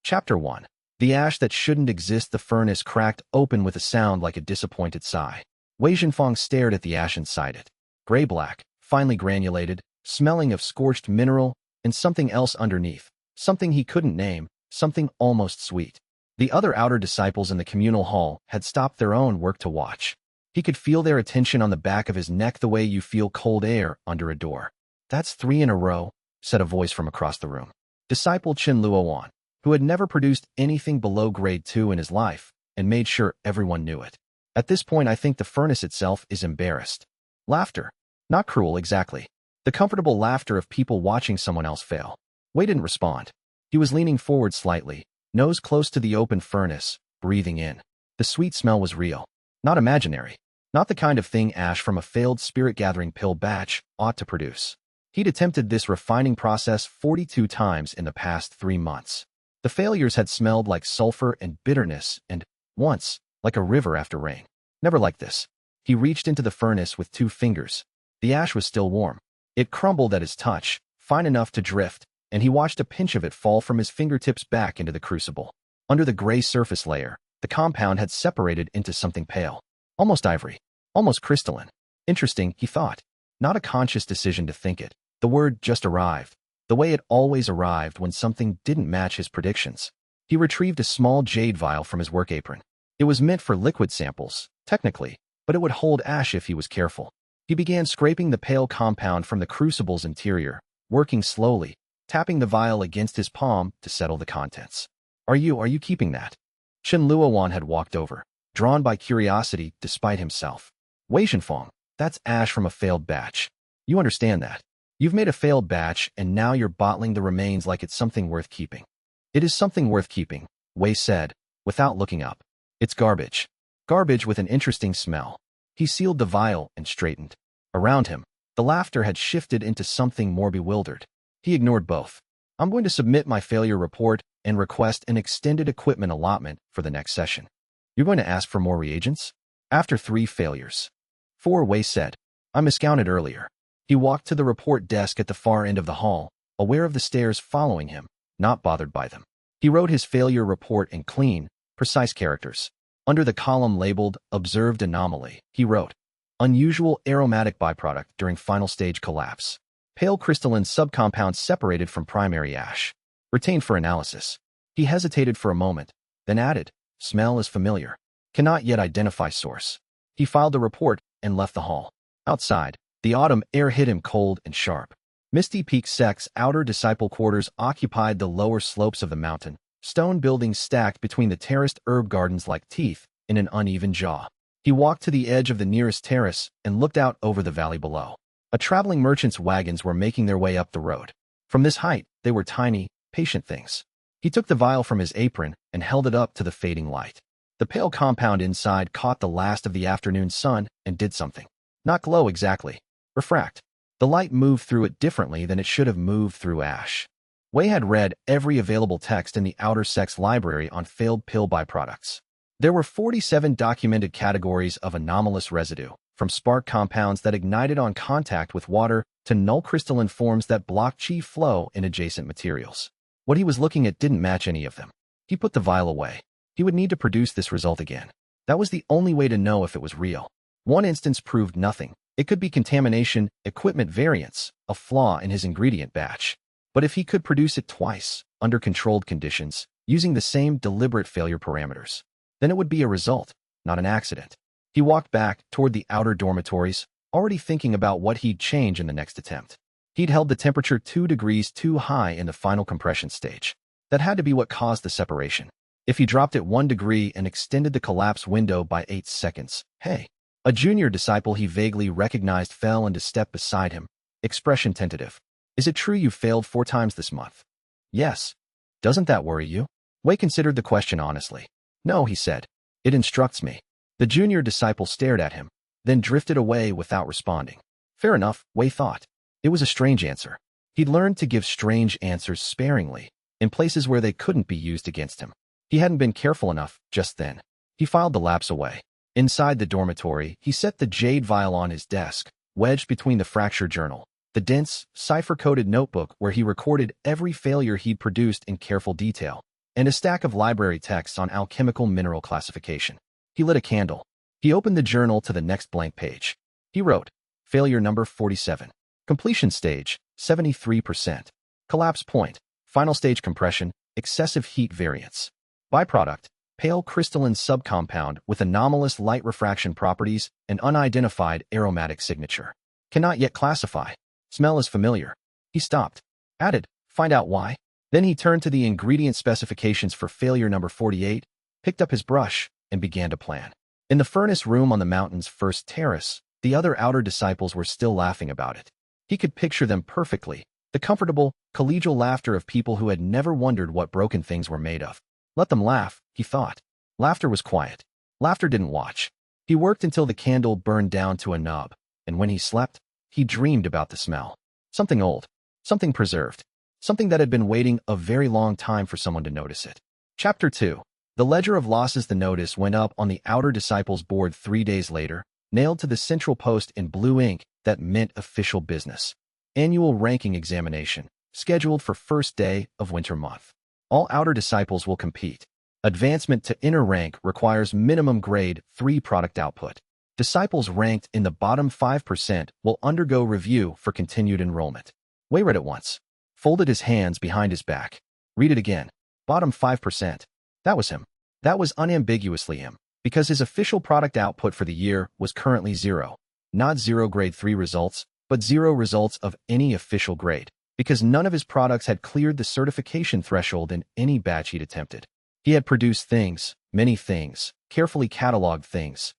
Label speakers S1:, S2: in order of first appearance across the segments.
S1: Chapter 1. The ash that shouldn't exist. The furnace cracked open with a sound like a disappointed sigh. Wei Zhenfang stared at the ash inside it. Gray-black, finely granulated, smelling of scorched mineral, and something else underneath. Something he couldn't name, something almost sweet. The other outer disciples in the communal hall had stopped their own work to watch. He could feel their attention on the back of his neck the way you feel cold air under a door. "That's 3 in a row," said a voice from across the room. Disciple Qin Luowan, who had never produced anything below grade 2 in his life, and made sure everyone knew it. At this point, I think the furnace itself is embarrassed. Laughter. Not cruel, exactly. The comfortable laughter of people watching someone else fail. Wei didn't respond. He was leaning forward slightly, nose close to the open furnace, breathing in. The sweet smell was real, not imaginary. Not the kind of thing ash from a failed spirit-gathering pill batch ought to produce. He'd attempted this refining process 42 times in the past 3 months. The failures had smelled like sulfur and bitterness and, once, like a river after rain. Never like this. He reached into the furnace with 2 fingers. The ash was still warm. It crumbled at his touch, fine enough to drift, and he watched a pinch of it fall from his fingertips back into the crucible. Under the gray surface layer, the compound had separated into something pale. Almost ivory. Almost crystalline. Interesting, he thought. Not a conscious decision to think it. The word just arrived. The way it always arrived when something didn't match his predictions. He retrieved a small jade vial from his work apron. It was meant for liquid samples, technically, but it would hold ash if he was careful. He began scraping the pale compound from the crucible's interior, working slowly, tapping the vial against his palm to settle the contents. Are you keeping that?" Qin Luowan had walked over, drawn by curiosity despite himself. "Wei Zhenfang, that's ash from a failed batch. You understand that? You've made a failed batch, and now you're bottling the remains like it's something worth keeping." "It is something worth keeping," Wei said, without looking up. "It's garbage. Garbage with an interesting smell." He sealed the vial and straightened. Around him, the laughter had shifted into something more bewildered. He ignored both. "I'm going to submit my failure report and request an extended equipment allotment for the next session." "You're going to ask for more reagents?" "After 3 failures. 4, Wei said. "I miscounted earlier." He walked to the report desk at the far end of the hall, aware of the stairs following him, not bothered by them. He wrote his failure report in clean, precise characters. Under the column labeled Observed Anomaly, he wrote, "Unusual aromatic byproduct during final stage collapse. Pale crystalline subcompounds separated from primary ash. Retained for analysis." He hesitated for a moment, then added, "Smell is familiar. Cannot yet identify source." He filed the report and left the hall. Outside, the autumn air hit him cold and sharp. Misty Peak Sect's outer disciple quarters occupied the lower slopes of the mountain, stone buildings stacked between the terraced herb gardens like teeth in an uneven jaw. He walked to the edge of the nearest terrace and looked out over the valley below. A traveling merchant's wagons were making their way up the road. From this height, they were tiny, patient things. He took the vial from his apron and held it up to the fading light. The pale compound inside caught the last of the afternoon sun and did something. Not glow exactly. Refract. The light moved through it differently than it should have moved through ash. Wei had read every available text in the outer sect's library on failed pill byproducts. There were 47 documented categories of anomalous residue, from spark compounds that ignited on contact with water to null crystalline forms that blocked chi flow in adjacent materials. What he was looking at didn't match any of them. He put the vial away. He would need to produce this result again. That was the only way to know if it was real. One instance proved nothing. It could be contamination, equipment variance, a flaw in his ingredient batch. But if he could produce it twice, under controlled conditions, using the same deliberate failure parameters, then it would be a result, not an accident. He walked back toward the outer dormitories, already thinking about what he'd change in the next attempt. He'd held the temperature 2 degrees too high in the final compression stage. That had to be what caused the separation. If he dropped it 1 degree and extended the collapse window by 8 seconds, hey. A junior disciple he vaguely recognized fell into step beside him, expression tentative. "Is it true you failed 4 times this month?" "Yes." "Doesn't that worry you?" Wei considered the question honestly. "No," he said. "It instructs me." The junior disciple stared at him, then drifted away without responding. Fair enough, Wei thought. It was a strange answer. He'd learned to give strange answers sparingly, in places where they couldn't be used against him. He hadn't been careful enough just then. He filed the lapse away. Inside the dormitory, he set the jade vial on his desk, wedged between the fracture journal, the dense, cipher-coded notebook where he recorded every failure he'd produced in careful detail. and a stack of library texts on alchemical mineral classification. He lit a candle. He opened the journal to the next blank page. He wrote, failure number 47. Completion stage, 73%. Collapse point, final stage compression, excessive heat variance. Byproduct, pale crystalline subcompound with anomalous light refraction properties and unidentified aromatic signature. Cannot yet classify. Smell is familiar. He stopped. Added, find out why. Then he turned to the ingredient specifications for failure number 48, picked up his brush, and began to plan. In the furnace room on the mountain's first terrace, the other outer disciples were still laughing about it. He could picture them perfectly, the comfortable, collegial laughter of people who had never wondered what broken things were made of. Let them laugh, he thought. Laughter was quiet. Laughter didn't watch. He worked until the candle burned down to a nub, and when he slept, he dreamed about the smell. Something old, something preserved, something that had been waiting a very long time for someone to notice it. Chapter 2. The ledger of losses. The notice went up on the outer disciples' board 3 days later, nailed to the central post in blue ink that meant official business. Annual ranking examination, scheduled for first day of winter month. All outer disciples will compete. Advancement to inner rank requires minimum grade 3 product output. Disciples ranked in the bottom 5% will undergo review for continued enrollment. Wei read it once. Folded his hands behind his back. Read it again. Bottom 5%. That was him. That was unambiguously him, because his official product output for the year was currently 0. Not 0 grade 3 results, but 0 results of any official grade, because none of his products had cleared the certification threshold in any batch he'd attempted. He had produced things, many things, carefully cataloged things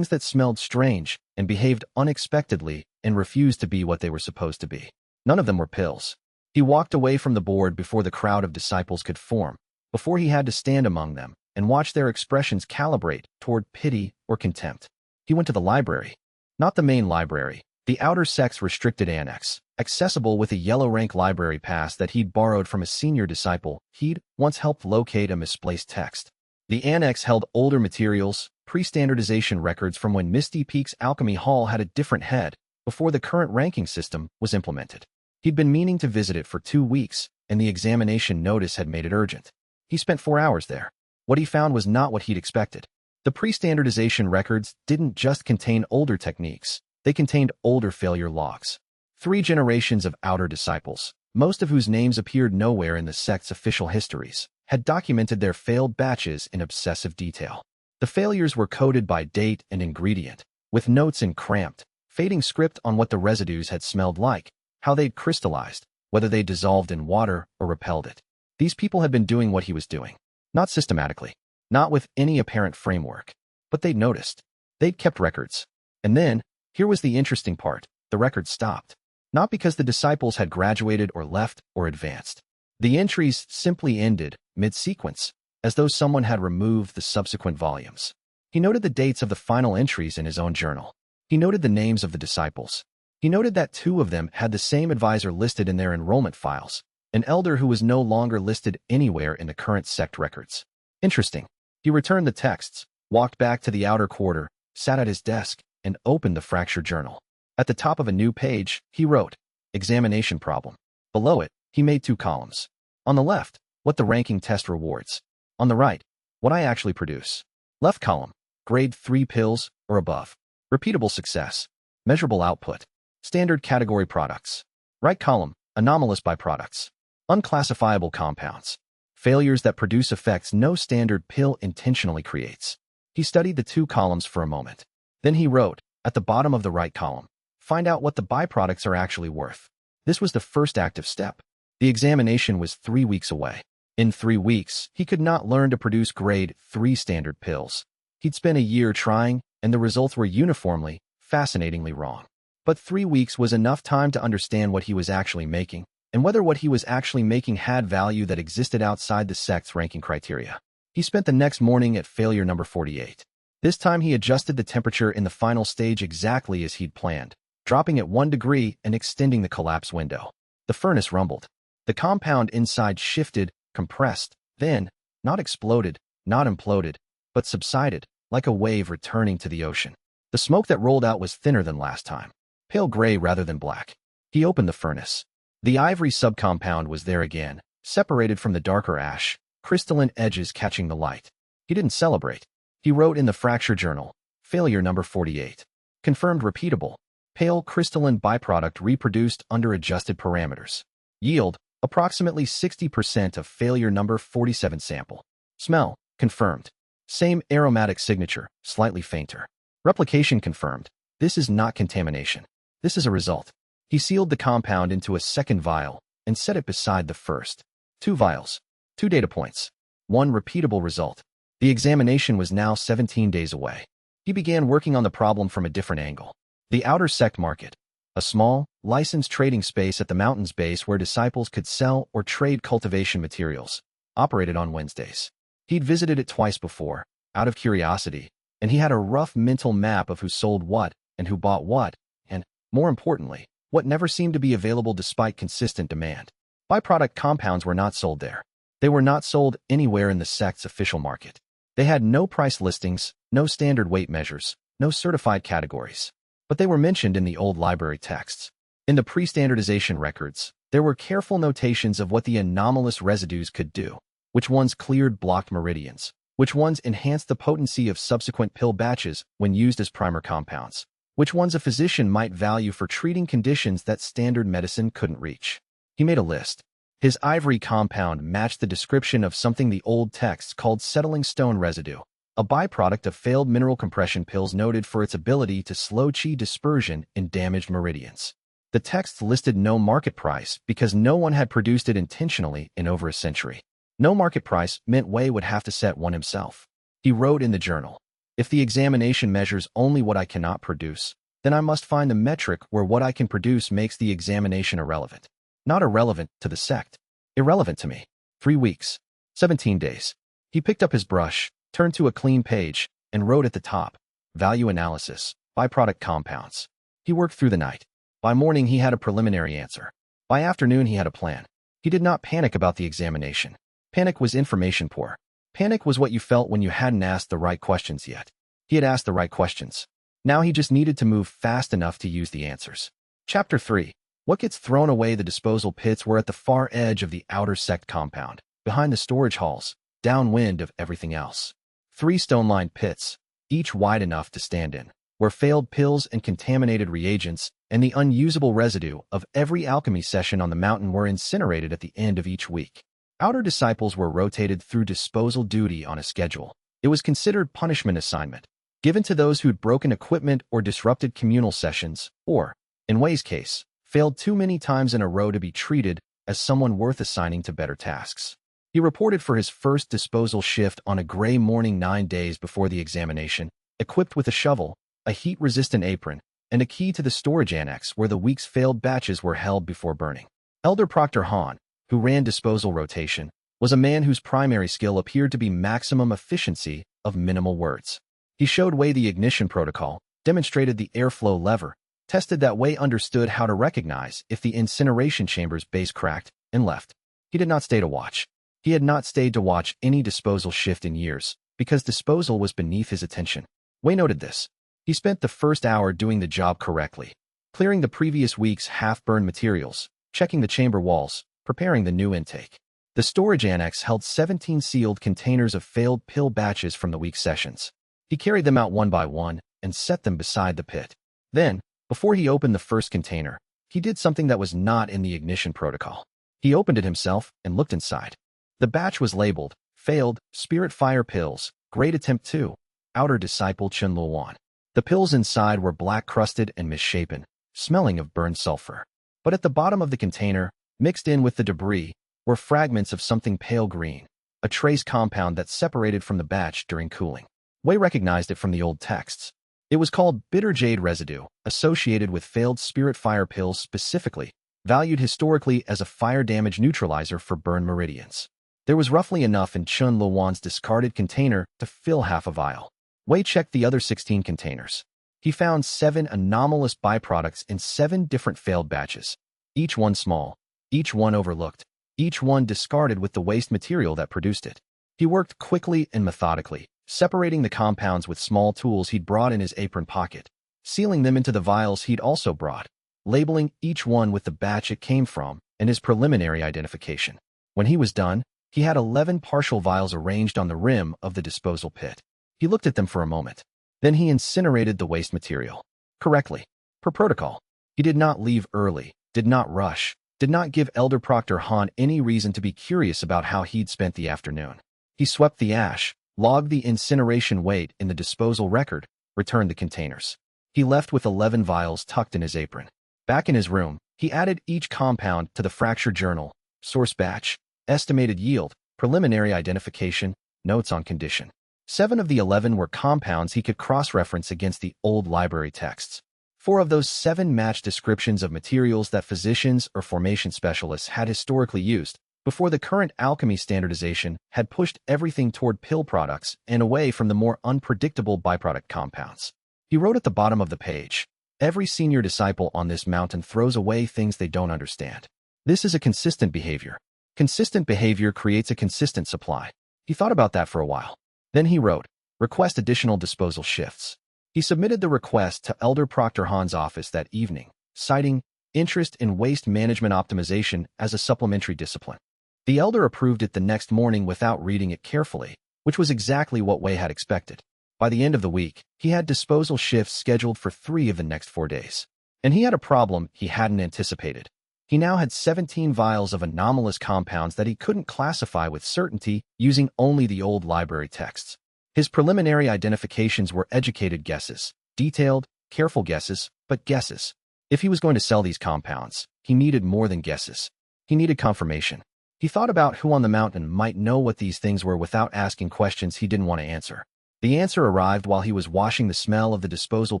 S1: that smelled strange and behaved unexpectedly and refused to be what they were supposed to be. None of them were pills. He walked away from the board before the crowd of disciples could form, before he had to stand among them and watch their expressions calibrate toward pity or contempt. He went to the library. Not the main library, the outer sect's restricted annex, accessible with a yellow rank library pass that he'd borrowed from a senior disciple he'd once helped locate a misplaced text. The annex held older materials, pre-standardization records from when Misty Peak's Alchemy Hall had a different head, before the current ranking system was implemented. He'd been meaning to visit it for 2 weeks, and the examination notice had made it urgent. He spent 4 hours there. What he found was not what he'd expected. The pre-standardization records didn't just contain older techniques, they contained older failure logs. 3 generations of outer disciples, most of whose names appeared nowhere in the sect's official histories, had documented their failed batches in obsessive detail. The failures were coded by date and ingredient, with notes in cramped, fading script on what the residues had smelled like, how they'd crystallized, whether they dissolved in water or repelled it. These people had been doing what he was doing. Not systematically, not with any apparent framework, but they'd noticed. They'd kept records. And then, here was the interesting part, the records stopped. Not because the disciples had graduated or left or advanced. The entries simply ended, mid-sequence, as though someone had removed the subsequent volumes. He noted the dates of the final entries in his own journal. He noted the names of the disciples. He noted that 2 of them had the same advisor listed in their enrollment files, an elder who was no longer listed anywhere in the current sect records. Interesting. He returned the texts, walked back to the outer quarter, sat at his desk, and opened the fractured journal. At the top of a new page, he wrote, Examination problem. Below it, he made 2 columns. On the left, what the ranking test rewards. On the right, what I actually produce. Left column, grade 3 pills or above. Repeatable success. Measurable output. Standard category products. Right column, anomalous byproducts. Unclassifiable compounds. Failures that produce effects no standard pill intentionally creates. He studied the 2 columns for a moment. Then he wrote, at the bottom of the right column, find out what the byproducts are actually worth. This was the first active step. The examination was 3 weeks away. In 3 weeks, he could not learn to produce grade 3 standard pills. He'd spent a year trying, and the results were uniformly, fascinatingly wrong. But 3 weeks was enough time to understand what he was actually making, and whether what he was actually making had value that existed outside the sect's ranking criteria. He spent the next morning at failure number 48. This time he adjusted the temperature in the final stage exactly as he'd planned, dropping at 1 degree and extending the collapse window. The furnace rumbled. The compound inside shifted, compressed, then, not exploded, not imploded, but subsided, like a wave returning to the ocean. The smoke that rolled out was thinner than last time, pale gray rather than black. He opened the furnace. The ivory subcompound was there again, separated from the darker ash, crystalline edges catching the light. He didn't celebrate. He wrote in the fracture journal, failure number 48. Confirmed repeatable. Pale crystalline byproduct reproduced under adjusted parameters. Yield, approximately 60% of failure number 47 sample. Smell, confirmed. Same aromatic signature, slightly fainter. Replication confirmed. This is not contamination. This is a result. He sealed the compound into a second vial and set it beside the first. 2 vials. 2 data points. 1 repeatable result. The examination was now 17 days away. He began working on the problem from a different angle. The outer sect market. A small, licensed trading space at the mountain's base where disciples could sell or trade cultivation materials. Operated on Wednesdays. He'd visited it twice before, out of curiosity, and he had a rough mental map of who sold what and who bought what, and, more importantly, what never seemed to be available despite consistent demand. Byproduct compounds were not sold there. They were not sold anywhere in the sect's official market. They had no price listings, no standard weight measures, no certified categories. But they were mentioned in the old library texts. In the pre-standardization records, there were careful notations of what the anomalous residues could do, which ones cleared blocked meridians, which ones enhanced the potency of subsequent pill batches when used as primer compounds, which ones a physician might value for treating conditions that standard medicine couldn't reach. He made a list. His ivory compound matched the description of something the old texts called settling stone residue, a byproduct of failed mineral compression pills noted for its ability to slow qi dispersion in damaged meridians. The text listed no market price because no one had produced it intentionally in over a century. No market price meant Wei would have to set one himself. He wrote in the journal, "If the examination measures only what I cannot produce, then I must find the metric where what I can produce makes the examination irrelevant. Not irrelevant to the sect. Irrelevant to me." 3 weeks. 17 days. He picked up his brush, turned to a clean page, and wrote at the top, "Value analysis, byproduct compounds." He worked through the night. By morning he had a preliminary answer. By afternoon he had a plan. He did not panic about the examination. Panic was information poor. Panic was what you felt when you hadn't asked the right questions yet. He had asked the right questions. Now he just needed to move fast enough to use the answers. Chapter 3. What gets thrown away? The disposal pits were at the far edge of the outer sect compound, behind the storage halls, downwind of everything else. 3 stone-lined pits, each wide enough to stand in, where failed pills and contaminated reagents and the unusable residue of every alchemy session on the mountain were incinerated at the end of each week. Outer disciples were rotated through disposal duty on a schedule. It was considered punishment assignment, given to those who'd broken equipment or disrupted communal sessions, or, in Wei's case, failed too many times in a row to be treated as someone worth assigning to better tasks. He reported for his first disposal shift on a gray morning 9 days before the examination, equipped with a shovel, a heat-resistant apron, and a key to the storage annex where the week's failed batches were held before burning. Elder Proctor Han, who ran disposal rotation, was a man whose primary skill appeared to be maximum efficiency of minimal words. He showed Wei the ignition protocol, demonstrated the airflow lever, tested that Wei understood how to recognize if the incineration chamber's base cracked, and left. He did not stay to watch. He had not stayed to watch any disposal shift in years, because disposal was beneath his attention. Wei noted this. He spent the first hour doing the job correctly, clearing the previous week's half-burned materials, checking the chamber walls, preparing the new intake. The storage annex held 17 sealed containers of failed pill batches from the week's sessions. He carried them out one by one and set them beside the pit. Then, before he opened the first container, he did something that was not in the ignition protocol. He opened it himself and looked inside. The batch was labeled, Failed, Spirit Fire Pills, Great Attempt 2, Outer Disciple Chun Luan. The pills inside were black-crusted and misshapen, smelling of burned sulfur. But at the bottom of the container, mixed in with the debris, were fragments of something pale green, a trace compound that separated from the batch during cooling. Wei recognized it from the old texts. It was called bitter jade residue, associated with failed spirit fire pills specifically, valued historically as a fire damage neutralizer for burn meridians. There was roughly enough in Chun Luan's discarded container to fill half a vial. Wei checked the other 16 containers. He found 7 anomalous byproducts in 7 different failed batches, each one small, each one overlooked, each one discarded with the waste material that produced it. He worked quickly and methodically, separating the compounds with small tools he'd brought in his apron pocket, sealing them into the vials he'd also brought, labeling each one with the batch it came from and his preliminary identification. When he was done, He had 11 partial vials arranged on the rim of the disposal pit. He looked at them for a moment. Then he incinerated the waste material. Correctly. Per protocol. He did not leave early, did not rush, did not give Elder Proctor Han any reason to be curious about how he'd spent the afternoon. He swept the ash, logged the incineration weight in the disposal record, returned the containers. He left with 11 vials tucked in his apron. Back in his room, he added each compound to the fracture journal, source batch, estimated yield, preliminary identification, notes on condition. 7 of the 11 were compounds he could cross-reference against the old library texts. 4 of those 7 matched descriptions of materials that physicians or formation specialists had historically used before the current alchemy standardization had pushed everything toward pill products and away from the more unpredictable byproduct compounds. He wrote at the bottom of the page, "Every senior disciple on this mountain throws away things they don't understand. This is a consistent behavior. Consistent behavior creates a consistent supply." He thought about that for a while. Then he wrote, "Request additional disposal shifts." He submitted the request to Elder Proctor Han's office that evening, citing interest in waste management optimization as a supplementary discipline. The elder approved it the next morning without reading it carefully, which was exactly what Wei had expected. By the end of the week, he had disposal shifts scheduled for 3 of the next 4 days. And he had a problem he hadn't anticipated. He now had 17 vials of anomalous compounds that he couldn't classify with certainty using only the old library texts. His preliminary identifications were educated guesses, detailed, careful guesses, but guesses. If he was going to sell these compounds, he needed more than guesses. He needed confirmation. He thought about who on the mountain might know what these things were without asking questions he didn't want to answer. The answer arrived while he was washing the smell of the disposal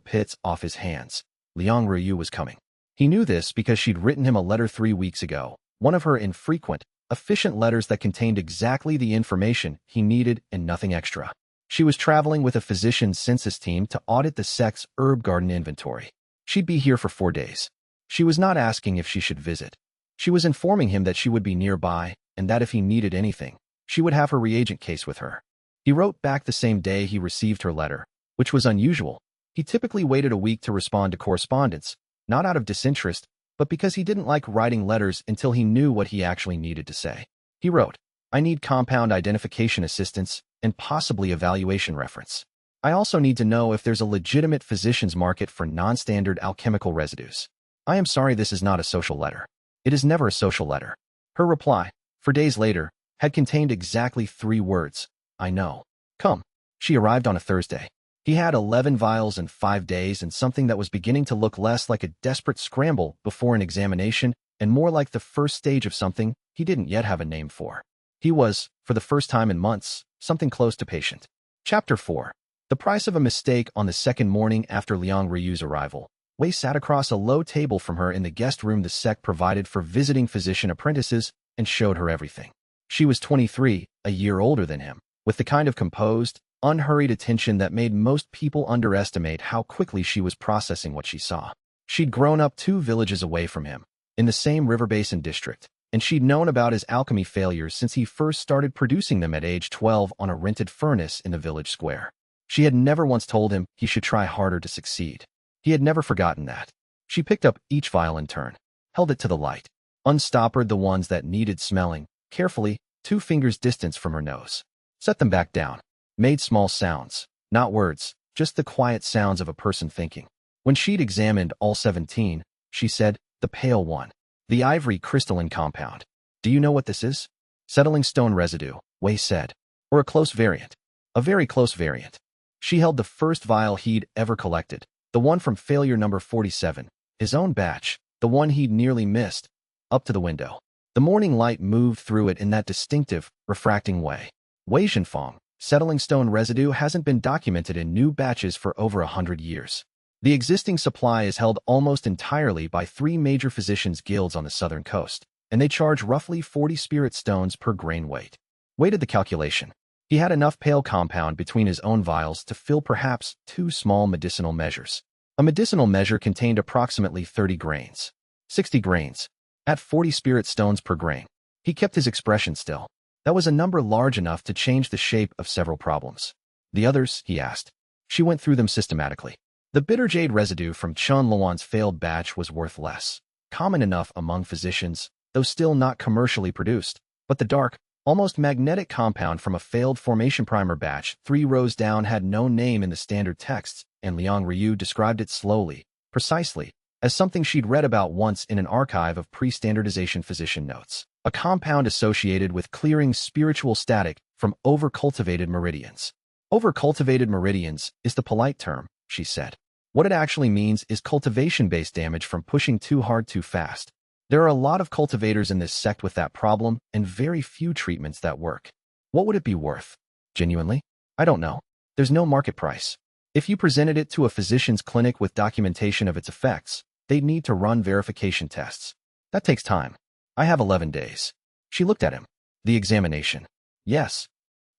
S1: pits off his hands. Liang Ruyu was coming. He knew this because she'd written him a letter 3 weeks ago, one of her infrequent, efficient letters that contained exactly the information he needed and nothing extra. She was traveling with a physician's census team to audit the sect's herb garden inventory. She'd be here for 4 days. She was not asking if she should visit. She was informing him that she would be nearby and that if he needed anything, she would have her reagent case with her. He wrote back the same day he received her letter, which was unusual. He typically waited a week to respond to correspondence, not out of disinterest, but because he didn't like writing letters until he knew what he actually needed to say. He wrote, "I need compound identification assistance and possibly evaluation reference. I also need to know if there's a legitimate physician's market for non-standard alchemical residues. I am sorry this is not a social letter. It is never a social letter." Her reply, 4 days later, had contained exactly 3 words, "I know. Come." She arrived on a Thursday. He had 11 vials in 5 days and something that was beginning to look less like a desperate scramble before an examination and more like the first stage of something he didn't yet have a name for. He was, for the first time in months, something close to patient. Chapter 4. The price of a mistake. On the second morning after Liang Riyu's arrival, Wei sat across a low table from her in the guest room the sect provided for visiting physician apprentices and showed her everything. She was 23, a year older than him, with the kind of composed, unhurried attention that made most people underestimate how quickly she was processing what she saw. She'd grown up 2 villages away from him, in the same river basin district, and she'd known about his alchemy failures since he first started producing them at age 12 on a rented furnace in the village square. She had never once told him he should try harder to succeed. He had never forgotten that. She picked up each vial in turn, held it to the light, unstoppered the ones that needed smelling, carefully, 2 fingers distance from her nose. Set them back down. Made small sounds, not words, just the quiet sounds of a person thinking. When she'd examined all 17, she said, "The pale one. The ivory crystalline compound. Do you know what this is?" "Settling stone residue," Wei said. "Or a close variant." "A very close variant." She held the first vial he'd ever collected, the one from failure number 47, his own batch, the one he'd nearly missed, up to the window. The morning light moved through it in that distinctive, refracting way. Wei Zhenfang, settling stone residue hasn't been documented in new batches for over 100 years. The existing supply is held almost entirely by 3 major physicians' guilds on the southern coast, and they charge roughly 40 spirit stones per grain weight. Wei did the calculation. He had enough pale compound between his own vials to fill perhaps 2 small medicinal measures. A medicinal measure contained approximately 30 grains. 60 grains. At 40 spirit stones per grain. He kept his expression still. That was a number large enough to change the shape of several problems. "The others?" he asked. She went through them systematically. The bitter jade residue from Chun Luan's failed batch was worth less. Common enough among physicians, though still not commercially produced. But the dark, almost magnetic compound from a failed formation primer batch 3 rows down had no name in the standard texts, and Liang Ryu described it slowly, precisely, as something she'd read about once in an archive of pre-standardization physician notes. A compound associated with clearing spiritual static from over-cultivated meridians. Over-cultivated meridians is the polite term, she said. What it actually means is cultivation-based damage from pushing too hard too fast. There are a lot of cultivators in this sect with that problem, and very few treatments that work. What would it be worth? Genuinely? I don't know. There's no market price. If you presented it to a physician's clinic with documentation of its effects, they'd need to run verification tests. That takes time. I have 11 days. She looked at him. The examination. Yes.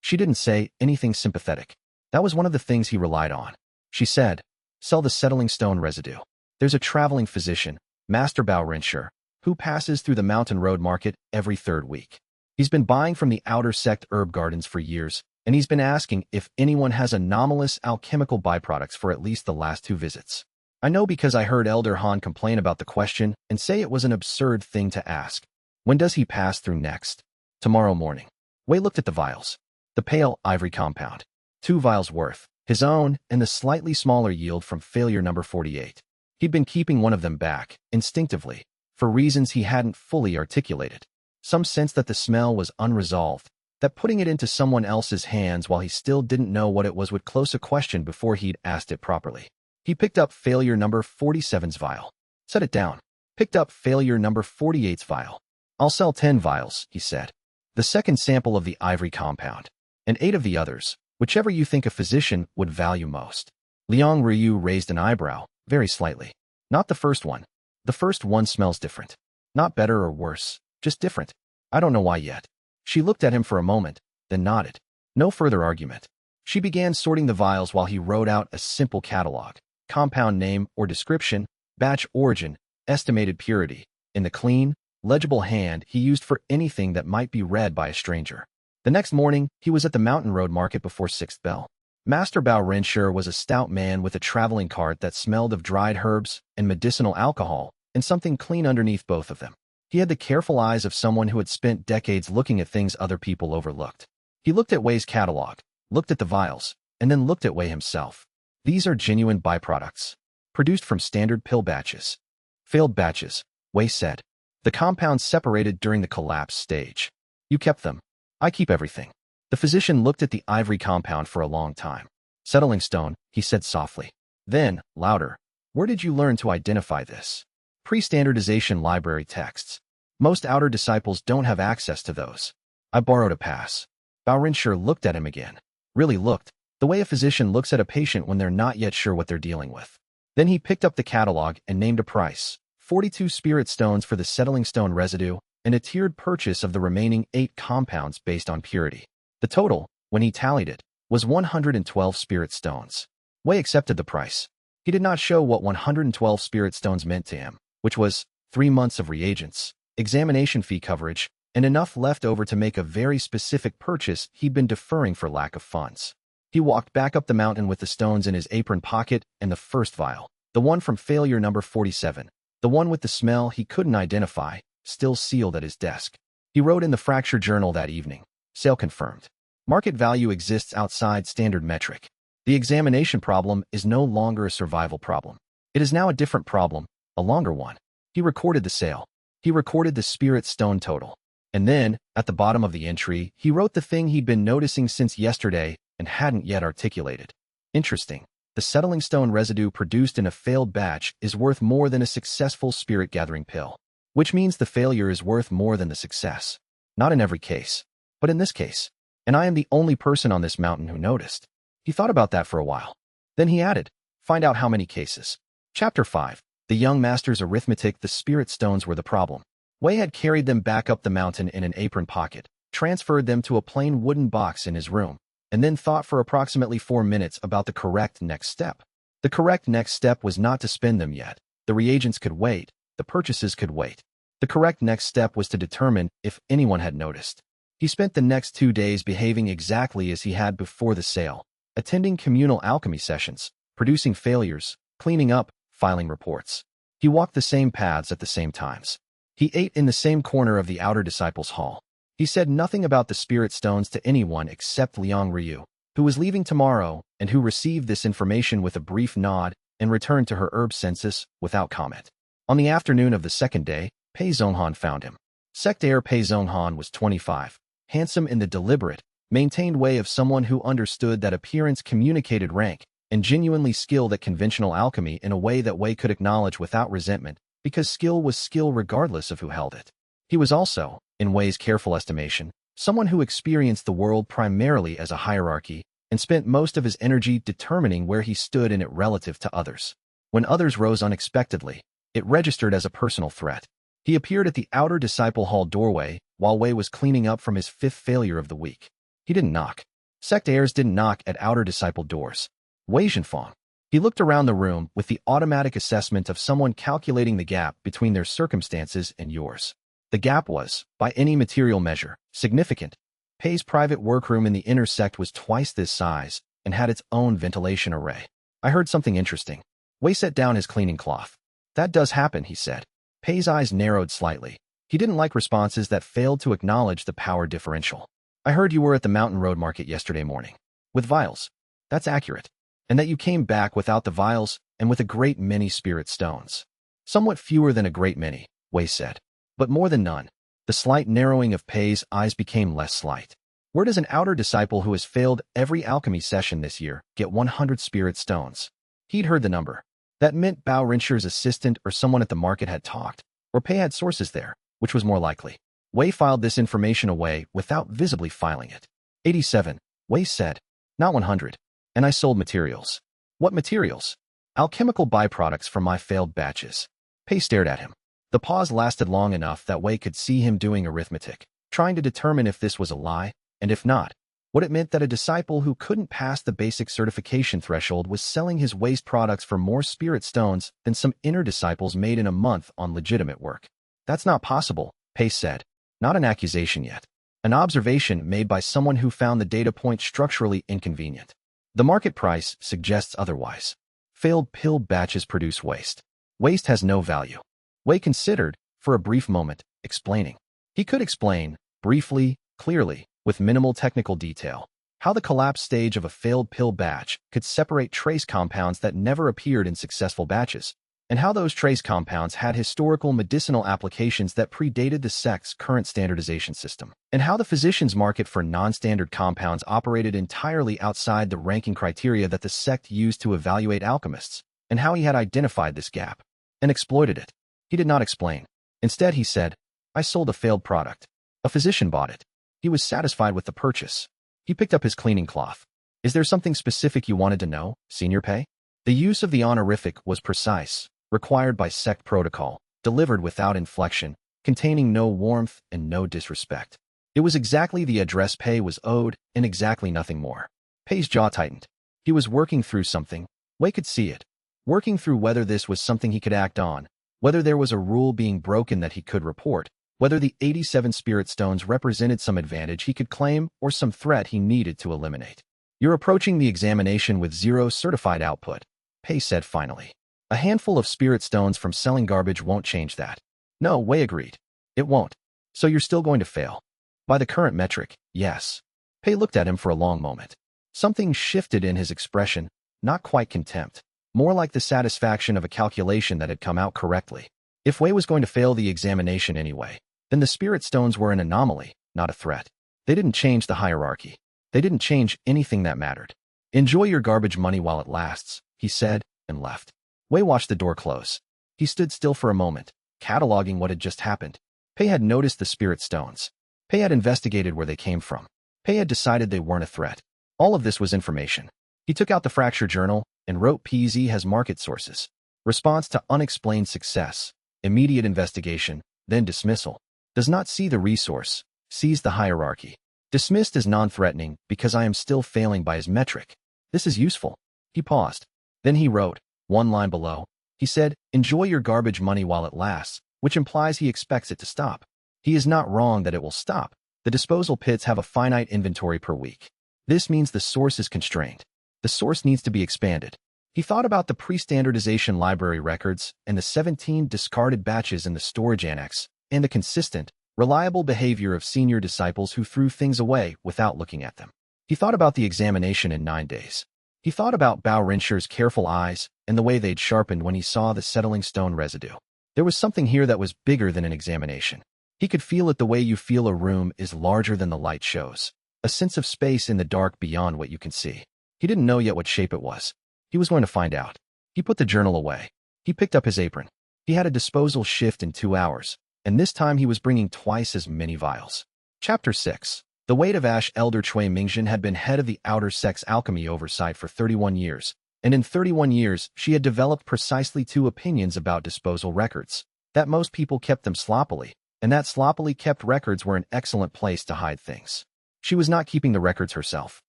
S1: She didn't say anything sympathetic. That was one of the things he relied on. She said, sell the settling stone residue. There's a traveling physician, Master Bao, who passes through the mountain road market every 3rd week. He's been buying from the outer sect herb gardens for years, and he's been asking if anyone has anomalous alchemical byproducts for at least the last 2 visits. I know because I heard Elder Han complain about the question and say it was an absurd thing to ask. When does he pass through next? Tomorrow morning. Wei looked at the vials. The pale ivory compound. 2 vials worth, his own and the slightly smaller yield from failure number 48. He'd been keeping one of them back, instinctively, for reasons he hadn't fully articulated. Some sense that the smell was unresolved, that putting it into someone else's hands while he still didn't know what it was would close a question before he'd asked it properly. He picked up failure number 47's vial. Set it down. Picked up failure number 48's vial. I'll sell 10 vials, he said. The second sample of the ivory compound. And 8 of the others, whichever you think a physician would value most. Liang Ryu raised an eyebrow, very slightly. Not the first one. The first one smells different. Not better or worse, just different. I don't know why yet. She looked at him for a moment, then nodded. No further argument. She began sorting the vials while he wrote out a simple catalog. Compound name or description, batch origin, estimated purity, in the clean, legible hand he used for anything that might be read by a stranger. The next morning, he was at the mountain road market before 6th bell. Master Bao was a stout man with a traveling cart that smelled of dried herbs and medicinal alcohol, and something clean underneath both of them. He had the careful eyes of someone who had spent decades looking at things other people overlooked. He looked at Wei's catalog, looked at the vials, and then looked at Wei himself. These are genuine byproducts, produced from standard pill batches. Failed batches, Wei said. The compounds separated during the collapse stage. You kept them. I keep everything. The physician looked at the ivory compound for a long time. Settling stone, he said softly. Then, louder, where did you learn to identify this? Pre-standardization library texts. Most outer disciples don't have access to those. I borrowed a pass. Bao looked at him again. Really looked, the way a physician looks at a patient when they're not yet sure what they're dealing with. Then he picked up the catalog and named a price. 42 spirit stones for the settling stone residue, and a tiered purchase of the remaining 8 compounds based on purity. The total, when he tallied it, was 112 spirit stones. Wei accepted the price. He did not show what 112 spirit stones meant to him, which was 3 months of reagents, examination fee coverage, and enough left over to make a very specific purchase he'd been deferring for lack of funds. He walked back up the mountain with the stones in his apron pocket and the first vial, the one from failure number 47, the one with the smell he couldn't identify, still sealed at his desk. He wrote in the fracture journal that evening, sale confirmed. Market value exists outside standard metric. The examination problem is no longer a survival problem. It is now a different problem, a longer one. He recorded the sale. He recorded the spirit stone total. And then, at the bottom of the entry, he wrote the thing he'd been noticing since yesterday and hadn't yet articulated. Interesting. The settling stone residue produced in a failed batch is worth more than a successful spirit-gathering pill. Which means the failure is worth more than the success. Not in every case, but in this case. And I am the only person on this mountain who noticed. He thought about that for a while. Then he added, find out how many cases. Chapter 5. The young master's arithmetic. The spirit stones were the problem. Wei had carried them back up the mountain in an apron pocket, transferred them to a plain wooden box in his room, and then thought for approximately 4 minutes about the correct next step. The correct next step was not to spend them yet. The reagents could wait. The purchases could wait. The correct next step was to determine if anyone had noticed. He spent the next 2 days behaving exactly as he had before the sale, attending communal alchemy sessions, producing failures, cleaning up, filing reports. He walked the same paths at the same times. He ate in the same corner of the outer disciples' hall. He said nothing about the spirit stones to anyone except Liang Ryu, who was leaving tomorrow and who received this information with a brief nod and returned to her herb census without comment. On the afternoon of the second day, Pei Zhonghan found him. Sect heir Pei Zhonghan was 25, handsome in the deliberate, maintained way of someone who understood that appearance communicated rank, and genuinely skilled at conventional alchemy in a way that Wei could acknowledge without resentment, because skill was skill regardless of who held it. He was also, in Wei's careful estimation, someone who experienced the world primarily as a hierarchy and spent most of his energy determining where he stood in it relative to others. When others rose unexpectedly, it registered as a personal threat. He appeared at the outer disciple hall doorway while Wei was cleaning up from his fifth failure of the week. He didn't knock. Sect heirs didn't knock at outer disciple doors. Wei Zhenfang. He looked around the room with the automatic assessment of someone calculating the gap between their circumstances and yours. The gap was, by any material measure, significant. Pei's private workroom in the inner sect was twice this size and had its own ventilation array. I heard something interesting. Wei set down his cleaning cloth. That does happen, he said. Pei's eyes narrowed slightly. He didn't like responses that failed to acknowledge the power differential. I heard you were at the Mountain Road Market yesterday morning. With vials. That's accurate. And that you came back without the vials and with a great many spirit stones. Somewhat fewer than a great many, Wei said. But more than none. The slight narrowing of Pei's eyes became less slight. Where does an outer disciple who has failed every alchemy session this year get 100 spirit stones? He'd heard the number. That meant Bao Rincher's assistant or someone at the market had talked, or Pei had sources there, which was more likely. Wei filed this information away without visibly filing it. 87, Wei said. Not 100. And I sold materials. What materials? Alchemical byproducts from my failed batches. Pei stared at him. The pause lasted long enough that Wei could see him doing arithmetic, trying to determine if this was a lie, and if not, what it meant that a disciple who couldn't pass the basic certification threshold was selling his waste products for more spirit stones than some inner disciples made in a month on legitimate work. That's not possible, Pei said. Not an accusation yet. An observation made by someone who found the data point structurally inconvenient. The market price suggests otherwise. Failed pill batches produce waste. Waste has no value. Wei considered, for a brief moment, explaining. He could explain, briefly, clearly, with minimal technical detail, how the collapse stage of a failed pill batch could separate trace compounds that never appeared in successful batches, and how those trace compounds had historical medicinal applications that predated the sect's current standardization system, and how the physician's market for non-standard compounds operated entirely outside the ranking criteria that the sect used to evaluate alchemists, and how he had identified this gap and exploited it. He did not explain. Instead, he said, I sold a failed product. A physician bought it. He was satisfied with the purchase. He picked up his cleaning cloth. Is there something specific you wanted to know, Senior Pei? The use of the honorific was precise, required by sect protocol, delivered without inflection, containing no warmth and no disrespect. It was exactly the address Pei was owed and exactly nothing more. Pei's jaw tightened. He was working through something. Wei could see it. Working through whether this was something he could act on, whether there was a rule being broken that he could report, whether the 87 spirit stones represented some advantage he could claim or some threat he needed to eliminate. You're approaching the examination with 0 certified output, Pei said finally. A handful of spirit stones from selling garbage won't change that. No, Wei agreed. It won't. So you're still going to fail. By the current metric, yes. Pei looked at him for a long moment. Something shifted in his expression, not quite contempt. More like the satisfaction of a calculation that had come out correctly. If Wei was going to fail the examination anyway, then the spirit stones were an anomaly, not a threat. They didn't change the hierarchy. They didn't change anything that mattered. Enjoy your garbage money while it lasts, he said, and left. Wei watched the door close. He stood still for a moment, cataloging what had just happened. Pei had noticed the spirit stones. Pei had investigated where they came from. Pei had decided they weren't a threat. All of this was information. He took out the fracture journal and wrote PZ has market sources. Response to unexplained success. Immediate investigation, then dismissal. Does not see the resource, sees the hierarchy. Dismissed as non-threatening because I am still failing by his metric. This is useful. He paused. Then he wrote, one line below. He said, enjoy your garbage money while it lasts, which implies he expects it to stop. He is not wrong that it will stop. The disposal pits have a finite inventory per week. This means the source is constrained. The source needs to be expanded. He thought about the pre-standardization library records and the 17 discarded batches in the storage annex and the consistent, reliable behavior of senior disciples who threw things away without looking at them. He thought about the examination in 9 days. He thought about Bao Rincher's careful eyes and the way they'd sharpened when he saw the settling stone residue. There was something here that was bigger than an examination. He could feel it the way you feel a room is larger than the light shows. A sense of space in the dark beyond what you can see. He didn't know yet what shape it was. He was going to find out. He put the journal away. He picked up his apron. He had a disposal shift in 2 hours, and this time he was bringing twice as many vials. Chapter 6. The weight of ash. Elder Cui Mingzhen had been head of the outer sect's alchemy oversight for 31 years, and in 31 years she had developed precisely 2 opinions about disposal records. That most people kept them sloppily, and that sloppily kept records were an excellent place to hide things. She was not keeping the records herself.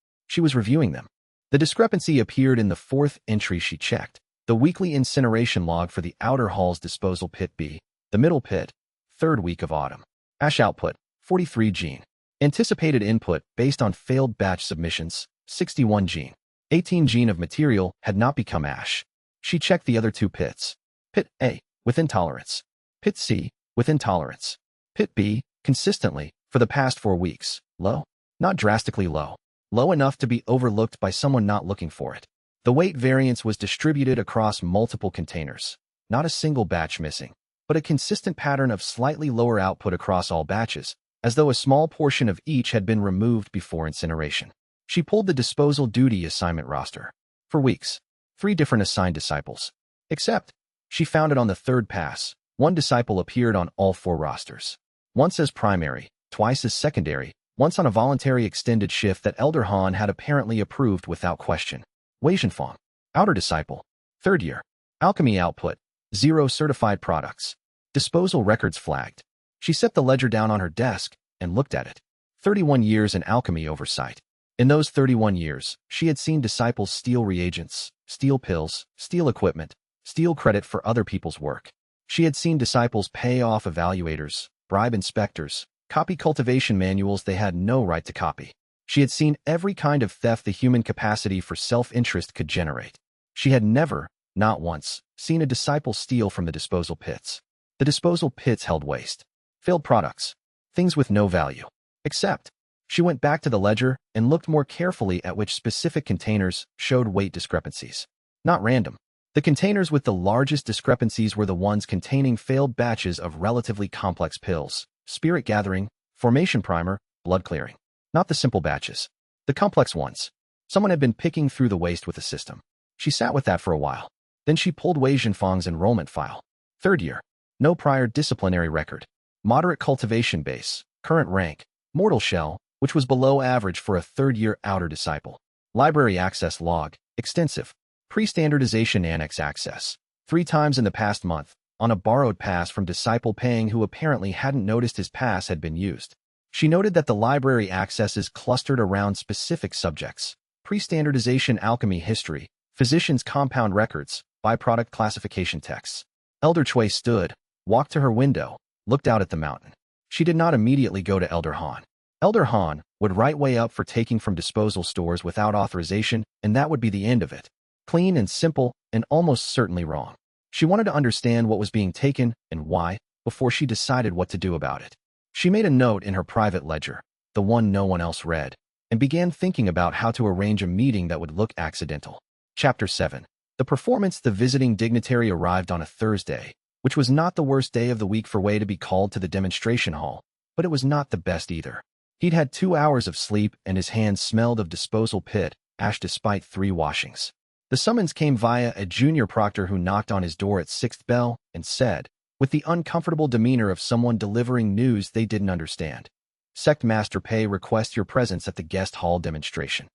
S1: She was reviewing them. The discrepancy appeared in the 4th entry she checked, the weekly incineration log for the outer hall's disposal pit B, the middle pit, 3rd week of autumn. Ash output, 43 gene. Anticipated input based on failed batch submissions, 61 gene. 18 gene of material had not become ash. She checked the other 2 pits. Pit A, within tolerance. Pit C, within tolerance. Pit B, consistently, for the past 4 weeks, low. Not drastically low. Low enough to be overlooked by someone not looking for it. The weight variance was distributed across multiple containers. Not a single batch missing, but a consistent pattern of slightly lower output across all batches, as though a small portion of each had been removed before incineration. She pulled the disposal duty assignment roster. For weeks, 3 different assigned disciples. Except, she found it on the 3rd pass. 1 disciple appeared on all 4 rosters. Once as primary, twice as secondary, once on a voluntary extended shift that Elder Han had apparently approved without question. Wei Zhenfang, outer disciple, 3rd year. Alchemy output, 0 certified products. Disposal records flagged. She set the ledger down on her desk and looked at it. 31 years in alchemy oversight. In those 31 years, she had seen disciples steal reagents, steal pills, steal equipment, steal credit for other people's work. She had seen disciples pay off evaluators, bribe inspectors, copy cultivation manuals they had no right to copy. She had seen every kind of theft the human capacity for self-interest could generate. She had never, not once, seen a disciple steal from the disposal pits. The disposal pits held waste. Failed products. Things with no value. Except, she went back to the ledger and looked more carefully at which specific containers showed weight discrepancies. Not random. The containers with the largest discrepancies were the ones containing failed batches of relatively complex pills, spirit gathering, formation primer, blood clearing. Not the simple batches. The complex ones. Someone had been picking through the waste with the system. She sat with that for a while. Then she pulled Wei Zhenfang's enrollment file. 3rd year. No prior disciplinary record. Moderate cultivation base. Current rank. Mortal shell, which was below average for a 3rd year outer disciple. Library access log. Extensive. Pre-standardization annex access. 3 times in the past month, on a borrowed pass from disciple paying who apparently hadn't noticed his pass had been used. She noted that the library accesses clustered around specific subjects. Pre-standardization alchemy history, physician's compound records, byproduct classification texts. Elder Cui stood, walked to her window, looked out at the mountain. She did not immediately go to Elder Han. Elder Han would write way up for taking from disposal stores without authorization, and that would be the end of it. Clean and simple, and almost certainly wrong. She wanted to understand what was being taken and why, before she decided what to do about it. She made a note in her private ledger, the one no one else read, and began thinking about how to arrange a meeting that would look accidental. Chapter 7. The performance. The visiting dignitary arrived on a Thursday, which was not the worst day of the week for Wei to be called to the demonstration hall, but it was not the best either. He'd had 2 hours of sleep and his hands smelled of disposal pit ash despite 3 washings. The summons came via a junior proctor who knocked on his door at 6th bell and said, with the uncomfortable demeanor of someone delivering news they didn't understand, "Sect Master Pei requests your presence at the guest hall demonstration."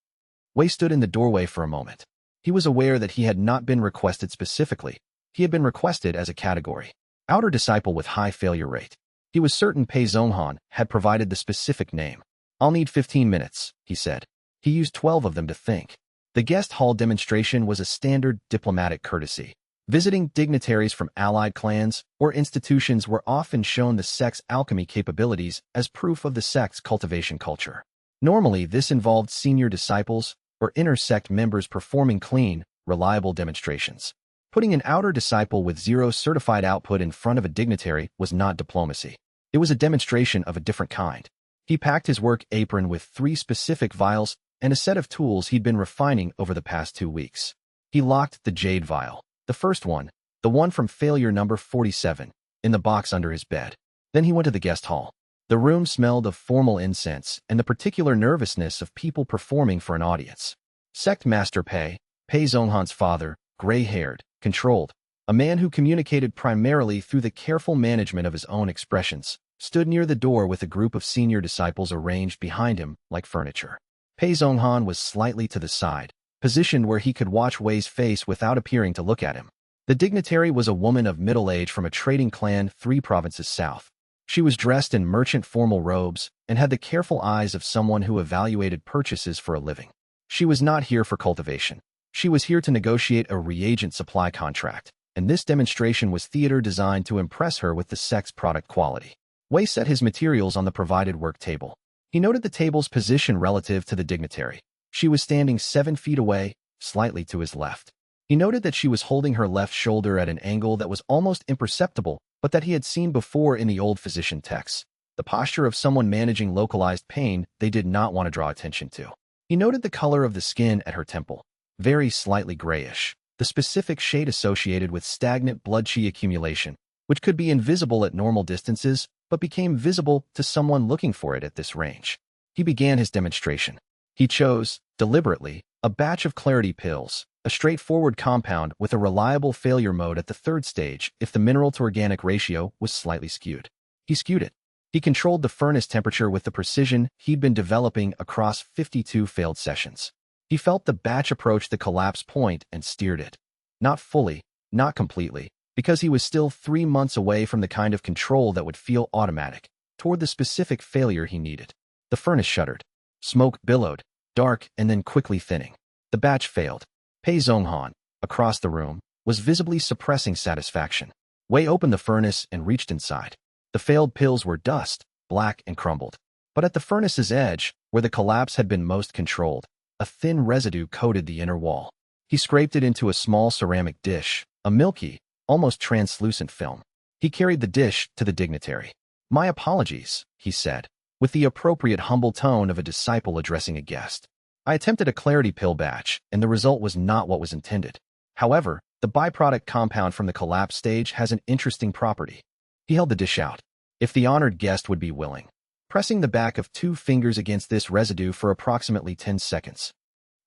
S1: Wei stood in the doorway for a moment. He was aware that he had not been requested specifically. He had been requested as a category. Outer disciple with high failure rate. He was certain Pei Zonghan had provided the specific name. "I'll need 15 minutes, he said. He used 12 of them to think. The guest hall demonstration was a standard diplomatic courtesy. Visiting dignitaries from allied clans or institutions were often shown the sect's alchemy capabilities as proof of the sect's cultivation culture. Normally, this involved senior disciples or inner sect members performing clean, reliable demonstrations. Putting an outer disciple with 0 certified output in front of a dignitary was not diplomacy. It was a demonstration of a different kind. He packed his work apron with 3 specific vials and a set of tools he'd been refining over the past 2 weeks. He locked the jade vial, the first one, the one from failure number 47, in the box under his bed. Then he went to the guest hall. The room smelled of formal incense and the particular nervousness of people performing for an audience. Sect Master Pei Zhonghan's father, gray-haired, controlled, a man who communicated primarily through the careful management of his own expressions, stood near the door with a group of senior disciples arranged behind him like furniture. Pei Zhonghan was slightly to the side, positioned where he could watch Wei's face without appearing to look at him. The dignitary was a woman of middle age from a trading clan 3 provinces south. She was dressed in merchant formal robes and had the careful eyes of someone who evaluated purchases for a living. She was not here for cultivation. She was here to negotiate a reagent supply contract, and this demonstration was theater designed to impress her with the sect's product quality. Wei set his materials on the provided work table. He noted the table's position relative to the dignitary. She was standing 7 feet away, slightly to his left. He noted that she was holding her left shoulder at an angle that was almost imperceptible, but that he had seen before in the old physician texts. The posture of someone managing localized pain they did not want to draw attention to. He noted the color of the skin at her temple, very slightly grayish, the specific shade associated with stagnant blood qi accumulation, which could be invisible at normal distances, but became visible to someone looking for it at this range. He began his demonstration. He chose, deliberately, a batch of clarity pills, a straightforward compound with a reliable failure mode at the 3rd stage if the mineral-to-organic ratio was slightly skewed. He skewed it. He controlled the furnace temperature with the precision he'd been developing across 52 failed sessions. He felt the batch approach the collapse point and steered it. Not fully, not completely, because he was still 3 months away from the kind of control that would feel automatic, toward the specific failure he needed. The furnace shuddered. Smoke billowed, dark and then quickly thinning. The batch failed. Pei Zhonghan, across the room, was visibly suppressing satisfaction. Wei opened the furnace and reached inside. The failed pills were dust, black and crumbled. But at the furnace's edge, where the collapse had been most controlled, a thin residue coated the inner wall. He scraped it into a small ceramic dish, a milky, almost translucent film. He carried the dish to the dignitary. "My apologies," he said, with the appropriate humble tone of a disciple addressing a guest. "I attempted a clarity pill batch, and the result was not what was intended. However, the byproduct compound from the collapse stage has an interesting property." He held the dish out. If the honored guest would be willing, pressing the back of 2 fingers against this residue for approximately 10 seconds.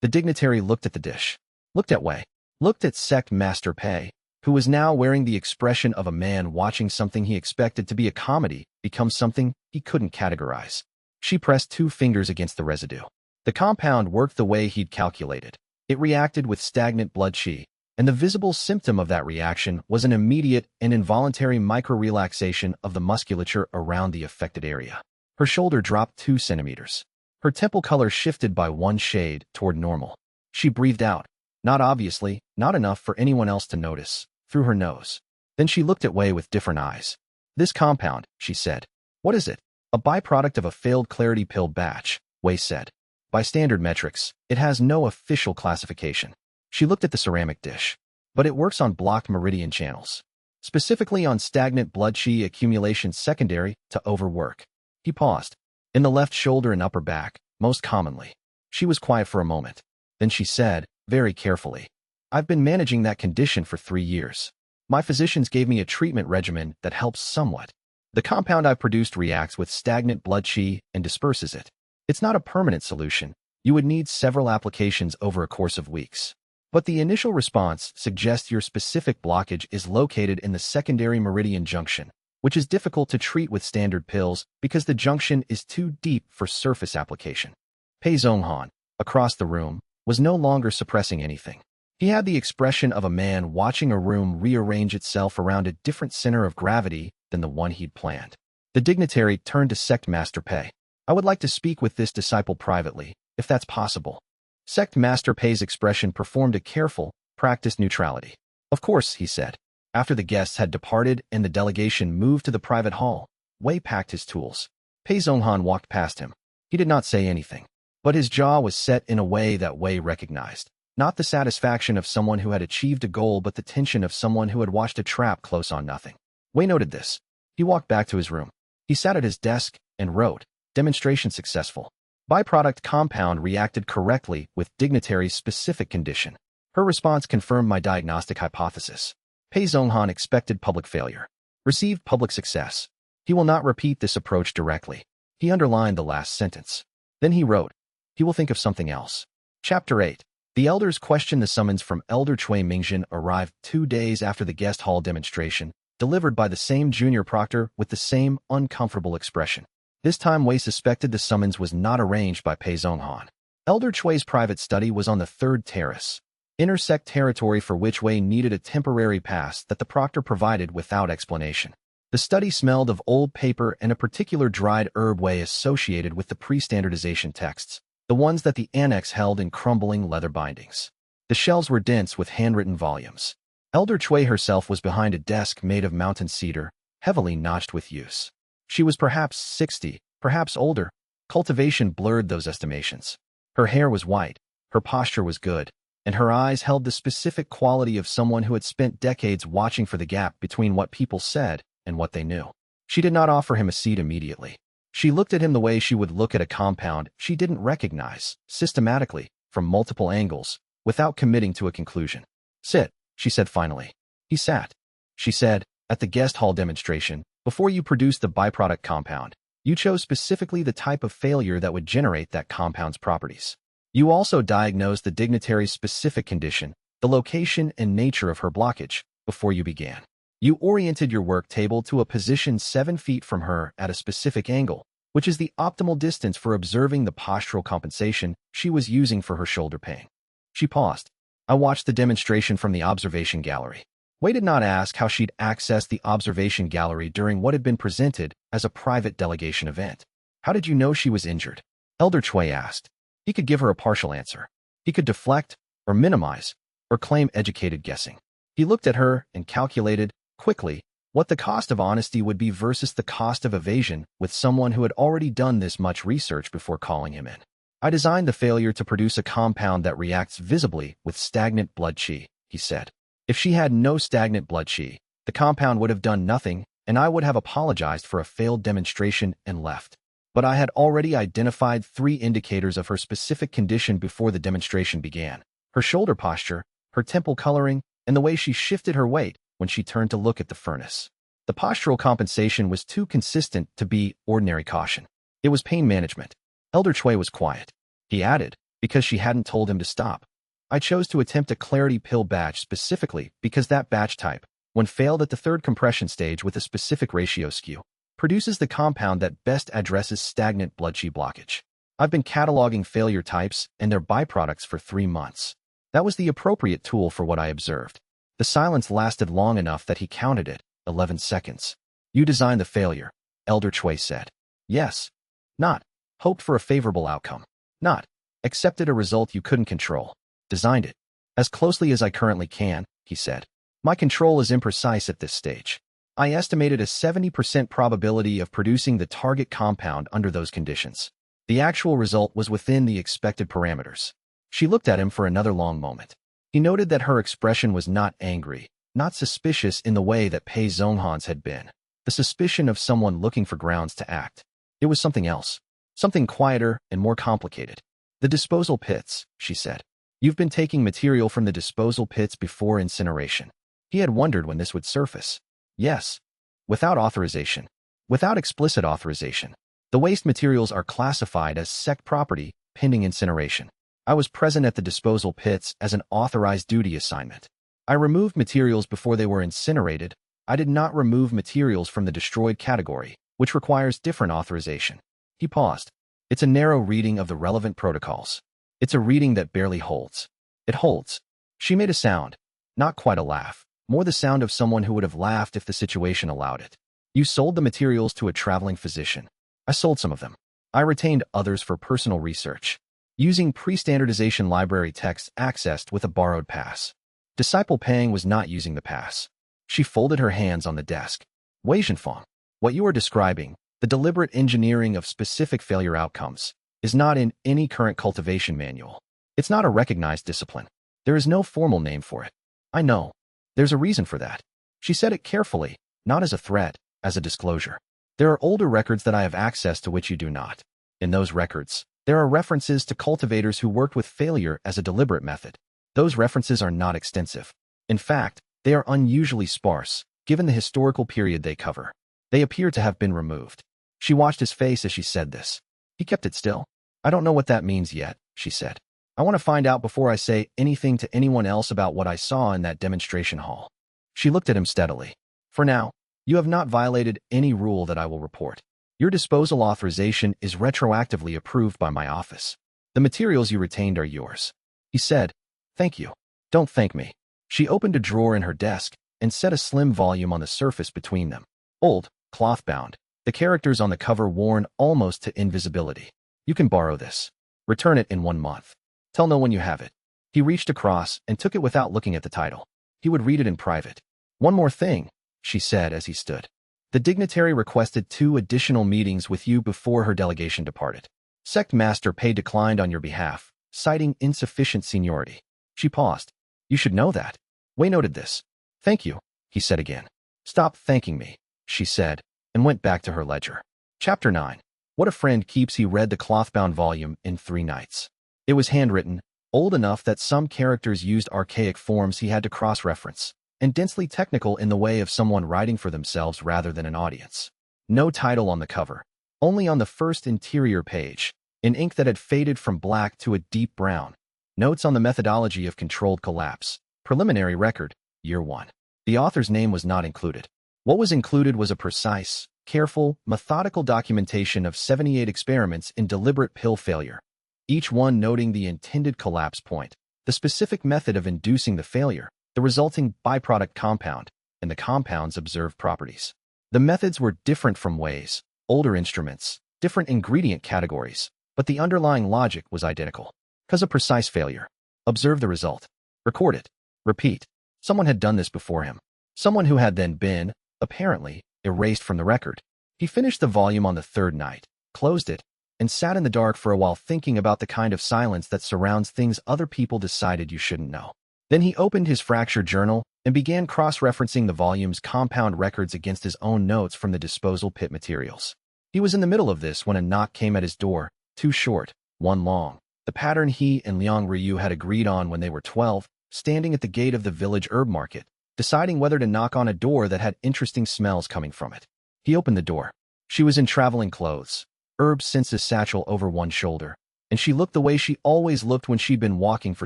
S1: The dignitary looked at the dish, looked at Wei, looked at Sect Master Pei, who was now wearing the expression of a man watching something he expected to be a comedy become something he couldn't categorize. She pressed 2 fingers against the residue. The compound worked the way he'd calculated. It reacted with stagnant blood qi, and the visible symptom of that reaction was an immediate and involuntary micro-relaxation of the musculature around the affected area. Her shoulder dropped 2 centimeters. Her temple color shifted by 1 shade toward normal. She breathed out, not obviously, not enough for anyone else to notice, through her nose. Then she looked at Wei with different eyes. "This compound," she said. "What is it?" "A byproduct of a failed clarity pill batch," Wei said. "By standard metrics, it has no official classification." She looked at the ceramic dish. "But it works on blocked meridian channels. Specifically on stagnant blood qi accumulation secondary to overwork." He paused. "In the left shoulder and upper back, most commonly." She was quiet for a moment. Then she said, very carefully, "I've been managing that condition for 3 years. My physicians gave me a treatment regimen that helps somewhat. The compound I've produced reacts with stagnant blood qi and disperses it. It's not a permanent solution. You would need several applications over a course of weeks. But the initial response suggests your specific blockage is located in the secondary meridian junction, which is difficult to treat with standard pills because the junction is too deep for surface application." Pei Zhonghan, across the room, was no longer suppressing anything. He had the expression of a man watching a room rearrange itself around a different center of gravity than the one he'd planned. The dignitary turned to Sect Master Pei. "I would like to speak with this disciple privately, if that's possible." Sect Master Pei's expression performed a careful, practiced neutrality. "Of course," he said. After the guests had departed and the delegation moved to the private hall, Wei packed his tools. Pei Zhonghan walked past him. He did not say anything, but his jaw was set in a way that Wei recognized. Not the satisfaction of someone who had achieved a goal, but the tension of someone who had watched a trap close on nothing. Wei noted this. He walked back to his room. He sat at his desk and wrote, "Demonstration successful. Byproduct compound reacted correctly with dignitary's specific condition." Her response confirmed my diagnostic hypothesis. Pei Zhonghan expected public failure. Received public success. He will not repeat this approach directly. He underlined the last sentence. Then he wrote, "He will think of something else." Chapter 8. The elders questioned the summons from Elder Cui Mingjin arrived 2 days after the guest hall demonstration, delivered by the same junior proctor with the same uncomfortable expression. This time Wei suspected the summons was not arranged by Pei Zhonghan. Elder Chui's private study was on the 3rd terrace, inner sect territory for which Wei needed a temporary pass that the proctor provided without explanation. The study smelled of old paper and a particular dried herb Wei associated with the pre-standardization texts, the ones that the annex held in crumbling leather bindings. The shelves were dense with handwritten volumes. Elder Cui herself was behind a desk made of mountain cedar, heavily notched with use. She was perhaps 60, perhaps older. Cultivation blurred those estimations. Her hair was white, her posture was good, and her eyes held the specific quality of someone who had spent decades watching for the gap between what people said and what they knew. She did not offer him a seat immediately. She looked at him the way she would look at a compound she didn't recognize, systematically, from multiple angles, without committing to a conclusion. "Sit," she said finally. He sat. She said, "At the guest hall demonstration, before you produced the byproduct compound, you chose specifically the type of failure that would generate that compound's properties. You also diagnosed the dignitary's specific condition, the location and nature of her blockage, before you began. You oriented your work table to a position 7 feet from her at a specific angle, which is the optimal distance for observing the postural compensation she was using for her shoulder pain." She paused. I watched the demonstration from the observation gallery. Wei did not ask how she'd accessed the observation gallery during what had been presented as a private delegation event. "How did you know she was injured?" Elder Cui asked. He could give her a partial answer. He could deflect, or minimize, or claim educated guessing. He looked at her and calculated, quickly, what the cost of honesty would be versus the cost of evasion with someone who had already done this much research before calling him in. "I designed the failure to produce a compound that reacts visibly with stagnant blood qi," he said. "If she had no stagnant blood qi, the compound would have done nothing, and I would have apologized for a failed demonstration and left. But I had already identified 3 indicators of her specific condition before the demonstration began: her shoulder posture, her temple coloring, and the way she shifted her weight when she turned to look at the furnace. The postural compensation was too consistent to be ordinary caution. It was pain management." Elder Cui was quiet. He added, "Because she hadn't told him to stop. I chose to attempt a clarity pill batch specifically because that batch type, when failed at the 3rd compression stage with a specific ratio skew, produces the compound that best addresses stagnant blood qi blockage. I've been cataloging failure types and their byproducts for 3 months. That was the appropriate tool for what I observed." The silence lasted long enough that he counted it, 11 seconds. "You designed the failure," Elder Cui said. "Yes. Not. Hoped for a favorable outcome. Not. Accepted a result you couldn't control. Designed it. As closely as I currently can," he said. "My control is imprecise at this stage. I estimated a 70% probability of producing the target compound under those conditions. The actual result was within the expected parameters." She looked at him for another long moment. He noted that her expression was not angry, not suspicious in the way that Pei Zhonghan's had been, the suspicion of someone looking for grounds to act. It was something else, something quieter and more complicated. "The disposal pits," she said. "You've been taking material from the disposal pits before incineration." He had wondered when this would surface. "Yes. Without authorization. Without explicit authorization. The waste materials are classified as sect property, pending incineration. I was present at the disposal pits as an authorized duty assignment. I removed materials before they were incinerated. I did not remove materials from the destroyed category, which requires different authorization." He paused. "It's a narrow reading of the relevant protocols. It's a reading that barely holds." "It holds." She made a sound. Not quite a laugh, more the sound of someone who would have laughed if the situation allowed it. "You sold the materials to a traveling physician. I sold some of them. I retained others for personal research, using pre-standardization library texts accessed with a borrowed pass. Disciple Pang was not using the pass." She folded her hands on the desk. "Wei Zhenfang, what you are describing, the deliberate engineering of specific failure outcomes, is not in any current cultivation manual. It's not a recognized discipline. There is no formal name for it. I know. There's a reason for that." She said it carefully, not as a threat, as a disclosure. There are older records that I have access to which you do not. In those records, there are references to cultivators who worked with failure as a deliberate method. Those references are not extensive. In fact, they are unusually sparse, given the historical period they cover. They appear to have been removed. She watched his face as she said this. He kept it still. I don't know what that means yet, she said. I want to find out before I say anything to anyone else about what I saw in that demonstration hall. She looked at him steadily. For now, you have not violated any rule that I will report. Your disposal authorization is retroactively approved by my office. The materials you retained are yours. He said, Thank you. Don't thank me. She opened a drawer in her desk and set a slim volume on the surface between them. Old, cloth-bound, the characters on the cover worn almost to invisibility. You can borrow this. Return it in 1 month. Tell no one you have it. He reached across and took it without looking at the title. He would read it in private. One more thing, she said as he stood. The dignitary requested 2 additional meetings with you before her delegation departed. Sect Master Pei declined on your behalf, citing insufficient seniority. She paused. You should know that. Wei noted this. Thank you, he said again. Stop thanking me, she said, and went back to her ledger. Chapter 9. What a Friend Keeps. He read the cloth-bound volume in 3 nights. It was handwritten, old enough that some characters used archaic forms he had to cross-reference, and densely technical in the way of someone writing for themselves rather than an audience. No title on the cover, only on the first interior page, in ink that had faded from black to a deep brown. Notes on the methodology of controlled collapse. Preliminary record, Year 1. The author's name was not included. What was included was a precise, careful, methodical documentation of 78 experiments in deliberate pill failure, each one noting the intended collapse point, the specific method of inducing the failure, the resulting byproduct compound, and the compound's observed properties. The methods were different from Wei's, older instruments, different ingredient categories, but the underlying logic was identical. Cause a precise failure. Observe the result. Record it. Repeat. Someone had done this before him. Someone who had then been, apparently, erased from the record. He finished the volume on the 3rd night, closed it, and sat in the dark for a while thinking about the kind of silence that surrounds things other people decided you shouldn't know. Then he opened his fracture journal and began cross-referencing the volume's compound records against his own notes from the disposal pit materials. He was in the middle of this when a knock came at his door, 2 short, 1 long. The pattern he and Liang Ryu had agreed on when they were 12, standing at the gate of the village herb market, deciding whether to knock on a door that had interesting smells coming from it. He opened the door. She was in traveling clothes, herb census satchel over one shoulder, and she looked the way she always looked when she'd been walking for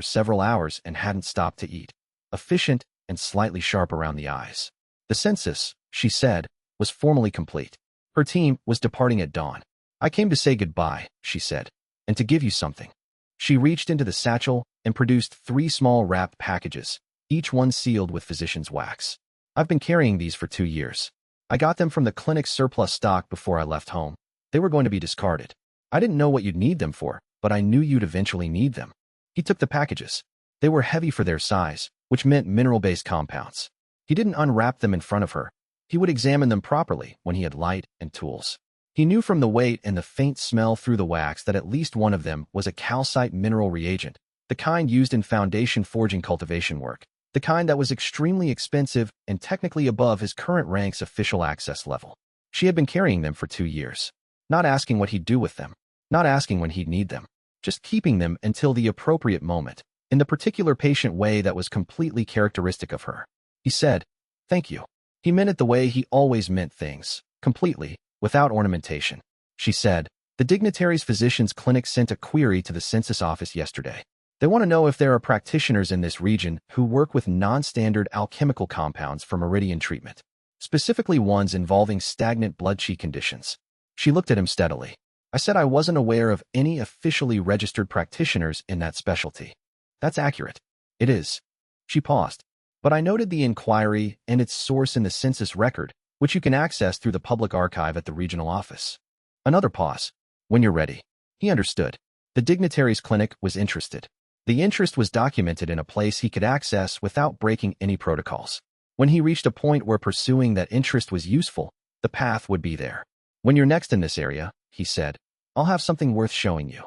S1: several hours and hadn't stopped to eat. Efficient and slightly sharp around the eyes. The census, she said, was formally complete. Her team was departing at dawn. I came to say goodbye, she said, and to give you something. She reached into the satchel and produced 3 small wrapped packages, each one sealed with physician's wax. I've been carrying these for 2 years. I got them from the clinic's surplus stock before I left home. They were going to be discarded. I didn't know what you'd need them for, but I knew you'd eventually need them. He took the packages. They were heavy for their size, which meant mineral-based compounds. He didn't unwrap them in front of her. He would examine them properly when he had light and tools. He knew from the weight and the faint smell through the wax that at least one of them was a calcite mineral reagent, the kind used in foundation forging cultivation work, the kind that was extremely expensive and technically above his current rank's official access level. She had been carrying them for 2 years, not asking what he'd do with them, not asking when he'd need them, just keeping them until the appropriate moment, in the particular patient way that was completely characteristic of her. He said, Thank you. He meant it the way he always meant things, completely, without ornamentation. She said, The dignitary's physician's clinic sent a query to the census office yesterday. They want to know if there are practitioners in this region who work with non-standard alchemical compounds for meridian treatment, specifically ones involving stagnant blood qi conditions. She looked at him steadily. I said I wasn't aware of any officially registered practitioners in that specialty. That's accurate. It is. She paused. But I noted the inquiry and its source in the census record, which you can access through the public archive at the regional office. Another pause. When you're ready. He understood. The dignitary's clinic was interested. The interest was documented in a place he could access without breaking any protocols. When he reached a point where pursuing that interest was useful, the path would be there. When you're next in this area, he said, I'll have something worth showing you.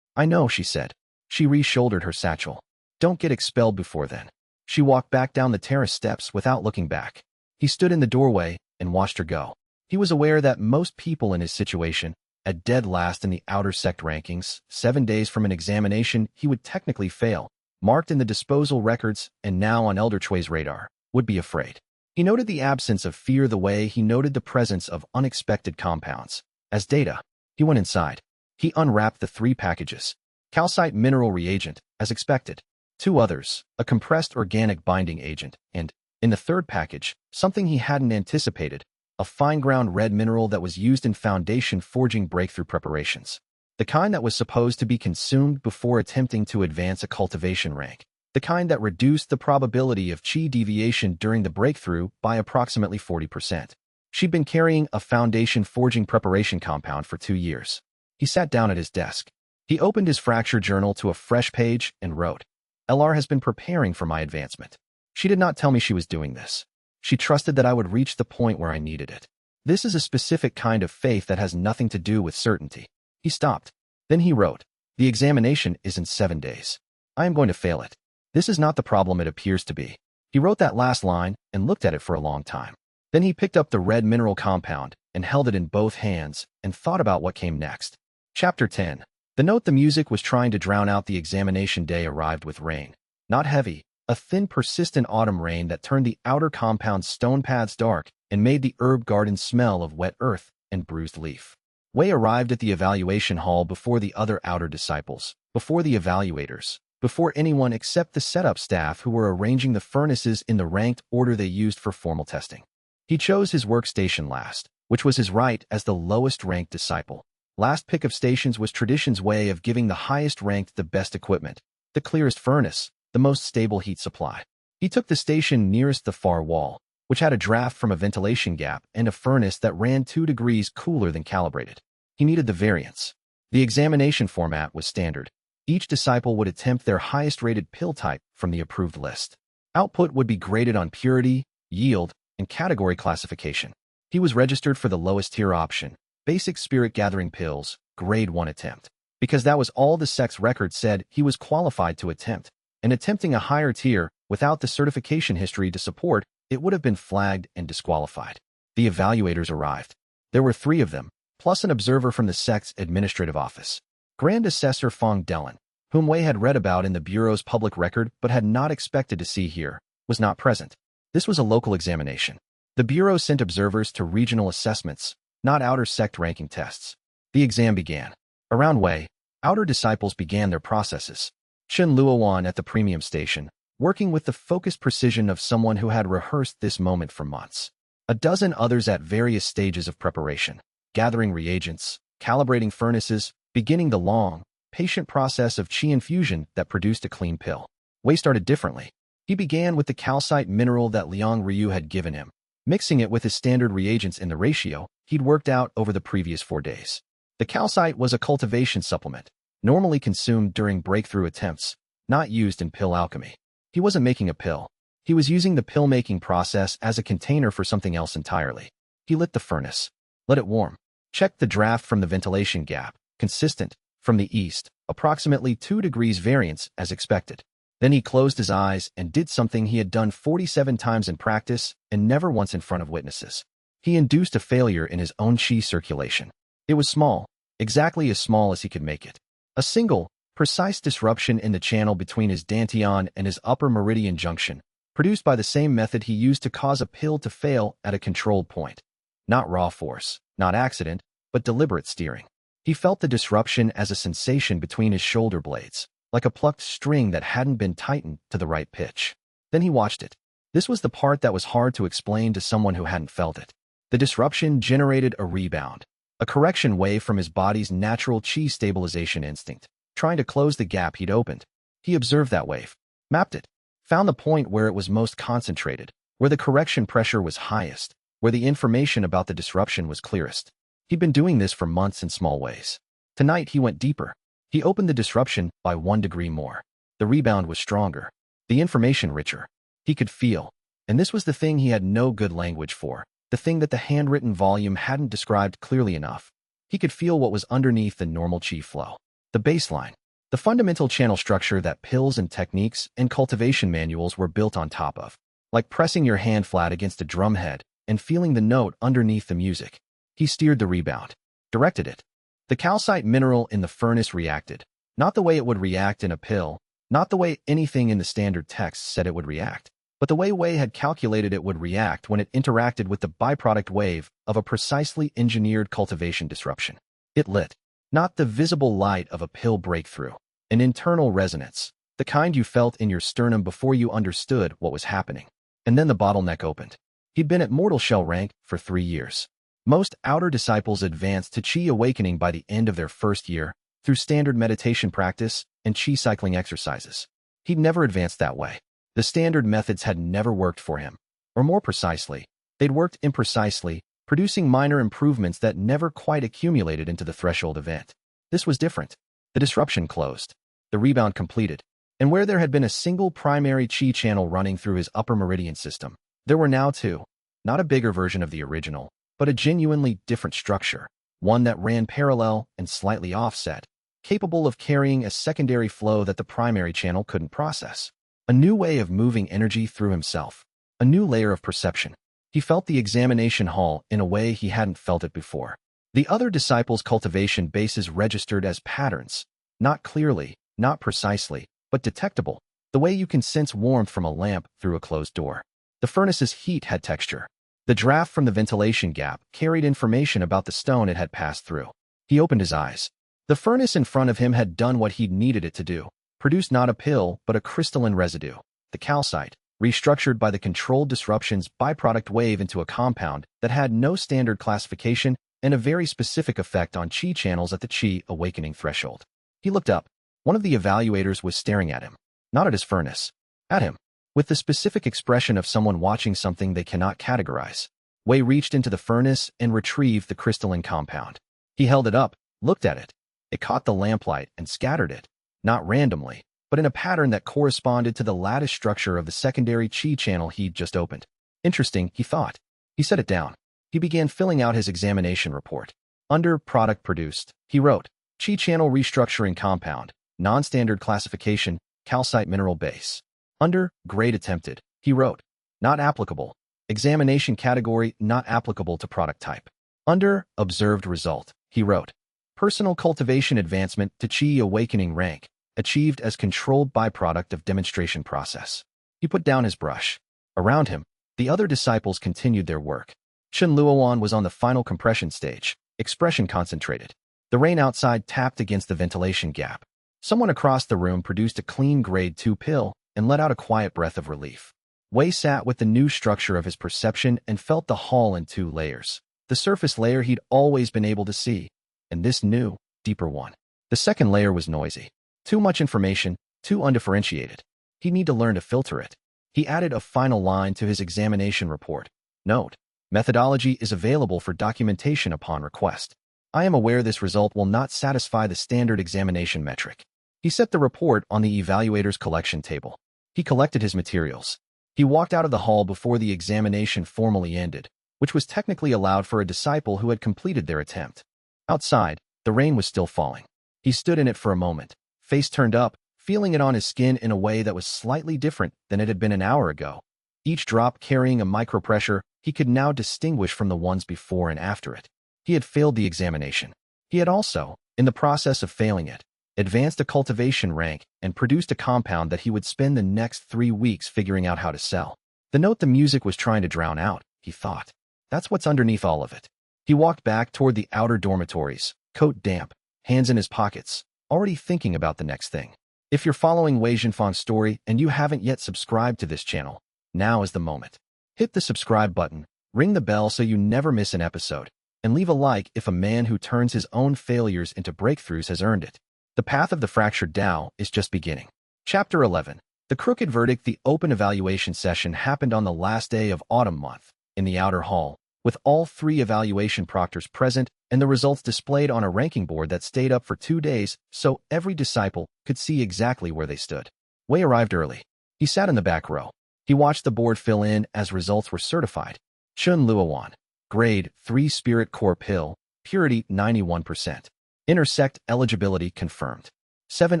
S1: I know, she said. She re-shouldered her satchel. Don't get expelled before then. She walked back down the terrace steps without looking back. He stood in the doorway and watched her go. He was aware that most people in his situation, at dead last in the outer sect rankings, 7 days from an examination he would technically fail, marked in the disposal records and now on Elder Chui's radar, would be afraid. He noted the absence of fear the way he noted the presence of unexpected compounds. As data, he went inside. He unwrapped the 3 packages. Calcite mineral reagent, as expected. 2 others, a compressed organic binding agent, and, in the 3rd package, something he hadn't anticipated, a fine-ground red mineral that was used in foundation forging breakthrough preparations. The kind that was supposed to be consumed before attempting to advance a cultivation rank. The kind that reduced the probability of chi deviation during the breakthrough by approximately 40%. She'd been carrying a foundation forging preparation compound for 2 years. He sat down at his desk. He opened his fracture journal to a fresh page and wrote, "LR has been preparing for my advancement. She did not tell me she was doing this. She trusted that I would reach the point where I needed it. This is a specific kind of faith that has nothing to do with certainty." He stopped. Then he wrote, "The examination is in 7 days. I am going to fail it. This is not the problem it appears to be." He wrote that last line and looked at it for a long time. Then he picked up the red mineral compound and held it in both hands and thought about what came next. Chapter 10. The note the music was trying to drown out the examination day arrived with rain. Not heavy, a thin, persistent autumn rain that turned the outer compound's stone paths dark and made the herb garden smell of wet earth and bruised leaf. Wei arrived at the evaluation hall before the other outer disciples, before the evaluators, before anyone except the setup staff who were arranging the furnaces in the ranked order they used for formal testing. He chose his workstation last, which was his right as the lowest-ranked disciple. Last pick of stations was tradition's way of giving the highest-ranked the best equipment, the clearest furnace, the most stable heat supply. He took the station nearest the far wall, which had a draft from a ventilation gap and a furnace that ran 2 degrees cooler than calibrated. He needed the variance. The examination format was standard. Each disciple would attempt their highest-rated pill type from the approved list. Output would be graded on purity, yield, and category classification. He was registered for the lowest-tier option, basic spirit-gathering pills, grade 1 attempt. Because that was all the sect's record said he was qualified to attempt, and attempting a higher tier without the certification history to support it would have been flagged and disqualified. The evaluators arrived. There were 3 of them, plus an observer from the sect's administrative office. Grand Assessor Fong Dellen, whom Wei had read about in the Bureau's public record but had not expected to see here, was not present. This was a local examination. The Bureau sent observers to regional assessments, not outer sect ranking tests. The exam began. Around Wei, outer disciples began their processes. Chen Luowan at the premium station, working with the focused precision of someone who had rehearsed this moment for months. A dozen others at various stages of preparation, gathering reagents, calibrating furnaces, beginning the long, patient process of qi infusion that produced a clean pill. Wei started differently. He began with the calcite mineral that Liang Ryu had given him, mixing it with his standard reagents in the ratio he'd worked out over the previous 4 days. The calcite was a cultivation supplement, normally consumed during breakthrough attempts, not used in pill alchemy. He wasn't making a pill. He was using the pill-making process as a container for something else entirely. He lit the furnace. Let it warm. Checked the draft from the ventilation gap, consistent, from the east, approximately 2 degrees variance as expected. Then he closed his eyes and did something he had done 47 times in practice and never once in front of witnesses. He induced a failure in his own qi circulation. It was small, exactly as small as he could make it. A single, precise disruption in the channel between his dantian and his upper meridian junction, produced by the same method he used to cause a pill to fail at a controlled point. Not raw force, not accident, but deliberate steering. He felt the disruption as a sensation between his shoulder blades, like a plucked string that hadn't been tightened to the right pitch. Then he watched it. This was the part that was hard to explain to someone who hadn't felt it. The disruption generated a rebound, a correction wave from his body's natural qi stabilization instinct, trying to close the gap he'd opened. He observed that wave, mapped it, found the point where it was most concentrated, where the correction pressure was highest, where the information about the disruption was clearest. He'd been doing this for months in small ways. Tonight he went deeper. He opened the disruption by 1 degree more. The rebound was stronger, the information richer. He could feel, and this was the thing he had no good language for, the thing that the handwritten volume hadn't described clearly enough. He could feel what was underneath the normal qi flow. The baseline, the fundamental channel structure that pills and techniques and cultivation manuals were built on top of. Like pressing your hand flat against a drumhead, and feeling the note underneath the music. He steered the rebound, directed it. The calcite mineral in the furnace reacted, not the way it would react in a pill, not the way anything in the standard text said it would react, but the way Wei had calculated it would react when it interacted with the byproduct wave of a precisely engineered cultivation disruption. It lit, not the visible light of a pill breakthrough, an internal resonance, the kind you felt in your sternum before you understood what was happening. And then the bottleneck opened. He'd been at mortal shell rank for 3 years. Most outer disciples advanced to Qi awakening by the end of their first year through standard meditation practice and Qi cycling exercises. He'd never advanced that way. The standard methods had never worked for him. Or more precisely, they'd worked imprecisely, producing minor improvements that never quite accumulated into the threshold event. This was different. The disruption closed. The rebound completed. And where there had been a single primary Qi channel running through his upper meridian system, there were now two. Not a bigger version of the original, but a genuinely different structure, one that ran parallel and slightly offset, capable of carrying a secondary flow that the primary channel couldn't process. A new way of moving energy through himself, a new layer of perception. He felt the examination hall in a way he hadn't felt it before. The other disciples' cultivation bases registered as patterns, not clearly, not precisely, but detectable, the way you can sense warmth from a lamp through a closed door. The furnace's heat had texture. The draft from the ventilation gap carried information about the stone it had passed through. He opened his eyes. The furnace in front of him had done what he'd needed it to do, produced not a pill but a crystalline residue, the calcite, restructured by the controlled disruption's byproduct wave into a compound that had no standard classification and a very specific effect on Qi channels at the Qi awakening threshold. He looked up. One of the evaluators was staring at him, not at his furnace, at him, with the specific expression of someone watching something they cannot categorize. Wei reached into the furnace and retrieved the crystalline compound. He held it up, looked at it. It caught the lamplight and scattered it, not randomly, but in a pattern that corresponded to the lattice structure of the secondary Qi channel he'd just opened. Interesting, he thought. He set it down. He began filling out his examination report. Under product produced, he wrote, Qi channel restructuring compound, non-standard classification, calcite mineral base. Under grade attempted, he wrote, not applicable. Examination category not applicable to product type. Under observed result, he wrote, personal cultivation advancement to Qi awakening rank, achieved as controlled byproduct of demonstration process. He put down his brush. Around him, the other disciples continued their work. Chen Luowan was on the final compression stage, expression concentrated. The rain outside tapped against the ventilation gap. Someone across the room produced a clean grade 2 pill and let out a quiet breath of relief. Wei sat with the new structure of his perception and felt the hall in 2 layers. The surface layer he'd always been able to see, and this new, deeper one. The second layer was noisy. Too much information, too undifferentiated. He'd need to learn to filter it. He added a final line to his examination report. Note, methodology is available for documentation upon request. I am aware this result will not satisfy the standard examination metric. He set the report on the evaluator's collection table. He collected his materials. He walked out of the hall before the examination formally ended, which was technically allowed for a disciple who had completed their attempt. Outside, the rain was still falling. He stood in it for a moment, face turned up, feeling it on his skin in a way that was slightly different than it had been an hour ago. Each drop carrying a micropressure he could now distinguish from the ones before and after it. He had failed the examination. He had also, in the process of failing it, advanced a cultivation rank and produced a compound that he would spend the next 3 weeks figuring out how to sell. The note the music was trying to drown out, he thought. That's what's underneath all of it. He walked back toward the outer dormitories, coat damp, hands in his pockets, already thinking about the next thing. If you're following Wei Jinfeng's story and you haven't yet subscribed to this channel, now is the moment. Hit the subscribe button, ring the bell so you never miss an episode, and leave a like if a man who turns his own failures into breakthroughs has earned it. The path of the fractured Tao is just beginning. Chapter 11. The crooked verdict. The open evaluation session happened on the last day of autumn month, in the outer hall, with all 3 evaluation proctors present and the results displayed on a ranking board that stayed up for 2 days so every disciple could see exactly where they stood. Wei arrived early. He sat in the back row. He watched the board fill in as results were certified. Chen Luowan, grade 3 spirit core pill, purity 91%. Inner sect eligibility confirmed. 7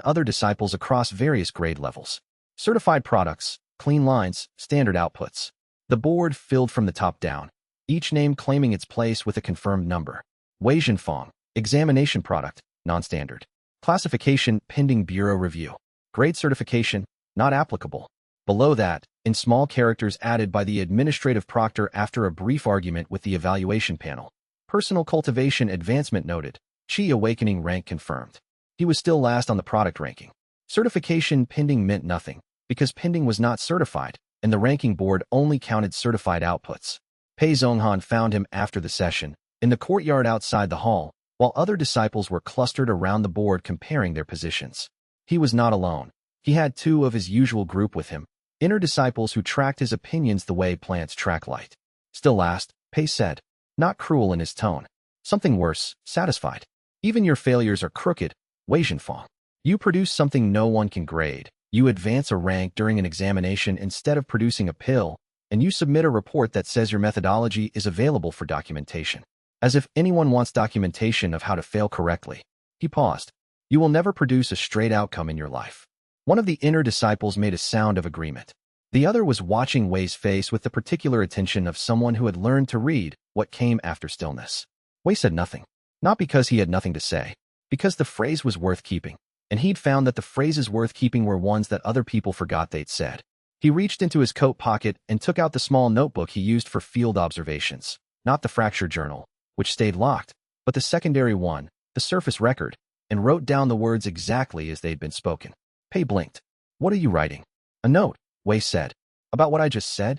S1: other disciples across various grade levels. Certified products, clean lines, standard outputs. The board filled from the top down. each name claiming its place with a confirmed number. Wei Zhenfang, examination product, non-standard. Classification, pending bureau review. Grade certification, not applicable. Below that, in small characters added by the administrative proctor after a brief argument with the evaluation panel. Personal cultivation advancement noted. Qi awakening rank confirmed. He was still last on the product ranking. Certification pending meant nothing, because pending was not certified, and the ranking board only counted certified outputs. Pei Zhonghan found him after the session, in the courtyard outside the hall, while other disciples were clustered around the board comparing their positions. He was not alone. He had two of his usual group with him, inner disciples who tracked his opinions the way plants track light. Still last, Pei said, not cruel in his tone. Something worse, satisfied. Even your failures are crooked, Wei Zhenfang. You produce something no one can grade. You advance a rank during an examination instead of producing a pill, and you submit a report that says your methodology is available for documentation. As if anyone wants documentation of how to fail correctly. He paused. You will never produce a straight outcome in your life. One of the inner disciples made a sound of agreement. The other was watching Wei's face with the particular attention of someone who had learned to read what came after stillness. Wei said nothing. Not because he had nothing to say, because the phrase was worth keeping, and he'd found that the phrases worth keeping were ones that other people forgot they'd said. He reached into his coat pocket and took out the small notebook he used for field observations, not the fracture journal, which stayed locked, but the secondary one, the surface record, and wrote down the words exactly as they'd been spoken. Pei blinked. What are you writing? A note, Wei said. About what I just said?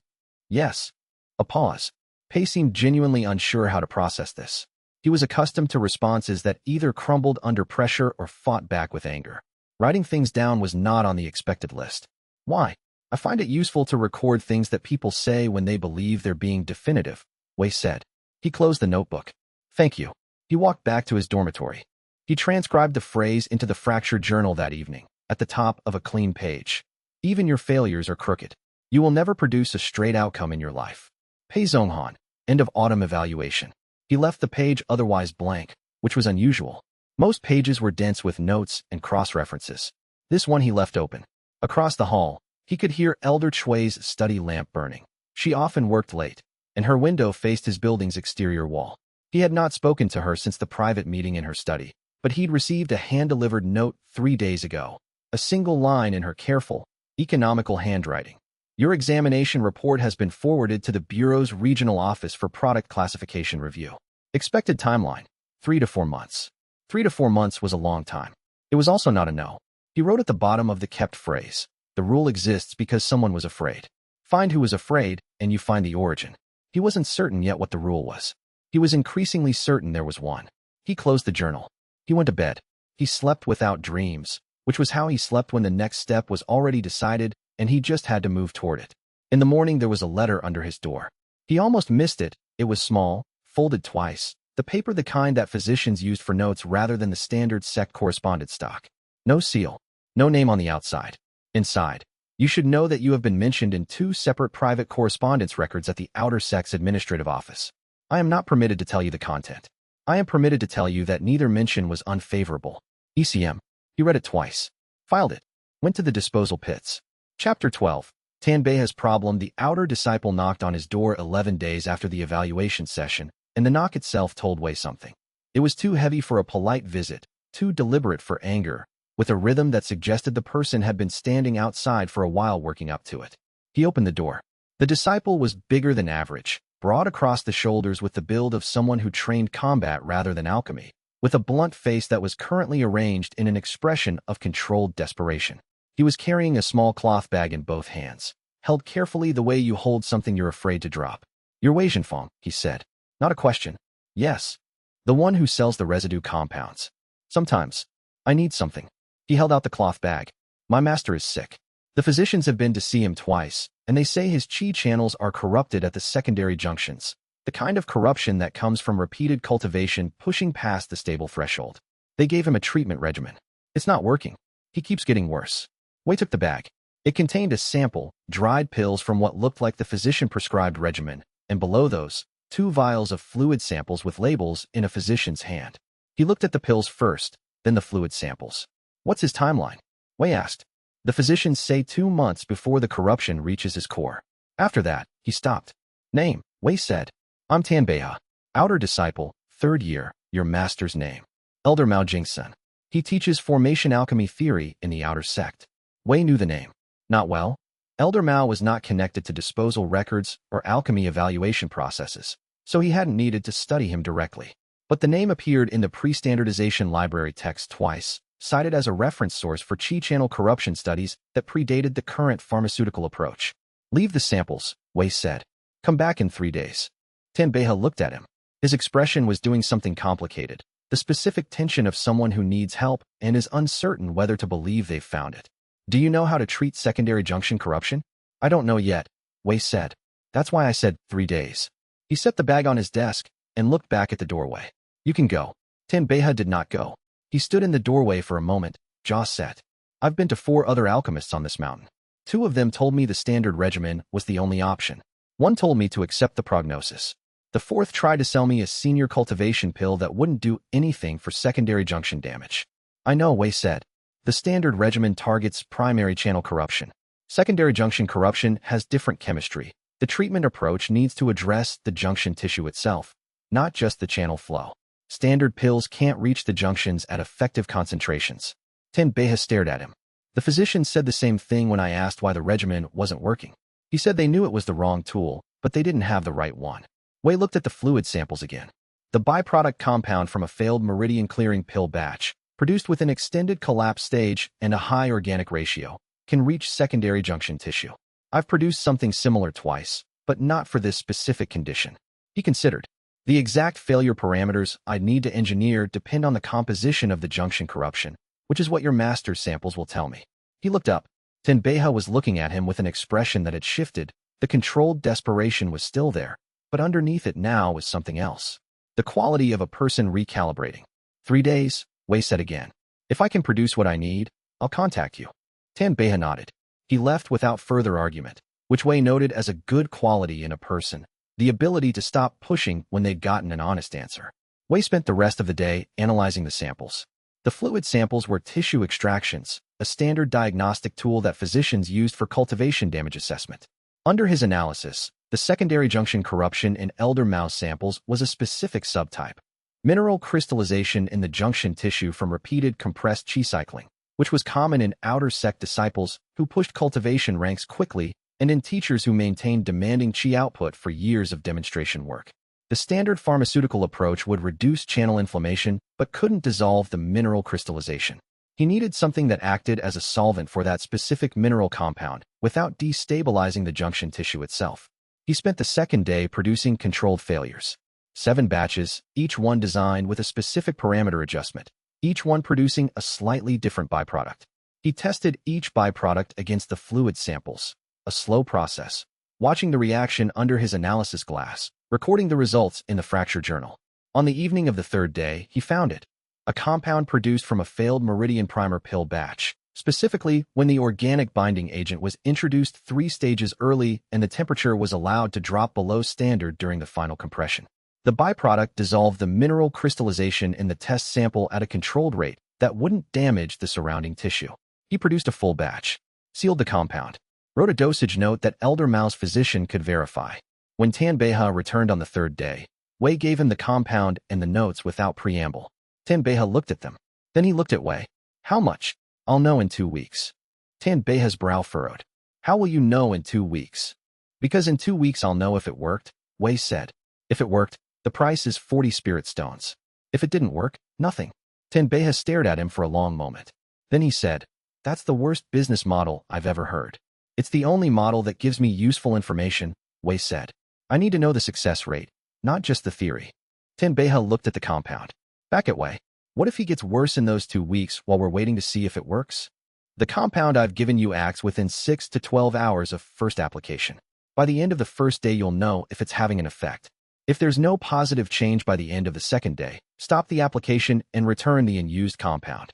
S1: Yes. A pause. Pei seemed genuinely unsure how to process this. He was accustomed to responses that either crumbled under pressure or fought back with anger. Writing things down was not on the expected list. Why? I find it useful to record things that people say when they believe they're being definitive, Wei said. He closed the notebook. Thank you. He walked back to his dormitory. He transcribed the phrase into the fracture journal that evening, at the top of a clean page. Even your failures are crooked. You will never produce a straight outcome in your life. Pei Zhonghan, end of autumn evaluation. He left the page otherwise blank, which was unusual. Most pages were dense with notes and cross-references. This one he left open. Across the hall, he could hear Elder Chui's study lamp burning. She often worked late, and her window faced his building's exterior wall. He had not spoken to her since the private meeting in her study, but he'd received a hand-delivered note 3 days ago. A single line in her careful, economical handwriting. Your examination report has been forwarded to the Bureau's regional office for product classification review. Expected timeline, 3 to 4 months. 3 to 4 months was a long time. It was also not a no. He wrote at the bottom of the kept phrase, the rule exists because someone was afraid. Find who was afraid, and you find the origin. He wasn't certain yet what the rule was. He was increasingly certain there was one. He closed the journal. He went to bed. He slept without dreams, which was how he slept when the next step was already decided and he just had to move toward it. In the morning there was a letter under his door. He almost missed it. It was small, folded twice, the paper the kind that physicians used for notes rather than the standard sect correspondence stock. No seal. No name on the outside. Inside. You should know that you have been mentioned in 2 separate private correspondence records at the outer sect's administrative office. I am not permitted to tell you the content. I am permitted to tell you that neither mention was unfavorable. ECM. He read it twice. Filed it. Went to the disposal pits. Chapter 12. Tanbei's problem. The outer disciple knocked on his door 11 days after the evaluation session, and the knock itself told Wei something. It was too heavy for a polite visit, too deliberate for anger, with a rhythm that suggested the person had been standing outside for a while working up to it. He opened the door. The disciple was bigger than average, broad across the shoulders with the build of someone who trained combat rather than alchemy, with a blunt face that was currently arranged in an expression of controlled desperation. He was carrying a small cloth bag in both hands, held carefully the way you hold something you're afraid to drop. You're Wei Zhenfang, he said. Not a question. Yes. The one who sells the residue compounds. Sometimes. I need something. He held out the cloth bag. My master is sick. The physicians have been to see him twice, and they say his qi channels are corrupted at the secondary junctions, the kind of corruption that comes from repeated cultivation pushing past the stable threshold. They gave him a treatment regimen. It's not working. He keeps getting worse. Wei took the bag. It contained a sample, dried pills from what looked like the physician-prescribed regimen, and below those, 2 vials of fluid samples with labels in a physician's hand. He looked at the pills first, then the fluid samples. What's his timeline? Wei asked. The physicians say 2 months before the corruption reaches his core. After that, he stopped. Name, Wei said. I'm Tanbeha, outer disciple, 3rd year, your master's name. Elder Mao Jingsen. He teaches formation alchemy theory in the outer sect. Wei knew the name. Not well. Elder Mao was not connected to disposal records or alchemy evaluation processes, so he hadn't needed to study him directly. But the name appeared in the pre-standardization library text twice, cited as a reference source for Qi channel corruption studies that predated the current pharmaceutical approach. Leave the samples, Wei said. Come back in 3 days. Tanbeha looked at him. His expression was doing something complicated, the specific tension of someone who needs help and is uncertain whether to believe they've found it. Do you know how to treat secondary junction corruption? I don't know yet, Wei said. That's why I said 3 days. He set the bag on his desk and looked back at the doorway. You can go. Tanbeha did not go. He stood in the doorway for a moment, jaw set. I've been to 4 other alchemists on this mountain. 2 of them told me the standard regimen was the only option. 1 told me to accept the prognosis. The 4th tried to sell me a senior cultivation pill that wouldn't do anything for secondary junction damage. I know, Wei said. The standard regimen targets primary channel corruption. Secondary junction corruption has different chemistry. The treatment approach needs to address the junction tissue itself, not just the channel flow. Standard pills can't reach the junctions at effective concentrations. Tanbeha stared at him. The physician said the same thing when I asked why the regimen wasn't working. He said they knew it was the wrong tool, but they didn't have the right one. Wei looked at the fluid samples again. The byproduct compound from a failed meridian-clearing pill batch, produced with an extended collapse stage and a high organic ratio, can reach secondary junction tissue. I've produced something similar twice, but not for this specific condition. He considered. The exact failure parameters I'd need to engineer depend on the composition of the junction corruption, which is what your master's samples will tell me. He looked up. Tanbeha was looking at him with an expression that had shifted. The controlled desperation was still there, but underneath it now was something else. The quality of a person recalibrating. 3 days, Wei said again. If I can produce what I need, I'll contact you. Tanbeha nodded. He left without further argument, which Wei noted as a good quality in a person. The ability to stop pushing when they'd gotten an honest answer. Wei spent the rest of the day analyzing the samples. The fluid samples were tissue extractions, a standard diagnostic tool that physicians used for cultivation damage assessment. Under his analysis, the secondary junction corruption in Elder Mao's samples was a specific subtype. Mineral crystallization in the junction tissue from repeated compressed qi cycling, which was common in outer sect disciples who pushed cultivation ranks quickly and in teachers who maintained demanding qi output for years of demonstration work. The standard pharmaceutical approach would reduce channel inflammation but couldn't dissolve the mineral crystallization. He needed something that acted as a solvent for that specific mineral compound without destabilizing the junction tissue itself. He spent the 2nd day producing controlled failures. 7 batches, each one designed with a specific parameter adjustment, each one producing a slightly different byproduct. He tested each byproduct against the fluid samples, a slow process, watching the reaction under his analysis glass, recording the results in the fracture journal. On the evening of the 3rd day, he found it. A compound produced from a failed meridian primer pill batch, specifically when the organic binding agent was introduced 3 stages early and the temperature was allowed to drop below standard during the final compression. The byproduct dissolved the mineral crystallization in the test sample at a controlled rate that wouldn't damage the surrounding tissue. He produced a full batch, sealed the compound, wrote a dosage note that Elder Mao's physician could verify. When Tanbeha returned on the 3rd day, Wei gave him the compound and the notes without preamble. Tanbeha looked at them. Then he looked at Wei. How much? I'll know in 2 weeks. Tanbeha's brow furrowed. How will you know in 2 weeks? Because in 2 weeks I'll know if it worked, Wei said. If it worked, the price is 40 spirit stones. If it didn't work, nothing. Tanbeha stared at him for a long moment. Then he said, that's the worst business model I've ever heard. It's the only model that gives me useful information, Wei said. I need to know the success rate, not just the theory. Tanbeha looked at the compound. Back at Wei. What if he gets worse in those 2 weeks while we're waiting to see if it works? The compound I've given you acts within 6 to 12 hours of first application. By the end of the 1st day you'll know if it's having an effect. If there's no positive change by the end of the 2nd day, stop the application and return the unused compound.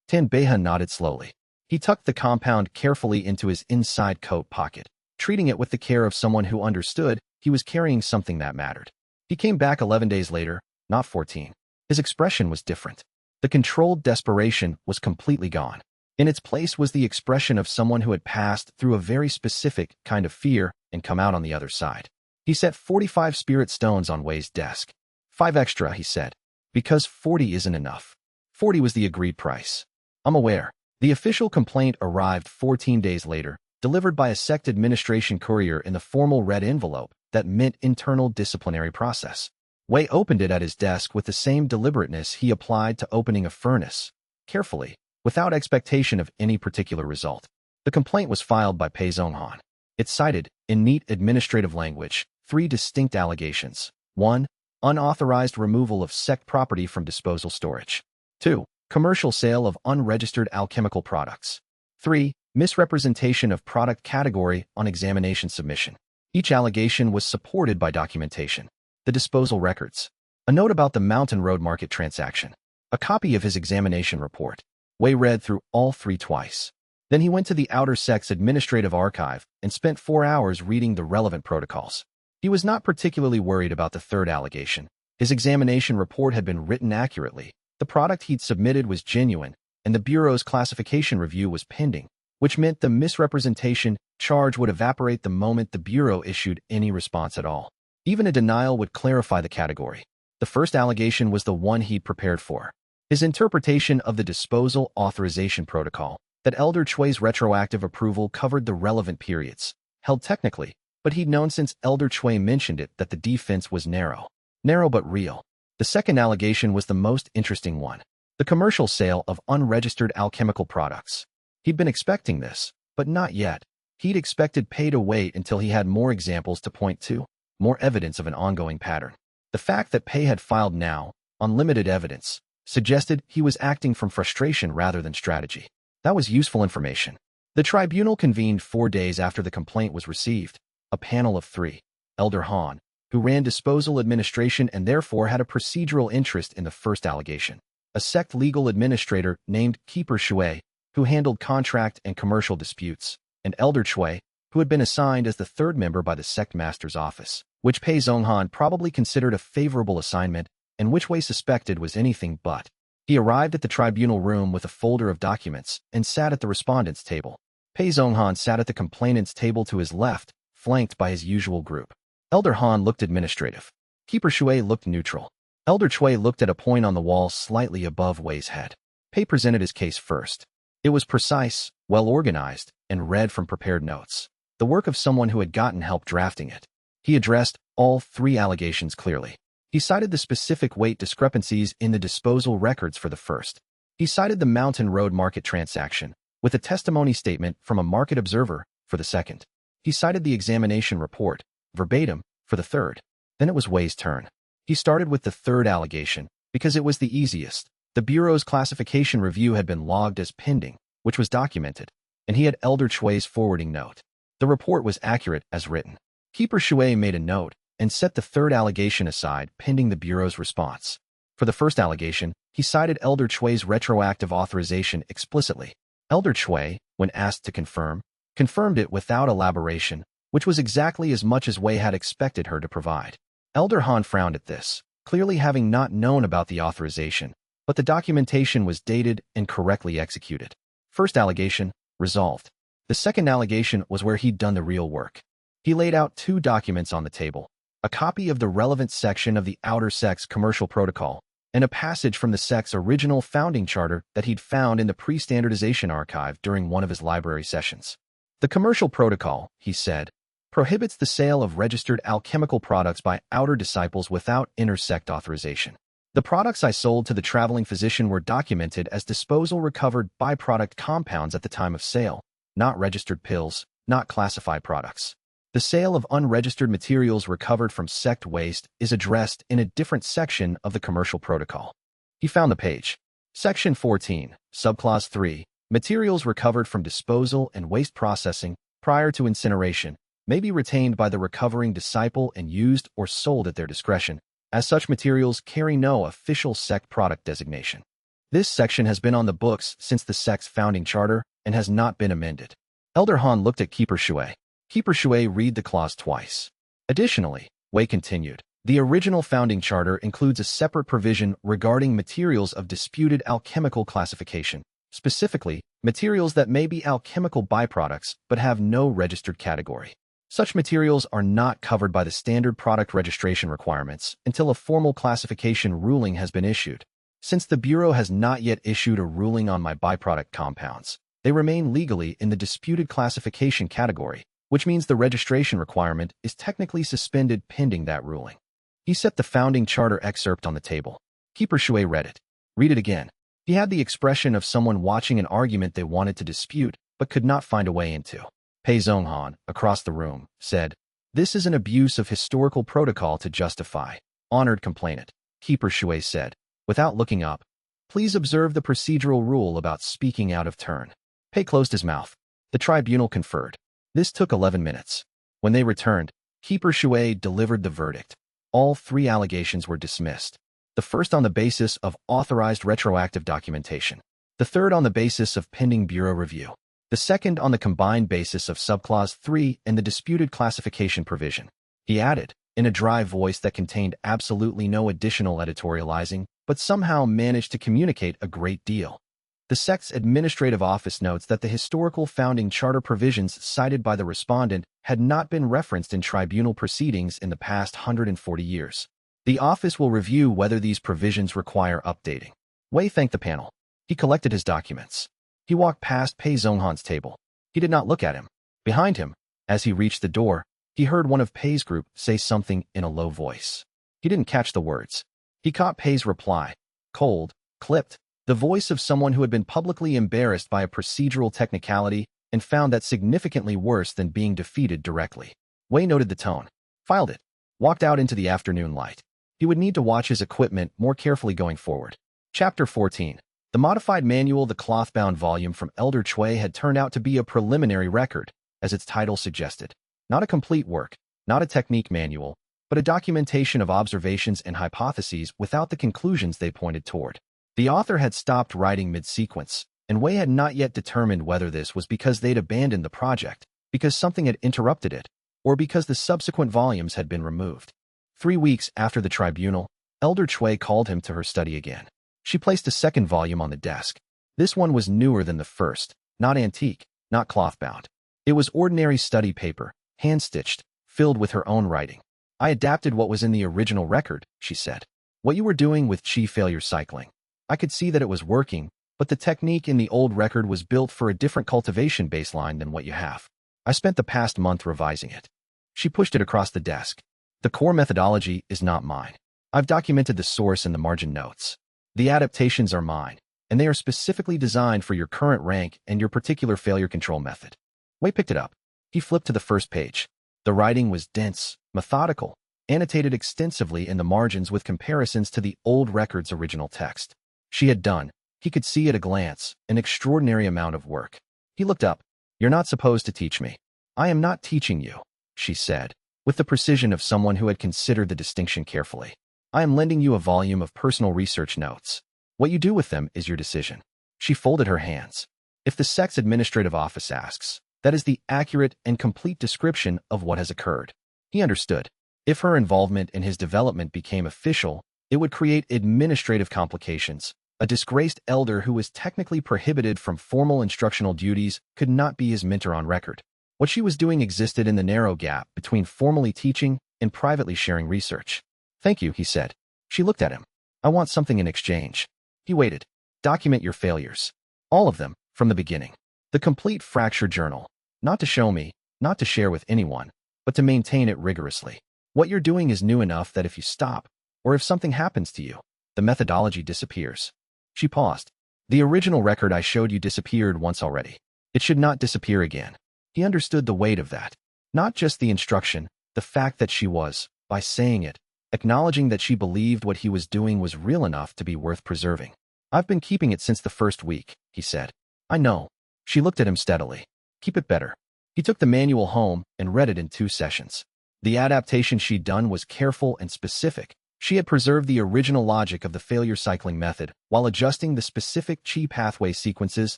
S1: Tanbeha nodded slowly. He tucked the compound carefully into his inside coat pocket, treating it with the care of someone who understood he was carrying something that mattered. He came back 11 days later, not 14. His expression was different. The controlled desperation was completely gone. In its place was the expression of someone who had passed through a very specific kind of fear and come out on the other side. He He set 45 spirit stones on Wei's desk. 5 extra, he said. Because 40 isn't enough. 40 was the agreed price. I'm aware. The official complaint arrived 14 days later, delivered by a sect administration courier in the formal red envelope that meant internal disciplinary process. Wei opened it at his desk with the same deliberateness he applied to opening a furnace, carefully, without expectation of any particular result. The complaint was filed by Pei Zhonghan. It cited, in neat administrative language, 3 distinct allegations. 1. Unauthorized removal of sect property from disposal storage. 2. Commercial sale of unregistered alchemical products. 3. Misrepresentation of product category on examination submission. Each allegation was supported by documentation. The disposal records. A note about the Mountain Road Market transaction. A copy of his examination report. Wei read through all 3 twice. Then he went to the Outer Sect's administrative archive and spent 4 hours reading the relevant protocols. He was not particularly worried about the 3rd allegation. His examination report had been written accurately. The product he'd submitted was genuine, and the Bureau's classification review was pending, which meant the misrepresentation charge would evaporate the moment the Bureau issued any response at all. Even a denial would clarify the category. The first allegation was the one he'd prepared for. His interpretation of the disposal authorization protocol, that Elder Chui's retroactive approval covered the relevant periods, held technically, but he'd known since Elder Chui mentioned it that the defense was narrow. Narrow but real. The second allegation was the most interesting one. The commercial sale of unregistered alchemical products. He'd been expecting this, but not yet. He'd expected Pei to wait until he had more examples to point to, more evidence of an ongoing pattern. The fact that Pei had filed now, on limited evidence, suggested he was acting from frustration rather than strategy. That was useful information. The tribunal convened 4 days after the complaint was received. A panel of 3. Elder Han, who ran disposal administration and therefore had a procedural interest in the first allegation. A sect legal administrator named Keeper Shui, who handled contract and commercial disputes, and Elder Chui, who had been assigned as the 3rd member by the sect master's office, which Pei Zhonghan probably considered a favorable assignment and which Wei suspected was anything but. He arrived at the tribunal room with a folder of documents and sat at the respondent's table. Pei Zhonghan sat at the complainant's table to his left, flanked by his usual group. Elder Han looked administrative. Keeper Shui looked neutral. Elder Chui looked at a point on the wall slightly above Wei's head. Pei presented his case first. It was precise, well-organized, and read from prepared notes. The work of someone who had gotten help drafting it. He addressed all 3 allegations clearly. He cited the specific weight discrepancies in the disposal records for the first. He cited the Mountain Road Market transaction, with a testimony statement from a market observer, for the second. He cited the examination report, verbatim, for the 3rd. Then it was Wei's turn. He started with the 3rd allegation, because it was the easiest. The Bureau's classification review had been logged as pending, which was documented, and he had Elder Chui's forwarding note. The report was accurate as written. Keeper Shui made a note and set the 3rd allegation aside pending the Bureau's response. For the first allegation, he cited Elder Chui's retroactive authorization explicitly. Elder Chui, when asked to confirmed it without elaboration, which was exactly as much as Wei had expected her to provide. Elder Han frowned at this, clearly having not known about the authorization, but the documentation was dated and correctly executed. First allegation, resolved. The second allegation was where he'd done the real work. He laid out 2 documents on the table, a copy of the relevant section of the Outer Sect's commercial protocol, and a passage from the sect's original founding charter that he'd found in the pre-standardization archive during one of his library sessions. The commercial protocol, he said, prohibits the sale of registered alchemical products by outer disciples without inner sect authorization. The products I sold to the traveling physician were documented as disposal recovered byproduct compounds at the time of sale, not registered pills, not classified products. The sale of unregistered materials recovered from sect waste is addressed in a different section of the commercial protocol. He found the page. Section 14, Subclause 3, materials recovered from disposal and waste processing prior to incineration may be retained by the recovering disciple and used or sold at their discretion, as such materials carry no official sect product designation. This section has been on the books since the sect's founding charter and has not been amended. Elder Han looked at Keeper Shui. Keeper Shui read the clause twice. Additionally, Wei continued, the original founding charter includes a separate provision regarding materials of disputed alchemical classification, specifically, materials that may be alchemical byproducts but have no registered category. Such materials are not covered by the standard product registration requirements until a formal classification ruling has been issued. Since the Bureau has not yet issued a ruling on my byproduct compounds, they remain legally in the disputed classification category, which means the registration requirement is technically suspended pending that ruling. He set the founding charter excerpt on the table. Keeper Shui read it. Read it again. He had the expression of someone watching an argument they wanted to dispute but could not find a way into. Pei Zhonghan, across the room, said, "This is an abuse of historical protocol to justify." Honored complainant, Keeper Shui said, without looking up, "Please observe the procedural rule about speaking out of turn." Pei closed his mouth. The tribunal conferred. This took 11 minutes. When they returned, Keeper Shui delivered the verdict. All 3 allegations were dismissed. The first on the basis of authorized retroactive documentation. The third on the basis of pending Bureau review. The second on the combined basis of subclause 3 and the disputed classification provision. He added, in a dry voice that contained absolutely no additional editorializing, but somehow managed to communicate a great deal. The sect's administrative office notes that the historical founding charter provisions cited by the respondent had not been referenced in tribunal proceedings in the past 140 years. The office will review whether these provisions require updating. Wei thanked the panel. He collected his documents. He walked past Pei Zhonghan's table. He did not look at him. Behind him, as he reached the door, he heard one of Pei's group say something in a low voice. He didn't catch the words. He caught Pei's reply. Cold, clipped, the voice of someone who had been publicly embarrassed by a procedural technicality and found that significantly worse than being defeated directly. Wei noted the tone, filed it, walked out into the afternoon light. He would need to watch his equipment more carefully going forward. Chapter 14. The modified manual, the cloth-bound volume from Elder Chui, had turned out to be a preliminary record, as its title suggested. Not a complete work, not a technique manual, but a documentation of observations and hypotheses without the conclusions they pointed toward. The author had stopped writing mid-sequence, and Wei had not yet determined whether this was because they'd abandoned the project, because something had interrupted it, or because the subsequent volumes had been removed. 3 weeks after the tribunal, Elder Chui called him to her study again. She placed a second volume on the desk. This one was newer than the first, not antique, not cloth-bound. It was ordinary study paper, hand-stitched, filled with her own writing. "I adapted what was in the original record," she said. "What you were doing with chi failure cycling. I could see that it was working, but the technique in the old record was built for a different cultivation baseline than what you have. I spent the past month revising it." She pushed it across the desk. "The core methodology is not mine. I've documented the source in the margin notes. The adaptations are mine, and they are specifically designed for your current rank and your particular failure control method." Wei picked it up. He flipped to the first page. The writing was dense, methodical, annotated extensively in the margins with comparisons to the old record's original text. She had done, he could see at a glance, an extraordinary amount of work. He looked up. "You're not supposed to teach me." "I am not teaching you," she said, with the precision of someone who had considered the distinction carefully. "I am lending you a volume of personal research notes. What you do with them is your decision." She folded her hands. "If the sect's administrative office asks, that is the accurate and complete description of what has occurred." He understood. If her involvement in his development became official, it would create administrative complications. A disgraced elder who was technically prohibited from formal instructional duties could not be his mentor on record. What she was doing existed in the narrow gap between formally teaching and privately sharing research. "Thank you," he said. She looked at him. "I want something in exchange." He waited. "Document your failures. All of them, from the beginning. The complete fracture journal. Not to show me, not to share with anyone, but to maintain it rigorously. What you're doing is new enough that if you stop, or if something happens to you, the methodology disappears." She paused. "The original record I showed you disappeared once already. It should not disappear again." He understood the weight of that. Not just the instruction, the fact that she was, by saying it, acknowledging that she believed what he was doing was real enough to be worth preserving. "I've been keeping it since the first week," he said. "I know." She looked at him steadily. "Keep it better." He took the manual home and read it in 2 sessions. The adaptation she'd done was careful and specific. She had preserved the original logic of the failure cycling method while adjusting the specific chi pathway sequences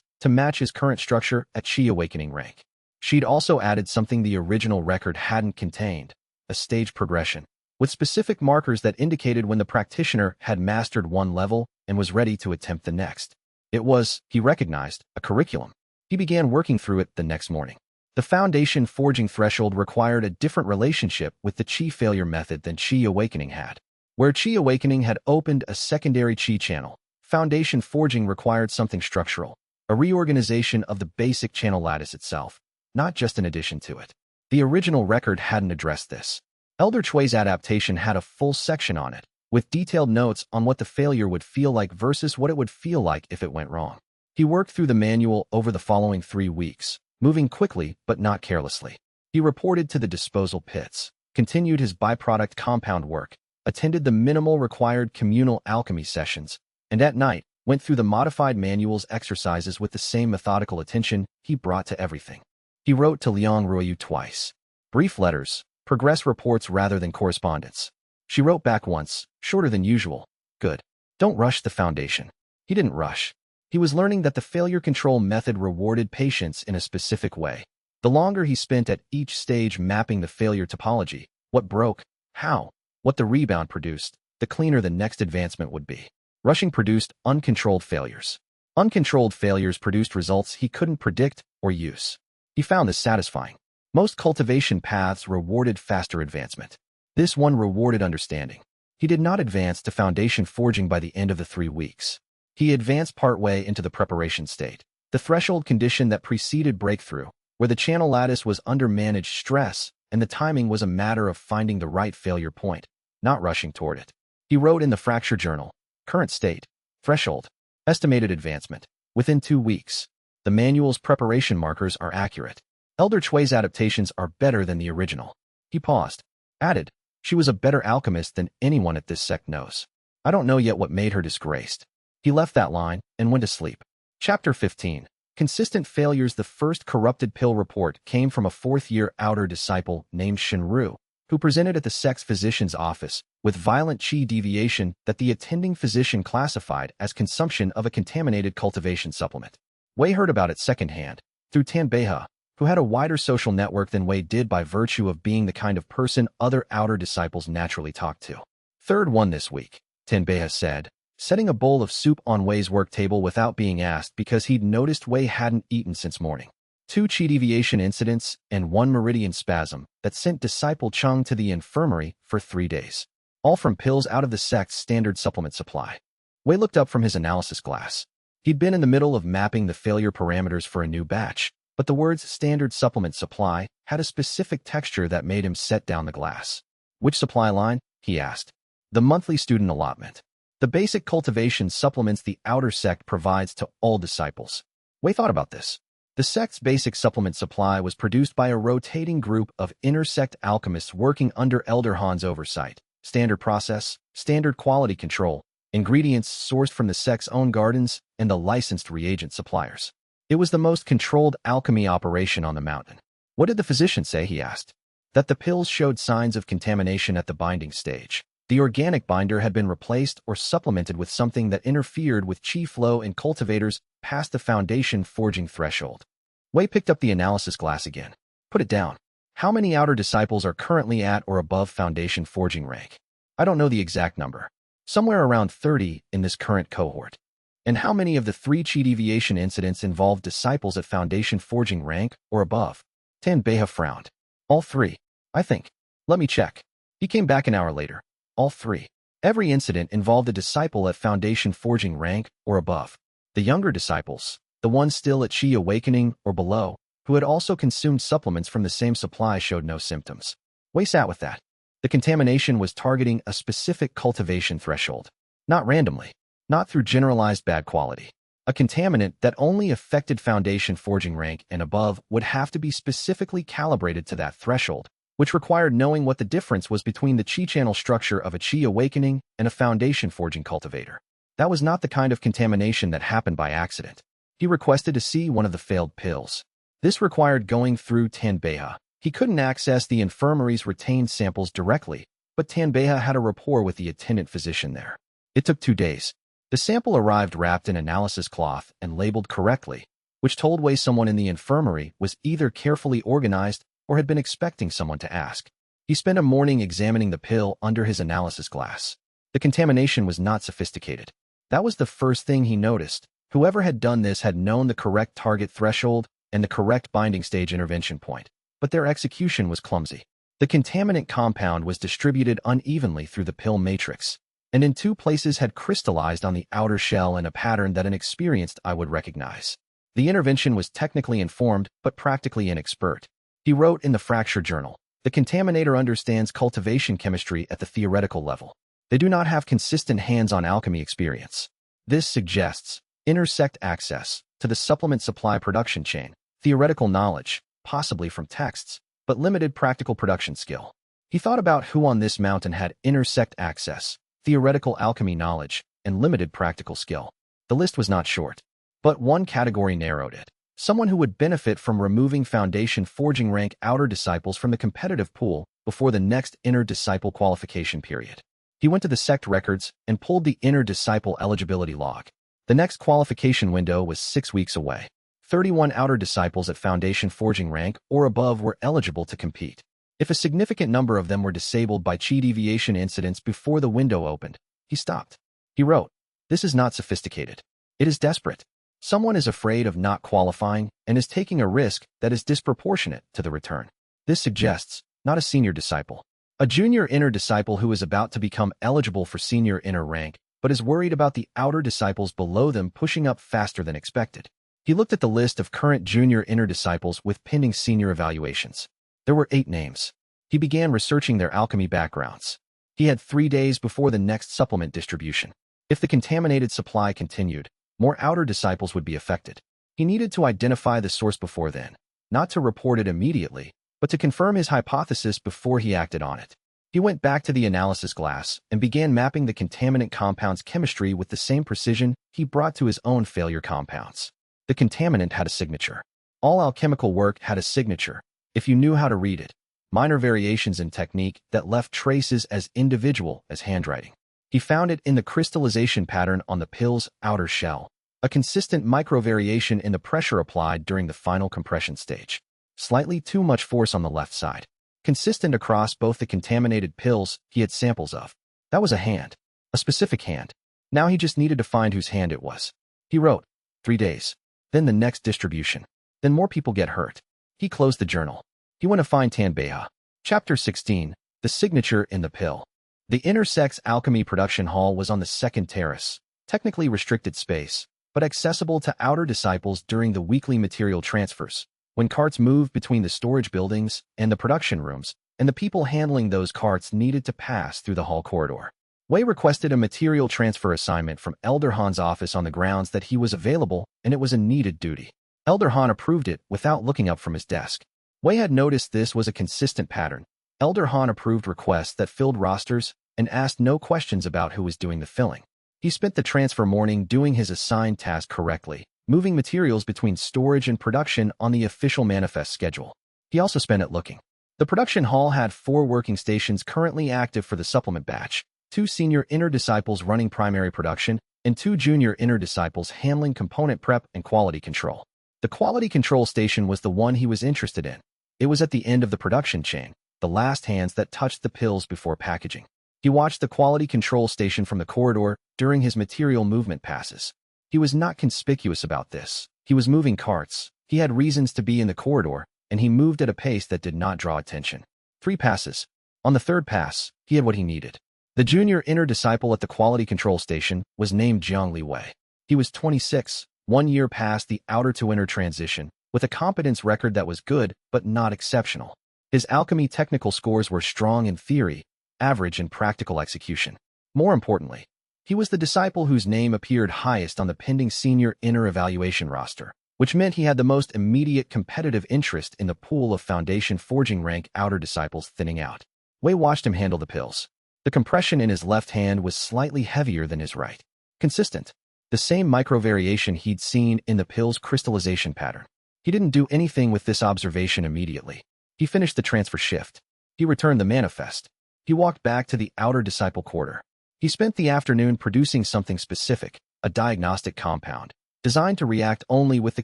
S1: to match his current structure at chi awakening rank. She'd also added something the original record hadn't contained, a stage progression, with specific markers that indicated when the practitioner had mastered one level and was ready to attempt the next. It was, he recognized, a curriculum. He began working through it the next morning. The foundation forging threshold required a different relationship with the Qi failure method than Qi awakening had. Where Qi awakening had opened a secondary Qi channel, foundation forging required something structural, a reorganization of the basic channel lattice itself, not just an addition to it. The original record hadn't addressed this. Elder Chui's adaptation had a full section on it, with detailed notes on what the failure would feel like versus what it would feel like if it went wrong. He worked through the manual over the following 3 weeks, moving quickly but not carelessly. He reported to the disposal pits, continued his byproduct compound work, attended the minimal required communal alchemy sessions, and at night went through the modified manual's exercises with the same methodical attention he brought to everything. He wrote to Liang Ruoyu twice. Brief letters, progress reports rather than correspondence. She wrote back once, shorter than usual. Good. Don't rush the foundation. He didn't rush. He was learning that the failure control method rewarded patience in a specific way. The longer he spent at each stage mapping the failure topology, what broke, how, what the rebound produced, the cleaner the next advancement would be. Rushing produced uncontrolled failures. Uncontrolled failures produced results he couldn't predict or use. He found this satisfying. Most cultivation paths rewarded faster advancement. This one rewarded understanding. He did not advance to foundation forging by the end of the 3 weeks. He advanced partway into the preparation state, the threshold condition that preceded breakthrough, where the channel lattice was under managed stress and the timing was a matter of finding the right failure point, not rushing toward it. He wrote in the fracture journal, current state, threshold, estimated advancement, within 2 weeks. The manual's preparation markers are accurate. Elder Chui's adaptations are better than the original. He paused, added, she was a better alchemist than anyone at this sect knows. I don't know yet what made her disgraced. He left that line and went to sleep. Chapter 15. Consistent Failures. The first corrupted pill report came from a 4th-year outer disciple named Shenru, who presented at the sect's physician's office with violent qi deviation that the attending physician classified as consumption of a contaminated cultivation supplement. Wei heard about it secondhand, through Tanbeiha, who had a wider social network than Wei did by virtue of being the kind of person other outer disciples naturally talked to. Third one this week, Tanbeiha said, setting a bowl of soup on Wei's work table without being asked because he'd noticed Wei hadn't eaten since morning. 2 qi deviation incidents and 1 meridian spasm that sent disciple Chung to the infirmary for 3 days. All from pills out of the sect's standard supplement supply. Wei looked up from his analysis glass. He'd been in the middle of mapping the failure parameters for a new batch, but the words standard supplement supply had a specific texture that made him set down the glass. Which supply line? He asked. The monthly student allotment. The basic cultivation supplements the outer sect provides to all disciples. Wei thought about this. The sect's basic supplement supply was produced by a rotating group of inter-sect alchemists working under Elder Han's oversight. Standard process, standard quality control, ingredients sourced from the sect's own gardens, and the licensed reagent suppliers. It was the most controlled alchemy operation on the mountain. What did the physician say? He asked. That the pills showed signs of contamination at the binding stage. The organic binder had been replaced or supplemented with something that interfered with qi flow in cultivators past the foundation forging threshold. Wei picked up the analysis glass again. Put it down. How many outer disciples are currently at or above foundation forging rank? I don't know the exact number. Somewhere around 30 in this current cohort. And how many of the 3 qi deviation incidents involved disciples at foundation forging rank or above? Tanbeiha frowned. All 3, I think. Let me check. He came back an hour later. All 3. Every incident involved a disciple at foundation forging rank or above. The younger disciples, the ones still at qi awakening or below, who had also consumed supplements from the same supply, showed no symptoms. Wei sat with that. The contamination was targeting a specific cultivation threshold. Not randomly. Not through generalized bad quality. A contaminant that only affected foundation forging rank and above would have to be specifically calibrated to that threshold, which required knowing what the difference was between the qi channel structure of a qi awakening and a foundation forging cultivator. That was not the kind of contamination that happened by accident. He requested to see one of the failed pills. This required going through Tanbeiha. He couldn't access the infirmary's retained samples directly, but Tanbeiha had a rapport with the attendant physician there. It took 2 days. The sample arrived wrapped in analysis cloth and labeled correctly, which told Wei someone in the infirmary was either carefully organized or had been expecting someone to ask. He spent a morning examining the pill under his analysis glass. The contamination was not sophisticated. That was the first thing he noticed. Whoever had done this had known the correct target threshold and the correct binding stage intervention point, but their execution was clumsy. The contaminant compound was distributed unevenly through the pill matrix, and in 2 places had crystallized on the outer shell in a pattern that an experienced eye would recognize. The intervention was technically informed, but practically inexpert. He wrote in the Fracture Journal, "The contaminator understands cultivation chemistry at the theoretical level. They do not have consistent hands-on alchemy experience. This suggests intersect access to the supplement supply production chain, theoretical knowledge, possibly from texts, but limited practical production skill." He thought about who on this mountain had intersect access, theoretical alchemy knowledge, and limited practical skill. The list was not short, but one category narrowed it: someone who would benefit from removing Foundation forging rank outer disciples from the competitive pool before the next inner disciple qualification period. He went to the sect records and pulled the inner disciple eligibility log. The next qualification window was 6 weeks away. 31 outer disciples at Foundation forging rank or above were eligible to compete. If a significant number of them were disabled by chi deviation incidents before the window opened, he stopped. He wrote, "This is not sophisticated. It is desperate. Someone is afraid of not qualifying and is taking a risk that is disproportionate to the return. This suggests not a senior disciple. A junior inner disciple who is about to become eligible for senior inner rank, but is worried about the outer disciples below them pushing up faster than expected." He looked at the list of current junior inner disciples with pending senior evaluations. There were 8 names. He began researching their alchemy backgrounds. He had 3 days before the next supplement distribution. If the contaminated supply continued, more outer disciples would be affected. He needed to identify the source before then, not to report it immediately, but to confirm his hypothesis before he acted on it. He went back to the analysis glass and began mapping the contaminant compound's chemistry with the same precision he brought to his own failure compounds. The contaminant had a signature. All alchemical work had a signature, if you knew how to read it. Minor variations in technique that left traces as individual as handwriting. He found it in the crystallization pattern on the pill's outer shell, a consistent micro-variation in the pressure applied during the final compression stage. Slightly too much force on the left side. Consistent across both the contaminated pills he had samples of. That was a hand. A specific hand. Now he just needed to find whose hand it was. He wrote, 3 days. Then the next distribution. Then more people get hurt. He closed the journal. He went to find Tanbeha. Chapter 16. The signature in the pill. The intersect's alchemy production hall was on the 2nd terrace, technically restricted space, but accessible to outer disciples during the weekly material transfers, when carts moved between the storage buildings and the production rooms, and the people handling those carts needed to pass through the hall corridor. Wei requested a material transfer assignment from Elder Han's office on the grounds that he was available and it was a needed duty. Elder Han approved it without looking up from his desk. Wei had noticed this was a consistent pattern. Elder Han approved requests that filled rosters and asked no questions about who was doing the filling. He spent the transfer morning doing his assigned task correctly, moving materials between storage and production on the official manifest schedule. He also spent it looking. The production hall had 4 working stations currently active for the supplement batch, 2 senior inner disciples running primary production, and 2 junior inner disciples handling component prep and quality control. The quality control station was the one he was interested in. It was at the end of the production chain, the last hands that touched the pills before packaging. He watched the quality control station from the corridor during his material movement passes. He was not conspicuous about this. He was moving carts. He had reasons to be in the corridor, and he moved at a pace that did not draw attention. 3 passes. On the 3rd pass, he had what he needed. The junior inner disciple at the quality control station was named Jiangli Wei. He was 26, 1 year past the outer to inner transition, with a competence record that was good but not exceptional. His alchemy technical scores were strong in theory, average in practical execution. More importantly, he was the disciple whose name appeared highest on the pending senior inner evaluation roster, which meant he had the most immediate competitive interest in the pool of Foundation forging rank outer disciples thinning out. Wei watched him handle the pills. The compression in his left hand was slightly heavier than his right. Consistent. The same micro-variation he'd seen in the pill's crystallization pattern. He didn't do anything with this observation immediately. He finished the transfer shift. He returned the manifest. He walked back to the outer disciple quarter. He spent the afternoon producing something specific, a diagnostic compound, designed to react only with the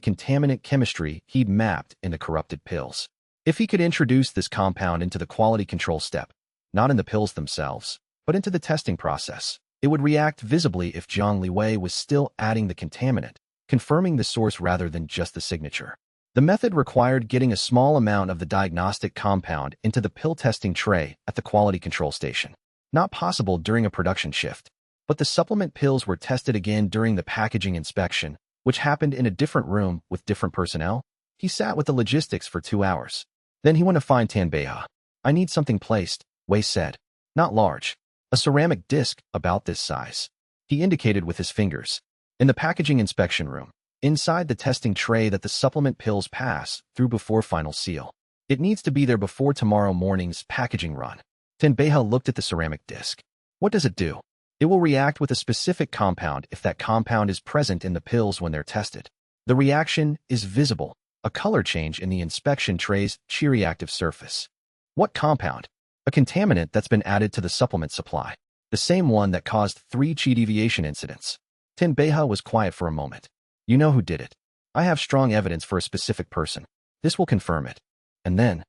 S1: contaminant chemistry he'd mapped in the corrupted pills. If he could introduce this compound into the quality control step, not in the pills themselves, but into the testing process, it would react visibly if Jiangli Wei was still adding the contaminant, confirming the source rather than just the signature. The method required getting a small amount of the diagnostic compound into the pill testing tray at the quality control station. Not possible during a production shift. But the supplement pills were tested again during the packaging inspection, which happened in a different room with different personnel. He sat with the logistics for 2 hours. Then he went to find Tanbeha. I need something placed, Wei said. Not large. A ceramic disc about this size. He indicated with his fingers. In the packaging inspection room. Inside the testing tray that the supplement pills pass through before final seal. It needs to be there before tomorrow morning's packaging run. Tanbeha looked at the ceramic disc. What does it do? It will react with a specific compound if that compound is present in the pills when they're tested. The reaction is visible, a color change in the inspection tray's chi-reactive surface. What compound? A contaminant that's been added to the supplement supply. The same one that caused 3 chi deviation incidents. Tanbeha was quiet for a moment. You know who did it. I have strong evidence for a specific person. This will confirm it. And then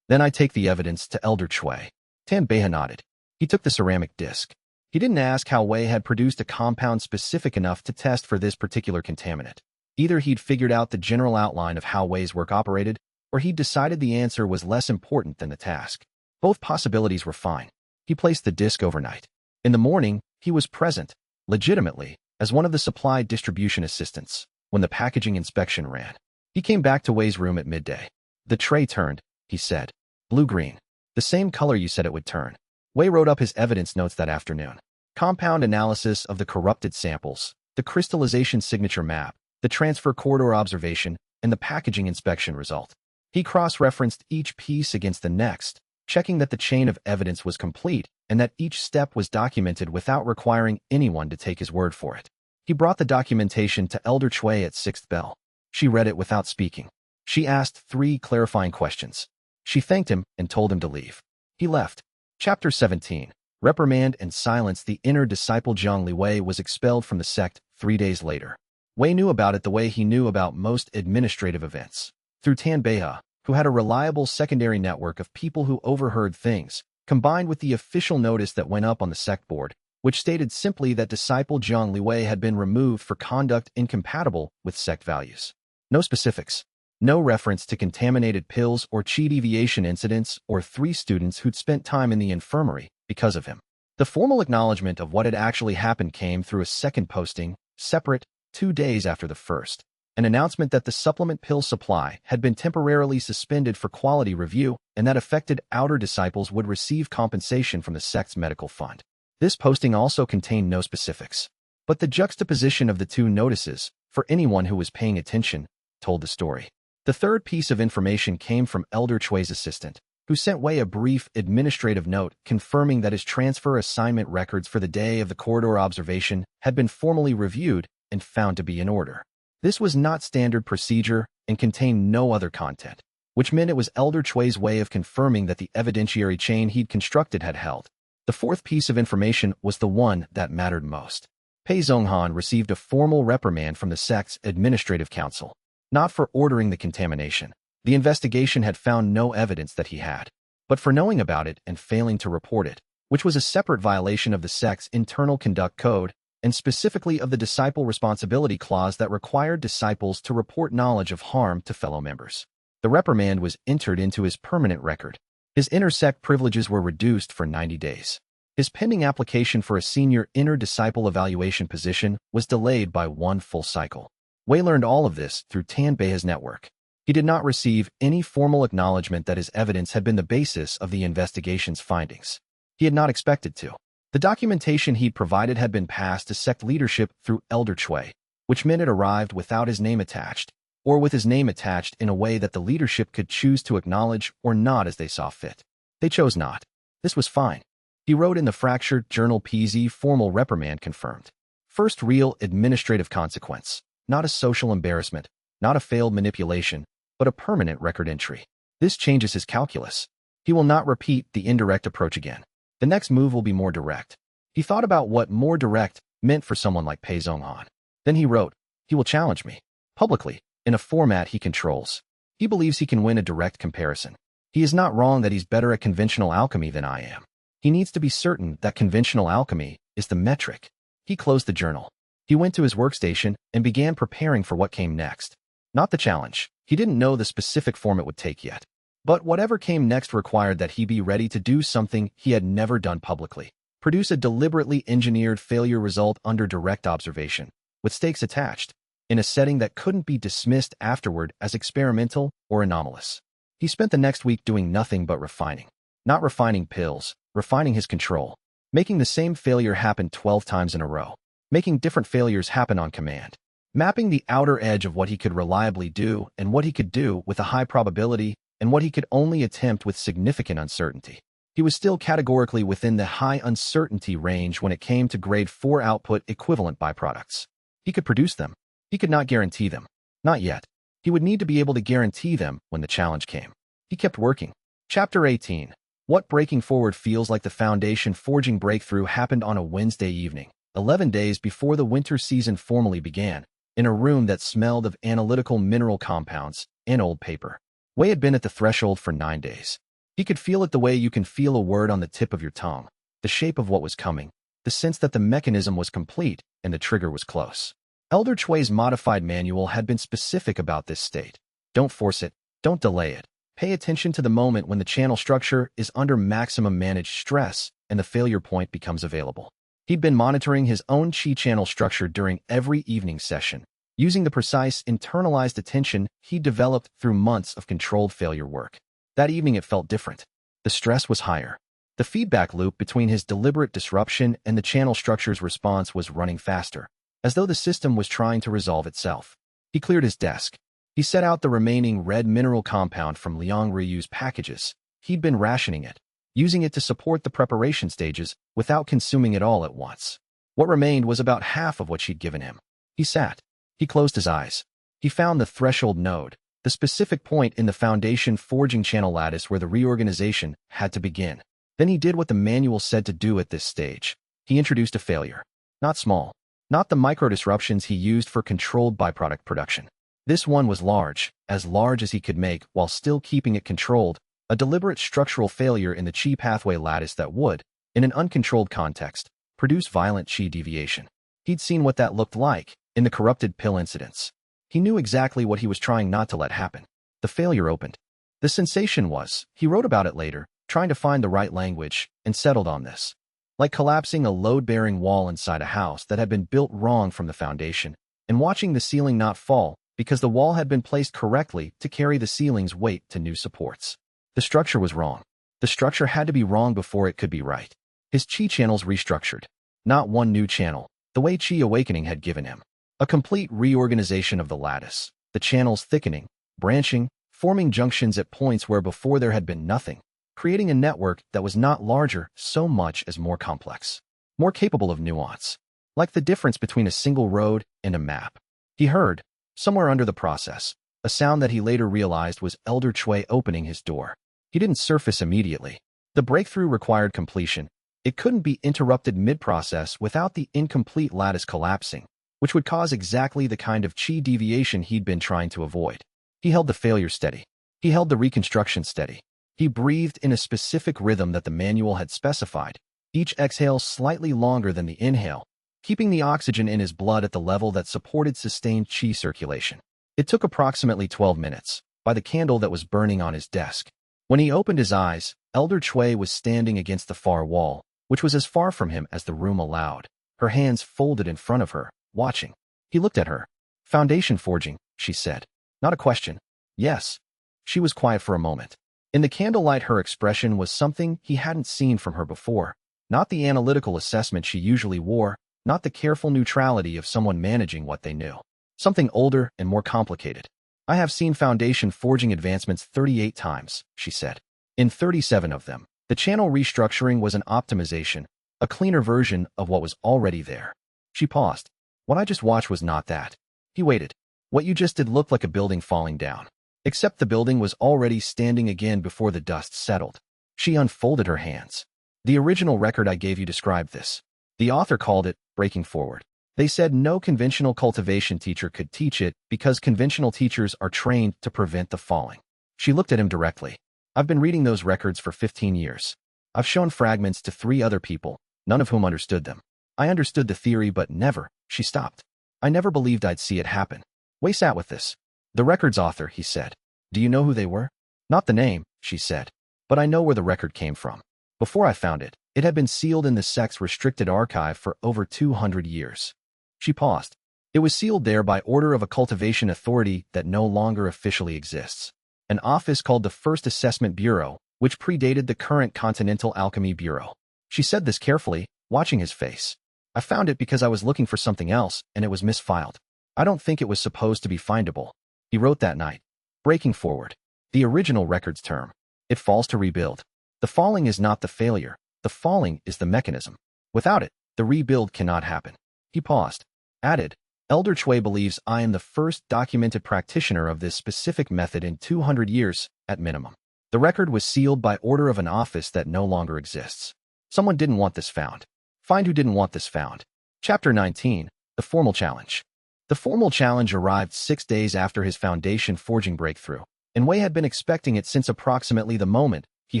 S1: I take the evidence to Elder Chui. Tanbeha nodded. He took the ceramic disc. He didn't ask how Wei had produced a compound specific enough to test for this particular contaminant. Either he'd figured out the general outline of how Wei's work operated, or he'd decided the answer was less important than the task. Both possibilities were fine. He placed the disc overnight. In the morning, he was present, legitimately, as one of the supply distribution assistants, when the packaging inspection ran. He came back to Wei's room at midday. The tray turned, he said. Blue-green. The same color you said it would turn. Wei wrote up his evidence notes that afternoon. Compound analysis of the corrupted samples, the crystallization signature map, the transfer corridor observation, and the packaging inspection result. He cross-referenced each piece against the next, checking that the chain of evidence was complete and that each step was documented without requiring anyone to take his word for it. He brought the documentation to Elder Chui at 6th bell. She read it without speaking. She asked 3 clarifying questions. She thanked him and told him to leave. He left. Chapter 17. Reprimand and silence. The inner disciple Zhang Liwei was expelled from the sect 3 days later. Wei knew about it the way he knew about most administrative events. Through Tanbeha, who had a reliable secondary network of people who overheard things, combined with the official notice that went up on the sect board, which stated simply that disciple Zhang Liwei had been removed for conduct incompatible with sect values. No specifics. No reference to contaminated pills or chi deviation incidents or 3 students who'd spent time in the infirmary because of him. The formal acknowledgement of what had actually happened came through a second posting, separate, 2 days after the first. An announcement that the supplement pill supply had been temporarily suspended for quality review and that affected outer disciples would receive compensation from the sect's medical fund. This posting also contained no specifics. But the juxtaposition of the 2 notices, for anyone who was paying attention, told the story. The third piece of information came from Elder Chui's assistant, who sent Wei a brief administrative note confirming that his transfer assignment records for the day of the corridor observation had been formally reviewed and found to be in order. This was not standard procedure and contained no other content, which meant it was Elder Chui's way of confirming that the evidentiary chain he'd constructed had held. The fourth piece of information was the one that mattered most. Pei Zhonghan received a formal reprimand from the sect's administrative council. Not for ordering the contamination. The investigation had found no evidence that he had, but for knowing about it and failing to report it, which was a separate violation of the sect's internal conduct code, and specifically of the disciple responsibility clause that required disciples to report knowledge of harm to fellow members. The reprimand was entered into his permanent record. His inter-sect privileges were reduced for 90 days. His pending application for a senior inner-disciple evaluation position was delayed by 1 full cycle. Wei learned all of this through Tanbeha's network. He did not receive any formal acknowledgement that his evidence had been the basis of the investigation's findings. He had not expected to. The documentation he'd provided had been passed to sect leadership through Elder Chui, which meant it arrived without his name attached, or with his name attached in a way that the leadership could choose to acknowledge or not as they saw fit. They chose not. This was fine. He wrote in the fractured journal PZ formal reprimand confirmed. First real administrative consequence. Not a social embarrassment, not a failed manipulation, but a permanent record entry. This changes his calculus. He will not repeat the indirect approach again. The next move will be more direct. He thought about what more direct meant for someone like Pei Zhonghan. Then he wrote, he will challenge me, publicly, in a format he controls. He believes he can win a direct comparison. He is not wrong that he's better at conventional alchemy than I am. He needs to be certain that conventional alchemy is the metric. He closed the journal. He went to his workstation and began preparing for what came next. Not the challenge, He didn't know the specific form it would take yet. But whatever came next required that he be ready to do something he had never done publicly. Produce a deliberately engineered failure result under direct observation, with stakes attached, in a setting that couldn't be dismissed afterward as experimental or anomalous. He spent the next week doing nothing but refining. Not refining pills, refining his control. Making the same failure happen 12 times in a row. Making different failures happen on command. Mapping the outer edge of what he could reliably do and what he could do with a high probability and what he could only attempt with significant uncertainty. He was still categorically within the high uncertainty range when it came to grade 4 output equivalent byproducts. He could produce them. He could not guarantee them. Not yet. He would need to be able to guarantee them when the challenge came. He kept working. Chapter 18. What breaking forward feels like. The foundation forging breakthrough happened on a Wednesday evening, 11 days before the winter season formally began, in a room that smelled of analytical mineral compounds and old paper. Wei had been at the threshold for 9 days. He could feel it the way you can feel a word on the tip of your tongue, the shape of what was coming, the sense that the mechanism was complete and the trigger was close. Elder Chui's modified manual had been specific about this state. Don't force it, don't delay it. Pay attention to the moment when the channel structure is under maximum managed stress and the failure point becomes available. He'd been monitoring his own qi channel structure during every evening session, using the precise internalized attention he developed through months of controlled failure work. That evening it felt different. The stress was higher. The feedback loop between his deliberate disruption and the channel structure's response was running faster, as though the system was trying to resolve itself. He cleared his desk. He set out the remaining red mineral compound from Liang Ryu's packages. He'd been rationing it, using it to support the preparation stages without consuming it all at once. What remained was about half of what she'd given him. He sat. He closed his eyes. He found the threshold node, the specific point in the foundation forging channel lattice where the reorganization had to begin. Then he did what the manual said to do at this stage. He introduced a failure. Not small. Not the micro-disruptions he used for controlled byproduct production. This one was large as he could make while still keeping it controlled, a deliberate structural failure in the qi pathway lattice that would, in an uncontrolled context, produce violent qi deviation. He'd seen what that looked like in the corrupted pill incidents. He knew exactly what he was trying not to let happen. The failure opened. The sensation was, he wrote about it later, trying to find the right language, and settled on this. Like collapsing a load-bearing wall inside a house that had been built wrong from the foundation, and watching the ceiling not fall because the wall had been placed correctly to carry the ceiling's weight to new supports. The structure was wrong. The structure had to be wrong before it could be right. His qi channels restructured. Not one new channel, the way qi awakening had given him. A complete reorganization of the lattice, the channels thickening, branching, forming junctions at points where before there had been nothing, creating a network that was not larger so much as more complex, more capable of nuance, like the difference between a single road and a map. He heard, somewhere under the process, a sound that he later realized was Elder Chui opening his door. He didn't surface immediately. The breakthrough required completion. It couldn't be interrupted mid-process without the incomplete lattice collapsing, which would cause exactly the kind of qi deviation he'd been trying to avoid. He held the failure steady. He held the reconstruction steady. He breathed in a specific rhythm that the manual had specified, each exhale slightly longer than the inhale, keeping the oxygen in his blood at the level that supported sustained qi circulation. It took approximately 12 minutes, by the candle that was burning on his desk. When he opened his eyes, Elder Chui was standing against the far wall, which was as far from him as the room allowed, her hands folded in front of her, watching. He looked at her. "Foundation forging," she said. Not a question. Yes. She was quiet for a moment. In the candlelight her expression was something he hadn't seen from her before. Not the analytical assessment she usually wore, not the careful neutrality of someone managing what they knew. Something older and more complicated. "I have seen foundation forging advancements 38 times, she said. In 37 of them, the channel restructuring was an optimization, a cleaner version of what was already there. She paused. What I just watched was not that. He waited. What you just did looked like a building falling down. Except the building was already standing again before the dust settled. She unfolded her hands. The original record I gave you described this. The author called it breaking forward. They said no conventional cultivation teacher could teach it because conventional teachers are trained to prevent the falling. She looked at him directly. I've been reading those records for 15 years. I've shown fragments to 3 other people, none of whom understood them. I understood the theory, but never. She stopped. I never believed I'd see it happen. Wei sat with this. The record's author, he said. Do you know who they were? Not the name, she said. But I know where the record came from. Before I found it, it had been sealed in the sect's restricted archive for over 200 years. She paused. It was sealed there by order of a cultivation authority that no longer officially exists. An office called the First Assessment Bureau, which predated the current Continental Alchemy Bureau. She said this carefully, watching his face. I found it because I was looking for something else, and it was misfiled. I don't think it was supposed to be findable. He wrote that night. Breaking forward. The original record's term. It falls to rebuild. The falling is not the failure. The falling is the mechanism. Without it, the rebuild cannot happen. He paused. Added, Elder Chui believes I am the first documented practitioner of this specific method in 200 years, at minimum. The record was sealed by order of an office that no longer exists. Someone didn't want this found. Find who didn't want this found. Chapter 19. The Formal Challenge. The formal challenge arrived 6 days after his foundation forging breakthrough, and Wei had been expecting it since approximately the moment he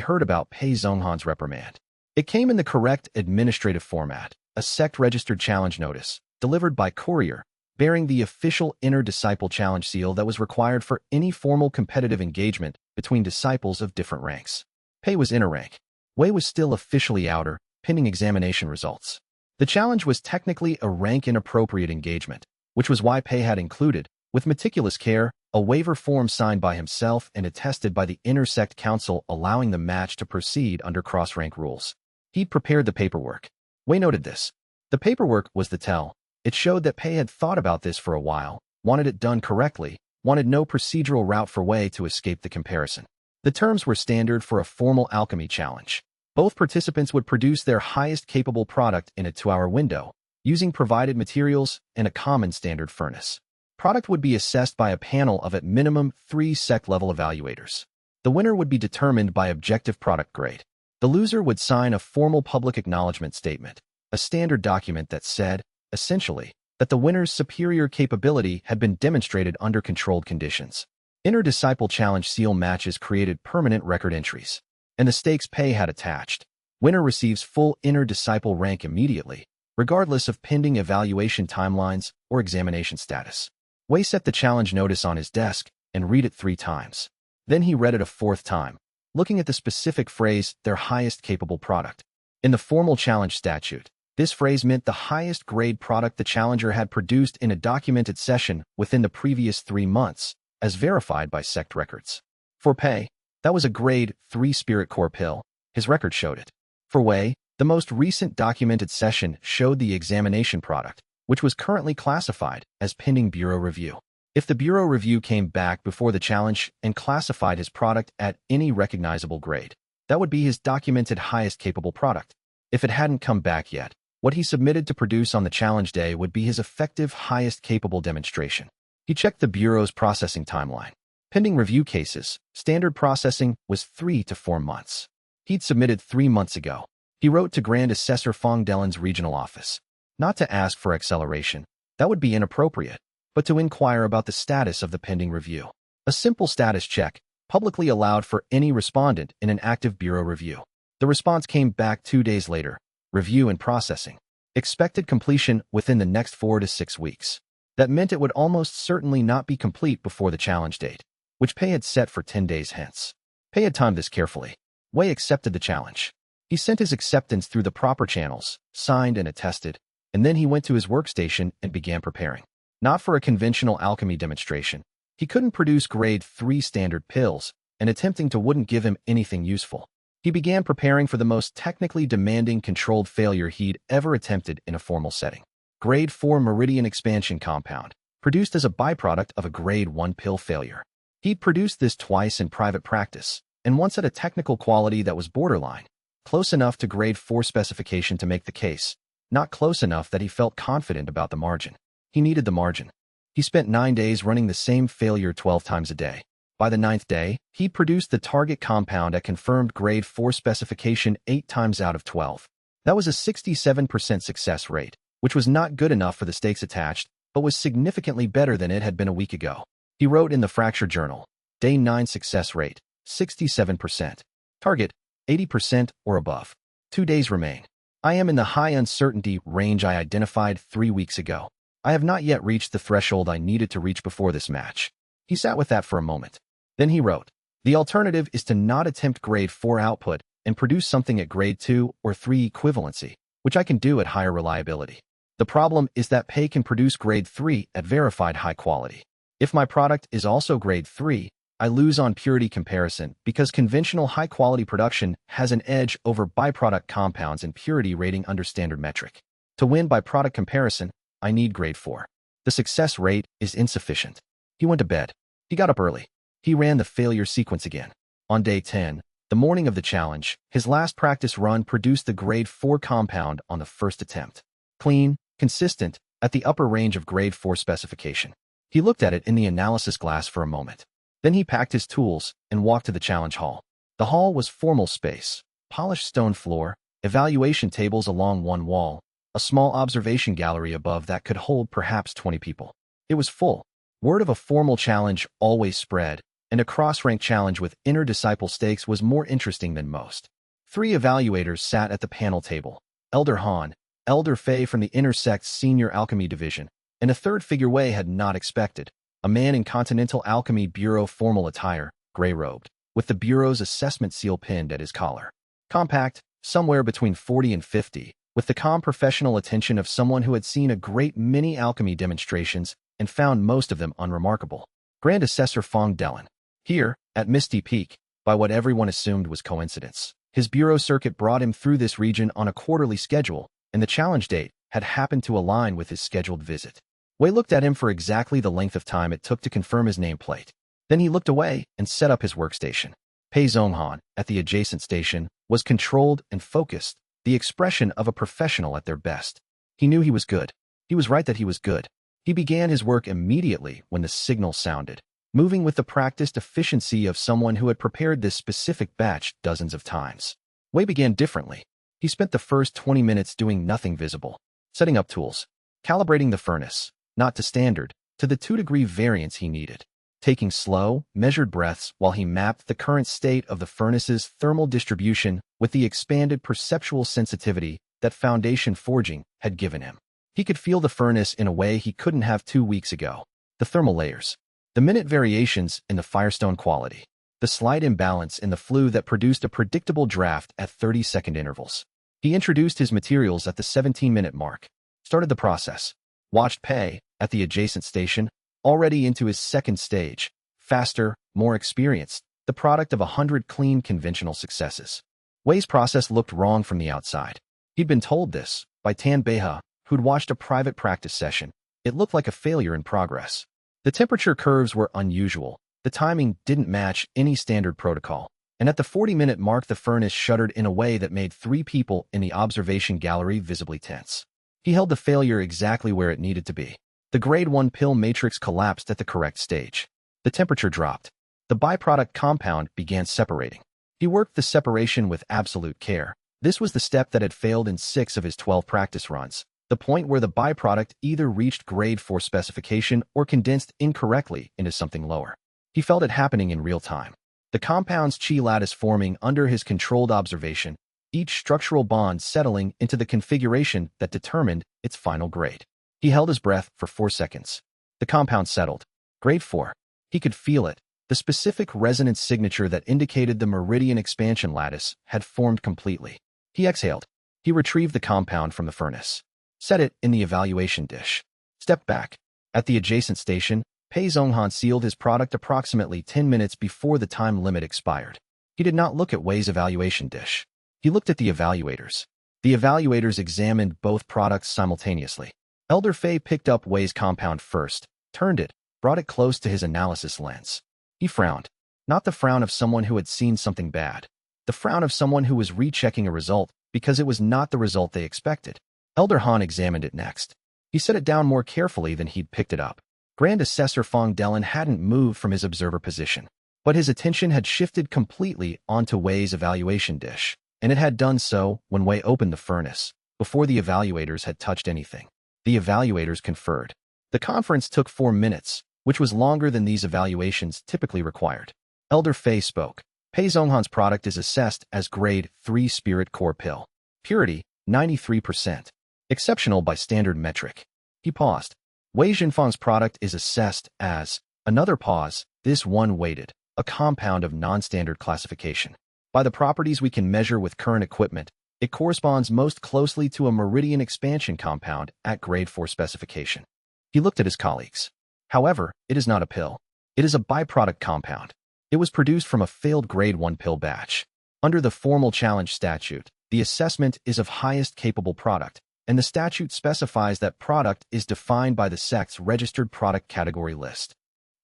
S1: heard about Pei Zhonghan's reprimand. It came in the correct administrative format, a sect-registered challenge notice, delivered by courier, bearing the official Inner Disciple Challenge seal that was required for any formal competitive engagement between disciples of different ranks. Pei was inner rank. Wei was still officially outer, pending examination results. The challenge was technically a rank-inappropriate engagement, which was why Pei had included, with meticulous care, a waiver form signed by himself and attested by the Inner Sect Council allowing the match to proceed under cross-rank rules. He'd prepared the paperwork. Wei noted this. The paperwork was the tell. It showed that Pei had thought about this for a while, wanted it done correctly, wanted no procedural route for Wei to escape the comparison. The terms were standard for a formal alchemy challenge. Both participants would produce their highest capable product in a 2-hour window, using provided materials and a common standard furnace. Product would be assessed by a panel of at minimum 3 sect-level evaluators. The winner would be determined by objective product grade. The loser would sign a formal public acknowledgement statement, a standard document that said, essentially, that the winner's superior capability had been demonstrated under controlled conditions. Inner Disciple Challenge seal matches created permanent record entries, and the stakes Pei had attached. Winner receives full Inner Disciple rank immediately, regardless of pending evaluation timelines or examination status. Wei set the challenge notice on his desk and read it 3 times. Then he read it a 4th time, looking at the specific phrase, their highest capable product. In the formal challenge statute, this phrase meant the highest grade product the challenger had produced in a documented session within the previous 3 months, as verified by sect records. For Pei, that was a grade 3 spirit core pill. His record showed it. For Wei, the most recent documented session showed the examination product, which was currently classified as pending bureau review. If the bureau review came back before the challenge and classified his product at any recognizable grade, that would be his documented highest capable product. If it hadn't come back yet, what he submitted to produce on the challenge day would be his effective highest capable demonstration. He checked the bureau's processing timeline. Pending review cases, standard processing was 3 to 4 months. He'd submitted 3 months ago. He wrote to Grand Assessor Fong Delen's regional office. Not to ask for acceleration, that would be inappropriate, but to inquire about the status of the pending review. A simple status check, publicly allowed for any respondent in an active bureau review. The response came back 2 days later. Review and processing. Expected completion within the next 4 to 6 weeks. That meant it would almost certainly not be complete before the challenge date, which Pei had set for 10 days hence. Pei had timed this carefully. Wei accepted the challenge. He sent his acceptance through the proper channels, signed and attested, and then he went to his workstation and began preparing. Not for a conventional alchemy demonstration. He couldn't produce grade 3 standard pills, and attempting to wouldn't give him anything useful. He began preparing for the most technically demanding controlled failure he'd ever attempted in a formal setting. Grade 4 meridian expansion compound, produced as a byproduct of a grade 1 pill failure. He'd produced this twice in private practice, and once at a technical quality that was borderline, close enough to grade 4 specification to make the case, not close enough that he felt confident about the margin. He needed the margin. He spent 9 days running the same failure 12 times a day. By the 9th day, he'd produced the target compound at confirmed grade 4 specification 8 times out of 12. That was a 67% success rate, which was not good enough for the stakes attached, but was significantly better than it had been a week ago. He wrote in the Fracture Journal, Day 9 success rate, 67%. Target, 80% or above. 2 days remain. I am in the high uncertainty range I identified 3 weeks ago. I have not yet reached the threshold I needed to reach before this match. He sat with that for a moment. Then he wrote, "The alternative is to not attempt grade 4 output and produce something at grade 2 or 3 equivalency, which I can do at higher reliability. The problem is that Pei can produce grade 3 at verified high quality. If my product is also grade 3, I lose on purity comparison because conventional high-quality production has an edge over byproduct compounds and purity rating under standard metric. To win by product comparison, I need grade 4. The success rate is insufficient." He went to bed. He got up early. He ran the failure sequence again. On day 10, the morning of the challenge, his last practice run produced the grade 4 compound on the first attempt. Clean, consistent, at the upper range of grade 4 specification. He looked at it in the analysis glass for a moment. Then he packed his tools and walked to the challenge hall. The hall was formal space, polished stone floor, evaluation tables along one wall, a small observation gallery above that could hold perhaps 20 people. It was full. Word of a formal challenge always spread, and a cross-rank challenge with inner disciple stakes was more interesting than most. 3 evaluators sat at the panel table: Elder Han, Elder Fei from the inner sect's senior alchemy division, and a third figure Wei had not expected, a man in Continental Alchemy Bureau formal attire, gray-robed, with the Bureau's assessment seal pinned at his collar. Compact, somewhere between 40 and 50, with the calm professional attention of someone who had seen a great many alchemy demonstrations and found most of them unremarkable. Grand Assessor Fong Dellen. Here, at Misty Peak, by what everyone assumed was coincidence. His bureau circuit brought him through this region on a quarterly schedule, and the challenge date had happened to align with his scheduled visit. Wei looked at him for exactly the length of time it took to confirm his nameplate. Then he looked away and set up his workstation. Pei Zhonghan, at the adjacent station, was controlled and focused, the expression of a professional at their best. He knew he was good. He was right that he was good. He began his work immediately when the signal sounded, moving with the practiced efficiency of someone who had prepared this specific batch dozens of times. Wei began differently. He spent the first 20 minutes doing nothing visible, setting up tools, calibrating the furnace, not to standard, to the 2-degree variance he needed, taking slow, measured breaths while he mapped the current state of the furnace's thermal distribution with the expanded perceptual sensitivity that foundation forging had given him. He could feel the furnace in a way he couldn't have 2 weeks ago. The thermal layers, the minute variations in the firestone quality, the slight imbalance in the flue that produced a predictable draft at 30-second intervals. He introduced his materials at the 17-minute mark, started the process, watched Pei, at the adjacent station, already into his second stage, faster, more experienced, the product of 100 clean conventional successes. Wei's process looked wrong from the outside. He'd been told this by Tan Beihe, who'd watched a private practice session. It looked like a failure in progress. The temperature curves were unusual, the timing didn't match any standard protocol, and at the 40-minute mark the furnace shuddered in a way that made 3 people in the observation gallery visibly tense. He held the failure exactly where it needed to be. The grade 1 pill matrix collapsed at the correct stage. The temperature dropped. The byproduct compound began separating. He worked the separation with absolute care. This was the step that had failed in 6 of his 12 practice runs, the point where the byproduct either reached grade 4 specification or condensed incorrectly into something lower. He felt it happening in real time. The compound's chi lattice forming under his controlled observation, each structural bond settling into the configuration that determined its final grade. He held his breath for 4 seconds. The compound settled. Grade 4. He could feel it. The specific resonance signature that indicated the meridian expansion lattice had formed completely. He exhaled. He retrieved the compound from the furnace. Set it in the evaluation dish. Stepped back. At the adjacent station, Pei Zhonghan sealed his product approximately 10 minutes before the time limit expired. He did not look at Wei's evaluation dish. He looked at the evaluators. The evaluators examined both products simultaneously. Elder Fei picked up Wei's compound first, turned it, brought it close to his analysis lens. He frowned. Not the frown of someone who had seen something bad. The frown of someone who was rechecking a result because it was not the result they expected. Elder Han examined it next. He set it down more carefully than he'd picked it up. Grand Assessor Fong Dellen hadn't moved from his observer position, but his attention had shifted completely onto Wei's evaluation dish, and it had done so when Wei opened the furnace, before the evaluators had touched anything. The evaluators conferred. The conference took 4 minutes, which was longer than these evaluations typically required. Elder Fei spoke. Pei Zhonghan's product is assessed as grade 3 spirit core pill. Purity, 93%. Exceptional by standard metric. He paused. Wei Jinfeng's product is assessed as Another pause. This one weighted, a compound of non-standard classification. By the properties we can measure with current equipment, it corresponds most closely to a meridian expansion compound at grade 4 specification. He looked at his colleagues. However, it is not a pill. It is a byproduct compound. It was produced from a failed grade 1 pill batch. Under the formal challenge statute, the assessment is of highest capable product, and the statute specifies that product is defined by the sect's registered product category list.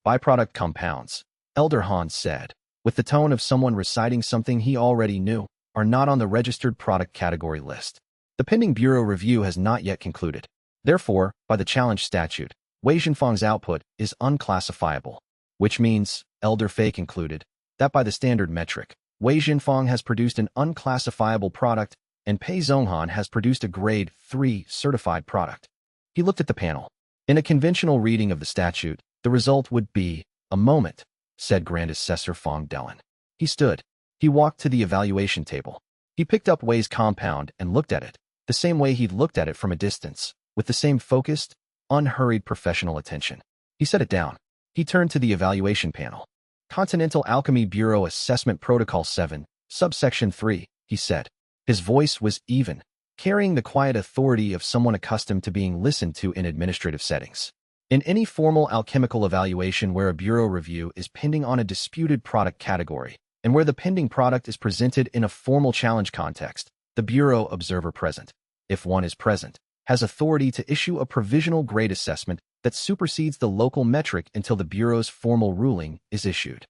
S1: Byproduct compounds, Elder Hans said, with the tone of someone reciting something he already knew, are not on the registered product category list. The pending Bureau review has not yet concluded. Therefore, by the challenge statute, Wei Jinfang's output is unclassifiable, which means, Elder Fei concluded, that by the standard metric, Wei Jinfang has produced an unclassifiable product and Pei Zhonghan has produced a grade 3 certified product. He looked at the panel. In a conventional reading of the statute, the result would be, a moment, said Grand Assessor Fong Dellen. He stood. He walked to the evaluation table. He picked up Wei's compound and looked at it, the same way he'd looked at it from a distance, with the same focused, unhurried professional attention. He set it down. He turned to the evaluation panel. Continental Alchemy Bureau Assessment Protocol 7, Subsection 3, he said. His voice was even, carrying the quiet authority of someone accustomed to being listened to in administrative settings. In any formal alchemical evaluation where a bureau review is pending on a disputed product category, and where the pending product is presented in a formal challenge context, the bureau observer present, if one is present, has authority to issue a provisional grade assessment that supersedes the local metric until the bureau's formal ruling is issued.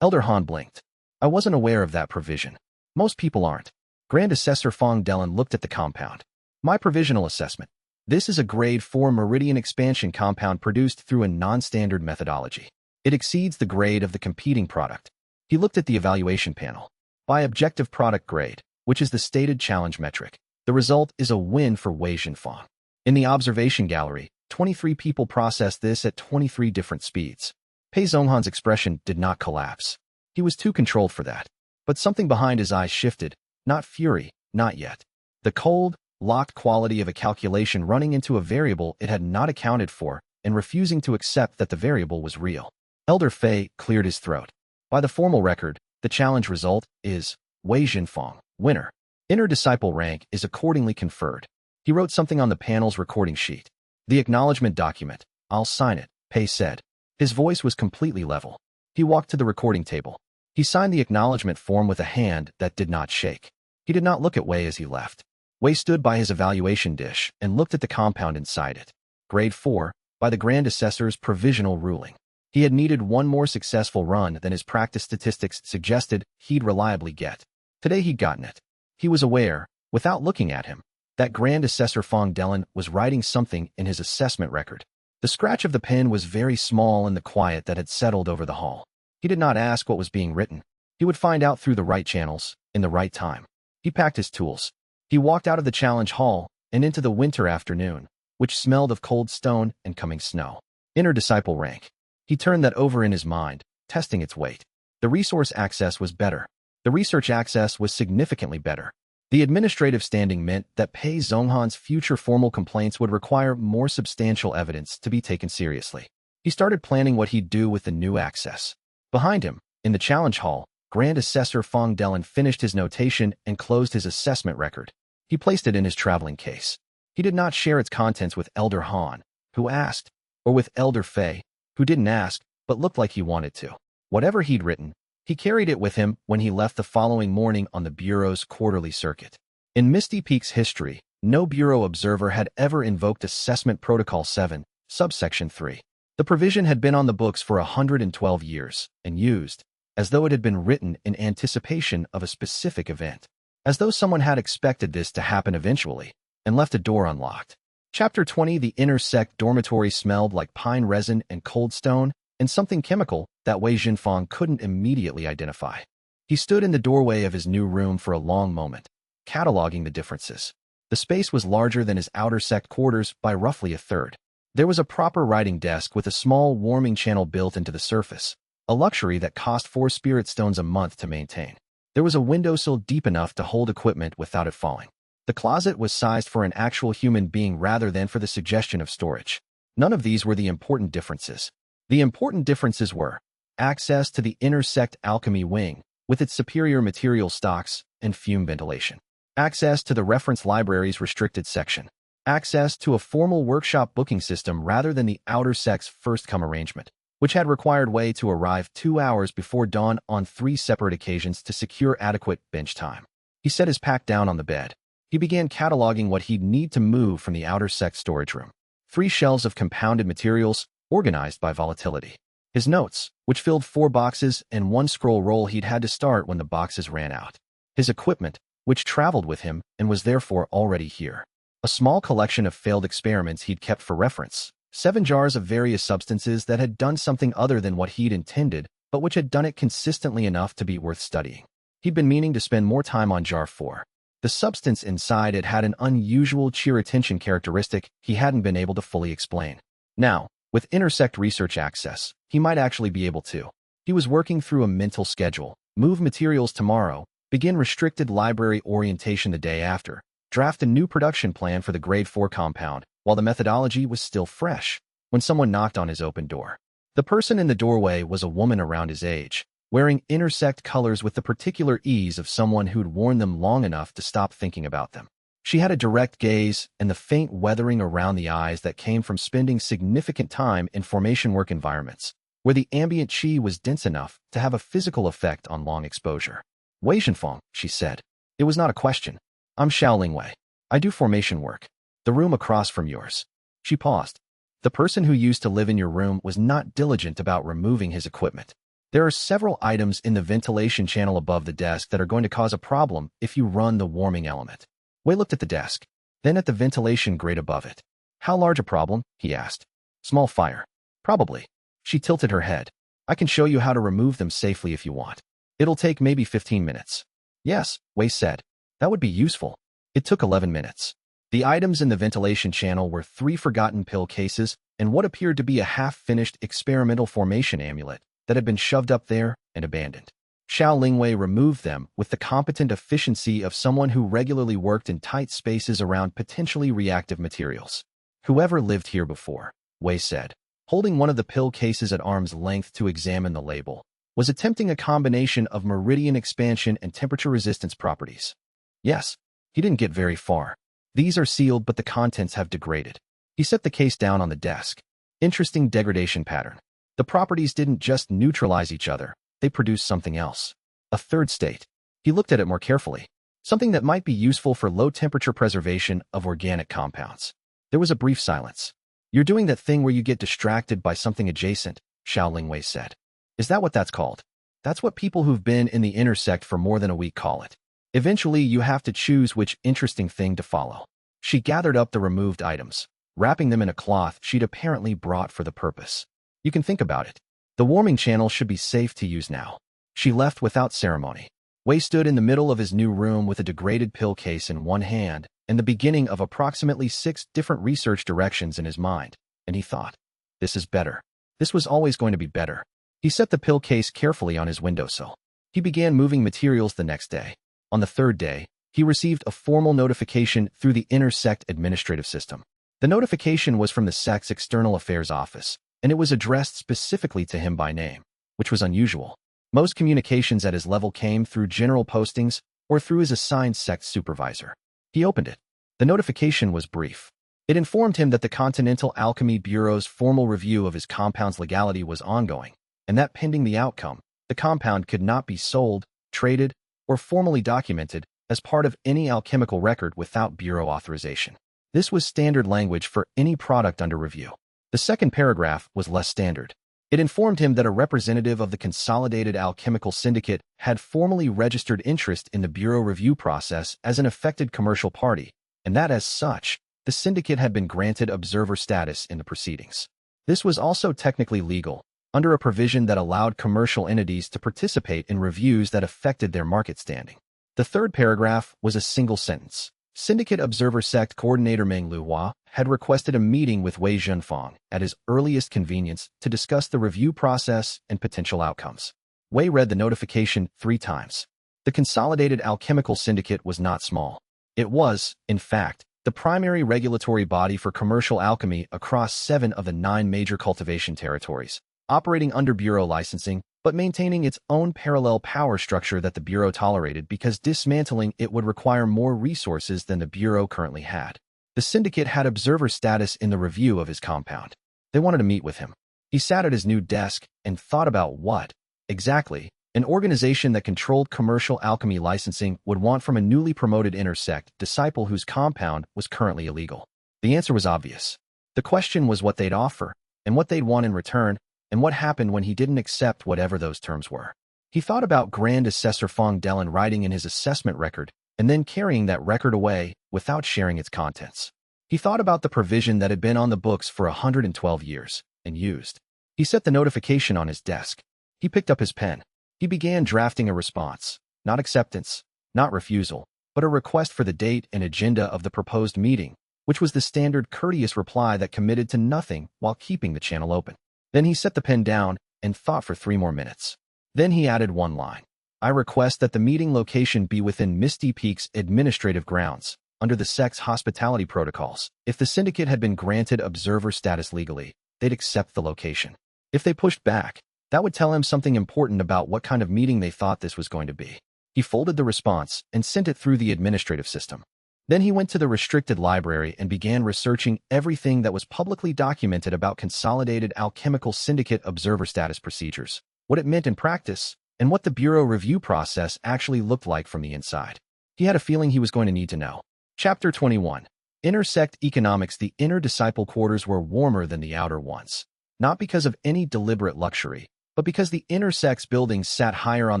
S1: Elder Han blinked. I wasn't aware of that provision. Most people aren't. Grand Assessor Fong Dellen looked at the compound. My provisional assessment. This is a grade 4 meridian expansion compound produced through a non-standard methodology. It exceeds the grade of the competing product. He looked at the evaluation panel. By objective product grade, which is the stated challenge metric, the result is a win for Wei Jinfang. In the observation gallery, 23 people processed this at 23 different speeds. Pei Zhonghan's expression did not collapse. He was too controlled for that. But something behind his eyes shifted. Not fury, not yet. The cold, locked quality of a calculation running into a variable it had not accounted for and refusing to accept that the variable was real. Elder Fei cleared his throat. By the formal record, the challenge result is Wei Jinfang, winner. Inner disciple rank is accordingly conferred. He wrote something on the panel's recording sheet. The acknowledgement document. I'll sign it, Pei said. His voice was completely level. He walked to the recording table. He signed the acknowledgement form with a hand that did not shake. He did not look at Wei as he left. Wei stood by his evaluation dish and looked at the compound inside it. Grade 4, by the Grand Assessor's provisional ruling. He had needed one more successful run than his practice statistics suggested he'd reliably get. Today he'd gotten it. He was aware, without looking at him, that Grand Assessor Fong Dellen was writing something in his assessment record. The scratch of the pen was very small in the quiet that had settled over the hall. He did not ask what was being written. He would find out through the right channels, in the right time. He packed his tools. He walked out of the challenge hall and into the winter afternoon, which smelled of cold stone and coming snow. Inner disciple rank. He turned that over in his mind, testing its weight. The resource access was better. The research access was significantly better. The administrative standing meant that Pei Zhonghan's future formal complaints would require more substantial evidence to be taken seriously. He started planning what he'd do with the new access. Behind him, in the challenge hall, Grand Assessor Fong Dellen finished his notation and closed his assessment record. He placed it in his traveling case. He did not share its contents with Elder Han, who asked, or with Elder Fei, who didn't ask, but looked like he wanted to. Whatever he'd written, he carried it with him when he left the following morning on the Bureau's quarterly circuit. In Misty Peak's history, no Bureau observer had ever invoked Assessment Protocol 7, Subsection 3. The provision had been on the books for 112 years, and used, as though it had been written in anticipation of a specific event. As though someone had expected this to happen eventually, and left a door unlocked. Chapter 20. The inner sect dormitory smelled like pine resin and cold stone, and something chemical that Wei Jinfang couldn't immediately identify. He stood in the doorway of his new room for a long moment, cataloging the differences. The space was larger than his outer sect quarters by roughly a third. There was a proper writing desk with a small warming channel built into the surface, a luxury that cost 4 spirit stones a month to maintain. There was a windowsill deep enough to hold equipment without it falling. The closet was sized for an actual human being rather than for the suggestion of storage. None of these were the important differences. The important differences were access to the inner sect alchemy wing, with its superior material stocks and fume ventilation, access to the reference library's restricted section, access to a formal workshop booking system rather than the outer sect's first-come arrangement, which had required Wei to arrive 2 hours before dawn on 3 separate occasions to secure adequate bench time. He set his pack down on the bed. He began cataloging what he'd need to move from the outer sect storage room. 3 shelves of compounded materials, organized by volatility. His notes, which filled 4 boxes and 1 scroll roll he'd had to start when the boxes ran out. His equipment, which traveled with him and was therefore already here. A small collection of failed experiments he'd kept for reference. 7 jars of various substances that had done something other than what he'd intended, but which had done it consistently enough to be worth studying. He'd been meaning to spend more time on jar 4. The substance inside it had an unusual cheer-attention characteristic he hadn't been able to fully explain. Now, with intersect research access, he might actually be able to. He was working through a mental schedule, move materials tomorrow, begin restricted library orientation the day after, draft a new production plan for the Grade 4 compound, while the methodology was still fresh, when someone knocked on his open door. The person in the doorway was a woman around his age, wearing intersect colors with the particular ease of someone who'd worn them long enough to stop thinking about them. She had a direct gaze and the faint weathering around the eyes that came from spending significant time in formation work environments, where the ambient qi was dense enough to have a physical effect on long exposure. Wei Xianfang, she said. It was not a question. I'm Xiaoling Wei. I do formation work. The room across from yours. She paused. The person who used to live in your room was not diligent about removing his equipment. There are several items in the ventilation channel above the desk that are going to cause a problem if you run the warming element. Wei looked at the desk, then at the ventilation grate above it. How large a problem? He asked. Small fire. Probably. She tilted her head. I can show you how to remove them safely if you want. It'll take maybe 15 minutes. Yes, Wei said. That would be useful. It took 11 minutes. The items in the ventilation channel were 3 forgotten pill cases and what appeared to be a half-finished experimental formation amulet that had been shoved up there and abandoned. Xiao Lingwei removed them with the competent efficiency of someone who regularly worked in tight spaces around potentially reactive materials. Whoever lived here before, Wei said, holding one of the pill cases at arm's length to examine the label, was attempting a combination of meridian expansion and temperature resistance properties. Yes, he didn't get very far. These are sealed, but the contents have degraded. He set the case down on the desk. Interesting degradation pattern. The properties didn't just neutralize each other. They produced something else. A third state. He looked at it more carefully. Something that might be useful for low-temperature preservation of organic compounds. There was a brief silence. You're doing that thing where you get distracted by something adjacent, Xiao Lingwei said. Is that what that's called? That's what people who've been in the intersect for more than a week call it. Eventually, you have to choose which interesting thing to follow. She gathered up the removed items, wrapping them in a cloth she'd apparently brought for the purpose. You can think about it. The warming channel should be safe to use now. She left without ceremony. Wei stood in the middle of his new room with a degraded pill case in one hand and the beginning of approximately 6 different research directions in his mind, and he thought, this is better. This was always going to be better. He set the pill case carefully on his windowsill. He began moving materials the next day. On the 3rd day, he received a formal notification through the inner sect administrative system. The notification was from the sect's external affairs office, and it was addressed specifically to him by name, which was unusual. Most communications at his level came through general postings or through his assigned sect supervisor. He opened it. The notification was brief. It informed him that the Continental Alchemy Bureau's formal review of his compound's legality was ongoing, and that pending the outcome, the compound could not be sold, traded, or formally documented as part of any alchemical record without Bureau authorization. This was standard language for any product under review. The second paragraph was less standard. It informed him that a representative of the Consolidated Alchemical Syndicate had formally registered interest in the Bureau review process as an affected commercial party, and that as such, the syndicate had been granted observer status in the proceedings. This was also technically legal, under a provision that allowed commercial entities to participate in reviews that affected their market standing. The third paragraph was a single sentence. Syndicate Observer Sect Coordinator Meng Luhua had requested a meeting with Wei Xianfang at his earliest convenience to discuss the review process and potential outcomes. Wei read the notification 3 times. The Consolidated Alchemical Syndicate was not small. It was, in fact, the primary regulatory body for commercial alchemy across 7 of the 9 major cultivation territories, operating under Bureau licensing, but maintaining its own parallel power structure that the Bureau tolerated because dismantling it would require more resources than the Bureau currently had. The syndicate had observer status in the review of his compound. They wanted to meet with him. He sat at his new desk and thought about what, exactly, an organization that controlled commercial alchemy licensing would want from a newly promoted inner sect disciple whose compound was currently illegal. The answer was obvious. The question was what they'd offer, and what they'd want in return, and what happened when he didn't accept whatever those terms were. He thought about Grand Assessor Fong Dellen writing in his assessment record and then carrying that record away without sharing its contents. He thought about the provision that had been on the books for 112 years and used. He set the notification on his desk. He picked up his pen. He began drafting a response, not acceptance, not refusal, but a request for the date and agenda of the proposed meeting, which was the standard courteous reply that committed to nothing while keeping the channel open. Then he set the pen down and thought for 3 more minutes. Then he added one line. I request that the meeting location be within Misty Peak's administrative grounds, under the sect's hospitality protocols. If the syndicate had been granted observer status legally, they'd accept the location. If they pushed back, that would tell him something important about what kind of meeting they thought this was going to be. He folded the response and sent it through the administrative system. Then he went to the restricted library and began researching everything that was publicly documented about Consolidated Alchemical Syndicate observer status procedures, what it meant in practice, and what the Bureau review process actually looked like from the inside. He had a feeling he was going to need to know. Chapter 21. Inner Sect Economics. The inner disciple quarters were warmer than the outer ones, not because of any deliberate luxury, but because the inner sect's buildings sat higher on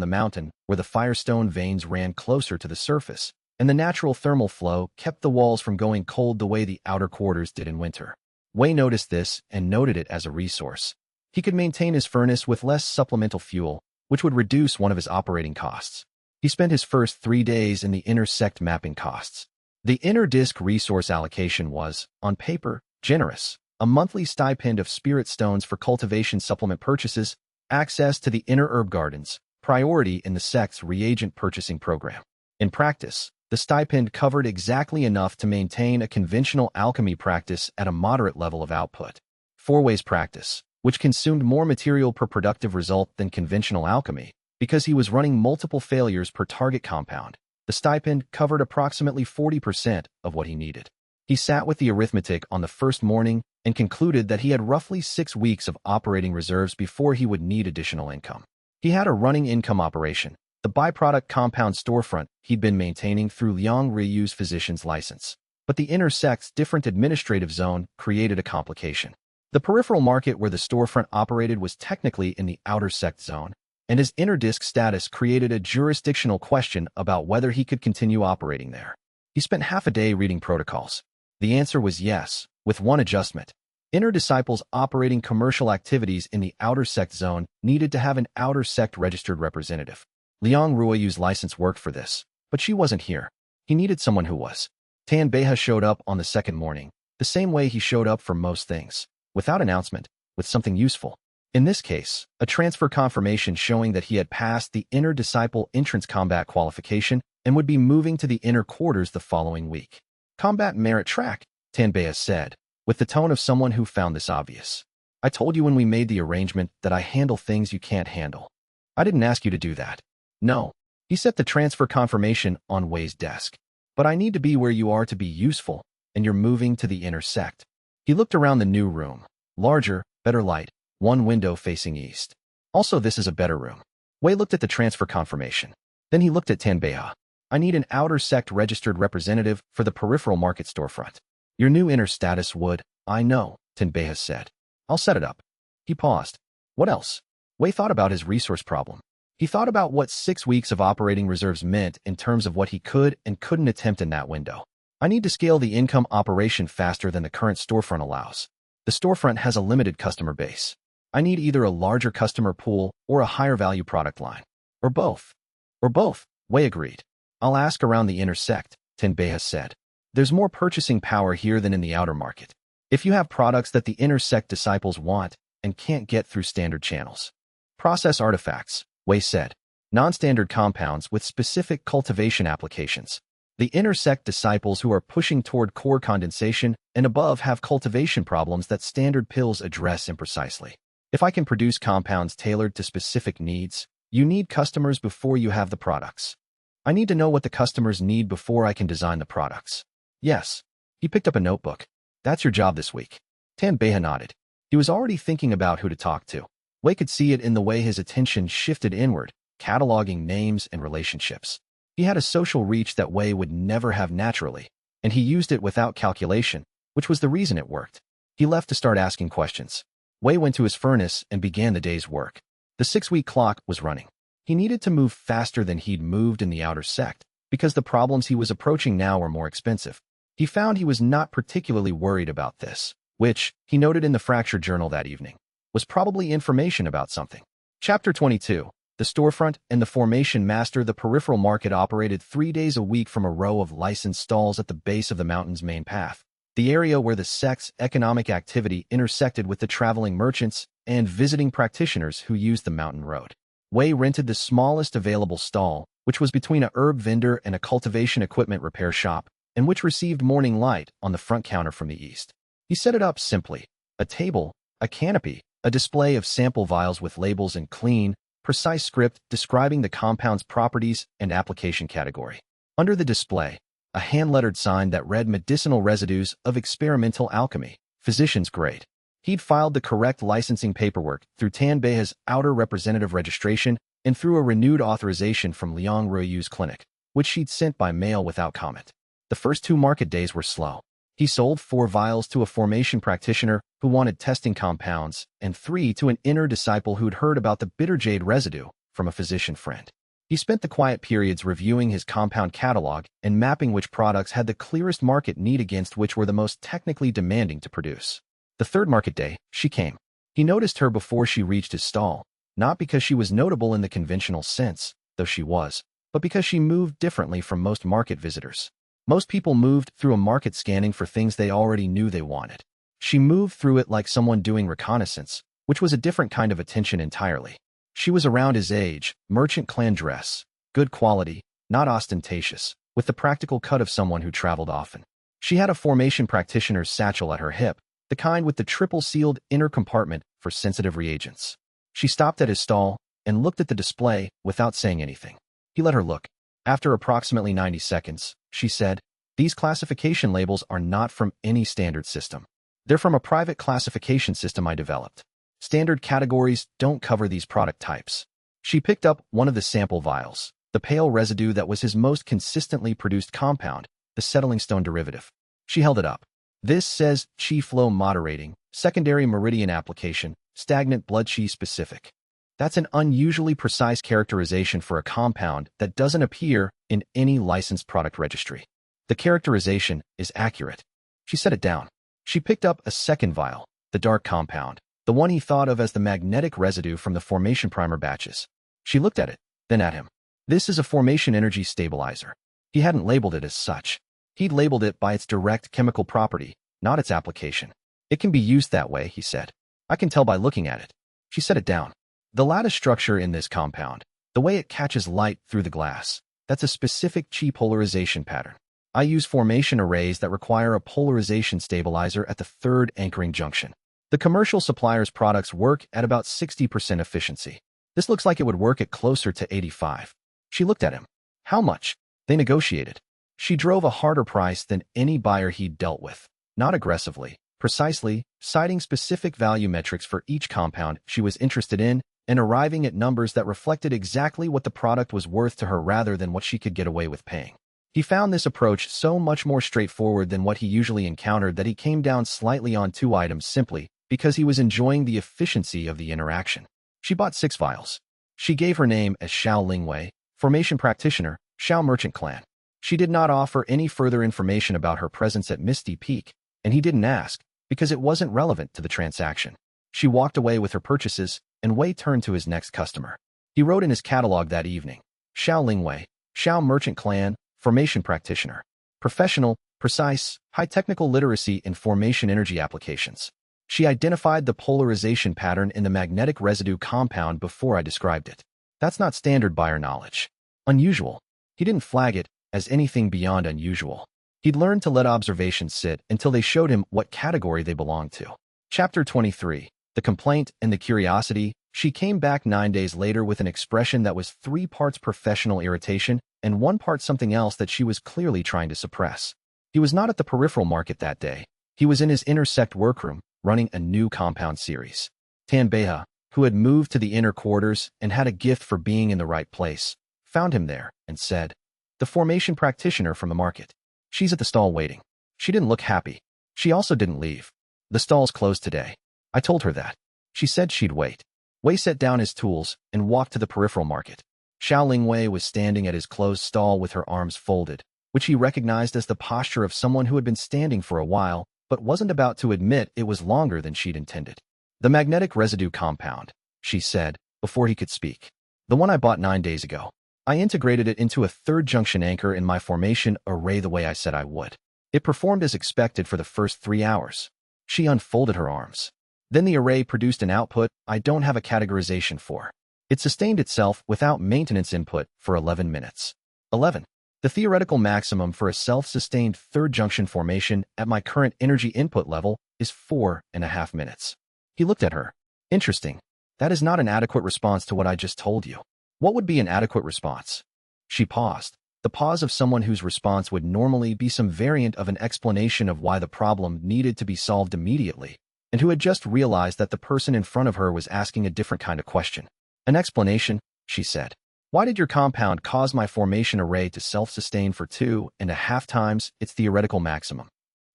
S1: the mountain where the firestone veins ran closer to the surface, and the natural thermal flow kept the walls from going cold the way the outer quarters did in winter. Wei noticed this and noted it as a resource. He could maintain his furnace with less supplemental fuel, which would reduce one of his operating costs. He spent his first 3 days in the inner sect mapping costs. The inner disk resource allocation was, on paper, generous. A monthly stipend of spirit stones for cultivation supplement purchases, access to the inner herb gardens, priority in the sect's reagent purchasing program. In practice, the stipend covered exactly enough to maintain a conventional alchemy practice at a moderate level of output. 4-ways practice, which consumed more material per productive result than conventional alchemy, because he was running multiple failures per target compound. The stipend covered approximately 40% of what he needed. He sat with the arithmetic on the first morning and concluded that he had roughly 6 weeks of operating reserves before he would need additional income. He had a running income operation, the byproduct compound storefront he'd been maintaining through Liang Ryu's physician's license. But the inner sect's different administrative zone created a complication. The peripheral market where the storefront operated was technically in the outer sect zone, and his inner disk status created a jurisdictional question about whether he could continue operating there. He spent half a day reading protocols. The answer was yes, with one adjustment. Inner disciples operating commercial activities in the outer sect zone needed to have an outer sect registered representative. Liang Ruoyu's license worked for this, but she wasn't here. He needed someone who was. Tan Beha showed up on the second morning, the same way he showed up for most things, without announcement, with something useful. In this case, a transfer confirmation showing that he had passed the inner disciple entrance combat qualification and would be moving to the inner quarters the following week. Combat merit track, Tan Beha said, with the tone of someone who found this obvious. I told you when we made the arrangement that I handle things you can't handle. I didn't ask you to do that. No. He set the transfer confirmation on Wei's desk. But I need to be where you are to be useful, and you're moving to the inner sect. He looked around the new room. Larger, better light, one window facing east. Also, this is a better room. Wei looked at the transfer confirmation. Then he looked at Tan Beha. I need an outer sect registered representative for the peripheral market storefront. Your new inner status would, I know, Tan Beha said. I'll set it up. He paused. What else? Wei thought about his resource problem. He thought about what 6 weeks of operating reserves meant in terms of what he could and couldn't attempt in that window. I need to scale the income operation faster than the current storefront allows. The storefront has a limited customer base. I need either a larger customer pool or a higher value product line. Or both. Or both, Wei agreed. I'll ask around the inner sect, Tan Beha said. There's more purchasing power here than in the outer market. If you have products that the inner sect disciples want and can't get through standard channels. Process artifacts, Wei said. Non-standard compounds with specific cultivation applications. The inner sect disciples who are pushing toward core condensation and above have cultivation problems that standard pills address imprecisely. If I can produce compounds tailored to specific needs, you need customers before you have the products. I need to know what the customers need before I can design the products. Yes. He picked up a notebook. That's your job this week. Tanbeha nodded. He was already thinking about who to talk to. Wei could see it in the way his attention shifted inward, cataloging names and relationships. He had a social reach that Wei would never have naturally, and he used it without calculation, which was the reason it worked. He left to start asking questions. Wei went to his furnace and began the day's work. The 6-week clock was running. He needed to move faster than he'd moved in the outer sect, because the problems he was approaching now were more expensive. He found he was not particularly worried about this, which, he noted in the fracture journal that evening, was probably information about something. Chapter 22. The storefront and the formation master. The peripheral market operated 3 days a week from a row of licensed stalls at the base of the mountain's main path, the area where the sect's economic activity intersected with the traveling merchants and visiting practitioners who used the mountain road. Wei rented the smallest available stall, which was between a herb vendor and a cultivation equipment repair shop, and which received morning light on the front counter from the east. He set it up simply: a table, a canopy, a display of sample vials with labels in clean, precise script describing the compound's properties and application category. Under the display, a hand-lettered sign that read medicinal residues of experimental alchemy, physician's grade. He'd filed the correct licensing paperwork through Tanbeha's outer representative registration and through a renewed authorization from Liang Ruiyu's clinic, which she'd sent by mail without comment. The first 2 market days were slow. He sold 4 vials to a formation practitioner who wanted testing compounds, and 3 to an inner disciple who'd heard about the bitter jade residue from a physician friend. He spent the quiet periods reviewing his compound catalog and mapping which products had the clearest market need against which were the most technically demanding to produce. The 3rd market day, she came. He noticed her before she reached his stall, not because she was notable in the conventional sense, though she was, but because she moved differently from most market visitors. Most people moved through a market scanning for things they already knew they wanted. She moved through it like someone doing reconnaissance, which was a different kind of attention entirely. She was around his age, merchant clan dress, good quality, not ostentatious, with the practical cut of someone who traveled often. She had a formation practitioner's satchel at her hip, the kind with the triple-sealed inner compartment for sensitive reagents. She stopped at his stall and looked at the display without saying anything. He let her look. After approximately 90 seconds, she said, "These classification labels are not from any standard system. They're from a private classification system I developed. Standard categories don't cover these product types." She picked up one of the sample vials, the pale residue that was his most consistently produced compound, the settling stone derivative. She held it up. "This says chi flow moderating, secondary meridian application, stagnant blood chi specific." That's an unusually precise characterization for a compound that doesn't appear in any licensed product registry. The characterization is accurate. She set it down. She picked up a second vial, the dark compound, the one he thought of as the magnetic residue from the formation primer batches. She looked at it, then at him. "This is a formation energy stabilizer." He hadn't labeled it as such. He'd labeled it by its direct chemical property, not its application. "It can be used that way," he said. "I can tell by looking at it." She set it down. "The lattice structure in this compound, the way it catches light through the glass, that's a specific chi polarization pattern. I use formation arrays that require a polarization stabilizer at the 3rd anchoring junction. The commercial supplier's products work at about 60% efficiency. This looks like it would work at closer to 85. She looked at him. "How much?" They negotiated. She drove a harder price than any buyer he'd dealt with, not aggressively, precisely, citing specific value metrics for each compound she was interested in and arriving at numbers that reflected exactly what the product was worth to her rather than what she could get away with paying. He found this approach so much more straightforward than what he usually encountered that he came down slightly on 2 items simply because he was enjoying the efficiency of the interaction. She bought 6 vials. She gave her name as Xiao Lingwei, formation practitioner, Xiao Merchant Clan. She did not offer any further information about her presence at Misty Peak, and he didn't ask, because it wasn't relevant to the transaction. She walked away with her purchases, and Wei turned to his next customer. He wrote in his catalog that evening, "Xiao Lingwei, Xiao Merchant Clan, formation practitioner. Professional, precise, high technical literacy in formation energy applications." She identified the polarization pattern in the magnetic residue compound before I described it. That's not standard buyer knowledge. Unusual. He didn't flag it as anything beyond unusual. He'd learned to let observations sit until they showed him what category they belonged to. Chapter 23. The complaint and the curiosity. She came back 9 days later with an expression that was 3 parts professional irritation and 1 part something else that she was clearly trying to suppress. He was not at the peripheral market that day. He was in his inner sect workroom, running a new compound series. Tanbeha, who had moved to the inner quarters and had a gift for being in the right place, found him there and said, "The formation practitioner from the market. She's at the stall waiting." She didn't look happy. She also didn't leave. "The stall's closed today. I told her that." She said she'd wait. Wei set down his tools and walked to the peripheral market. Xiao Lingwei was standing at his closed stall with her arms folded, which he recognized as the posture of someone who had been standing for a while, but wasn't about to admit it was longer than she'd intended. "The magnetic residue compound," she said, before he could speak. "The one I bought 9 days ago. I integrated it into a 3rd junction anchor in my formation array the way I said I would. It performed as expected for the first 3 hours. She unfolded her arms. Then the array produced an output I don't have a categorization for. It sustained itself without maintenance input for 11 minutes. 11. The theoretical maximum for a self-sustained 3rd junction formation at my current energy input level is 4.5 minutes. He looked at her. "Interesting. That is not an adequate response to what I just told you. What would be an adequate response?" She paused. The pause of someone whose response would normally be some variant of an explanation of why the problem needed to be solved immediately, and who had just realized that the person in front of her was asking a different kind of question. "An explanation," she said. "Why did your compound cause my formation array to self-sustain for 2.5 times its theoretical maximum?"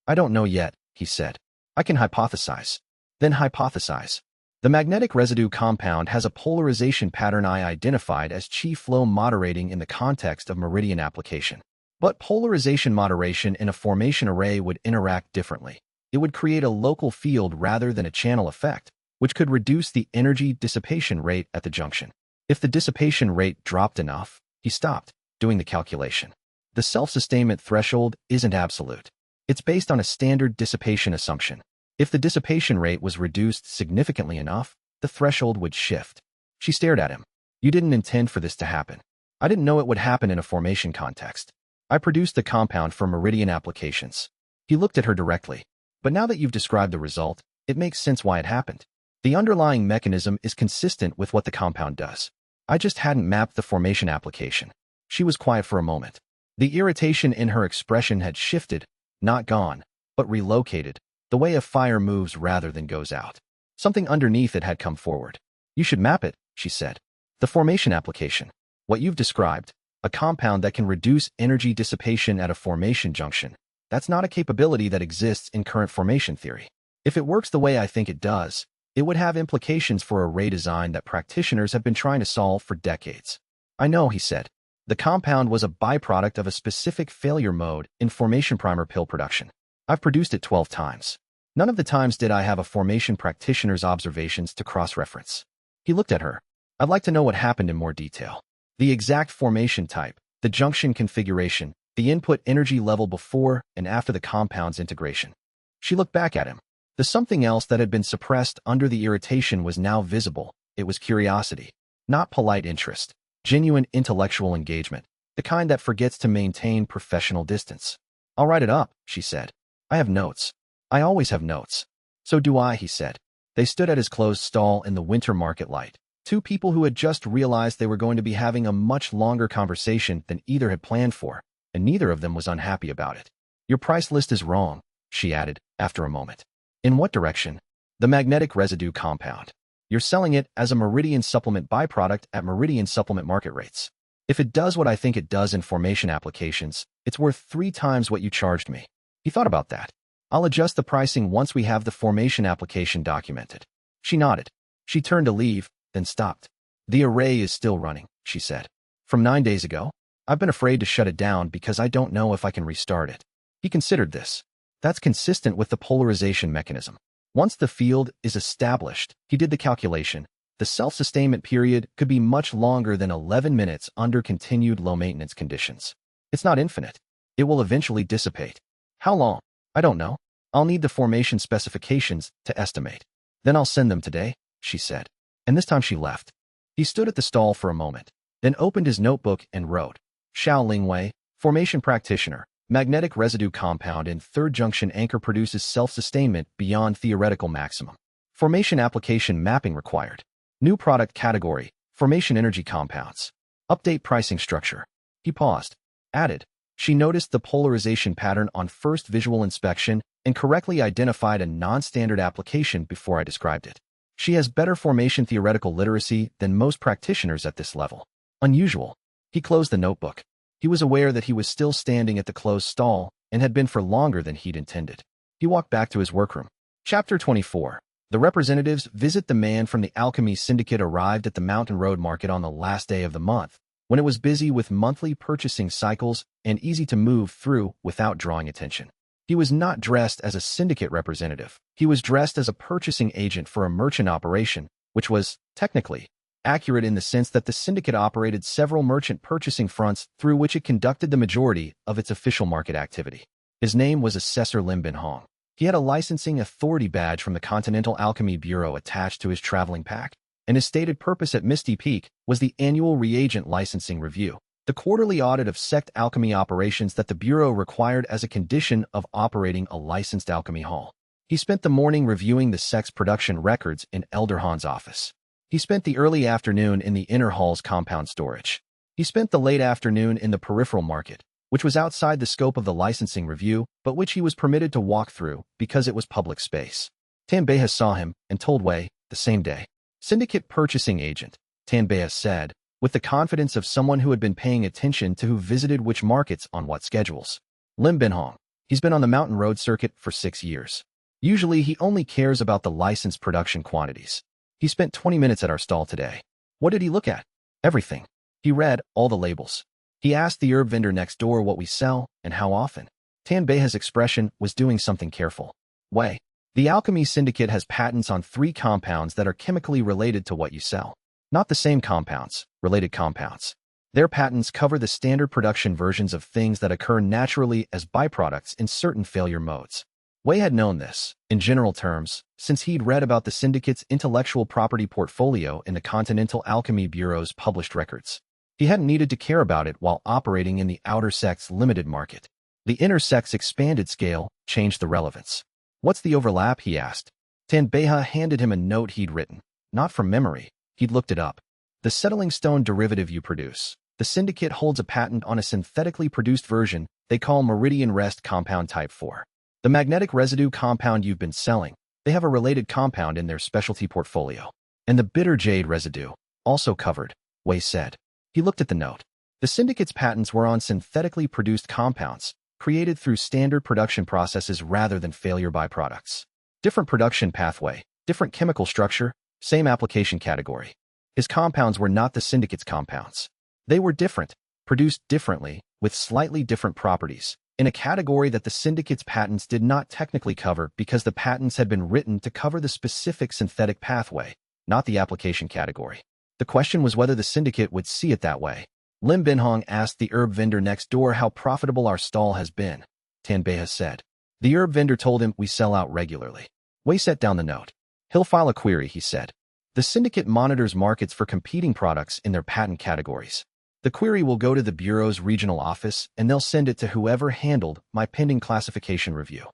S1: "I don't know yet," he said. "I can hypothesize." "Then hypothesize." "The magnetic residue compound has a polarization pattern I identified as chi flow moderating in the context of meridian application. But polarization moderation in a formation array would interact differently. It would create a local field rather than a channel effect, which could reduce the energy dissipation rate at the junction. If the dissipation rate dropped enough," he stopped, doing the calculation. "The self-sustainment threshold isn't absolute. It's based on a standard dissipation assumption. If the dissipation rate was reduced significantly enough, the threshold would shift." She stared at him. "You didn't intend for this to happen." "I didn't know it would happen in a formation context. I produced the compound for meridian applications." He looked at her directly. "But now that you've described the result, it makes sense why it happened. The underlying mechanism is consistent with what the compound does. I just hadn't mapped the formation application." She was quiet for a moment. The irritation in her expression had shifted, not gone, but relocated, the way a fire moves rather than goes out. Something underneath it had come forward. "You should map it," she said. "The formation application. What you've described, a compound that can reduce energy dissipation at a formation junction. That's not a capability that exists in current formation theory. If it works the way I think it does, it would have implications for array design that practitioners have been trying to solve for decades." "I know," he said. "The compound was a byproduct of a specific failure mode in formation primer pill production. I've produced it 12 times. None of the times did I have a formation practitioner's observations to cross-reference." He looked at her. "I'd like to know what happened in more detail. The exact formation type, the junction configuration, the input energy level before and after the compound's integration." She looked back at him. The something else that had been suppressed under the irritation was now visible. It was curiosity, not polite interest, genuine intellectual engagement, the kind that forgets to maintain professional distance. "I'll write it up," she said. "I have notes. I always have notes." "So do I," he said. They stood at his closed stall in the winter market light. 2 people who had just realized they were going to be having a much longer conversation than either had planned for, and neither of them was unhappy about it. "Your price list is wrong," she added, after a moment. "In what direction?" "The magnetic residue compound. You're selling it as a meridian supplement byproduct at meridian supplement market rates. If it does what I think it does in formation applications, it's worth 3 times what you charged me." He thought about that. "I'll adjust the pricing once we have the formation application documented." She nodded. She turned to leave, then stopped. "The array is still running," she said. "From 9 days ago? I've been afraid to shut it down because I don't know if I can restart it." He considered this. That's consistent with the polarization mechanism. Once the field is established, he did the calculation. The self-sustainment period could be much longer than 11 minutes under continued low-maintenance conditions. It's not infinite. It will eventually dissipate. How long? I don't know. I'll need the formation specifications to estimate. Then I'll send them today," she said. And this time she left. He stood at the stall for a moment, then opened his notebook and wrote, "Xiao Lingwei, formation practitioner, magnetic residue compound in 3rd junction anchor produces self-sustainment beyond theoretical maximum. Formation application mapping required. New product category, formation energy compounds. Update pricing structure. He paused. Added. She noticed the polarization pattern on first visual inspection and correctly identified a non-standard application before I described it. She has better formation theoretical literacy than most practitioners at this level. Unusual. He closed the notebook. He was aware that he was still standing at the closed stall and had been for longer than he'd intended. He walked back to his workroom. Chapter 24. The representatives visit the man from the alchemy syndicate arrived at the Mountain Road Market on the last day of the month, when it was busy with monthly purchasing cycles and easy to move through without drawing attention. He was not dressed as a syndicate representative. He was dressed as a purchasing agent for a merchant operation, which was, technically, accurate in the sense that the syndicate operated several merchant purchasing fronts through which it conducted the majority of its official market activity. His name was Assessor Lim Bin Hong. He had a licensing authority badge from the Continental Alchemy Bureau attached to his traveling pack, and his stated purpose at Misty Peak was the annual reagent licensing review, the quarterly audit of sect alchemy operations that the Bureau required as a condition of operating a licensed alchemy hall. He spent the morning reviewing the sect's production records in Elder Han's office. He spent the early afternoon in the inner hall's compound storage. He spent the late afternoon in the peripheral market, which was outside the scope of the licensing review, but which he was permitted to walk through because it was public space. Tanbeha saw him and told Wei the same day. Syndicate purchasing agent, Tanbeha said, with the confidence of someone who had been paying attention to who visited which markets on what schedules. Lim Bin Hong. He's been on the Mountain Road circuit for 6 years. Usually he only cares about the licensed production quantities. He spent 20 minutes at our stall today. What did he look at? Everything. He read all the labels. He asked the herb vendor next door what we sell and how often. Tanbeha's expression was doing something careful. Wei, the alchemy syndicate has patents on 3 compounds that are chemically related to what you sell. Not the same compounds, related compounds. Their patents cover the standard production versions of things that occur naturally as byproducts in certain failure modes. Wei had known this, in general terms, since he'd read about the syndicate's intellectual property portfolio in the Continental Alchemy Bureau's published records. He hadn't needed to care about it while operating in the outer sect's limited market. The inner sect's expanded scale changed the relevance. What's the overlap, he asked. Tanbeha handed him a note he'd written. Not from memory. He'd looked it up. The settling stone derivative you produce. The syndicate holds a patent on a synthetically produced version they call Meridian Rest Compound Type 4. The magnetic residue compound you've been selling, they have a related compound in their specialty portfolio. And the bitter jade residue, also covered, Wei said. He looked at the note. The syndicate's patents were on synthetically produced compounds, created through standard production processes rather than failure byproducts. Different production pathway, different chemical structure, same application category. His compounds were not the syndicate's compounds. They were different, produced differently, with slightly different properties, in a category that the syndicate's patents did not technically cover because the patents had been written to cover the specific synthetic pathway, not the application category. The question was whether the syndicate would see it that way. Lim Bin Hong asked the herb vendor next door how profitable our stall has been. Tanbeha said. The herb vendor told him we sell out regularly. Wei set down the note. He'll file a query, he said. The syndicate monitors markets for competing products in their patent categories. The query will go to the Bureau's regional office, and they'll send it to whoever handled my pending classification review.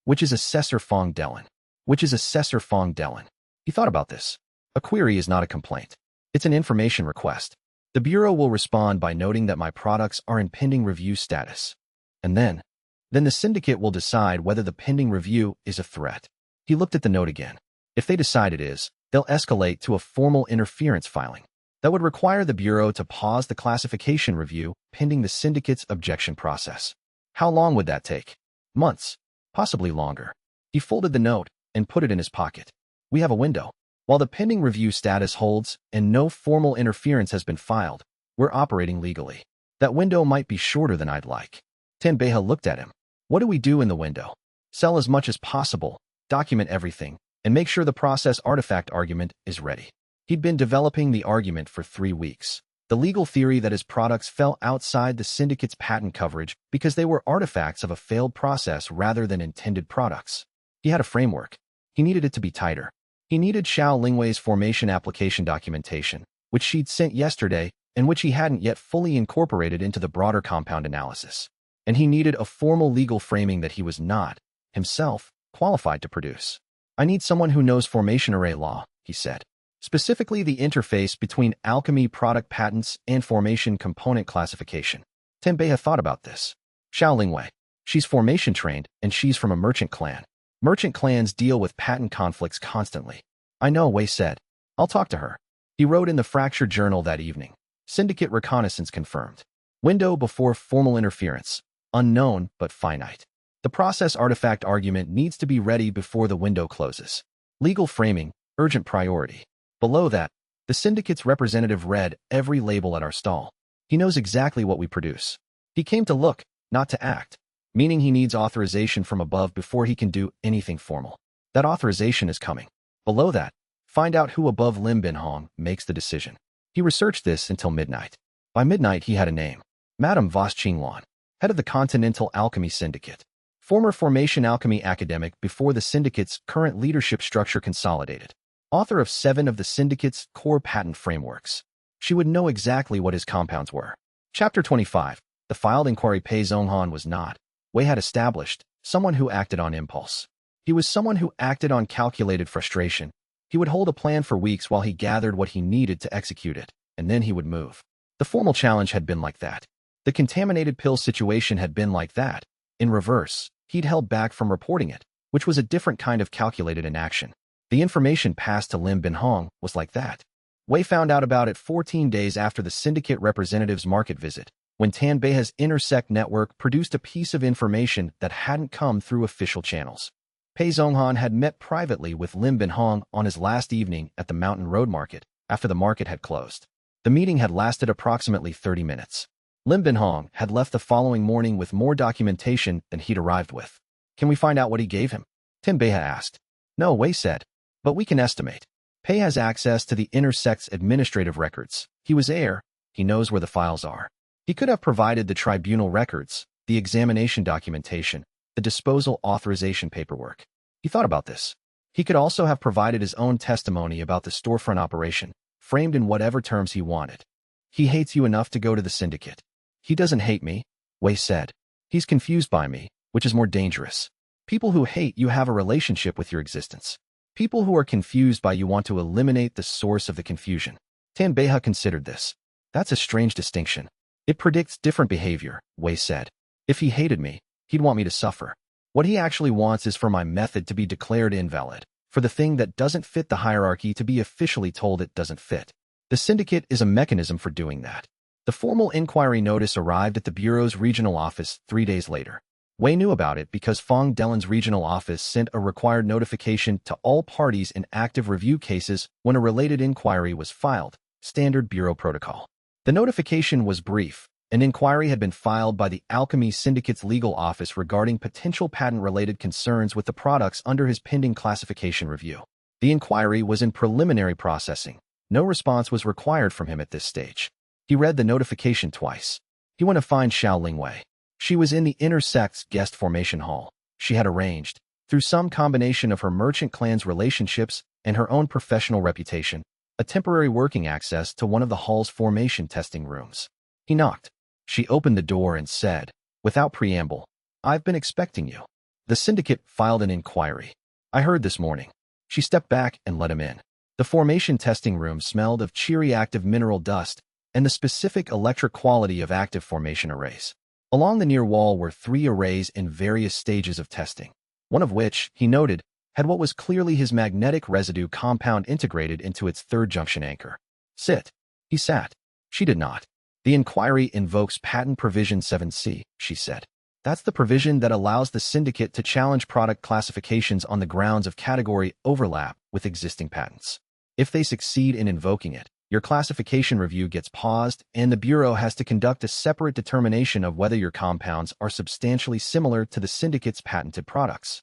S1: Which is Assessor Fong Dellen. He thought about this. A query is not a complaint. It's an information request. The Bureau will respond by noting that my products are in pending review status. And then the syndicate will decide whether the pending review is a threat. He looked at the note again. If they decide it is, they'll escalate to a formal interference filing. That would require the Bureau to pause the classification review pending the syndicate's objection process. How long would that take? Months, possibly longer. He folded the note and put it in his pocket. We have a window. While the pending review status holds and no formal interference has been filed, we're operating legally. That window might be shorter than I'd like. Tanbeha looked at him. What do we do in the window? Sell as much as possible, document everything, and make sure the process artifact argument is ready. He'd been developing the argument for 3 weeks. The legal theory that his products fell outside the syndicate's patent coverage because they were artifacts of a failed process rather than intended products. He had a framework. He needed it to be tighter. He needed Xiao Lingwei's formation application documentation, which she'd sent yesterday and which he hadn't yet fully incorporated into the broader compound analysis. And he needed a formal legal framing that he was not, himself, qualified to produce. I need someone who knows formation array law, he said. Specifically the interface between alchemy product patents and formation component classification. Tenbei thought about this. Xiao Lingwei. She's formation trained, and she's from a merchant clan. Merchant clans deal with patent conflicts constantly. I know, Wei said. I'll talk to her. He wrote in the fractured journal that evening. Syndicate reconnaissance confirmed. Window before formal interference. Unknown, but finite. The process artifact argument needs to be ready before the window closes. Legal framing, urgent priority. Below that, the syndicate's representative read every label at our stall. He knows exactly what we produce. He came to look, not to act, meaning he needs authorization from above before he can do anything formal. That authorization is coming. Below that, find out who above Lim Binhong makes the decision. He researched this until midnight. By midnight, he had a name. Madame Vos Qingluan, head of the Continental Alchemy Syndicate. Former Formation Alchemy academic before the syndicate's current leadership structure consolidated. Author of 7 of the syndicate's core patent frameworks. She would know exactly what his compounds were. Chapter 25. The filed inquiry Pei Zhonghan was not, Wei had established, someone who acted on impulse. He was someone who acted on calculated frustration. He would hold a plan for weeks while he gathered what he needed to execute it, and then he would move. The formal challenge had been like that. The contaminated pill situation had been like that. In reverse, he'd held back from reporting it, which was a different kind of calculated inaction. The information passed to Lim Binhong was like that. Wei found out about it 14 days after the syndicate representative's market visit, when Tanbei's intersect network produced a piece of information that hadn't come through official channels. Pei Zhonghan had met privately with Lim Binhong on his last evening at the Mountain Road Market, after the market had closed. The meeting had lasted approximately 30 minutes. Lim Binhong had left the following morning with more documentation than he'd arrived with. Can we find out what he gave him? Tenbei asked. No, Wei said. But we can estimate. Pei has access to the intersect's administrative records. He was heir. He knows where the files are. He could have provided the tribunal records, the examination documentation, the disposal authorization paperwork. He thought about this. He could also have provided his own testimony about the storefront operation, framed in whatever terms he wanted. He hates you enough to go to the syndicate. He doesn't hate me, Wei said. He's confused by me, which is more dangerous. People who hate you have a relationship with your existence. People who are confused by you want to eliminate the source of the confusion. Tanbei considered this. That's a strange distinction. It predicts different behavior, Wei said. If he hated me, he'd want me to suffer. What he actually wants is for my method to be declared invalid, for the thing that doesn't fit the hierarchy to be officially told it doesn't fit. The syndicate is a mechanism for doing that. The formal inquiry notice arrived at the Bureau's regional office 3 days later. Wei knew about it because Fong Delen's regional office sent a required notification to all parties in active review cases when a related inquiry was filed, standard Bureau protocol. The notification was brief. An inquiry had been filed by the Alchemy Syndicate's legal office regarding potential patent-related concerns with the products under his pending classification review. The inquiry was in preliminary processing. No response was required from him at this stage. He read the notification twice. He went to find Xiao Lingwei. She was in the intersect's guest formation hall. She had arranged, through some combination of her merchant clan's relationships and her own professional reputation, a temporary working access to one of the hall's formation testing rooms. He knocked. She opened the door and said, without preamble, I've been expecting you. The syndicate filed an inquiry. I heard this morning. She stepped back and let him in. The formation testing room smelled of cheery active mineral dust and the specific electric quality of active formation arrays. Along the near wall were 3 arrays in various stages of testing, one of which, he noted, had what was clearly his magnetic residue compound integrated into its 3rd junction anchor. Sit. He sat. She did not. The inquiry invokes patent provision 7C, she said. That's the provision that allows the syndicate to challenge product classifications on the grounds of category overlap with existing patents. If they succeed in invoking it, your classification review gets paused, and the Bureau has to conduct a separate determination of whether your compounds are substantially similar to the syndicate's patented products.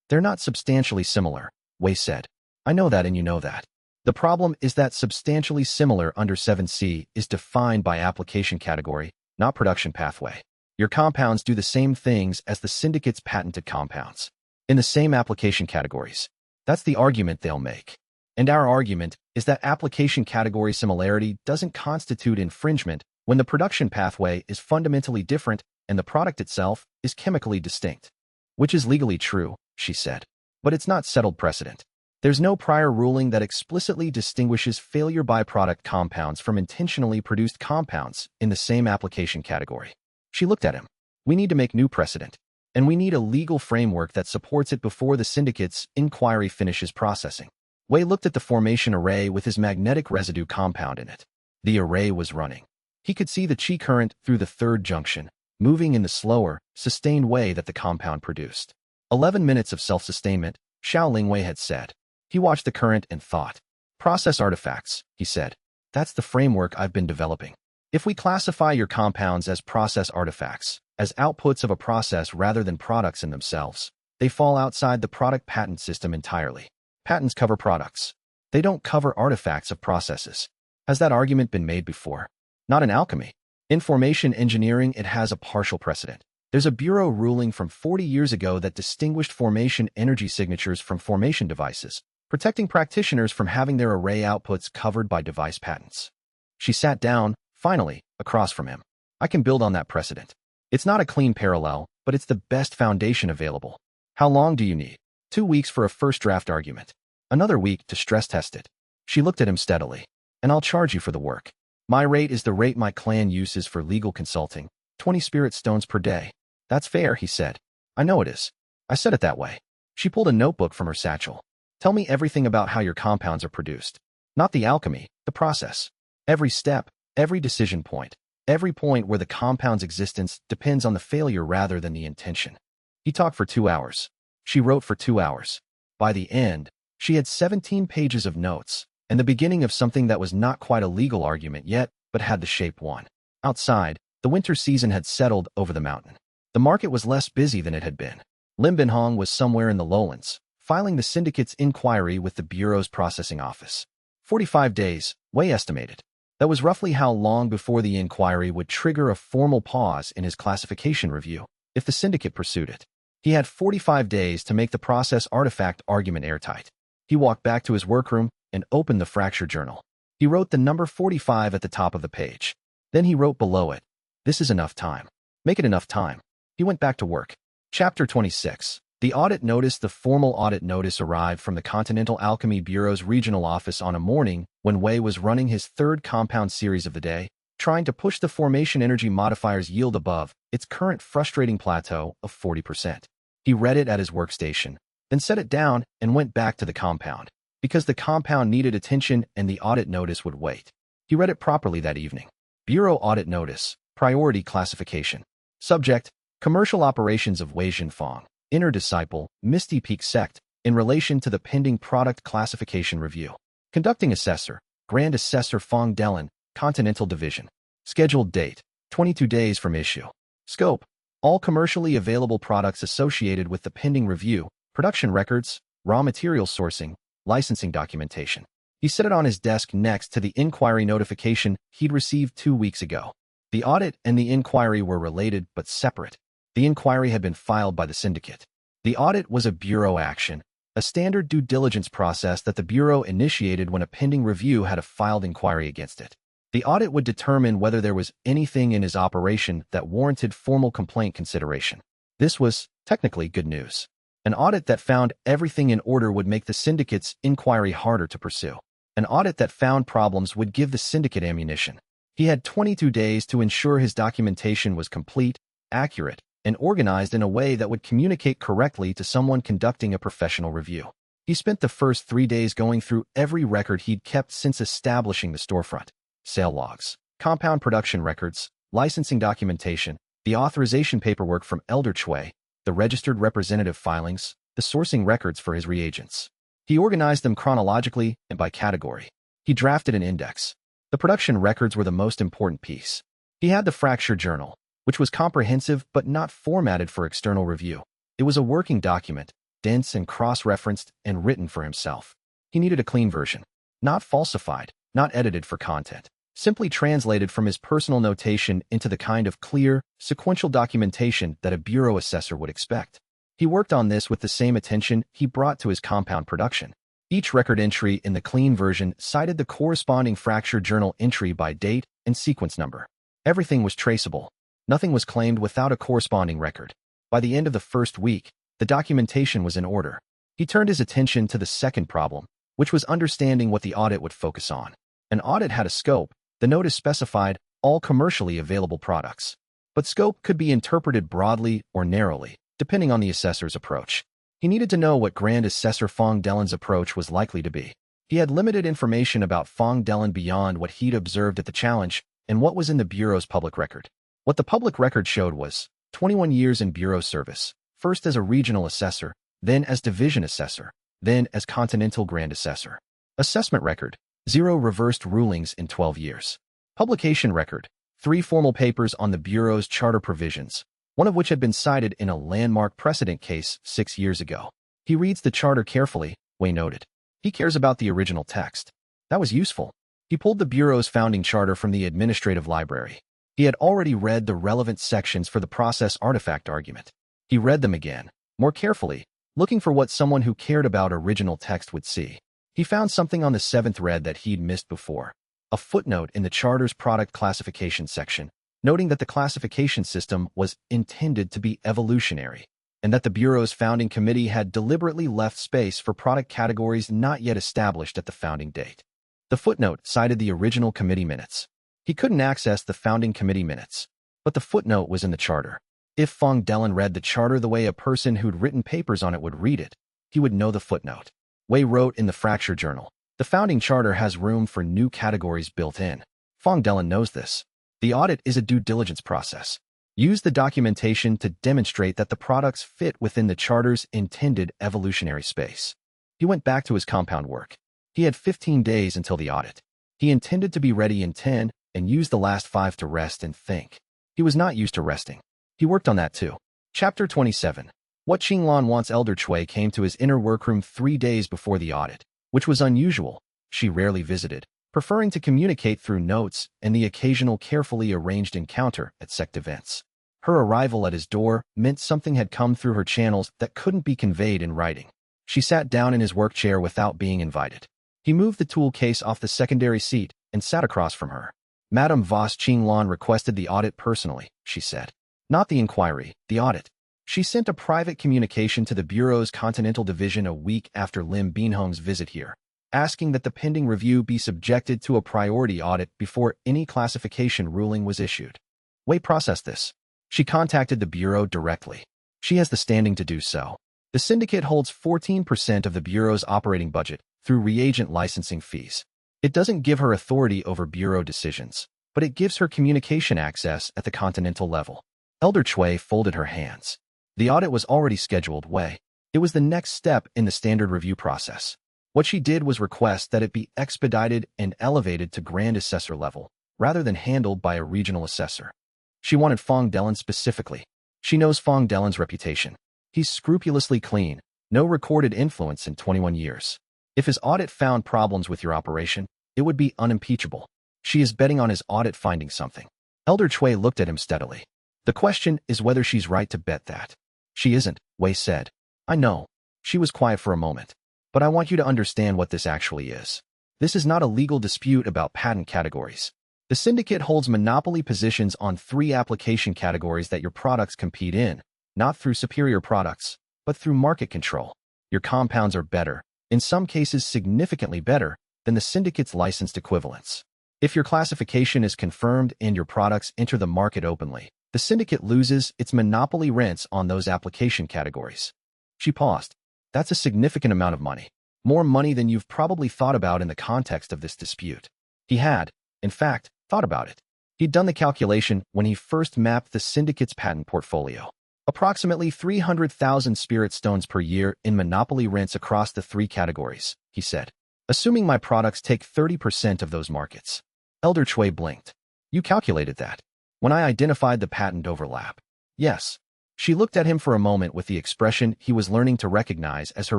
S1: They're not substantially similar, Wei said. I know that and you know that. The problem is that substantially similar under 7C is defined by application category, not production pathway. Your compounds do the same things as the syndicate's patented compounds, in the same application categories. That's the argument they'll make. And our argument is that application category similarity doesn't constitute infringement when the production pathway is fundamentally different and the product itself is chemically distinct. Which is legally true, she said. but it's not settled precedent. There's no prior ruling that explicitly distinguishes failure byproduct compounds from intentionally produced compounds in the same application category. She looked at him. We need to make new precedent, and we need a legal framework that supports it before the syndicate's inquiry finishes processing. Wei looked at the formation array with his magnetic residue compound in it. The array was running. He could see the qi current through the third junction, moving in the slower, sustained way that the compound produced. 11 minutes of self-sustainment, Xiao Lingwei had said. He watched the current and thought. Process artifacts, he said. That's the framework I've been developing. If we classify your compounds as process artifacts, as outputs of a process rather than products in themselves, they fall outside the product patent system entirely. Patents cover products. They don't cover artifacts of processes. Has that argument been made before? Not in alchemy. In formation engineering, it has a partial precedent. There's a bureau ruling from 40 years ago that distinguished formation energy signatures from formation devices, protecting practitioners from having their array outputs covered by device patents. She sat down, finally, across from him. I can build on that precedent. It's not a clean parallel, but it's the best foundation available. How long do you need? 2 weeks for a first draft argument. Another week to stress test it. She looked at him steadily. And I'll charge you for the work. My rate is the rate my clan uses for legal consulting, 20 spirit stones per day. That's fair, he said. I know it is. I said it that way. She pulled a notebook from her satchel. Tell me everything about how your compounds are produced. Not the alchemy, the process. Every step, every decision point, every point where the compound's existence depends on the failure rather than the intention. He talked for 2 hours. She wrote for 2 hours. By the end, she had 17 pages of notes, and the beginning of something that was not quite a legal argument yet, but had the shape one. Outside, the winter season had settled over the mountain. The market was less busy than it had been. Lim Binhong was somewhere in the lowlands, filing the syndicate's inquiry with the Bureau's processing office. 45 days, Wei estimated. That was roughly how long before the inquiry would trigger a formal pause in his classification review, if the syndicate pursued it. He had 45 days to make the process artifact argument airtight. He walked back to his workroom and opened the fracture journal. He wrote the number 45 at the top of the page. Then he wrote below it, "This is enough time. Make it enough time." He went back to work. Chapter 26. The audit notice. The formal audit notice arrived from the Continental Alchemy Bureau's regional office on a morning when Wei was running his third compound series of the day, trying to push the formation energy modifier's yield above its current frustrating plateau of 40%. He read it at his workstation, then set it down and went back to the compound, because the compound needed attention and the audit notice would wait. He read it properly that evening. Bureau Audit Notice, Priority Classification. Subject, Commercial Operations of Wei Zhenfang, Inner Disciple, Misty Peak Sect, in relation to the pending Product Classification Review. Conducting Assessor, Grand Assessor Fong Dellen, Continental Division. Scheduled date, 22 days from issue. Scope, all commercially available products associated with the pending review, production records, raw material sourcing, licensing documentation. He set it on his desk next to the inquiry notification he'd received 2 weeks ago. The audit and the inquiry were related but separate. The inquiry had been filed by the syndicate. The audit was a bureau action, a standard due diligence process that the bureau initiated when a pending review had a filed inquiry against it. The audit would determine whether there was anything in his operation that warranted formal complaint consideration. This was, technically, good news. An audit that found everything in order would make the syndicate's inquiry harder to pursue. An audit that found problems would give the syndicate ammunition. He had 22 days to ensure his documentation was complete, accurate, and organized in a way that would communicate correctly to someone conducting a professional review. He spent the first 3 days going through every record he'd kept since establishing the storefront. Sale logs, compound production records, licensing documentation, the authorization paperwork from Elder Chui, the registered representative filings, the sourcing records for his reagents. He organized them chronologically and by category. He drafted an index. The production records were the most important piece. He had the fracture journal, which was comprehensive but not formatted for external review. It was a working document, dense and cross-referenced and written for himself. He needed a clean version. Not falsified, not edited for content. Simply translated from his personal notation into the kind of clear, sequential documentation that a bureau assessor would expect. He worked on this with the same attention he brought to his compound production. Each record entry in the clean version cited the corresponding fracture journal entry by date and sequence number. Everything was traceable. Nothing was claimed without a corresponding record. By the end of the first week, the documentation was in order. He turned his attention to the second problem, which was understanding what the audit would focus on. An audit had a scope. The notice specified all commercially available products. But scope could be interpreted broadly or narrowly, depending on the assessor's approach. He needed to know what Grand Assessor Fong Delen's approach was likely to be. He had limited information about Fong Delen beyond what he'd observed at the challenge and what was in the Bureau's public record. What the public record showed was 21 years in Bureau service, first as a regional assessor, then as division assessor, then as continental grand assessor. Assessment record, 0 reversed rulings in 12 years. Publication record, 3 formal papers on the Bureau's charter provisions, one of which had been cited in a landmark precedent case 6 years ago. He reads the charter carefully, Wei noted. He cares about the original text. That was useful. He pulled the Bureau's founding charter from the administrative library. He had already read the relevant sections for the process artifact argument. He read them again, more carefully, looking for what someone who cared about original text would see. He found something on the 7th read that he'd missed before. A footnote in the charter's product classification section, noting that the classification system was intended to be evolutionary, and that the Bureau's founding committee had deliberately left space for product categories not yet established at the founding date. The footnote cited the original committee minutes. He couldn't access the founding committee minutes, but the footnote was in the charter. If Fong Delen read the charter the way a person who'd written papers on it would read it, he would know the footnote. Wei wrote in the Fracture Journal, the founding charter has room for new categories built in. Fong Delen knows this. The audit is a due diligence process. Use the documentation to demonstrate that the products fit within the charter's intended evolutionary space. He went back to his compound work. He had 15 days until the audit. He intended to be ready in 10 and use the last 5 to rest and think. He was not used to resting. He worked on that too. Chapter 27. What Qinglan wants. Elder Chui came to his inner workroom 3 days before the audit, which was unusual. She rarely visited, preferring to communicate through notes and the occasional carefully arranged encounter at sect events. Her arrival at his door meant something had come through her channels that couldn't be conveyed in writing. She sat down in his work chair without being invited. He moved the tool case off the secondary seat and sat across from her. Madame Voss Qinglan requested the audit personally, she said. Not the inquiry, the audit. She sent a private communication to the Bureau's Continental Division a week after Lim Binhong's visit here, asking that the pending review be subjected to a priority audit before any classification ruling was issued. Wei processed this. She contacted the Bureau directly. She has the standing to do so. The syndicate holds 14% of the Bureau's operating budget through reagent licensing fees. It doesn't give her authority over Bureau decisions, but it gives her communication access at the continental level. Elder Chui folded her hands. The audit was already scheduled, Wei. It was the next step in the standard review process. What she did was request that it be expedited and elevated to Grand Assessor level, rather than handled by a regional assessor. She wanted Fong Delen specifically. She knows Fong Delen's reputation. He's scrupulously clean, no recorded influence in 21 years. If his audit found problems with your operation, it would be unimpeachable. She is betting on his audit finding something. Elder Chui looked at him steadily. The question is whether she's right to bet that. She isn't, Wei said. I know. She was quiet for a moment. But I want you to understand what this actually is. This is not a legal dispute about patent categories. The syndicate holds monopoly positions on 3 application categories that your products compete in, not through superior products, but through market control. Your compounds are better, in some cases significantly better, than the syndicate's licensed equivalents. If your classification is confirmed and your products enter the market openly, the syndicate loses its monopoly rents on those application categories. She paused. That's a significant amount of money. More money than you've probably thought about in the context of this dispute. He had, in fact, thought about it. He'd done the calculation when he first mapped the syndicate's patent portfolio. Approximately 300,000 spirit stones per year in monopoly rents across the 3 categories, he said. Assuming my products take 30% of those markets. Elder Chui blinked. You calculated that. When I identified the patent overlap. Yes. She looked at him for a moment with the expression he was learning to recognize as her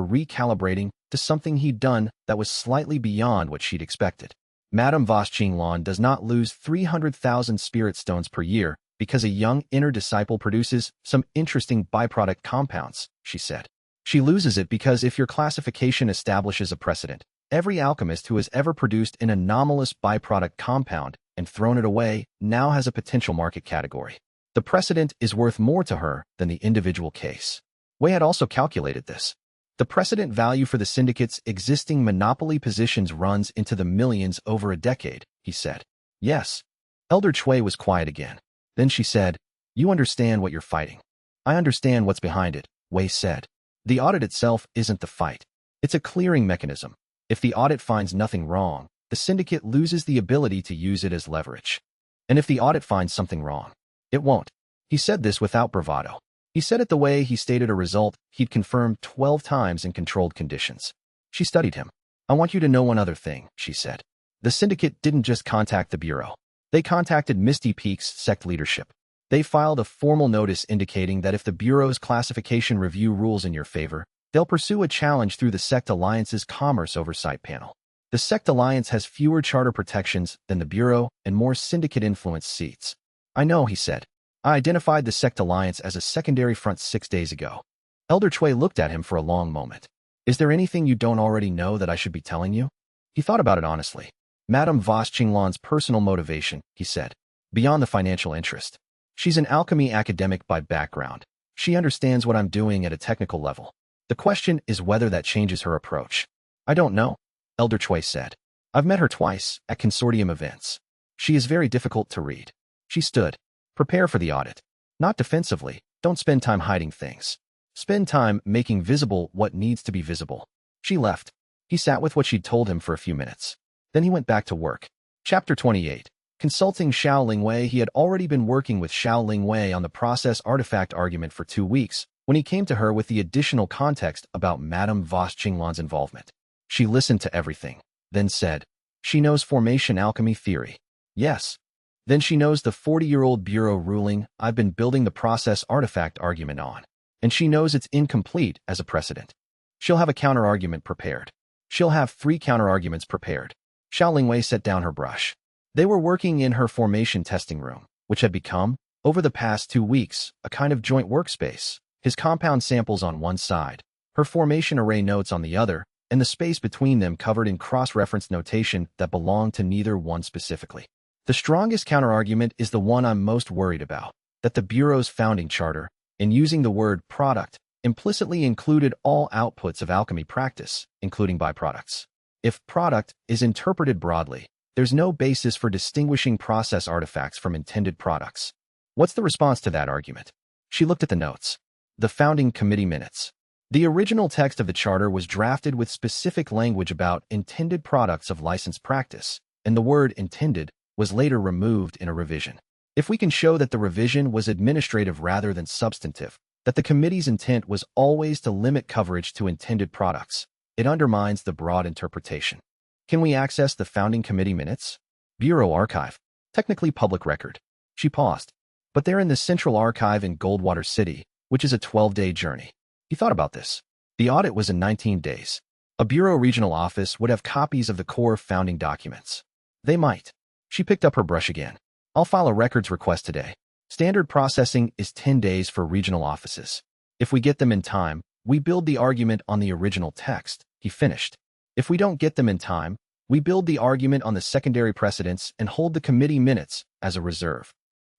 S1: recalibrating to something he'd done that was slightly beyond what she'd expected. Madame Voss Qinglan does not lose 300,000 spirit stones per year because a young inner disciple produces some interesting byproduct compounds, she said. She loses it because if your classification establishes a precedent, every alchemist who has ever produced an anomalous byproduct compound and thrown it away now has a potential market category. The precedent is worth more to her than the individual case. Wei had also calculated this. The precedent value for the syndicate's existing monopoly positions runs into the millions over a decade, he said. Yes. Elder Chui was quiet again. Then she said, you understand what you're fighting. I understand what's behind it, Wei said. The audit itself isn't the fight. It's a clearing mechanism. If the audit finds nothing wrong, the syndicate loses the ability to use it as leverage. And if the audit finds something wrong, it won't. He said this without bravado. He said it the way he stated a result he'd confirmed 12 times in controlled conditions. She studied him. I want you to know one other thing, she said. The syndicate didn't just contact the Bureau. They contacted Misty Peak's sect leadership. They filed a formal notice indicating that if the Bureau's classification review rules in your favor, they'll pursue a challenge through the Sect Alliance's Commerce Oversight Panel. The Sect Alliance has fewer charter protections than the Bureau and more syndicate-influenced seats. I know, he said. I identified the Sect Alliance as a secondary front 6 days ago. Elder Chui looked at him for a long moment. Is there anything you don't already know that I should be telling you? He thought about it honestly. Madame Voss Qinglan's personal motivation, he said, beyond the financial interest. She's an alchemy academic by background. She understands what I'm doing at a technical level. The question is whether that changes her approach. I don't know, Elder Chui said. I've met her twice at consortium events. She is very difficult to read. She stood. Prepare for the audit. Not defensively. Don't spend time hiding things. Spend time making visible what needs to be visible. She left. He sat with what she'd told him for a few minutes. Then he went back to work. Chapter 28. Consulting Xiao Lingwei. He had already been working with Xiao Lingwei on the process artifact argument for 2 weeks when he came to her with the additional context about Madame Voss Qinglan's involvement. She listened to everything, then said, she knows formation alchemy theory. Yes. Then she knows the 40-year-old Bureau ruling I've been building the process artifact argument on. And she knows it's incomplete as a precedent. She'll have a counter-argument prepared. She'll have 3 counter-arguments prepared. Xiao Lingwei set down her brush. They were working in her formation testing room, which had become, over the past 2 weeks, a kind of joint workspace. His compound samples on one side, her formation array notes on the other, and the space between them covered in cross-reference notation that belonged to neither one specifically. The strongest counterargument is the one I'm most worried about, that the Bureau's founding charter, in using the word product, implicitly included all outputs of alchemy practice, including byproducts. If product is interpreted broadly, there's no basis for distinguishing process artifacts from intended products. What's the response to that argument? She looked at the notes. The founding committee minutes. The original text of the charter was drafted with specific language about intended products of licensed practice, and the word intended was later removed in a revision. If we can show that the revision was administrative rather than substantive, that the committee's intent was always to limit coverage to intended products, it undermines the broad interpretation. Can we access the founding committee minutes? Bureau archive. Technically public record. She paused. But they're in the central archive in Goldwater City, which is a 12-day journey. He thought about this. The audit was in 19 days. A Bureau regional office would have copies of the core founding documents. They might. She picked up her brush again. I'll file a records request today. Standard processing is 10 days for regional offices. If we get them in time, we build the argument on the original text, he finished. If we don't get them in time, we build the argument on the secondary precedents and hold the committee minutes as a reserve.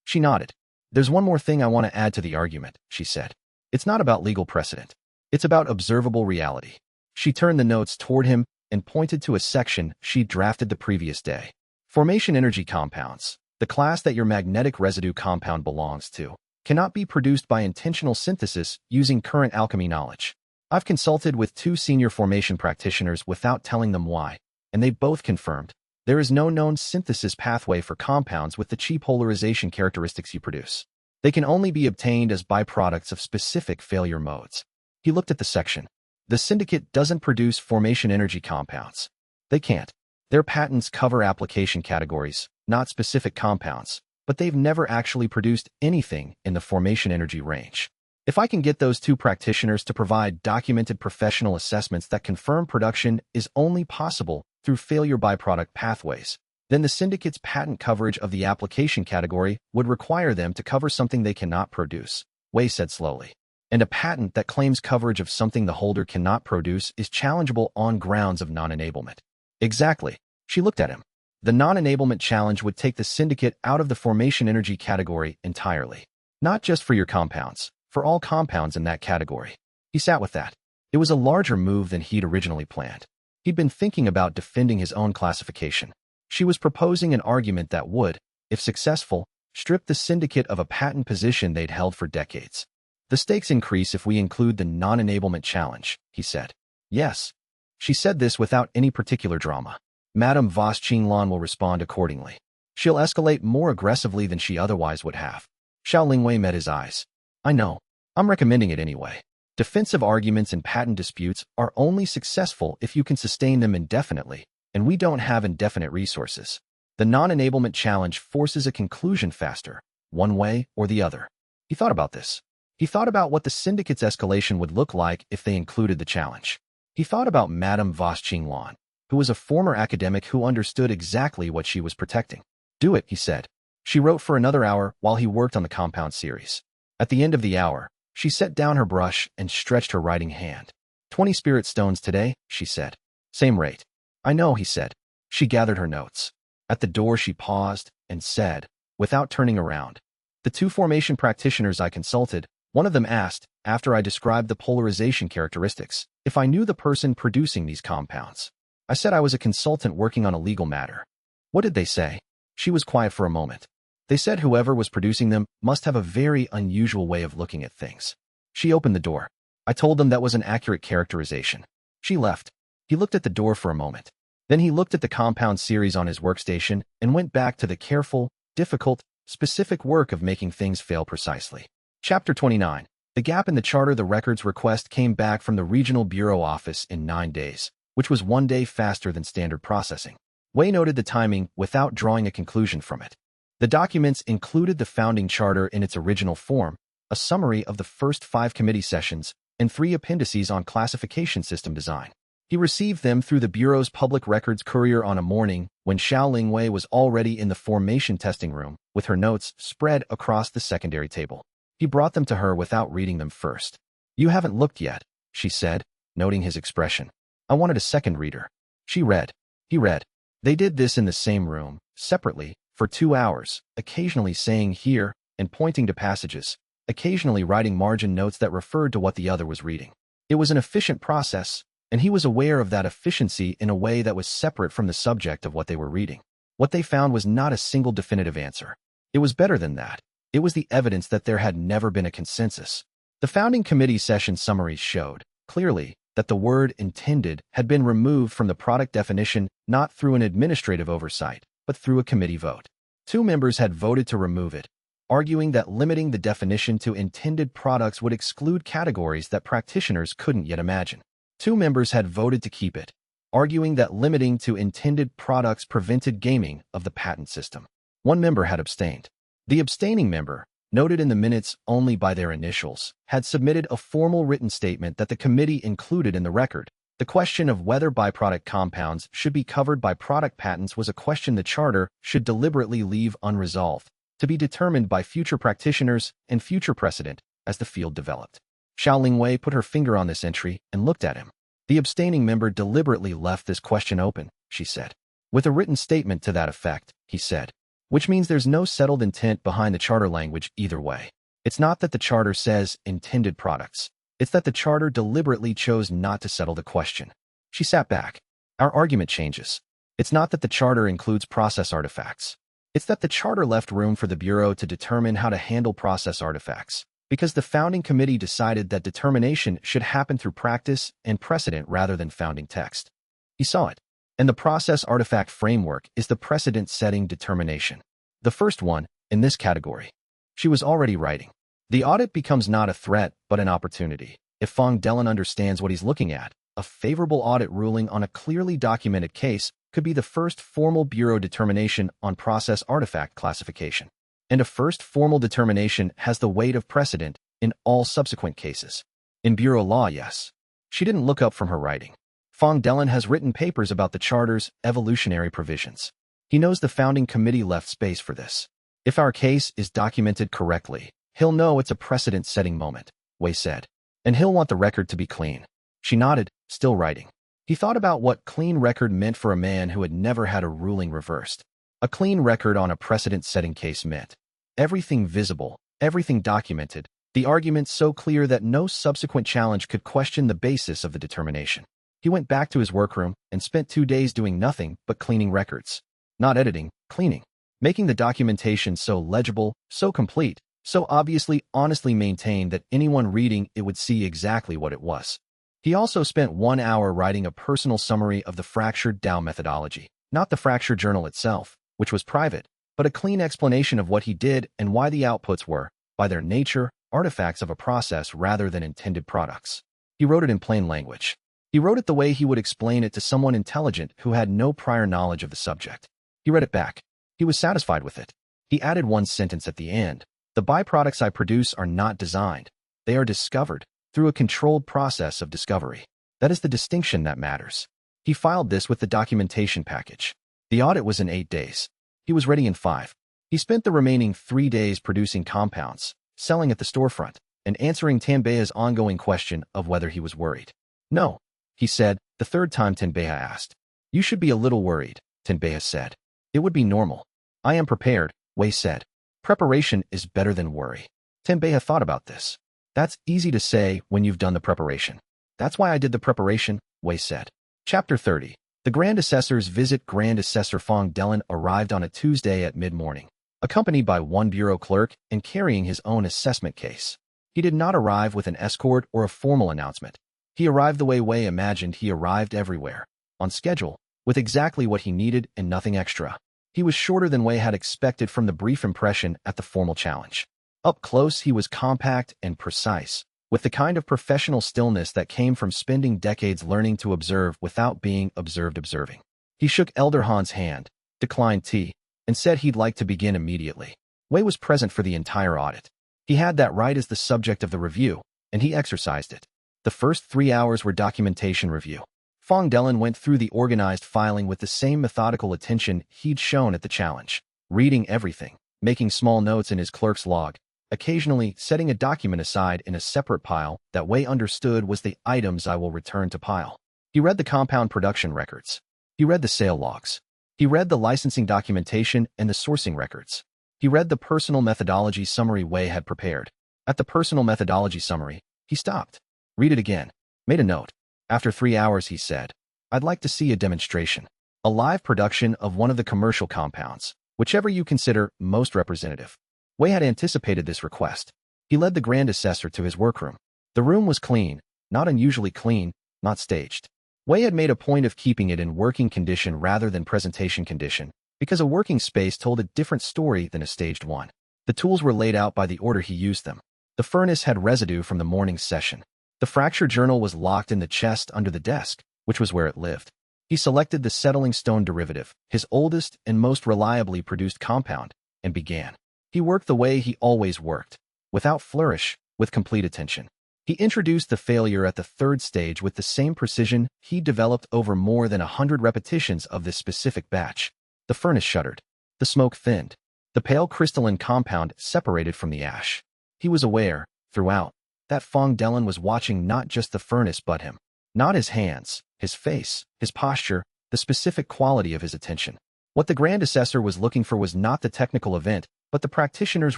S1: She nodded. There's one more thing I want to add to the argument, she said. It's not about legal precedent. It's about observable reality. She turned the notes toward him and pointed to a section she'd drafted the previous day. Formation energy compounds, the class that your magnetic residue compound belongs to, cannot be produced by intentional synthesis using current alchemy knowledge. I've consulted with 2 senior formation practitioners without telling them why, and they both confirmed there is no known synthesis pathway for compounds with the cheap polarization characteristics you produce. They can only be obtained as byproducts of specific failure modes. He looked at the section. The syndicate doesn't produce formation energy compounds. They can't. Their patents cover application categories, not specific compounds, but they've never actually produced anything in the formation energy range. If I can get those 2 practitioners to provide documented professional assessments that confirm production is only possible through failure byproduct pathways, then the syndicate's patent coverage of the application category would require them to cover something they cannot produce, Wei said slowly. And a patent that claims coverage of something the holder cannot produce is challengeable on grounds of non-enablement. Exactly. She looked at him. The non-enablement challenge would take the syndicate out of the formation energy category entirely. Not just for your compounds, for all compounds in that category. He sat with that. It was a larger move than he'd originally planned. He'd been thinking about defending his own classification. She was proposing an argument that would, if successful, strip the syndicate of a patent position they'd held for decades. The stakes increase if we include the non-enablement challenge, he said. Yes. She said this without any particular drama. Madame Voss Qinglan will respond accordingly. She'll escalate more aggressively than she otherwise would have. Xiao Lingwei met his eyes. I know. I'm recommending it anyway. Defensive arguments in patent disputes are only successful if you can sustain them indefinitely, and we don't have indefinite resources. The non-enablement challenge forces a conclusion faster, one way or the other. He thought about this. He thought about what the syndicate's escalation would look like if they included the challenge. He thought about Madame Voss Qinglan, who was a former academic who understood exactly what she was protecting. Do it, he said. She wrote for another hour while he worked on the compound series. At the end of the hour, she set down her brush and stretched her writing hand. 20 spirit stones today, she said. Same rate. I know, he said. She gathered her notes. At the door she paused and said, without turning around. The 2 formation practitioners I consulted, one of them asked, after I described the polarization characteristics, if I knew the person producing these compounds. I said I was a consultant working on a legal matter. What did they say? She was quiet for a moment. They said whoever was producing them must have a very unusual way of looking at things. She opened the door. I told them that was an accurate characterization. She left. He looked at the door for a moment. Then he looked at the compound series on his workstation and went back to the careful, difficult, specific work of making things fail precisely. Chapter 29. The gap in the charter. The records request came back from the regional bureau office in 9 days, which was 1 day faster than standard processing. Wei noted the timing without drawing a conclusion from it. The documents included the founding charter in its original form, a summary of the first 5 committee sessions, and 3 appendices on classification system design. He received them through the Bureau's public records courier on a morning when Xiao Lingwei was already in the formation testing room, with her notes spread across the secondary table. He brought them to her without reading them first. You haven't looked yet, she said, noting his expression. I wanted a second reader. She read. He read. They did this in the same room, separately, for 2 hours, occasionally saying here and pointing to passages, occasionally writing margin notes that referred to what the other was reading. It was an efficient process, and he was aware of that efficiency in a way that was separate from the subject of what they were reading. What they found was not a single definitive answer. It was better than that. It was the evidence that there had never been a consensus. The founding committee session summaries showed, clearly, that the word intended had been removed from the product definition not through an administrative oversight, but through a committee vote. 2 members had voted to remove it, arguing that limiting the definition to intended products would exclude categories that practitioners couldn't yet imagine. 2 members had voted to keep it, arguing that limiting to intended products prevented gaming of the patent system. 1 member had abstained. The abstaining member, noted in the minutes only by their initials, had submitted a formal written statement that the committee included in the record. The question of whether byproduct compounds should be covered by product patents was a question the charter should deliberately leave unresolved, to be determined by future practitioners and future precedent as the field developed. Xiao Lingwei put her finger on this entry and looked at him. The abstaining member deliberately left this question open, she said. With a written statement to that effect, he said. Which means there's no settled intent behind the charter language either way. It's not that the charter says intended products. It's that the charter deliberately chose not to settle the question. She sat back. Our argument changes. It's not that the charter includes process artifacts. It's that the charter left room for the Bureau to determine how to handle process artifacts, because the founding committee decided that determination should happen through practice and precedent rather than founding text. He saw it. And the process artifact framework is the precedent-setting determination. The first one, in this category. She was already writing. The audit becomes not a threat, but an opportunity. If Fong Dellen understands what he's looking at, a favorable audit ruling on a clearly documented case could be the first formal Bureau determination on process artifact classification. And a first formal determination has the weight of precedent in all subsequent cases. In Bureau law, yes. She didn't look up from her writing. Fong Dellen has written papers about the Charter's evolutionary provisions. He knows the founding committee left space for this. If our case is documented correctly, he'll know it's a precedent-setting moment, Wei said. And he'll want the record to be clean. She nodded, still writing. He thought about what clean record meant for a man who had never had a ruling reversed. A clean record on a precedent-setting case meant everything visible, everything documented, The argument so clear that no subsequent challenge could question the basis of the determination. He went back to his workroom and spent 2 days doing nothing but cleaning records. Not editing, cleaning. Making the documentation so legible, so complete, so obviously honestly maintained that anyone reading it would see exactly what it was. He also spent 1 hour writing a personal summary of the fractured DAO methodology, not the fracture journal itself, which was private, but a clean explanation of what he did and why the outputs were, by their nature, artifacts of a process rather than intended products. He wrote it in plain language. He wrote it the way he would explain it to someone intelligent who had no prior knowledge of the subject. He read it back. He was satisfied with it. He added one sentence at the end. The byproducts I produce are not designed. They are discovered through a controlled process of discovery. That is the distinction that matters. He filed this with the documentation package. The audit was in 8 days. He was ready in 5. He spent the remaining 3 days producing compounds, selling at the storefront, and answering Tanbea's ongoing question of whether he was worried. No, he said, the third time Tanbea asked. You should be a little worried, Tanbea said. It would be normal. I am prepared, Wei said. Preparation is better than worry. Tanbea thought about this. That's easy to say when you've done the preparation. That's why I did the preparation, Wei said. Chapter 30. The Grand Assessor's visit. Grand Assessor Fong Dellen arrived on a Tuesday at mid-morning, accompanied by one bureau clerk and carrying his own assessment case. He did not arrive with an escort or a formal announcement. He arrived the way Wei imagined he arrived everywhere, on schedule, with exactly what he needed and nothing extra. He was shorter than Wei had expected from the brief impression at the formal challenge. Up close, he was compact and precise, with the kind of professional stillness that came from spending decades learning to observe without being observing. He shook Elder Han's hand, declined tea, and said he'd like to begin immediately. Wei was present for the entire audit. He had that right as the subject of the review, and he exercised it. The first 3 hours were documentation review. Fong Dellen went through the organized filing with the same methodical attention he'd shown at the challenge, reading everything, making small notes in his clerk's log, occasionally setting a document aside in a separate pile that Wei understood was the items I will return to pile. He read the compound production records. He read the sale logs. He read the licensing documentation and the sourcing records. He read the personal methodology summary Wei had prepared. At the personal methodology summary, he stopped. Read it again. Made a note. After 3 hours, he said, I'd like to see a demonstration. A live production of one of the commercial compounds, whichever you consider most representative. Wei had anticipated this request. He led the Grand Assessor to his workroom. The room was clean, not unusually clean, not staged. Wei had made a point of keeping it in working condition rather than presentation condition, because a working space told a different story than a staged one. The tools were laid out by the order he used them. The furnace had residue from the morning's session. The fracture journal was locked in the chest under the desk, which was where it lived. He selected the settling stone derivative, his oldest and most reliably produced compound, and began. He worked the way he always worked, without flourish, with complete attention. He introduced the failure at the third stage with the same precision he developed over more than 100 repetitions of this specific batch. The furnace shuddered. The smoke thinned. The pale crystalline compound separated from the ash. He was aware, throughout, that Fong Dellen was watching not just the furnace but him. Not his hands, his face, his posture, the specific quality of his attention. What the Grand Assessor was looking for was not the technical event, but the practitioner's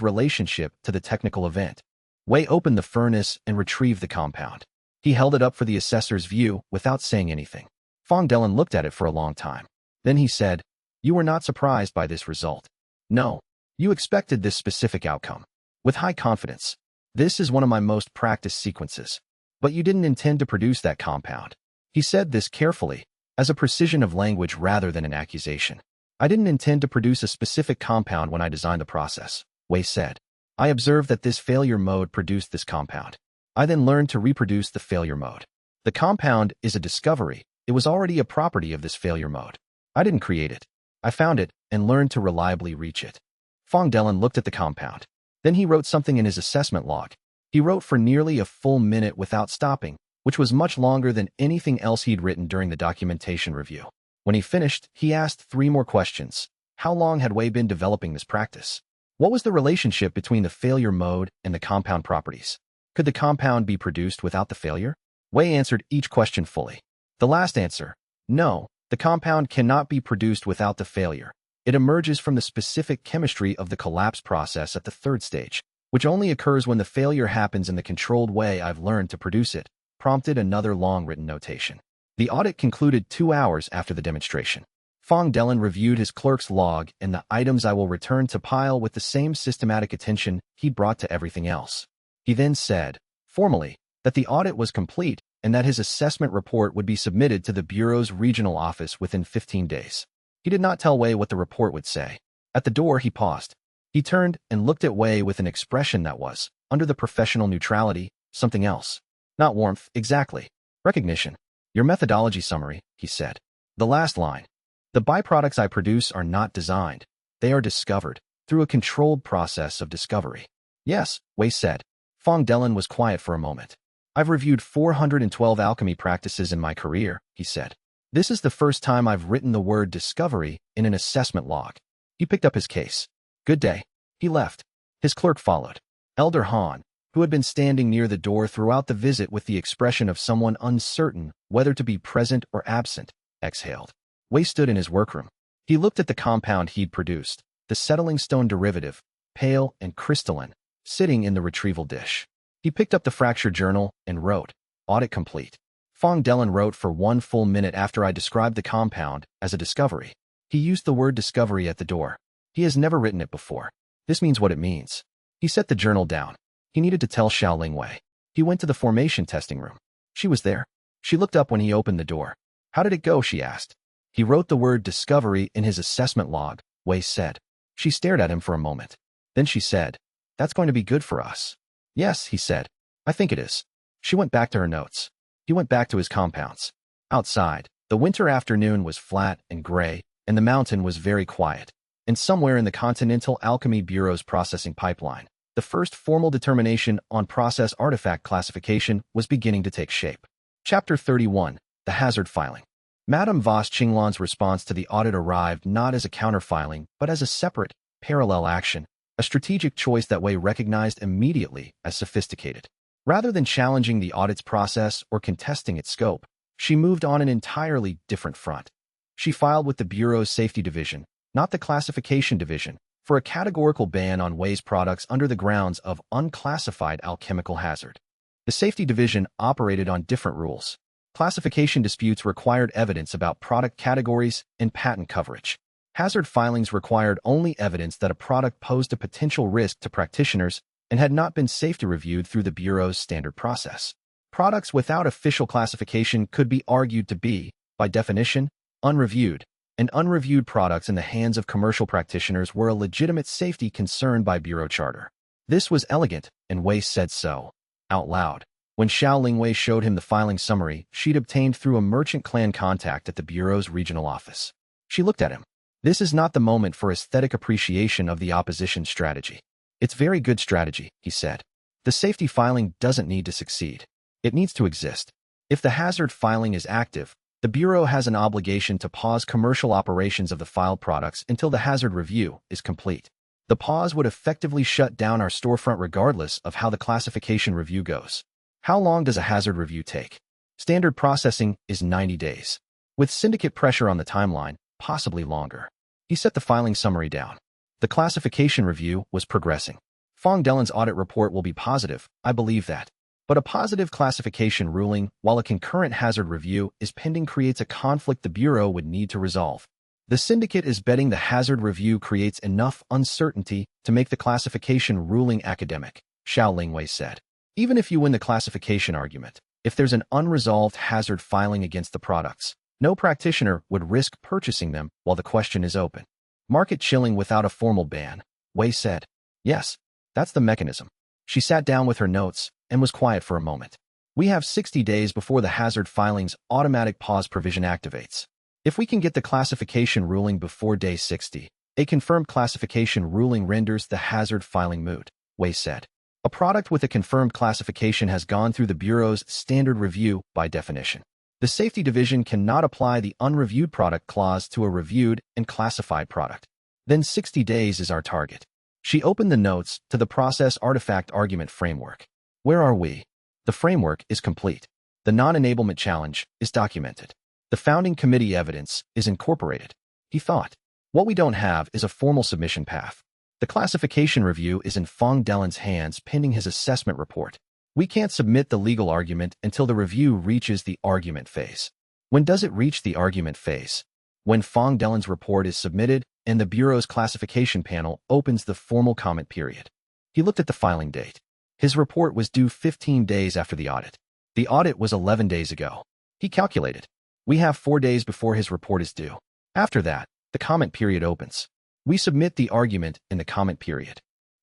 S1: relationship to the technical event. Wei opened the furnace and retrieved the compound. He held it up for the assessor's view without saying anything. Fong Dellen looked at it for a long time. Then he said, You were not surprised by this result. No, you expected this specific outcome. With high confidence. This is one of my most practiced sequences. But you didn't intend to produce that compound. He said this carefully, as a precision of language rather than an accusation. I didn't intend to produce a specific compound when I designed the process, Wei said. I observed that this failure mode produced this compound. I then learned to reproduce the failure mode. The compound is a discovery. It was already a property of this failure mode. I didn't create it. I found it and learned to reliably reach it. Fong Dellen looked at the compound. Then he wrote something in his assessment log. He wrote for nearly a full minute without stopping, which was much longer than anything else he'd written during the documentation review. When he finished, he asked 3 more questions. How long had Wei been developing this practice? What was the relationship between the failure mode and the compound properties? Could the compound be produced without the failure? Wei answered each question fully. The last answer, no, the compound cannot be produced without the failure. It emerges from the specific chemistry of the collapse process at the third stage. which only occurs when the failure happens in the controlled way I've learned to produce it, prompted another long written notation. The audit concluded 2 hours after the demonstration. Fong Dellen reviewed his clerk's log and the items I will return to pile with the same systematic attention he brought to everything else. He then said, formally, that the audit was complete and that his assessment report would be submitted to the Bureau's regional office within 15 days. He did not tell Wei what the report would say. At the door, he paused. He turned and looked at Wei with an expression that was, under the professional neutrality, something else. Not warmth, exactly. Recognition. Your methodology summary, he said. The last line. The byproducts I produce are not designed. They are discovered, through a controlled process of discovery. Yes, Wei said. Fong Dellen was quiet for a moment. I've reviewed 412 alchemy practices in my career, he said. This is the first time I've written the word discovery in an assessment log. He picked up his case. Good day. He left. His clerk followed. Elder Han, who had been standing near the door throughout the visit with the expression of someone uncertain whether to be present or absent, exhaled. Wei stood in his workroom. He looked at the compound he'd produced, the settling stone derivative, pale and crystalline, sitting in the retrieval dish. He picked up the fracture journal and wrote, Audit complete. Fong Dellen wrote for 1 full minute after I described the compound as a discovery. He used the word discovery at the door. He has never written it before. This means what it means. He set the journal down. He needed to tell Xiao Wei. He went to the formation testing room. She was there. She looked up when he opened the door. How did it go, she asked. He wrote the word discovery in his assessment log, Wei said. She stared at him for a moment. Then she said, That's going to be good for us. Yes, he said. I think it is. She went back to her notes. He went back to his compounds. Outside, the winter afternoon was flat and gray, and the mountain was very quiet. And somewhere in the Continental Alchemy Bureau's processing pipeline, the first formal determination on process artifact classification was beginning to take shape. Chapter 31, The Hazard Filing. Madame Voss Qinglan's response to the audit arrived not as a counterfiling, but as a separate, parallel action, a strategic choice that Wei recognized immediately as sophisticated. Rather than challenging the audit's process or contesting its scope, she moved on an entirely different front. She filed with the Bureau's Safety Division, not the Classification Division, for a categorical ban on Wei's products under the grounds of unclassified alchemical hazard. The Safety Division operated on different rules. Classification disputes required evidence about product categories and patent coverage. Hazard filings required only evidence that a product posed a potential risk to practitioners and had not been safety reviewed through the Bureau's standard process. Products without official classification could be argued to be, by definition, unreviewed, and unreviewed products in the hands of commercial practitioners were a legitimate safety concern by Bureau charter. This was elegant, and Wei said so, out loud. When Xiao Wei showed him the filing summary she'd obtained through a merchant clan contact at the Bureau's regional office. She looked at him. This is not the moment for aesthetic appreciation of the opposition strategy. It's very good strategy, he said. The safety filing doesn't need to succeed. It needs to exist. If the hazard filing is active, the Bureau has an obligation to pause commercial operations of the filed products until the hazard review is complete. The pause would effectively shut down our storefront regardless of how the classification review goes. How long does a hazard review take? Standard processing is 90 days. With syndicate pressure on the timeline, possibly longer. He set the filing summary down. The classification review was progressing. Fong Dellen's audit report will be positive, I believe that. But a positive classification ruling, while a concurrent hazard review is pending, creates a conflict the Bureau would need to resolve. The syndicate is betting the hazard review creates enough uncertainty to make the classification ruling academic, Xiao Wei said. Even if you win the classification argument, if there's an unresolved hazard filing against the products, no practitioner would risk purchasing them while the question is open. Market chilling without a formal ban, Wei said. Yes, that's the mechanism. She sat down with her notes and was quiet for a moment. We have 60 days before the hazard filing's automatic pause provision activates. If we can get the classification ruling before day 60, a confirmed classification ruling renders the hazard filing moot, Wei said. A product with a confirmed classification has gone through the Bureau's standard review by definition. The Safety Division cannot apply the unreviewed product clause to a reviewed and classified product. Then 60 days is our target. She opened the notes to the process artifact argument framework. Where are we? The framework is complete. The non-enablement challenge is documented. The founding committee evidence is incorporated. He thought. What we don't have is a formal submission path. The classification review is in Fong Delen's hands pending his assessment report. We can't submit the legal argument until the review reaches the argument phase. When does it reach the argument phase? When Fong Delen's report is submitted and the Bureau's classification panel opens the formal comment period. He looked at the filing date. His report was due 15 days after the audit. The audit was 11 days ago. He calculated. We have 4 days before his report is due. After that, the comment period opens. We submit the argument in the comment period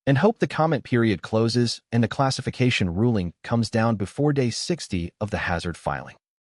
S1: and hope the comment period closes and the classification ruling comes down before day 60 of the hazard filing.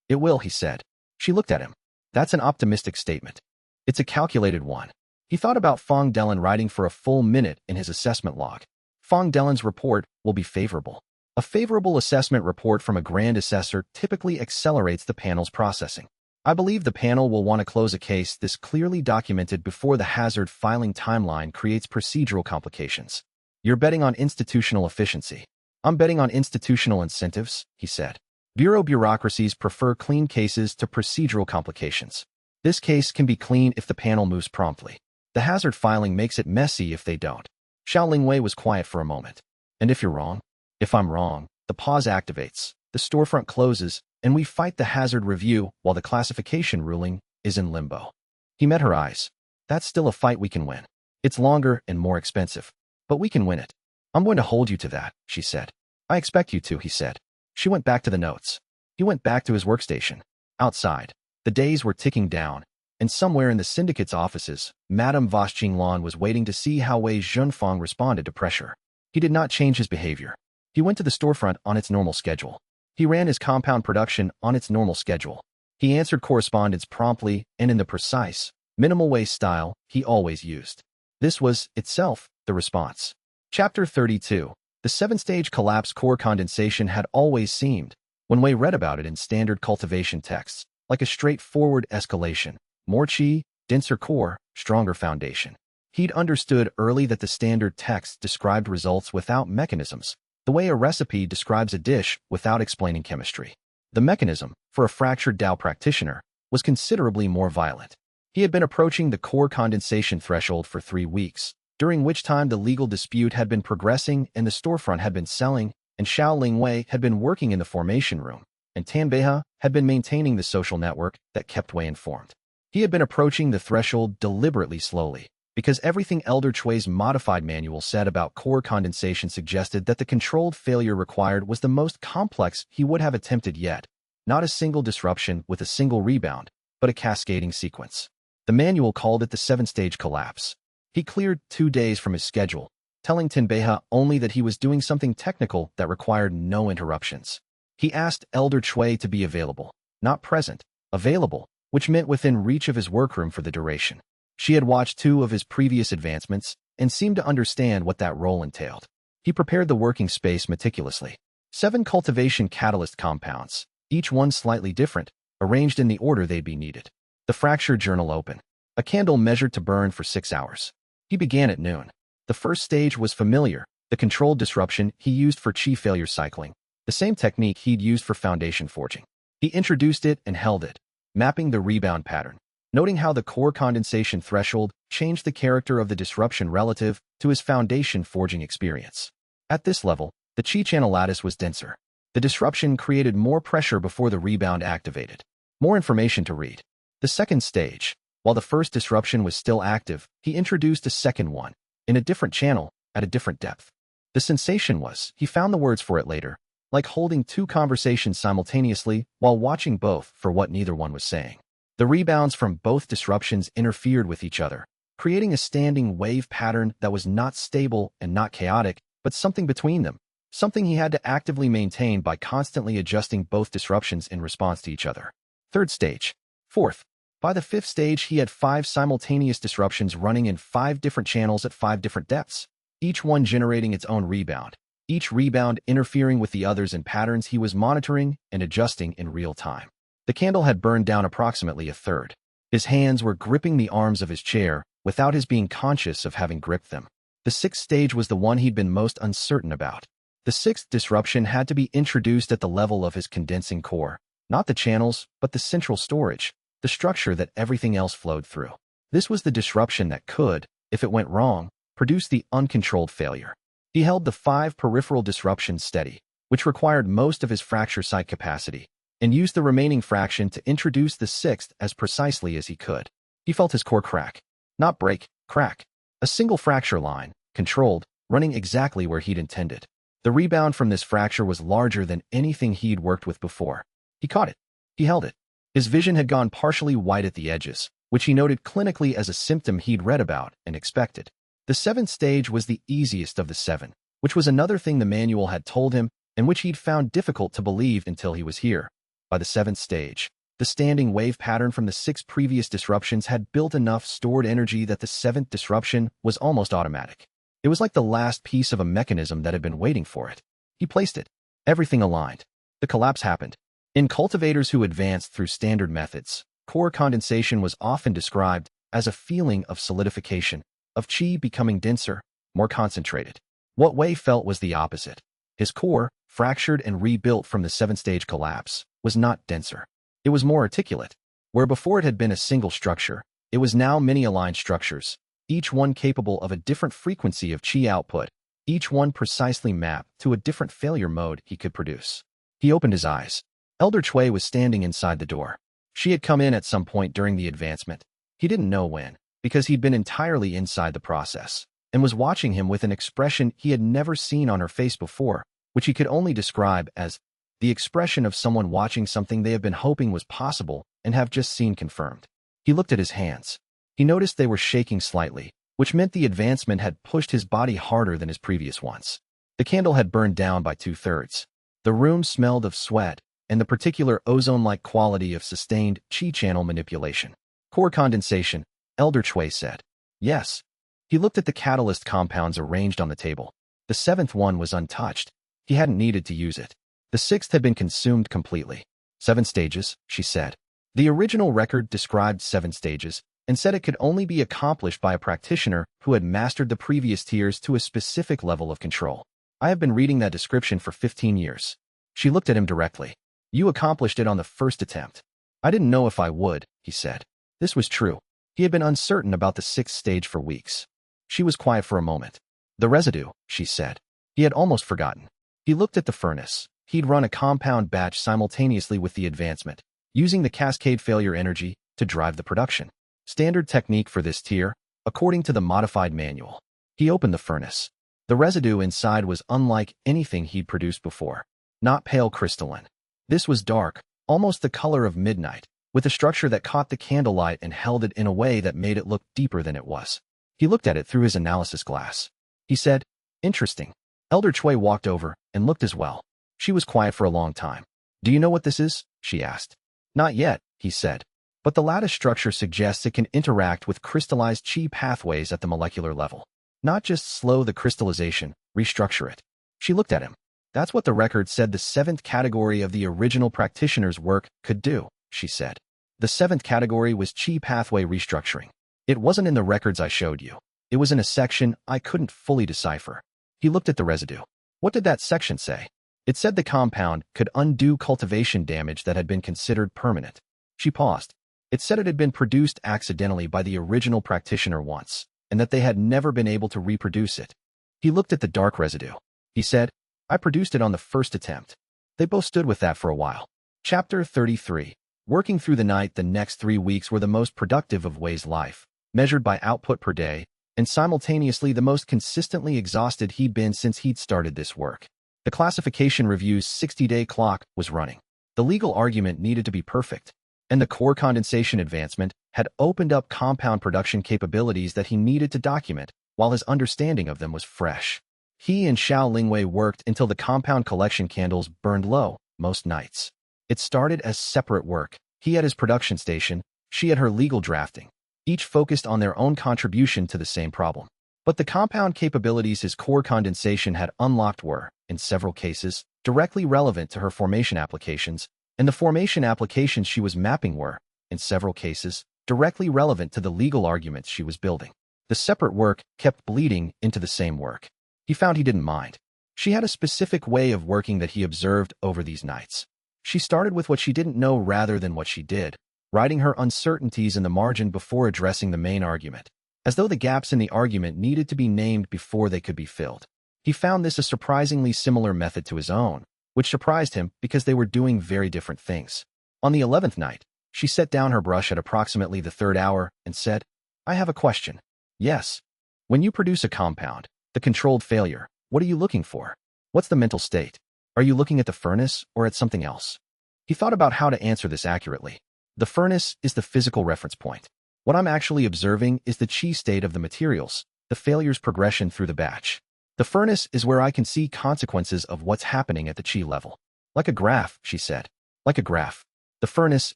S1: It will, he said. She looked at him. That's an optimistic statement. It's a calculated one. He thought about Fong Delen writing for a full minute in his assessment log. Fong Delen's report will be favorable. A favorable assessment report from a grand assessor typically accelerates the panel's processing. I believe the panel will want to close a case this clearly documented before the hazard filing timeline creates procedural complications. You're betting on institutional efficiency. I'm betting on institutional incentives, he said. Bureau bureaucracies prefer clean cases to procedural complications. This case can be clean if the panel moves promptly. The hazard filing makes it messy if they don't. Xiao Lingwei was quiet for a moment. And if you're wrong? If I'm wrong, the pause activates, the storefront closes, and we fight the hazard review while the classification ruling is in limbo. He met her eyes. That's still a fight we can win. It's longer and more expensive, but we can win it. I'm going to hold you to that, she said. I expect you to, he said. She went back to the notes. He went back to his workstation. Outside, the days were ticking down, and somewhere in the syndicate's offices, Madame Voss Jinglan was waiting to see how Wei Zhenfang responded to pressure. He did not change his behavior. He went to the storefront on its normal schedule. He ran his compound production on its normal schedule. He answered correspondence promptly and in the precise, minimal way style he always used. This was, itself, the response. Chapter 32. The 7-stage collapse core condensation had always seemed, when Wei read about it in standard cultivation texts, like a straightforward escalation. More qi, denser core, stronger foundation. He'd understood early that the standard text described results without mechanisms, the way a recipe describes a dish without explaining chemistry. The mechanism, for a fractured Tao practitioner, was considerably more violent. He had been approaching the core condensation threshold for 3 weeks, during which time the legal dispute had been progressing and the storefront had been selling, and Xiao Lingwei had been working in the formation room, and Tan Beihe had been maintaining the social network that kept Wei informed. He had been approaching the threshold deliberately slowly, because everything Elder Chui's modified manual said about core condensation suggested that the controlled failure required was the most complex he would have attempted yet, not a single disruption with a single rebound, but a cascading sequence. The manual called it the 7-stage collapse. He cleared 2 days from his schedule, telling Tenbeiha only that he was doing something technical that required no interruptions. He asked Elder Chui to be available, not present, available, which meant within reach of his workroom for the duration. She had watched 2 of his previous advancements and seemed to understand what that role entailed. He prepared the working space meticulously. 7 cultivation catalyst compounds, each one slightly different, arranged in the order they'd be needed. The fracture journal open. A candle measured to burn for 6 hours. He began at noon. The first stage was familiar, the controlled disruption he used for qi failure cycling, the same technique he'd used for foundation forging. He introduced it and held it, mapping the rebound pattern, noting how the core condensation threshold changed the character of the disruption relative to his foundation forging experience. At this level, the qi channel lattice was denser. The disruption created more pressure before the rebound activated. More information to read. The second stage. While the first disruption was still active, he introduced a second one, in a different channel, at a different depth. The sensation was, he found the words for it later, like holding 2 conversations simultaneously while watching both for what neither one was saying. The rebounds from both disruptions interfered with each other, creating a standing wave pattern that was not stable and not chaotic, but something between them, something he had to actively maintain by constantly adjusting both disruptions in response to each other. Third stage. Fourth. By the 5th stage, he had 5 simultaneous disruptions running in 5 different channels at 5 different depths, each one generating its own rebound, each rebound interfering with the others in patterns he was monitoring and adjusting in real time. The candle had burned down approximately a third. His hands were gripping the arms of his chair without his being conscious of having gripped them. The 6th stage was the one he'd been most uncertain about. The 6th disruption had to be introduced at the level of his condensing core, not the channels, but the central storage, the structure that everything else flowed through. This was the disruption that could, if it went wrong, produced the uncontrolled failure. He held the 5 peripheral disruptions steady, which required most of his fracture site capacity, and used the remaining fraction to introduce the 6th as precisely as he could. He felt his core crack. Not break, crack. A single fracture line, controlled, running exactly where he'd intended. The rebound from this fracture was larger than anything he'd worked with before. He caught it. He held it. His vision had gone partially white at the edges, which he noted clinically as a symptom he'd read about and expected. The 7th stage was the easiest of the 7, which was another thing the manual had told him and which he'd found difficult to believe until he was here. By the 7th stage, the standing wave pattern from the 6 previous disruptions had built enough stored energy that the 7th disruption was almost automatic. It was like the last piece of a mechanism that had been waiting for it. He placed it. Everything aligned. The collapse happened. In cultivators who advanced through standard methods, core condensation was often described as a feeling of solidification, of qi becoming denser, more concentrated. What Wei felt was the opposite. His core, fractured and rebuilt from the 7th-stage collapse, was not denser. It was more articulate. Where before it had been a single structure, it was now many aligned structures, each one capable of a different frequency of qi output, each one precisely mapped to a different failure mode he could produce. He opened his eyes. Elder Cui was standing inside the door. She had come in at some point during the advancement. He didn't know when, because he'd been entirely inside the process, and was watching him with an expression he had never seen on her face before, which he could only describe as the expression of someone watching something they have been hoping was possible and have just seen confirmed. He looked at his hands. He noticed they were shaking slightly, which meant the advancement had pushed his body harder than his previous ones. The candle had burned down by 2/3. The room smelled of sweat and the particular ozone-like quality of sustained qi channel manipulation. Core condensation, Elder Cui said. Yes. He looked at the catalyst compounds arranged on the table. The 7th one was untouched. He hadn't needed to use it. The 6th had been consumed completely. 7 stages, she said. The original record described 7 stages and said it could only be accomplished by a practitioner who had mastered the previous tiers to a specific level of control. I have been reading that description for 15 years. She looked at him directly. You accomplished it on the first attempt. I didn't know if I would, he said. This was true. He had been uncertain about the 6th stage for weeks. She was quiet for a moment. The residue, she said. He had almost forgotten. He looked at the furnace. He'd run a compound batch simultaneously with the advancement, using the cascade failure energy to drive the production. Standard technique for this tier, according to the modified manual. He opened the furnace. The residue inside was unlike anything he'd produced before. Not pale crystalline. This was dark, almost the color of midnight, with a structure that caught the candlelight and held it in a way that made it look deeper than it was. He looked at it through his analysis glass. He said, Interesting. Elder Cui walked over and looked as well. She was quiet for a long time. Do you know what this is? She asked. Not yet, he said. But the lattice structure suggests it can interact with crystallized qi pathways at the molecular level. Not just slow the crystallization, restructure it. She looked at him. That's what the record said the 7th category of the original practitioner's work could do, she said. The 7th category was qi pathway restructuring. It wasn't in the records I showed you. It was in a section I couldn't fully decipher. He looked at the residue. What did that section say? It said the compound could undo cultivation damage that had been considered permanent. She paused. It said it had been produced accidentally by the original practitioner once, and that they had never been able to reproduce it. He looked at the dark residue. He said, I produced it on the first attempt. They both stood with that for a while. Chapter 33. Working through the night, the next 3 weeks were the most productive of Wei's life, measured by output per day, and simultaneously the most consistently exhausted he'd been since he'd started this work. The classification review's 60-day clock was running. The legal argument needed to be perfect, and the core condensation advancement had opened up compound production capabilities that he needed to document, while his understanding of them was fresh. He and Xiao Lingwei worked until the compound collection candles burned low, most nights. It started as separate work. He at his production station, she at her legal drafting, each focused on their own contribution to the same problem. But the compound capabilities his core condensation had unlocked were, in several cases, directly relevant to her formation applications, and the formation applications she was mapping were, in several cases, directly relevant to the legal arguments she was building. The separate work kept bleeding into the same work. He found he didn't mind. She had a specific way of working that he observed over these nights. She started with what she didn't know rather than what she did, writing her uncertainties in the margin before addressing the main argument. as though the gaps in the argument needed to be named before they could be filled. He found this a surprisingly similar method to his own, which surprised him because they were doing very different things. On the 11th night, she set down her brush at approximately the 3rd hour and said, "I have a question." "Yes. When you produce a compound, the controlled failure, what are you looking for? What's the mental state? Are you looking at the furnace or at something else?" He thought about how to answer this accurately. The furnace is the physical reference point. What I'm actually observing is the chi state of the materials, the failure's progression through the batch. The furnace is where I can see consequences of what's happening at the chi level. Like a graph, she said. Like a graph. The furnace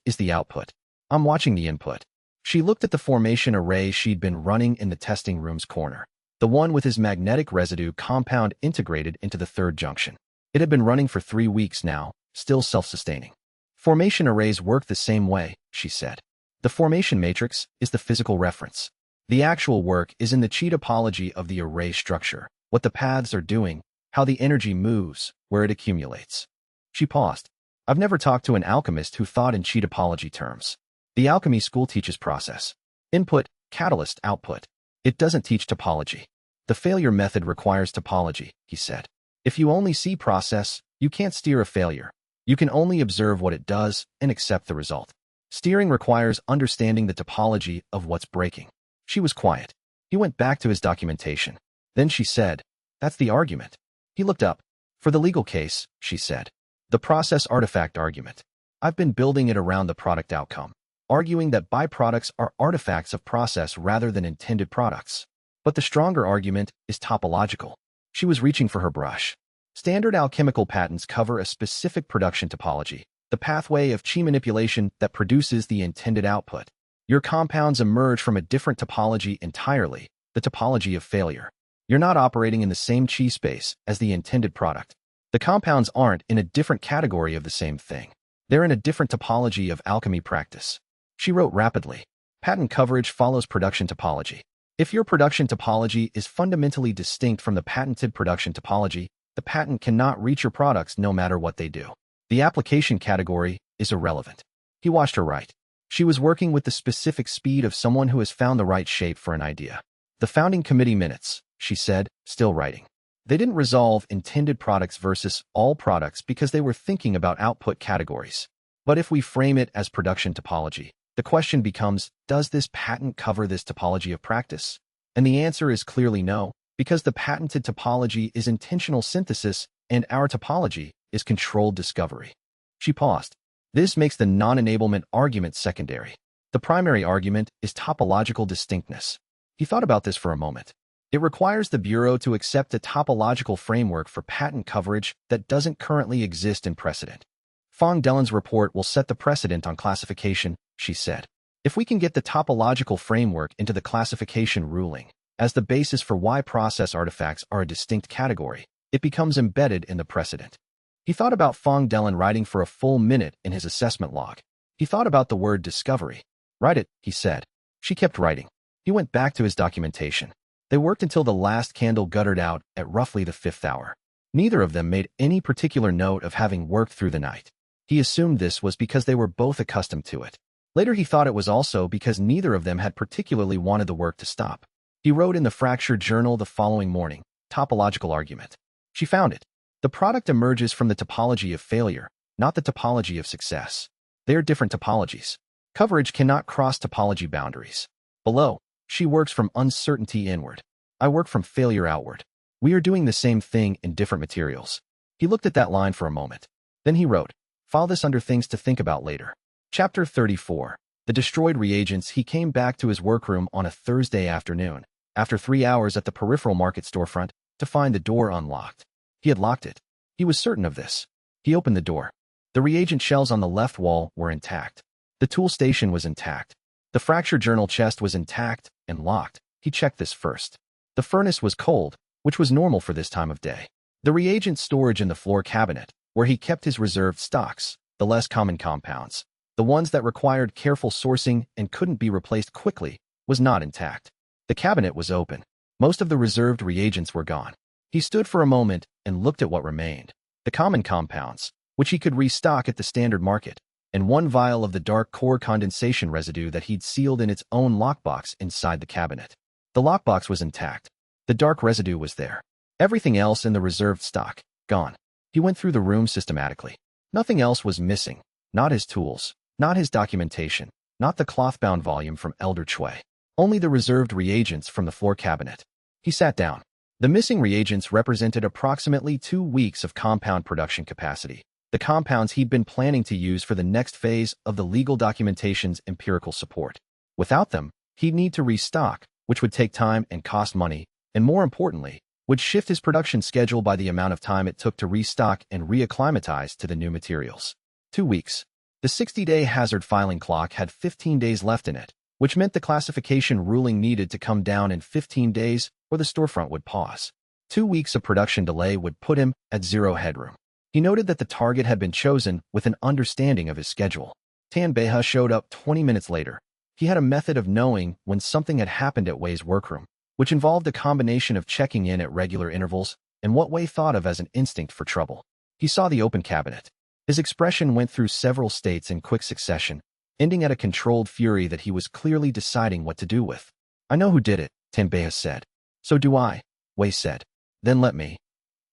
S1: is the output. I'm watching the input. She looked at the formation array she'd been running in the testing room's corner, the one with his magnetic residue compound integrated into the 3rd junction. It had been running for 3 weeks now, still self-sustaining. Formation arrays work the same way, she said. The formation matrix is the physical reference. The actual work is in the chi topology of the array structure, what the paths are doing, how the energy moves, where it accumulates. She paused. I've never talked to an alchemist who thought in chi topology terms. The alchemy school teaches process. Input, catalyst, output. It doesn't teach topology. The failure method requires topology, he said. If you only see process, you can't steer a failure. You can only observe what it does and accept the result. Steering requires understanding the topology of what's breaking. She was quiet. He went back to his documentation. Then she said, "That's the argument." He looked up. "For the legal case," she said. "The process artifact argument. I've been building it around the product outcome, arguing that byproducts are artifacts of process rather than intended products. But the stronger argument is topological." She was reaching for her brush. Standard alchemical patents cover a specific production topology, the pathway of chi manipulation that produces the intended output. Your compounds emerge from a different topology entirely, the topology of failure. You're not operating in the same chi space as the intended product. The compounds aren't in a different category of the same thing. They're in a different topology of alchemy practice. She wrote rapidly. Patent coverage follows production topology. If your production topology is fundamentally distinct from the patented production topology, the patent cannot reach your products no matter what they do. The application category is irrelevant. He watched her write. She was working with the specific speed of someone who has found the right shape for an idea. The founding committee minutes, she said, still writing. They didn't resolve intended products versus all products because they were thinking about output categories. But if we frame it as production topology, the question becomes, does this patent cover this topology of practice? And the answer is clearly no, because the patented topology is intentional synthesis and our topology is controlled discovery. She paused. This makes the non-enablement argument secondary. The primary argument is topological distinctness. He thought about this for a moment. It requires the Bureau to accept a topological framework for patent coverage that doesn't currently exist in precedent. Fong Delen's report will set the precedent on classification, she said. If we can get the topological framework into the classification ruling as the basis for why process artifacts are a distinct category, it becomes embedded in the precedent. He thought about Fong Delen writing for a full minute in his assessment log. He thought about the word discovery. "Write it," he said. She kept writing. He went back to his documentation. They worked until the last candle guttered out at roughly the 5th hour. Neither of them made any particular note of having worked through the night. He assumed this was because they were both accustomed to it. Later he thought it was also because neither of them had particularly wanted the work to stop. He wrote in the Fractured Journal the following morning, topological argument. She found it. The product emerges from the topology of failure, not the topology of success. They are different topologies. Coverage cannot cross topology boundaries. Below, she works from uncertainty inward. I work from failure outward. We are doing the same thing in different materials. He looked at that line for a moment. Then he wrote, file this under things to think about later. Chapter 34. The destroyed reagents. He came back to his workroom on a Thursday afternoon, after 3 hours at the peripheral market storefront, to find the door unlocked. He had locked it. He was certain of this. He opened the door. The reagent shelves on the left wall were intact. The tool station was intact. The fractured journal chest was intact and locked. He checked this first. The furnace was cold, which was normal for this time of day. The reagent storage in the floor cabinet, where he kept his reserved stocks, the less common compounds, the ones that required careful sourcing and couldn't be replaced quickly, was not intact. The cabinet was open. Most of the reserved reagents were gone. He stood for a moment and looked at what remained. The common compounds, which he could restock at the standard market, and one vial of the dark core condensation residue that he'd sealed in its own lockbox inside the cabinet. The lockbox was intact. The dark residue was there. Everything else in the reserved stock, gone. He went through the room systematically. Nothing else was missing. Not his tools, not his documentation, not the cloth-bound volume from Elder Chui. Only the reserved reagents from the floor cabinet. He sat down. The missing reagents represented approximately 2 weeks of compound production capacity, the compounds he'd been planning to use for the next phase of the legal documentation's empirical support. Without them, he'd need to restock, which would take time and cost money, and more importantly, would shift his production schedule by the amount of time it took to restock and reacclimatize to the new materials. 2 weeks. The 60-day hazard filing clock had 15 days left in it, which meant the classification ruling needed to come down in 15 days or the storefront would pause. 2 weeks of production delay would put him at zero headroom. He noted that the target had been chosen with an understanding of his schedule. Tan Beha showed up 20 minutes later. He had a method of knowing when something had happened at Wei's workroom, which involved a combination of checking in at regular intervals and what Wei thought of as an instinct for trouble. He saw the open cabinet. His expression went through several states in quick succession, ending at a controlled fury that he was clearly deciding what to do with. "I know who did it," Tan Beha said. "So do I," Wei said. "Then let me."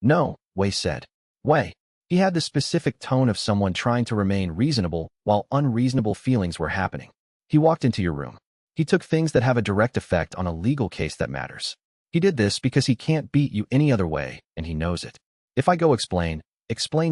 S1: "No," Wei said. "Wei." He had the specific tone of someone trying to remain reasonable while unreasonable feelings were happening. "He walked into your room. He took things that have a direct effect on a legal case that matters. He did this because he can't beat you any other way, and he knows it. If I go explain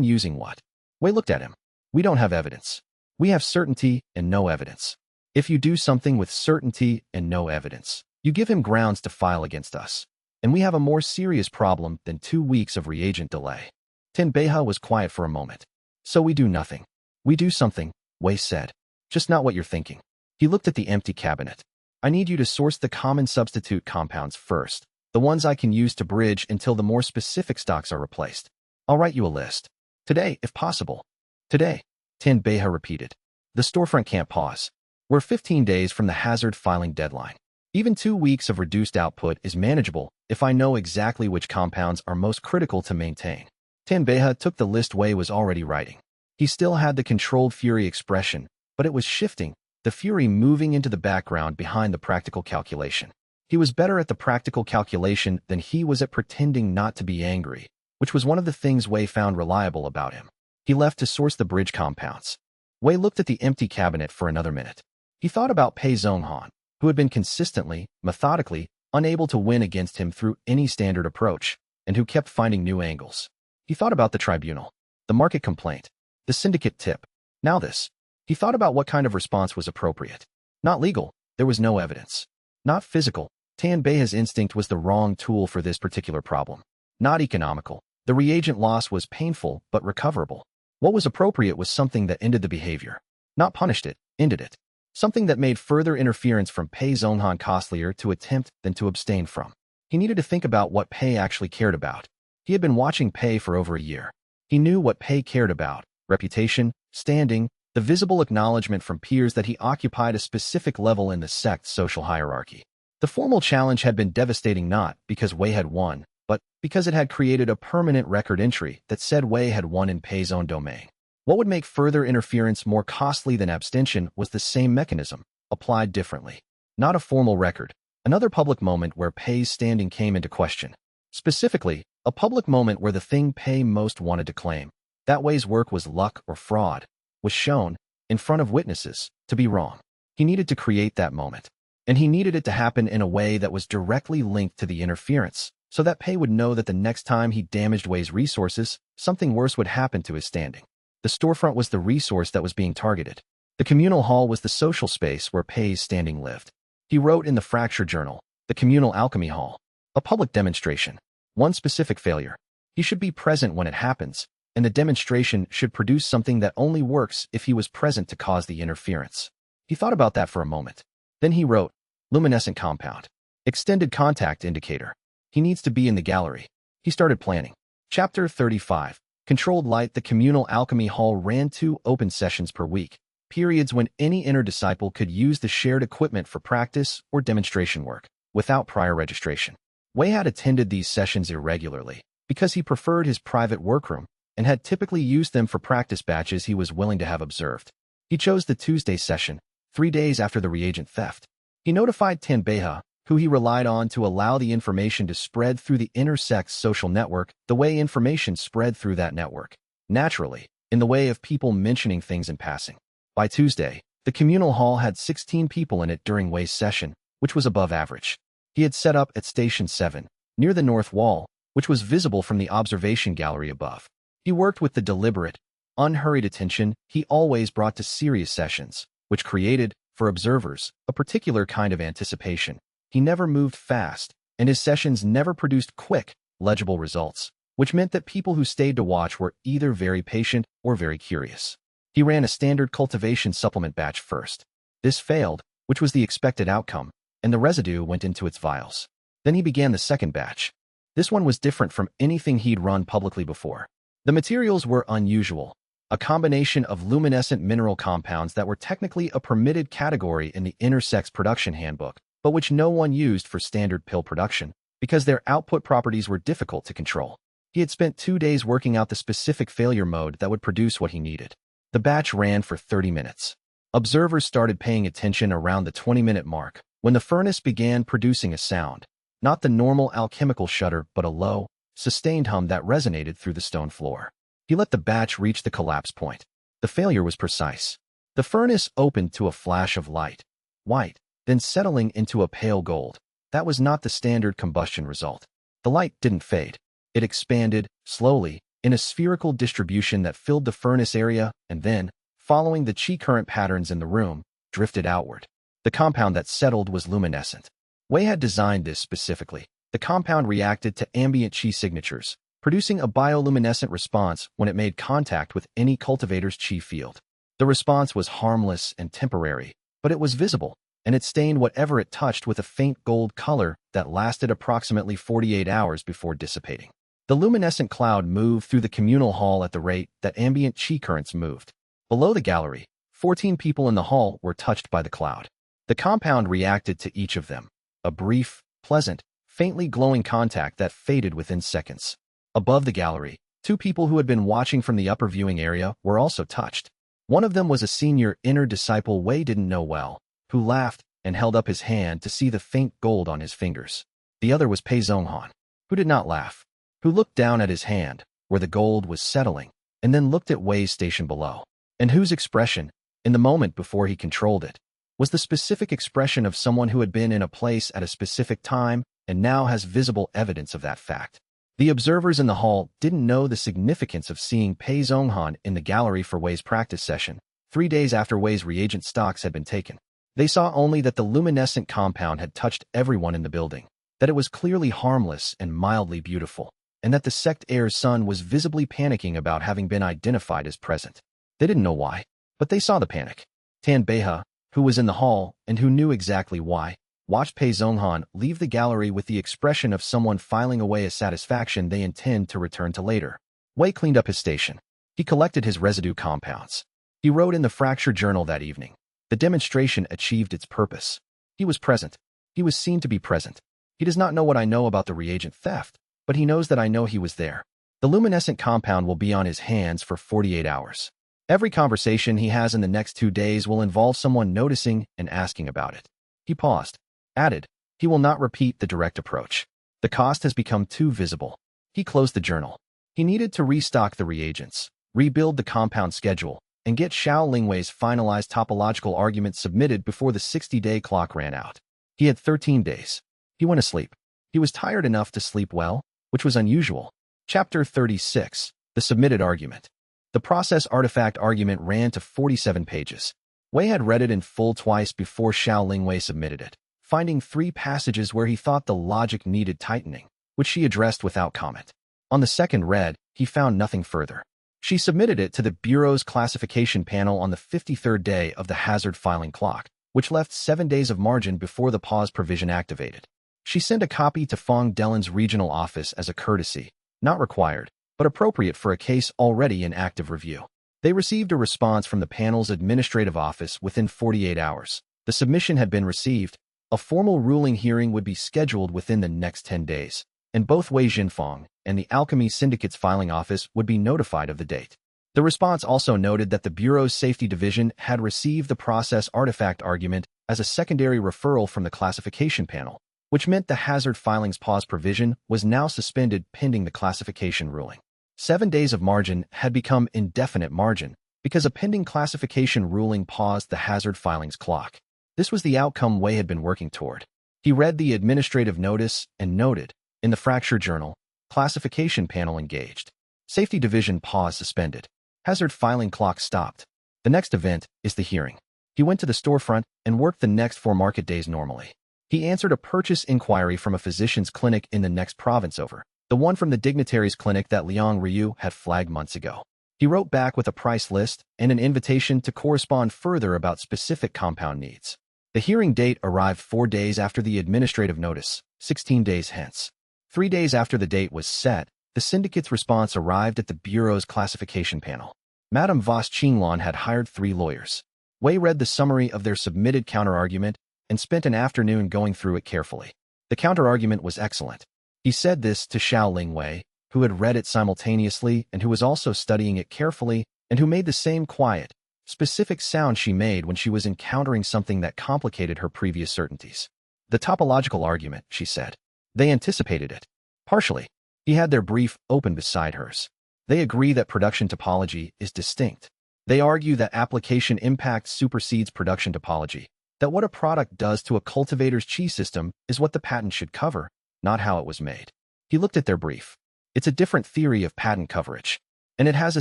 S1: using what?" Wei looked at him. "We don't have evidence. We have certainty and no evidence. If you do something with certainty and no evidence, you give him grounds to file against us. And we have a more serious problem than 2 weeks of reagent delay." Tan Beha was quiet for a moment. "So we do nothing." "We do something," Wei said. "Just not what you're thinking." He looked at the empty cabinet. "I need you to source the common substitute compounds first, the ones I can use to bridge until the more specific stocks are replaced. I'll write you a list. Today, if possible." "Today," Tan Beha repeated. "The storefront can't pause. We're 15 days from the hazard filing deadline. Even 2 weeks of reduced output is manageable if I know exactly which compounds are most critical to maintain." Tan Beha took the list Wei was already writing. He still had the controlled fury expression, but it was shifting, the fury moving into the background behind the practical calculation. He was better at the practical calculation than he was at pretending not to be angry, which was one of the things Wei found reliable about him. He left to source the bridge compounds. Wei looked at the empty cabinet for another minute. He thought about Pei Zhonghan, who had been consistently, methodically, unable to win against him through any standard approach, and who kept finding new angles. He thought about the tribunal, the market complaint, the syndicate tip. Now this. He thought about what kind of response was appropriate. Not legal, there was no evidence. Not physical, Tan Beha's instinct was the wrong tool for this particular problem. Not economical, the reagent loss was painful but recoverable. What was appropriate was something that ended the behavior. Not punished it, ended it. Something that made further interference from Pei Zhonghan costlier to attempt than to abstain from. He needed to think about what Pei actually cared about. He had been watching Pei for over a year. He knew what Pei cared about: reputation, standing, the visible acknowledgement from peers that he occupied a specific level in the sect's social hierarchy. The formal challenge had been devastating not because Wei had won, but because it had created a permanent record entry that said Wei had won in Pei's own domain. What would make further interference more costly than abstention was the same mechanism, applied differently. Not a formal record, another public moment where Pei's standing came into question. Specifically, a public moment where the thing Pei most wanted to claim, that Wei's work was luck or fraud, was shown, in front of witnesses, to be wrong. He needed to create that moment. And he needed it to happen in a way that was directly linked to the interference, so that Pei would know that the next time he damaged Wei's resources, something worse would happen to his standing. The storefront was the resource that was being targeted. The communal hall was the social space where Pei's standing lived. He wrote in the Fracture Journal, the communal alchemy hall. A public demonstration. One specific failure. He should be present when it happens, and the demonstration should produce something that only works if he was present to cause the interference. He thought about that for a moment. Then he wrote, luminescent compound. Extended contact indicator. He needs to be in the gallery. He started planning. Chapter 35. Controlled light. The communal alchemy hall ran 2 open sessions per week, periods when any inner disciple could use the shared equipment for practice or demonstration work, without prior registration. Wei had attended these sessions irregularly, because he preferred his private workroom, and had typically used them for practice batches he was willing to have observed. He chose the Tuesday session, 3 days after the reagent theft. He notified Tan Beha, who he relied on to allow the information to spread through the inner sect's social network the way information spread through that network. Naturally, in the way of people mentioning things in passing. By Tuesday, the communal hall had 16 people in it during Wei's session, which was above average. He had set up at Station 7, near the north wall, which was visible from the observation gallery above. He worked with the deliberate, unhurried attention he always brought to serious sessions, which created, for observers, a particular kind of anticipation. He never moved fast, and his sessions never produced quick, legible results, which meant that people who stayed to watch were either very patient or very curious. He ran a standard cultivation supplement batch first. This failed, which was the expected outcome, and the residue went into its vials. Then he began the second batch. This one was different from anything he'd run publicly before. The materials were unusual, a combination of luminescent mineral compounds that were technically a permitted category in the inner sect's production handbook, but which no one used for standard pill production, because their output properties were difficult to control. He had spent 2 days working out the specific failure mode that would produce what he needed. The batch ran for 30 minutes. Observers started paying attention around the 20-minute mark, when the furnace began producing a sound, not the normal alchemical shudder, but a low, sustained hum that resonated through the stone floor. He let the batch reach the collapse point. The failure was precise. The furnace opened to a flash of light, white, then settling into a pale gold. That was not the standard combustion result. The light didn't fade. It expanded, slowly, in a spherical distribution that filled the furnace area and then, following the chi current patterns in the room, drifted outward. The compound that settled was luminescent. Wei had designed this specifically. The compound reacted to ambient chi signatures, producing a bioluminescent response when it made contact with any cultivator's chi field. The response was harmless and temporary, but it was visible, and it stained whatever it touched with a faint gold color that lasted approximately 48 hours before dissipating. The luminescent cloud moved through the communal hall at the rate that ambient chi currents moved. Below the gallery, 14 people in the hall were touched by the cloud. The compound reacted to each of them, a brief, pleasant, faintly glowing contact that faded within seconds. Above the gallery, 2 people who had been watching from the upper viewing area were also touched. One of them was a senior inner disciple Wei didn't know well, who laughed and held up his hand to see the faint gold on his fingers. The other was Pei Zhonghan, who did not laugh, who looked down at his hand, where the gold was settling, and then looked at Wei's station below, and whose expression, in the moment before he controlled it, was the specific expression of someone who had been in a place at a specific time and now has visible evidence of that fact. The observers in the hall didn't know the significance of seeing Pei Zhonghan in the gallery for Wei's practice session, 3 days after Wei's reagent stocks had been taken. They saw only that the luminescent compound had touched everyone in the building, that it was clearly harmless and mildly beautiful, and that the sect heir's son was visibly panicking about having been identified as present. They didn't know why, but they saw the panic. Tan Beihe, who was in the hall and who knew exactly why, watched Pei Zhonghan leave the gallery with the expression of someone filing away a satisfaction they intend to return to later. Wei cleaned up his station. He collected his residue compounds. He wrote in the fracture journal that evening. The demonstration achieved its purpose. He was present. He was seen to be present. He does not know what I know about the reagent theft, but he knows that I know he was there. The luminescent compound will be on his hands for 48 hours. Every conversation he has in the next 2 days will involve someone noticing and asking about it. He paused, added, he will not repeat the direct approach. The cost has become too visible. He closed the journal. He needed to restock the reagents, rebuild the compound schedule, and get Xiao Lingwei's finalized topological argument submitted before the 60-day clock ran out. He had 13 days. He went asleep. He was tired enough to sleep well, which was unusual. Chapter 36, The Submitted Argument. The process artifact argument ran to 47 pages. Wei had read it in full twice before Xiao Lingwei submitted it, finding 3 passages where he thought the logic needed tightening, which she addressed without comment. On the second read, he found nothing further. She submitted it to the Bureau's classification panel on the 53rd day of the hazard filing clock, which left 7 days of margin before the pause provision activated. She sent a copy to Fong Delen's regional office as a courtesy, not required, but appropriate for a case already in active review. They received a response from the panel's administrative office within 48 hours. The submission had been received. A formal ruling hearing would be scheduled within the next 10 days, and both Wei Jinfeng and the Alchemy Syndicate's filing office would be notified of the date. The response also noted that the Bureau's Safety Division had received the process artifact argument as a secondary referral from the classification panel, which meant the hazard filings pause provision was now suspended pending the classification ruling. 7 days of margin had become indefinite margin because a pending classification ruling paused the hazard filings clock. This was the outcome Wei had been working toward. He read the administrative notice and noted, in the fracture journal, classification panel engaged. Safety division pause suspended. Hazard filing clock stopped. The next event is the hearing. He went to the storefront and worked the next 4 market days normally. He answered a purchase inquiry from a physician's clinic in the next province over, the one from the dignitary's clinic that Liang Ryu had flagged months ago. He wrote back with a price list and an invitation to correspond further about specific compound needs. The hearing date arrived 4 days after the administrative notice, 16 days hence. 3 days after the date was set, the syndicate's response arrived at the Bureau's classification panel. Madame Voss Qinglan had hired 3 lawyers. Wei read the summary of their submitted counterargument and spent an afternoon going through it carefully. The counterargument was excellent. He said this to Xiao Lingwei, who had read it simultaneously and who was also studying it carefully and who made the same quiet, specific sound she made when she was encountering something that complicated her previous certainties. The topological argument, she said. They anticipated it. Partially. He had their brief open beside hers. They agree that production topology is distinct. They argue that application impact supersedes production topology, that what a product does to a cultivator's chi system is what the patent should cover, not how it was made. He looked at their brief. It's a different theory of patent coverage, and it has a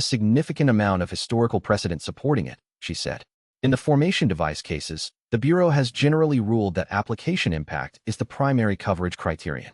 S1: significant amount of historical precedent supporting it, she said. In the formation device cases, the Bureau has generally ruled that application impact is the primary coverage criterion.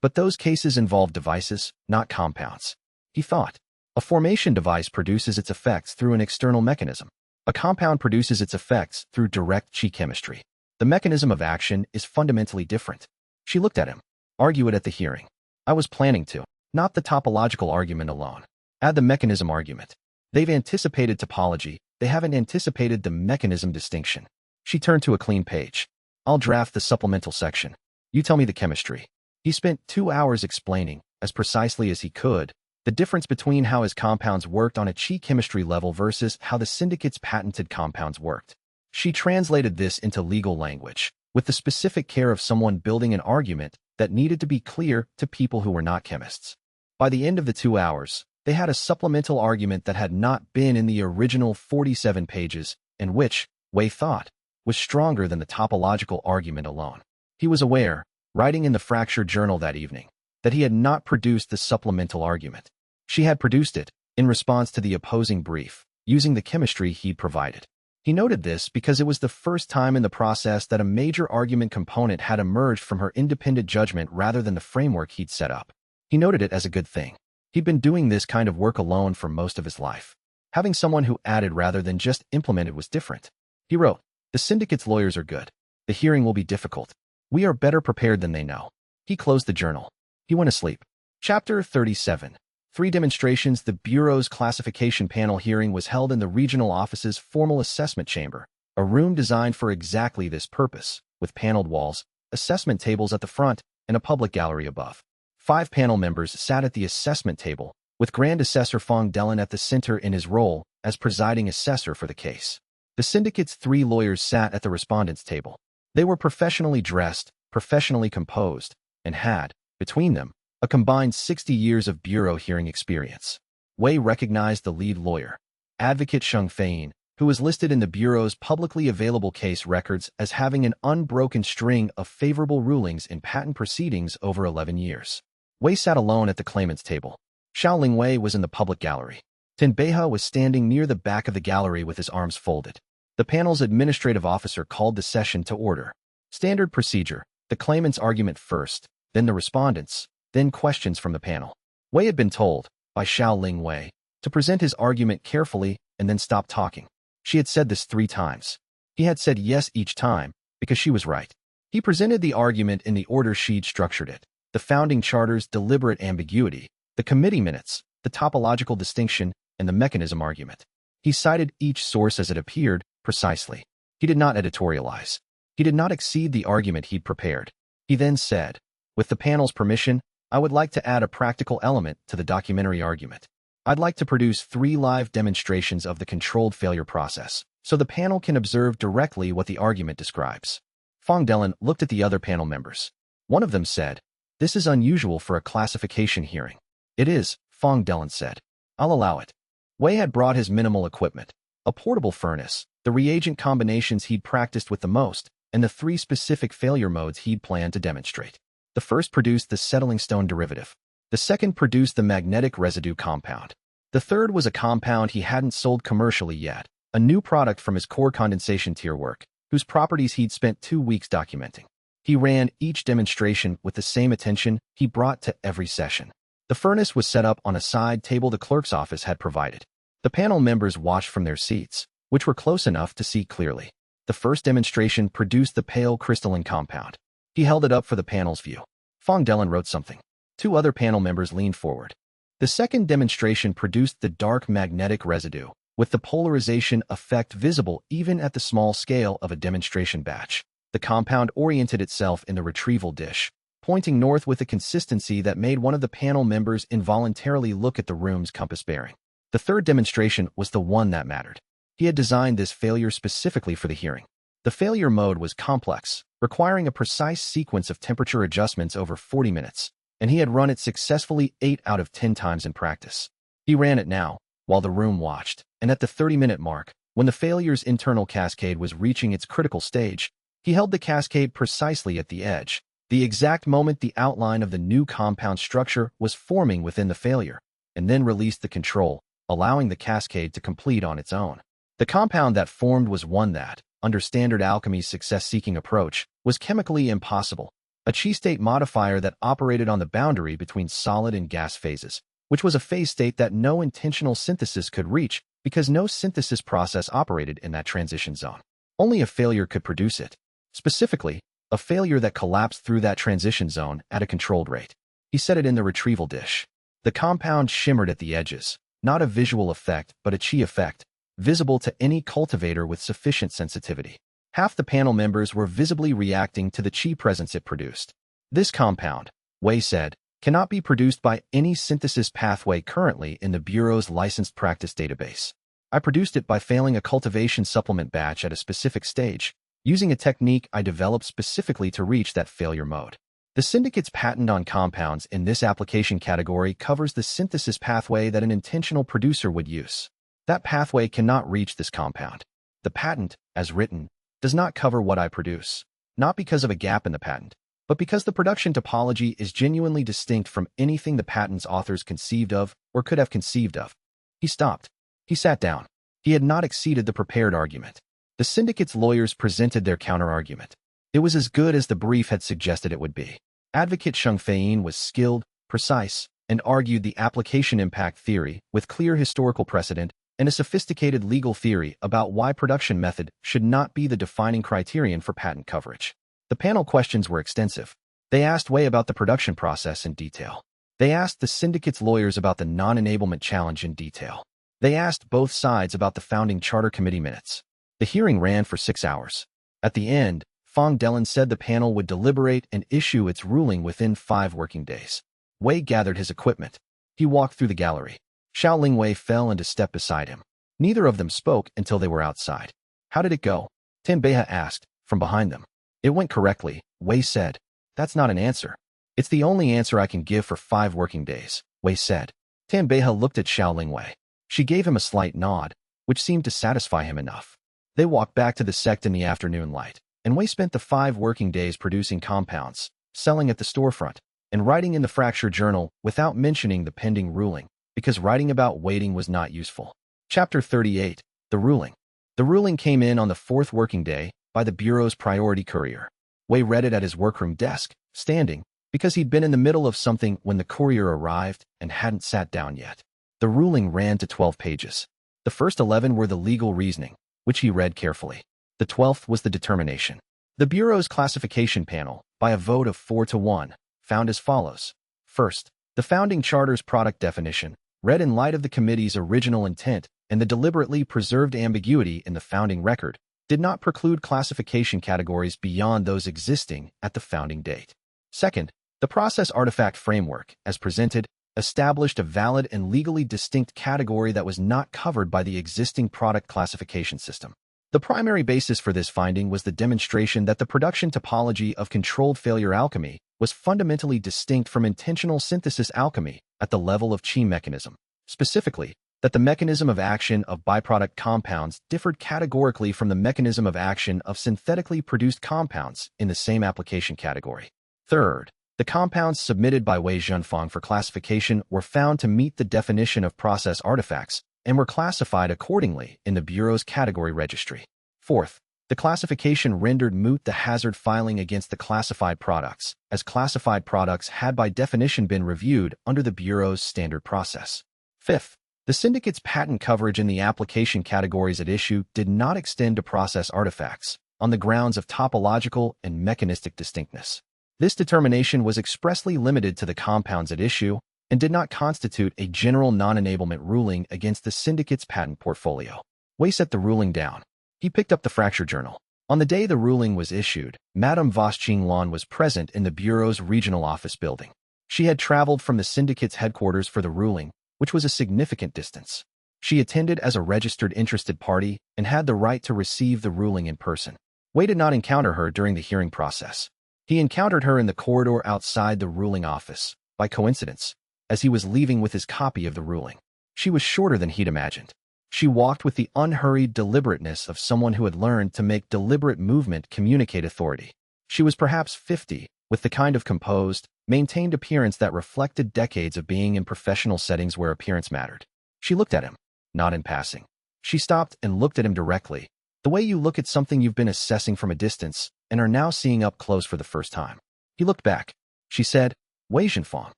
S1: But those cases involve devices, not compounds. He thought. A formation device produces its effects through an external mechanism. A compound produces its effects through direct chi chemistry. The mechanism of action is fundamentally different. She looked at him. Argue it at the hearing. I was planning to. Not the topological argument alone. Add the mechanism argument. They've anticipated topology. They haven't anticipated the mechanism distinction. She turned to a clean page. I'll draft the supplemental section. You tell me the chemistry. He spent 2 hours explaining, as precisely as he could, the difference between how his compounds worked on a chi chemistry level versus how the syndicate's patented compounds worked. She translated this into legal language, with the specific care of someone building an argument that needed to be clear to people who were not chemists. By the end of the 2 hours, they had a supplemental argument that had not been in the original 47 pages, and which, Wei thought, was stronger than the topological argument alone. He was aware, writing in the fracture journal that evening, that he had not produced the supplemental argument. She had produced it, in response to the opposing brief, using the chemistry he'd provided. He noted this because it was the first time in the process that a major argument component had emerged from her independent judgment rather than the framework he'd set up. He noted it as a good thing. He'd been doing this kind of work alone for most of his life. Having someone who added rather than just implemented was different. He wrote, "The syndicate's lawyers are good. The hearing will be difficult. We are better prepared than they know." He closed the journal. He went asleep. Chapter 37. 3 demonstrations. The Bureau's classification panel hearing was held in the regional office's formal assessment chamber, a room designed for exactly this purpose, with paneled walls, assessment tables at the front, and a public gallery above. 5 panel members sat at the assessment table, with Grand Assessor Fong Dellen at the center in his role as presiding assessor for the case. The syndicate's 3 lawyers sat at the respondents' table. They were professionally dressed, professionally composed, and had, between them, a combined 60 years of Bureau hearing experience. Wei recognized the lead lawyer, Advocate Sheng Fein, who was listed in the Bureau's publicly available case records as having an unbroken string of favorable rulings in patent proceedings over 11 years. Wei sat alone at the claimant's table. Xiao Lingwei was in the public gallery. Tin Beihe was standing near the back of the gallery with his arms folded. The panel's administrative officer called the session to order. Standard procedure, the claimant's argument first, then the respondents, then questions from the panel. Wei had been told, by Xiao Lingwei, to present his argument carefully and then stop talking. She had said this 3 times. He had said yes each time, because she was right. He presented the argument in the order she'd structured it: the founding charter's deliberate ambiguity, the committee minutes, the topological distinction, and the mechanism argument. He cited each source as it appeared, precisely. He did not editorialize. He did not exceed the argument he'd prepared. He then said, "With the panel's permission, I would like to add a practical element to the documentary argument. I'd like to produce 3 live demonstrations of the controlled failure process, so the panel can observe directly what the argument describes." Fong Dellen looked at the other panel members. One of them said, "This is unusual for a classification hearing." "It is," Fong Dellen said. "I'll allow it." Wei had brought his minimal equipment, a portable furnace, the reagent combinations he'd practiced with the most, and the 3 specific failure modes he'd planned to demonstrate. The first produced the settling stone derivative. The second produced the magnetic residue compound. The third was a compound he hadn't sold commercially yet, a new product from his core condensation tier work, whose properties he'd spent 2 weeks documenting. He ran each demonstration with the same attention he brought to every session. The furnace was set up on a side table the clerk's office had provided. The panel members watched from their seats, which were close enough to see clearly. The first demonstration produced the pale crystalline compound. He held it up for the panel's view. Fong Dellen wrote something. 2 other panel members leaned forward. The second demonstration produced the dark magnetic residue, with the polarization effect visible even at the small scale of a demonstration batch. The compound oriented itself in the retrieval dish, pointing north with a consistency that made one of the panel members involuntarily look at the room's compass bearing. The third demonstration was the one that mattered. He had designed this failure specifically for the hearing. The failure mode was complex, requiring a precise sequence of temperature adjustments over 40 minutes, and he had run it successfully 8 out of 10 times in practice. He ran it now, while the room watched, and at the 30-minute mark, when the failure's internal cascade was reaching its critical stage, he held the cascade precisely at the edge, the exact moment the outline of the new compound structure was forming within the failure, and then released the control, allowing the cascade to complete on its own. The compound that formed was one that, under standard alchemy's success-seeking approach, was chemically impossible, a chi-state modifier that operated on the boundary between solid and gas phases, which was a phase state that no intentional synthesis could reach because no synthesis process operated in that transition zone. Only a failure could produce it. Specifically, a failure that collapsed through that transition zone at a controlled rate. He set it in the retrieval dish. The compound shimmered at the edges, not a visual effect but a chi effect, visible to any cultivator with sufficient sensitivity. Half the panel members were visibly reacting to the chi presence it produced. "This compound," Wei said, "cannot be produced by any synthesis pathway currently in the Bureau's licensed practice database. I produced it by failing a cultivation supplement batch at a specific stage, using a technique I developed specifically to reach that failure mode. The syndicate's patent on compounds in this application category covers the synthesis pathway that an intentional producer would use. That pathway cannot reach this compound. The patent, as written, does not cover what I produce, not because of a gap in the patent, but because the production topology is genuinely distinct from anything the patent's authors conceived of or could have conceived of." He stopped. He sat down. He had not exceeded the prepared argument. The syndicate's lawyers presented their counter-argument. It was as good as the brief had suggested it would be. Advocate Sheng Fein was skilled, precise, and argued the application impact theory with clear historical precedent and a sophisticated legal theory about why production method should not be the defining criterion for patent coverage. The panel questions were extensive. They asked Wei about the production process in detail. They asked the syndicate's lawyers about the non-enablement challenge in detail. They asked both sides about the founding charter committee minutes. The hearing ran for 6 hours. At the end, Fong Dellen said the panel would deliberate and issue its ruling within 5 working days. Wei gathered his equipment. He walked through the gallery. Xiao Lingwei fell into step beside him. Neither of them spoke until they were outside. "How did it go?" Tan Beihe asked, from behind them. "It went correctly," Wei said. "That's not an answer." "It's the only answer I can give for 5 working days," Wei said. Tan Beihe looked at Xiao Lingwei. She gave him a slight nod, which seemed to satisfy him enough. They walked back to the sect in the afternoon light, and Wei spent the 5 working days producing compounds, selling at the storefront, and writing in the fracture journal without mentioning the pending ruling, because writing about waiting was not useful. Chapter 38, The Ruling. The ruling came in on the 4th working day by the Bureau's priority courier. Wei read it at his workroom desk, standing, because he'd been in the middle of something when the courier arrived and hadn't sat down yet. The ruling ran to 12 pages. The first 11 were the legal reasoning, which he read carefully. The 12th was the determination. The Bureau's classification panel, by a vote of 4 to 1, found as follows. First, the founding charter's product definition, read in light of the committee's original intent and the deliberately preserved ambiguity in the founding record, did not preclude classification categories beyond those existing at the founding date. Second, the process artifact framework, as presented, established a valid and legally distinct category that was not covered by the existing product classification system. The primary basis for this finding was the demonstration that the production topology of controlled failure alchemy was fundamentally distinct from intentional synthesis alchemy at the level of qi mechanism. Specifically, that the mechanism of action of byproduct compounds differed categorically from the mechanism of action of synthetically produced compounds in the same application category. Third, the compounds submitted by Wei Zhenfang for classification were found to meet the definition of process artifacts and were classified accordingly in the Bureau's category registry. Fourth, the classification rendered moot the hazard filing against the classified products, as classified products had by definition been reviewed under the Bureau's standard process. Fifth, the syndicate's patent coverage in the application categories at issue did not extend to process artifacts, on the grounds of topological and mechanistic distinctness. This determination was expressly limited to the compounds at issue and did not constitute a general non-enablement ruling against the syndicate's patent portfolio. Wei set the ruling down. He picked up the fracture journal. On the day the ruling was issued, Madame Voss Qinglan was present in the Bureau's regional office building. She had traveled from the syndicate's headquarters for the ruling, which was a significant distance. She attended as a registered interested party and had the right to receive the ruling in person. Wei did not encounter her during the hearing process. He encountered her in the corridor outside the ruling office, by coincidence, as he was leaving with his copy of the ruling. She was shorter than he'd imagined. She walked with the unhurried deliberateness of someone who had learned to make deliberate movement communicate authority. She was perhaps 50, with the kind of composed, maintained appearance that reflected decades of being in professional settings where appearance mattered. She looked at him, not in passing. She stopped and looked at him directly, the way you look at something you've been assessing from a distance and are now seeing up close for the first time. He looked back. She said, Wei Zhenfang,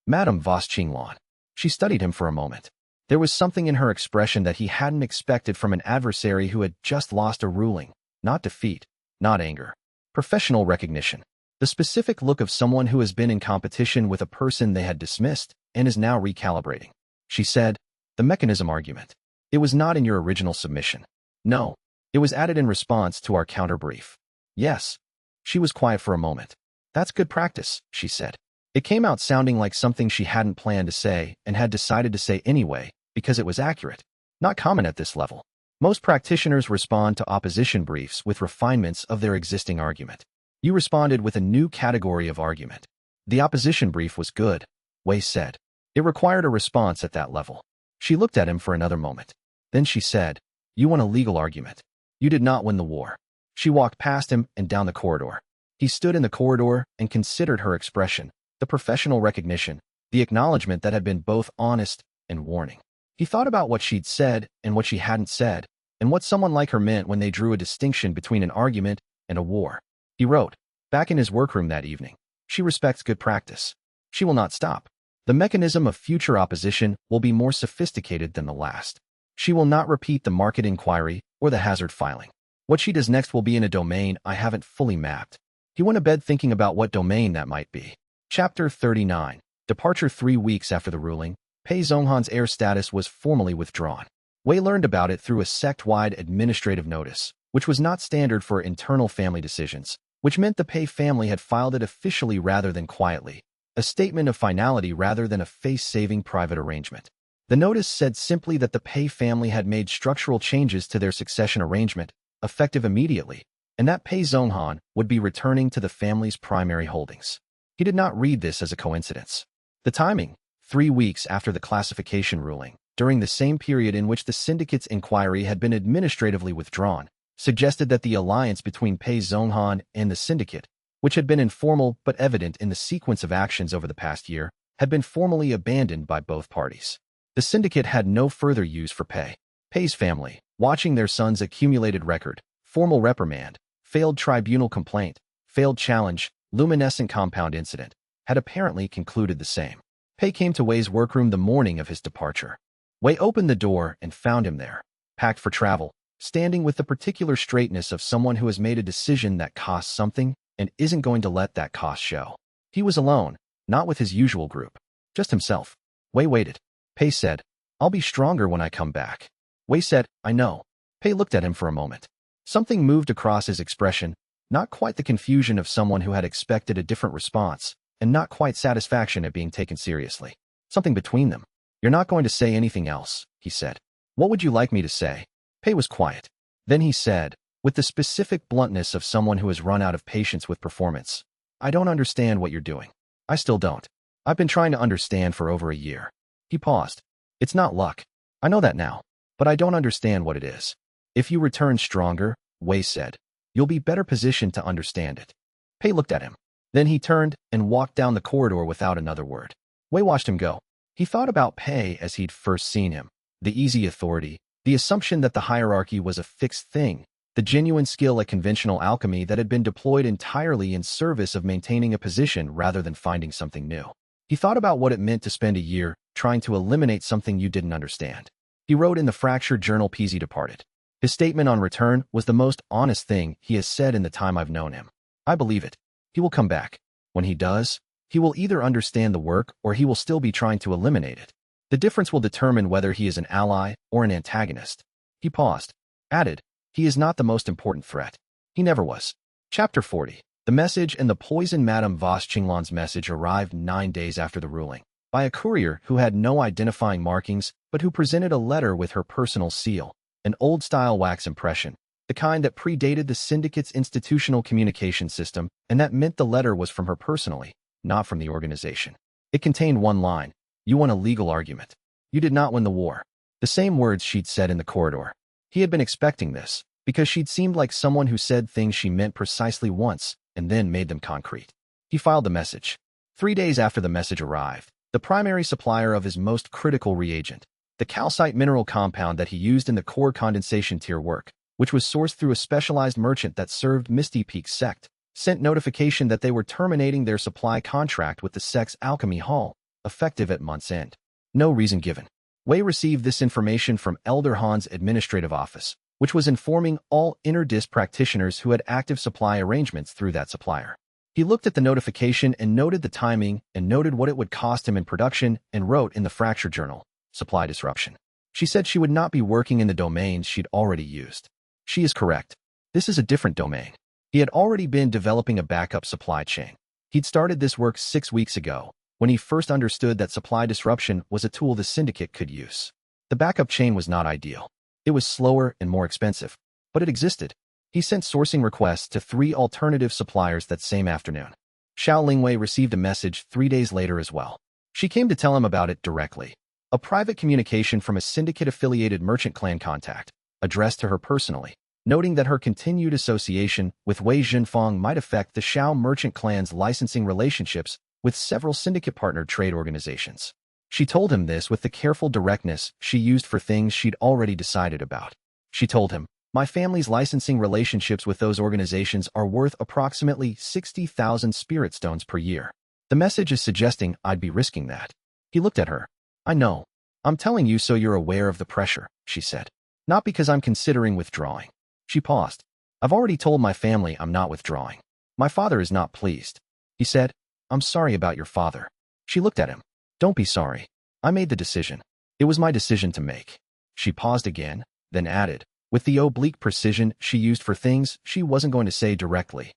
S1: Madame Voss Qinglan. She studied him for a moment. There was something in her expression that he hadn't expected from an adversary who had just lost a ruling, not defeat, not anger. Professional recognition. The specific look of someone who has been in competition with a person they had dismissed and is now recalibrating. She said, the mechanism argument. It was not in your original submission. No. It was added in response to our counter-brief. Yes. She was quiet for a moment. That's good practice, she said. It came out sounding like something she hadn't planned to say and had decided to say anyway, because it was accurate. Not common at this level. Most practitioners respond to opposition briefs with refinements of their existing argument. You responded with a new category of argument. The opposition brief was good, Wei said. It required a response at that level. She looked at him for another moment. Then she said, you won a legal argument. You did not win the war. She walked past him and down the corridor. He stood in the corridor and considered her expression, the professional recognition, the acknowledgement that had been both honest and warning. He thought about what she'd said and what she hadn't said, and what someone like her meant when they drew a distinction between an argument and a war. He wrote, back in his workroom that evening, she respects good practice. She will not stop. The mechanism of future opposition will be more sophisticated than the last. She will not repeat the market inquiry or the hazard filing. What she does next will be in a domain I haven't fully mapped. He went to bed thinking about what domain that might be. Chapter 39. Departure 3 weeks after the ruling, Pei Zhonghan's heir status was formally withdrawn. Wei learned about it through a sect-wide administrative notice, which was not standard for internal family decisions, which meant the Pei family had filed it officially rather than quietly, a statement of finality rather than a face-saving private arrangement. The notice said simply that the Pei family had made structural changes to their succession arrangement, effective immediately, and that Pei Zhonghan would be returning to the family's primary holdings. He did not read this as a coincidence. The timing, 3 weeks after the classification ruling, during the same period in which the syndicate's inquiry had been administratively withdrawn, suggested that the alliance between Pei Zhonghan and the syndicate, which had been informal but evident in the sequence of actions over the past year, had been formally abandoned by both parties. The syndicate had no further use for Pei. Pei's family, watching their son's accumulated record, formal reprimand, failed tribunal complaint, failed challenge, luminescent compound incident, had apparently concluded the same. Pei came to Wei's workroom the morning of his departure. Wei opened the door and found him there, packed for travel, standing with the particular straightness of someone who has made a decision that costs something and isn't going to let that cost show. He was alone, not with his usual group, just himself. Wei waited. Pei said, I'll be stronger when I come back. Wei said, I know. Pei looked at him for a moment. Something moved across his expression, not quite the confusion of someone who had expected a different response, and not quite satisfaction at being taken seriously. Something between them. You're not going to say anything else, he said. What would you like me to say? Pei was quiet. Then he said, with the specific bluntness of someone who has run out of patience with performance, I don't understand what you're doing. I still don't. I've been trying to understand for over a year. He paused. It's not luck. I know that now. But I don't understand what it is. If you return stronger, Wei said, you'll be better positioned to understand it. Pei looked at him. Then he turned and walked down the corridor without another word. Wei watched him go. He thought about Pei as he'd first seen him. The easy authority, the assumption that the hierarchy was a fixed thing, the genuine skill at conventional alchemy that had been deployed entirely in service of maintaining a position rather than finding something new. He thought about what it meant to spend a year trying to eliminate something you didn't understand. He wrote in the fractured journal Peasy departed. His statement on return was the most honest thing he has said in the time I've known him. I believe it. He will come back. When he does, he will either understand the work or he will still be trying to eliminate it. The difference will determine whether he is an ally or an antagonist. He paused. Added, he is not the most important threat. He never was. Chapter 40. The message and the poison Madame Voss Qinglan's message arrived 9 days after the ruling, by a courier who had no identifying markings but who presented a letter with her personal seal, an old-style wax impression, the kind that predated the syndicate's institutional communication system, and that meant the letter was from her personally, not from the organization. It contained one line, "You won a legal argument. You did not win the war." The same words she'd said in the corridor. He had been expecting this, because she'd seemed like someone who said things she meant precisely once, and then made them concrete. He filed the message. 3 days after the message arrived, the primary supplier of his most critical reagent, the calcite mineral compound that he used in the core condensation tier work, which was sourced through a specialized merchant that served Misty Peak's sect, sent notification that they were terminating their supply contract with the sect's alchemy hall, effective at month's end. No reason given. Wei received this information from Elder Han's administrative office, which was informing all inter-dis practitioners who had active supply arrangements through that supplier. He looked at the notification and noted the timing and noted what it would cost him in production and wrote in the fractured journal, supply disruption. She said she would not be working in the domains she'd already used. She is correct. This is a different domain. He had already been developing a backup supply chain. He'd started this work 6 weeks ago, when he first understood that supply disruption was a tool the syndicate could use. The backup chain was not ideal. It was slower and more expensive, but it existed. He sent sourcing requests to 3 alternative suppliers that same afternoon. Xiao Lingwei received a message 3 days later as well. She came to tell him about it directly. A private communication from a syndicate-affiliated merchant clan contact, addressed to her personally, noting that her continued association with Wei Zhenfang might affect the Xiao merchant clan's licensing relationships with several syndicate-partnered trade organizations. She told him this with the careful directness she used for things she'd already decided about. She told him, "My family's licensing relationships with those organizations are worth approximately 60,000 spirit stones per year. The message is suggesting I'd be risking that." He looked at her. "I know. I'm telling you so you're aware of the pressure," she said. "Not because I'm considering withdrawing." She paused. "I've already told my family I'm not withdrawing. My father is not pleased." He said, "I'm sorry about your father." She looked at him. "Don't be sorry. I made the decision. It was my decision to make." She paused again, then added, with the oblique precision she used for things she wasn't going to say directly,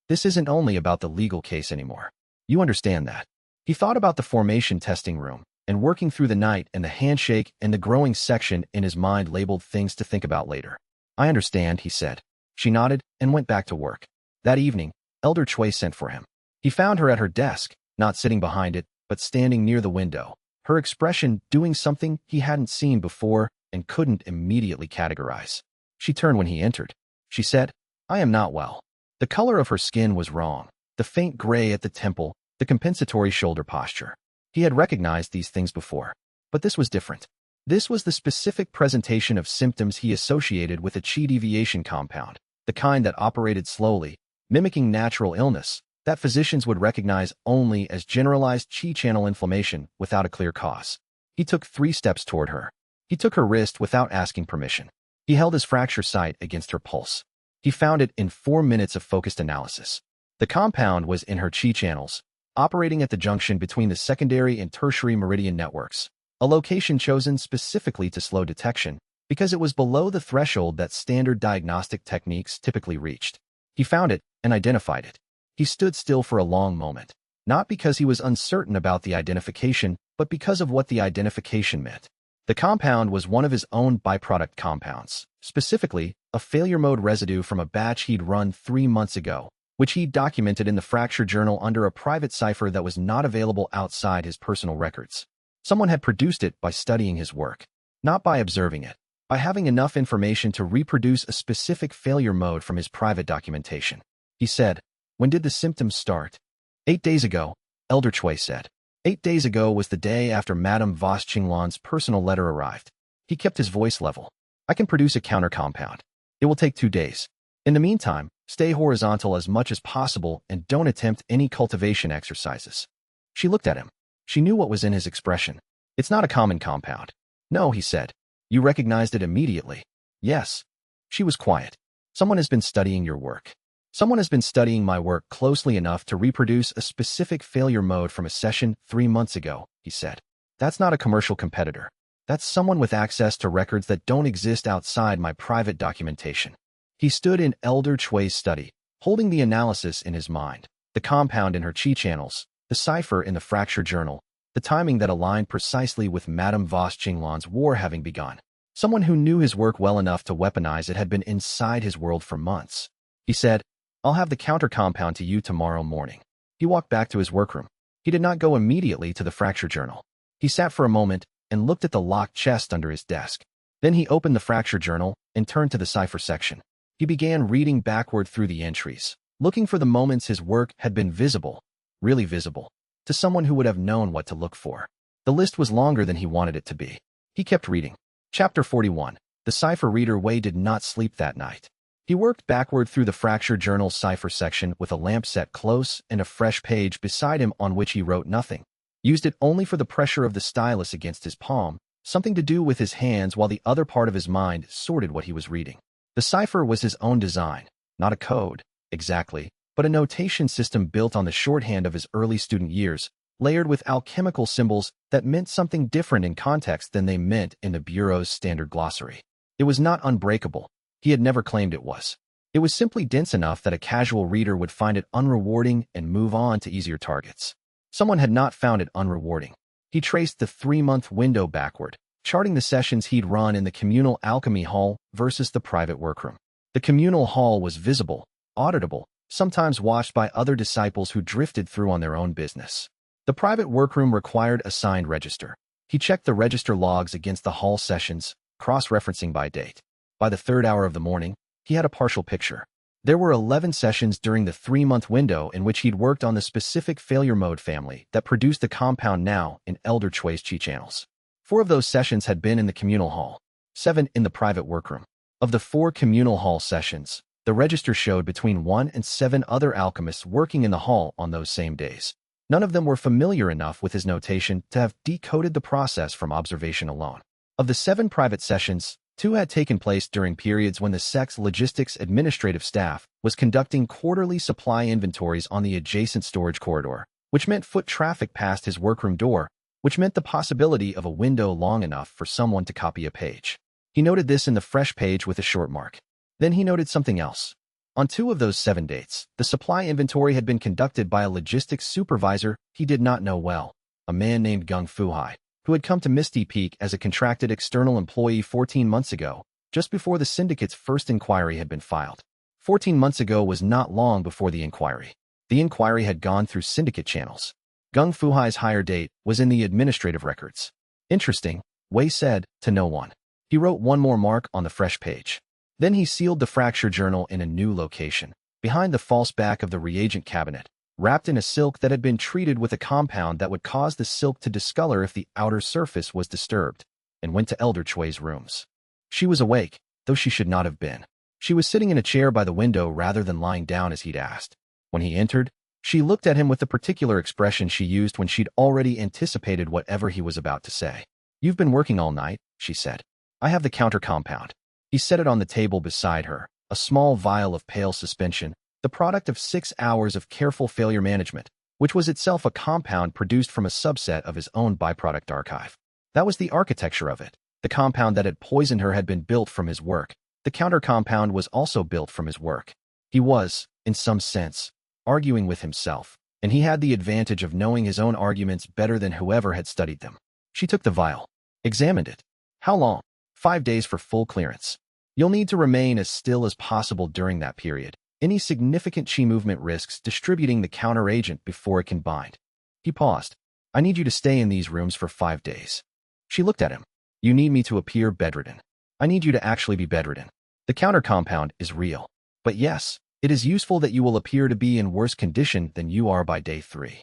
S1: "This isn't only about the legal case anymore. You understand that." He thought about the formation testing room, and working through the night and the handshake and the growing section in his mind labeled things to think about later. "I understand," he said. She nodded and went back to work. That evening, Elder Chui sent for him. He found her at her desk, not sitting behind it, but standing near the window, her expression doing something he hadn't seen before and couldn't immediately categorize. She turned when he entered. She said, "I am not well." The color of her skin was wrong, the faint gray at the temple, the compensatory shoulder posture. He had recognized these things before, but this was different. This was the specific presentation of symptoms he associated with a qi deviation compound, the kind that operated slowly, mimicking natural illness, that physicians would recognize only as generalized qi channel inflammation without a clear cause. He took 3 steps toward her. He took her wrist without asking permission. He held his fracture site against her pulse. He found it in 4 minutes of focused analysis. The compound was in her qi channels, operating at the junction between the secondary and tertiary meridian networks, a location chosen specifically to slow detection because it was below the threshold that standard diagnostic techniques typically reached. He found it and identified it. He stood still for a long moment, not because he was uncertain about the identification, but because of what the identification meant. The compound was one of his own byproduct compounds, specifically, a failure mode residue from a batch he'd run 3 months ago, which he documented in the fracture journal under a private cipher that was not available outside his personal records. Someone had produced it by studying his work, not by observing it, by having enough information to reproduce a specific failure mode from his private documentation. He said, "When did the symptoms start?" 8 days ago, Elder Chui said. 8 days ago was the day after Madame Voss Qinglan's personal letter arrived. He kept his voice level. "I can produce a counter compound. It will take 2 days. In the meantime, stay horizontal as much as possible and don't attempt any cultivation exercises." She looked at him. She knew what was in his expression. "It's not a common compound." "No," he said. "You recognized it immediately." "Yes." She was quiet. "Someone has been studying your work. Someone has been studying my work closely enough to reproduce a specific failure mode from a session 3 months ago," he said. "That's not a commercial competitor. That's someone with access to records that don't exist outside my private documentation." He stood in Elder Chui's study, holding the analysis in his mind, the compound in her chi channels, the cipher in the fracture journal, the timing that aligned precisely with Madame Voss Qinglan's war having begun. Someone who knew his work well enough to weaponize it had been inside his world for months. He said, "I'll have the counter compound to you tomorrow morning." He walked back to his workroom. He did not go immediately to the fracture journal. He sat for a moment and looked at the locked chest under his desk. Then he opened the fracture journal and turned to the cipher section. He began reading backward through the entries, looking for the moments his work had been visible, really visible, to someone who would have known what to look for. The list was longer than he wanted it to be. He kept reading. Chapter 41. The cipher reader Wei did not sleep that night. He worked backward through the fracture journal's cipher section with a lamp set close and a fresh page beside him on which he wrote nothing. Used it only for the pressure of the stylus against his palm, something to do with his hands, while the other part of his mind sorted what he was reading. The cipher was his own design, not a code, exactly, but a notation system built on the shorthand of his early student years, layered with alchemical symbols that meant something different in context than they meant in the Bureau's standard glossary. It was not unbreakable. He had never claimed it was. It was simply dense enough that a casual reader would find it unrewarding and move on to easier targets. Someone had not found it unrewarding. He traced the 3-month window backward, charting the sessions he'd run in the communal alchemy hall versus the private workroom. The communal hall was visible, auditable, sometimes watched by other disciples who drifted through on their own business. The private workroom required a signed register. He checked the register logs against the hall sessions, cross-referencing by date. By the 3rd hour of the morning, he had a partial picture. There were 11 sessions during the 3-month window in which he'd worked on the specific failure mode family that produced the compound now in Elder Chui's chi channels. 4 of those sessions had been in the communal hall, 7 in the private workroom. Of the 4 communal hall sessions, the register showed between 1 and 7 other alchemists working in the hall on those same days. None of them were familiar enough with his notation to have decoded the process from observation alone. Of the 7 private sessions, 2 had taken place during periods when the sect's logistics administrative staff was conducting quarterly supply inventories on the adjacent storage corridor, which meant foot traffic past his workroom door, which meant the possibility of a window long enough for someone to copy a page. He noted this in the fresh page with a short mark. Then he noted something else. On 2 of those 7 dates, the supply inventory had been conducted by a logistics supervisor he did not know well, a man named Gung Fuhai, who had come to Misty Peak as a contracted external employee 14 months ago, just before the syndicate's first inquiry had been filed. 14 months ago was not long before the inquiry. The inquiry had gone through syndicate channels. Gung Fuhai's hire date was in the administrative records. "Interesting," Wei said, to no one. He wrote one more mark on the fresh page. Then he sealed the fracture journal in a new location, behind the false back of the reagent cabinet, wrapped in a silk that had been treated with a compound that would cause the silk to discolor if the outer surface was disturbed, and went to Elder Chui's rooms. She was awake, though she should not have been. She was sitting in a chair by the window rather than lying down as he'd asked. When he entered, she looked at him with the particular expression she used when she'd already anticipated whatever he was about to say. "You've been working all night," she said. "I have the counter compound." He set it on the table beside her, a small vial of pale suspension, the product of 6 hours of careful failure management, which was itself a compound produced from a subset of his own byproduct archive. That was the architecture of it. The compound that had poisoned her had been built from his work. The counter compound was also built from his work. He was, in some sense, arguing with himself, and he had the advantage of knowing his own arguments better than whoever had studied them. She took the vial, examined it. "How long?" 5 days for full clearance. You'll need to remain as still as possible during that period. Any significant chi movement risks distributing the counter-agent before it can bind. He paused. I need you to stay in these rooms for 5 days. She looked at him. You need me to appear bedridden. I need you to actually be bedridden. The counter compound is real. But yes, it is useful that you will appear to be in worse condition than you are by day 3.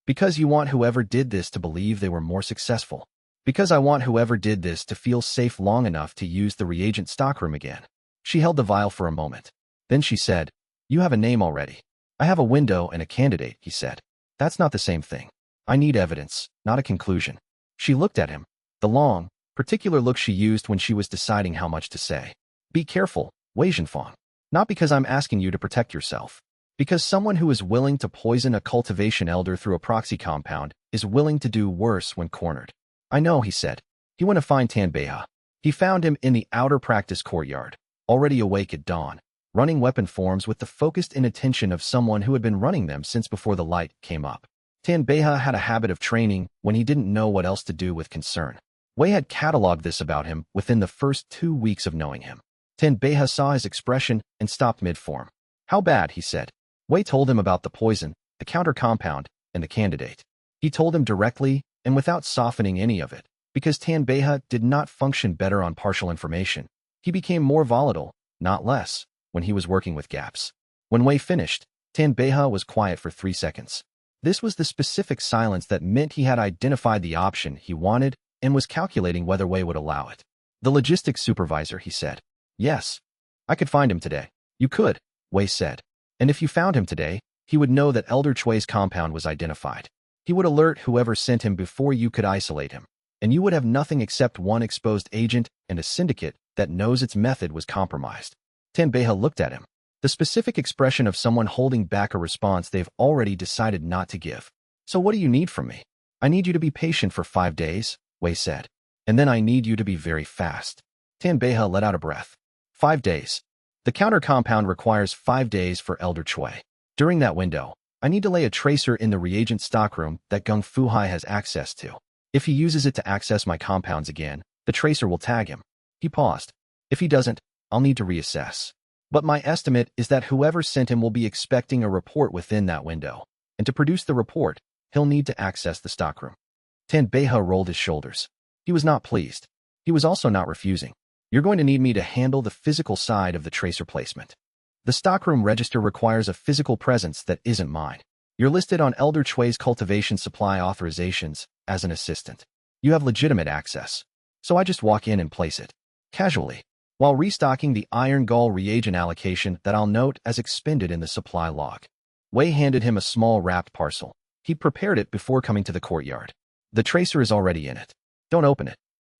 S1: Because you want whoever did this to believe they were more successful. Because I want whoever did this to feel safe long enough to use the reagent stockroom again. She held the vial for a moment. Then she said, You have a name already. I have a window and a candidate, he said. That's not the same thing. I need evidence, not a conclusion. She looked at him. The long, particular look she used when she was deciding how much to say. Be careful, Wei Zhenfang. Not because I'm asking you to protect yourself. Because someone who is willing to poison a cultivation elder through a proxy compound is willing to do worse when cornered. I know, he said. He went to find Tan Beihe. He found him in the outer practice courtyard, already awake at dawn, running weapon forms with the focused inattention of someone who had been running them since before the light came up. Tan Beihe had a habit of training when he didn't know what else to do with concern. Wei had catalogued this about him within the first 2 weeks of knowing him. Tan Beihe saw his expression and stopped mid-form. How bad, he said. Wei told him about the poison, the counter compound, and the candidate. He told him directly and without softening any of it, because Tan Beihe did not function better on partial information. He became more volatile, not less, when he was working with gaps. When Wei finished, Tan Beihe was quiet for 3 seconds. This was the specific silence that meant he had identified the option he wanted and was calculating whether Wei would allow it. The logistics supervisor, he said. Yes. I could find him today. You could, Wei said. And if you found him today, he would know that Elder Chui's compound was identified. He would alert whoever sent him before you could isolate him. And you would have nothing except one exposed agent and a syndicate that knows its method was compromised. Tan Beihe looked at him. The specific expression of someone holding back a response they've already decided not to give. So what do you need from me? I need you to be patient for 5 days, Wei said. And then I need you to be very fast. Tan Beihe let out a breath. 5 days. The counter compound requires 5 days for Elder Chui. During that window, I need to lay a tracer in the reagent stockroom that Gung Fuhai has access to. If he uses it to access my compounds again, the tracer will tag him. He paused. If he doesn't, I'll need to reassess. But my estimate is that whoever sent him will be expecting a report within that window. And to produce the report, he'll need to access the stockroom. Tan Beihe rolled his shoulders. He was not pleased. He was also not refusing. You're going to need me to handle the physical side of the tracer placement. The stockroom register requires a physical presence that isn't mine. You're listed on Elder Chui's cultivation supply authorizations as an assistant. You have legitimate access. So I just walk in and place it. Casually. While restocking the iron gall reagent allocation that I'll note as expended in the supply log. Wei handed him a small wrapped parcel. He'd prepared it before coming to the courtyard. The tracer is already in it. Don't open it.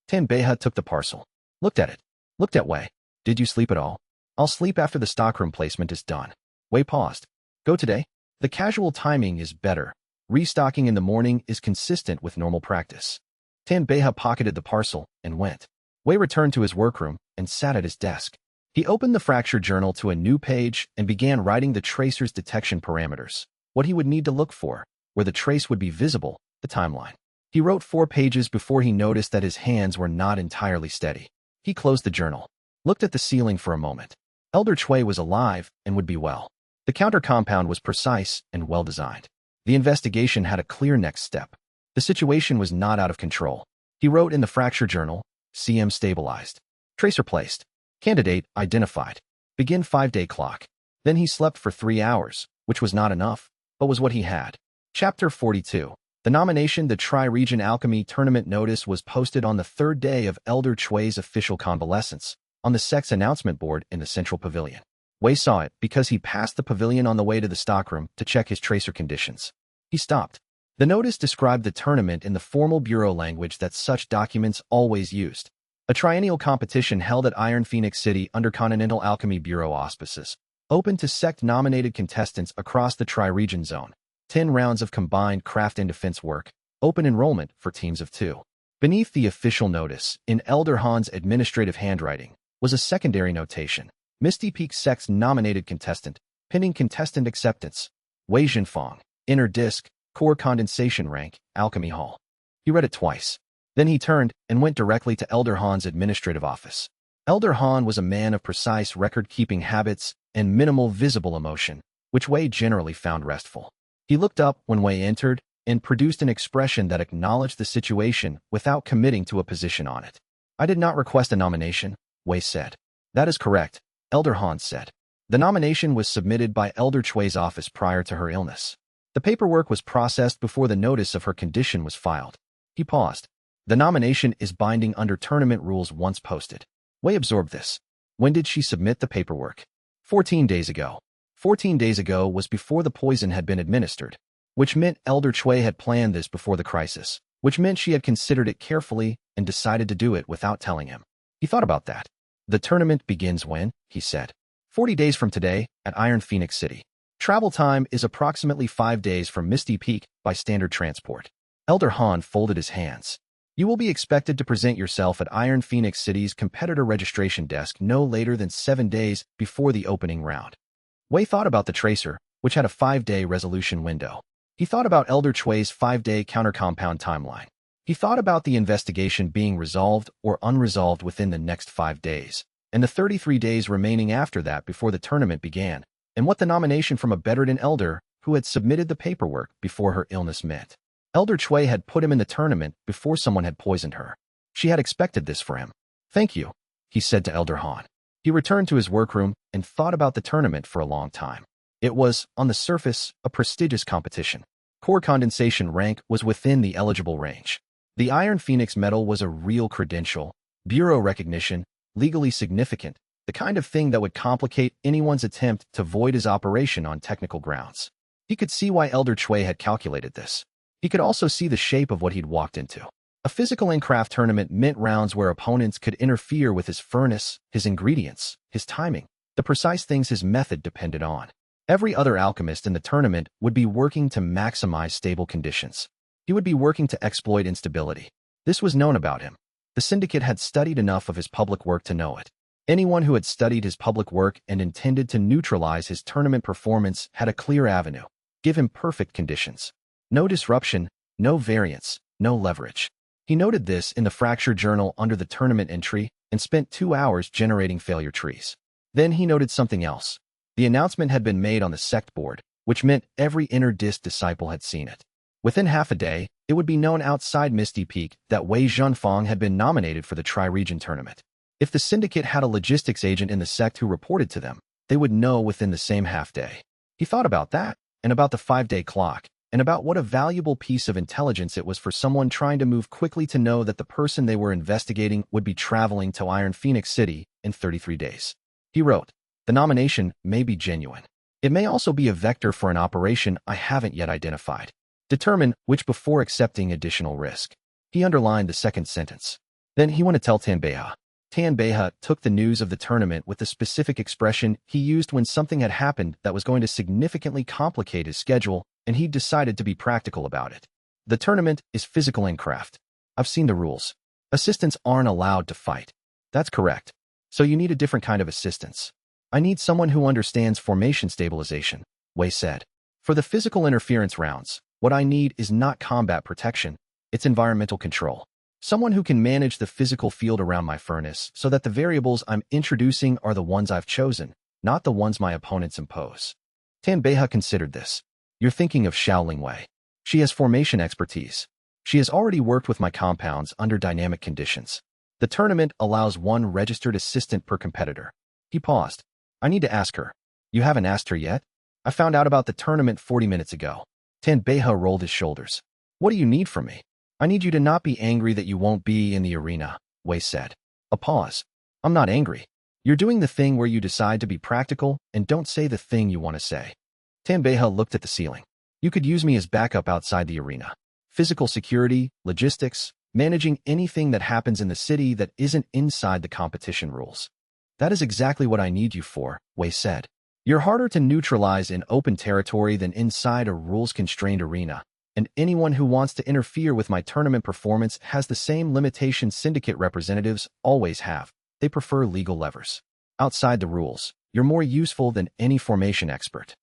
S1: Tan Beihe took the parcel. Looked at it. Looked at Wei. Did you sleep at all? I'll sleep after the stockroom placement is done. Wei paused. Go today? The casual timing is better. Restocking in the morning is consistent with normal practice. Tan Beihe pocketed the parcel and went. Wei returned to his workroom and sat at his desk. He opened the fracture journal to a new page and began writing the tracer's detection parameters, what he would need to look for, where the trace would be visible, the timeline. He wrote 4 pages before he noticed that his hands were not entirely steady. He closed the journal, looked at the ceiling for a moment. Elder Chui was alive and would be well. The counter compound was precise and well-designed. The investigation had a clear next step. The situation was not out of control. He wrote in the fracture journal, CM stabilized. Tracer placed. Candidate identified. Begin 5-day clock. Then he slept for 3 hours, which was not enough, but was what he had. Chapter 42. The nomination the Tri-Region Alchemy Tournament notice was posted on the 3rd day of Elder Chui's official convalescence, on the sect's announcement board in the central pavilion. Wei saw it because he passed the pavilion on the way to the stockroom to check his tracer conditions. He stopped. The notice described the tournament in the formal bureau language that such documents always used. A triennial competition held at Iron Phoenix City under Continental Alchemy Bureau auspices, open to sect-nominated contestants across the Tri-Region zone. 10 rounds of combined craft and defense work, open enrollment for teams of 2. Beneath the official notice, in Elder Han's administrative handwriting, was a secondary notation. Misty Peak Sect's nominated contestant, pending contestant acceptance. Wei Zhenfang, inner disc, core condensation rank, Alchemy Hall. He read it twice. Then he turned and went directly to Elder Han's administrative office. Elder Han was a man of precise record-keeping habits and minimal visible emotion, which Wei generally found restful. He looked up when Wei entered and produced an expression that acknowledged the situation without committing to a position on it. "I did not request a nomination," Wei said. "That is correct," Elder Han said. "The nomination was submitted by Elder Chui's office prior to her illness. The paperwork was processed before the notice of her condition was filed." He paused. "The nomination is binding under tournament rules once posted." Wei absorbed this. "When did she submit the paperwork?" 14 days ago. 14 days ago was before the poison had been administered, which meant Elder Chui had planned this before the crisis, which meant she had considered it carefully and decided to do it without telling him. He thought about that. "The tournament begins when?" he said. 40 days from today, at Iron Phoenix City. Travel time is approximately 5 days from Misty Peak by standard transport." Elder Han folded his hands. "You will be expected to present yourself at Iron Phoenix City's competitor registration desk no later than 7 days before the opening round." Wei thought about the tracer, which had a 5-day resolution window. He thought about Elder Chui's 5-day counter-compound timeline. He thought about the investigation being resolved or unresolved within the next 5 days, and the 33 days remaining after that before the tournament began, and what the nomination from a veteran elder who had submitted the paperwork before her illness meant. Elder Chui had put him in the tournament before someone had poisoned her. She had expected this for him. "Thank you," he said to Elder Han. He returned to his workroom and thought about the tournament for a long time. It was, on the surface, a prestigious competition. Core condensation rank was within the eligible range. The Iron Phoenix medal was a real credential, bureau recognition, legally significant, the kind of thing that would complicate anyone's attempt to void his operation on technical grounds. He could see why Elder Chui had calculated this. He could also see the shape of what he'd walked into. A physical and craft tournament meant rounds where opponents could interfere with his furnace, his ingredients, his timing, the precise things his method depended on. Every other alchemist in the tournament would be working to maximize stable conditions. He would be working to exploit instability. This was known about him. The syndicate had studied enough of his public work to know it. Anyone who had studied his public work and intended to neutralize his tournament performance had a clear avenue. Give him perfect conditions. No disruption, no variance, no leverage. He noted this in the fracture journal under the tournament entry and spent 2 hours generating failure trees. Then he noted something else. The announcement had been made on the sect board, which meant every inner disc disciple had seen it. Within half a day, it would be known outside Misty Peak that Wei Zhenfang had been nominated for the Tri-Region tournament. If the syndicate had a logistics agent in the sect who reported to them, they would know within the same half-day. He thought about that, and about the 5-day clock, and about what a valuable piece of intelligence it was for someone trying to move quickly to know that the person they were investigating would be traveling to Iron Phoenix City in 33 days. He wrote, "The nomination may be genuine. It may also be a vector for an operation I haven't yet identified. Determine which before accepting additional risk." He underlined the second sentence. Then he went to tell Tanbeha. Tanbeha took the news of the tournament with the specific expression he used when something had happened that was going to significantly complicate his schedule, and he decided to be practical about it. "The tournament is physical and craft. I've seen the rules. Assistants aren't allowed to fight." "That's correct. So you need a different kind of assistance." "I need someone who understands formation stabilization," Wei said. "For the physical interference rounds, what I need is not combat protection, it's environmental control. Someone who can manage the physical field around my furnace so that the variables I'm introducing are the ones I've chosen, not the ones my opponents impose." Tanbeha considered this. "You're thinking of Xiaoling Wei. She has formation expertise. She has already worked with my compounds under dynamic conditions. The tournament allows 1 registered assistant per competitor." He paused. "I need to ask her." "You haven't asked her yet?" "I found out about the tournament 40 minutes ago." Tanbeha rolled his shoulders. "What do you need from me?" "I need you to not be angry that you won't be in the arena," Wei said. A pause. "I'm not angry. You're doing the thing where you decide to be practical and don't say the thing you want to say." Tanbeha looked at the ceiling. "You could use me as backup outside the arena. Physical security, logistics, managing anything that happens in the city that isn't inside the competition rules." "That is exactly what I need you for," Wei said. "You're harder to neutralize in open territory than inside a rules-constrained arena, and anyone who wants to interfere with my tournament performance has the same limitation syndicate representatives always have. They prefer legal levers. Outside the rules, you're more useful than any formation expert."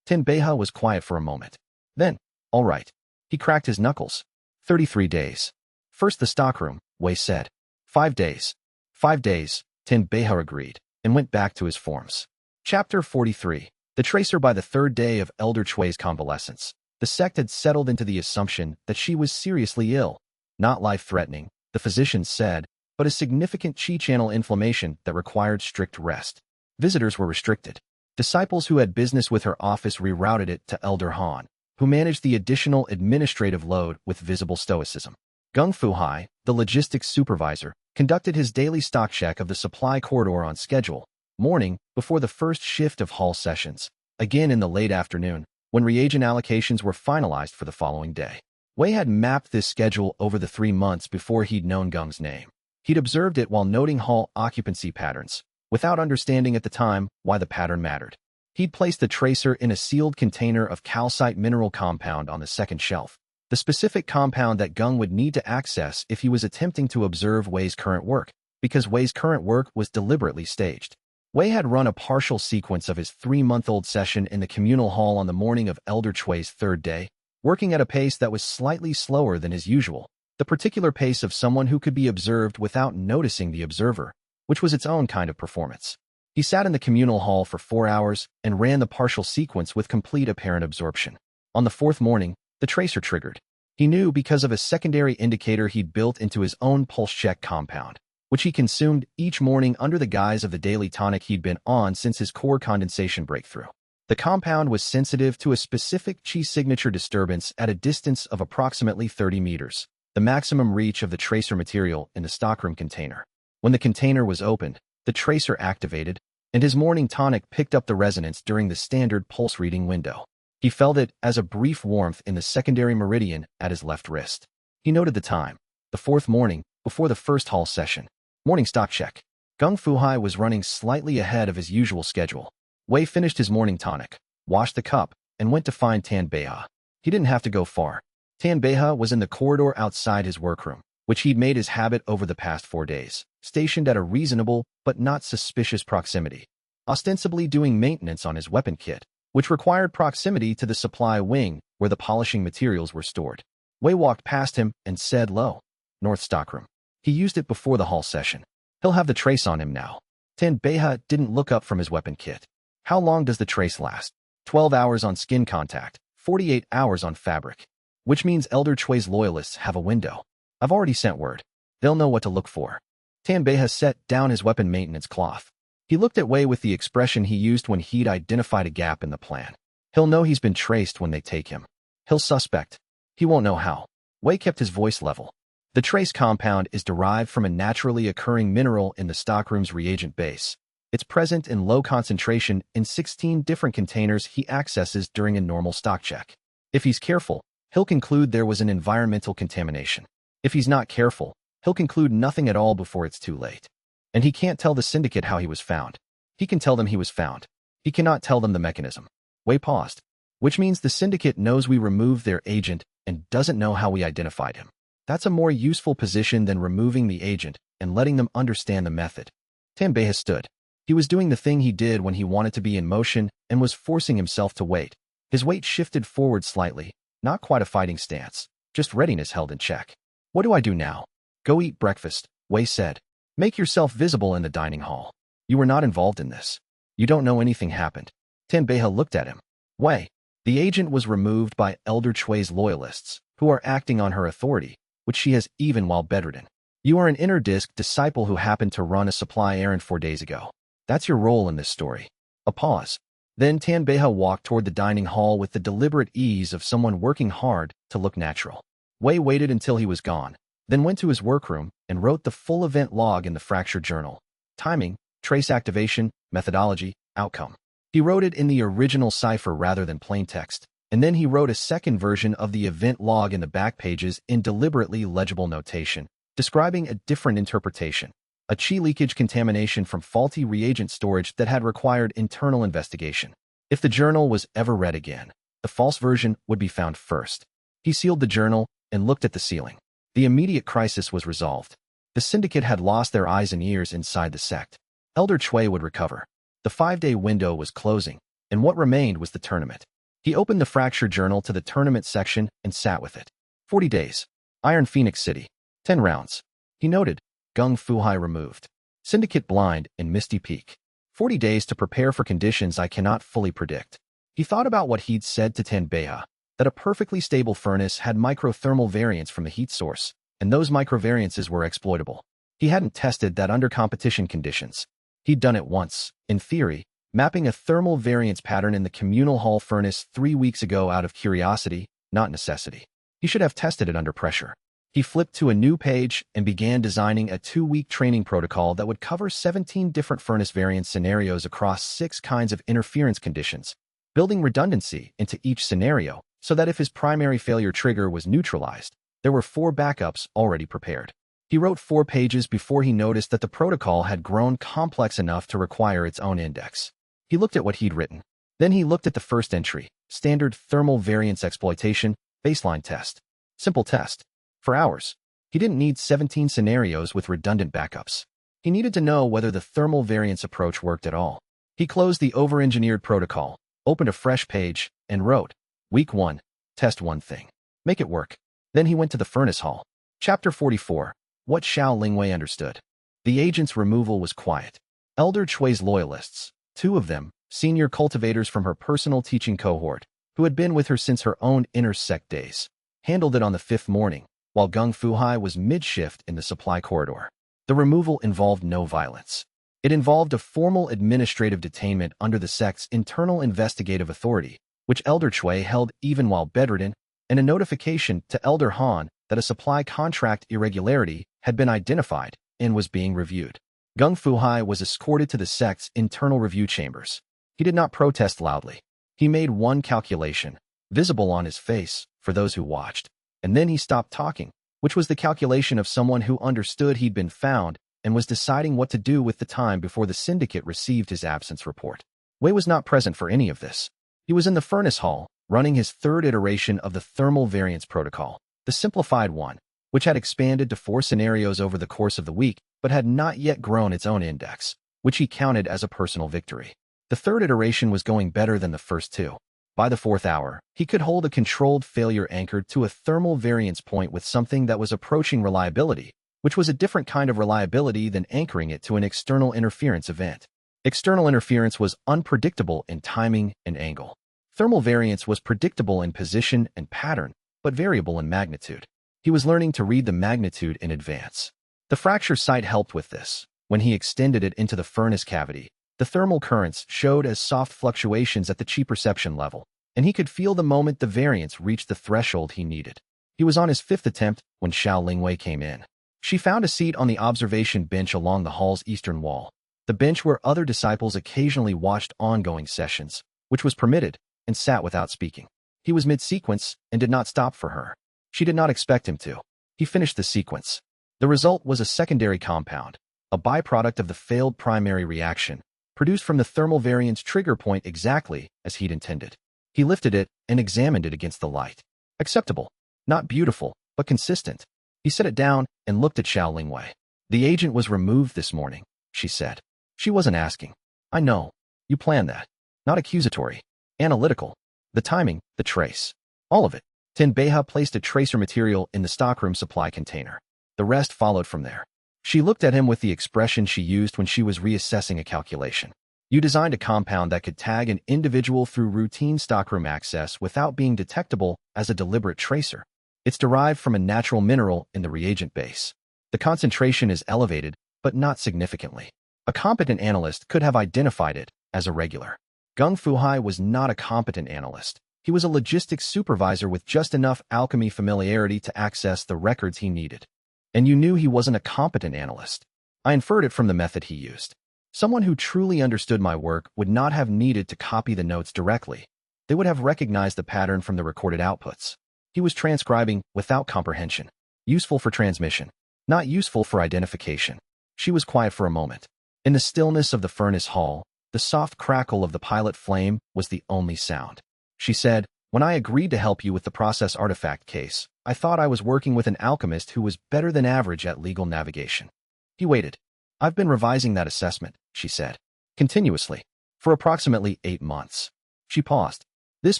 S1: Tanbeha was quiet for a moment. Then, "All right." He cracked his knuckles. 33 days. "First the stockroom," Wei said. 5 days. 5 days, Tanbeha agreed, and went back to his forms. Chapter 43. The Tracer. By the third day of Elder Chui's convalescence, the sect had settled into the assumption that she was seriously ill. Not life-threatening, the physicians said, but a significant qi channel inflammation that required strict rest. Visitors were restricted. Disciples who had business with her office rerouted it to Elder Han, who managed the additional administrative load with visible stoicism. Gung Fuhai, the logistics supervisor, conducted his daily stock check of the supply corridor on schedule, morning before the first shift of hall sessions, again in the late afternoon, when reagent allocations were finalized for the following day. Wei had mapped this schedule over the 3 months before he'd known Gung's name. He'd observed it while noting hall occupancy patterns, without understanding at the time why the pattern mattered. He'd placed the tracer in a sealed container of calcite mineral compound on the second shelf, the specific compound that Gung would need to access if he was attempting to observe Wei's current work, because Wei's current work was deliberately staged. Wei had run a partial sequence of his 3-month-old session in the communal hall on the morning of Elder Chui's third day, working at a pace that was slightly slower than his usual, the particular pace of someone who could be observed without noticing the observer, which was its own kind of performance. He sat in the communal hall for 4 hours and ran the partial sequence with complete apparent absorption. On the 4th morning, the tracer triggered. He knew because of a secondary indicator he'd built into his own pulse check compound, which he consumed each morning under the guise of the daily tonic he'd been on since his core condensation breakthrough. The compound was sensitive to a specific qi signature disturbance at a distance of approximately 30 meters, the maximum reach of the tracer material in the stockroom container. When the container was opened, the tracer activated, and his morning tonic picked up the resonance during the standard pulse reading window. He felt it as a brief warmth in the secondary meridian at his left wrist. He noted the time, the 4th morning, before the first hall session. Morning stock check. Gung Fuhai was running slightly ahead of his usual schedule. Wei finished his morning tonic, washed the cup, and went to find Tan Beihe. He didn't have to go far. Tan Beihe was in the corridor outside his workroom, which he'd made his habit over the past 4 days, stationed at a reasonable but not suspicious proximity, ostensibly doing maintenance on his weapon kit, which required proximity to the supply wing where the polishing materials were stored. Wei walked past him and said low, "North stockroom." He used it before the hall session. He'll have the trace on him now. Tan Beihe didn't look up from his weapon kit. How long does the trace last? 12 hours on skin contact, 48 hours on fabric. Which means Elder Chui's loyalists have a window. I've already sent word. They'll know what to look for. Tan Beihe set down his weapon maintenance cloth. He looked at Wei with the expression he used when he'd identified a gap in the plan. He'll know he's been traced when they take him. He'll suspect. He won't know how. Wei kept his voice level. The trace compound is derived from a naturally occurring mineral in the stockroom's reagent base. It's present in low concentration in 16 different containers he accesses during a normal stock check. If he's careful, he'll conclude there was an environmental contamination. If he's not careful, he'll conclude nothing at all before it's too late. And he can't tell the syndicate how he was found. He can tell them he was found. He cannot tell them the mechanism. Wei paused. Which means the syndicate knows we removed their agent and doesn't know how we identified him. That's a more useful position than removing the agent and letting them understand the method. Tan Beihe stood. He was doing the thing he did when he wanted to be in motion and was forcing himself to wait. His weight shifted forward slightly, not quite a fighting stance, just readiness held in check. What do I do now? Go eat breakfast, Wei said. Make yourself visible in the dining hall. You were not involved in this. You don't know anything happened. Tan Beihe looked at him. Wei, the agent was removed by Elder Chui's loyalists, who are acting on her authority, which she has even while bedridden. You are an inner disc disciple who happened to run a supply errand 4 days ago. That's your role in this story. A pause. Then Tan Beihe walked toward the dining hall with the deliberate ease of someone working hard to look natural. Wei waited until he was gone, then went to his workroom and wrote the full event log in the fracture journal. Timing, trace activation, methodology, outcome. He wrote it in the original cipher rather than plain text, and then he wrote a second version of the event log in the back pages in deliberately legible notation, describing a different interpretation. A qi leakage contamination from faulty reagent storage that had required internal investigation. If the journal was ever read again, the false version would be found first. He sealed the journal and looked at the ceiling. The immediate crisis was resolved. The syndicate had lost their eyes and ears inside the sect. Elder Chui would recover. The 5-day window was closing, and what remained was the tournament. He opened the fracture journal to the tournament section and sat with it. 40 days. Iron Phoenix City. 10 rounds. He noted. Gung Fuhai removed. Syndicate Blind in Misty Peak. 40 days to prepare for conditions I cannot fully predict. He thought about what he'd said to Tenbeha, that a perfectly stable furnace had microthermal variance from the heat source, and those microvariances were exploitable. He hadn't tested that under competition conditions. He'd done it once, in theory, mapping a thermal variance pattern in the communal hall furnace 3 weeks ago out of curiosity, not necessity. He should have tested it under pressure. He flipped to a new page and began designing a 2-week training protocol that would cover 17 different furnace variance scenarios across 6 kinds of interference conditions, building redundancy into each scenario so that if his primary failure trigger was neutralized, there were 4 backups already prepared. He wrote 4 pages before he noticed that the protocol had grown complex enough to require its own index. He looked at what he'd written. Then he looked at the first entry, standard thermal variance exploitation, baseline test. Simple test. For hours. He didn't need 17 scenarios with redundant backups. He needed to know whether the thermal variance approach worked at all. He closed the over-engineered protocol, opened a fresh page, and wrote, Week 1. Test one thing. Make it work. Then he went to the furnace hall. Chapter 44. What Xiao Lingwei understood. The agent's removal was quiet. Elder Chui's loyalists, 2 of them, senior cultivators from her personal teaching cohort, who had been with her since her own inner sect days, handled it on the 5th morning, while Gung Fuhai was mid-shift in the supply corridor. The removal involved no violence. It involved a formal administrative detainment under the sect's internal investigative authority, which Elder Chui held even while bedridden, and a notification to Elder Han that a supply contract irregularity had been identified and was being reviewed. Gung Fuhai was escorted to the sect's internal review chambers. He did not protest loudly. He made one calculation, visible on his face for those who watched, and then he stopped talking, which was the calculation of someone who understood he'd been found and was deciding what to do with the time before the syndicate received his absence report. Wei was not present for any of this. He was in the furnace hall, running his 3rd iteration of the thermal variance protocol, the simplified one, which had expanded to 4 scenarios over the course of the week, but had not yet grown its own index, which he counted as a personal victory. The 3rd iteration was going better than the first 2. By the 4th hour, he could hold a controlled failure anchored to a thermal variance point with something that was approaching reliability, which was a different kind of reliability than anchoring it to an external interference event. External interference was unpredictable in timing and angle. Thermal variance was predictable in position and pattern, but variable in magnitude. He was learning to read the magnitude in advance. The fracture sight helped with this. When he extended it into the furnace cavity, the thermal currents showed as soft fluctuations at the chi perception level, and he could feel the moment the variance reached the threshold he needed. He was on his 5th attempt when Xiao Lingwei came in. She found a seat on the observation bench along the hall's eastern wall, the bench where other disciples occasionally watched ongoing sessions, which was permitted, and sat without speaking. He was mid-sequence and did not stop for her. She did not expect him to. He finished the sequence. The result was a secondary compound, a byproduct of the failed primary reaction, produced from the thermal variance trigger point exactly as he'd intended. He lifted it and examined it against the light. Acceptable. Not beautiful, but consistent. He set it down and looked at Xiao Lingwei. The agent was removed this morning, she said. She wasn't asking. I know. You planned that. Not accusatory. Analytical. The timing, the trace. All of it. Tenbeha placed a tracer material in the stockroom supply container. The rest followed from there. She looked at him with the expression she used when she was reassessing a calculation. You designed a compound that could tag an individual through routine stockroom access without being detectable as a deliberate tracer. It's derived from a natural mineral in the reagent base. The concentration is elevated, but not significantly. A competent analyst could have identified it as irregular. Gung Fuhai was not a competent analyst. He was a logistics supervisor with just enough alchemy familiarity to access the records he needed. And you knew he wasn't a competent analyst. I inferred it from the method he used. Someone who truly understood my work would not have needed to copy the notes directly. They would have recognized the pattern from the recorded outputs. He was transcribing without comprehension. Useful for transmission, not useful for identification. She was quiet for a moment. In the stillness of the furnace hall, the soft crackle of the pilot flame was the only sound. She said, When I agreed to help you with the process artifact case, I thought I was working with an alchemist who was better than average at legal navigation. He waited. I've been revising that assessment, she said. Continuously. For approximately 8 months. She paused. This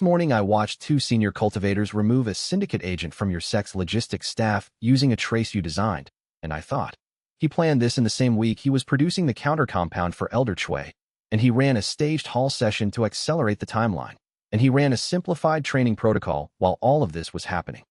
S1: morning I watched 2 senior cultivators remove a syndicate agent from your sect's logistics staff using a trace you designed, and I thought. He planned this in the same week he was producing the counter compound for Elder Chui. And he ran a staged hall session to accelerate the timeline. And he ran a simplified training protocol while all of this was happening.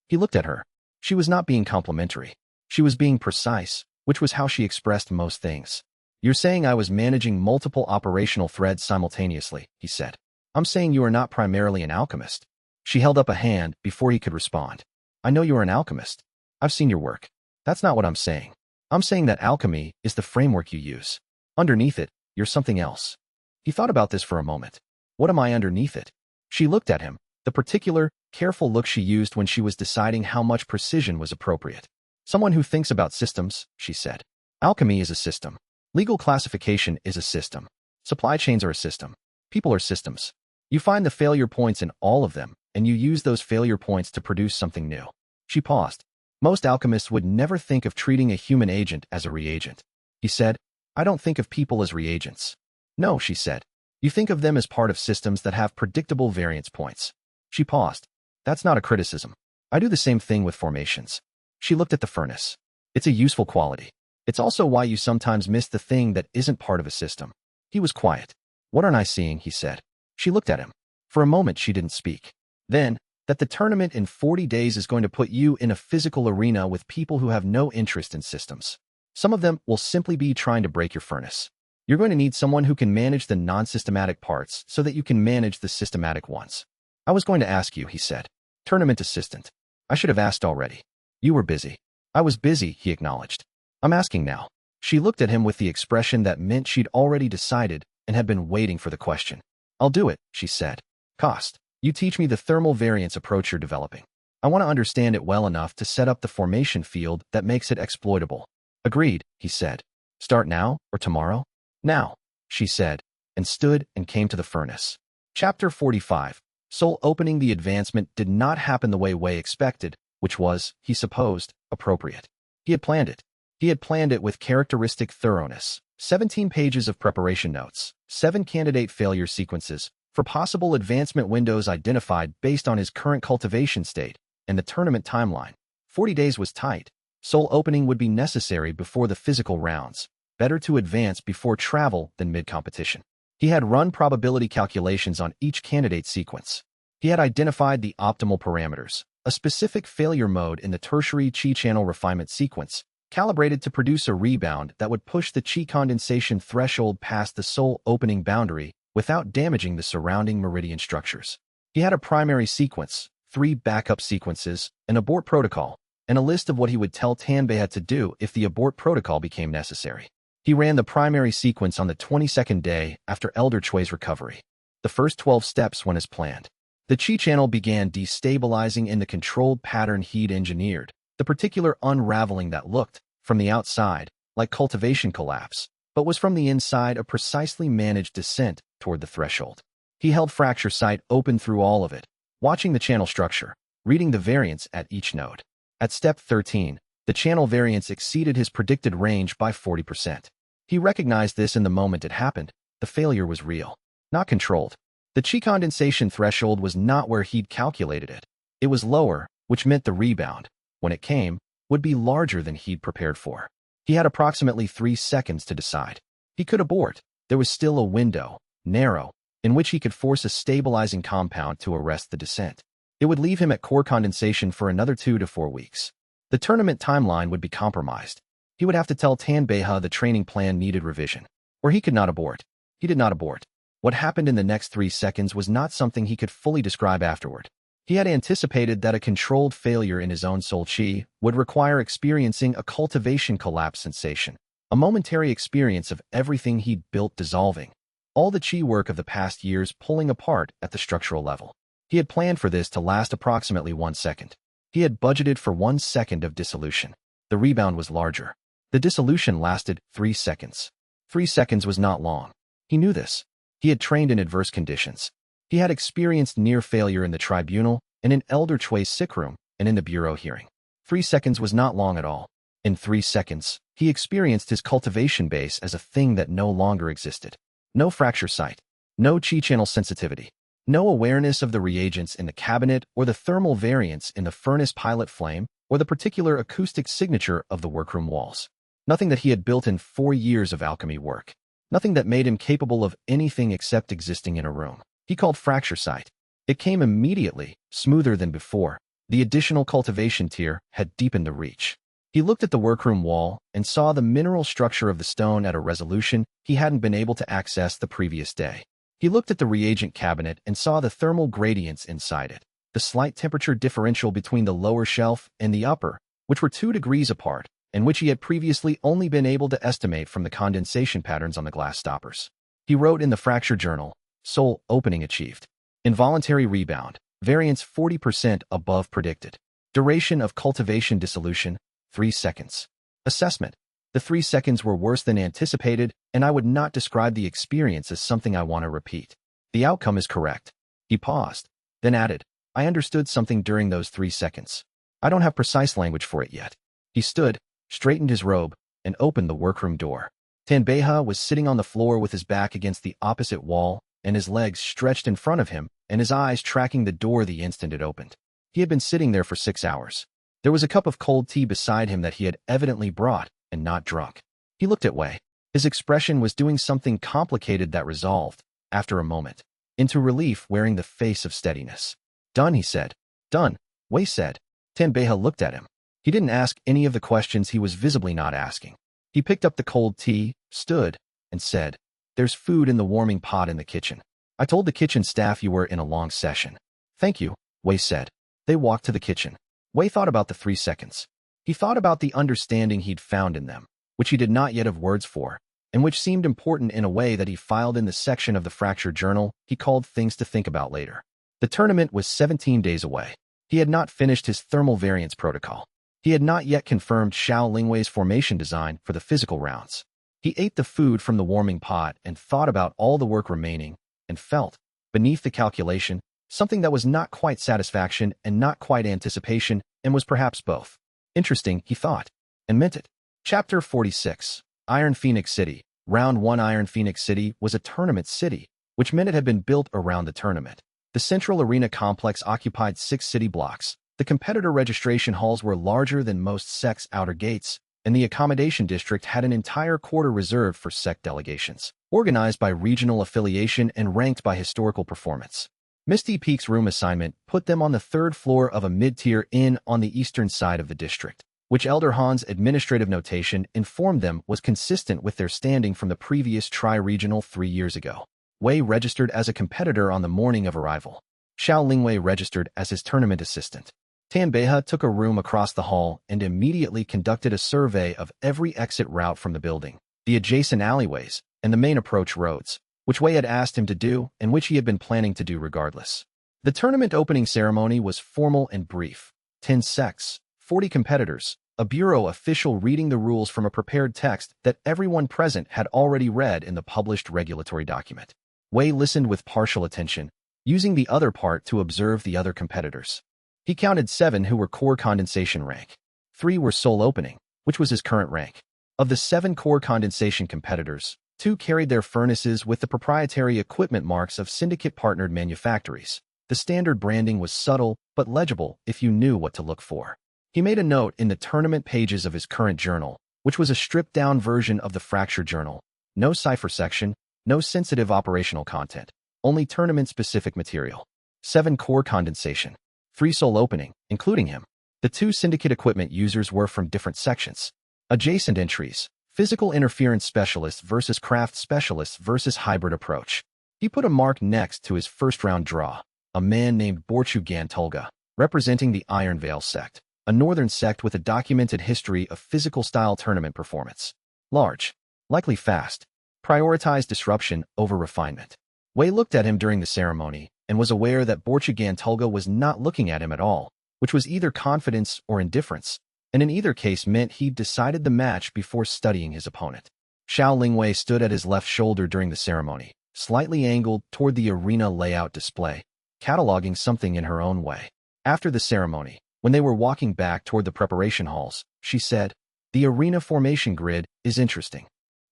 S1: He looked at her. She was not being complimentary. She was being precise, which was how she expressed most things. You're saying I was managing multiple operational threads simultaneously, he said. I'm saying you are not primarily an alchemist. She held up a hand before he could respond. I know you are an alchemist. I've seen your work. That's not what I'm saying. I'm saying that alchemy is the framework you use. Underneath it, you're something else. He thought about this for a moment. What am I underneath it? She looked at him, the particular, careful look she used when she was deciding how much precision was appropriate. Someone who thinks about systems, she said. Alchemy is a system. Legal classification is a system. Supply chains are a system. People are systems. You find the failure points in all of them, and you use those failure points to produce something new. She paused. Most alchemists would never think of treating a human agent as a reagent. He said, I don't think of people as reagents. No, she said. You think of them as part of systems that have predictable variance points. She paused. That's not a criticism. I do the same thing with formations. She looked at the furnace. It's a useful quality. It's also why you sometimes miss the thing that isn't part of a system. He was quiet. What aren't I seeing, he said. She looked at him. For a moment she didn't speak. Then, that the tournament in 40 days is going to put you in a physical arena with people who have no interest in systems. Some of them will simply be trying to break your furnace. You're going to need someone who can manage the non-systematic parts so that you can manage the systematic ones. I was going to ask you, he said. Tournament assistant. I should have asked already. You were busy. I was busy, he acknowledged. I'm asking now. She looked at him with the expression that meant she'd already decided and had been waiting for the question. I'll do it, she said. Cost. You teach me the thermal variance approach you're developing. I want to understand it well enough to set up the formation field that makes it exploitable. Agreed, he said. Start now or tomorrow? Now, she said, and stood and came to the furnace. Chapter 45. Soul opening. The advancement did not happen the way Wei expected, which was, he supposed, appropriate. He had planned it. He had planned it with characteristic thoroughness. 17 pages of preparation notes, 7 candidate failure sequences, for possible advancement windows identified based on his current cultivation state, and the tournament timeline. 40 days was tight. Soul opening would be necessary before the physical rounds. Better to advance before travel than mid-competition. He had run probability calculations on each candidate sequence. He had identified the optimal parameters, a specific failure mode in the tertiary chi channel refinement sequence, calibrated to produce a rebound that would push the chi condensation threshold past the soul opening boundary without damaging the surrounding meridian structures. He had a primary sequence, 3 backup sequences, an abort protocol, and a list of what he would tell Tanbei had to do if the abort protocol became necessary. He ran the primary sequence on the 22nd day after Elder Chui's recovery. The first 12 steps went as planned. The chi channel began destabilizing in the controlled pattern he'd engineered, the particular unraveling that looked, from the outside, like cultivation collapse, but was from the inside a precisely managed descent toward the threshold. He held fracture sight open through all of it, watching the channel structure, reading the variance at each node. At step 13, the channel variance exceeded his predicted range by 40%. He recognized this in the moment it happened. The failure was real, not controlled. The chi condensation threshold was not where he'd calculated it. It was lower, which meant the rebound, when it came, would be larger than he'd prepared for. He had approximately 3 seconds to decide. He could abort. There was still a window, narrow, in which he could force a stabilizing compound to arrest the descent. It would leave him at core condensation for another 2 to 4 weeks. The tournament timeline would be compromised. He would have to tell Tanbei the training plan needed revision. Or he could not abort. He did not abort. What happened in the next 3 seconds was not something he could fully describe afterward. He had anticipated that a controlled failure in his own soul chi would require experiencing a cultivation collapse sensation, a momentary experience of everything he'd built dissolving, all the chi work of the past years pulling apart at the structural level. He had planned for this to last approximately 1 second. He had budgeted for 1 second of dissolution. The rebound was larger. The dissolution lasted 3 seconds. 3 seconds was not long. He knew this. He had trained in adverse conditions. He had experienced near failure in the tribunal and in Elder Chui's sick room and in the bureau hearing. 3 seconds was not long at all. In 3 seconds, he experienced his cultivation base as a thing that no longer existed. No fracture sight. No chi channel sensitivity. No awareness of the reagents in the cabinet or the thermal variance in the furnace pilot flame or the particular acoustic signature of the workroom walls. Nothing that he had built in 4 years of alchemy work. Nothing that made him capable of anything except existing in a room. He called fracture sight. It came immediately, smoother than before. The additional cultivation tier had deepened the reach. He looked at the workroom wall and saw the mineral structure of the stone at a resolution he hadn't been able to access the previous day. He looked at the reagent cabinet and saw the thermal gradients inside it, the slight temperature differential between the lower shelf and the upper, which were 2 degrees apart, and which he had previously only been able to estimate from the condensation patterns on the glass stoppers. He wrote in the fracture journal, "Soul opening achieved. Involuntary rebound, variance 40% above predicted. Duration of cultivation dissolution, 3 seconds. Assessment. The 3 seconds were worse than anticipated, and I would not describe the experience as something I want to repeat. The outcome is correct." He paused, then added, "I understood something during those 3 seconds. I don't have precise language for it yet." He stood, straightened his robe, and opened the workroom door. Tanbeha was sitting on the floor with his back against the opposite wall, and his legs stretched in front of him, and his eyes tracking the door the instant it opened. He had been sitting there for 6 hours. There was a cup of cold tea beside him that he had evidently brought and not drunk. He looked at Wei. His expression was doing something complicated that resolved, after a moment, into relief wearing the face of steadiness. "Done," he said. "Done," Wei said. Tanbeha looked at him. He didn't ask any of the questions he was visibly not asking. He picked up the cold tea, stood, and said, "There's food in the warming pot in the kitchen. I told the kitchen staff you were in a long session." "Thank you," Wei said. They walked to the kitchen. Wei thought about the 3 seconds. He thought about the understanding he'd found in them, which he did not yet have words for, and which seemed important in a way that he filed in the section of the fracture journal he called things to think about later. The tournament was 17 days away. He had not finished his thermal variance protocol. He had not yet confirmed Xiao Lingwei's formation design for the physical rounds. He ate the food from the warming pot and thought about all the work remaining, and felt, beneath the calculation, something that was not quite satisfaction and not quite anticipation, and was perhaps both. Interesting, he thought, and meant it. Chapter 46. Iron Phoenix City. Round 1. Iron Phoenix City was a tournament city, which meant it had been built around the tournament. The central arena complex occupied 6 city blocks. The competitor registration halls were larger than most sects' outer gates, and the accommodation district had an entire quarter reserved for sect delegations, organized by regional affiliation and ranked by historical performance. Misty Peak's room assignment put them on the 3rd floor of a mid-tier inn on the eastern side of the district, which Elder Han's administrative notation informed them was consistent with their standing from the previous tri-regional 3 years ago. Wei registered as a competitor on the morning of arrival. Xiao Lingwei registered as his tournament assistant. Tanbeha took a room across the hall and immediately conducted a survey of every exit route from the building, the adjacent alleyways, and the main approach roads, which Wei had asked him to do and which he had been planning to do regardless. The tournament opening ceremony was formal and brief. 10 sects, 40 competitors, a bureau official reading the rules from a prepared text that everyone present had already read in the published regulatory document. Wei listened with partial attention, using the other part to observe the other competitors. He counted 7 who were core condensation rank. 3 were soul opening, which was his current rank. Of the 7 core condensation competitors, 2 carried their furnaces with the proprietary equipment marks of syndicate-partnered manufactories. The standard branding was subtle but legible if you knew what to look for. He made a note in the tournament pages of his current journal, which was a stripped-down version of the fracture journal. No cipher section, no sensitive operational content, only tournament-specific material. 7 core condensation. 3 soul opening, including him. The 2 syndicate equipment users were from different sections. Adjacent entries. Physical interference specialists versus craft specialists versus hybrid approach. He put a mark next to his first-round draw. A man named Borchu Gantulga, representing the Iron Veil sect, a northern sect with a documented history of physical-style tournament performance. Large. Likely fast. Prioritized disruption over refinement. Wei looked at him during the ceremony and was aware that Borchu Gantulga was not looking at him at all, which was either confidence or indifference, and in either case meant he'd decided the match before studying his opponent. Xiao Lingwei stood at his left shoulder during the ceremony, slightly angled toward the arena layout display, cataloging something in her own way. After the ceremony, when they were walking back toward the preparation halls, she said, "The arena formation grid is interesting."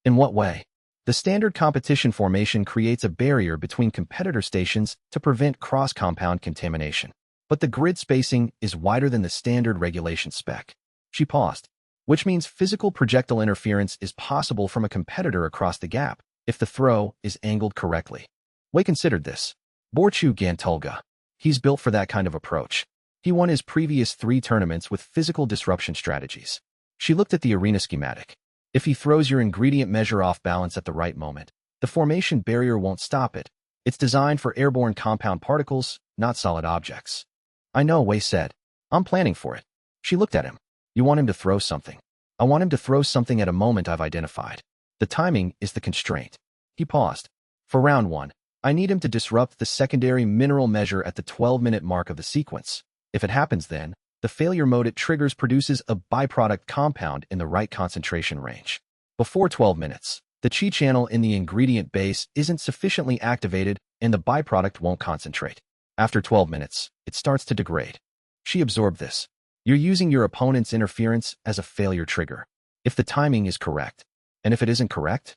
S1: "In what way?" "The standard competition formation creates a barrier between competitor stations to prevent cross-compound contamination. But the grid spacing is wider than the standard regulation spec." She paused. "Which means physical projectile interference is possible from a competitor across the gap, if the throw is angled correctly. Wei considered this. Borchu Gantulga. He's built for that kind of approach. He won his previous 3 tournaments with physical disruption strategies. She looked at the arena schematic. If he throws your ingredient measure off balance at the right moment, the formation barrier won't stop it. It's designed for airborne compound particles, not solid objects. I know, Wei said. I'm planning for it. She looked at him. You want him to throw something. I want him to throw something at a moment I've identified. The timing is the constraint. He paused. For round 1, I need him to disrupt the secondary mineral measure at the 12-minute mark of the sequence. If it happens then, the failure mode it triggers produces a byproduct compound in the right concentration range. Before 12 minutes, the Qi channel in the ingredient base isn't sufficiently activated and the byproduct won't concentrate. After 12 minutes, it starts to degrade. She absorbed this. You're using your opponent's interference as a failure trigger. If the timing is correct, and if it isn't correct,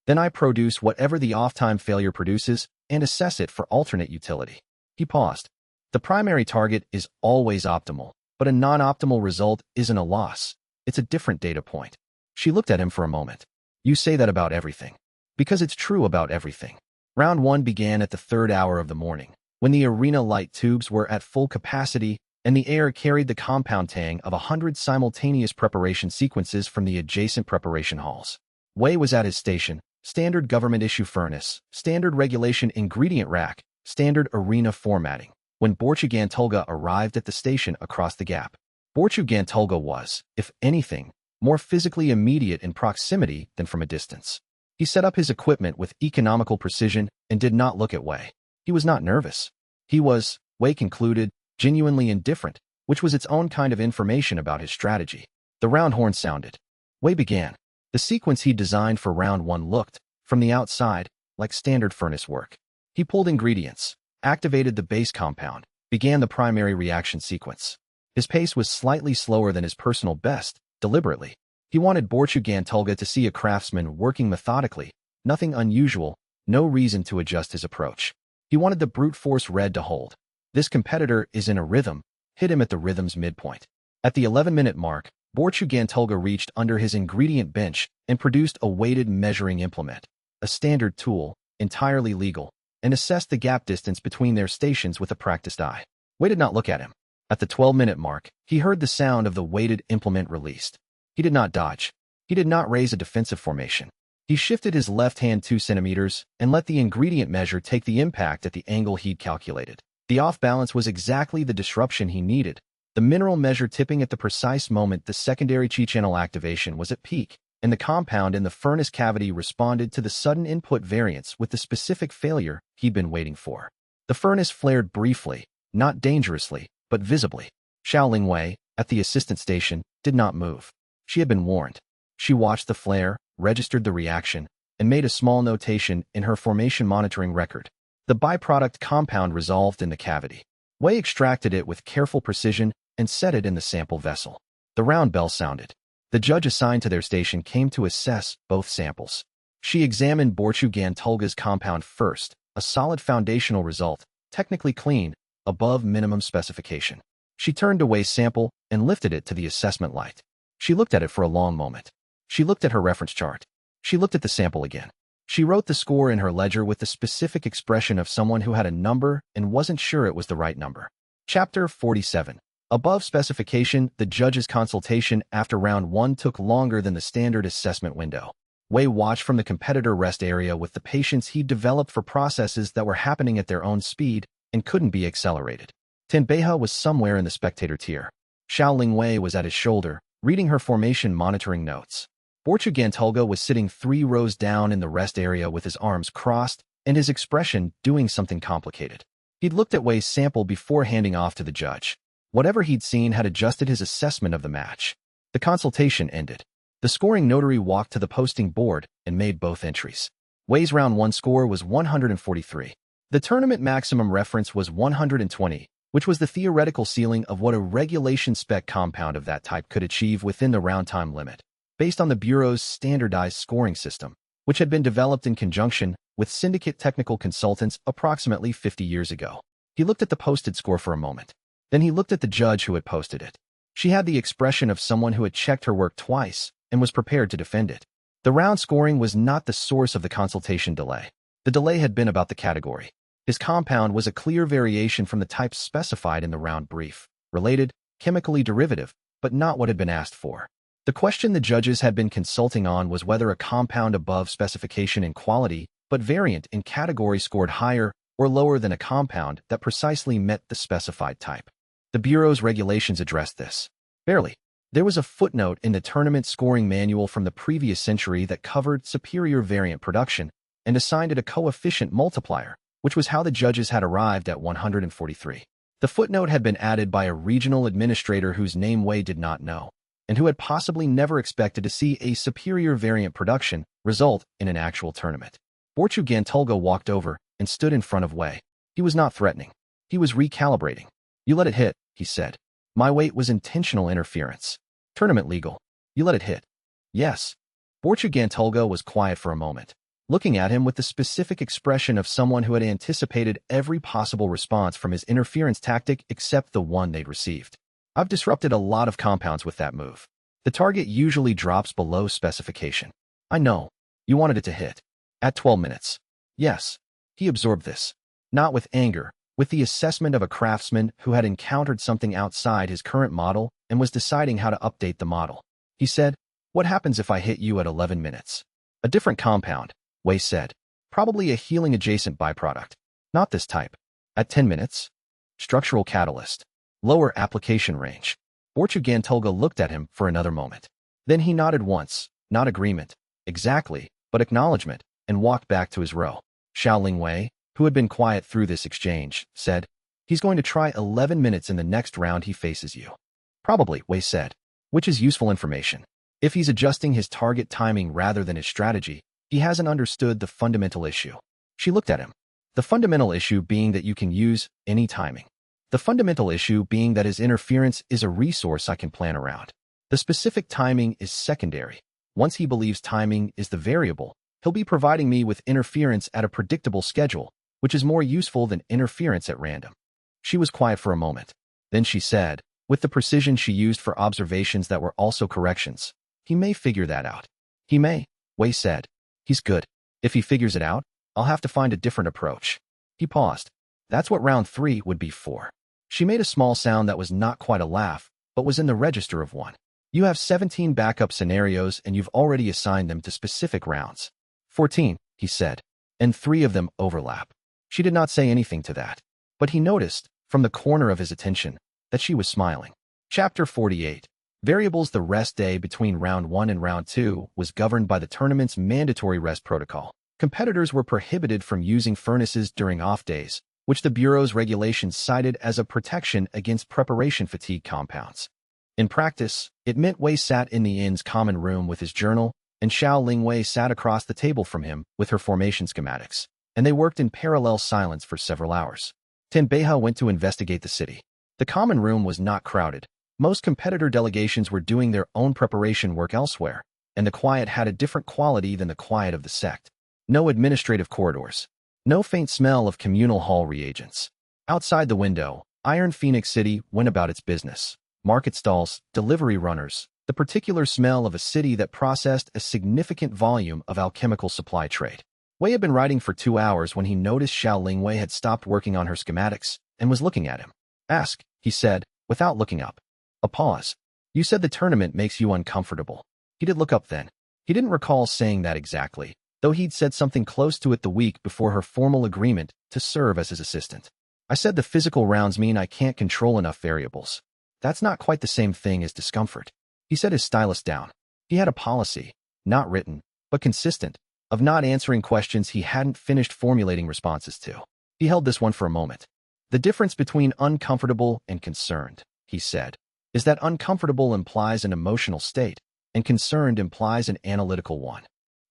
S1: then I produce whatever the off-time failure produces and assess it for alternate utility. He paused. The primary target is always optimal, but a non-optimal result isn't a loss. It's a different data point. She looked at him for a moment. You say that about everything. Because it's true about everything. Round 1 began at the 3rd hour of the morning, when the arena light tubes were at full capacity and the air carried the compound tang of 100 simultaneous preparation sequences from the adjacent preparation halls. Wei was at his station, standard government-issue furnace, standard regulation ingredient rack, standard arena formatting, when Borchu Gantulga arrived at the station across the gap. Borchu Gantulga was, if anything, more physically immediate in proximity than from a distance. He set up his equipment with economical precision and did not look at Wei. He was not nervous. He was, Wei concluded, genuinely indifferent, which was its own kind of information about his strategy. The round horn sounded. Wei began. The sequence he designed for round 1 looked, from the outside, like standard furnace work. He pulled ingredients, activated the base compound, began the primary reaction sequence. His pace was slightly slower than his personal best, deliberately. He wanted Borchu Gantulga to see a craftsman working methodically, nothing unusual, no reason to adjust his approach. He wanted the brute force red to hold. This competitor is in a rhythm, hit him at the rhythm's midpoint. At the 11-minute mark, Borchu Gantulga reached under his ingredient bench and produced a weighted measuring implement, a standard tool, entirely legal, and assessed the gap distance between their stations with a practiced eye. Wei did not look at him. At the 12-minute mark, he heard the sound of the weighted implement released. He did not dodge. He did not raise a defensive formation. He shifted his left hand 2 centimeters and let the ingredient measure take the impact at the angle he'd calculated. The off-balance was exactly the disruption he needed. The mineral measure tipping at the precise moment the secondary Qi channel activation was at peak, and the compound in the furnace cavity responded to the sudden input variance with the specific failure he'd been waiting for. The furnace flared briefly, not dangerously, but visibly. Xiaoling Wei, at the assistant station, did not move. She had been warned. She watched the flare, registered the reaction, and made a small notation in her formation monitoring record. The byproduct compound resolved in the cavity. Wei extracted it with careful precision and set it in the sample vessel. The round bell sounded. The judge assigned to their station came to assess both samples. She examined Borchu Gantulga's compound first, a solid foundational result, technically clean, above minimum specification. She turned to Wei's sample and lifted it to the assessment light. She looked at it for a long moment. She looked at her reference chart. She looked at the sample again. She wrote the score in her ledger with the specific expression of someone who had a number and wasn't sure it was the right number. Chapter 47. Above specification, the judge's consultation after round 1 took longer than the standard assessment window. Wei watched from the competitor rest area with the patience he'd developed for processes that were happening at their own speed and couldn't be accelerated. Tenbeiha was somewhere in the spectator tier. Xiaoling Wei was at his shoulder, reading her formation monitoring notes. Borchu Gantulga was sitting 3 rows down in the rest area with his arms crossed and his expression doing something complicated. He'd looked at Wei's sample before handing off to the judge. Whatever he'd seen had adjusted his assessment of the match. The consultation ended. The scoring notary walked to the posting board and made both entries. Wei's round 1 score was 143. The tournament maximum reference was 120, which was the theoretical ceiling of what a regulation spec compound of that type could achieve within the round time limit, based on the Bureau's standardized scoring system, which had been developed in conjunction with syndicate technical consultants approximately 50 years ago. He looked at the posted score for a moment. Then he looked at the judge who had posted it. She had the expression of someone who had checked her work twice and was prepared to defend it. The round scoring was not the source of the consultation delay. The delay had been about the category. His compound was a clear variation from the type specified in the round brief, related, chemically derivative, but not what had been asked for. The question the judges had been consulting on was whether a compound above specification in quality, but variant in category scored higher or lower than a compound that precisely met the specified type. The Bureau's regulations addressed this. Barely. There was a footnote in the tournament scoring manual from the previous century that covered superior variant production and assigned it a coefficient multiplier, which was how the judges had arrived at 143. The footnote had been added by a regional administrator whose name Wei did not know, and who had possibly never expected to see a superior variant production result in an actual tournament. Borchu Gantulga walked over and stood in front of Wei. He was not threatening. He was recalibrating. "You let it hit," he said. "My weight was intentional interference. Tournament legal. You let it hit." "Yes." Borchu Gantulga was quiet for a moment, looking at him with the specific expression of someone who had anticipated every possible response from his interference tactic except the one they'd received. "I've disrupted a lot of compounds with that move. The target usually drops below specification. I know. You wanted it to hit. At 12 minutes. Yes." He absorbed this. Not with anger, with the assessment of a craftsman who had encountered something outside his current model and was deciding how to update the model. He said, "What happens if I hit you at 11 minutes? "A different compound," Wei said. "Probably a healing-adjacent byproduct. Not this type. At 10 minutes? "Structural catalyst. Lower application range." Borchu Gantulga looked at him for another moment. Then he nodded once, not agreement, exactly, but acknowledgement, and walked back to his row. Xiaoling Wei, who had been quiet through this exchange, said, "He's going to try 11 minutes in the next round he faces you." "Probably," Wei said, which is useful information. If he's adjusting his target timing rather than his strategy, he hasn't understood the fundamental issue. She looked at him. The fundamental issue being that you can use any timing. The fundamental issue being that his interference is a resource I can plan around. The specific timing is secondary. Once he believes timing is the variable, he'll be providing me with interference at a predictable schedule, which is more useful than interference at random. She was quiet for a moment. Then she said, with the precision she used for observations that were also corrections, "He may figure that out." "He may," Wei said. "He's good. If he figures it out, I'll have to find a different approach." He paused. "That's what round 3 would be for." She made a small sound that was not quite a laugh, but was in the register of one. "You have 17 backup scenarios and you've already assigned them to specific rounds." 14, he said, "and 3 of them overlap." She did not say anything to that, but he noticed, from the corner of his attention, that she was smiling. Chapter 48. Variables. The rest day between round 1 and round 2 was governed by the tournament's mandatory rest protocol. Competitors were prohibited from using furnaces during off days, which the Bureau's regulations cited as a protection against preparation fatigue compounds. In practice, it meant Wei sat in the inn's common room with his journal, and Xiaoling Wei sat across the table from him with her formation schematics, and they worked in parallel silence for several hours. Tenbeiha went to investigate the city. The common room was not crowded. Most competitor delegations were doing their own preparation work elsewhere, and the quiet had a different quality than the quiet of the sect. No administrative corridors. No faint smell of communal hall reagents. Outside the window, Iron Phoenix City went about its business. Market stalls, delivery runners, the particular smell of a city that processed a significant volume of alchemical supply trade. Wei had been writing for 2 hours when he noticed Xiaoling Wei had stopped working on her schematics and was looking at him. "Ask," he said, without looking up. A pause. "You said the tournament makes you uncomfortable." He did look up then. He didn't recall saying that exactly, though he'd said something close to it the week before her formal agreement to serve as his assistant. "I said the physical rounds mean I can't control enough variables. That's not quite the same thing as discomfort." He set his stylus down. He had a policy, not written, but consistent, of not answering questions he hadn't finished formulating responses to. He held this one for a moment. "The difference between uncomfortable and concerned," he said, "is that uncomfortable implies an emotional state, and concerned implies an analytical one.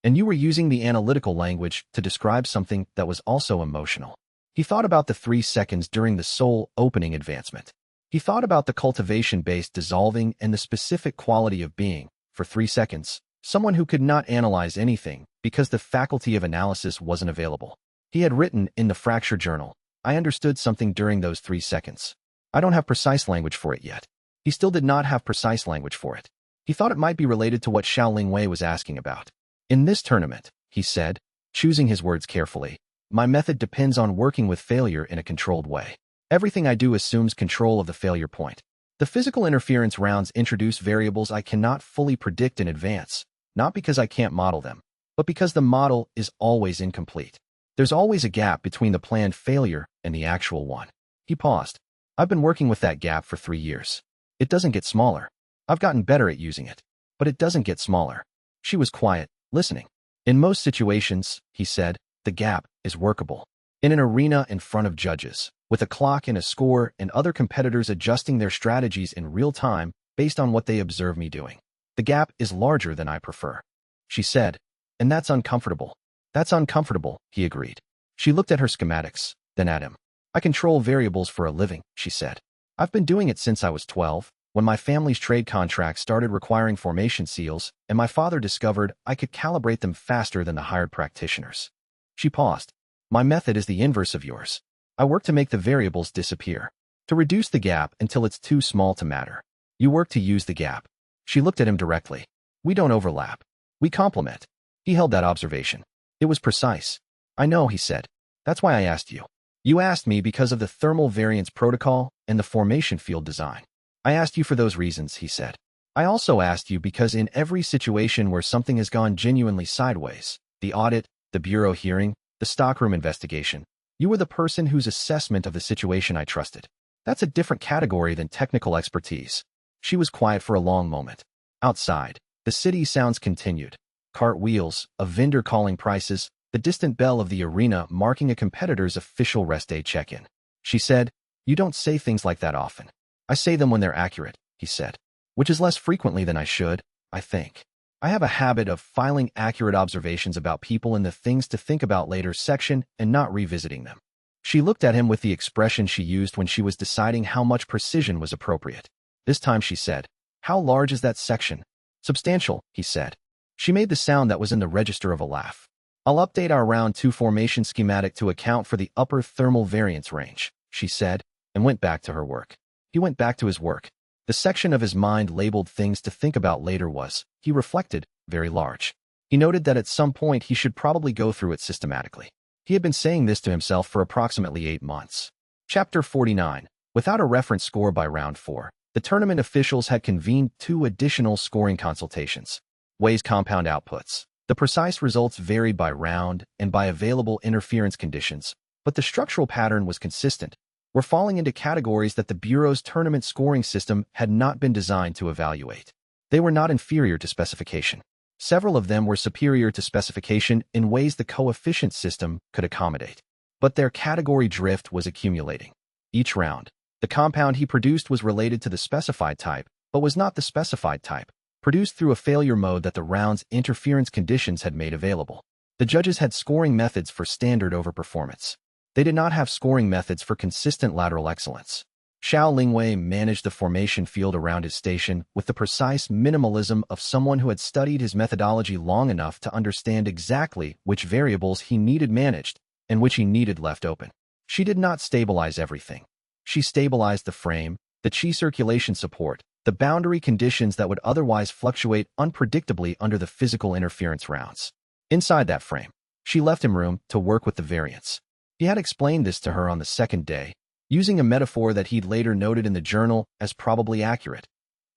S1: And you were using the analytical language to describe something that was also emotional." He thought about the 3 seconds during the soul opening advancement. He thought about the cultivation-based dissolving and the specific quality of being, for 3 seconds, someone who could not analyze anything because the faculty of analysis wasn't available. He had written in the fracture journal, "I understood something during those 3 seconds. I don't have precise language for it yet." He still did not have precise language for it. He thought it might be related to what Xiaoling Wei was asking about. In this tournament, he said, choosing his words carefully, my method depends on working with failure in a controlled way. Everything I do assumes control of the failure point. The physical interference rounds introduce variables I cannot fully predict in advance, not because I can't model them, but because the model is always incomplete. There's always a gap between the planned failure and the actual one. He paused. I've been working with that gap for 3 years. It doesn't get smaller. I've gotten better at using it, but it doesn't get smaller. She was quiet, listening. In most situations, he said, the gap is workable. In an arena in front of judges, with a clock and a score and other competitors adjusting their strategies in real time based on what they observe me doing. The gap is larger than I prefer. She said, and that's uncomfortable. That's uncomfortable, he agreed. She looked at her schematics, then at him. I control variables for a living, she said. I've been doing it since I was 12, when my family's trade contracts started requiring formation seals, and my father discovered I could calibrate them faster than the hired practitioners. She paused. My method is the inverse of yours. I work to make the variables disappear, to reduce the gap until it's too small to matter. You work to use the gap. She looked at him directly. We don't overlap. We complement. He held that observation. It was precise. I know, he said. That's why I asked you. You asked me because of the thermal variance protocol and the formation field design. I asked you for those reasons, he said. I also asked you because in every situation where something has gone genuinely sideways, the audit, the bureau hearing, the stockroom investigation, you were the person whose assessment of the situation I trusted. That's a different category than technical expertise. She was quiet for a long moment. Outside, the city sounds continued. Cartwheels, a vendor calling prices, the distant bell of the arena marking a competitor's official rest day check-in. She said, you don't say things like that often. I say them when they're accurate, he said, which is less frequently than I should, I think. I have a habit of filing accurate observations about people in the things to think about later section and not revisiting them. She looked at him with the expression she used when she was deciding how much precision was appropriate. This time she said, how large is that section? Substantial, he said. She made the sound that was in the register of a laugh. I'll update our round 2 formation schematic to account for the upper thermal variance range, she said, and went back to her work. He went back to his work. The section of his mind labeled things to think about later was, he reflected, very large. He noted that at some point he should probably go through it systematically. He had been saying this to himself for approximately 8 months. Chapter 49. Without a reference score by round 4, the tournament officials had convened 2 additional scoring consultations. Weighs compound outputs. The precise results varied by round and by available interference conditions, but the structural pattern was consistent. We're falling into categories that the Bureau's tournament scoring system had not been designed to evaluate. They were not inferior to specification. Several of them were superior to specification in ways the coefficient system could accommodate. But their category drift was accumulating. Each round, the compound he produced was related to the specified type, but was not the specified type, produced through a failure mode that the round's interference conditions had made available. The judges had scoring methods for standard overperformance. They did not have scoring methods for consistent lateral excellence. Xiao Lingwei managed the formation field around his station with the precise minimalism of someone who had studied his methodology long enough to understand exactly which variables he needed managed and which he needed left open. She did not stabilize everything. She stabilized the frame, the qi circulation support, the boundary conditions that would otherwise fluctuate unpredictably under the physical interference rounds. Inside that frame, she left him room to work with the variance. He had explained this to her on the second day, using a metaphor that he'd later noted in the journal as probably accurate.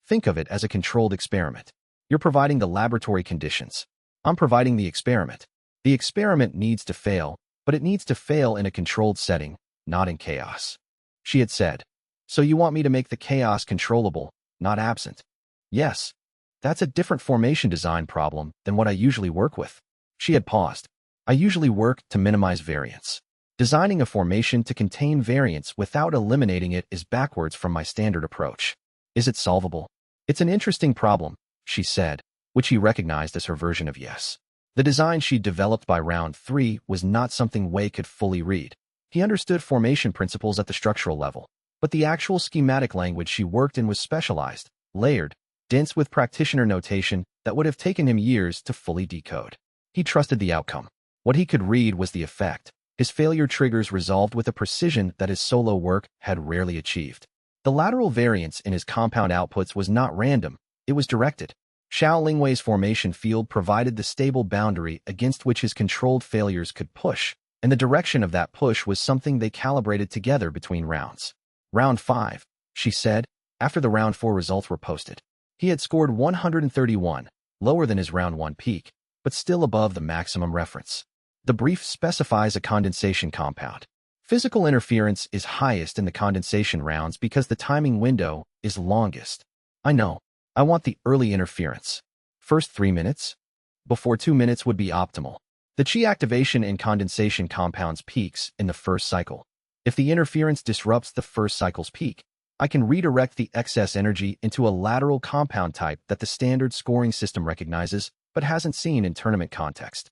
S1: Think of it as a controlled experiment. You're providing the laboratory conditions. I'm providing the experiment. The experiment needs to fail, but it needs to fail in a controlled setting, not in chaos. She had said, so you want me to make the chaos controllable, not absent? Yes. That's a different formation design problem than what I usually work with. She had paused. I usually work to minimize variance. Designing a formation to contain variance without eliminating it is backwards from my standard approach. Is it solvable? It's an interesting problem, she said, which he recognized as her version of yes. The design she'd developed by round 3 was not something Wei could fully read. He understood formation principles at the structural level, but the actual schematic language she worked in was specialized, layered, dense with practitioner notation that would have taken him years to fully decode. He trusted the outcome. What he could read was the effect. His failure triggers resolved with a precision that his solo work had rarely achieved. The lateral variance in his compound outputs was not random, it was directed. Xiao Lingwei's formation field provided the stable boundary against which his controlled failures could push, and the direction of that push was something they calibrated together between rounds. Round 5, she said, after the round 4 results were posted. He had scored 131, lower than his round 1 peak, but still above the maximum reference. The brief specifies a condensation compound. Physical interference is highest in the condensation rounds because the timing window is longest. I know. I want the early interference. First 3 minutes? Before 2 minutes would be optimal. The Qi activation in condensation compounds peaks in the first cycle. If the interference disrupts the first cycle's peak, I can redirect the excess energy into a lateral compound type that the standard scoring system recognizes but hasn't seen in tournament context.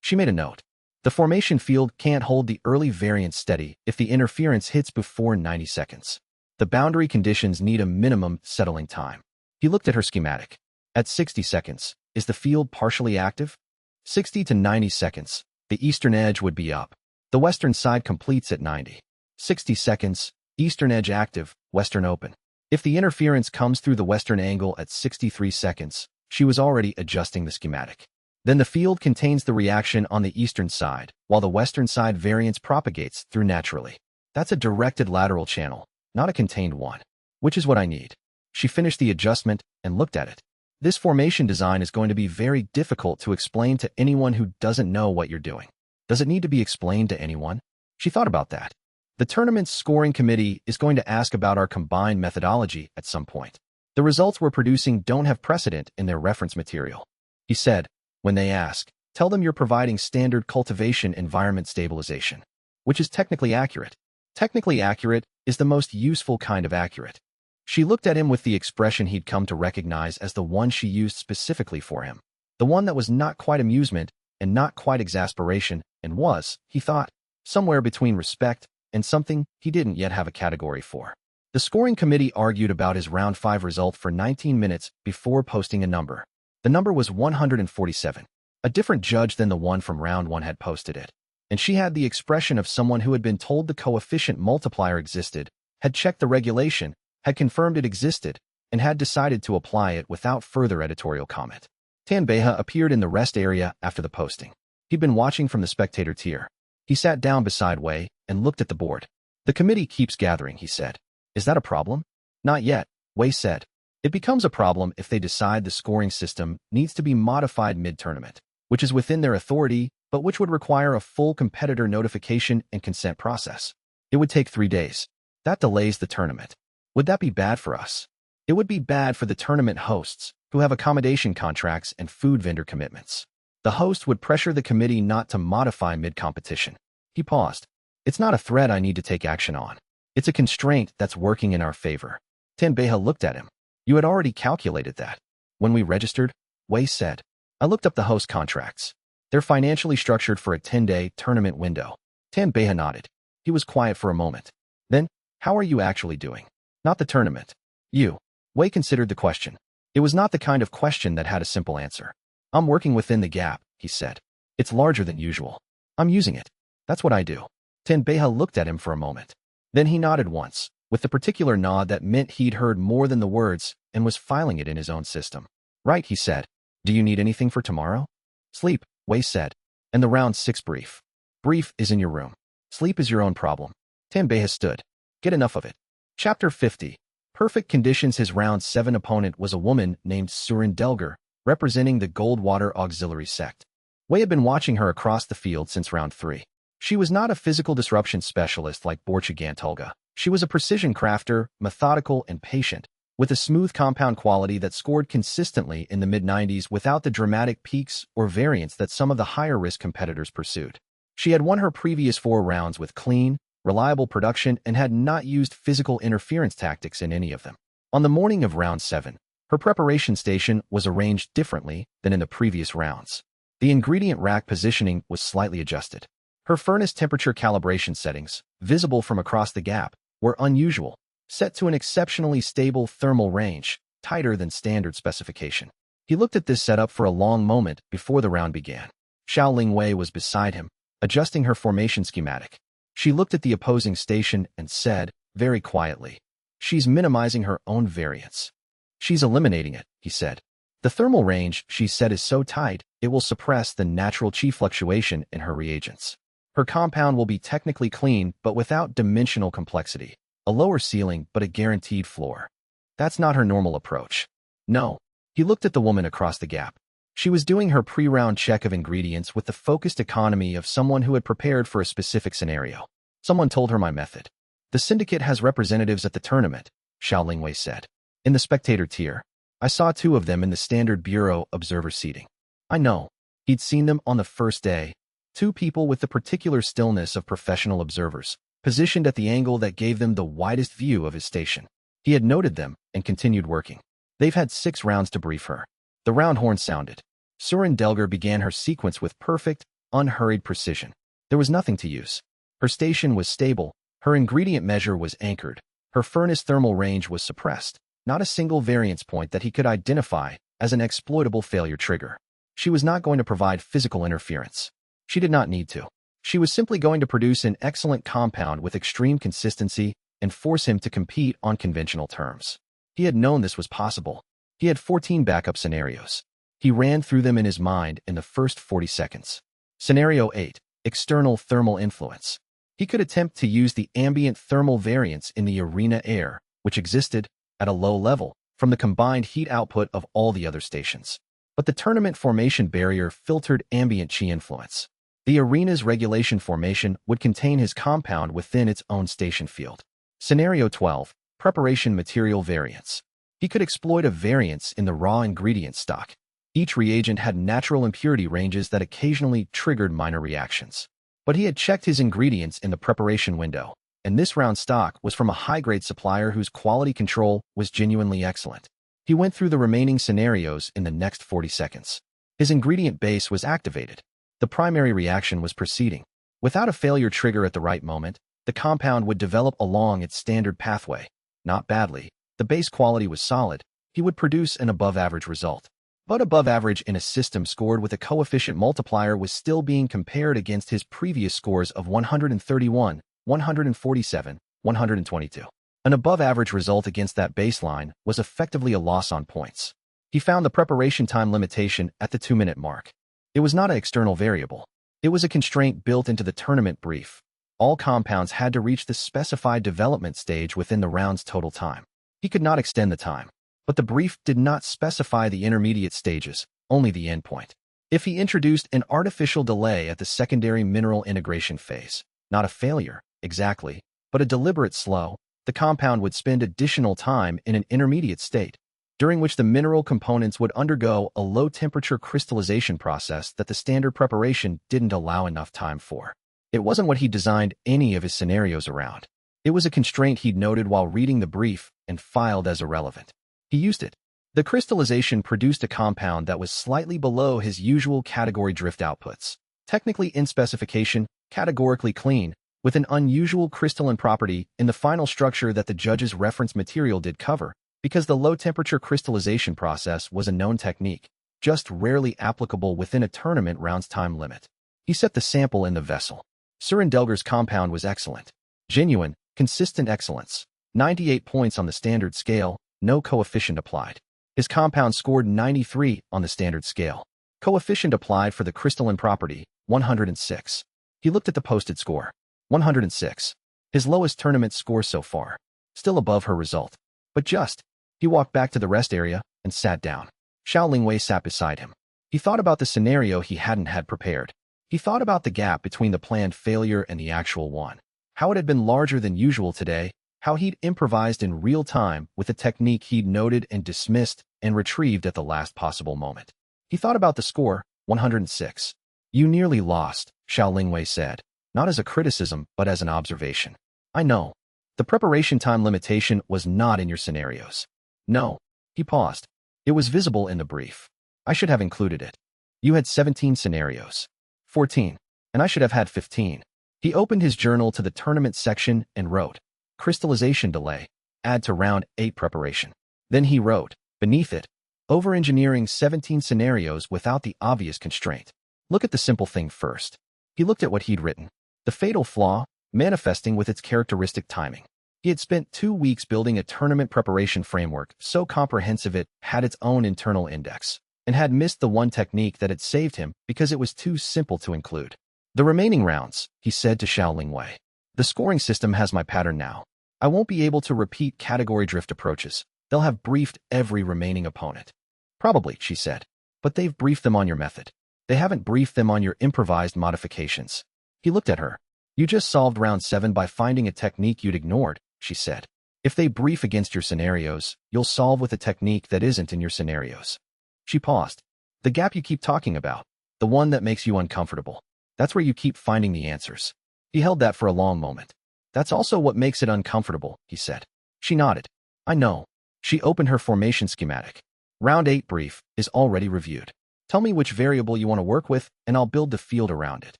S1: She made a note. The formation field can't hold the early variance steady if the interference hits before 90 seconds. The boundary conditions need a minimum settling time. He looked at her schematic. At 60 seconds, is the field partially active? 60 to 90 seconds, the eastern edge would be up. The western side completes at 90. 60 seconds, eastern edge active, western open. If the interference comes through the western angle at 63 seconds, she was already adjusting the schematic. Then the field contains the reaction on the eastern side, while the western side variance propagates through naturally. That's a directed lateral channel, not a contained one, which is what I need. She finished the adjustment and looked at it. This formation design is going to be very difficult to explain to anyone who doesn't know what you're doing. Does it need to be explained to anyone? She thought about that. The tournament's scoring committee is going to ask about our combined methodology at some point. The results we're producing don't have precedent in their reference material. He said, when they ask, tell them you're providing standard cultivation environment stabilization, which is technically accurate. Technically accurate is the most useful kind of accurate. She looked at him with the expression he'd come to recognize as the one she used specifically for him. The one that was not quite amusement and not quite exasperation and was, he thought, somewhere between respect and something he didn't yet have a category for. The scoring committee argued about his round 5 result for 19 minutes before posting a number. The number was 147. A different judge than the one from round 1 had posted it. And she had the expression of someone who had been told the coefficient multiplier existed, had checked the regulation, had confirmed it existed, and had decided to apply it without further editorial comment. Tanbeha appeared in the rest area after the posting. He'd been watching from the spectator tier. He sat down beside Wei and looked at the board. The committee keeps gathering, he said. Is that a problem? Not yet, Wei said. It becomes a problem if they decide the scoring system needs to be modified mid-tournament, which is within their authority, but which would require a full competitor notification and consent process. It would take 3 days. That delays the tournament. Would that be bad for us? It would be bad for the tournament hosts, who have accommodation contracts and food vendor commitments. The host would pressure the committee not to modify mid-competition. He paused. It's not a threat I need to take action on. It's a constraint that's working in our favor. Tanbeha looked at him. You had already calculated that. When we registered, Wei said. I looked up the host contracts. They're financially structured for a 10-day tournament window. Tanbeha nodded. He was quiet for a moment. Then, how are you actually doing? Not the tournament. You. Wei considered the question. It was not the kind of question that had a simple answer. I'm working within the gap, he said. It's larger than usual. I'm using it. That's what I do. Tanbeha looked at him for a moment. Then he nodded once, with the particular nod that meant he'd heard more than the words and was filing it in his own system. Right, he said. Do you need anything for tomorrow? Sleep, Wei said. And the round 6 brief. Brief is in your room. Sleep is your own problem. Tanbeha stood. Get enough of it. Chapter 50. Perfect conditions. His round 7 opponent was a woman named Surin Delger, representing the Goldwater Auxiliary sect. Wei had been watching her across the field since round 3. She was not a physical disruption specialist like Borcha Gantulga. She was a precision crafter, methodical and patient, with a smooth compound quality that scored consistently in the mid-90s without the dramatic peaks or variance that some of the higher-risk competitors pursued. She had won her previous 4 rounds with clean, reliable production and had not used physical interference tactics in any of them. On the morning of round 7, her preparation station was arranged differently than in the previous rounds. The ingredient rack positioning was slightly adjusted. Her furnace temperature calibration settings, visible from across the gap, were unusual, set to an exceptionally stable thermal range, tighter than standard specification. He looked at this setup for a long moment before the round began. Xiao Lingwei was beside him, adjusting her formation schematic. She looked at the opposing station and said, very quietly, she's minimizing her own variance. She's eliminating it, he said. The thermal range, she said, is so tight, it will suppress the natural chi fluctuation in her reagents. Her compound will be technically clean, but without dimensional complexity. A lower ceiling, but a guaranteed floor. That's not her normal approach. No. He looked at the woman across the gap. She was doing her pre-round check of ingredients with the focused economy of someone who had prepared for a specific scenario. Someone told her my method. The syndicate has representatives at the tournament, Xiao Lingwei said. In the spectator tier. I saw 2 of them in the standard bureau observer seating. I know. He'd seen them on the first day. 2 people with the particular stillness of professional observers, positioned at the angle that gave them the widest view of his station. He had noted them and continued working. They've had 6 rounds to brief her. The round horn sounded. Surin Delger began her sequence with perfect, unhurried precision. There was nothing to use. Her station was stable, her ingredient measure was anchored, her furnace thermal range was suppressed, not a single variance point that he could identify as an exploitable failure trigger. She was not going to provide physical interference. She did not need to. She was simply going to produce an excellent compound with extreme consistency and force him to compete on conventional terms. He had known this was possible. He had 14 backup scenarios. He ran through them in his mind in the first 40 seconds. Scenario 8. External thermal influence. He could attempt to use the ambient thermal variance in the arena air, which existed, at a low level, from the combined heat output of all the other stations. But the tournament formation barrier filtered ambient chi influence. The arena's regulation formation would contain his compound within its own station field. Scenario 12. Preparation material variance. He could exploit a variance in the raw ingredient stock. Each reagent had natural impurity ranges that occasionally triggered minor reactions. But he had checked his ingredients in the preparation window, and this round stock was from a high-grade supplier whose quality control was genuinely excellent. He went through the remaining scenarios in the next 40 seconds. His ingredient base was activated. The primary reaction was proceeding. Without a failure trigger at the right moment, the compound would develop along its standard pathway. Not badly. The base quality was solid. He would produce an above-average result. But above average in a system scored with a coefficient multiplier was still being compared against his previous scores of 131, 147, 122. An above-average result against that baseline was effectively a loss on points. He found the preparation time limitation at the 2-minute mark. It was not an external variable. It was a constraint built into the tournament brief. All compounds had to reach the specified development stage within the round's total time. He could not extend the time. But the brief did not specify the intermediate stages, only the endpoint. If he introduced an artificial delay at the secondary mineral integration phase, not a failure, exactly, but a deliberate slow, the compound would spend additional time in an intermediate state, during which the mineral components would undergo a low-temperature crystallization process that the standard preparation didn't allow enough time for. It wasn't what he designed any of his scenarios around. It was a constraint he'd noted while reading the brief and filed as irrelevant. He used it. The crystallization produced a compound that was slightly below his usual category drift outputs. Technically in specification, categorically clean, with an unusual crystalline property in the final structure that the judge's reference material did cover, because the low-temperature crystallization process was a known technique, just rarely applicable within a tournament round's time limit. He set the sample in the vessel. Surindelger's compound was excellent. Genuine, consistent excellence. 98 points on the standard scale. No coefficient applied. His compound scored 93 on the standard scale. Coefficient applied for the crystalline property, 106. He looked at the posted score. 106. His lowest tournament score so far. Still above her result. But just. He walked back to the rest area and sat down. Xiao Lingwei sat beside him. He thought about the scenario he hadn't had prepared. He thought about the gap between the planned failure and the actual one. How it had been larger than usual today. How he'd improvised in real time with a technique he'd noted and dismissed and retrieved at the last possible moment. He thought about the score, 106. You nearly lost, Xiao Lingwei said, not as a criticism but as an observation. I know. The preparation time limitation was not in your scenarios. No. He paused. It was visible in the brief. I should have included it. You had 17 scenarios. 14. And I should have had 15. He opened his journal to the tournament section and wrote, crystallization delay, add to round 8 preparation. Then he wrote, beneath it, over-engineering 17 scenarios without the obvious constraint. Look at the simple thing first. He looked at what he'd written. The fatal flaw, manifesting with its characteristic timing. He had spent 2 weeks building a tournament preparation framework so comprehensive it had its own internal index, and had missed the one technique that had saved him because it was too simple to include. The remaining rounds, he said to Xiao Lingwei. The scoring system has my pattern now. I won't be able to repeat category drift approaches. They'll have briefed every remaining opponent. Probably, she said. But they've briefed them on your method. They haven't briefed them on your improvised modifications. He looked at her. You just solved round 7 by finding a technique you'd ignored, she said. If they brief against your scenarios, you'll solve with a technique that isn't in your scenarios. She paused. The gap you keep talking about, the one that makes you uncomfortable. That's where you keep finding the answers. He held that for a long moment. That's also what makes it uncomfortable, he said. She nodded. I know. She opened her formation schematic. Round 8 brief is already reviewed. Tell me which variable you want to work with, and I'll build the field around it.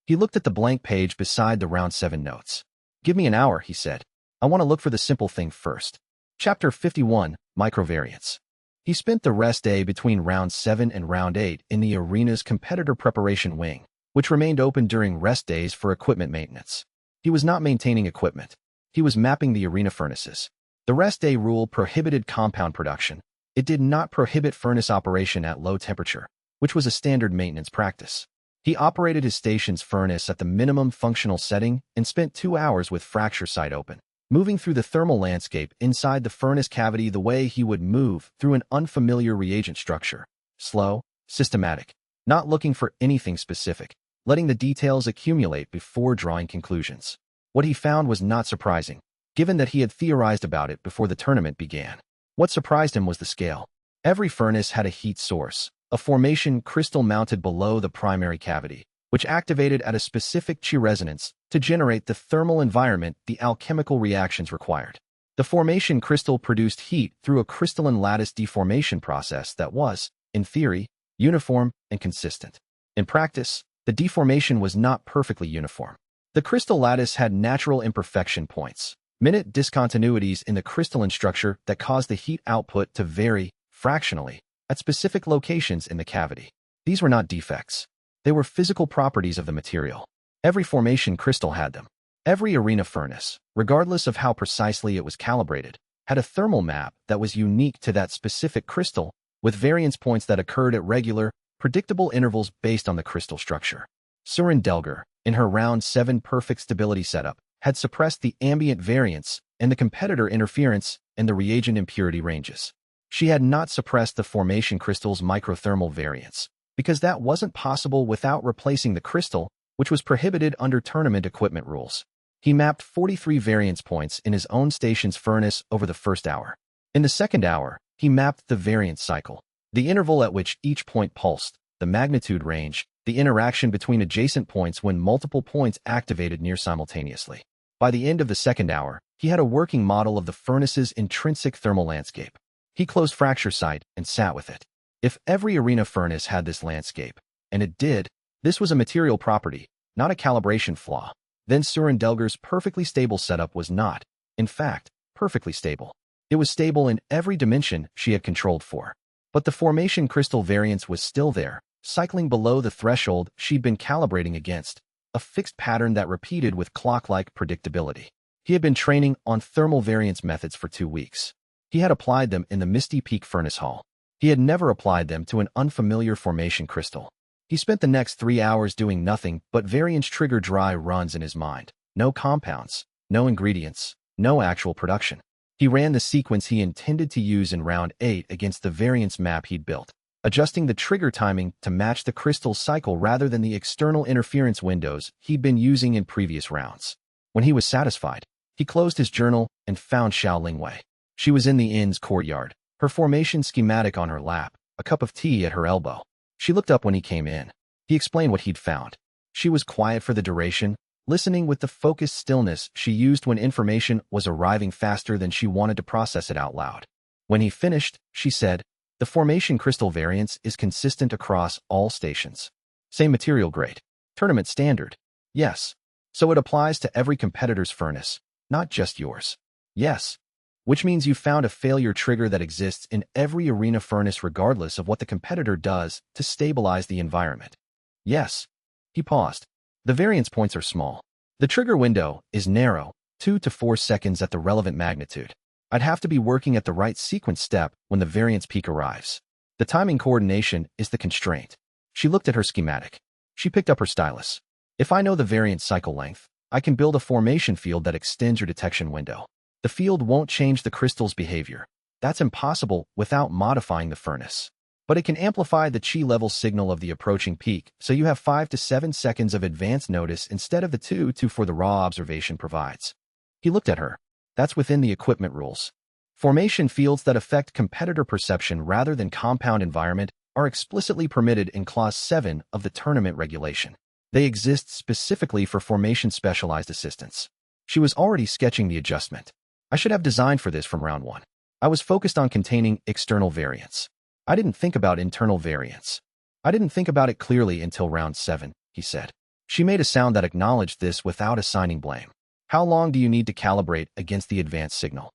S1: He looked at the blank page beside the round 7 notes. Give me an hour, he said. I want to look for the simple thing first. Chapter 51, Microvariants. He spent the rest day between round 7 and round 8 in the arena's competitor preparation wing, which remained open during rest days for equipment maintenance. He was not maintaining equipment. He was mapping the arena furnaces. The rest day rule prohibited compound production. It did not prohibit furnace operation at low temperature, which was a standard maintenance practice. He operated his station's furnace at the minimum functional setting and spent 2 hours with fracture site open, moving through the thermal landscape inside the furnace cavity the way he would move through an unfamiliar reagent structure. Slow, systematic, not looking for anything specific, letting the details accumulate before drawing conclusions. What he found was not surprising, given that he had theorized about it before the tournament began. What surprised him was the scale. Every furnace had a heat source, a formation crystal mounted below the primary cavity, which activated at a specific Qi resonance to generate the thermal environment the alchemical reactions required. The formation crystal produced heat through a crystalline lattice deformation process that was, in theory, uniform and consistent. In practice, the deformation was not perfectly uniform. The crystal lattice had natural imperfection points, minute discontinuities in the crystalline structure that caused the heat output to vary, fractionally, at specific locations in the cavity. These were not defects. They were physical properties of the material. Every formation crystal had them. Every arena furnace, regardless of how precisely it was calibrated, had a thermal map that was unique to that specific crystal, with variance points that occurred at regular, predictable intervals based on the crystal structure. Surin Delger, in her round 7 perfect stability setup, had suppressed the ambient variance and the competitor interference and the reagent impurity ranges. She had not suppressed the formation crystal's microthermal variance, because that wasn't possible without replacing the crystal, which was prohibited under tournament equipment rules. He mapped 43 variance points in his own station's furnace over the first hour. In the second hour, he mapped the variance cycle, the interval at which each point pulsed, the magnitude range, the interaction between adjacent points when multiple points activated near simultaneously. By the end of the second hour, he had a working model of the furnace's intrinsic thermal landscape. He closed fracture site and sat with it. If every arena furnace had this landscape, and it did, this was a material property, not a calibration flaw. Then Surin Delger's perfectly stable setup was not, in fact, perfectly stable. It was stable in every dimension she had controlled for. But the formation crystal variance was still there, cycling below the threshold she'd been calibrating against, a fixed pattern that repeated with clock-like predictability. He had been training on thermal variance methods for 2 weeks. He had applied them in the Misty Peak Furnace Hall. He had never applied them to an unfamiliar formation crystal. He spent the next 3 hours doing nothing but variance trigger dry runs in his mind. No compounds, no ingredients, no actual production. He ran the sequence he intended to use in round 8 against the variance map he'd built, adjusting the trigger timing to match the crystal's cycle rather than the external interference windows he'd been using in previous rounds. When he was satisfied, he closed his journal and found Xiao Lingwei. She was in the inn's courtyard, her formation schematic on her lap, a cup of tea at her elbow. She looked up when he came in. He explained what he'd found. She was quiet for the duration, listening with the focused stillness she used when information was arriving faster than she wanted to process it out loud. When he finished, she said, "The formation crystal variance is consistent across all stations. Same material grade. Tournament standard. Yes. So it applies to every competitor's furnace, not just yours. Yes. Which means you found a failure trigger that exists in every arena furnace regardless of what the competitor does to stabilize the environment." Yes. He paused. The variance points are small. The trigger window is narrow, 2 to 4 seconds at the relevant magnitude. I'd have to be working at the right sequence step when the variance peak arrives. The timing coordination is the constraint. She looked at her schematic. She picked up her stylus. If I know the variance cycle length, I can build a formation field that extends your detection window. The field won't change the crystal's behavior. That's impossible without modifying the furnace. But it can amplify the chi level signal of the approaching peak, so you have 5 to 7 seconds of advance notice instead of the 2 to 4 the raw observation provides. He looked at her. That's within the equipment rules. Formation fields that affect competitor perception rather than compound environment are explicitly permitted in Clause 7 of the tournament regulation. They exist specifically for formation specialized assistants. She was already sketching the adjustment. I should have designed for this from round 1. I was focused on containing external variance. I didn't think about internal variance. I didn't think about it clearly until round 7, he said. She made a sound that acknowledged this without assigning blame. How long do you need to calibrate against the advance signal?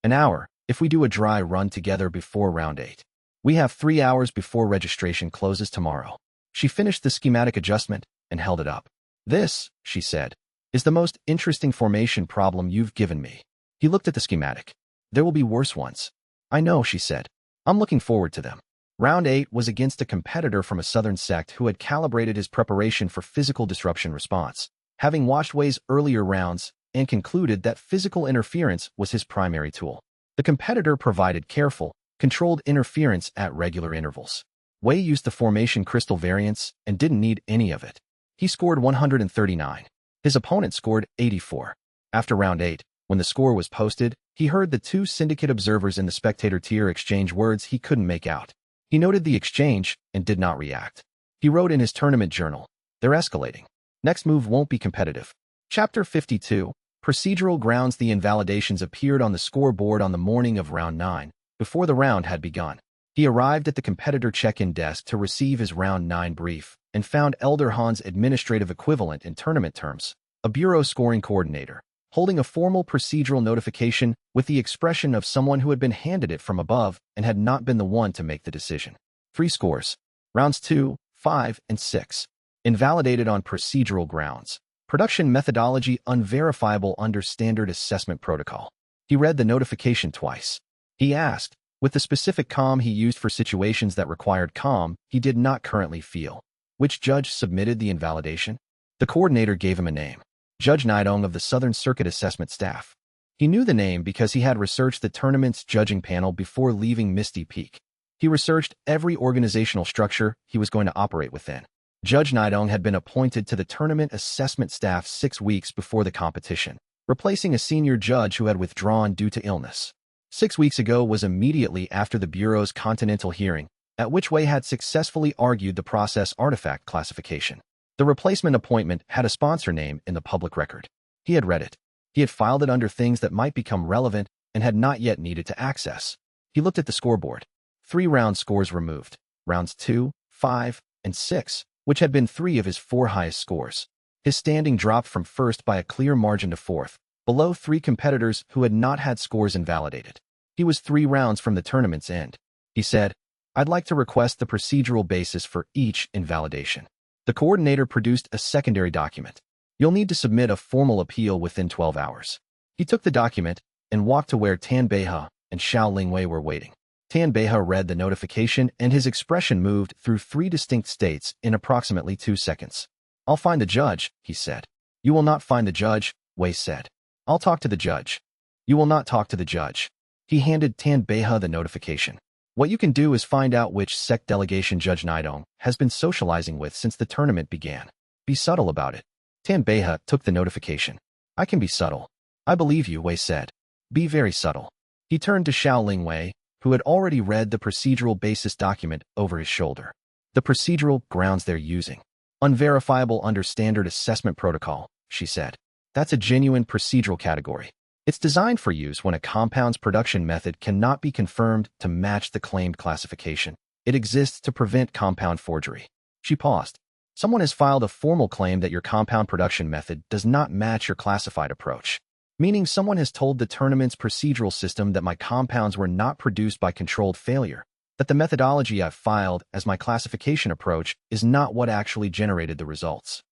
S1: An hour, if we do a dry run together before round 8. We have 3 hours before registration closes tomorrow. She finished the schematic adjustment and held it up. This, she said, is the most interesting formation problem you've given me. He looked at the schematic. There will be worse ones. I know, she said. I'm looking forward to them. Round 8 was against a competitor from a southern sect who had calibrated his preparation for physical disruption response, having watched Wei's earlier rounds and concluded that physical interference was his primary tool. The competitor provided careful, controlled interference at regular intervals. Wei used the formation crystal variance and didn't need any of it. He scored 139. His opponent scored 84. After round 8, when the score was posted, he heard the 2 syndicate observers in the spectator tier exchange words he couldn't make out. He noted the exchange and did not react. He wrote in his tournament journal, "They're escalating. Next move won't be competitive." Chapter 52, Procedural Grounds. The invalidations appeared on the scoreboard on the morning of round 9, before the round had begun. He arrived at the competitor check-in desk to receive his round 9 brief and found Elder Han's administrative equivalent in tournament terms, a bureau scoring coordinator, holding a formal procedural notification with the expression of someone who had been handed it from above and had not been the one to make the decision. 3 scores. Rounds 2, 5, and 6. Invalidated on procedural grounds. Production methodology unverifiable under standard assessment protocol. He read the notification twice. He asked, with the specific calm he used for situations that required calm he did not currently feel, which judge submitted the invalidation? The coordinator gave him a name. Judge Nidong of the Southern Circuit Assessment Staff. He knew the name because he had researched the tournament's judging panel before leaving Misty Peak. He researched every organizational structure he was going to operate within. Judge Nidong had been appointed to the tournament assessment staff 6 weeks before the competition, replacing a senior judge who had withdrawn due to illness. 6 weeks ago was immediately after the Bureau's continental hearing, at which Wei had successfully argued the process artifact classification. The replacement appointment had a sponsor name in the public record. He had read it. He had filed it under things that might become relevant and had not yet needed to access. He looked at the scoreboard. 3 round scores removed. Rounds 2, 5, and 6, which had been 3 of his 4 highest scores. His standing dropped from first by a clear margin to 4th, below 3 competitors who had not had scores invalidated. He was 3 rounds from the tournament's end. He said, "I'd like to request the procedural basis for each invalidation." The coordinator produced a secondary document. "You'll need to submit a formal appeal within 12 hours. He took the document and walked to where Tan Beihe and Xiao Lingwei were waiting. Tan Beihe read the notification and his expression moved through 3 distinct states in approximately 2 seconds. "I'll find the judge," he said. "You will not find the judge," Wei said. "I'll talk to the judge." "You will not talk to the judge." He handed Tan Beihe the notification. "What you can do is find out which sect delegation Judge Nidong has been socializing with since the tournament began. Be subtle about it." Tan Beihe took the notification. "I can be subtle." "I believe you," Wei said. "Be very subtle." He turned to Xiao Lingwei, who had already read the procedural basis document over his shoulder. "The procedural grounds they're using. Unverifiable under standard assessment protocol," she said. "That's a genuine procedural category. It's designed for use when a compound's production method cannot be confirmed to match the claimed classification. It exists to prevent compound forgery." She paused. "Someone has filed a formal claim that your compound production method does not match your classified approach. Meaning someone has told the tournament's procedural system that my compounds were not produced by controlled failure, that the methodology I've filed as my classification approach is not what actually generated the results."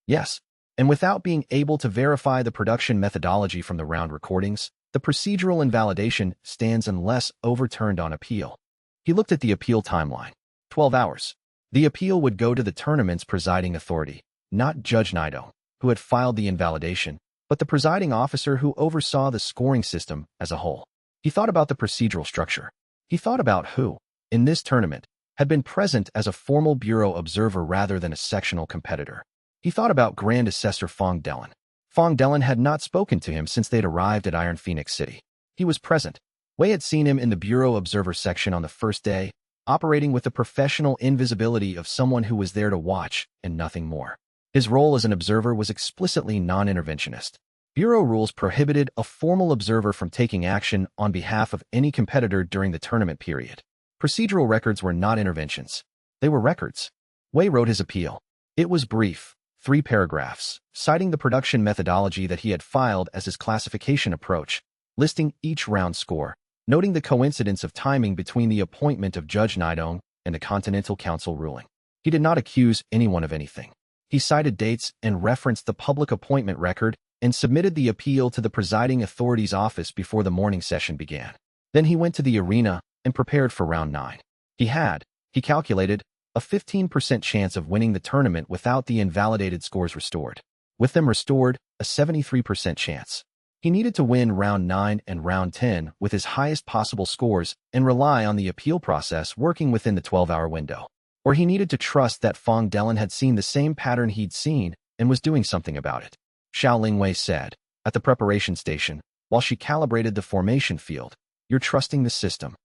S1: "Yes. And without being able to verify the production methodology from the round recordings, the procedural invalidation stands unless overturned on appeal. He looked at the appeal timeline. 12 hours. The appeal would go to the tournament's presiding authority, not Judge Naito, who had filed the invalidation, but the presiding officer who oversaw the scoring system as a whole. He thought about the procedural structure. He thought about who, in this tournament, had been present as a formal bureau observer rather than a sectional competitor. He thought about Grand Assessor Fong Dellen. Fong Dellen had not spoken to him since they'd arrived at Iron Phoenix City. He was present. Wei had seen him in the bureau observer section on the first day, operating with the professional invisibility of someone who was there to watch and nothing more. His role as an observer was explicitly non-interventionist. Bureau rules prohibited a formal observer from taking action on behalf of any competitor during the tournament period. Procedural records were not interventions. They were records. Wei wrote his appeal. It was brief, 3 paragraphs, citing the production methodology that he had filed as his classification approach, listing each round score, noting the coincidence of timing between the appointment of Judge Naito and the Continental Council ruling. He did not accuse anyone of anything. He cited dates and referenced the public appointment record and submitted the appeal to the presiding authority's office before the morning session began. Then he went to the arena and prepared for round 9. He calculated, a 15% chance of winning the tournament without the invalidated scores restored. With them restored, a 73% chance. He needed to win round 9 and round 10 with his highest possible scores and rely on the appeal process working within the 12-hour window. Or he needed to trust that Fong Dellen had seen the same pattern he'd seen and was doing something about it. Xiao Lingwei said, at the preparation station, while she calibrated the formation field, "You're trusting the system."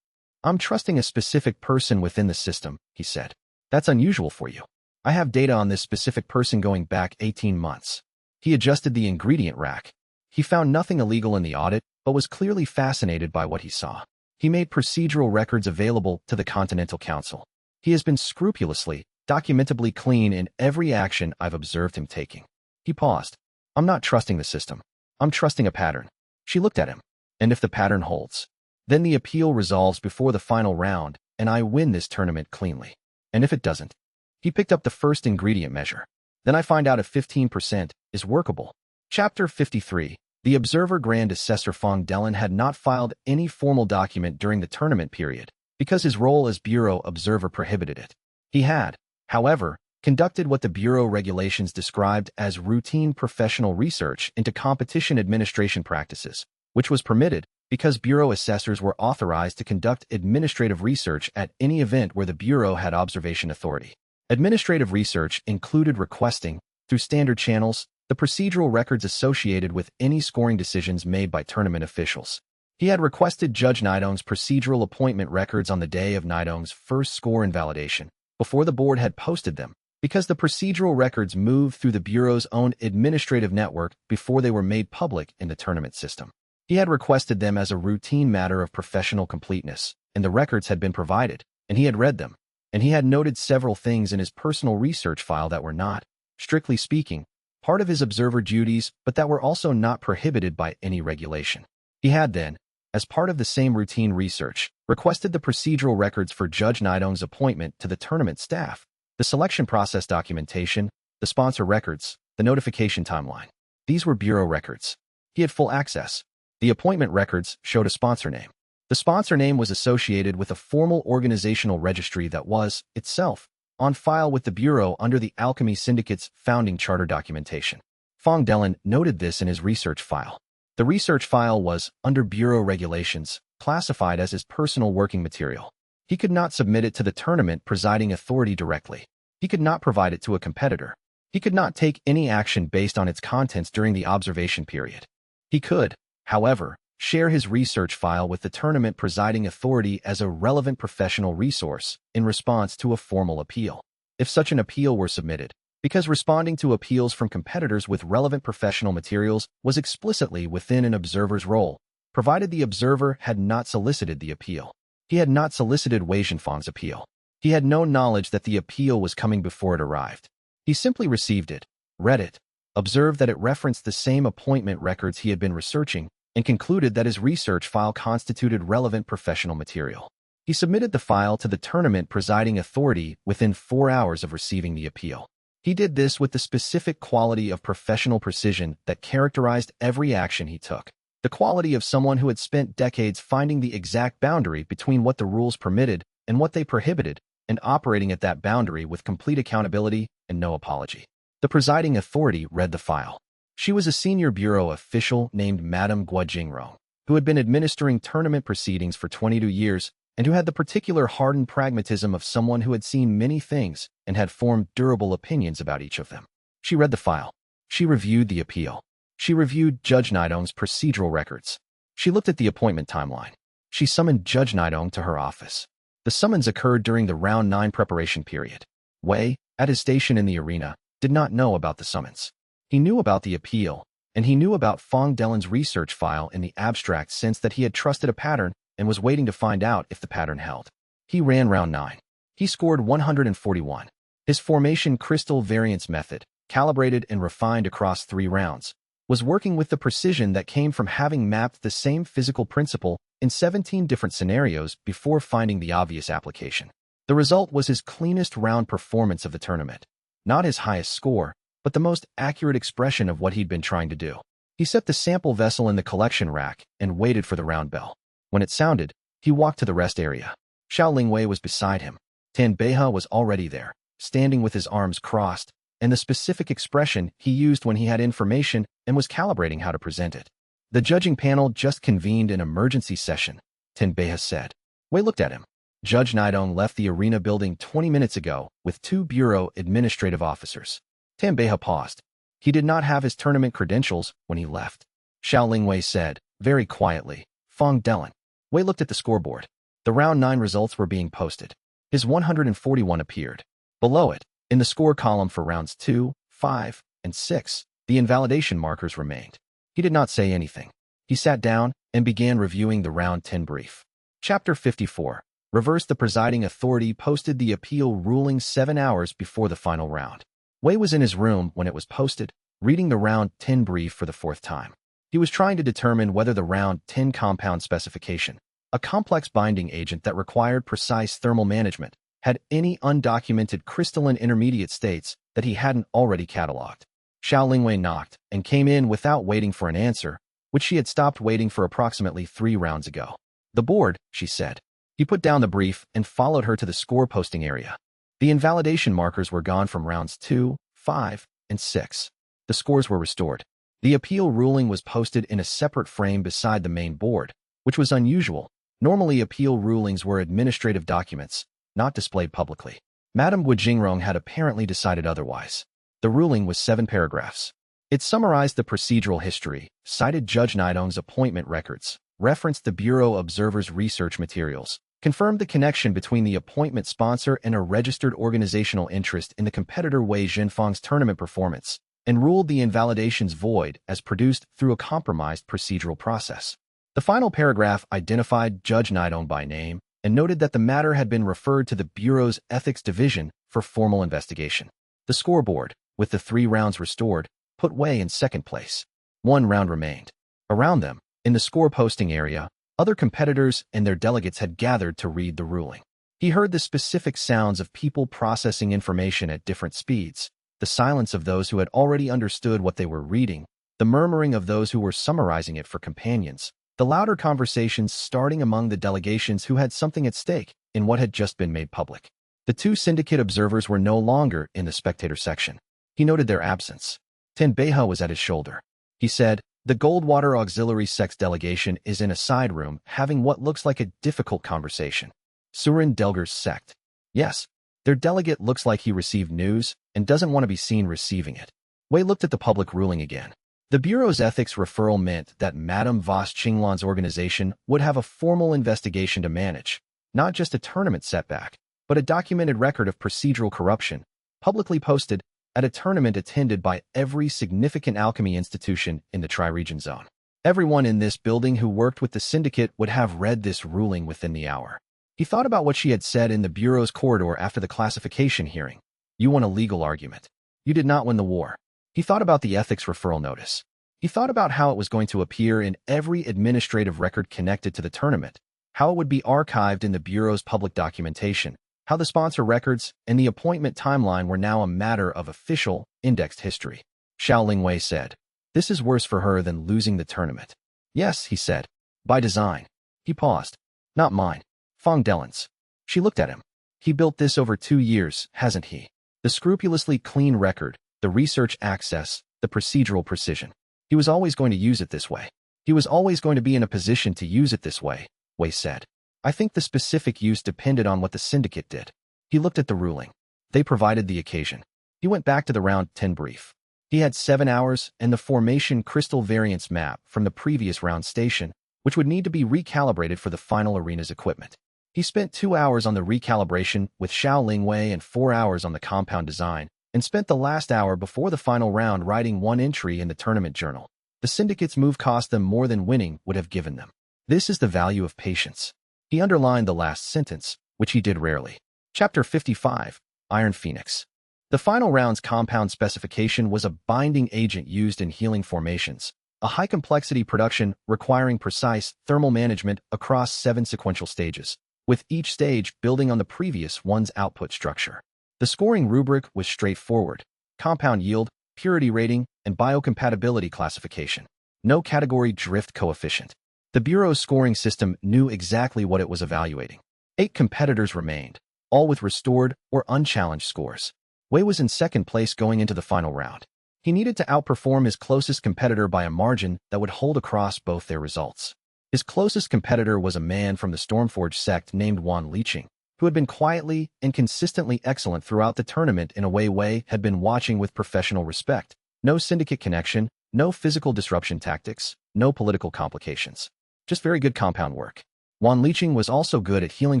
S1: "I'm trusting a specific person within the system," he said. "That's unusual for you. I have data on this specific person going back 18 months. He adjusted the ingredient rack. He found nothing illegal in the audit, but was clearly fascinated by what he saw. He made procedural records available to the Continental Council. He has been scrupulously, documentably clean in every action I've observed him taking." He paused. "I'm not trusting the system. I'm trusting a pattern." She looked at him. "And if the pattern holds, then the appeal resolves before the final round, and I win this tournament cleanly. And if it doesn't?" He picked up the first ingredient measure. "Then I find out if 15% is workable." Chapter 53. The observer Grand Assessor Fong Dellen had not filed any formal document during the tournament period, because his role as Bureau observer prohibited it. He had, however, conducted what the Bureau regulations described as routine professional research into competition administration practices, which was permitted because Bureau assessors were authorized to conduct administrative research at any event where the Bureau had observation authority. Administrative research included requesting, through standard channels, the procedural records associated with any scoring decisions made by tournament officials. He had requested Judge Naito's procedural appointment records on the day of Naito's first score invalidation, before the board had posted them, because the procedural records moved through the Bureau's own administrative network before they were made public in the tournament system. He had requested them as a routine matter of professional completeness, and the records had been provided, and he had read them, and he had noted several things in his personal research file that were not, strictly speaking, part of his observer duties, but that were also not prohibited by any regulation. He had then, as part of the same routine research, requested the procedural records for Judge Naito's appointment to the tournament staff, the selection process documentation, the sponsor records, the notification timeline. These were Bureau records. He had full access. The appointment records showed a sponsor name. The sponsor name was associated with a formal organizational registry that was, itself, on file with the Bureau under the Alchemy Syndicate's founding charter documentation. Fong Dellen noted this in his research file. The research file was, under Bureau regulations, classified as his personal working material. He could not submit it to the tournament presiding authority directly. He could not provide it to a competitor. He could not take any action based on its contents during the observation period. He could, however, share his research file with the tournament presiding authority as a relevant professional resource in response to a formal appeal. If such an appeal were submitted, because responding to appeals from competitors with relevant professional materials was explicitly within an observer's role, provided the observer had not solicited the appeal. He had not solicited Wei Zhenfang's appeal. He had no knowledge that the appeal was coming before it arrived. He simply received it, read it, observed that it referenced the same appointment records he had been researching, and concluded that his research file constituted relevant professional material. He submitted the file to the tournament presiding authority within 4 hours of receiving the appeal. He did this with the specific quality of professional precision that characterized every action he took. The quality of someone who had spent decades finding the exact boundary between what the rules permitted and what they prohibited, and operating at that boundary with complete accountability and no apology. The presiding authority read the file. She was a senior bureau official named Madame Guojingrong, who had been administering tournament proceedings for 22 years and who had the particular hardened pragmatism of someone who had seen many things and had formed durable opinions about each of them. She read the file. She reviewed the appeal. She reviewed Judge Nidong's procedural records. She looked at the appointment timeline. She summoned Judge Nidong to her office. The summons occurred during the Round 9 preparation period. Wei, at his station in the arena, did not know about the summons. He knew about the appeal, and he knew about Fong Delen's research file in the abstract sense that he had trusted a pattern and was waiting to find out if the pattern held. He ran Round 9. He scored 141. His formation crystal variance method, calibrated and refined across 3 rounds, was working with the precision that came from having mapped the same physical principle in 17 different scenarios before finding the obvious application. The result was his cleanest round performance of the tournament. Not his highest score, but the most accurate expression of what he'd been trying to do. He set the sample vessel in the collection rack and waited for the round bell. When it sounded, he walked to the rest area. Xiao Lingwei was beside him. Tan Beihe was already there, standing with his arms crossed, and the specific expression he used when he had information and was calibrating how to present it. The judging panel just convened an emergency session, Tan Beihe said. Wei looked at him. Judge Nidong left the arena building 20 minutes ago with 2 bureau administrative officers. Tan Beihe paused. He did not have his tournament credentials when he left. Xiao Lingwei said, very quietly, Fong Delen. Wei looked at the scoreboard. The Round 9 results were being posted. His 141 appeared. Below it, in the score column for Rounds 2, 5, and 6, the invalidation markers remained. He did not say anything. He sat down and began reviewing the Round 10 brief. Chapter 54. Reverse. The presiding authority posted the appeal ruling 7 hours before the final round. Wei was in his room when it was posted, reading the Round 10 brief for the 4th time. He was trying to determine whether the Round 10 compound specification, a complex binding agent that required precise thermal management, had any undocumented crystalline intermediate states that he hadn't already cataloged. Xiao Lingwei knocked and came in without waiting for an answer, which she had stopped waiting for approximately 3 rounds ago. The board, she said. He put down the brief and followed her to the score posting area. The invalidation markers were gone from Rounds 2, 5, and 6. The scores were restored. The appeal ruling was posted in a separate frame beside the main board, which was unusual. Normally, appeal rulings were administrative documents, not displayed publicly. Madame Guojingrong had apparently decided otherwise. The ruling was 7 paragraphs. It summarized the procedural history, cited Judge Nidong's appointment records, referenced the Bureau Observer's research materials, confirmed the connection between the appointment sponsor and a registered organizational interest in the competitor Wei Zhenfang's tournament performance, and ruled the invalidations void as produced through a compromised procedural process. The final paragraph identified Judge Nidong by name and noted that the matter had been referred to the Bureau's Ethics Division for formal investigation. The scoreboard, with the 3 rounds restored, put Wei in 2nd place. 1 round remained. Around them, in the score posting area, other competitors and their delegates had gathered to read the ruling. He heard the specific sounds of people processing information at different speeds, the silence of those who had already understood what they were reading, the murmuring of those who were summarizing it for companions, the louder conversations starting among the delegations who had something at stake in what had just been made public. The 2 syndicate observers were no longer in the spectator section. He noted their absence. Tan Beihe was at his shoulder. He said, the Goldwater Auxiliary Sect's delegation is in a side room having what looks like a difficult conversation. Surin Delger's sect. Yes, their delegate looks like he received news and doesn't want to be seen receiving it. Wei looked at the public ruling again. The Bureau's ethics referral meant that Madame Voss Qinglan's organization would have a formal investigation to manage, not just a tournament setback, but a documented record of procedural corruption, publicly posted at a tournament attended by every significant alchemy institution in the Tri-Region Zone. Everyone in this building who worked with the syndicate would have read this ruling within the hour. He thought about what she had said in the Bureau's corridor after the classification hearing. You won a legal argument. You did not win the war. He thought about the ethics referral notice. He thought about how it was going to appear in every administrative record connected to the tournament, how it would be archived in the Bureau's public documentation, how the sponsor records and the appointment timeline were now a matter of official, indexed history. Xiao Lingwei said, "This is worse for her than losing the tournament." "Yes," he said. "By design." He paused. "Not mine. Fong Delen's." She looked at him. "He built this over 2 years, hasn't he? The scrupulously clean record, the research access, the procedural precision. He was always going to use it this way. He was always going to be in a position to use it this way," Wei said. "I think the specific use depended on what the syndicate did." He looked at the ruling. They provided the occasion. He went back to the round 10 brief. He had 7 hours and the formation crystal variance map from the previous round station, which would need to be recalibrated for the final arena's equipment. He spent 2 hours on the recalibration with Xiao Lingwei and 4 hours on the compound design, and spent the last hour before the final round writing 1 entry in the tournament journal. The syndicate's move cost them more than winning would have given them. This is the value of patience. He underlined the last sentence, which he did rarely. Chapter 55, Iron Phoenix. The final round's compound specification was a binding agent used in healing formations, a high-complexity production requiring precise thermal management across 7 sequential stages, with each stage building on the previous one's output structure. The scoring rubric was straightforward: compound yield, purity rating, and biocompatibility classification. No category drift coefficient. The Bureau's scoring system knew exactly what it was evaluating. 8 competitors remained, all with restored or unchallenged scores. Wei was in second place going into the final round. He needed to outperform his closest competitor by a margin that would hold across both their results. His closest competitor was a man from the Stormforge sect named Wan Liqing, who had been quietly and consistently excellent throughout the tournament in a way Wei had been watching with professional respect. No syndicate connection, no physical disruption tactics, no political complications. Just very good compound work. Wan Liqing was also good at healing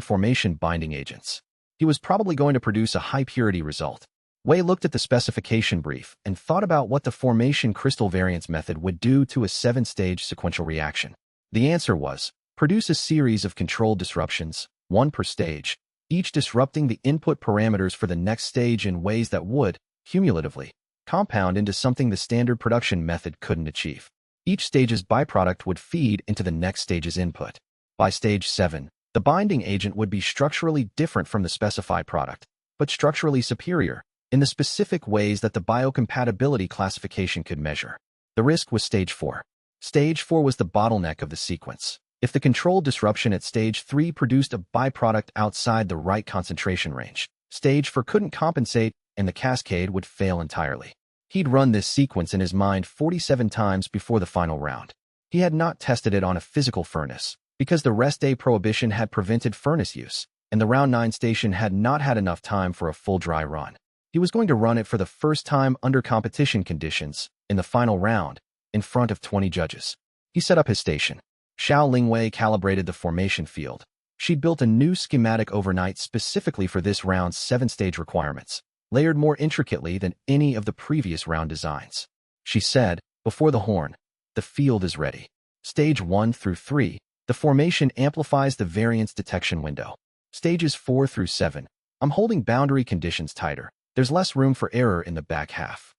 S1: formation binding agents. He was probably going to produce a high-purity result. Wei looked at the specification brief and thought about what the formation crystal variance method would do to a 7-stage sequential reaction. The answer was, produce a series of controlled disruptions, 1 per stage, each disrupting the input parameters for the next stage in ways that would, cumulatively, compound into something the standard production method couldn't achieve. Each stage's byproduct would feed into the next stage's input. By stage 7, the binding agent would be structurally different from the specified product, but structurally superior, in the specific ways that the biocompatibility classification could measure. The risk was stage 4. Stage 4 was the bottleneck of the sequence. If the controlled disruption at stage 3 produced a byproduct outside the right concentration range, stage 4 couldn't compensate and the cascade would fail entirely. He'd run this sequence in his mind 47 times before the final round. He had not tested it on a physical furnace, because the rest day prohibition had prevented furnace use, and the round 9 station had not had enough time for a full dry run. He was going to run it for the first time under competition conditions, in the final round, in front of 20 judges. He set up his station. Xiao Lingwei calibrated the formation field. She'd built a new schematic overnight specifically for this round's 7-stage requirements, layered more intricately than any of the previous round designs. She said, before the horn, "The field is ready. Stage 1 through 3, the formation amplifies the variance detection window. Stages 4 through 7, I'm holding boundary conditions tighter. There's less room for error in the back half."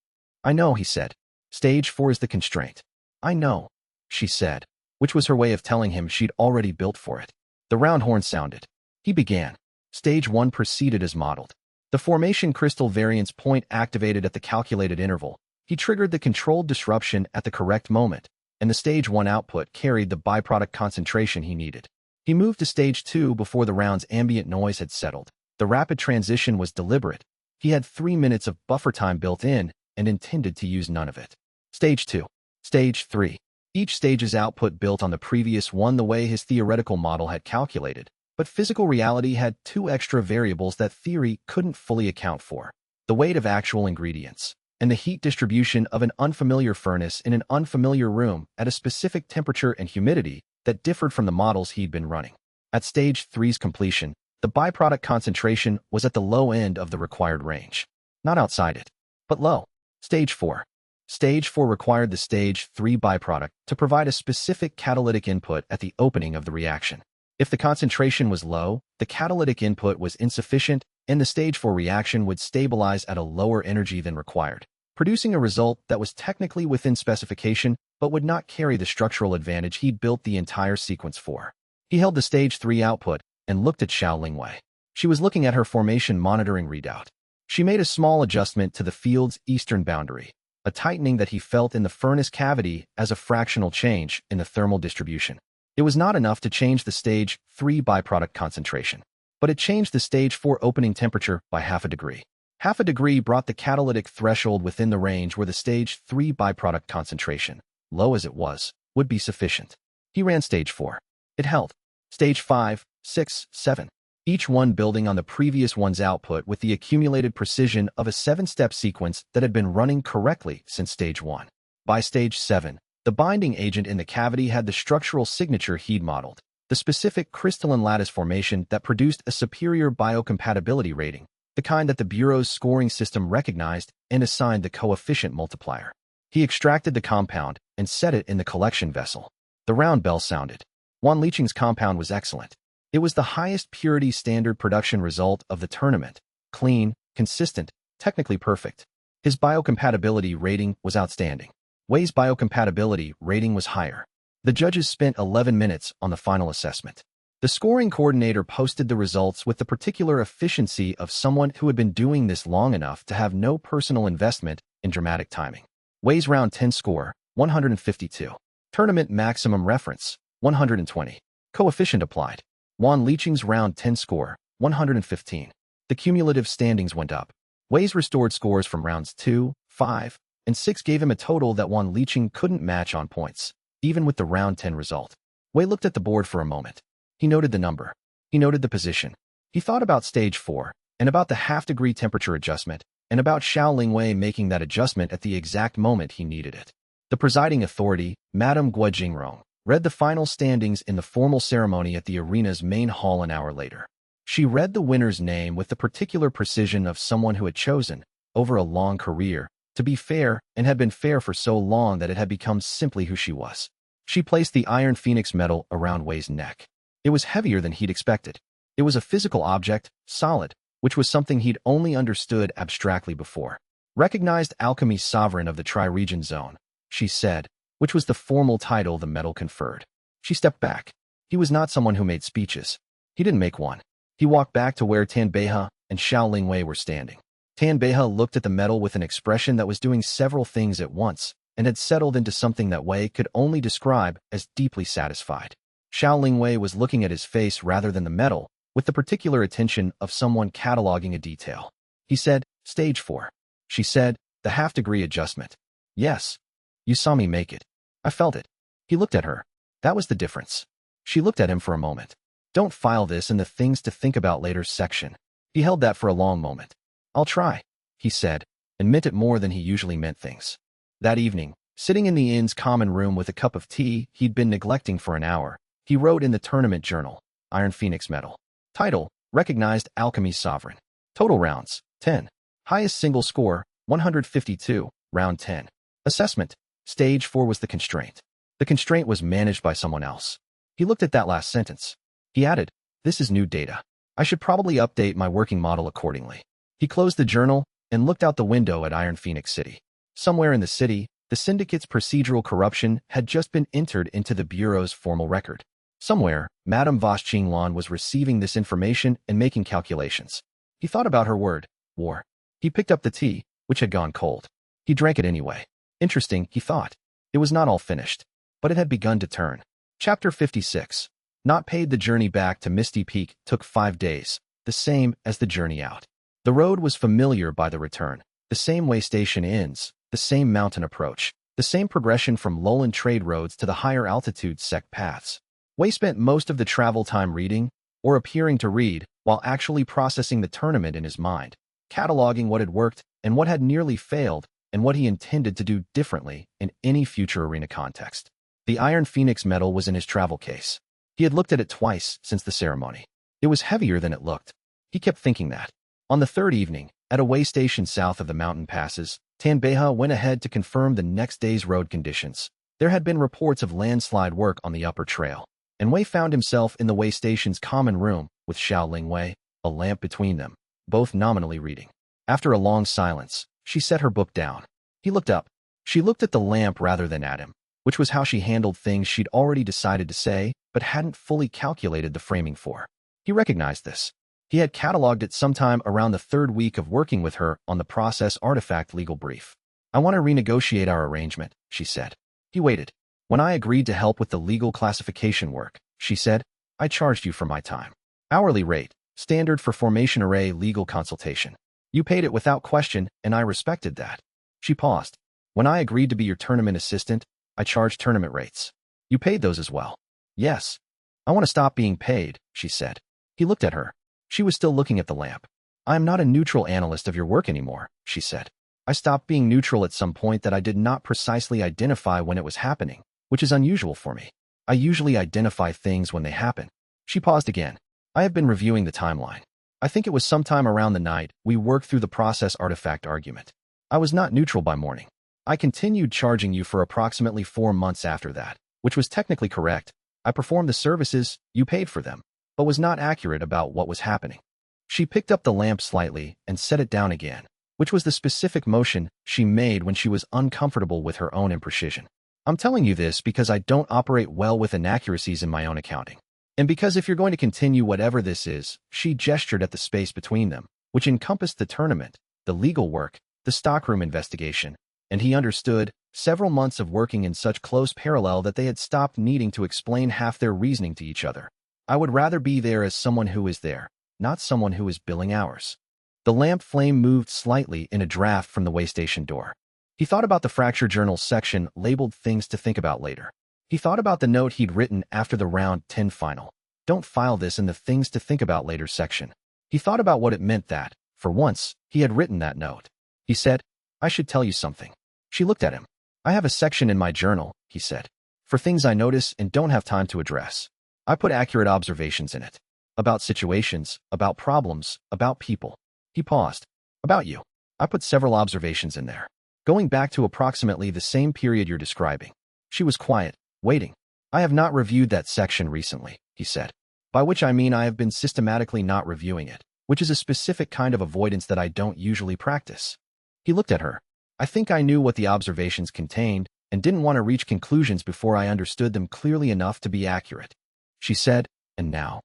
S1: "I know," he said. "Stage 4 is the constraint." "I know," she said, which was her way of telling him she'd already built for it. The round horn sounded. He began. Stage 1 proceeded as modeled. The formation crystal variance point activated at the calculated interval. He triggered the controlled disruption at the correct moment, and the stage 1 output carried the byproduct concentration he needed. He moved to stage 2 before the round's ambient noise had settled. The rapid transition was deliberate. He had 3 minutes of buffer time built in and intended to use none of it. Stage 2. Stage 3. Each stage's output built on the previous one the way his theoretical model had calculated, but physical reality had 2 extra variables that theory couldn't fully account for: the weight of actual ingredients, and the heat distribution of an unfamiliar furnace in an unfamiliar room at a specific temperature and humidity that differed from the models he'd been running. At stage 3's completion, the byproduct concentration was at the low end of the required range. Not outside it, but low. Stage 4. Stage 4 required the stage 3 byproduct to provide a specific catalytic input at the opening of the reaction. If the concentration was low, the catalytic input was insufficient, and the stage 4 reaction would stabilize at a lower energy than required, producing a result that was technically within specification but would not carry the structural advantage he'd built the entire sequence for. He held the stage 3 output and looked at Xiao Lingwei. She was looking at her formation monitoring readout. She made a small adjustment to the field's eastern boundary, a tightening that he felt in the furnace cavity as a fractional change in the thermal distribution. It was not enough to change the stage 3 byproduct concentration, but it changed the stage 4 opening temperature by half a degree. Half a degree brought the catalytic threshold within the range where the stage 3 byproduct concentration, low as it was, would be sufficient. He ran stage 4. It held. Stage 5, 6, 7. Each one building on the previous one's output with the accumulated precision of a 7-step sequence that had been running correctly since stage 1. By stage 7, the binding agent in the cavity had the structural signature he'd modeled, the specific crystalline lattice formation that produced a superior biocompatibility rating, the kind that the Bureau's scoring system recognized and assigned the coefficient multiplier. He extracted the compound and set it in the collection vessel. The round bell sounded. Juan Liqing's compound was excellent. It was the highest purity standard production result of the tournament. Clean, consistent, technically perfect. His biocompatibility rating was outstanding. Wei's biocompatibility rating was higher. The judges spent 11 minutes on the final assessment. The scoring coordinator posted the results with the particular efficiency of someone who had been doing this long enough to have no personal investment in dramatic timing. Wei's round 10 score, 152. Tournament maximum reference, 120. Coefficient applied. Juan Liqing's round 10 score, 115. The cumulative standings went up. Wei's restored scores from rounds 2, 5, and 6 gave him a total that Juan Liqing couldn't match on points, even with the round 10 result. Wei looked at the board for a moment. He noted the number. He noted the position. He thought about stage 4, and about the half-degree temperature adjustment, and about Xiao Lingwei making that adjustment at the exact moment he needed it. The presiding authority, Madame Guo Jingrong, read the final standings in the formal ceremony at the arena's main hall an hour later. She read the winner's name with the particular precision of someone who had chosen, over a long career, to be fair and had been fair for so long that it had become simply who she was. She placed the Iron Phoenix medal around Wei's neck. It was heavier than he'd expected. It was a physical object, solid, which was something he'd only understood abstractly before. Recognized alchemy sovereign of the Tri-Region Zone, she said, which was the formal title the medal conferred. She stepped back. He was not someone who made speeches. He didn't make one. He walked back to where Tan Beihe and Xiao Lingwei were standing. Tan Beihe looked at the medal with an expression that was doing several things at once and had settled into something that Wei could only describe as deeply satisfied. Xiao Lingwei was looking at his face rather than the medal, with the particular attention of someone cataloging a detail. He said, "Stage 4. She said, "The half-degree adjustment." "Yes. You saw me make it. I felt it." He looked at her. That was the difference. She looked at him for a moment. "Don't file this in the things to think about later section." He held that for a long moment. "I'll try," he said, and meant it more than he usually meant things. That evening, sitting in the inn's common room with a cup of tea he'd been neglecting for an hour, he wrote in the tournament journal, Iron Phoenix medal. Title, Recognized Alchemy Sovereign. Total rounds, 10. Highest single score, 152, round 10. Assessment, stage 4 was the constraint. The constraint was managed by someone else. He looked at that last sentence. He added, "This is new data. I should probably update my working model accordingly." He closed the journal and looked out the window at Iron Phoenix City. Somewhere in the city, the syndicate's procedural corruption had just been entered into the Bureau's formal record. Somewhere, Madame Voss Qinglan was receiving this information and making calculations. He thought about her word, war. He picked up the tea, which had gone cold. He drank it anyway. Interesting, he thought. It was not all finished, but it had begun to turn. Chapter 56. Not paid. The journey back to Misty Peak took 5 days, the same as the journey out. The road was familiar by the return, the same way station inns, the same mountain approach, the same progression from lowland trade roads to the higher altitude sect paths. Wei spent most of the travel time reading, or appearing to read, while actually processing the tournament in his mind, cataloging what had worked and what had nearly failed, and what he intended to do differently in any future arena context. The Iron Phoenix medal was in his travel case. He had looked at it twice since the ceremony. It was heavier than it looked. He kept thinking that. On the third evening, at a way station south of the mountain passes, Tan Beihe went ahead to confirm the next day's road conditions. There had been reports of landslide work on the upper trail, and Wei found himself in the way station's common room with Xiao Lingwei, a lamp between them, both nominally reading. After a long silence, she set her book down. He looked up. She looked at the lamp rather than at him, which was how she handled things she'd already decided to say, but hadn't fully calculated the framing for. He recognized this. He had cataloged it sometime around the third week of working with her on the process artifact legal brief. I want to renegotiate our arrangement, she said. He waited. When I agreed to help with the legal classification work, she said, I charged you for my time. Hourly rate, standard for formation array legal consultation. You paid it without question, and I respected that. She paused. When I agreed to be your tournament assistant, I charged tournament rates. You paid those as well. Yes. I want to stop being paid, she said. He looked at her. She was still looking at the lamp. I am not a neutral analyst of your work anymore, she said. I stopped being neutral at some point that I did not precisely identify when it was happening, which is unusual for me. I usually identify things when they happen. She paused again. I have been reviewing the timeline. I think it was sometime around the night we worked through the process artifact argument. I was not neutral by morning. I continued charging you for approximately 4 months after that, which was technically correct. I performed the services, you paid for them, but was not accurate about what was happening. She picked up the lamp slightly and set it down again, which was the specific motion she made when she was uncomfortable with her own imprecision. I'm telling you this because I don't operate well with inaccuracies in my own accounting. And because if you're going to continue whatever this is, she gestured at the space between them, which encompassed the tournament, the legal work, the stockroom investigation, and he understood several months of working in such close parallel that they had stopped needing to explain half their reasoning to each other. I would rather be there as someone who is there, not someone who is billing hours. The lamp flame moved slightly in a draft from the waystation door. He thought about the fracture journal section labeled things to think about later. He thought about the note he'd written after the round 10 final. Don't file this in the things to think about later section. He thought about what it meant that, for once, he had written that note. He said, I should tell you something. She looked at him. I have a section in my journal, he said, for things I notice and don't have time to address. I put accurate observations in it. About situations, about problems, about people. He paused. About you. I put several observations in there. Going back to approximately the same period you're describing. She was quiet, waiting. I have not reviewed that section recently, he said. By which I mean I have been systematically not reviewing it, which is a specific kind of avoidance that I don't usually practice. He looked at her. I think I knew what the observations contained and didn't want to reach conclusions before I understood them clearly enough to be accurate. She said, and now?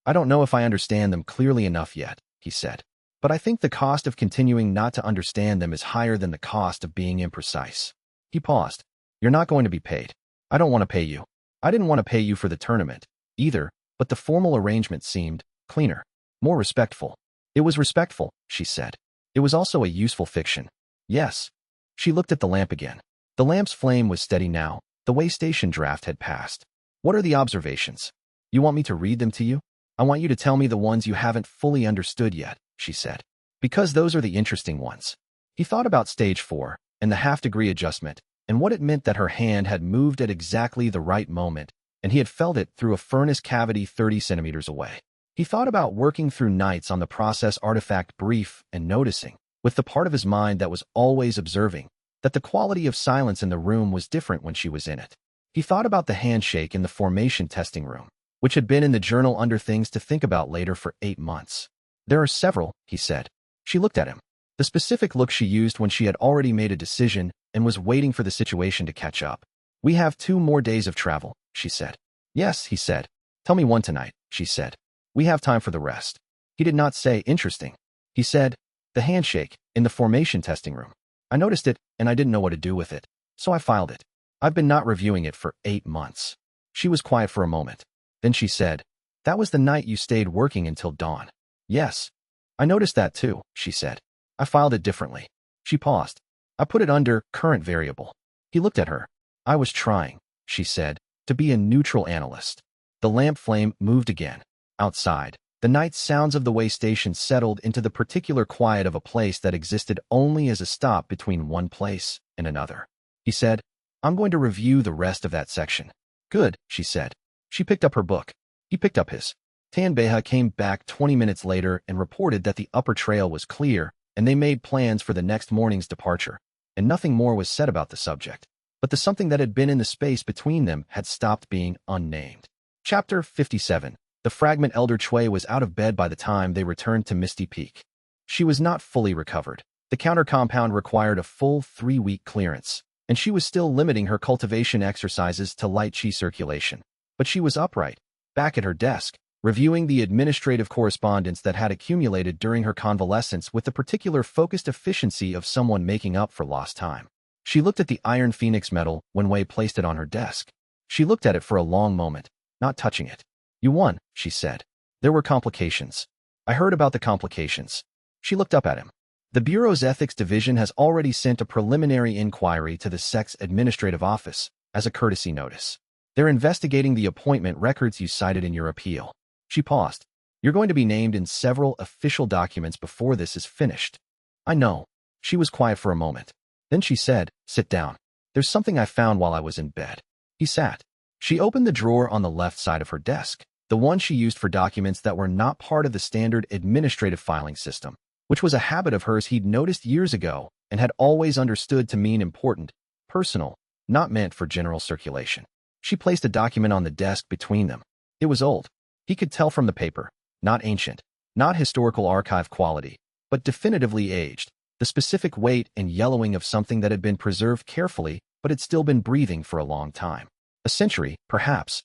S1: I don't know if I understand them clearly enough yet, he said. But I think the cost of continuing not to understand them is higher than the cost of being imprecise. He paused. You're not going to be paid. I don't want to pay you. I didn't want to pay you for the tournament, either, but the formal arrangement seemed cleaner, more respectful. It was respectful, she said. It was also a useful fiction. Yes. She looked at the lamp again. The lamp's flame was steady now. The waystation draft had passed. What are the observations? You want me to read them to you? I want you to tell me the ones you haven't fully understood yet, she said. Because those are the interesting ones. He thought about stage 4 and the half-degree adjustment and what it meant that her hand had moved at exactly the right moment and he had felt it through a furnace cavity 30 centimeters away. He thought about working through nights on the process artifact brief and noticing, with the part of his mind that was always observing, that the quality of silence in the room was different when she was in it. He thought about the handshake in the formation testing room, which had been in the journal under things to think about later for 8 months. There are several, he said. She looked at him. The specific look she used when she had already made a decision and was waiting for the situation to catch up. We have 2 more days of travel, she said. Yes, he said. Tell me one tonight, she said. We have time for the rest. He did not say interesting. He said, the handshake, in the formation testing room. I noticed it, and I didn't know what to do with it, so I filed it. I've been not reviewing it for 8 months. She was quiet for a moment. Then she said, that was the night you stayed working until dawn. Yes. I noticed that too, she said. I filed it differently. She paused. I put it under current variable. He looked at her. I was trying, she said, to be a neutral analyst. The lamp flame moved again. Outside, the night sounds of the way station settled into the particular quiet of a place that existed only as a stop between one place and another. He said, I'm going to review the rest of that section. Good, she said. She picked up her book. He picked up his. Tanbeha came back 20 minutes later and reported that the upper trail was clear and they made plans for the next morning's departure, and nothing more was said about the subject. But the something that had been in the space between them had stopped being unnamed. Chapter 57. The fragment Elder Chui was out of bed by the time they returned to Misty Peak. She was not fully recovered. The counter compound required a full 3-week clearance, and she was still limiting her cultivation exercises to light chi circulation. But she was upright, back at her desk, reviewing the administrative correspondence that had accumulated during her convalescence with the particular focused efficiency of someone making up for lost time. She looked at the iron phoenix medal when Wei placed it on her desk. She looked at it for a long moment, not touching it. "You won," she said. "There were complications. I heard about the complications." She looked up at him. "The Bureau's Ethics Division has already sent a preliminary inquiry to the sect's administrative office as a courtesy notice. They're investigating the appointment records you cited in your appeal." She paused. "You're going to be named in several official documents before this is finished." "I know." She was quiet for a moment. Then she said, "Sit down. There's something I found while I was in bed." He sat. She opened the drawer on the left side of her desk, the one she used for documents that were not part of the standard administrative filing system, which was a habit of hers he'd noticed years ago and had always understood to mean important, personal, not meant for general circulation. She placed a document on the desk between them. It was old. He could tell from the paper, not ancient, not historical archive quality, but definitively aged, the specific weight and yellowing of something that had been preserved carefully but had still been breathing for a long time. A century, perhaps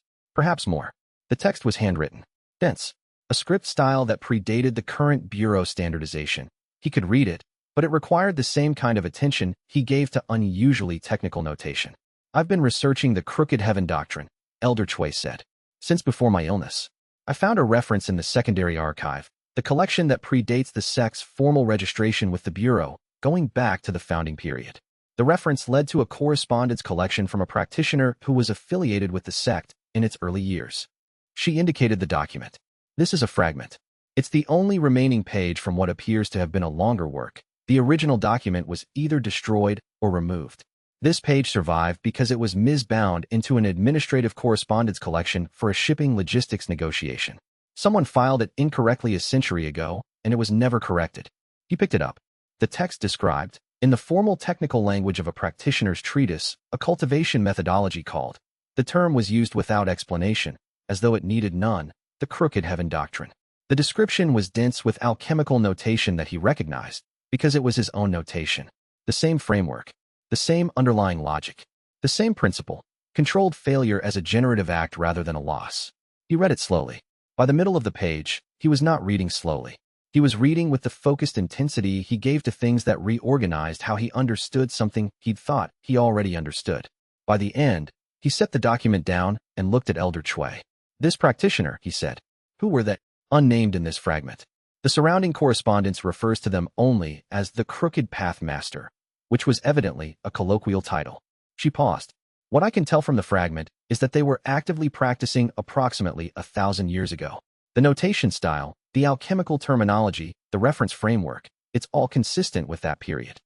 S1: more. The text was handwritten, dense, a script style that predated the current Bureau standardization. He could read it, but it required the same kind of attention he gave to unusually technical notation. "I've been researching the Crooked Heaven Doctrine," Elder Chui said, "since before my illness. I found a reference in the secondary archive, the collection that predates the sect's formal registration with the Bureau, going back to the founding period. The reference led to a correspondence collection from a practitioner who was affiliated with the sect in its early years." She indicated the document. "This is a fragment. It's the only remaining page from what appears to have been a longer work. The original document was either destroyed or removed. This page survived because it was misbound into an administrative correspondence collection for a shipping logistics negotiation. Someone filed it incorrectly a century ago, and it was never corrected." He picked it up. The text described, in the formal technical language of a practitioner's treatise, a cultivation methodology called. The term was used without explanation, as though it needed none, the Crooked Heaven Doctrine. The description was dense with alchemical notation that he recognized, because it was his own notation. The same framework, the same underlying logic, the same principle, controlled failure as a generative act rather than a loss. He read it slowly. By the middle of the page, he was not reading slowly. He was reading with the focused intensity he gave to things that reorganized how he understood something he'd thought he already understood. By the end, he set the document down and looked at Elder Chui. "This practitioner," he said. "Who were they?" "Unnamed in this fragment. The surrounding correspondence refers to them only as the Crooked Path Master," which was evidently a colloquial title. She paused. "What I can tell from the fragment is that they were actively practicing approximately 1,000 years ago. The notation style, the alchemical terminology, the reference framework, it's all consistent with that period.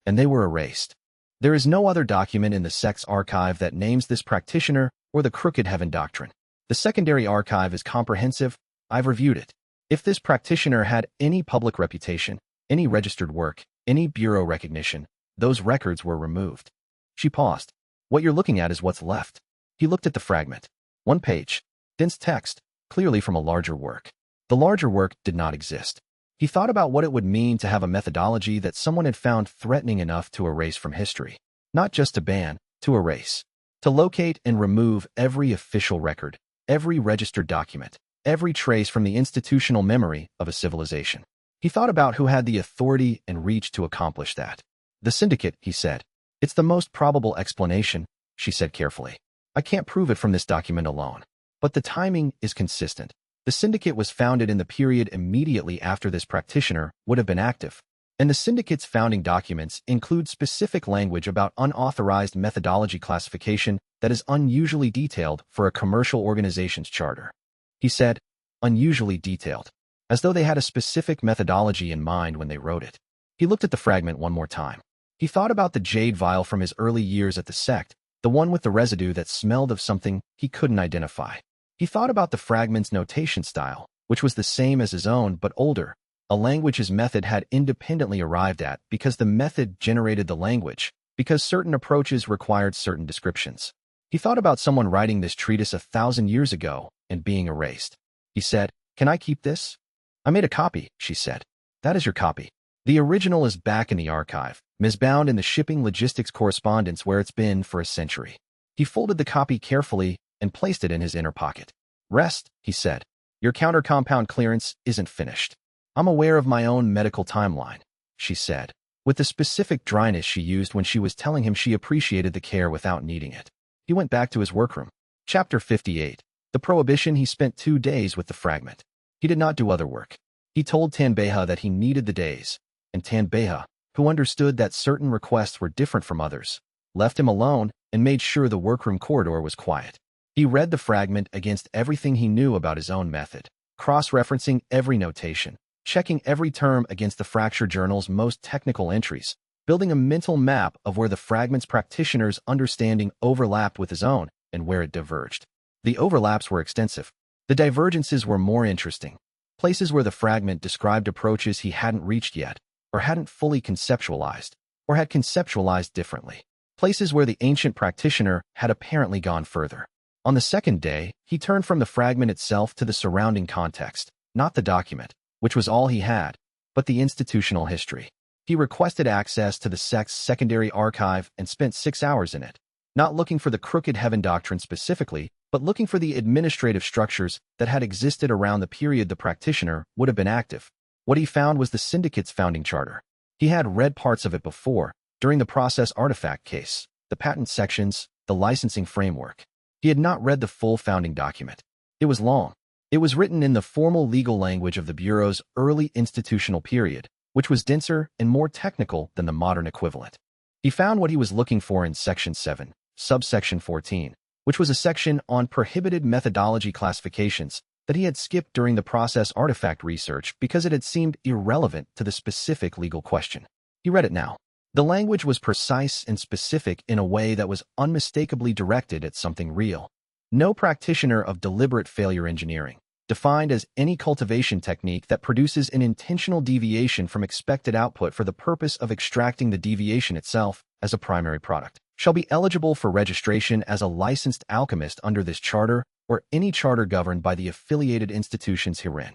S1: And they were erased. There is no other document in the sect's archive that names this practitioner or the Crooked Heaven Doctrine. The secondary archive is comprehensive. I've reviewed it. If this practitioner had any public reputation, any registered work, any bureau recognition, those records were removed." She paused. "What you're looking at is what's left." He looked at the fragment. One page, dense text, clearly from a larger work. The larger work did not exist. He thought about what it would mean to have a methodology that someone had found threatening enough to erase from history. Not just to ban, to erase. To locate and remove every official record, every registered document, every trace from the institutional memory of a civilization. He thought about who had the authority and reach to accomplish that. "The syndicate," he said. "It's the most probable explanation," she said carefully. "I can't prove it from this document alone. But the timing is consistent. The syndicate was founded in the period immediately after this practitioner would have been active. And the syndicate's founding documents include specific language about unauthorized methodology classification that is unusually detailed for a commercial organization's charter." He said, "Unusually detailed," as though they had a specific methodology in mind when they wrote it. He looked at the fragment one more time. He thought about the jade vial from his early years at the sect, the one with the residue that smelled of something he couldn't identify. He thought about the fragment's notation style, which was the same as his own but older, a language his method had independently arrived at because the method generated the language, because certain approaches required certain descriptions. He thought about someone writing this treatise 1,000 years ago and being erased. He said, "Can I keep this?" "I made a copy," she said. "That is your copy. The original is back in the archive, misbound in the shipping logistics correspondence where it's been for a century." He folded the copy carefully and placed it in his inner pocket. "Rest," he said. Your counter-compound clearance isn't finished. I'm aware of my own medical timeline, she said, with the specific dryness she used when she was telling him she appreciated the care without needing it. He went back to his workroom. Chapter 58. The Prohibition. He spent 2 days with the fragment. He did not do other work. He told Tanbeha that he needed the days, and Tanbeha, who understood that certain requests were different from others, left him alone and made sure the workroom corridor was quiet. He read the fragment against everything he knew about his own method, cross-referencing every notation, checking every term against the fracture journal's most technical entries, building a mental map of where the fragment's practitioner's understanding overlapped with his own and where it diverged. The overlaps were extensive. The divergences were more interesting. Places where the fragment described approaches he hadn't reached yet, or hadn't fully conceptualized, or had conceptualized differently. Places where the ancient practitioner had apparently gone further. On the second day, he turned from the fragment itself to the surrounding context, not the document, which was all he had, but the institutional history. He requested access to the sect's secondary archive and spent 6 hours in it, not looking for the crooked heaven doctrine specifically, but looking for the administrative structures that had existed around the period the practitioner would have been active. What he found was the syndicate's founding charter. He had read parts of it before, during the process artifact case, the patent sections, the licensing framework. He had not read the full founding document. It was long. It was written in the formal legal language of the Bureau's early institutional period, which was denser and more technical than the modern equivalent. He found what he was looking for in Section 7, subsection 14, which was a section on prohibited methodology classifications that he had skipped during the process artifact research because it had seemed irrelevant to the specific legal question. He read it now. The language was precise and specific in a way that was unmistakably directed at something real. No practitioner of deliberate failure engineering, defined as any cultivation technique that produces an intentional deviation from expected output for the purpose of extracting the deviation itself as a primary product, shall be eligible for registration as a licensed alchemist under this charter or any charter governed by the affiliated institutions herein.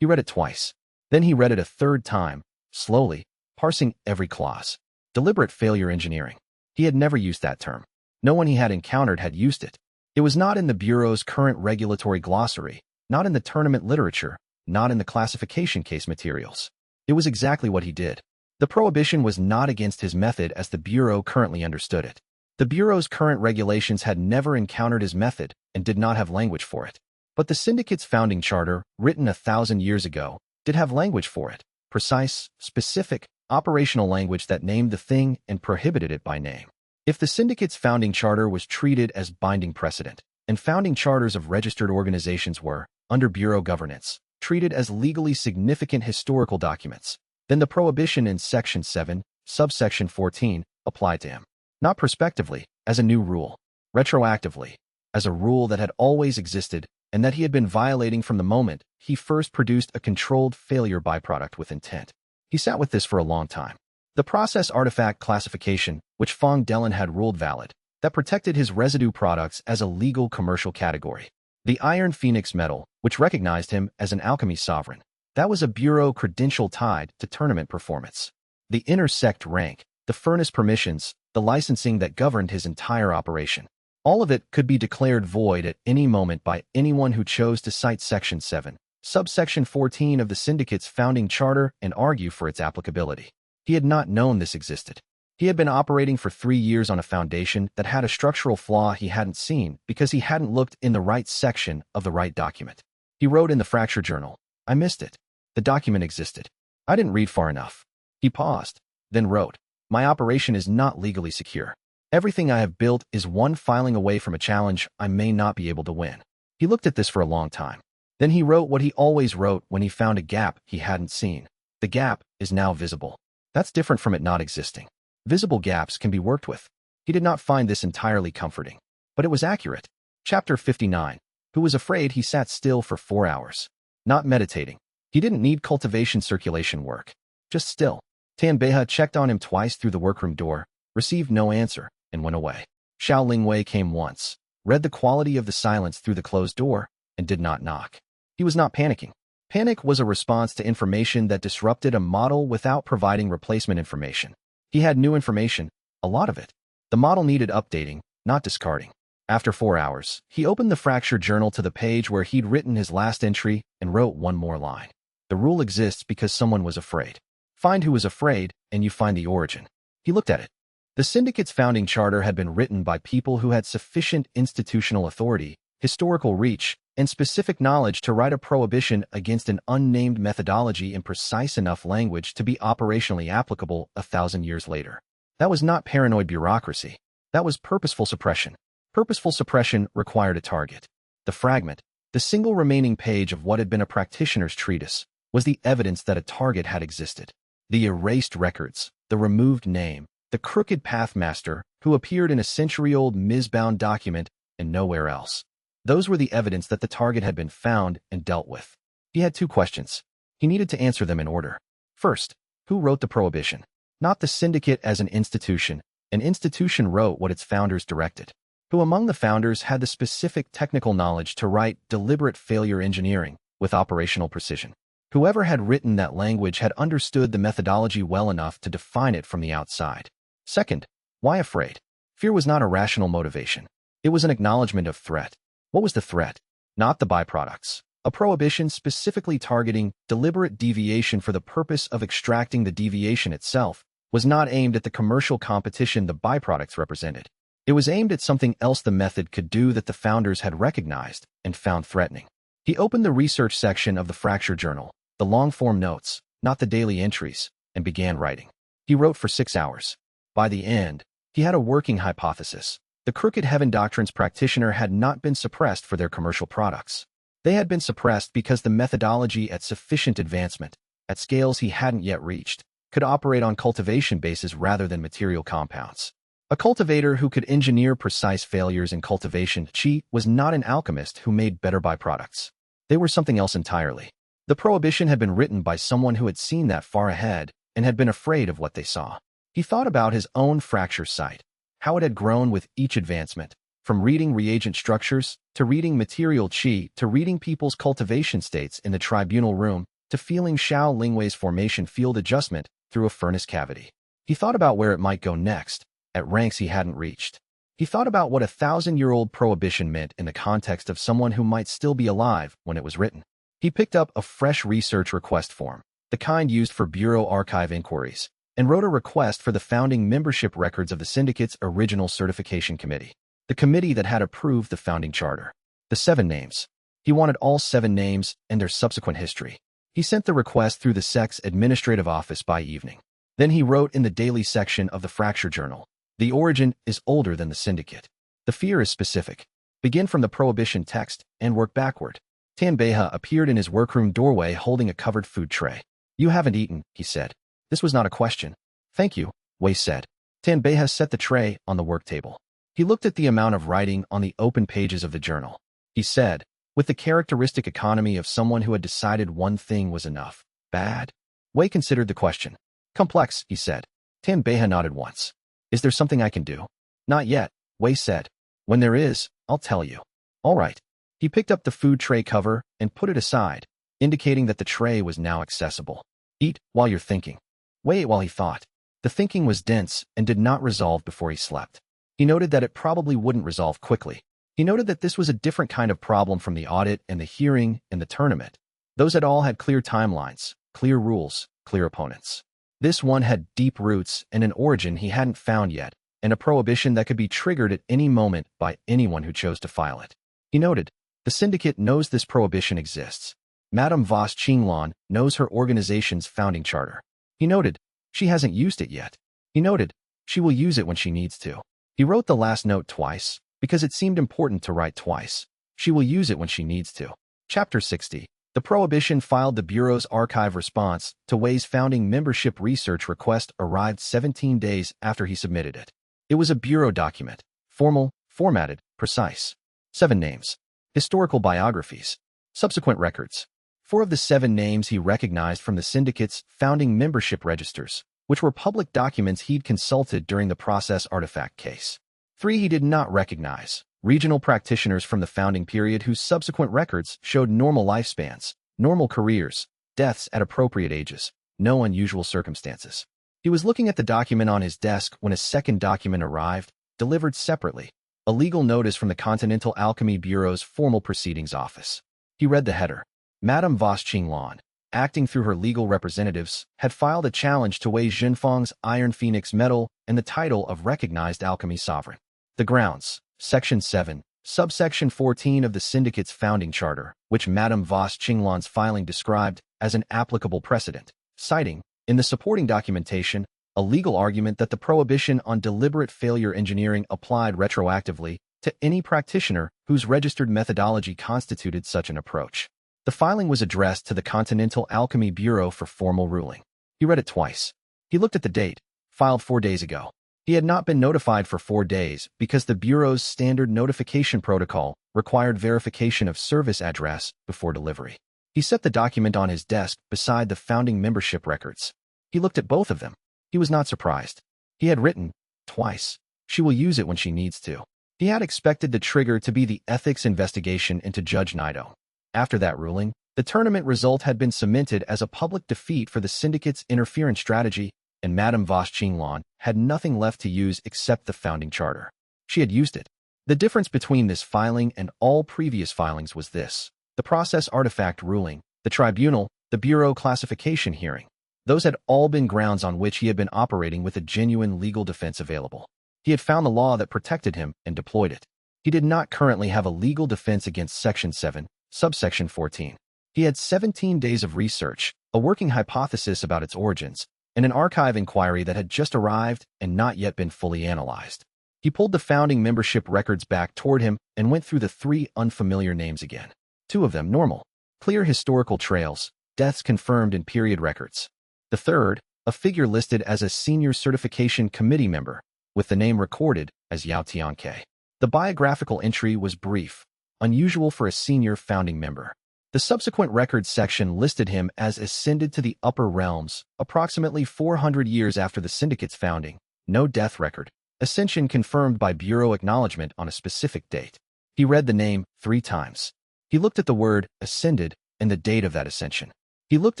S1: He read it twice. Then he read it a third time, slowly, parsing every clause. Deliberate failure engineering. He had never used that term. No one he had encountered had used it. It was not in the Bureau's current regulatory glossary, not in the tournament literature, not in the classification case materials. It was exactly what he did. The prohibition was not against his method as the Bureau currently understood it. The Bureau's current regulations had never encountered his method and did not have language for it. But the syndicate's founding charter, written 1,000 years ago, did have language for it. Precise, specific, operational language that named the thing and prohibited it by name. If the syndicate's founding charter was treated as binding precedent, and founding charters of registered organizations were, under Bureau governance, treated as legally significant historical documents, then the prohibition in Section 7, subsection 14, applied to him. Not prospectively, as a new rule. Retroactively, as a rule that had always existed and that he had been violating from the moment he first produced a controlled failure byproduct with intent. He sat with this for a long time. The process artifact classification, which Fong Dellen had ruled valid, that protected his residue products as a legal commercial category. The Iron Phoenix Medal, which recognized him as an alchemy sovereign. That was a Bureau credential tied to tournament performance. The inner sect rank, the furnace permissions, the licensing that governed his entire operation. All of it could be declared void at any moment by anyone who chose to cite Section 7, subsection 14 of the syndicate's founding charter and argue for its applicability. He had not known this existed. He had been operating for 3 years on a foundation that had a structural flaw he hadn't seen because he hadn't looked in the right section of the right document. He wrote in the fracture journal, "I missed it. The document existed. I didn't read far enough." He paused, then wrote, "My operation is not legally secure. Everything I have built is one filing away from a challenge I may not be able to win." He looked at this for a long time. Then he wrote what he always wrote when he found a gap he hadn't seen. The gap is now visible. That's different from it not existing. Visible gaps can be worked with. He did not find this entirely comforting, but it was accurate. Chapter 59. Who was afraid he sat still for 4 hours. Not meditating. He didn't need cultivation circulation work. Just still. Tanbeha checked on him twice through the workroom door, received no answer, and went away. Xiao Lingwei came once, read the quality of the silence through the closed door, and did not knock. He was not panicking. Panic was a response to information that disrupted a model without providing replacement information. He had new information, a lot of it. The model needed updating, not discarding. After 4 hours, he opened the fracture journal to the page where he'd written his last entry and wrote one more line. The rule exists because someone was afraid. Find who was afraid, and you find the origin. He looked at it. The syndicate's founding charter had been written by people who had sufficient institutional authority, historical reach, and specific knowledge to write a prohibition against an unnamed methodology in precise enough language to be operationally applicable 1,000 years later. That was not paranoid bureaucracy. That was purposeful suppression. Purposeful suppression required a target. The fragment, the single remaining page of what had been a practitioner's treatise, was the evidence that a target had existed. The erased records, the removed name, the crooked pathmaster who appeared in a century-old Ms-bound document and nowhere else. Those were the evidence that the target had been found and dealt with. He had 2 questions. He needed to answer them in order. First, who wrote the prohibition? Not the syndicate as an institution. An institution wrote what its founders directed. Who among the founders had the specific technical knowledge to write deliberate failure engineering with operational precision? Whoever had written that language had understood the methodology well enough to define it from the outside. Second, why afraid? Fear was not a rational motivation. It was an acknowledgement of threat. What was the threat? Not the byproducts. A prohibition specifically targeting deliberate deviation for the purpose of extracting the deviation itself was not aimed at the commercial competition the byproducts represented. It was aimed at something else the method could do that the founders had recognized and found threatening. He opened the research section of the fracture journal, the long-form notes, not the daily entries, and began writing. He wrote for 6 hours. By the end, he had a working hypothesis. The crooked heaven doctrines practitioner had not been suppressed for their commercial products. They had been suppressed because the methodology at sufficient advancement, at scales he hadn't yet reached, could operate on cultivation bases rather than material compounds. A cultivator who could engineer precise failures in cultivation was not an alchemist who made better byproducts. They were something else entirely. The prohibition had been written by someone who had seen that far ahead and had been afraid of what they saw. He thought about his own fracture site, how it had grown with each advancement, from reading reagent structures, to reading material qi, to reading people's cultivation states in the tribunal room, to feeling Xiao Lingwei's formation field adjustment through a furnace cavity. He thought about where it might go next, at ranks he hadn't reached. He thought about what 1,000-year-old prohibition meant in the context of someone who might still be alive when it was written. He picked up a fresh research request form, the kind used for Bureau archive inquiries, and wrote a request for the founding membership records of the syndicate's original certification committee, the committee that had approved the founding charter. The 7 names. He wanted all 7 names and their subsequent history. He sent the request through the sect's administrative office by evening. Then he wrote in the daily section of the fracture journal, the origin is older than the syndicate. The fear is specific. Begin from the prohibition text and work backward. Tanbeha appeared in his workroom doorway holding a covered food tray. You haven't eaten, he said. This was not a question. Thank you, Wei said. Tanbeha set the tray on the work table. He looked at the amount of writing on the open pages of the journal. He said, with the characteristic economy of someone who had decided one thing was enough. Bad? Wei considered the question. Complex, he said. Tanbeha nodded once. Is there something I can do? Not yet, Wei said. When there is, I'll tell you. All right. He picked up the food tray cover and put it aside, indicating that the tray was now accessible. Eat while you're thinking. Wei ate while he thought. The thinking was dense and did not resolve before he slept. He noted that it probably wouldn't resolve quickly. He noted that this was a different kind of problem from the audit and the hearing and the tournament. Those had all had clear timelines, clear rules, clear opponents. This one had deep roots and an origin he hadn't found yet, and a prohibition that could be triggered at any moment by anyone who chose to file it. He noted, the syndicate knows this prohibition exists. Madame Voss Qinglan knows her organization's founding charter. He noted, she hasn't used it yet. He noted, she will use it when she needs to. He wrote the last note twice, because it seemed important to write twice. She will use it when she needs to. Chapter 60. The prohibition filed the Bureau's archive response to Wei's founding membership research request arrived 17 days after he submitted it. It was a Bureau document, formal, formatted, precise. 7 names. Historical biographies. Subsequent records. 4 of the 7 names he recognized from the syndicate's founding membership registers, which were public documents he'd consulted during the process artifact case. 3 he did not recognize. Regional practitioners from the founding period whose subsequent records showed normal lifespans, normal careers, deaths at appropriate ages, no unusual circumstances. He was looking at the document on his desk when a second document arrived, delivered separately. a legal notice from the Continental Alchemy Bureau's formal proceedings office. He read the header. Madame Voss Qinglan, acting through her legal representatives, had filed a challenge to Wei Zhenfang's Iron Phoenix medal and the title of recognized alchemy sovereign. The grounds, Section 7, Subsection 14 of the Syndicate's founding charter, which Madame Voss Qinglan's filing described as an applicable precedent, citing, in the supporting documentation, a legal argument that the prohibition on deliberate failure engineering applied retroactively to any practitioner whose registered methodology constituted such an approach. The filing was addressed to the Continental Alchemy Bureau for formal ruling. He read it twice. He looked at the date, filed 4 days ago. He had not been notified for 4 days because the Bureau's standard notification protocol required verification of service address before delivery. He set the document on his desk beside the founding membership records. He looked at both of them. He was not surprised. He had written, twice, she will use it when she needs to. He had expected the trigger to be the ethics investigation into Judge Naito. After that ruling, the tournament result had been cemented as a public defeat for the syndicate's interference strategy, and Madame Voss Qinglan had nothing left to use except the founding charter. She had used it. The difference between this filing and all previous filings was this: the process artifact ruling, the tribunal, the Bureau classification hearing. Those had all been grounds on which he had been operating with a genuine legal defense available. He had found the law that protected him and deployed it. He did not currently have a legal defense against Section 7, Subsection 14. He had 17 days of research, a working hypothesis about its origins, and an archive inquiry that had just arrived and not yet been fully analyzed. He pulled the founding membership records back toward him and went through the 3 unfamiliar names again. 2 of them normal, clear historical trails, deaths confirmed in period records. The third, a figure listed as a senior certification committee member, with the name recorded as Yao Tianke. The biographical entry was brief, unusual for a senior founding member. The subsequent records section listed him as ascended to the upper realms, approximately 400 years after the syndicate's founding. No death record. Ascension confirmed by Bureau acknowledgement on a specific date. He read the name 3 times. He looked at the word ascended and the date of that ascension. He looked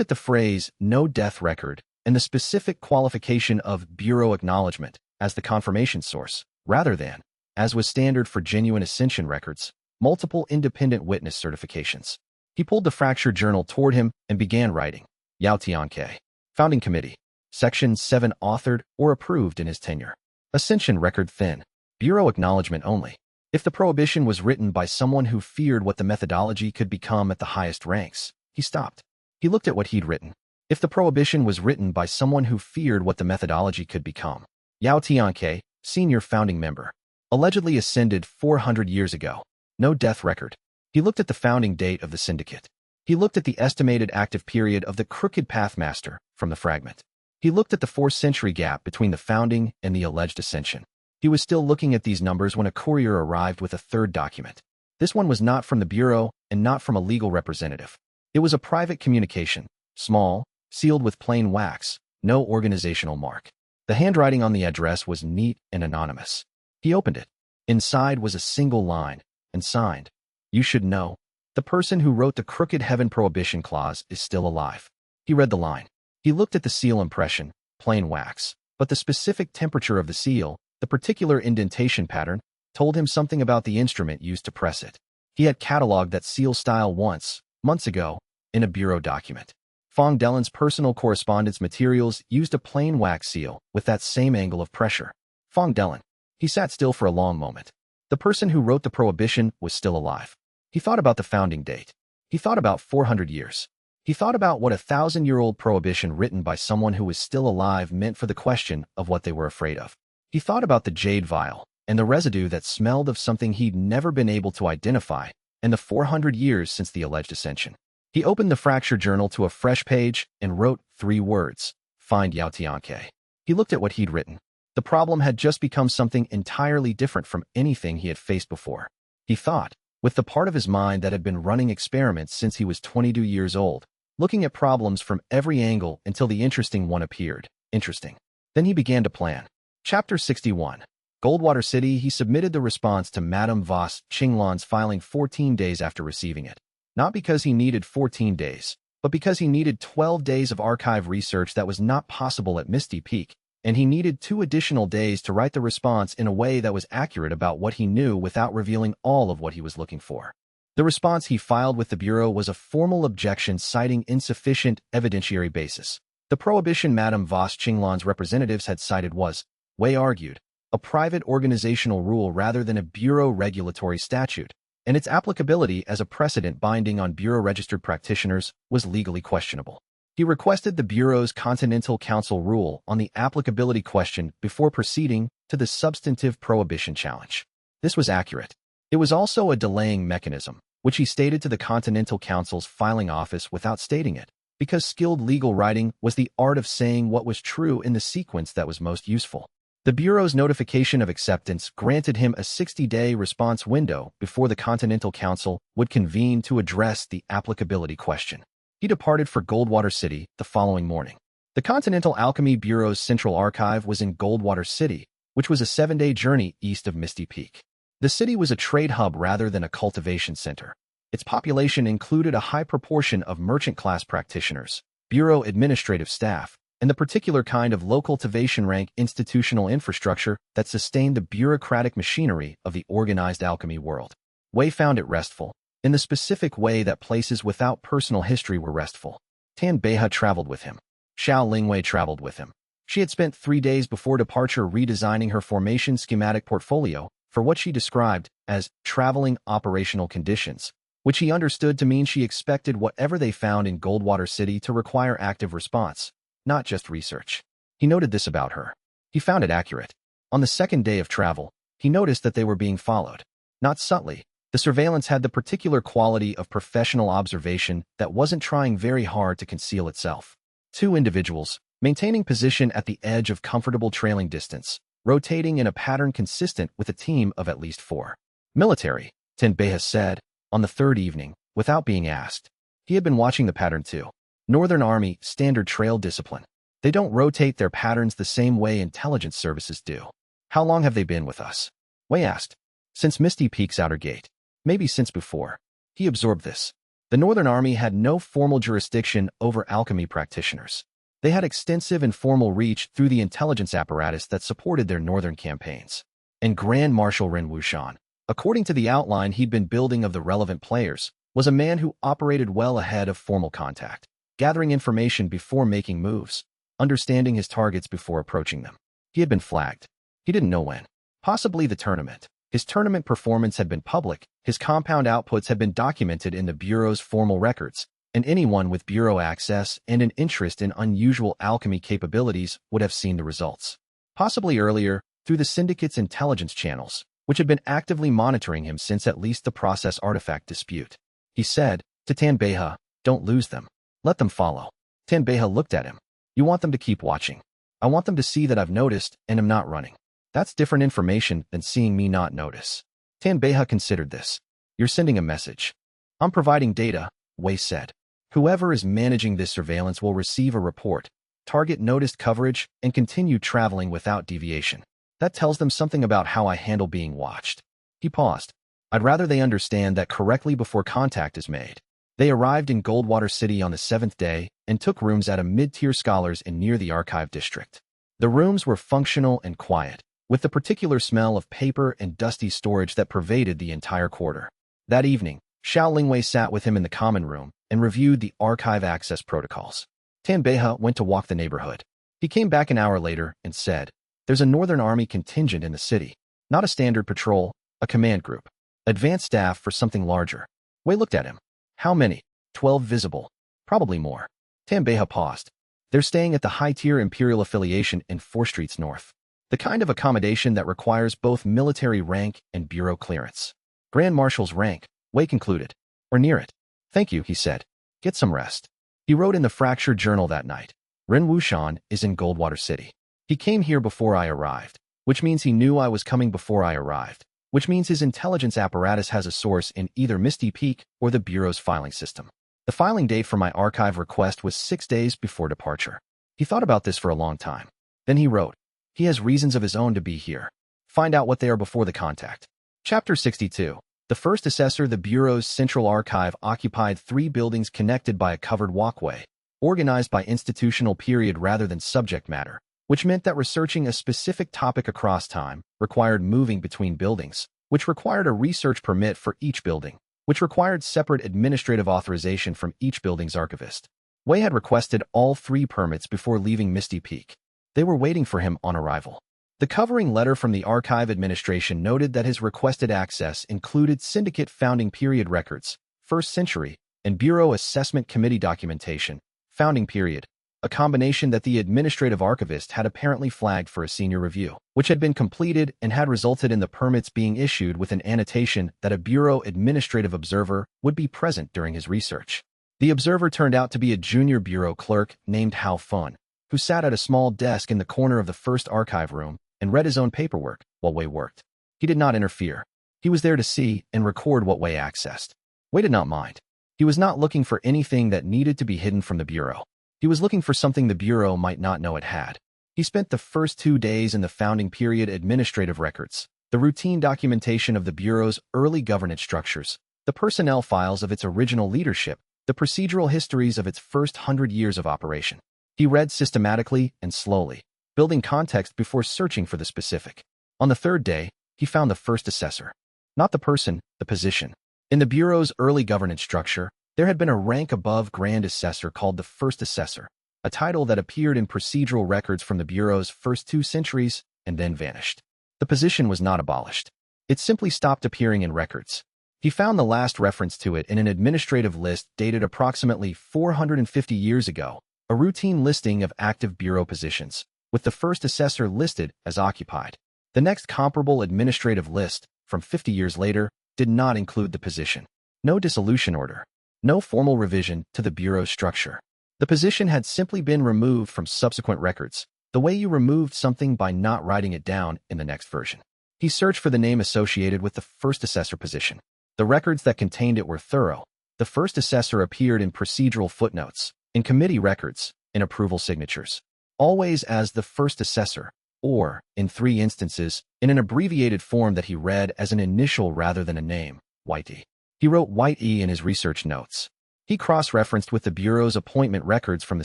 S1: at the phrase no death record and the specific qualification of Bureau acknowledgement as the confirmation source, rather than, as was standard for genuine ascension records, multiple independent witness certifications. He pulled the fracture journal toward him and began writing. Yao Tianke, Founding Committee, Section 7 authored or approved in his tenure. Ascension record thin. Bureau acknowledgement only. If the prohibition was written by someone who feared what the methodology could become at the highest ranks, he stopped. He looked at what he'd written. If the prohibition was written by someone who feared what the methodology could become. Yao Tianke, senior founding member. Allegedly ascended 400 years ago. No death record. He looked at the founding date of the syndicate. He looked at the estimated active period of the crooked pathmaster from the fragment. He looked at the 4-century gap between the founding and the alleged ascension. He was still looking at these numbers when a courier arrived with a third document. This one was not from the Bureau and not from a legal representative. It was a private communication, small, sealed with plain wax, no organizational mark. The handwriting on the address was neat and anonymous. He opened it. Inside was a single line, and signed, "You should know. The person who wrote the Crooked Heaven Prohibition Clause is still alive." He read the line. He looked at the seal impression, plain wax, but the specific temperature of the seal, the particular indentation pattern, told him something about the instrument used to press it. He had cataloged that seal style once, months ago, in a Bureau document. Fong Delen's personal correspondence materials used a plain wax seal with that same angle of pressure. Fong Delen. He sat still for a long moment. The person who wrote the prohibition was still alive. He thought about the founding date. He thought about 400 years. He thought about what a 1,000-year-old prohibition written by someone who was still alive meant for the question of what they were afraid of. He thought about the jade vial and the residue that smelled of something he'd never been able to identify and the 400 years since the alleged ascension. He opened the fracture journal to a fresh page and wrote 3 words, "Find Yao Tianke." He looked at what he'd written. The problem had just become something entirely different from anything he had faced before. He thought, with the part of his mind that had been running experiments since he was 22 years old, looking at problems from every angle until the interesting one appeared. Interesting. Then he began to plan. Chapter 61. Goldwater City. He submitted the response to Madame Voss Qinglan's filing 14 days after receiving it. Not because he needed 14 days, but because he needed 12 days of archive research that was not possible at Misty Peak, and he needed 2 additional days to write the response in a way that was accurate about what he knew without revealing all of what he was looking for. The response he filed with the Bureau was a formal objection citing insufficient evidentiary basis. The prohibition Madame Voss Qinglan's representatives had cited was, Wei argued, a private organizational rule rather than a Bureau regulatory statute, and its applicability as a precedent binding on Bureau-registered practitioners was legally questionable. He requested the Bureau's Continental Council rule on the applicability question before proceeding to the substantive prohibition challenge. This was accurate. It was also a delaying mechanism, which he stated to the Continental Council's filing office without stating it, because skilled legal writing was the art of saying what was true in the sequence that was most useful. The Bureau's notification of acceptance granted him a 60-day response window before the Continental Council would convene to address the applicability question. He departed for Goldwater City the following morning. The Continental Alchemy Bureau's central archive was in Goldwater City, which was a 7-day journey east of Misty Peak. The city was a trade hub rather than a cultivation center. Its population included a high proportion of merchant-class practitioners, Bureau administrative staff, and the particular kind of low cultivation rank institutional infrastructure that sustained the bureaucratic machinery of the organized alchemy world. Wei found it restful, in the specific way that places without personal history were restful. Tan Beihe traveled with him. Xiao Lingwei traveled with him. She had spent 3 days before departure redesigning her formation schematic portfolio for what she described as traveling operational conditions, which he understood to mean she expected whatever they found in Goldwater City to require active response, not just research. He noted this about her. He found it accurate. On the 2nd day of travel, he noticed that they were being followed. Not subtly, the surveillance had the particular quality of professional observation that wasn't trying very hard to conceal itself. 2 individuals, maintaining position at the edge of comfortable trailing distance, rotating in a pattern consistent with a team of at least 4. Military, Tan Beihe said, on the 3rd evening, without being asked. He had been watching the pattern too. Northern Army, standard trail discipline. They don't rotate their patterns the same way intelligence services do. How long have they been with us? Wei asked. Since Misty Peak's outer gate. Maybe since before. He absorbed this. The Northern Army had no formal jurisdiction over alchemy practitioners. They had extensive informal reach through the intelligence apparatus that supported their northern campaigns. And Grand Marshal Ren Wuxian, according to the outline he'd been building of the relevant players, was a man who operated well ahead of formal contact, gathering information before making moves, understanding his targets before approaching them. He had been flagged. He didn't know when. Possibly the tournament. His tournament performance had been public, his compound outputs had been documented in the Bureau's formal records, and anyone with Bureau access and an interest in unusual alchemy capabilities would have seen the results. Possibly earlier, through the Syndicate's intelligence channels, which had been actively monitoring him since at least the process artifact dispute. He said, to Tan Beihe, don't lose them. Let them follow. Tan Beihe looked at him. You want them to keep watching. I want them to see that I've noticed and am not running. That's different information than seeing me not notice. Tan Beihe considered this. You're sending a message. I'm providing data, Wei said. Whoever is managing this surveillance will receive a report, target noticed coverage, and continue traveling without deviation. That tells them something about how I handle being watched. He paused. I'd rather they understand that correctly before contact is made. They arrived in Goldwater City on the 7th day and took rooms at a mid-tier scholars inn near the archive district. The rooms were functional and quiet, with the particular smell of paper and dusty storage that pervaded the entire quarter. That evening, Xiao Lingwei sat with him in the common room and reviewed the archive access protocols. Tan Beihe went to walk the neighborhood. He came back an hour later and said, There's a Northern Army contingent in the city. Not a standard patrol, a command group. Advanced staff for something larger. Wei looked at him. How many? 12 visible. Probably more. Tan Beihe paused. They're staying at the high-tier Imperial affiliation in 4 streets north. The kind of accommodation that requires both military rank and bureau clearance. Grand Marshal's rank, Wei concluded. Or near it. Thank you, he said. Get some rest. He wrote in the Fracture Journal that night. Ren Wuxian is in Goldwater City. He came here before I arrived, which means he knew I was coming before I arrived, which means his intelligence apparatus has a source in either Misty Peak or the Bureau's filing system. The filing date for my archive request was 6 days before departure. He thought about this for a long time. Then he wrote, He has reasons of his own to be here. Find out what they are before the contact. Chapter 62. The first assessor, the Bureau's central archive, occupied 3 buildings connected by a covered walkway, organized by institutional period rather than subject matter, which meant that researching a specific topic across time required moving between buildings, which required a research permit for each building, which required separate administrative authorization from each building's archivist. Wei had requested all 3 permits before leaving Misty Peak. They were waiting for him on arrival. The covering letter from the archive administration noted that his requested access included syndicate founding period records, 1st century, and Bureau Assessment Committee documentation, founding period, a combination that the administrative archivist had apparently flagged for a senior review, which had been completed and had resulted in the permits being issued with an annotation that a Bureau administrative observer would be present during his research. The observer turned out to be a junior Bureau clerk named Hao Fun, who sat at a small desk in the corner of the first archive room and read his own paperwork while Wei worked. He did not interfere. He was there to see and record what Wei accessed. Wei did not mind. He was not looking for anything that needed to be hidden from the Bureau. He was looking for something the Bureau might not know it had. He spent the first 2 days in the founding period administrative records, the routine documentation of the Bureau's early governance structures, the personnel files of its original leadership, the procedural histories of its first 100 years of operation. He read systematically and slowly, building context before searching for the specific. On the 3rd day, he found the first assessor. Not the person, the position. In the Bureau's early governance structure, there had been a rank above Grand Assessor called the First Assessor, a title that appeared in procedural records from the Bureau's first 2 centuries and then vanished. The position was not abolished. It simply stopped appearing in records. He found the last reference to it in an administrative list dated approximately 450 years ago, a routine listing of active Bureau positions, with the First Assessor listed as occupied. The next comparable administrative list, from 50 years later, did not include the position. No dissolution order. No formal revision to the Bureau's structure. The position had simply been removed from subsequent records, the way you removed something by not writing it down in the next version. He searched for the name associated with the First Assessor position. The records that contained it were thorough. The First Assessor appeared in procedural footnotes, in committee records, in approval signatures. Always as the First Assessor, or, in 3 instances, in an abbreviated form that he read as an initial rather than a name, Whitey. He wrote White E in his research notes. He cross-referenced with the Bureau's appointment records from the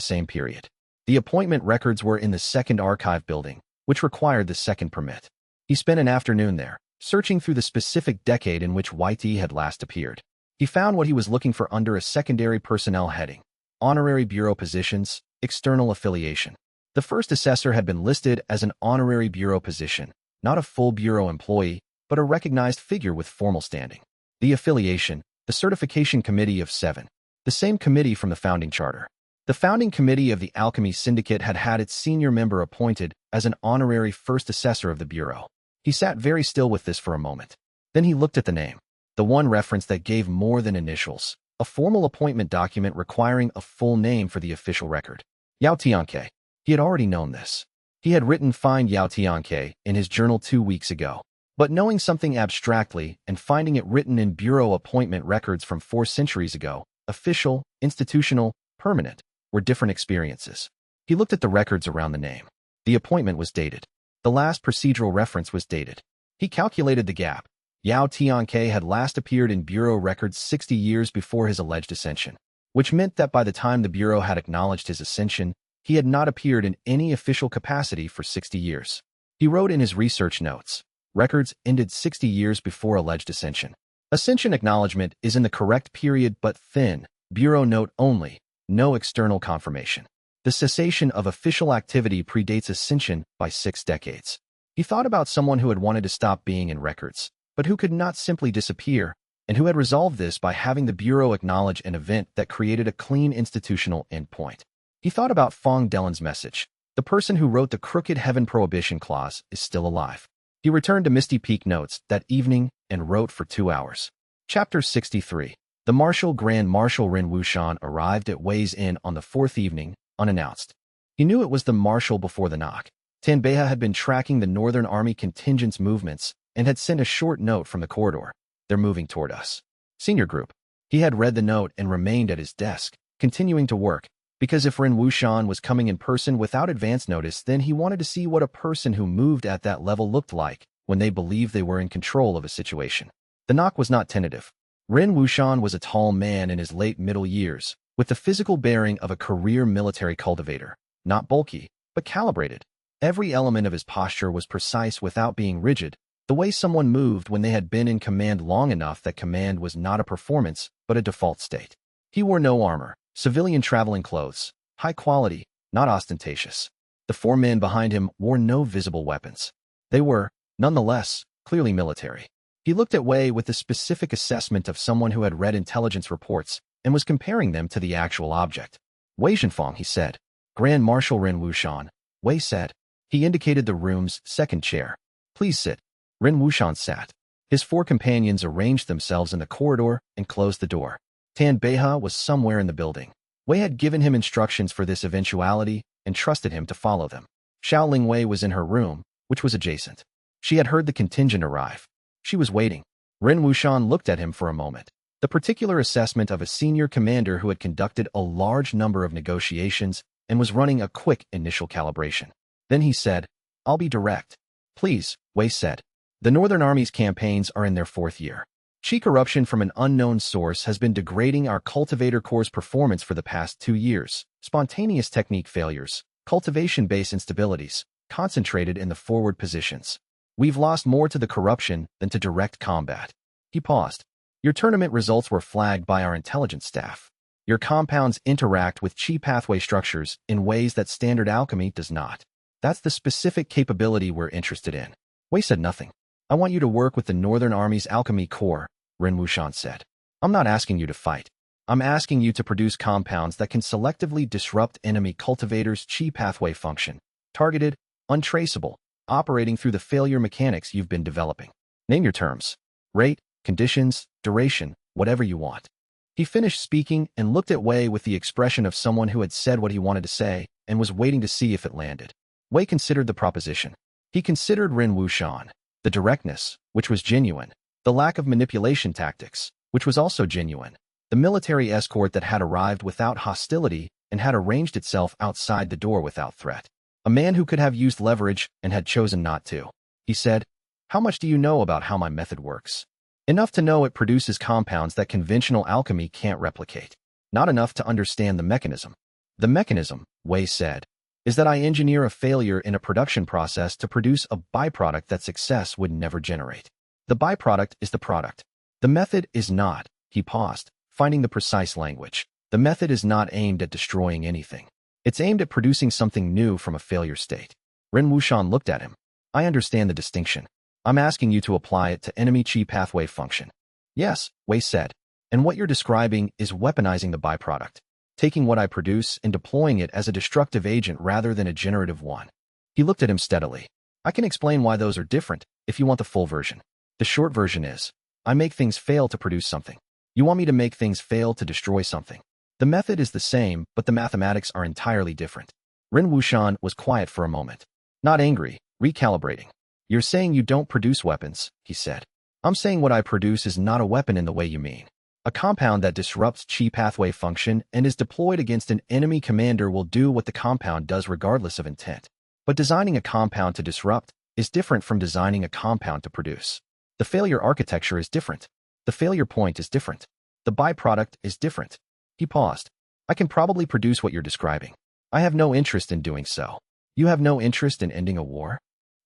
S1: same period. The appointment records were in the 2nd archive building, which required the 2nd permit. He spent an afternoon there, searching through the specific decade in which White E had last appeared. He found what he was looking for under a secondary personnel heading: honorary Bureau positions, external affiliation. The First Assessor had been listed as an honorary Bureau position, not a full Bureau employee, but a recognized figure with formal standing. The affiliation, the Certification Committee of 7, the same committee from the founding charter. The founding committee of the Alchemy Syndicate had had its senior member appointed as an honorary First Assessor of the Bureau. He sat very still with this for a moment. Then he looked at the name, the one reference that gave more than initials, a formal appointment document requiring a full name for the official record. Yao Tianke. He had already known this. He had written "Find Yao Tianke" in his journal 2 weeks ago. But knowing something abstractly and finding it written in Bureau appointment records from 4 centuries ago, official, institutional, permanent, were different experiences. He looked at the records around the name. The appointment was dated. The last procedural reference was dated. He calculated the gap. Yao Tianke had last appeared in Bureau records 60 years before his alleged ascension, which meant that by the time the Bureau had acknowledged his ascension, he had not appeared in any official capacity for 60 years. He wrote in his research notes, records ended 60 years before alleged ascension. Ascension acknowledgement is in the correct period but thin, Bureau note only, no external confirmation. The cessation of official activity predates ascension by 6 decades. He thought about someone who had wanted to stop being in records, but who could not simply disappear, and who had resolved this by having the Bureau acknowledge an event that created a clean institutional endpoint. He thought about Fong Delen's message. The person who wrote the Crooked Heaven Prohibition Clause is still alive. He returned to Misty Peak notes that evening and wrote for 2 hours. Chapter 63. The Grand Marshal Ren Wuxian arrived at Wei's Inn on the 4th evening, unannounced. He knew it was the marshal before the knock. Tan Beha had been tracking the Northern Army contingent's movements and had sent a short note from the corridor. They're moving toward us. Senior group. He had read the note and remained at his desk, continuing to work, because if Ren Wuxian was coming in person without advance notice, then he wanted to see what a person who moved at that level looked like when they believed they were in control of a situation. The knock was not tentative. Ren Wuxian was a tall man in his late middle years, with the physical bearing of a career military cultivator, not bulky, but calibrated. Every element of his posture was precise without being rigid, the way someone moved when they had been in command long enough that command was not a performance, but a default state. He wore no armor, civilian traveling clothes, high quality, not ostentatious. The four men behind him wore no visible weapons. They were, nonetheless, clearly military. He looked at Wei with the specific assessment of someone who had read intelligence reports and was comparing them to the actual object. Wei Zhenfang, he said. Grand Marshal Ren Wuxian, Wei said. He indicated the room's second chair. Please sit. Ren Wuxian sat. His four companions arranged themselves in the corridor and closed the door. Tan Beihe was somewhere in the building. Wei had given him instructions for this eventuality and trusted him to follow them. Xiao Lingwei was in her room, which was adjacent. She had heard the contingent arrive. She was waiting. Ren Wuxian looked at him for a moment. The particular assessment of a senior commander who had conducted a large number of negotiations and was running a quick initial calibration. Then he said, I'll be direct. Please, Wei said. The Northern Army's campaigns are in their fourth year. Qi corruption from an unknown source has been degrading our cultivator corps' performance for the past 2 years. Spontaneous technique failures, cultivation-based instabilities, concentrated in the forward positions. We've lost more to the corruption than to direct combat. He paused. Your tournament results were flagged by our intelligence staff. Your compounds interact with Qi pathway structures in ways that standard alchemy does not. That's the specific capability we're interested in. Wei said nothing. I want you to work with the Northern Army's alchemy corps, Ren Wuxian said. I'm not asking you to fight. I'm asking you to produce compounds that can selectively disrupt enemy cultivators' Qi pathway function, targeted, untraceable, operating through the failure mechanics you've been developing. Name your terms. Rate, conditions, duration, whatever you want. He finished speaking and looked at Wei with the expression of someone who had said what he wanted to say and was waiting to see if it landed. Wei considered the proposition. He considered Ren Wuxian, the directness, which was genuine, the lack of manipulation tactics, which was also genuine, the military escort that had arrived without hostility and had arranged itself outside the door without threat. A man who could have used leverage and had chosen not to. He said, How much do you know about how my method works? Enough to know it produces compounds that conventional alchemy can't replicate. Not enough to understand the mechanism. The mechanism, Wei said, is that I engineer a failure in a production process to produce a byproduct that success would never generate. The byproduct is the product. The method is not. He paused, finding the precise language. The method is not aimed at destroying anything. It's aimed at producing something new from a failure state. Ren Wuxian looked at him. I understand the distinction. I'm asking you to apply it to enemy Qi pathway function. Yes, Wei said. And what you're describing is weaponizing the byproduct. Taking what I produce and deploying it as a destructive agent rather than a generative one. He looked at him steadily. I can explain why those are different, if you want the full version. The short version is, I make things fail to produce something. You want me to make things fail to destroy something. The method is the same, but the mathematics are entirely different. Ren Wuxian was quiet for a moment. Not angry, recalibrating. You're saying you don't produce weapons, he said. I'm saying what I produce is not a weapon in the way you mean. A compound that disrupts Qi pathway function and is deployed against an enemy commander will do what the compound does regardless of intent. But designing a compound to disrupt is different from designing a compound to produce. The failure architecture is different. The failure point is different. The byproduct is different. He paused. I can probably produce what you're describing. I have no interest in doing so. You have no interest in ending a war?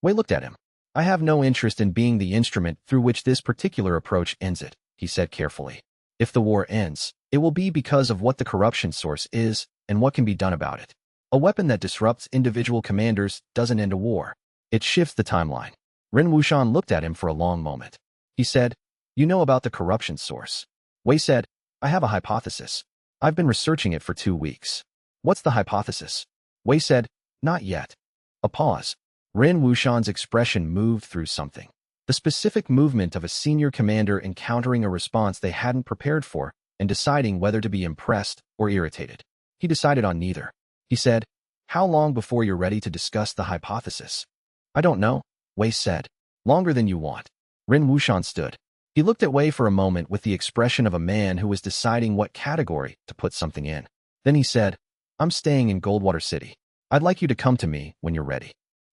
S1: Wei looked at him. I have no interest in being the instrument through which this particular approach ends it, he said carefully. If the war ends, it will be because of what the corruption source is and what can be done about it. A weapon that disrupts individual commanders doesn't end a war. It shifts the timeline. Ren Wuxian looked at him for a long moment. He said, You know about the corruption source. Wei said, I have a hypothesis. I've been researching it for 2 weeks. What's the hypothesis? Wei said, Not yet. A pause. Ren Wuxian's expression moved through something. The specific movement of a senior commander encountering a response they hadn't prepared for and deciding whether to be impressed or irritated. He decided on neither. He said, How long before you're ready to discuss the hypothesis? I don't know, Wei said. Longer than you want. Ren Wuxian stood. He looked at Wei for a moment with the expression of a man who was deciding what category to put something in. Then he said, I'm staying in Goldwater City. I'd like you to come to me when you're ready.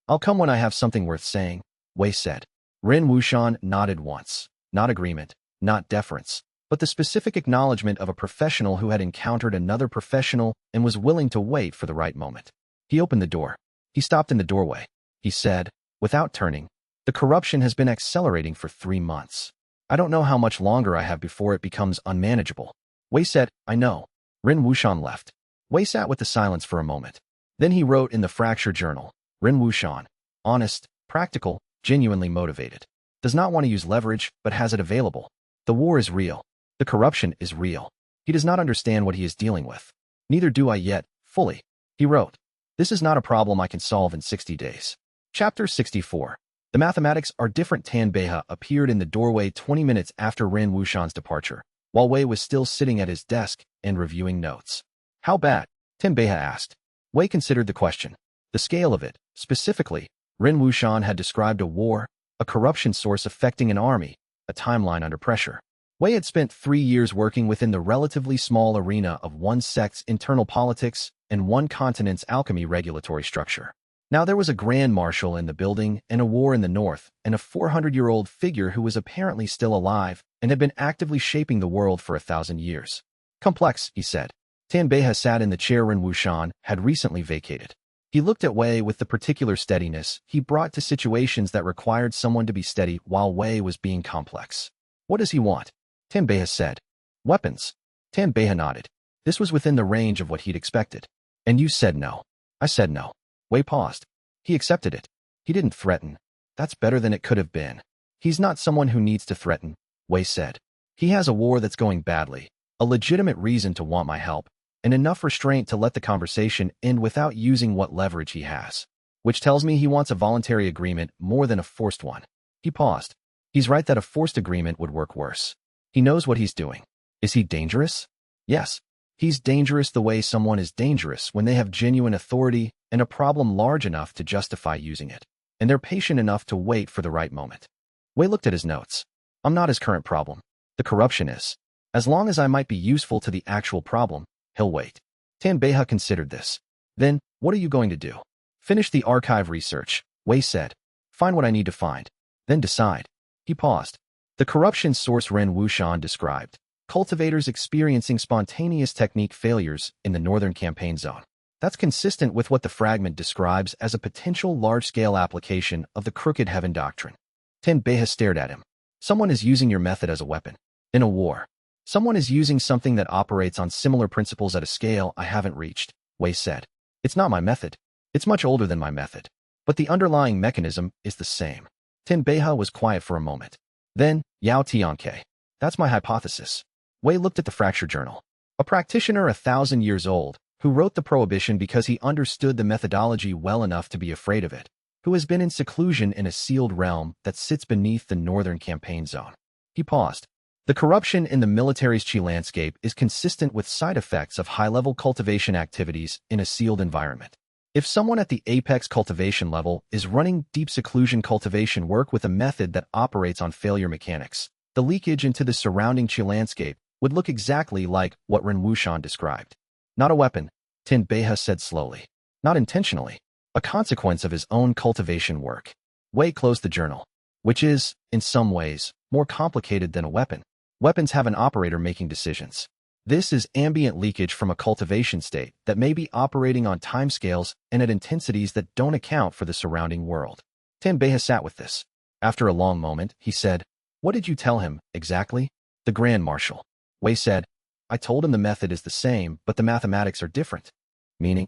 S1: I'll come when I have something worth saying, Wei said. Ren Wuxian nodded once. Not agreement, not deference, but the specific acknowledgement of a professional who had encountered another professional and was willing to wait for the right moment. He opened the door. He stopped in the doorway. he said, without turning. The corruption has been accelerating for 3 months. I don't know how much longer I have before it becomes unmanageable. Wei said, I know. Ren Wuxian left. Wei sat with the silence for a moment. Then he wrote in the fracture journal, Ren Wuxian, honest, practical, genuinely motivated. Does not want to use leverage, but has it available. The war is real. The corruption is real. He does not understand what he is dealing with. Neither do I yet, fully. He wrote, this is not a problem I can solve in 60 days. Chapter 64. The mathematics are different. Tan Beihe appeared in the doorway 20 minutes after Ren Wuxian's departure, while Wei was still sitting at his desk and reviewing notes. How bad? Tan Beihe asked. Wei considered the question. The scale of it, specifically, Ren Wuxian had described a war, a corruption source affecting an army, a timeline under pressure. Wei had spent 3 years working within the relatively small arena of one sect's internal politics and one continent's alchemy regulatory structure. Now there was a grand marshal in the building and a war in the north, and a 400-year-old figure who was apparently still alive and had been actively shaping the world for 1,000 years. Complex, he said. Tan Beihe sat in the chair Ren Wuxian had recently vacated. He looked at Wei with the particular steadiness he brought to situations that required someone to be steady while Wei was being complex. What does he want? Tan Beihe said. Weapons. Tan Beihe nodded. This was within the range of what he'd expected. And you said no. I said no. Wei paused. He accepted it. He didn't threaten. That's better than it could have been. He's not someone who needs to threaten, Wei said. He has a war that's going badly, a legitimate reason to want my help, and enough restraint to let the conversation end without using what leverage he has. Which tells me he wants a voluntary agreement more than a forced one. He paused. He's right that a forced agreement would work worse. He knows what he's doing. Is he dangerous? Yes. He's dangerous the way someone is dangerous when they have genuine authority and a problem large enough to justify using it, and they're patient enough to wait for the right moment. Wei looked at his notes. I'm not his current problem. The corruption is. As long as I might be useful to the actual problem, he'll wait. Tan Beihe considered this. Then, what are you going to do? Finish the archive research, Wei said. Find what I need to find. Then decide. He paused. The corruption source Ren Wuxian described. Cultivators experiencing spontaneous technique failures in the northern campaign zone. That's consistent with what the fragment describes as a potential large-scale application of the Crooked Heaven Doctrine. Tan Beihe stared at him. Someone is using your method as a weapon. In a war. Someone is using something that operates on similar principles at a scale I haven't reached, Wei said. It's not my method. It's much older than my method. But the underlying mechanism is the same. Tan Beihe was quiet for a moment. Then, Yao Tianke. That's my hypothesis. Wei looked at the fracture journal. A practitioner 1,000 years old, who wrote the prohibition because he understood the methodology well enough to be afraid of it, who has been in seclusion in a sealed realm that sits beneath the northern campaign zone. He paused. The corruption in the military's chi landscape is consistent with side effects of high-level cultivation activities in a sealed environment. If someone at the apex cultivation level is running deep seclusion cultivation work with a method that operates on failure mechanics, the leakage into the surrounding chi landscape would look exactly like what Ren Wuxian described. Not a weapon, Tan Beihe said slowly. Not intentionally. A consequence of his own cultivation work. Wei closed the journal. Which is, in some ways, more complicated than a weapon. Weapons have an operator making decisions. This is ambient leakage from a cultivation state that may be operating on timescales and at intensities that don't account for the surrounding world. Tan Beihe sat with this. After a long moment, he said, What did you tell him, exactly? The Grand Marshal. Wei said, I told him the method is the same, but the mathematics are different. Meaning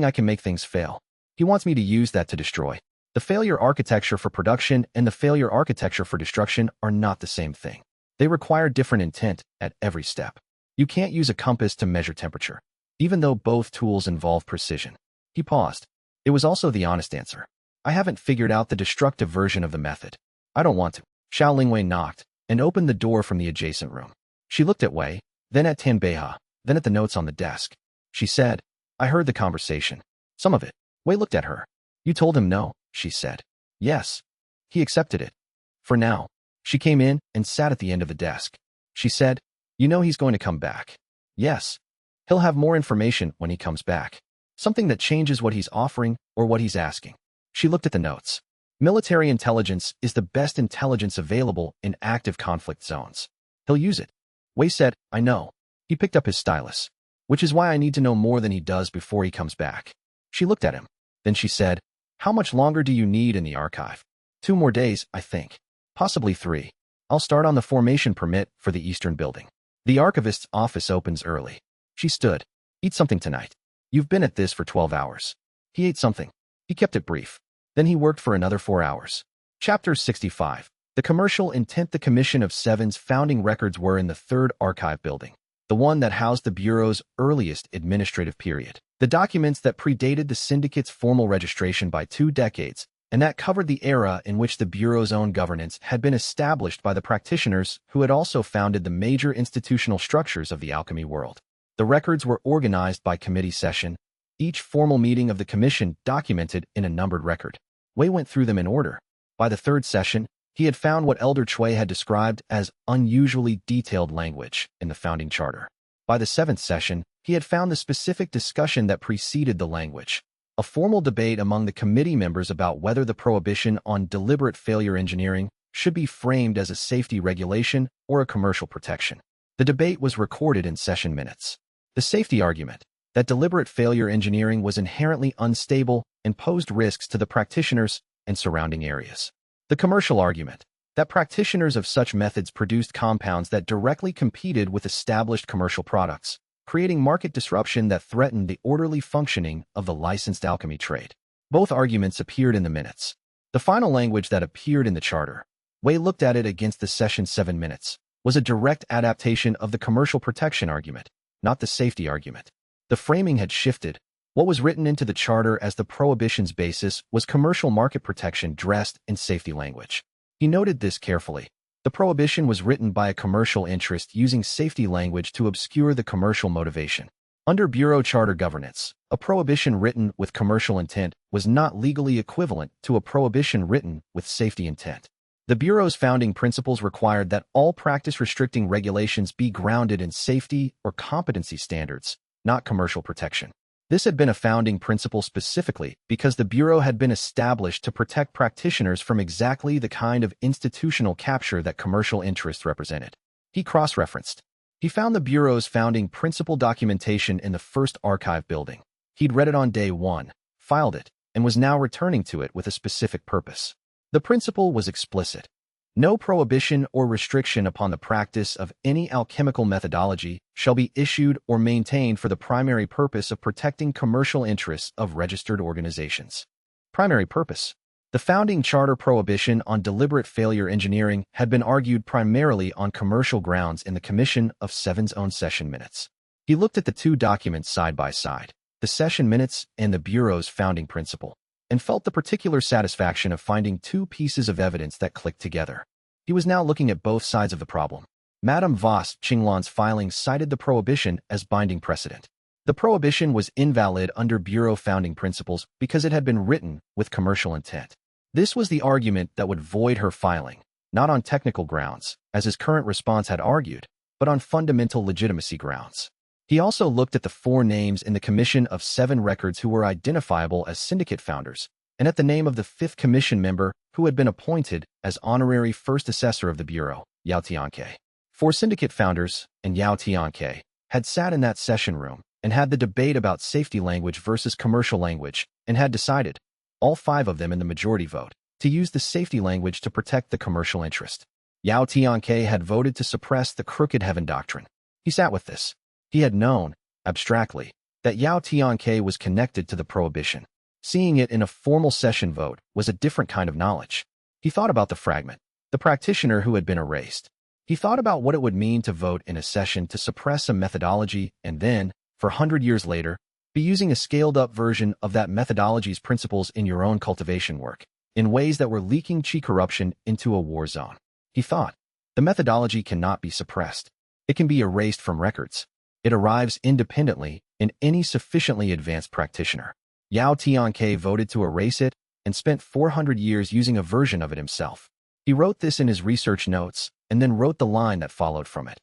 S1: I can make things fail. He wants me to use that to destroy. The failure architecture for production and the failure architecture for destruction are not the same thing. They require different intent at every step. You can't use a compass to measure temperature, even though both tools involve precision. He paused. It was also the honest answer. I haven't figured out the destructive version of the method. I don't want to. Xiao Lingwei knocked and opened the door from the adjacent room. She looked at Wei, then at Tan Beihe, then at the notes on the desk. She said, I heard the conversation. Some of it. Wei looked at her. You told him no, she said. Yes. He accepted it. For now. She came in and sat at the end of the desk. She said, You know he's going to come back. Yes. He'll have more information when he comes back. Something that changes what he's offering or what he's asking. She looked at the notes. Military intelligence is the best intelligence available in active conflict zones. He'll use it. Wei said, I know. He picked up his stylus. Which is why I need to know more than he does before he comes back. She looked at him. Then she said, How much longer do you need in the archive? 2 more days, I think. Possibly 3. I'll start on the formation permit for the Eastern Building. The archivist's office opens early. She stood. Eat something tonight. You've been at this for 12 hours. He ate something. He kept it brief. Then he worked for another 4 hours. Chapter 65. The commercial intent. The Commission of Seven's founding records were in the 3rd archive building, the one that housed the Bureau's earliest administrative period. The documents that predated the syndicate's formal registration by 2 decades, and that covered the era in which the Bureau's own governance had been established by the practitioners who had also founded the major institutional structures of the alchemy world. The records were organized by committee session, each formal meeting of the commission documented in a numbered record. Wei went through them in order. By the 3rd session, he had found what Elder Chui had described as unusually detailed language in the founding charter. By the 7th session, he had found the specific discussion that preceded the language, a formal debate among the committee members about whether the prohibition on deliberate failure engineering should be framed as a safety regulation or a commercial protection. The debate was recorded in session minutes. The safety argument, that deliberate failure engineering was inherently unstable and posed risks to the practitioners and surrounding areas. The commercial argument, that practitioners of such methods produced compounds that directly competed with established commercial products, creating market disruption that threatened the orderly functioning of the licensed alchemy trade. Both arguments appeared in the minutes. The final language that appeared in the charter, Wei looked at it against the session 7 minutes, was a direct adaptation of the commercial protection argument, not the safety argument. The framing had shifted. What was written into the charter as the prohibition's basis was commercial market protection dressed in safety language. He noted this carefully. The prohibition was written by a commercial interest using safety language to obscure the commercial motivation. Under Bureau charter governance, a prohibition written with commercial intent was not legally equivalent to a prohibition written with safety intent. The Bureau's founding principles required that all practice-restricting regulations be grounded in safety or competency standards, not commercial protection. This had been a founding principle specifically because the Bureau had been established to protect practitioners from exactly the kind of institutional capture that commercial interests represented. He cross-referenced. He found the Bureau's founding principle documentation in the 1st archive building. He'd read it on day 1, filed it, and was now returning to it with a specific purpose. The principle was explicit. No prohibition or restriction upon the practice of any alchemical methodology shall be issued or maintained for the primary purpose of protecting commercial interests of registered organizations. Primary purpose. The founding charter prohibition on deliberate failure engineering had been argued primarily on commercial grounds in the Commission of Seven's own session minutes. He looked at the 2 documents side by side, the session minutes and the Bureau's founding principle, and felt the particular satisfaction of finding 2 pieces of evidence that clicked together. He was now looking at both sides of the problem. Madame Voss Qinglan's filing cited the prohibition as binding precedent. The prohibition was invalid under Bureau founding principles because it had been written with commercial intent. This was the argument that would void her filing, not on technical grounds, as his current response had argued, but on fundamental legitimacy grounds. He also looked at the 4 names in the Commission of 7 records who were identifiable as syndicate founders, and at the name of the 5th commission member who had been appointed as honorary first assessor of the Bureau, Yao Tianke. 4 syndicate founders and Yao Tianke had sat in that session room and had the debate about safety language versus commercial language and had decided, all 5 of them in the majority vote, to use the safety language to protect the commercial interest. Yao Tianke had voted to suppress the crooked heaven doctrine. He sat with this. He had known, abstractly, that Yao Tianke was connected to the prohibition. Seeing it in a formal session vote was a different kind of knowledge. He thought about the fragment, the practitioner who had been erased. He thought about what it would mean to vote in a session to suppress a methodology and then, for 100 years later, be using a scaled-up version of that methodology's principles in your own cultivation work, in ways that were leaking chi corruption into a war zone. He thought, the methodology cannot be suppressed. It can be erased from records. It arrives independently in any sufficiently advanced practitioner. Yao Tianke voted to erase it and spent 400 years using a version of it himself. He wrote this in his research notes and then wrote the line that followed from it.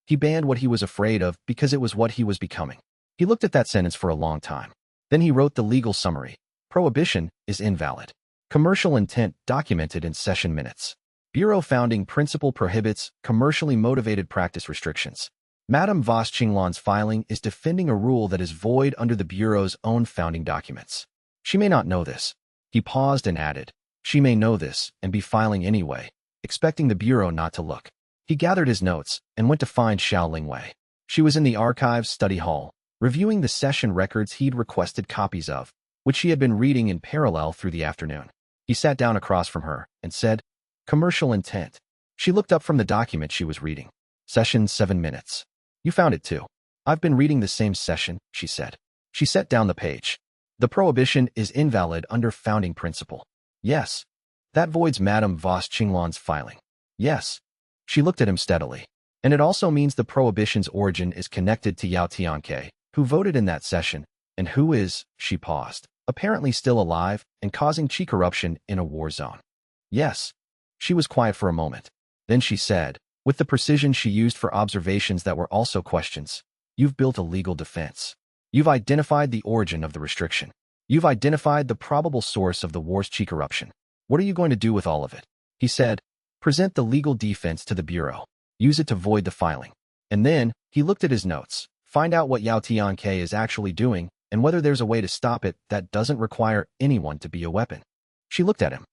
S1: He banned what he was afraid of because it was what he was becoming. He looked at that sentence for a long time. Then he wrote the legal summary. Prohibition is invalid. Commercial intent documented in session minutes. Bureau founding principle prohibits commercially motivated practice restrictions. Madame Voss Qinglan's filing is defending a rule that is void under the Bureau's own founding documents. She may not know this. He paused and added, "She may know this and be filing anyway," expecting the bureau not to look. He gathered his notes and went to find Xiao Lingwei. She was in the archives study hall, reviewing the session records he'd requested copies of, which she had been reading in parallel through the afternoon. He sat down across from her and said, "Commercial intent." She looked up from the document she was reading. "Session 7 minutes. You found it too." "I've been reading the same session," she said. She set down the page. "The prohibition is invalid under founding principle." "Yes." "That voids Madame Voss Qinglan's filing." "Yes." She looked at him steadily. "And it also means the prohibition's origin is connected to Yao Tianke, who voted in that session, and who is," she paused, "apparently still alive and causing qi corruption in a war zone." "Yes." She was quiet for a moment. Then she said, with the precision she used for observations that were also questions, "You've built a legal defense. You've identified the origin of the restriction. You've identified the probable source of the war's qi corruption. What are you going to do with all of it?" He said, "Present the legal defense to the bureau. Use it to void the filing." And then, he looked at his notes. "Find out what Yao Tianke is actually doing and whether there's a way to stop it that doesn't require anyone to be a weapon." She looked at him.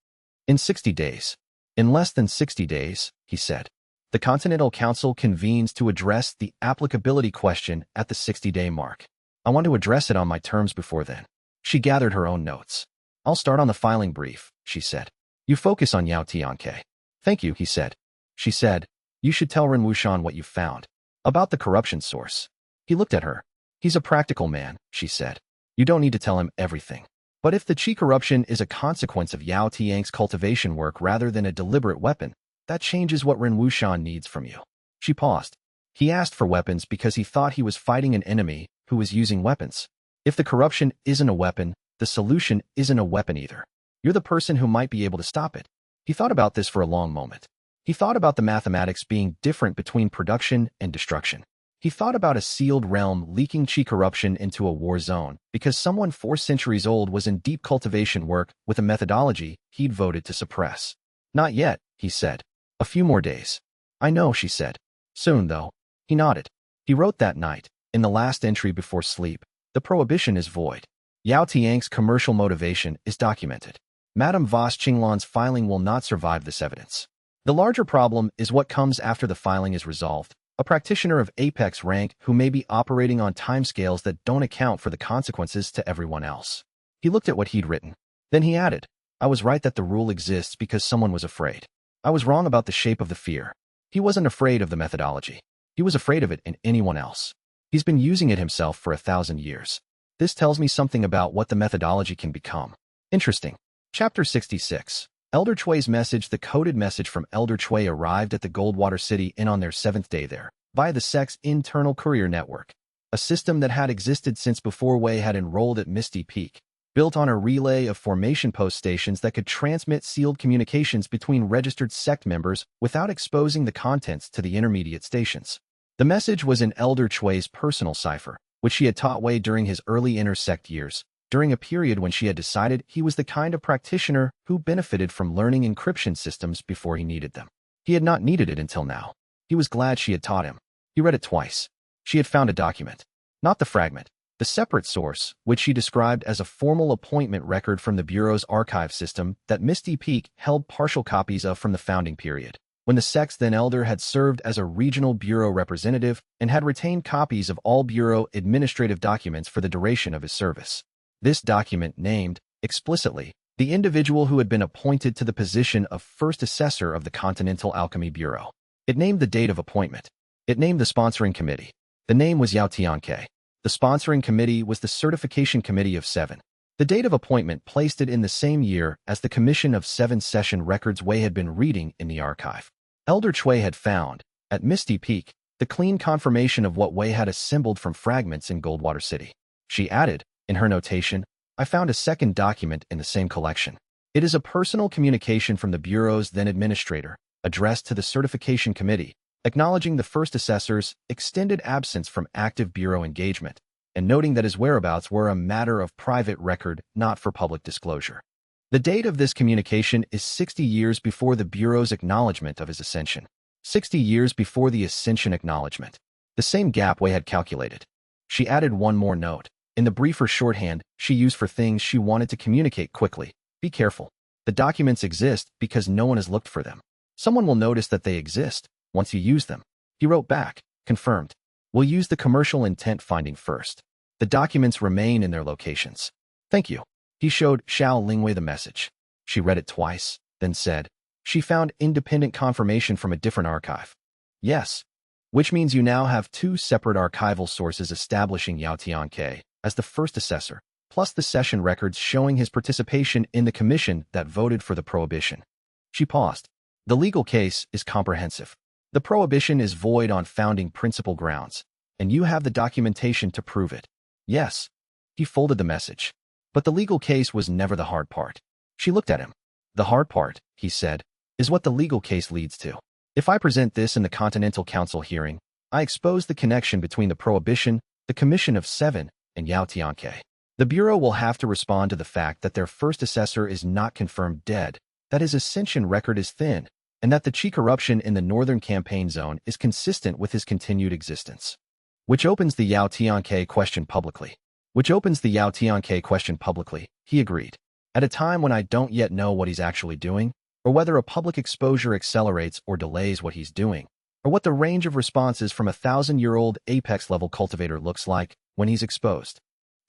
S1: "In 60 days. In less than 60 days, he said. "The Continental Council convenes to address the applicability question at the 60-day mark. I want to address it on my terms before then." She gathered her own notes. "I'll start on the filing brief," she said. "You focus on Yao Tianke." "Thank you," he said. She said, "You should tell Ren Wuxian what you found. About the corruption source." He looked at her. "He's a practical man," she said. "You don't need to tell him everything. But if the qi corruption is a consequence of Yao Tiang's cultivation work rather than a deliberate weapon, that changes what Ren Wuxian needs from you." She paused. "He asked for weapons because he thought he was fighting an enemy who was using weapons. If the corruption isn't a weapon, the solution isn't a weapon either. You're the person who might be able to stop it." He thought about this for a long moment. He thought about the mathematics being different between production and destruction. He thought about a sealed realm leaking qi corruption into a war zone because someone 4 centuries old was in deep cultivation work with a methodology he'd voted to suppress. "Not yet," he said. "A few more days." "I know," she said. "Soon, though." He nodded. He wrote that night, in the last entry before sleep, "The prohibition is void. Yao Tiang's commercial motivation is documented. Madame Voss Qinglan's filing will not survive this evidence. The larger problem is what comes after the filing is resolved. A practitioner of apex rank who may be operating on timescales that don't account for the consequences to everyone else." He looked at what he'd written. Then he added, "I was right that the rule exists because someone was afraid. I was wrong about the shape of the fear. He wasn't afraid of the methodology. He was afraid of it in anyone else. He's been using it himself for 1,000 years. This tells me something about what the methodology can become." Interesting. Chapter 66. Elder Chui's message. The coded message from Elder Chui arrived at the Goldwater City Inn on their 7th day there, via the sect's internal courier network, a system that had existed since before Wei had enrolled at Misty Peak, built on a relay of formation post stations that could transmit sealed communications between registered sect members without exposing the contents to the intermediate stations. The message was in Elder Chui's personal cipher, which she had taught Wei during his early inter-sect years, during a period when she had decided he was the kind of practitioner who benefited from learning encryption systems before he needed them. He had not needed it until now. He was glad she had taught him. He read it twice. She had found a document. Not the fragment. The separate source, which she described as a formal appointment record from the Bureau's archive system that Misty Peak held partial copies of from the founding period, when the sect's then elder had served as a regional Bureau representative and had retained copies of all Bureau administrative documents for the duration of his service. This document named, explicitly, the individual who had been appointed to the position of first assessor of the Continental Alchemy Bureau. It named the date of appointment. It named the sponsoring committee. The name was Yao Tianke. The sponsoring committee was the Certification Committee of 7. The date of appointment placed it in the same year as the Commission of 7 session records Wei had been reading in the archive. Elder Chui had found, at Misty Peak, the clean confirmation of what Wei had assembled from fragments in Goldwater City. She added, in her notation, "I found a second document in the same collection. It is a personal communication from the Bureau's then administrator, addressed to the Certification Committee, acknowledging the first assessor's extended absence from active Bureau engagement, and noting that his whereabouts were a matter of private record not for public disclosure. The date of this communication is 60 years before the Bureau's acknowledgement of his ascension. 60 years before the ascension acknowledgement. The same gap Wei had calculated. She added one more note. In the briefer shorthand she used for things she wanted to communicate quickly, Be careful. The documents exist because no one has looked for them. Someone will notice that they exist once you use them. He wrote back, confirmed. We'll use the commercial intent finding first. The documents remain in their locations. Thank you. He showed Xiao Lingwei the message. She read it twice, then said, she found independent confirmation from a different archive. Yes. Which means you now have two separate archival sources establishing Yao Tianke as the first assessor, plus the session records showing his participation in the commission that voted for the prohibition. She paused. The legal case is comprehensive. The prohibition is void on founding principle grounds, and you have the documentation to prove it. Yes. He folded the message. But the legal case was never the hard part. She looked at him. The hard part, he said, is what the legal case leads to. If I present this in the Continental Council hearing, I expose the connection between the prohibition, the Commission of Seven, and Yao Tianke. The Bureau will have to respond to the fact that their first assessor is not confirmed dead, that his ascension record is thin, and that the Qi corruption in the northern campaign zone is consistent with his continued existence. Which opens the Yao Tianke question publicly. He agreed. At a time when I don't yet know what he's actually doing, or whether a public exposure accelerates or delays what he's doing, or what the range of responses from a 1,000-year-old apex-level cultivator looks like when he's exposed.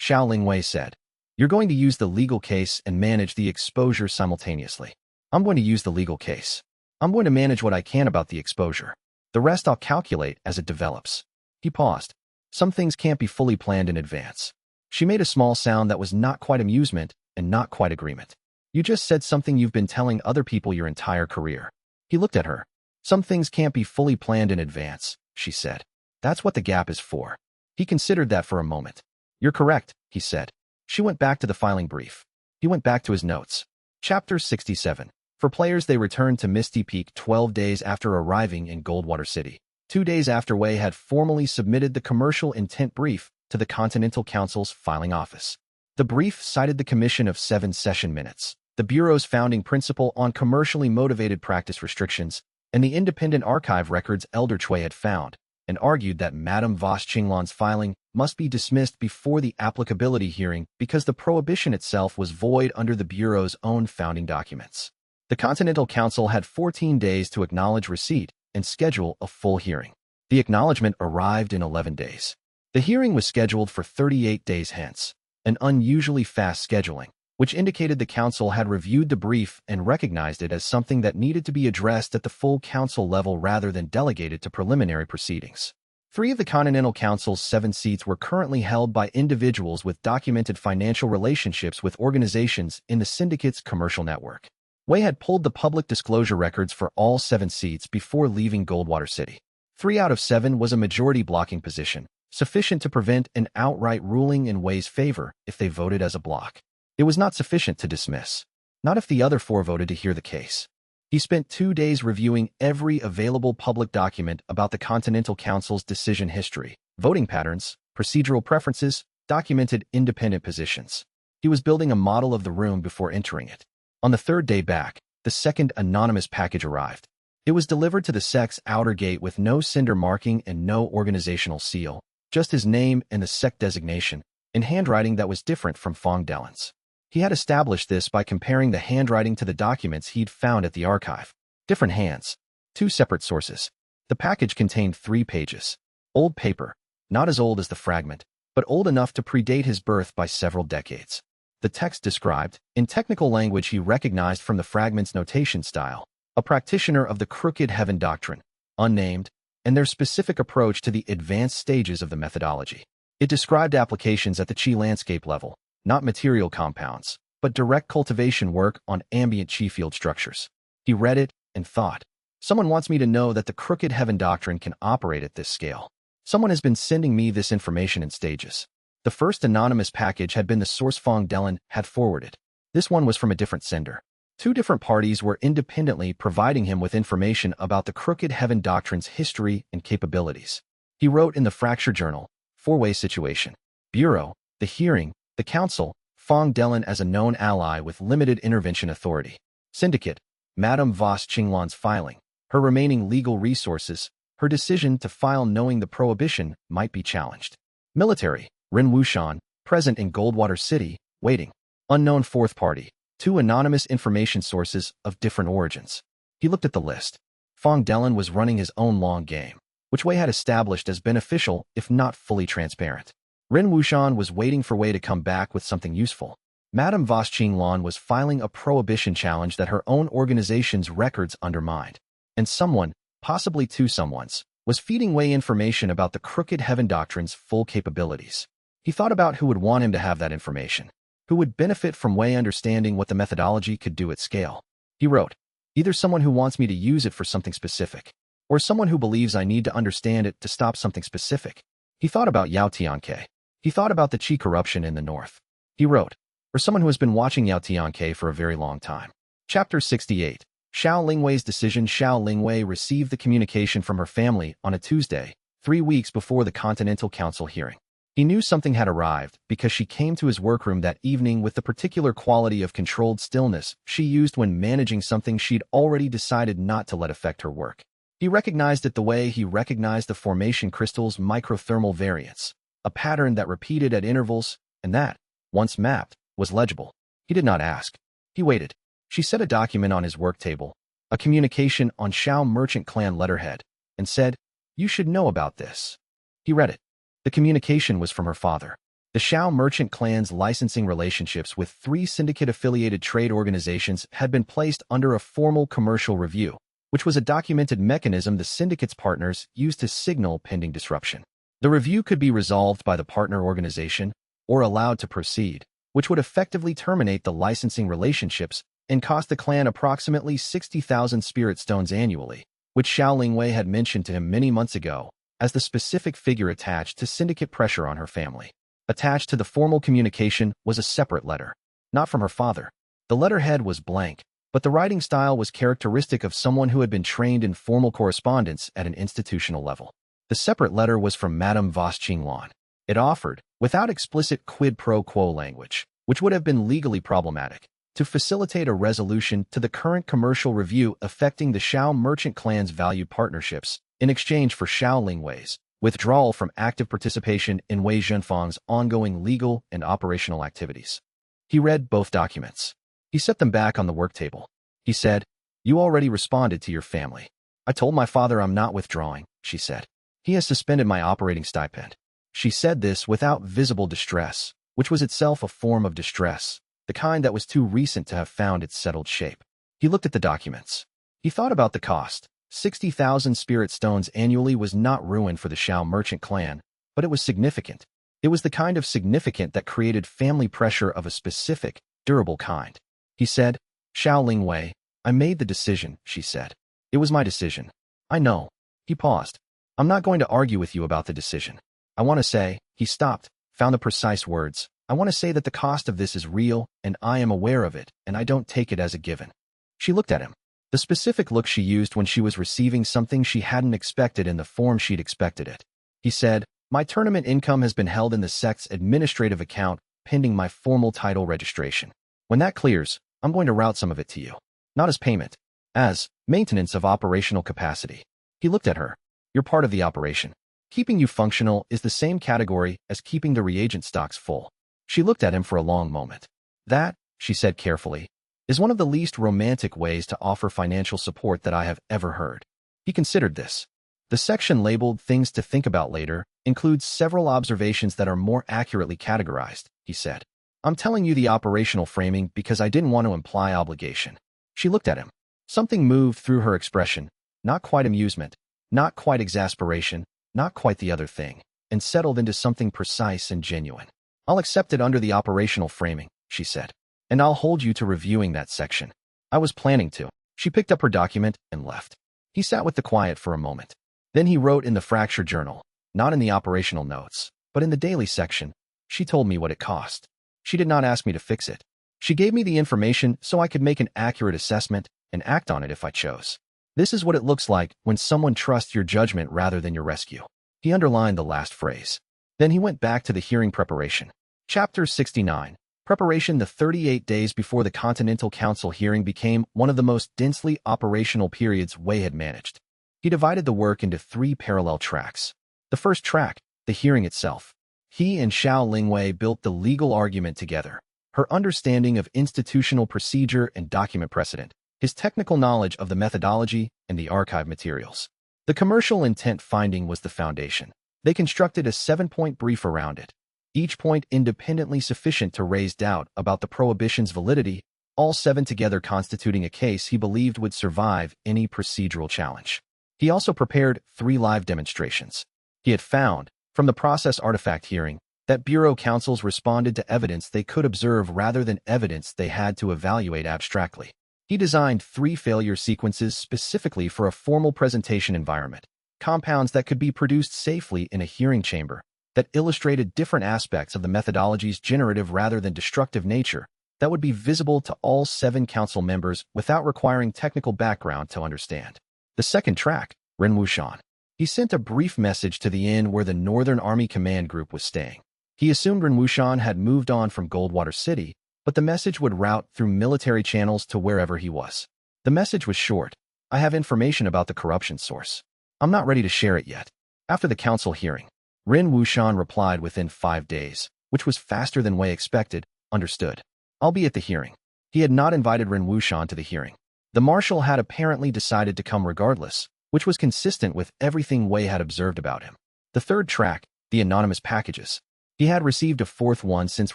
S1: Xiao Lingwei said, you're going to use the legal case and manage the exposure simultaneously. I'm going to use the legal case. I'm going to manage what I can about the exposure. The rest I'll calculate as it develops. He paused. Some things can't be fully planned in advance. She made a small sound that was not quite amusement and not quite agreement. You just said something you've been telling other people your entire career. He looked at her. Some things can't be fully planned in advance, she said. That's what the gap is for. He considered that for a moment. You're correct, he said. She went back to the filing brief. He went back to his notes. Chapter 67. For players, they returned to Misty Peak 12 days after arriving in Goldwater City. 2 days after Wei had formally submitted the commercial intent brief to the Continental Council's filing office. The brief cited the Commission of Seven session minutes, the Bureau's founding principle on commercially motivated practice restrictions, and the independent archive records Elder Chui had found, and argued that Madame Voss Qinglan's filing must be dismissed before the applicability hearing because the prohibition itself was void under the Bureau's own founding documents. The Continental Council had 14 days to acknowledge receipt and schedule a full hearing. The acknowledgement arrived in 11 days. The hearing was scheduled for 38 days hence, an unusually fast scheduling, which indicated the Council had reviewed the brief and recognized it as something that needed to be addressed at the full Council level rather than delegated to preliminary proceedings. 3 of the Continental Council's 7 seats were currently held by individuals with documented financial relationships with organizations in the syndicate's commercial network. Wei had pulled the public disclosure records for all 7 seats before leaving Goldwater City. 3 out of 7 was a majority blocking position, sufficient to prevent an outright ruling in Wei's favor if they voted as a block. It was not sufficient to dismiss, not if the other 4 voted to hear the case. He spent 2 days reviewing every available public document about the Continental Council's decision history, voting patterns, procedural preferences, documented independent positions. He was building a model of the room before entering it. On the 3rd day back, the second anonymous package arrived. It was delivered to the sect's outer gate with no cinder marking and no organizational seal, just his name and the sect designation, in handwriting that was different from Fong Delen's. He had established this by comparing the handwriting to the documents he'd found at the archive. Different hands. 2 separate sources. The package contained 3 pages. Old paper, not as old as the fragment, but old enough to predate his birth by several decades. The text described, in technical language he recognized from the fragment's notation style, a practitioner of the crooked heaven doctrine, unnamed, and their specific approach to the advanced stages of the methodology. It described applications at the Qi landscape level, not material compounds, but direct cultivation work on ambient Qi field structures. He read it and thought, someone wants me to know that the crooked heaven doctrine can operate at this scale. Someone has been sending me this information in stages. The first anonymous package had been the source Fong Delen had forwarded. This one was from a different sender. 2 different parties were independently providing him with information about the crooked heaven doctrine's history and capabilities. He wrote in the Fracture Journal, 4-way situation. Bureau, the hearing, the Council, Fong Delen as a known ally with limited intervention authority. Syndicate, Madame Voss Qinglan's filing, her remaining legal resources, her decision to file knowing the prohibition might be challenged. Military, Ren Wushan, present in Goldwater City, waiting. Unknown 4th party, two anonymous information sources of different origins. He looked at the list. Fong Delan was running his own long game, which Wei had established as beneficial if not fully transparent. Ren Wuxian was waiting for Wei to come back with something useful. Madame Voss Qinglan was filing a prohibition challenge that her own organization's records undermined. And someone, possibly two someones, was feeding Wei information about the Crooked Heaven Doctrine's full capabilities. He thought about who would want him to have that information, who would benefit from Wei understanding what the methodology could do at scale. He wrote, either someone who wants me to use it for something specific, or someone who believes I need to understand it to stop something specific. He thought about Yao Tianke. He thought about the Qi corruption in the north. He wrote, or someone who has been watching Yao Tianke for a very long time. Chapter 68. Xiao Lingwei's decision. Xiao Lingwei received the communication from her family on a Tuesday, 3 weeks before the Continental Council hearing. He knew something had arrived because she came to his workroom that evening with the particular quality of controlled stillness she used when managing something she'd already decided not to let affect her work. He recognized it the way he recognized the formation crystal's microthermal variance, a pattern that repeated at intervals and that, once mapped, was legible. He did not ask. He waited. She set a document on his work table, a communication on Xiao Merchant Clan letterhead, and said, "You should know about this." He read it. The communication was from her father. The Xiao Merchant Clan's licensing relationships with 3 syndicate-affiliated trade organizations had been placed under a formal commercial review, which was a documented mechanism the syndicate's partners used to signal pending disruption. The review could be resolved by the partner organization or allowed to proceed, which would effectively terminate the licensing relationships and cost the clan approximately 60,000 spirit stones annually, which Xiao Lingwei had mentioned to him many months ago as the specific figure attached to syndicate pressure on her family. Attached to the formal communication was a separate letter, not from her father. The letterhead was blank, but the writing style was characteristic of someone who had been trained in formal correspondence at an institutional level. The separate letter was from Madame Voss Qinglan. It offered, without explicit quid pro quo language, which would have been legally problematic, to facilitate a resolution to the current commercial review affecting the Xiao Merchant Clan's valued partnerships in exchange for Xiao Lingwei's withdrawal from active participation in Wei Zhenfang's ongoing legal and operational activities. He read both documents. He set them back on the work table. He said, "You already responded to your family. I told my father I'm not withdrawing," she said. "He has suspended my operating stipend." She said this without visible distress, which was itself a form of distress, the kind that was too recent to have found its settled shape. He looked at the documents. He thought about the cost. 60,000 spirit stones annually was not ruin for the Xiao Merchant Clan, but it was significant. It was the kind of significant that created family pressure of a specific, durable kind. He said, "Xiao Lingwei, I made the decision," she said. "It was my decision. I know." He paused. "I'm not going to argue with you about the decision. I want to say," he stopped, found the precise words, "I want to say that the cost of this is real, and I am aware of it, and I don't take it as a given." She looked at him. The specific look she used when she was receiving something she hadn't expected in the form she'd expected it. He said, "My tournament income has been held in the sect's administrative account pending my formal title registration. When that clears, I'm going to route some of it to you. Not as payment, as maintenance of operational capacity." He looked at her. "You're part of the operation. Keeping you functional is the same category as keeping the reagent stocks full." She looked at him for a long moment. "That," she said carefully, "is one of the least romantic ways to offer financial support that I have ever heard." He considered this. The section labeled "Things to Think About Later" includes several observations that are more accurately categorized, he said. "I'm telling you the operational framing because I didn't want to imply obligation." She looked at him. Something moved through her expression, not quite amusement, not quite exasperation, not quite the other thing, and settled into something precise and genuine. "I'll accept it under the operational framing," she said. "And I'll hold you to reviewing that section." "I was planning to." She picked up her document and left. He sat with the quiet for a moment. Then he wrote in the fracture journal, not in the operational notes, but in the daily section, "She told me what it cost. She did not ask me to fix it. She gave me the information so I could make an accurate assessment and act on it if I chose. This is what it looks like when someone trusts your judgment rather than your rescue." He underlined the last phrase. Then he went back to the hearing preparation. Chapter 69. Preparation. The 38 days before the Continental Council hearing became one of the most densely operational periods Wei had managed. He divided the work into 3 parallel tracks. The first track, the hearing itself. He and Xiao Lingwei built the legal argument together. her understanding of institutional procedure and document precedent, his technical knowledge of the methodology and the archive materials. The commercial intent finding was the foundation. They constructed a 7-point brief around it, each point independently sufficient to raise doubt about the prohibition's validity, all 7 together constituting a case he believed would survive any procedural challenge. He also prepared 3 live demonstrations. He had found, from the process artifact hearing, that Bureau counsels responded to evidence they could observe rather than evidence they had to evaluate abstractly. He designed 3 failure sequences specifically for a formal presentation environment, compounds that could be produced safely in a hearing chamber, that illustrated different aspects of the methodology's generative rather than destructive nature, that would be visible to all 7 council members without requiring technical background to understand. The second track, Ren Wuxian. He sent a brief message to the inn where the Northern Army Command Group was staying. He assumed Ren Wuxian had moved on from Goldwater City, but the message would route through military channels to wherever he was. The message was short. I have information about the corruption source. I'm not ready to share it yet. After the council hearing, Ren Wuxian replied within 5 days, which was faster than Wei expected. Understood. I'll be at the hearing. He had not invited Ren Wuxian to the hearing. The marshal had apparently decided to come regardless, which was consistent with everything Wei had observed about him. The third track, the anonymous packages. He had received a 4th one since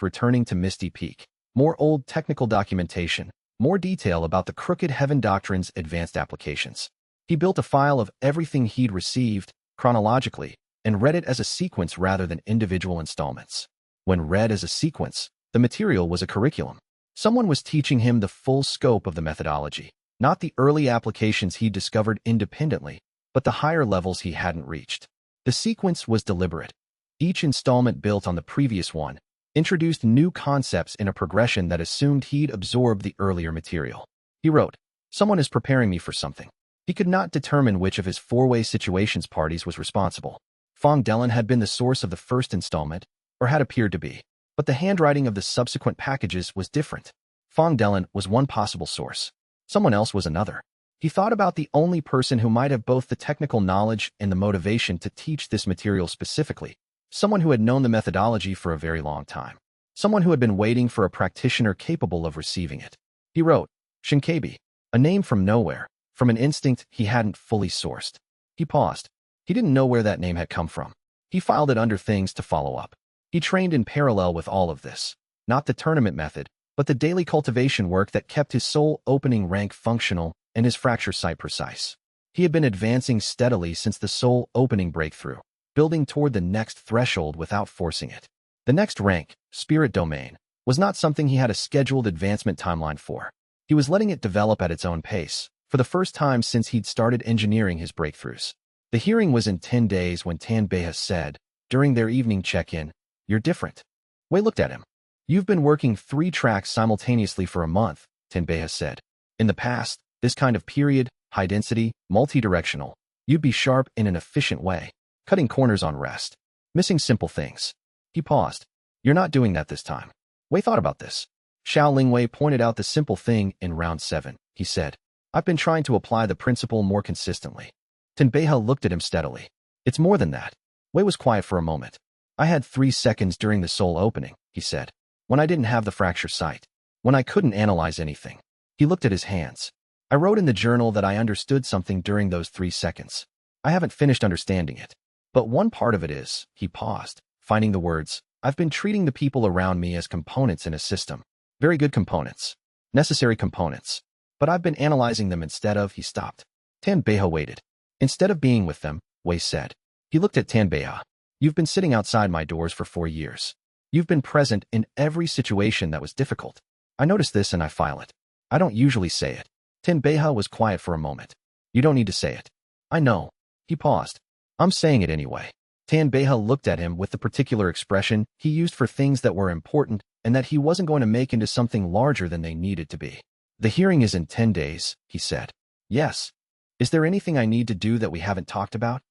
S1: returning to Misty Peak. More old technical documentation, more detail about the Crooked Heaven Doctrine's advanced applications. He built a file of everything he'd received, chronologically, and read it as a sequence rather than individual installments. When read as a sequence, the material was a curriculum. Someone was teaching him the full scope of the methodology, not the early applications he'd discovered independently, but the higher levels he hadn't reached. The sequence was deliberate. Each installment built on the previous one, introduced new concepts in a progression that assumed he'd absorbed the earlier material. He wrote, "Someone is preparing me for something." He could not determine which of his 4-way situations parties was responsible. Fong Dellen had been the source of the first installment, or had appeared to be, but the handwriting of the subsequent packages was different. Fong Dellen was one possible source. Someone else was another. He thought about the only person who might have both the technical knowledge and the motivation to teach this material specifically. Someone who had known the methodology for a very long time. Someone who had been waiting for a practitioner capable of receiving it. He wrote, Shinkabi, a name from nowhere, from an instinct he hadn't fully sourced. He paused. He didn't know where that name had come from. He filed it under things to follow up. He trained in parallel with all of this, not the tournament method, but the daily cultivation work that kept his soul opening rank functional and his fracture site precise. He had been advancing steadily since the soul opening breakthrough, building toward the next threshold without forcing it. The next rank, spirit domain, was not something he had a scheduled advancement timeline for. He was letting it develop at its own pace, for the first time since he'd started engineering his breakthroughs. The hearing was in 10 days when Tan Beha said, during their evening check-in, "You're different." Wei looked at him. "You've been working 3 tracks simultaneously for a month," Tan Beha said. "In the past, this kind of period, high-density, multi-directional, you'd be sharp in an efficient way, cutting corners on rest, missing simple things." He paused. "You're not doing that this time." Wei thought about this. Xiao Lingwei pointed out the simple thing in round 7, he said. "I've been trying to apply the principle more consistently." Tenbeiha looked at him steadily. "It's more than that." Wei was quiet for a moment. "I had 3 seconds during the soul opening," he said, "when I didn't have the fracture sight, when I couldn't analyze anything." He looked at his hands. "I wrote in the journal that I understood something during those 3 seconds. I haven't finished understanding it. But one part of it is," he paused, finding the words, "I've been treating the people around me as components in a system. Very good components. Necessary components. But I've been analyzing them instead of," he stopped. Tanbeiha waited. "Instead of being with them," Wei said. He looked at Tanbeiha. "You've been sitting outside my doors for 4 years. You've been present in every situation that was difficult. I noticed this and I file it. I don't usually say it." Tanbeiha was quiet for a moment. "You don't need to say it." "I know." He paused. "I'm saying it anyway." Tanbeiha looked at him with the particular expression he used for things that were important and that he wasn't going to make into something larger than they needed to be. "The hearing is in 10 days, he said. "Yes. Is there anything I need to do that we haven't talked about?"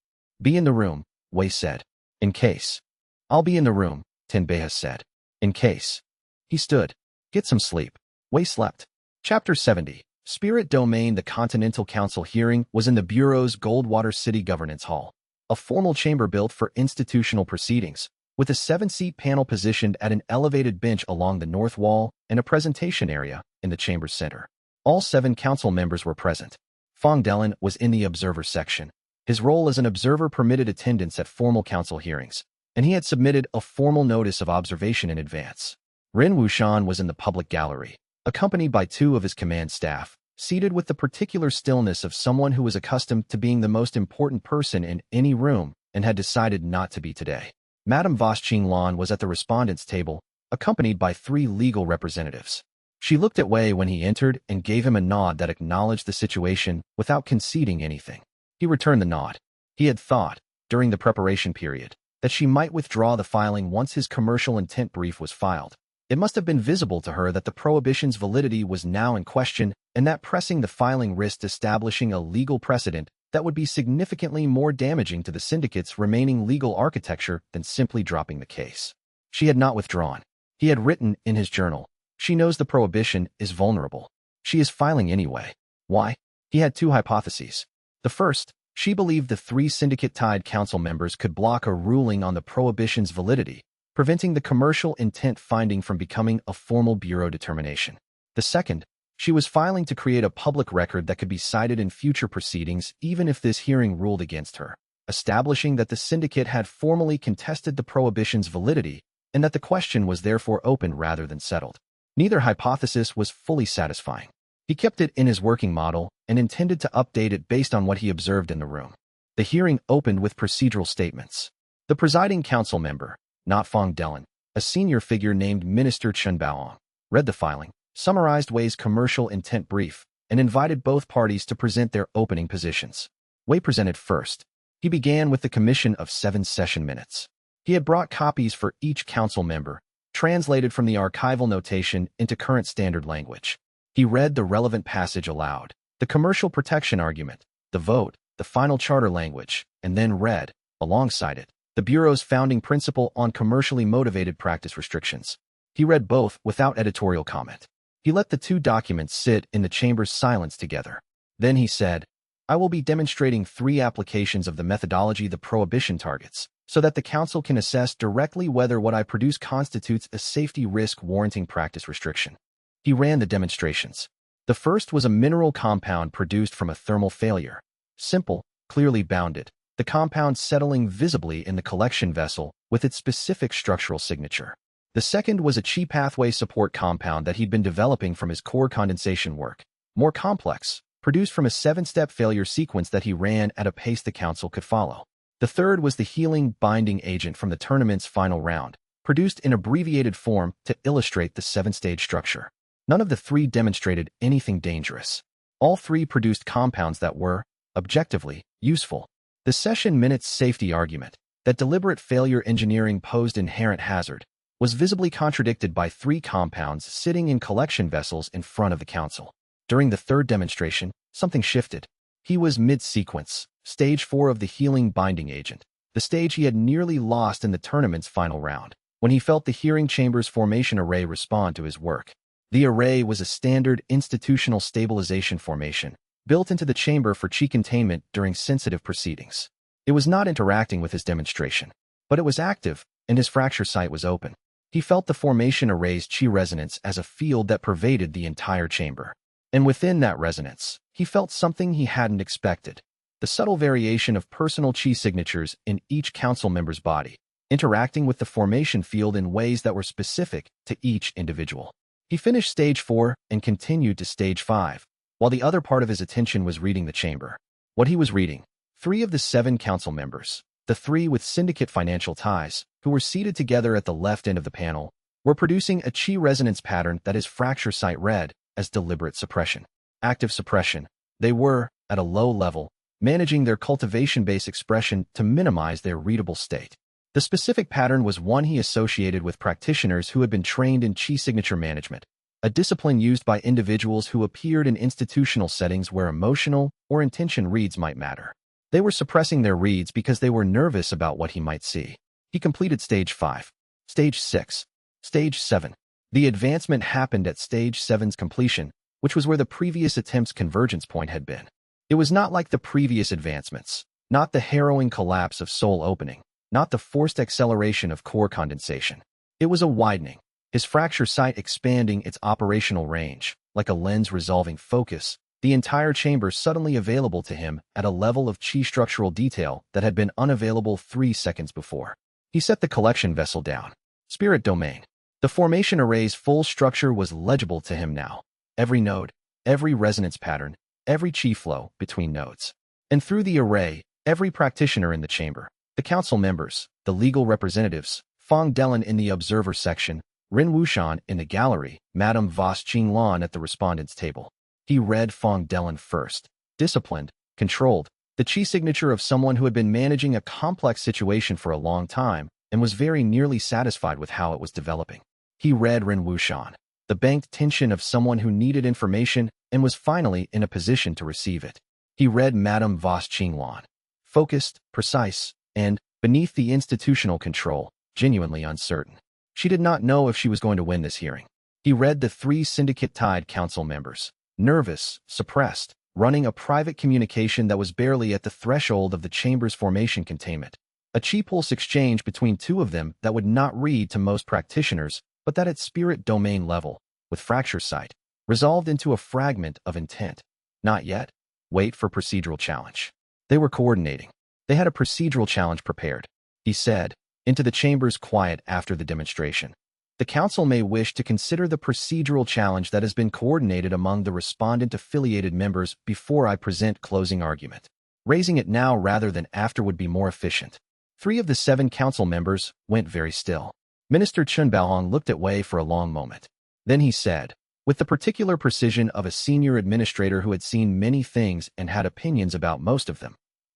S1: "Be in the room," Wei said. "In case." "I'll be in the room," Tanbeiha said. "In case." He stood. "Get some sleep." Wei slept. Chapter 70. Spirit Domain. The Continental Council hearing was in the Bureau's Goldwater City Governance Hall, a formal chamber built for institutional proceedings, with a 7-seat panel positioned at an elevated bench along the north wall and a presentation area in the chamber's center. All 7 council members were present. Fong Delin was in the observer section. His role as an observer permitted attendance at formal council hearings, and he had submitted a formal notice of observation in advance. Ren Wuxian was in the public gallery, accompanied by 2 of his command staff, seated with the particular stillness of someone who was accustomed to being the most important person in any room and had decided not to be today. Madame Voss Qinglan was at the respondents' table, accompanied by 3 legal representatives. She looked at Wei when he entered and gave him a nod that acknowledged the situation without conceding anything. He returned the nod. He had thought, during the preparation period, that she might withdraw the filing once his commercial intent brief was filed. It must have been visible to her that the prohibition's validity was now in question and that pressing the filing risked establishing a legal precedent that would be significantly more damaging to the syndicate's remaining legal architecture than simply dropping the case. She had not withdrawn. He had written in his journal, "She knows the prohibition is vulnerable. She is filing anyway." Why? He had 2 hypotheses. The first, she believed the 3 syndicate-tied council members could block a ruling on the prohibition's validity, preventing the commercial intent finding from becoming a formal bureau determination. The second, she was filing to create a public record that could be cited in future proceedings even if this hearing ruled against her, establishing that the syndicate had formally contested the prohibition's validity and that the question was therefore open rather than settled. Neither hypothesis was fully satisfying. He kept it in his working model and intended to update it based on what he observed in the room. The hearing opened with procedural statements. The presiding council member, not Fong Delin, a senior figure named Minister Chen Baoong, read the filing, summarized Wei's commercial intent brief, and invited both parties to present their opening positions. Wei presented first. He began with the commission of 7 session minutes. He had brought copies for each council member, translated from the archival notation into current standard language. He read the relevant passage aloud, the commercial protection argument, the vote, the final charter language, and then read, alongside it, the Bureau's founding principle on commercially motivated practice restrictions. He read both without editorial comment. He let the 2 documents sit in the chamber's silence together. Then he said, "I will be demonstrating 3 applications of the methodology the prohibition targets, so that the council can assess directly whether what I produce constitutes a safety risk warranting practice restriction." He ran the demonstrations. The first was a mineral compound produced from a thermal failure. Simple, clearly bounded, the compound settling visibly in the collection vessel with its specific structural signature. The second was a Qi pathway support compound that he'd been developing from his core condensation work, more complex, produced from a 7-step failure sequence that he ran at a pace the council could follow. The third was the healing binding agent from the tournament's final round, produced in abbreviated form to illustrate the 7-stage structure. None of the 3 demonstrated anything dangerous. All 3 produced compounds that were, objectively, useful. The session minutes safety argument, that deliberate failure engineering posed inherent hazard, was visibly contradicted by 3 compounds sitting in collection vessels in front of the council. During the third demonstration, something shifted. He was mid-sequence, stage 4 of the healing binding agent, the stage he had nearly lost in the tournament's final round, when he felt the hearing chamber's formation array respond to his work. The array was a standard institutional stabilization formation, built into the chamber for Qi containment during sensitive proceedings. It was not interacting with his demonstration, but it was active, and his fracture site was open. He felt the formation array's Qi resonance as a field that pervaded the entire chamber. And within that resonance, he felt something he hadn't expected: the subtle variation of personal Qi signatures in each council member's body, interacting with the formation field in ways that were specific to each individual. He finished stage 4 and continued to stage 5, while the other part of his attention was reading the chamber. What he was reading: 3 of the 7 council members, the 3 with syndicate financial ties, who were seated together at the left end of the panel, were producing a Qi resonance pattern that his fracture site read as deliberate suppression. Active suppression. They were, at a low level, managing their cultivation-based expression to minimize their readable state. The specific pattern was one he associated with practitioners who had been trained in Qi signature management, a discipline used by individuals who appeared in institutional settings where emotional or intention reads might matter. They were suppressing their reads because they were nervous about what he might see. He completed stage 5, stage 6, stage 7. The advancement happened at stage 7's completion, which was where the previous attempt's convergence point had been. It was not like the previous advancements, not the harrowing collapse of soul opening. not the forced acceleration of core condensation. It was a widening, his fracture sight expanding its operational range, like a lens resolving focus, the entire chamber suddenly available to him at a level of chi structural detail that had been unavailable 3 seconds before. He set the collection vessel down. Spirit domain. The formation array's full structure was legible to him now. Every node, every resonance pattern, every chi flow between nodes. And through the array, every practitioner in the chamber, the council members, the legal representatives, Fong Delan in the observer section, Rin Wushan in the gallery, Madame Voss Qinglan at the respondents' table. He read Fong Delan first. Disciplined, controlled, the chi signature of someone who had been managing a complex situation for a long time and was very nearly satisfied with how it was developing. He read Rin Wushan, the banked tension of someone who needed information and was finally in a position to receive it. He read Madame Voss Qinglan, focused, precise, and, beneath the institutional control, genuinely uncertain. She did not know if she was going to win this hearing. He read the 3 syndicate-tied council members, nervous, suppressed, running a private communication that was barely at the threshold of the chamber's formation containment. A chi pulse exchange between 2 of them that would not read to most practitioners, but that at spirit domain level, with fracture sight, resolved into a fragment of intent. Not yet. Wait for procedural challenge. They were coordinating. They had a procedural challenge prepared. He said, into the chamber's quiet after the demonstration. The council may wish to consider the procedural challenge that has been coordinated among the respondent-affiliated members before I present closing argument. Raising it now rather than after would be more efficient. 3 of the 7 council members went very still. Minister Chun Baohong looked at Wei for a long moment. Then he said, with the particular precision of a senior administrator who had seen many things and had opinions about most of them,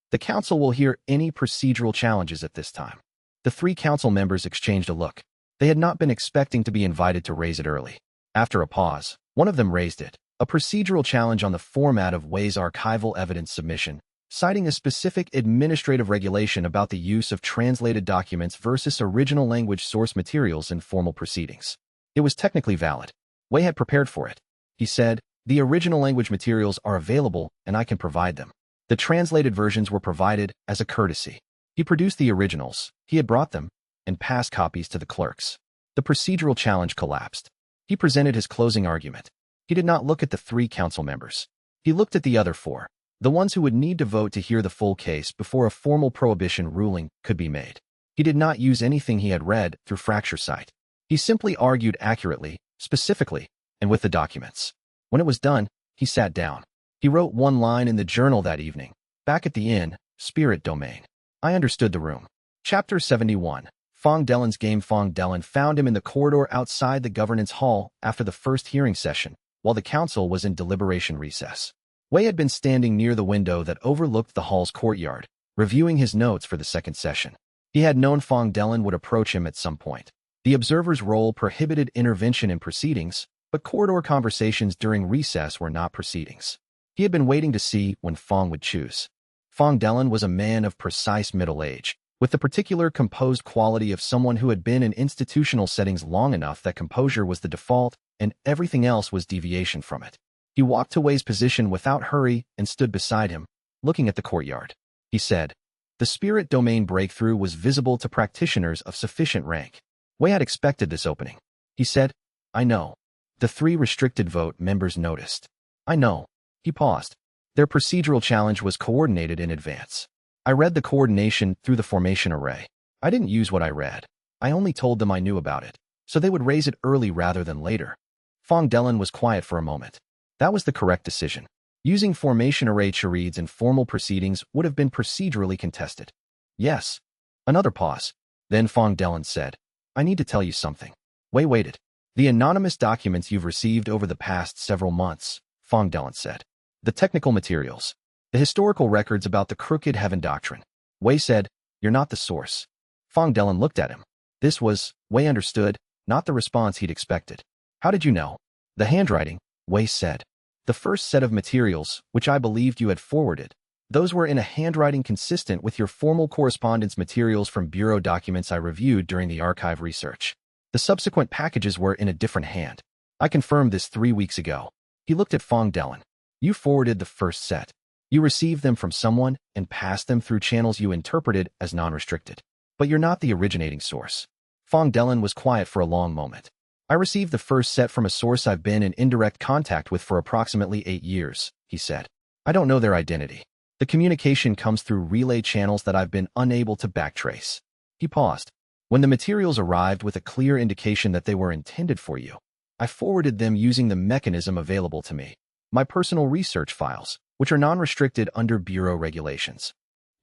S1: the council will hear any procedural challenges at this time. The 3 council members exchanged a look. They had not been expecting to be invited to raise it early. After a pause, one of them raised it, a procedural challenge on the format of Wei's archival evidence submission, citing a specific administrative regulation about the use of translated documents versus original language source materials in formal proceedings. It was technically valid. Wei had prepared for it. He said, the original language materials are available and I can provide them. The translated versions were provided as a courtesy. He produced the originals, he had brought them, and passed copies to the clerks. The procedural challenge collapsed. He presented his closing argument. He did not look at the 3 council members. He looked at the other 4, the ones who would need to vote to hear the full case before a formal prohibition ruling could be made. He did not use anything he had read through fracture sight. He simply argued accurately, specifically, and with the documents. When it was done, he sat down. He wrote 1 line in the journal that evening. Back at the inn, spirit domain. I understood the room. Chapter 71. Fong Delan's game. Fong Delan found him in the corridor outside the governance hall after the first hearing session, while the council was in deliberation recess. Wei had been standing near the window that overlooked the hall's courtyard, reviewing his notes for the second session. He had known Fong Delan would approach him at some point. The observer's role prohibited intervention in proceedings, but corridor conversations during recess were not proceedings. He had been waiting to see when Fong would choose. Fong Delan was a man of precise middle age, with the particular composed quality of someone who had been in institutional settings long enough that composure was the default and everything else was deviation from it. He walked to Wei's position without hurry and stood beside him, looking at the courtyard. He said, the spirit domain breakthrough was visible to practitioners of sufficient rank. Wei had expected this opening. He said, I know. The 3 restricted vote members noticed. I know. He paused. Their procedural challenge was coordinated in advance. I read the coordination through the formation array. I didn't use what I read. I only told them I knew about it, so they would raise it early rather than later. Fong Delan was quiet for a moment. That was the correct decision. Using formation array charades in formal proceedings would have been procedurally contested. Yes. Another pause. Then Fong Delan said, I need to tell you something. Wei waited. The anonymous documents you've received over the past several months, Fong Delan said. The technical materials. The historical records about the crooked heaven doctrine. Wei said, you're not the source. Fong Delan looked at him. This was, Wei understood, not the response he'd expected. How did you know? The handwriting, Wei said. The first set of materials, which I believed you had forwarded, those were in a handwriting consistent with your formal correspondence materials from bureau documents I reviewed during the archive research. The subsequent packages were in a different hand. I confirmed this 3 weeks ago. He looked at Fong Delan. You forwarded the first set. You received them from someone and passed them through channels you interpreted as non-restricted. But you're not the originating source. Fong Delin was quiet for a long moment. I received the first set from a source I've been in indirect contact with for approximately 8 years, he said. I don't know their identity. The communication comes through relay channels that I've been unable to backtrace. He paused. When the materials arrived with a clear indication that they were intended for you, I forwarded them using the mechanism available to me, my personal research files, which are non-restricted under Bureau regulations.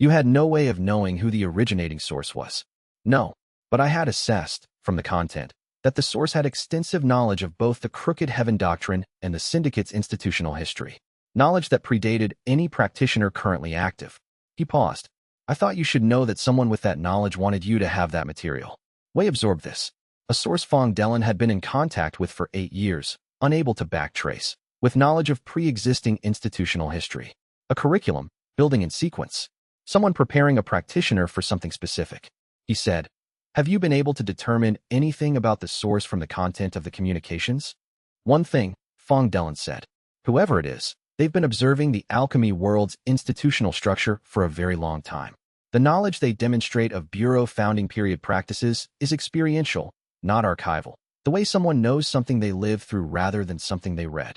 S1: You had no way of knowing who the originating source was. No, but I had assessed, from the content, that the source had extensive knowledge of both the Crooked Heaven doctrine and the syndicate's institutional history, knowledge that predated any practitioner currently active. He paused. I thought you should know that someone with that knowledge wanted you to have that material. Wei absorbed this. A source Fong Delin had been in contact with for 8 years, unable to backtrace, with knowledge of pre-existing institutional history. A curriculum, building in sequence. Someone preparing a practitioner for something specific. He said, have you been able to determine anything about the source from the content of the communications? One thing, Fong Delin said. Whoever it is, they've been observing the alchemy world's institutional structure for a very long time. The knowledge they demonstrate of Bureau founding period practices is experiential, not archival. The way someone knows something they lived through rather than something they read.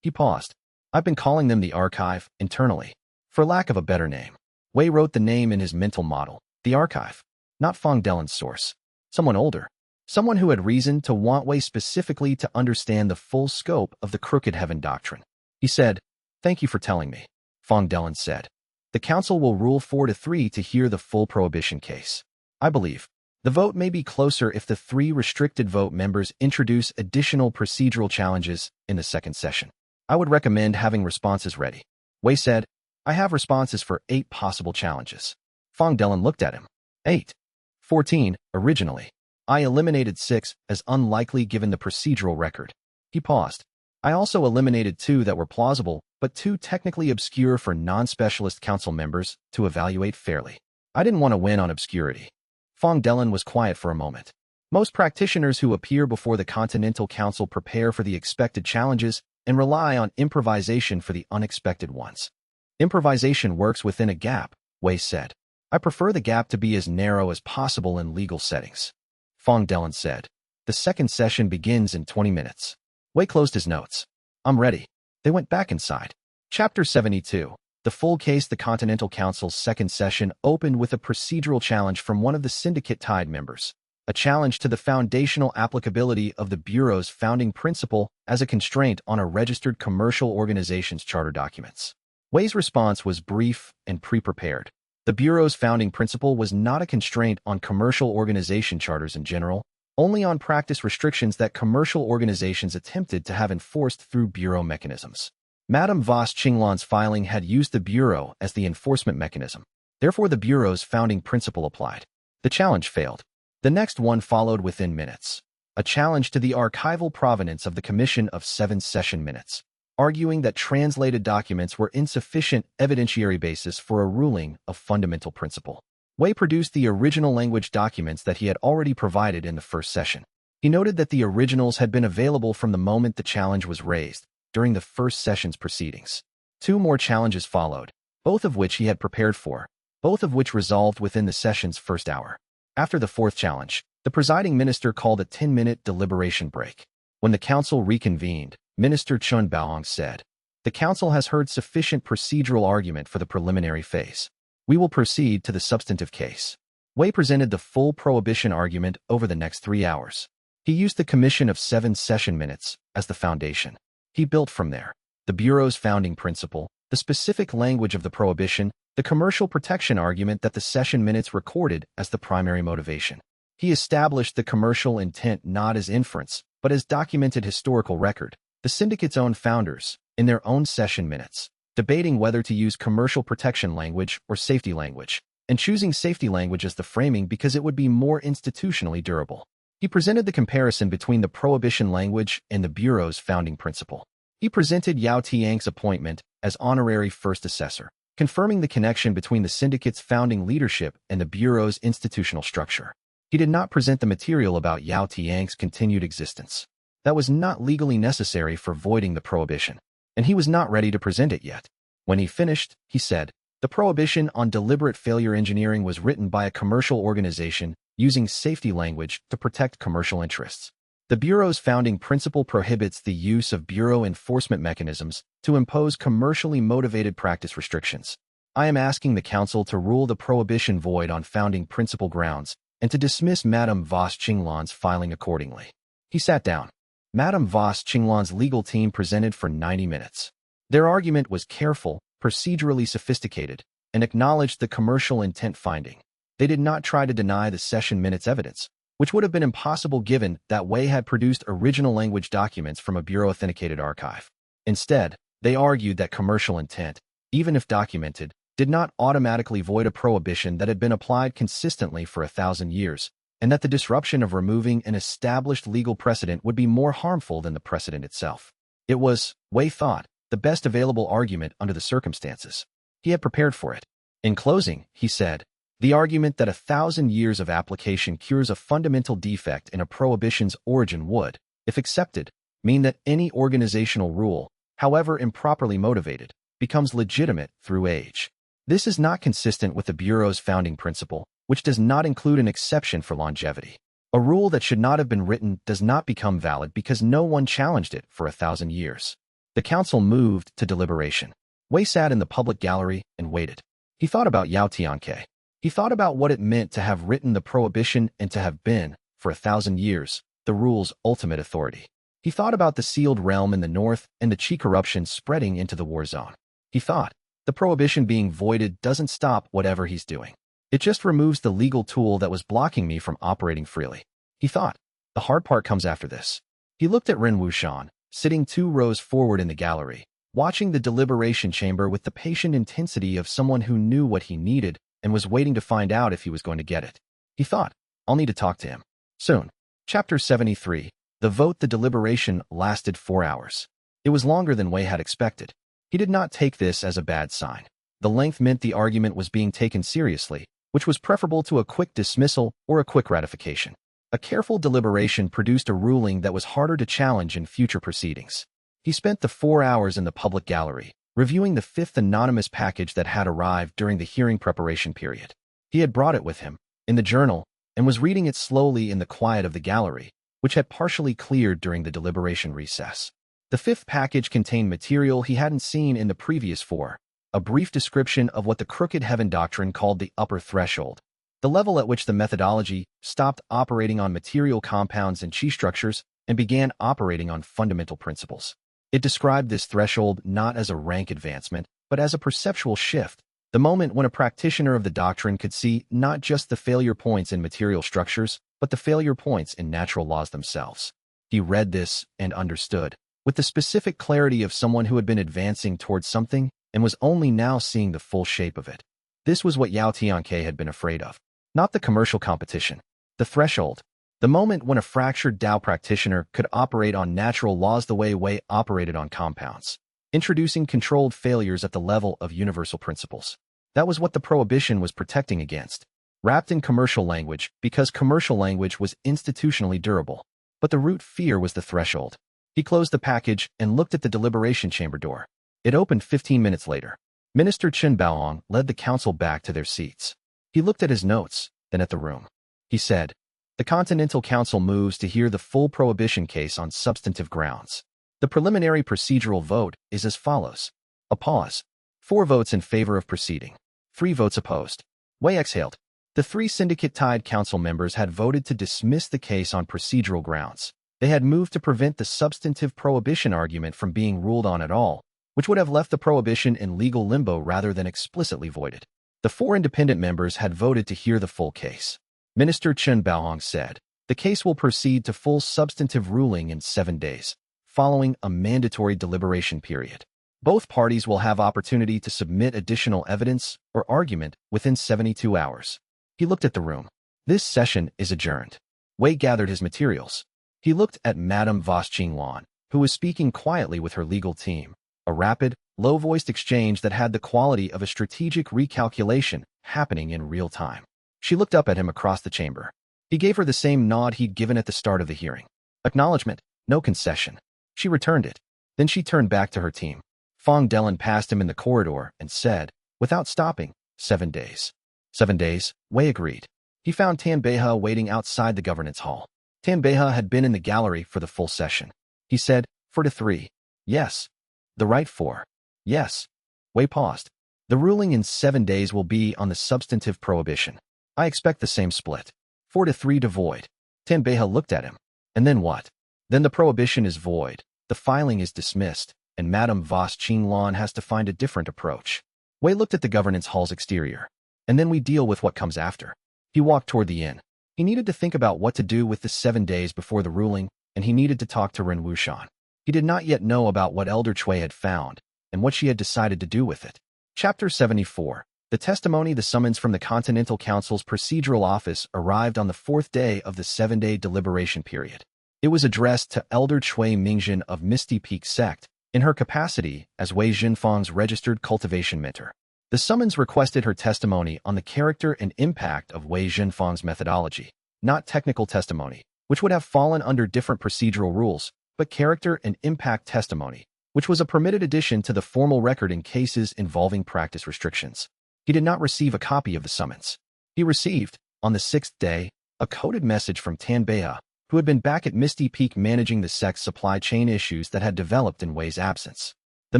S1: He paused. I've been calling them the archive, internally, for lack of a better name. Wei wrote the name in his mental model, the archive, not Fong Delin's source. Someone older. Someone who had reason to want Wei specifically to understand the full scope of the Crooked Heaven doctrine. He said, thank you for telling me, Fong Delin said. The council will rule 4-3 to hear the full prohibition case. I believe. The vote may be closer if the 3 restricted vote members introduce additional procedural challenges in the second session. I would recommend having responses ready. Wei said, I have responses for 8 possible challenges. Fong Delin looked at him. 8. 14, originally. I eliminated 6 as unlikely given the procedural record. He paused. I also eliminated 2 that were plausible, but 2 technically obscure for non-specialist council members to evaluate fairly. I didn't want to win on obscurity. Fong Delin was quiet for a moment. Most practitioners who appear before the Continental Council prepare for the expected challenges and rely on improvisation for the unexpected ones. Improvisation works within a gap, Wei said. I prefer the gap to be as narrow as possible in legal settings. Fong Delin said. The second session begins in 20 minutes. Wei closed his notes. I'm ready. They went back inside. Chapter 72. The full case. The Continental Council's second session opened with a procedural challenge from one of the syndicate tied members. A challenge to the foundational applicability of the Bureau's founding principle as a constraint on a registered commercial organization's charter documents. Wei's response was brief and pre-prepared. The Bureau's founding principle was not a constraint on commercial organization charters in general, only on practice restrictions that commercial organizations attempted to have enforced through Bureau mechanisms. Madame Voss Qinglan's filing had used the Bureau as the enforcement mechanism. Therefore, the Bureau's founding principle applied. The challenge failed. The next one followed within minutes. A challenge to the archival provenance of the Commission of 7 session minutes, arguing that translated documents were insufficient evidentiary basis for a ruling of fundamental principle. Wei produced the original language documents that he had already provided in the first session. He noted that the originals had been available from the moment the challenge was raised, during the first session's proceedings. 2 more challenges followed, both of which he had prepared for, both of which resolved within the session's first hour. After the 4th challenge, the presiding minister called a 10-minute deliberation break. When the council reconvened, Minister Chun Baohong said, the council has heard sufficient procedural argument for the preliminary phase. We will proceed to the substantive case. Wei presented the full prohibition argument over the next 3 hours. He used the Commission of 7 session minutes as the foundation. He built from there. The Bureau's founding principle, the specific language of the prohibition, the commercial protection argument that the session minutes recorded as the primary motivation. He established the commercial intent not as inference, but as documented historical record. The syndicate's own founders, in their own session minutes, debating whether to use commercial protection language or safety language, and choosing safety language as the framing because it would be more institutionally durable. He presented the comparison between the prohibition language and the Bureau's founding principle. He presented Yao Tiang's appointment as honorary first assessor, confirming the connection between the syndicate's founding leadership and the Bureau's institutional structure. He did not present the material about Yao Tiang's continued existence. That was not legally necessary for voiding the prohibition, and he was not ready to present it yet. When he finished, he said, The prohibition on deliberate failure engineering was written by a commercial organization using safety language to protect commercial interests. The Bureau's founding principle prohibits the use of Bureau enforcement mechanisms to impose commercially motivated practice restrictions. I am asking the Council to rule the prohibition void on founding principle grounds and to dismiss Madame Voss Qinglan's filing accordingly. He sat down. Madame Voss Qinglan's legal team presented for 90 minutes. Their argument was careful, procedurally sophisticated, and acknowledged the commercial intent finding. They did not try to deny the session minutes evidence, which would have been impossible given that Wei had produced original language documents from a Bureau-authenticated archive. Instead, they argued that commercial intent, even if documented, did not automatically void a prohibition that had been applied consistently for 1,000 years, and that the disruption of removing an established legal precedent would be more harmful than the precedent itself. It was, Wei thought, the best available argument under the circumstances. He had prepared for it. In closing, he said, the argument that 1,000 years of application cures a fundamental defect in a prohibition's origin would, if accepted, mean that any organizational rule, however improperly motivated, becomes legitimate through age. This is not consistent with the Bureau's founding principle, which does not include an exception for longevity. A rule that should not have been written does not become valid because no one challenged it for 1,000 years. The Council moved to deliberation. Wei sat in the public gallery and waited. He thought about Yao Tianke. He thought about what it meant to have written the prohibition and to have been, for 1,000 years, the rule's ultimate authority. He thought about the sealed realm in the north and the Qi corruption spreading into the war zone. He thought, the prohibition being voided doesn't stop whatever he's doing. It just removes the legal tool that was blocking me from operating freely. He thought, the hard part comes after this. He looked at Ren Wuxian, sitting 2 rows forward in the gallery, watching the deliberation chamber with the patient intensity of someone who knew what he needed and was waiting to find out if he was going to get it. He thought, I'll need to talk to him. Soon. Chapter 73. The deliberation lasted 4 hours. It was longer than Wei had expected. He did not take this as a bad sign. The length meant the argument was being taken seriously, which was preferable to a quick dismissal or a quick ratification. A careful deliberation produced a ruling that was harder to challenge in future proceedings. He spent the 4 hours in the public gallery, reviewing the 5th anonymous package that had arrived during the hearing preparation period. He had brought it with him, in the journal, and was reading it slowly in the quiet of the gallery, which had partially cleared during the deliberation recess. The 5th package contained material he hadn't seen in the previous 4, a brief description of what the Crooked Heaven doctrine called the upper threshold, the level at which the methodology stopped operating on material compounds and Qi structures and began operating on fundamental principles. It described this threshold not as a rank advancement, but as a perceptual shift, the moment when a practitioner of the doctrine could see not just the failure points in material structures, but the failure points in natural laws themselves. He read this and understood, with the specific clarity of someone who had been advancing towards something and was only now seeing the full shape of it. This was what Yao Tianke had been afraid of. Not the commercial competition. The threshold. The moment when a fractured Tao practitioner could operate on natural laws the way Wei operated on compounds, introducing controlled failures at the level of universal principles. That was what the prohibition was protecting against, wrapped in commercial language because commercial language was institutionally durable. But the root fear was the threshold. He closed the package and looked at the deliberation chamber door. It opened 15 minutes later. Minister Chen Baohong led the council back to their seats. He looked at his notes, then at the room. He said, the Continental Council moves to hear the full prohibition case on substantive grounds. The preliminary procedural vote is as follows. A pause. 4 votes in favor of proceeding. 3 votes opposed. Wei exhaled. The 3 syndicate-tied council members had voted to dismiss the case on procedural grounds. They had moved to prevent the substantive prohibition argument from being ruled on at all, which would have left the prohibition in legal limbo rather than explicitly voided. The 4 independent members had voted to hear the full case. Minister Chen Baohong said, the case will proceed to full substantive ruling in 7 days, following a mandatory deliberation period. Both parties will have opportunity to submit additional evidence or argument within 72 hours. He looked at the room. This session is adjourned. Wei gathered his materials. He looked at Madame Voss Qinglan, who was speaking quietly with her legal team, a rapid, low-voiced exchange that had the quality of a strategic recalculation happening in real time. She looked up at him across the chamber. He gave her the same nod he'd given at the start of the hearing. Acknowledgement, no concession. She returned it. Then she turned back to her team. Fong Delan passed him in the corridor and said, without stopping. 7 days. 7 days, Wei agreed. He found Tanbeha waiting outside the governance hall. Tanbeha had been in the gallery for the full session. He said, 4-3. Yes. The right 4. Yes. Wei paused. The ruling in 7 days will be on the substantive prohibition. I expect the same split. 4-3 to void. Tanbeha looked at him. And then what? Then the prohibition is void, the filing is dismissed, and Madame Voss Qinglan has to find a different approach. Wei looked at the governance hall's exterior. And then we deal with what comes after. He walked toward the inn. He needed to think about what to do with the 7 days before the ruling, and he needed to talk to Ren Wuxian. He did not yet know about what Elder Cui had found, and what she had decided to do with it. Chapter 74. The testimony. The summons from the Continental Council's procedural office arrived on the 4th day of the 7-day deliberation period. It was addressed to Elder Cui Mingjin of Misty Peak Sect, in her capacity as Wei Jinfang's registered cultivation mentor. The summons requested her testimony on the character and impact of Wei Jinfang's methodology, not technical testimony, which would have fallen under different procedural rules, but character and impact testimony, which was a permitted addition to the formal record in cases involving practice restrictions. He did not receive a copy of the summons. He received, on the 6th day, a coded message from Tanbeha, who had been back at Misty Peak managing the sect's supply chain issues that had developed in Wei's absence. The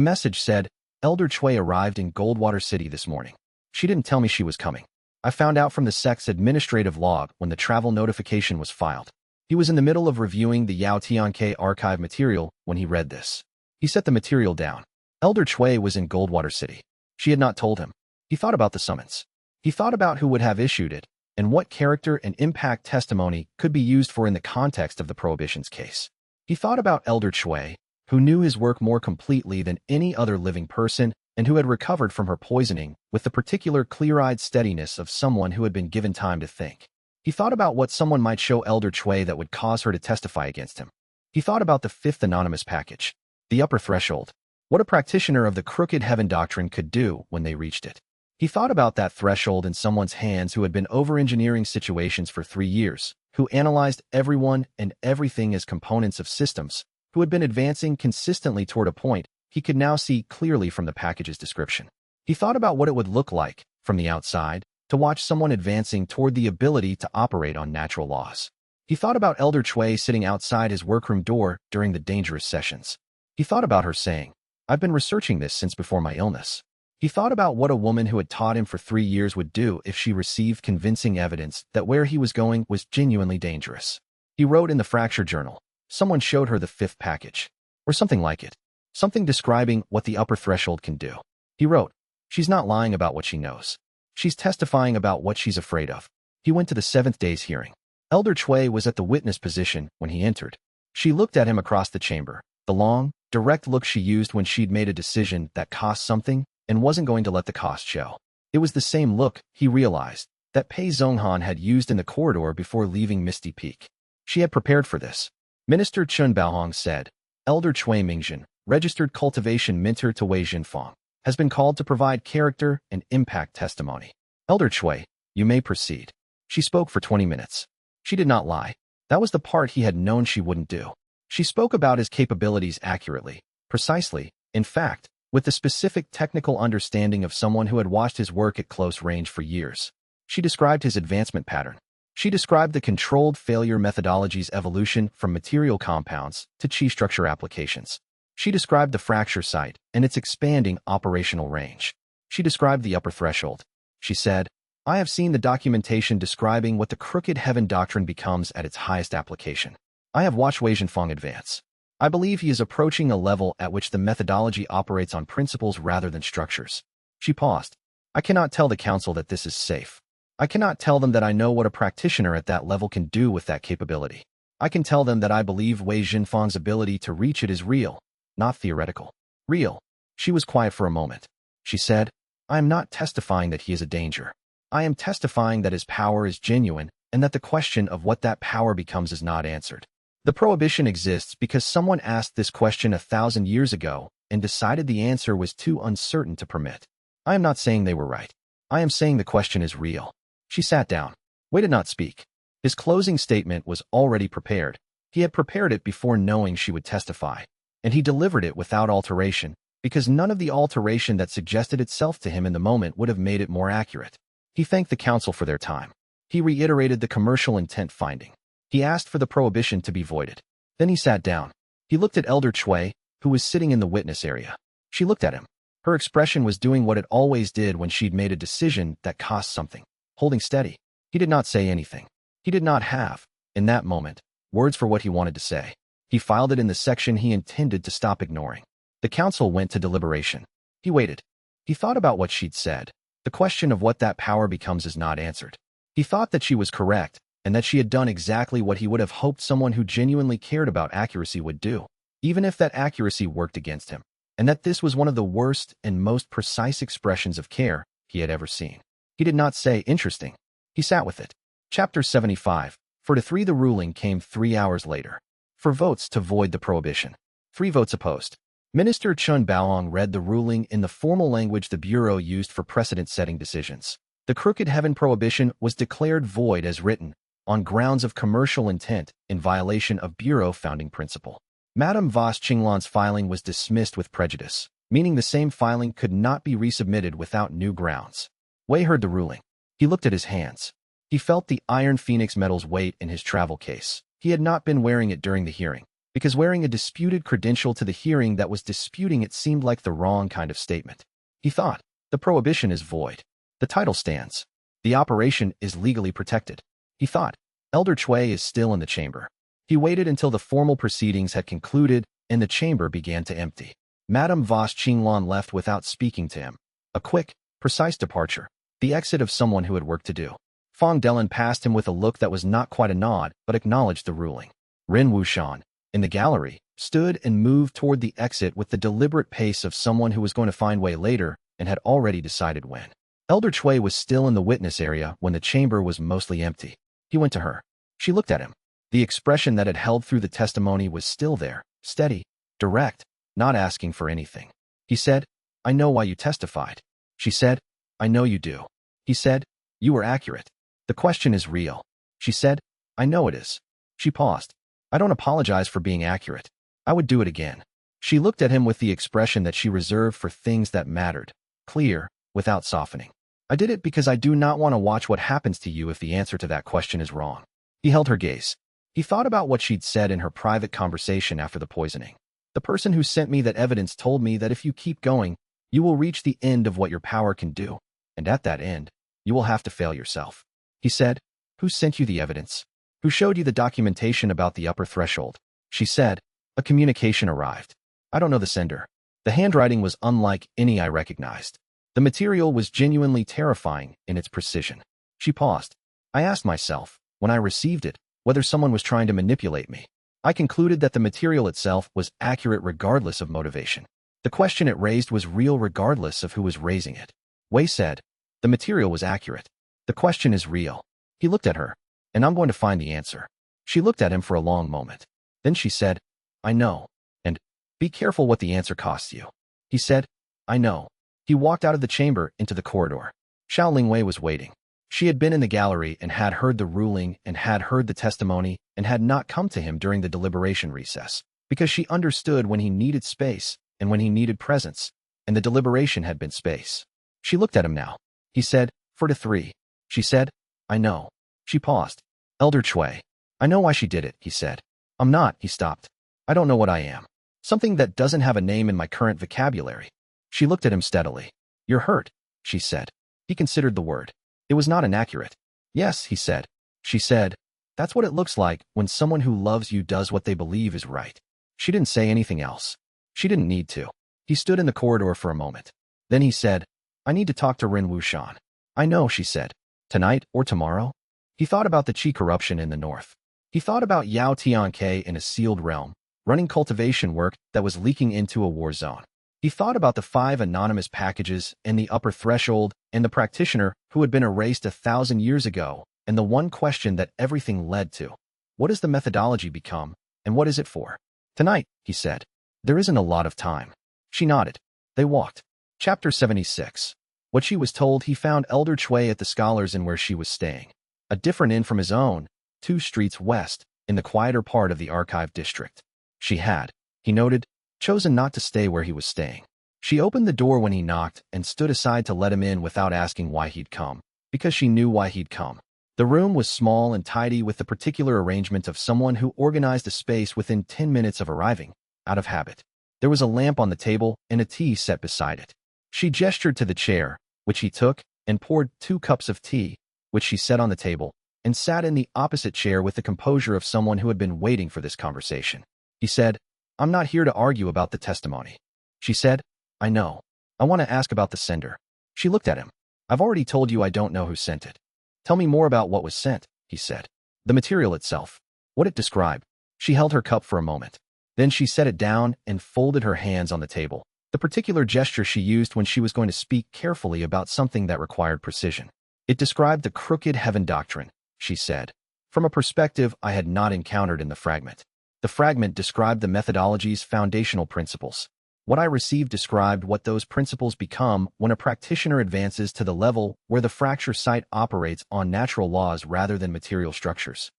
S1: message said, Elder Cui arrived in Goldwater City this morning. She didn't tell me she was coming. I found out from the sect's administrative log when the travel notification was filed. He was in the middle of reviewing the Yao Tianke archive material when he read this. He set the material down. Elder Cui was in Goldwater City. She had not told him. He thought about the summons. He thought about who would have issued it, and what character and impact testimony could be used for in the context of the prohibitions case. He thought about Elder Cui, who knew his work more completely than any other living person and who had recovered from her poisoning with the particular clear-eyed steadiness of someone who had been given time to think. He thought about what someone might show Elder Cui that would cause her to testify against him. He thought about the 5th anonymous package, the upper threshold, what a practitioner of the crooked heaven doctrine could do when they reached it. He thought about that threshold in someone's hands who had been over-engineering situations for 3 years, who analyzed everyone and everything as components of systems, who had been advancing consistently toward a point he could now see clearly from the package's description. He thought about what it would look like, from the outside, to watch someone advancing toward the ability to operate on natural laws. He thought about Elder Cui sitting outside his workroom door during the dangerous sessions. He thought about her saying, I've been researching this since before my illness. He thought about what a woman who had taught him for 3 years would do if she received convincing evidence that where he was going was genuinely dangerous. He wrote in the fracture journal, someone showed her the 5th package, or something like it, something describing what the upper threshold can do. He wrote, she's not lying about what she knows. She's testifying about what she's afraid of. He went to the 7th day's hearing. Elder Cui was at the witness position when he entered. She looked at him across the chamber, the long, direct look she used when she'd made a decision that cost something and wasn't going to let the cost show. It was the same look, he realized, that Pei Zhonghan had used in the corridor before leaving Misty Peak. She had prepared for this. Minister Chun Baohong said, Elder Cui Mingjin, registered cultivation mentor to Wei Jinfang, has been called to provide character and impact testimony. Elder Cui, you may proceed. She spoke for 20 minutes. She did not lie. That was the part he had known she wouldn't do. She spoke about his capabilities accurately, precisely, in fact, with the specific technical understanding of someone who had watched his work at close range for years. She described his advancement pattern. She described the controlled failure methodology's evolution from material compounds to chi structure applications. She described the fracture site and its expanding operational range. She described the upper threshold. She said, I have seen the documentation describing what the crooked heaven doctrine becomes at its highest application. I have watched Wei Jinfang advance. I believe he is approaching a level at which the methodology operates on principles rather than structures. She paused. I cannot tell the council that this is safe. I cannot tell them that I know what a practitioner at that level can do with that capability. I can tell them that I believe Wei Jinfang's ability to reach it is real, not theoretical. Real. She was quiet for a moment. She said, I am not testifying that he is a danger. I am testifying that his power is genuine and that the question of what that power becomes is not answered. The prohibition exists because someone asked this question 1,000 years ago and decided the answer was too uncertain to permit. I am not saying they were right. I am saying the question is real. She sat down. Wei did not speak. His closing statement was already prepared. He had prepared it before knowing she would testify, and he delivered it without alteration, because none of the alteration that suggested itself to him in the moment would have made it more accurate. He thanked the council for their time. He reiterated the commercial intent finding. He asked for the prohibition to be voided. Then he sat down. He looked at Elder Chui, who was sitting in the witness area. She looked at him. Her expression was doing what it always did when she'd made a decision that cost something. Holding steady. He did not say anything. He did not have, in that moment, words for what he wanted to say. He filed it in the section he intended to stop ignoring. The council went to deliberation. He waited. He thought about what she'd said. The question of what that power becomes is not answered. He thought that she was correct, and that she had done exactly what he would have hoped someone who genuinely cared about accuracy would do, even if that accuracy worked against him, and that this was one of the worst and most precise expressions of care he had ever seen. He did not say, "Interesting." He sat with it. Chapter 75. For to 3 the ruling came 3 hours later. For votes to void the prohibition. 3 votes opposed. Minister Chun Baoong read the ruling in the formal language the Bureau used for precedent-setting decisions. The Crooked Heaven prohibition was declared void as written, on grounds of commercial intent in violation of Bureau founding principle. Madame Voss Qinglan's filing was dismissed with prejudice, meaning the same filing could not be resubmitted without new grounds. Wei heard the ruling. He looked at his hands. He felt the Iron Phoenix medal's weight in his travel case. He had not been wearing it during the hearing, because wearing a disputed credential to the hearing that was disputing it seemed like the wrong kind of statement. He thought, the prohibition is void. The title stands. The operation is legally protected. He thought, Elder Chui is still in the chamber. He waited until the formal proceedings had concluded and the chamber began to empty. Madame Voss Qinglan left without speaking to him. A quick, precise departure. The exit of someone who had work to do. Fong Delan passed him with a look that was not quite a nod, but acknowledged the ruling. Ren Wuxian, in the gallery, stood and moved toward the exit with the deliberate pace of someone who was going to find Wei later and had already decided when. Elder Chui was still in the witness area when the chamber was mostly empty. He went to her. She looked at him. The expression that had held through the testimony was still there, steady, direct, not asking for anything. He said, "I know why you testified." She said, "I know you do." He said, "You were accurate. The question is real." She said, "I know it is." She paused. "I don't apologize for being accurate. I would do it again." She looked at him with the expression that she reserved for things that mattered, clear, without softening. "I did it because I do not want to watch what happens to you if the answer to that question is wrong." He held her gaze. He thought about what she'd said in her private conversation after the poisoning. "The person who sent me that evidence told me that if you keep going, you will reach the end of what your power can do, and at that end, you will have to fail yourself." He said, "Who sent you the evidence? Who showed you the documentation about the upper threshold?" She said, "A communication arrived. I don't know the sender. The handwriting was unlike any I recognized. The material was genuinely terrifying in its precision." She paused. "I asked myself, when I received it, whether someone was trying to manipulate me. I concluded that the material itself was accurate regardless of motivation. The question it raised was real regardless of who was raising it." Wei said, "The material was accurate. The question is real." He looked at her, "And I'm going to find the answer." She looked at him for a long moment. Then she said, "I know. And be careful what the answer costs you." He said, "I know." He walked out of the chamber into the corridor. Xiao Lingwei was waiting. She had been in the gallery and had heard the ruling and had heard the testimony and had not come to him during the deliberation recess, because she understood when he needed space and when he needed presence, and the deliberation had been space. She looked at him now. He said, "4 to 3. She said, "I know." She paused. "Elder Chui." "I know why she did it," he said. "I'm not," he stopped. "I don't know what I am. Something that doesn't have a name in my current vocabulary." She looked at him steadily. "You're hurt," she said. He considered the word. It was not inaccurate. "Yes," he said. She said, "That's what it looks like when someone who loves you does what they believe is right." She didn't say anything else. She didn't need to. He stood in the corridor for a moment. Then he said, "I need to talk to Ren Wuxian." "I know," she said. "Tonight or tomorrow?" He thought about the qi corruption in the north. He thought about Yao Tianke in a sealed realm, running cultivation work that was leaking into a war zone. He thought about the 5 anonymous packages and the upper threshold and the practitioner who had been erased 1,000 years ago, and the one question that everything led to. What does the methodology become, and what is it for? "Tonight," he said. "There isn't a lot of time." She nodded. They walked. Chapter 76. What she was told, he found Elder Chui at the Scholars Inn where she was staying. A different inn from his own, 2 streets west, in the quieter part of the archive district. She had, he noted, chosen not to stay where he was staying. She opened the door when he knocked and stood aside to let him in without asking why he'd come, because she knew why he'd come. The room was small and tidy with the particular arrangement of someone who organized a space within 10 minutes of arriving, out of habit. There was a lamp on the table and a tea set beside it. She gestured to the chair, which he took, and poured 2 cups of tea, which she set on the table, and sat in the opposite chair with the composure of someone who had been waiting for this conversation. He said, "I'm not here to argue about the testimony." She said, "I know. I want to ask about the sender." She looked at him. "I've already told you I don't know who sent it." "Tell me more about what was sent," he said. "The material itself. What it described." She held her cup for a moment. Then she set it down and folded her hands on the table, the particular gesture she used when she was going to speak carefully about something that required precision. "It described the crooked heaven doctrine," she said, "from a perspective I had not encountered in the fragment. The fragment described the methodology's foundational principles. What I received described what those principles become when a practitioner advances to the level where the fracture site operates on natural laws rather than material structures."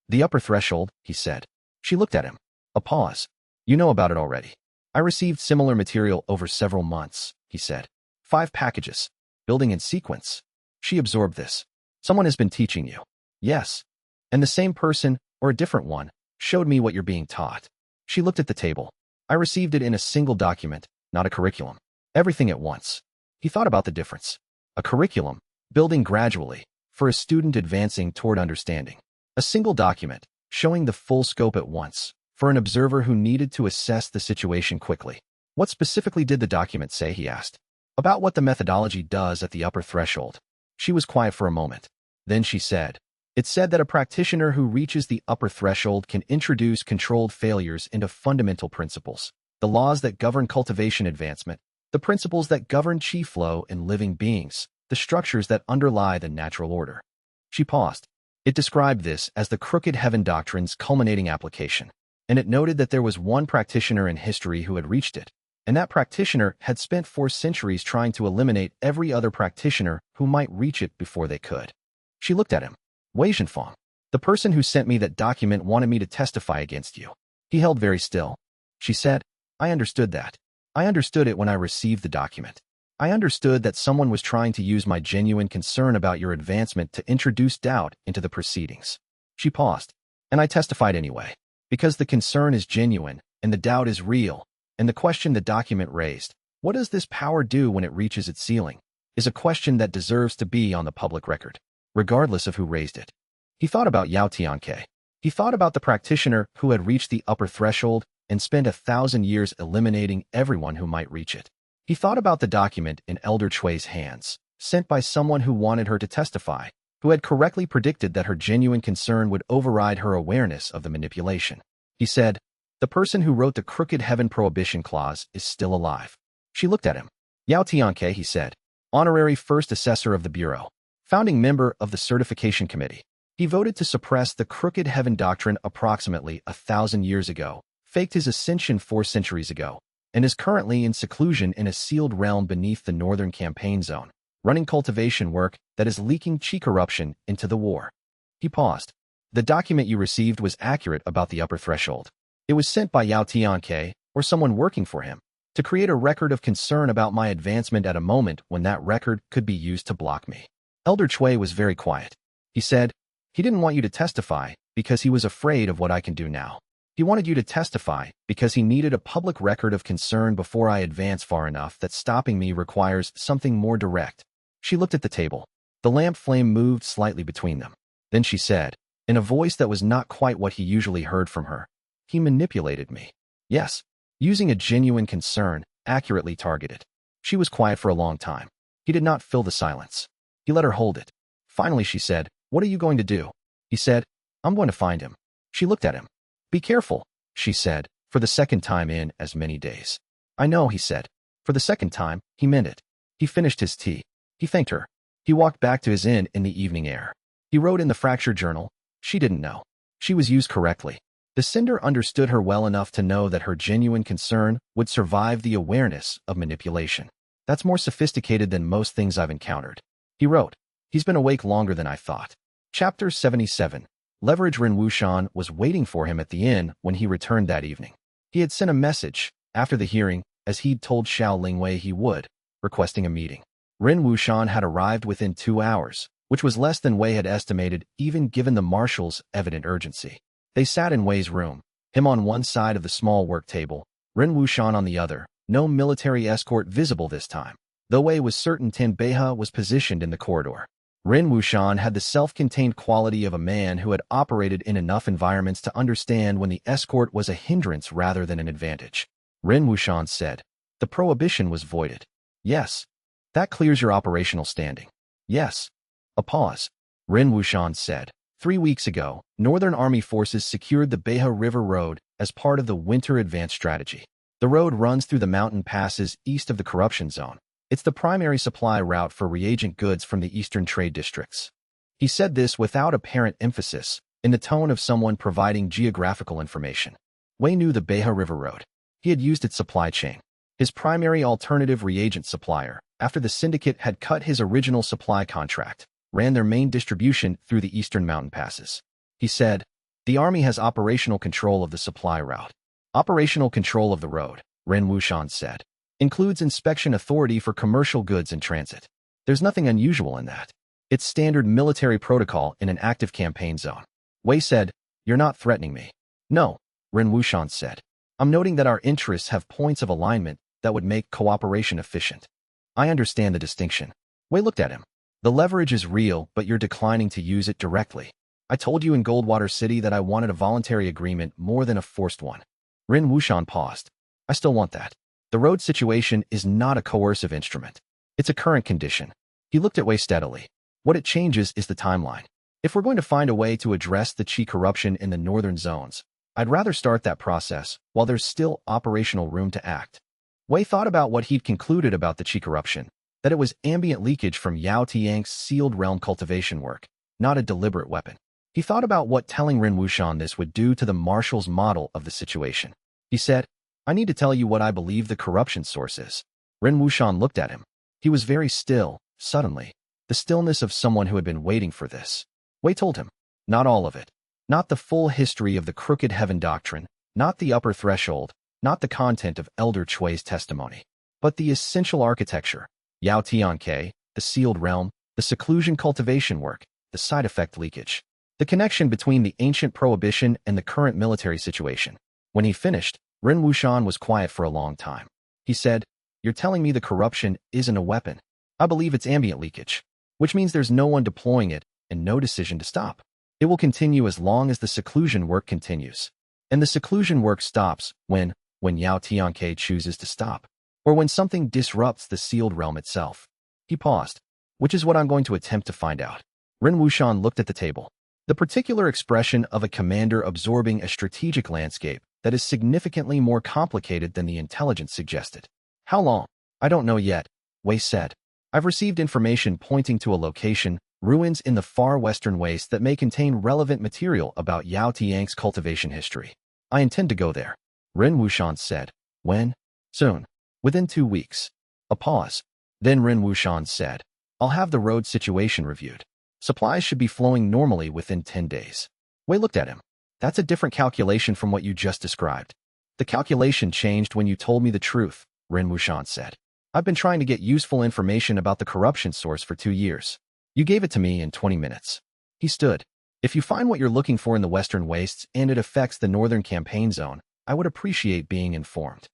S1: "The upper threshold," he said. She looked at him. A pause. "You know about it already." "I received similar material over several months," he said. 5 packages. Building in sequence." She absorbed this. "Someone has been teaching you." "Yes. And the same person, or a different one, showed me what you're being taught." She looked at the table. "I received it in a single document, not a curriculum. Everything at once." He thought about the difference. A curriculum, building gradually, for a student advancing toward understanding. A single document, showing the full scope at once, for an observer who needed to assess the situation quickly. "What specifically did the document say?" he asked. "About what the methodology does at the upper threshold." She was quiet for a moment. Then she said, "It said that a practitioner who reaches the upper threshold can introduce controlled failures into fundamental principles, the laws that govern cultivation advancement, the principles that govern chi flow in living beings, the structures that underlie the natural order." She paused. "It described this as the crooked heaven doctrine's culminating application, and it noted that there was one practitioner in history who had reached it, and that practitioner had spent 4 centuries trying to eliminate every other practitioner who might reach it before they could." She looked at him. "Wei Zhenfang, the person who sent me that document wanted me to testify against you." He held very still. She said, "I understood that. I understood it when I received the document. I understood that someone was trying to use my genuine concern about your advancement to introduce doubt into the proceedings." She paused. "And I testified anyway, because the concern is genuine and the doubt is real, and the question the document raised, what does this power do when it reaches its ceiling, is a question that deserves to be on the public record, regardless of who raised it." He thought about Yao Tianke. He thought about the practitioner who had reached the upper threshold and spent 1,000 years eliminating everyone who might reach it. He thought about the document in Elder Chui's hands, sent by someone who wanted her to testify, who had correctly predicted that her genuine concern would override her awareness of the manipulation. He said, "The person who wrote the crooked heaven prohibition clause is still alive." She looked at him. "Yao Tianke," he said, "honorary first assessor of the Bureau, founding member of the certification committee. He voted to suppress the crooked heaven doctrine approximately 1,000 years ago, faked his ascension 4 centuries ago, and is currently in seclusion in a sealed realm beneath the northern campaign zone, running cultivation work that is leaking chi corruption into the war." He paused. "The document you received was accurate about the upper threshold. It was sent by Yao Tianke, or someone working for him, to create a record of concern about my advancement at a moment when that record could be used to block me." Elder Chui was very quiet. He said, "He didn't want you to testify because he was afraid of what I can do now. He wanted you to testify because he needed a public record of concern before I advance far enough that stopping me requires something more direct." She looked at the table. The lamp flame moved slightly between them. Then she said, in a voice that was not quite what he usually heard from her, "He manipulated me. Yes, using a genuine concern, accurately targeted." She was quiet for a long time. He did not fill the silence. He let her hold it. Finally she said, "What are you going to do?" He said, "I'm going to find him." She looked at him. "Be careful," she said, for the second time in as many days. "I know," he said. For the second time, he meant it. He finished his tea. He thanked her. He walked back to his inn in the evening air. He wrote in the fracture journal, "She didn't know. She was used correctly. The sender understood her well enough to know that her genuine concern would survive the awareness of manipulation. That's more sophisticated than most things I've encountered." He wrote, "He's been awake longer than I thought." Chapter 77. Leverage Ren Wuxian was waiting for him at the inn when he returned that evening. He had sent a message, after the hearing, as he'd told Xiao Lingwei he would, requesting a meeting. Ren Wuxian had arrived within 2 hours, which was less than Wei had estimated even given the marshal's evident urgency. They sat in Wei's room, him on one side of the small work table, Ren Wuxian on the other, no military escort visible this time, though Wei was certain Tin Beihe was positioned in the corridor. Ren Wuxian had the self-contained quality of a man who had operated in enough environments to understand when the escort was a hindrance rather than an advantage. Ren Wuxian said, "The prohibition was voided." "Yes." "That clears your operational standing." "Yes." A pause. Ren Wuxian said, 3 weeks ago, Northern Army forces secured the Beihe River Road as part of the Winter Advance Strategy. The road runs through the mountain passes east of the corruption zone. It's the primary supply route for reagent goods from the eastern trade districts. He said this without apparent emphasis, in the tone of someone providing geographical information. Wei knew the Beihe River Road. He had used its supply chain. His primary alternative reagent supplier, after the syndicate had cut his original supply contract, ran their main distribution through the eastern mountain passes. He said, "The army has operational control of the supply route." Operational control of the road, Ren Wuxian said, includes inspection authority for commercial goods in transit. There's nothing unusual in that. It's standard military protocol in an active campaign zone. Wei said, "You're not threatening me." "No," Ren Wuxian said. "I'm noting that our interests have points of alignment that would make cooperation efficient." "I understand the distinction." Wei looked at him. "The leverage is real, but you're declining to use it directly. I told you in Goldwater City that I wanted a voluntary agreement more than a forced one." Ren Wuxian paused. "I still want that. The road situation is not a coercive instrument. It's a current condition." He looked at Wei steadily. "What it changes is the timeline. If we're going to find a way to address the Qi corruption in the northern zones, I'd rather start that process while there's still operational room to act." Wei thought about what he'd concluded about the Qi corruption, that it was ambient leakage from Yao Tiang's sealed realm cultivation work, not a deliberate weapon. He thought about what telling Ren Wuxian this would do to the marshal's model of the situation. He said, "I need to tell you what I believe the corruption source is." Ren Wuxian looked at him. He was very still, suddenly, the stillness of someone who had been waiting for this. Wei told him, "Not all of it. Not the full history of the crooked heaven doctrine, not the upper threshold, not the content of Elder Chui's testimony, but the essential architecture. Yao Tianke, the sealed realm, the seclusion cultivation work, the side effect leakage. The connection between the ancient prohibition and the current military situation." When he finished, Ren Wuxian was quiet for a long time. He said, "You're telling me the corruption isn't a weapon. I believe it's ambient leakage, which means there's no one deploying it and no decision to stop. It will continue as long as the seclusion work continues. And the seclusion work stops when Yao Tianke chooses to stop, or when something disrupts the sealed realm itself." He paused, "Which is what I'm going to attempt to find out." Ren Wuxian looked at the table. The particular expression of a commander absorbing a strategic landscape that is significantly more complicated than the intelligence suggested. "How long?" "I don't know yet," Wei said. "I've received information pointing to a location, ruins in the far western waste that may contain relevant material about Yao Tiang's cultivation history. I intend to go there." Ren Wuxian said, "When?" "Soon. Within 2 weeks." A pause. Then Ren Wuxian said, "I'll have the road situation reviewed. Supplies should be flowing normally within 10 days. Wei looked at him. "That's a different calculation from what you just described." "The calculation changed when you told me the truth," Ren Wuxian said. "I've been trying to get useful information about the corruption source for 2 years. You gave it to me in 20 minutes. He stood. "If you find what you're looking for in the western wastes and it affects the northern campaign zone, I would appreciate being informed."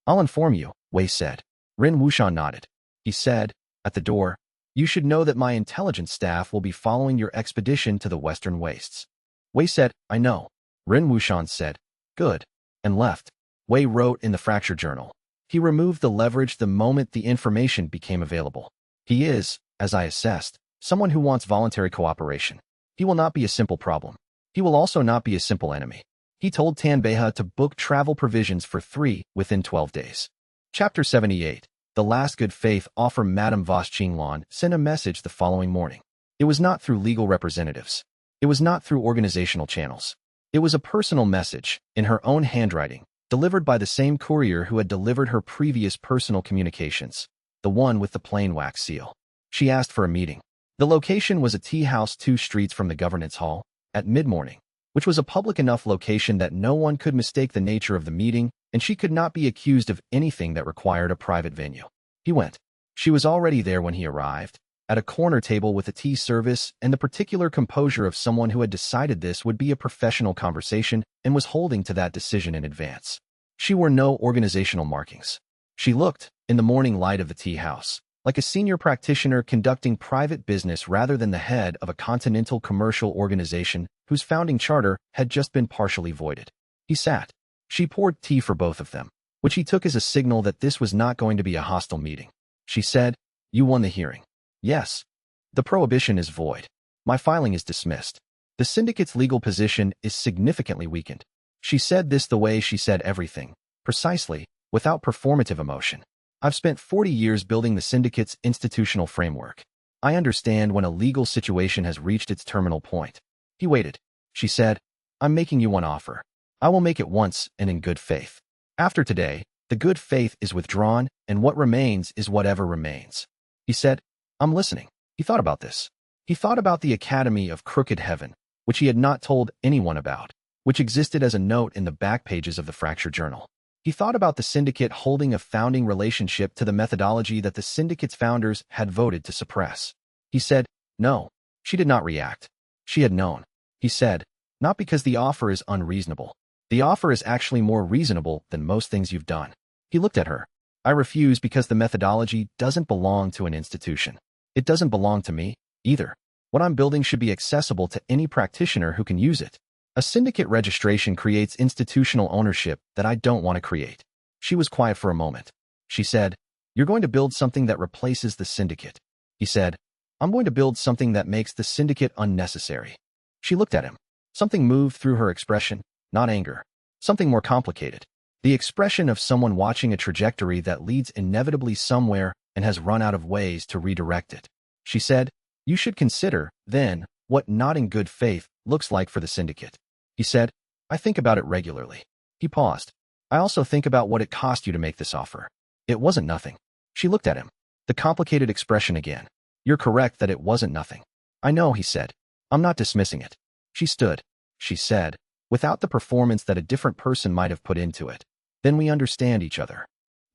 S1: "I'll inform you," Wei said. Ren Wuxian nodded. He said, at the door, "You should know that my intelligence staff will be following your expedition to the western wastes." Wei said, "I know." Ren Wuxian said, "Good," and left. Wei wrote in the fracture journal. He removed the leverage the moment the information became available. He is, as I assessed, someone who wants voluntary cooperation. He will not be a simple problem. He will also not be a simple enemy. He told Tan Beihe to book travel provisions for 3 within 12 days. Chapter 78. The last good faith offer. Madame Voss Qinglan sent a message the following morning. It was not through legal representatives. It was not through organizational channels. It was a personal message, in her own handwriting, delivered by the same courier who had delivered her previous personal communications, the one with the plain wax seal. She asked for a meeting. The location was a tea house 2 streets from the governance hall, at mid-morning, which was a public enough location that no one could mistake the nature of the meeting and she could not be accused of anything that required a private venue. He went. She was already there when he arrived, at a corner table with a tea service and the particular composure of someone who had decided this would be a professional conversation and was holding to that decision in advance. She wore no organizational markings. She looked, in the morning light of the tea house, like a senior practitioner conducting private business rather than the head of a continental commercial organization whose founding charter had just been partially voided. He sat. She poured tea for both of them, which he took as a signal that this was not going to be a hostile meeting. She said, "You won the hearing." "Yes. The prohibition is void. My filing is dismissed. The syndicate's legal position is significantly weakened." She said this the way she said everything, precisely, without performative emotion. "I've spent 40 years building the syndicate's institutional framework. I understand when a legal situation has reached its terminal point." He waited. She said, "I'm making you one offer. I will make it once and in good faith. After today, the good faith is withdrawn, and what remains is whatever remains." He said, "I'm listening." He thought about this. He thought about the Academy of Crooked Heaven, which he had not told anyone about, which existed as a note in the back pages of the Fracture Journal. He thought about the syndicate holding a founding relationship to the methodology that the syndicate's founders had voted to suppress. He said, "No." She did not react. She had known. He said, "Not because the offer is unreasonable. The offer is actually more reasonable than most things you've done." He looked at her. "I refuse because the methodology doesn't belong to an institution. It doesn't belong to me, either. What I'm building should be accessible to any practitioner who can use it. A syndicate registration creates institutional ownership that I don't want to create." She was quiet for a moment. She said, "You're going to build something that replaces the syndicate." He said, "I'm going to build something that makes the syndicate unnecessary." She looked at him. Something moved through her expression, not anger. Something more complicated. The expression of someone watching a trajectory that leads inevitably somewhere and has run out of ways to redirect it. She said, "You should consider, then, what not in good faith looks like for the syndicate." He said, "I think about it regularly." He paused. "I also think about what it cost you to make this offer. It wasn't nothing." She looked at him. The complicated expression again. "You're correct that it wasn't nothing." "I know," he said. "I'm not dismissing it." She stood. She said, without the performance that a different person might have put into it, "Then we understand each other."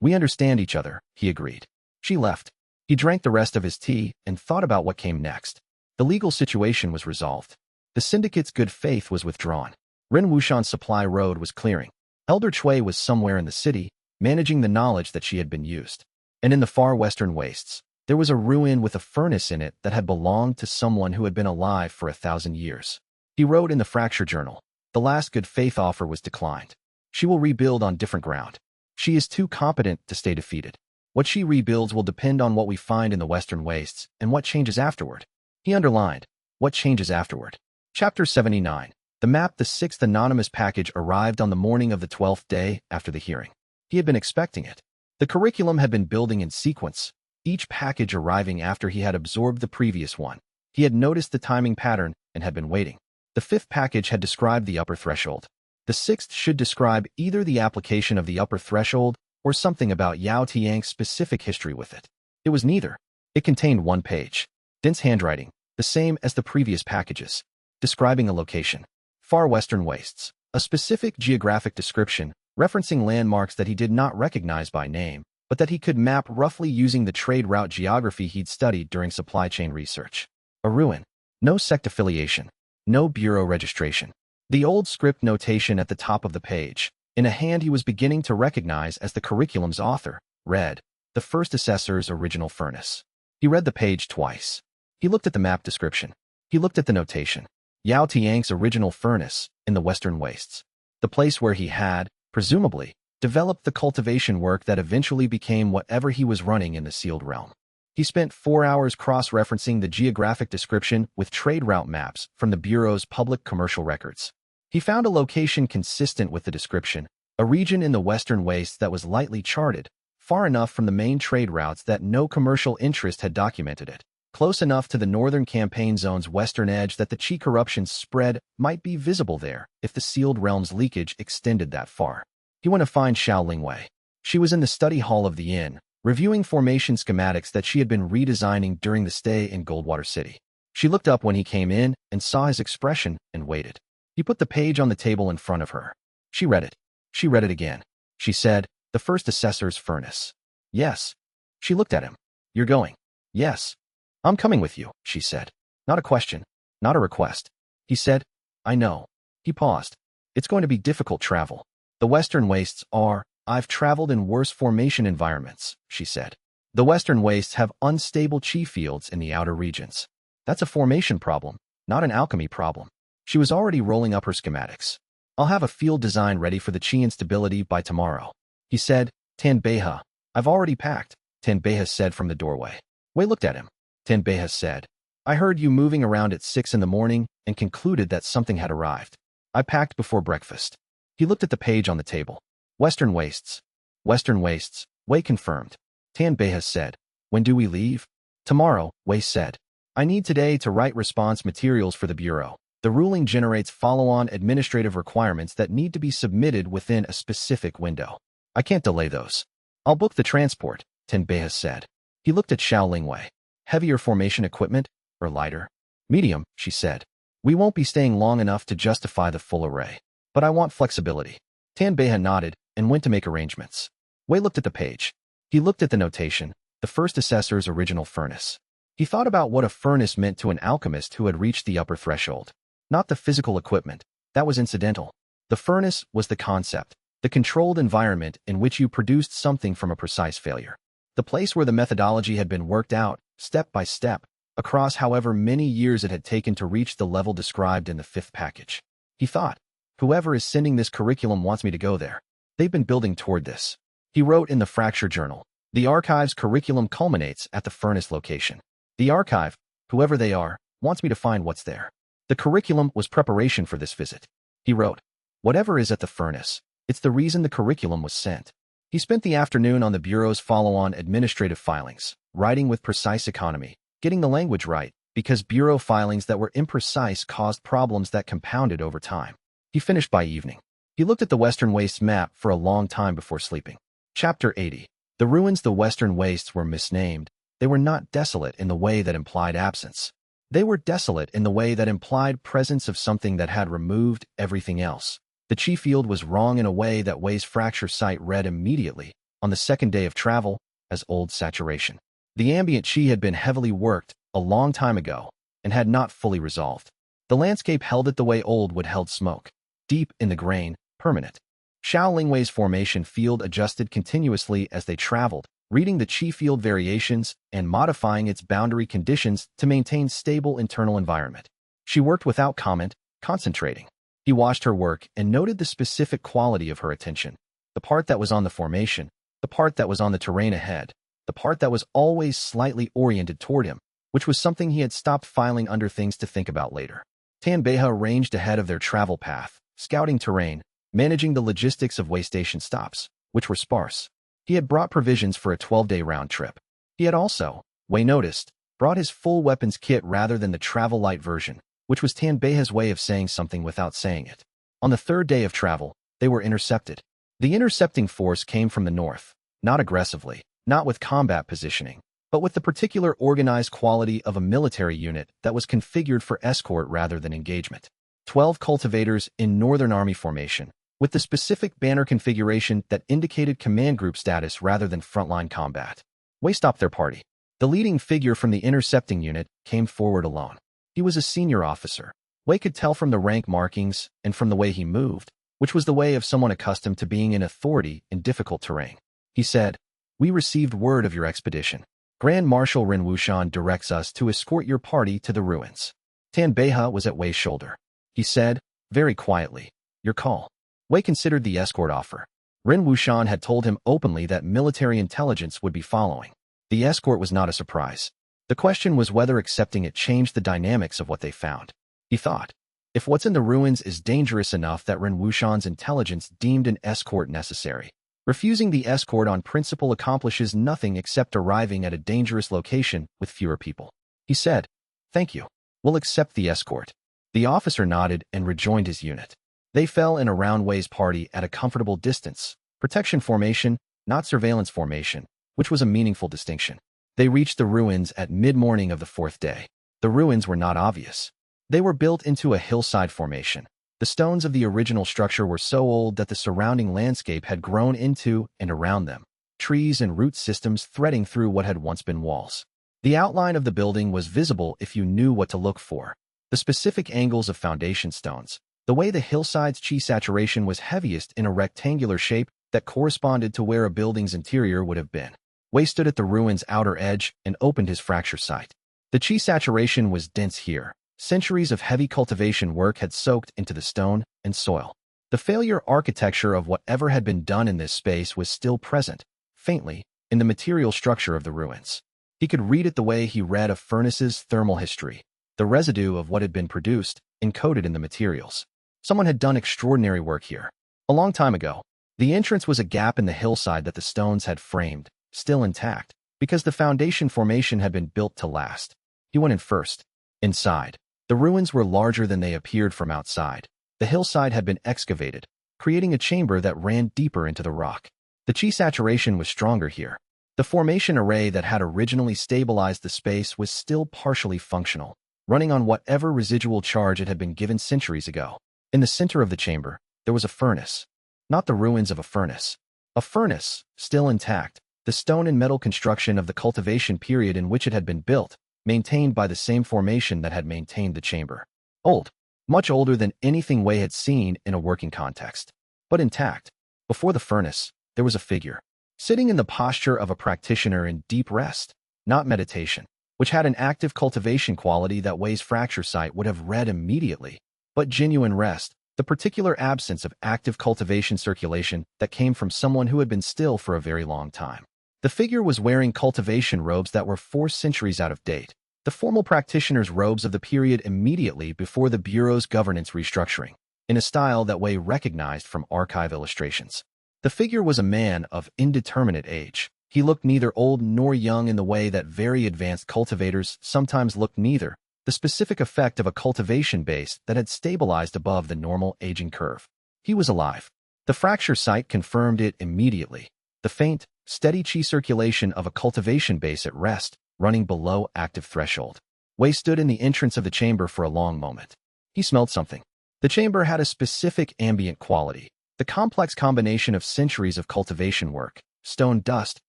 S1: "We understand each other," he agreed. She left. He drank the rest of his tea and thought about what came next. The legal situation was resolved. The syndicate's good faith was withdrawn. Ren Wushan's supply road was clearing. Elder Chui was somewhere in the city, managing the knowledge that she had been used. And in the far western wastes, there was a ruin with a furnace in it that had belonged to someone who had been alive for 1,000 years. He wrote in the Fracture Journal, "The last good faith offer was declined. She will rebuild on different ground. She is too competent to stay defeated. What she rebuilds will depend on what we find in the western wastes and what changes afterward." He underlined, "What changes afterward." Chapter 79. The map. The sixth anonymous package arrived on the morning of the 12th day after the hearing. He had been expecting it. The curriculum had been building in sequence, each package arriving after he had absorbed the previous one. He had noticed the timing pattern and had been waiting. The fifth package had described the upper threshold. The sixth should describe either the application of the upper threshold or something about Yao Tiang's specific history with it. It was neither. It contained one page. Dense handwriting, the same as the previous packages, describing a location. Far western wastes. A specific geographic description, referencing landmarks that he did not recognize by name, but that he could map roughly using the trade route geography he'd studied during supply chain research. A ruin. No sect affiliation. No bureau registration. The old script notation at the top of the page, in a hand he was beginning to recognize as the curriculum's author, read, "The first assessor's original furnace." He read the page twice. He looked at the map description. He looked at the notation. Yao Tiang's original furnace, in the western wastes. The place where he had, presumably, developed the cultivation work that eventually became whatever he was running in the sealed realm. He spent 4 hours cross-referencing the geographic description with trade route maps from the Bureau's public commercial records. He found a location consistent with the description, a region in the western wastes that was lightly charted, far enough from the main trade routes that no commercial interest had documented it, close enough to the northern campaign zone's western edge that the Qi corruption's spread might be visible there if the sealed realm's leakage extended that far. He went to find Xiao Lingwei. She was in the study hall of the inn, reviewing formation schematics that she had been redesigning during the stay in Goldwater City. She looked up when he came in and saw his expression and waited. He put the page on the table in front of her. She read it. She read it again. she said, the first assessor's furnace. Yes. She looked at him. You're going? Yes. I'm coming with you, she said. Not a question, not a request. He said, I know. He paused. It's going to be difficult travel. The Western Wastes are, I've traveled in worse formation environments, she said. The Western Wastes have unstable chi fields in the outer regions. That's a formation problem, not an alchemy problem. She was already rolling up her schematics. I'll have a field design ready for the chi instability by tomorrow. He said, Tanbeha. I've already packed, Tanbeha said from the doorway. Wei looked at him. Tanbeha said, I heard you moving around at 6 in the morning and concluded that something had arrived. I packed before breakfast. He looked at the page on the table. Western Wastes. Western Wastes, Wei confirmed. Tanbeha said, when do we leave? Tomorrow, Wei said. I need today to write response materials for the Bureau. The ruling generates follow-on administrative requirements that need to be submitted within a specific window. I can't delay those. I'll book the transport, Tanbeha said. He looked at Xiao Lingwei. Heavier formation equipment, or lighter? Medium, she said. We won't be staying long enough to justify the full array. But I want flexibility. Tanbeha nodded and went to make arrangements. Wei looked at the page. He looked at the notation, the first assessor's original furnace. He thought about what a furnace meant to an alchemist who had reached the upper threshold. Not the physical equipment. That was incidental. The furnace was the concept, the controlled environment in which you produced something from a precise failure. The place where the methodology had been worked out, step by step, across however many years it had taken to reach the level described in the 5th package. He thought, whoever is sending this curriculum wants me to go there. They've been building toward this. He wrote in the Fracture Journal, the archive's curriculum culminates at the furnace location. The archive, whoever they are, wants me to find what's there. The curriculum was preparation for this visit. He wrote, whatever is at the furnace, it's the reason the curriculum was sent. He spent the afternoon on the Bureau's follow-on administrative filings, writing with precise economy, getting the language right, because Bureau filings that were imprecise caused problems that compounded over time. He finished by evening. He looked at the Western Wastes map for a long time before sleeping. Chapter 80. The ruins. The Western Wastes were misnamed. They were not desolate in the way that implied absence. They were desolate in the way that implied presence of something that had removed everything else. The chi field was wrong in a way that Wei's fracture site read immediately, on the 2nd day of travel, as old saturation. The ambient chi had been heavily worked a long time ago and had not fully resolved. The landscape held it the way old wood held smoke. Deep in the grain, permanent. Xiao Lingwei's formation field adjusted continuously as they traveled, reading the chi field variations and modifying its boundary conditions to maintain stable internal environment. She worked without comment, concentrating. He watched her work and noted the specific quality of her attention. The part that was on the formation, the part that was on the terrain ahead, the part that was always slightly oriented toward him, which was something he had stopped filing under things to think about later. Tanbeha ranged ahead of their travel path, scouting terrain, managing the logistics of way station stops, which were sparse. He had brought provisions for a 12-day round trip. He had also, Wei noticed, brought his full weapons kit rather than the travel light version, which was Tanbeha's way of saying something without saying it. On the 3rd day of travel, they were intercepted. The intercepting force came from the north, not aggressively, not with combat positioning, but with the particular organized quality of a military unit that was configured for escort rather than engagement. 12 cultivators in Northern Army formation, with the specific banner configuration that indicated command group status rather than frontline combat. Wei stopped their party. The leading figure from the intercepting unit came forward alone. He was a senior officer. Wei could tell from the rank markings and from the way he moved, which was the way of someone accustomed to being in authority in difficult terrain. He said, we received word of your expedition. Grand Marshal Ren Wushan directs us to escort your party to the ruins. Tanbeha was at Wei's shoulder. He said, very quietly, your call. Wei considered the escort offer. Ren Wushan had told him openly that military intelligence would be following. The escort was not a surprise. The question was whether accepting it changed the dynamics of what they found. He thought, if what's in the ruins is dangerous enough that Ren Wushan's intelligence deemed an escort necessary, refusing the escort on principle accomplishes nothing except arriving at a dangerous location with fewer people. He said, thank you. We'll accept the escort. The officer nodded and rejoined his unit. They fell in around Wei's party at a comfortable distance, protection formation, not surveillance formation, which was a meaningful distinction. They reached the ruins at mid-morning of the 4th day. The ruins were not obvious. They were built into a hillside formation. The stones of the original structure were so old that the surrounding landscape had grown into and around them, trees and root systems threading through what had once been walls. The outline of the building was visible if you knew what to look for. The specific angles of foundation stones, the way the hillside's chi saturation was heaviest in a rectangular shape that corresponded to where a building's interior would have been. Wei stood at the ruin's outer edge and opened his fracture sight. The chi saturation was dense here. Centuries of heavy cultivation work had soaked into the stone and soil. The failure architecture of whatever had been done in this space was still present, faintly, in the material structure of the ruins. He could read it the way he read a furnace's thermal history, the residue of what had been produced, encoded in the materials. Someone had done extraordinary work here. A long time ago. The entrance was a gap in the hillside that the stones had framed, still intact, because the foundation formation had been built to last. He went in first. Inside, the ruins were larger than they appeared from outside. The hillside had been excavated, creating a chamber that ran deeper into the rock. The chi saturation was stronger here. The formation array that had originally stabilized the space was still partially functional, running on whatever residual charge it had been given centuries ago. In the center of the chamber, there was a furnace. Not the ruins of a furnace. A furnace, still intact, the stone and metal construction of the cultivation period in which it had been built, maintained by the same formation that had maintained the chamber. Old. Much older than anything Wei had seen in a working context. But intact. Before the furnace, there was a figure, sitting in the posture of a practitioner in deep rest, not meditation, which had an active cultivation quality that Wei's fracture sight would have read immediately, but genuine rest, the particular absence of active cultivation circulation that came from someone who had been still for a very long time. The figure was wearing cultivation robes that were 4 centuries out of date, the formal practitioner's robes of the period immediately before the Bureau's governance restructuring, in a style that Wei recognized from archive illustrations. The figure was a man of indeterminate age. He looked neither old nor young in the way that very advanced cultivators sometimes looked neither, the specific effect of a cultivation base that had stabilized above the normal aging curve. He was alive. The fracture site confirmed it immediately. The faint, steady chi circulation of a cultivation base at rest, running below active threshold. Wei stood in the entrance of the chamber for a long moment. He smelled something. The chamber had a specific ambient quality, the complex combination of centuries of cultivation work, stone dust,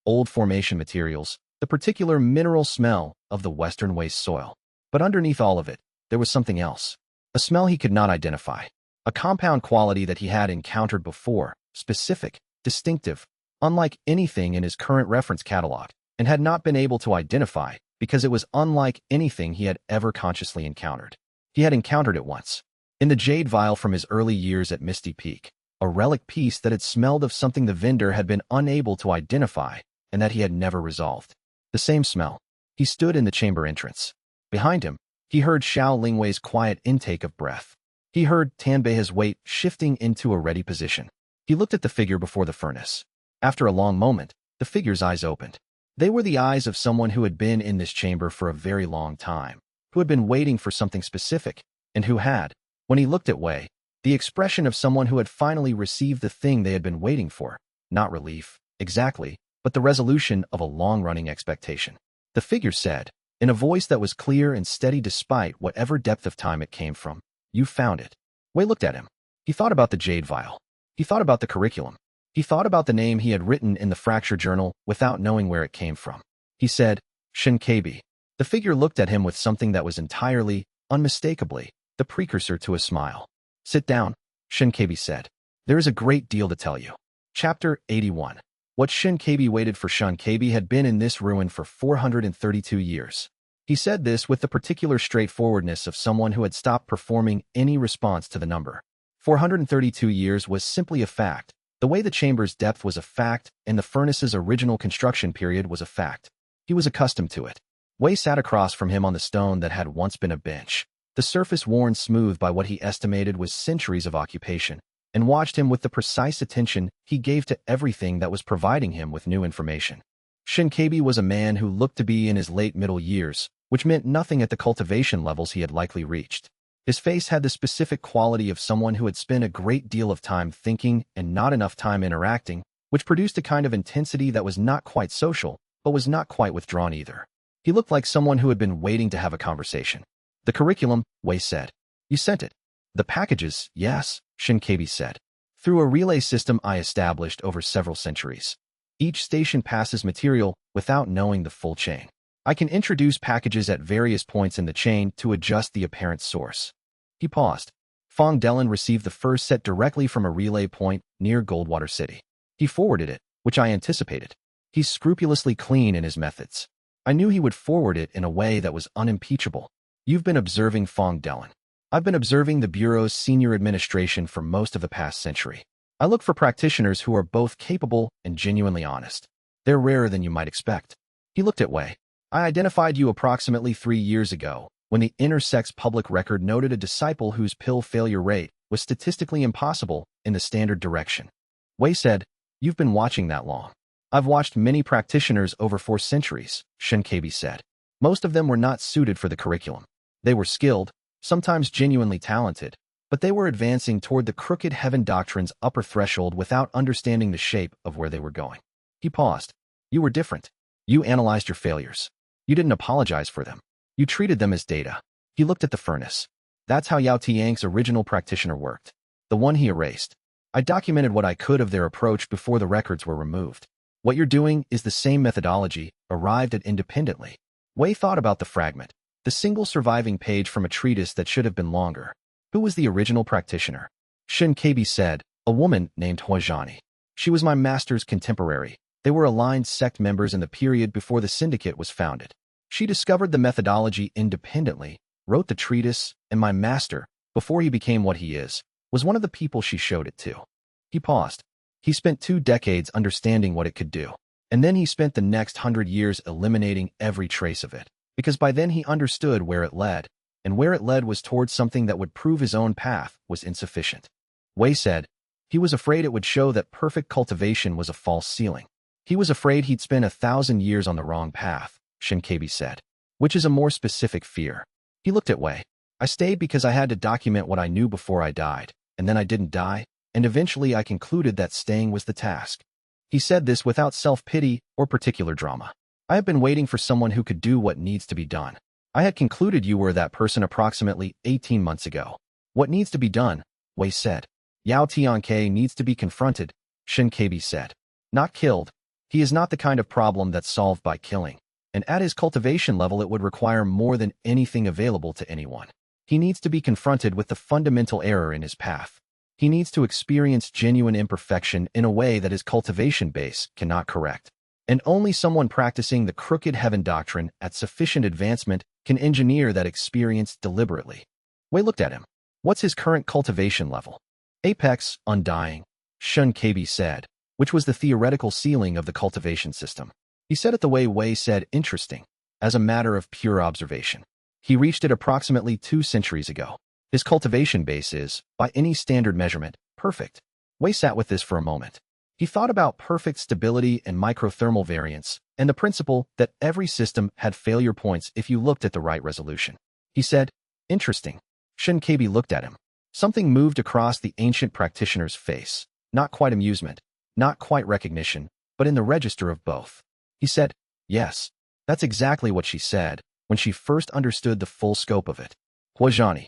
S1: old formation materials, the particular mineral smell of the western waste soil. But underneath all of it, there was something else. A smell he could not identify. A compound quality that he had encountered before, specific, distinctive, unlike anything in his current reference catalog, and had not been able to identify because it was unlike anything he had ever consciously encountered. He had encountered it once. In the jade vial from his early years at Misty Peak, a relic piece that had smelled of something the vendor had been unable to identify and that he had never resolved. The same smell. He stood in the chamber entrance. Behind him, he heard Xiao Lingwei's quiet intake of breath. He heard Tanbei's weight shifting into a ready position. He looked at the figure before the furnace. After a long moment, the figure's eyes opened. They were the eyes of someone who had been in this chamber for a very long time, who had been waiting for something specific, and who had, when he looked at Wei, the expression of someone who had finally received the thing they had been waiting for, not relief, exactly, but the resolution of a long-running expectation. The figure said, in a voice that was clear and steady despite whatever depth of time it came from, "You found it." Wei looked at him. He thought about the jade vial. He thought about the curriculum. He thought about the name he had written in the fracture journal without knowing where it came from. He said, "Shinkabi." The figure looked at him with something that was entirely, unmistakably, the precursor to a smile. "Sit down," Shinkabi said. "There is a great deal to tell you." Chapter 81. What Shinkabi waited for. Shinkabi had been in this ruin for 432 years. He said this with the particular straightforwardness of someone who had stopped performing any response to the number. 432 years was simply a fact. The way the chamber's depth was a fact, and the furnace's original construction period was a fact. He was accustomed to it. Wei sat across from him on the stone that had once been a bench, the surface worn smooth by what he estimated was centuries of occupation, and watched him with the precise attention he gave to everything that was providing him with new information. Shinkabi was a man who looked to be in his late middle years, which meant nothing at the cultivation levels he had likely reached. His face had the specific quality of someone who had spent a great deal of time thinking and not enough time interacting, which produced a kind of intensity that was not quite social, but was not quite withdrawn either. He looked like someone who had been waiting to have a conversation. "The curriculum," Wei said. "You sent it." The packages, yes, Shinkabi said. Through a relay system I established over several centuries. Each station passes material without knowing the full chain. I can introduce packages at various points in the chain to adjust the apparent source. He paused. Fong Delin received the first set directly from a relay point near Goldwater City. He forwarded it, which I anticipated. He's scrupulously clean in his methods. I knew he would forward it in a way that was unimpeachable. You've been observing Fong Delin. I've been observing the Bureau's senior administration for most of the past century. I look for practitioners who are both capable and genuinely honest. They're rarer than you might expect. He looked at Wei. I identified you approximately 3 years ago, when the inner sect's public record noted a disciple whose pill failure rate was statistically impossible in the standard direction. Wei said, "You've been watching that long." "I've watched many practitioners over 4 centuries, Shinkabi said. Most of them were not suited for the curriculum. They were skilled, sometimes genuinely talented, but they were advancing toward the crooked heaven doctrine's upper threshold without understanding the shape of where they were going. He paused. You were different. You analyzed your failures. You didn't apologize for them. You treated them as data. He looked at the furnace. That's how Yao Tiang's original practitioner worked. The one he erased. I documented what I could of their approach before the records were removed. What you're doing is the same methodology, arrived at independently. Wei thought about the fragment, the single surviving page from a treatise that should have been longer. Who was the original practitioner? Shinkabi said, a woman named Huajani. She was my master's contemporary. They were aligned sect members in the period before the syndicate was founded. She discovered the methodology independently, wrote the treatise, and my master, before he became what he is, was one of the people she showed it to. He paused. He spent 2 decades understanding what it could do, and then he spent the next 100 years eliminating every trace of it, because by then he understood where it led, and where it led was towards something that would prove his own path was insufficient. Wei said, he was afraid it would show that perfect cultivation was a false ceiling. He was afraid he'd spend 1,000 years on the wrong path, Shinkabi said, which is a more specific fear. He looked at Wei. I stayed because I had to document what I knew before I died, and then I didn't die, and eventually I concluded that staying was the task. He said this without self-pity or particular drama. I have been waiting for someone who could do what needs to be done. I had concluded you were that person approximately 18 months ago. What needs to be done? Wei said. Yao Tianke needs to be confronted, Shinkabi said. Not killed. He is not the kind of problem that's solved by killing, and at his cultivation level it would require more than anything available to anyone. He needs to be confronted with the fundamental error in his path. He needs to experience genuine imperfection in a way that his cultivation base cannot correct. And only someone practicing the crooked heaven doctrine at sufficient advancement can engineer that experience deliberately. Wei looked at him. What's his current cultivation level? Apex, undying, Shinkabi said, which was the theoretical ceiling of the cultivation system. He said it the way Wei said, interesting, as a matter of pure observation. He reached it approximately 2 centuries ago. His cultivation base is, by any standard measurement, perfect. Wei sat with this for a moment. He thought about perfect stability and microthermal variance, and the principle that every system had failure points if you looked at the right resolution. He said, interesting. Shinkabi looked at him. Something moved across the ancient practitioner's face. Not quite amusement, not quite recognition, but in the register of both. He said, yes, that's exactly what she said when she first understood the full scope of it. Huajani.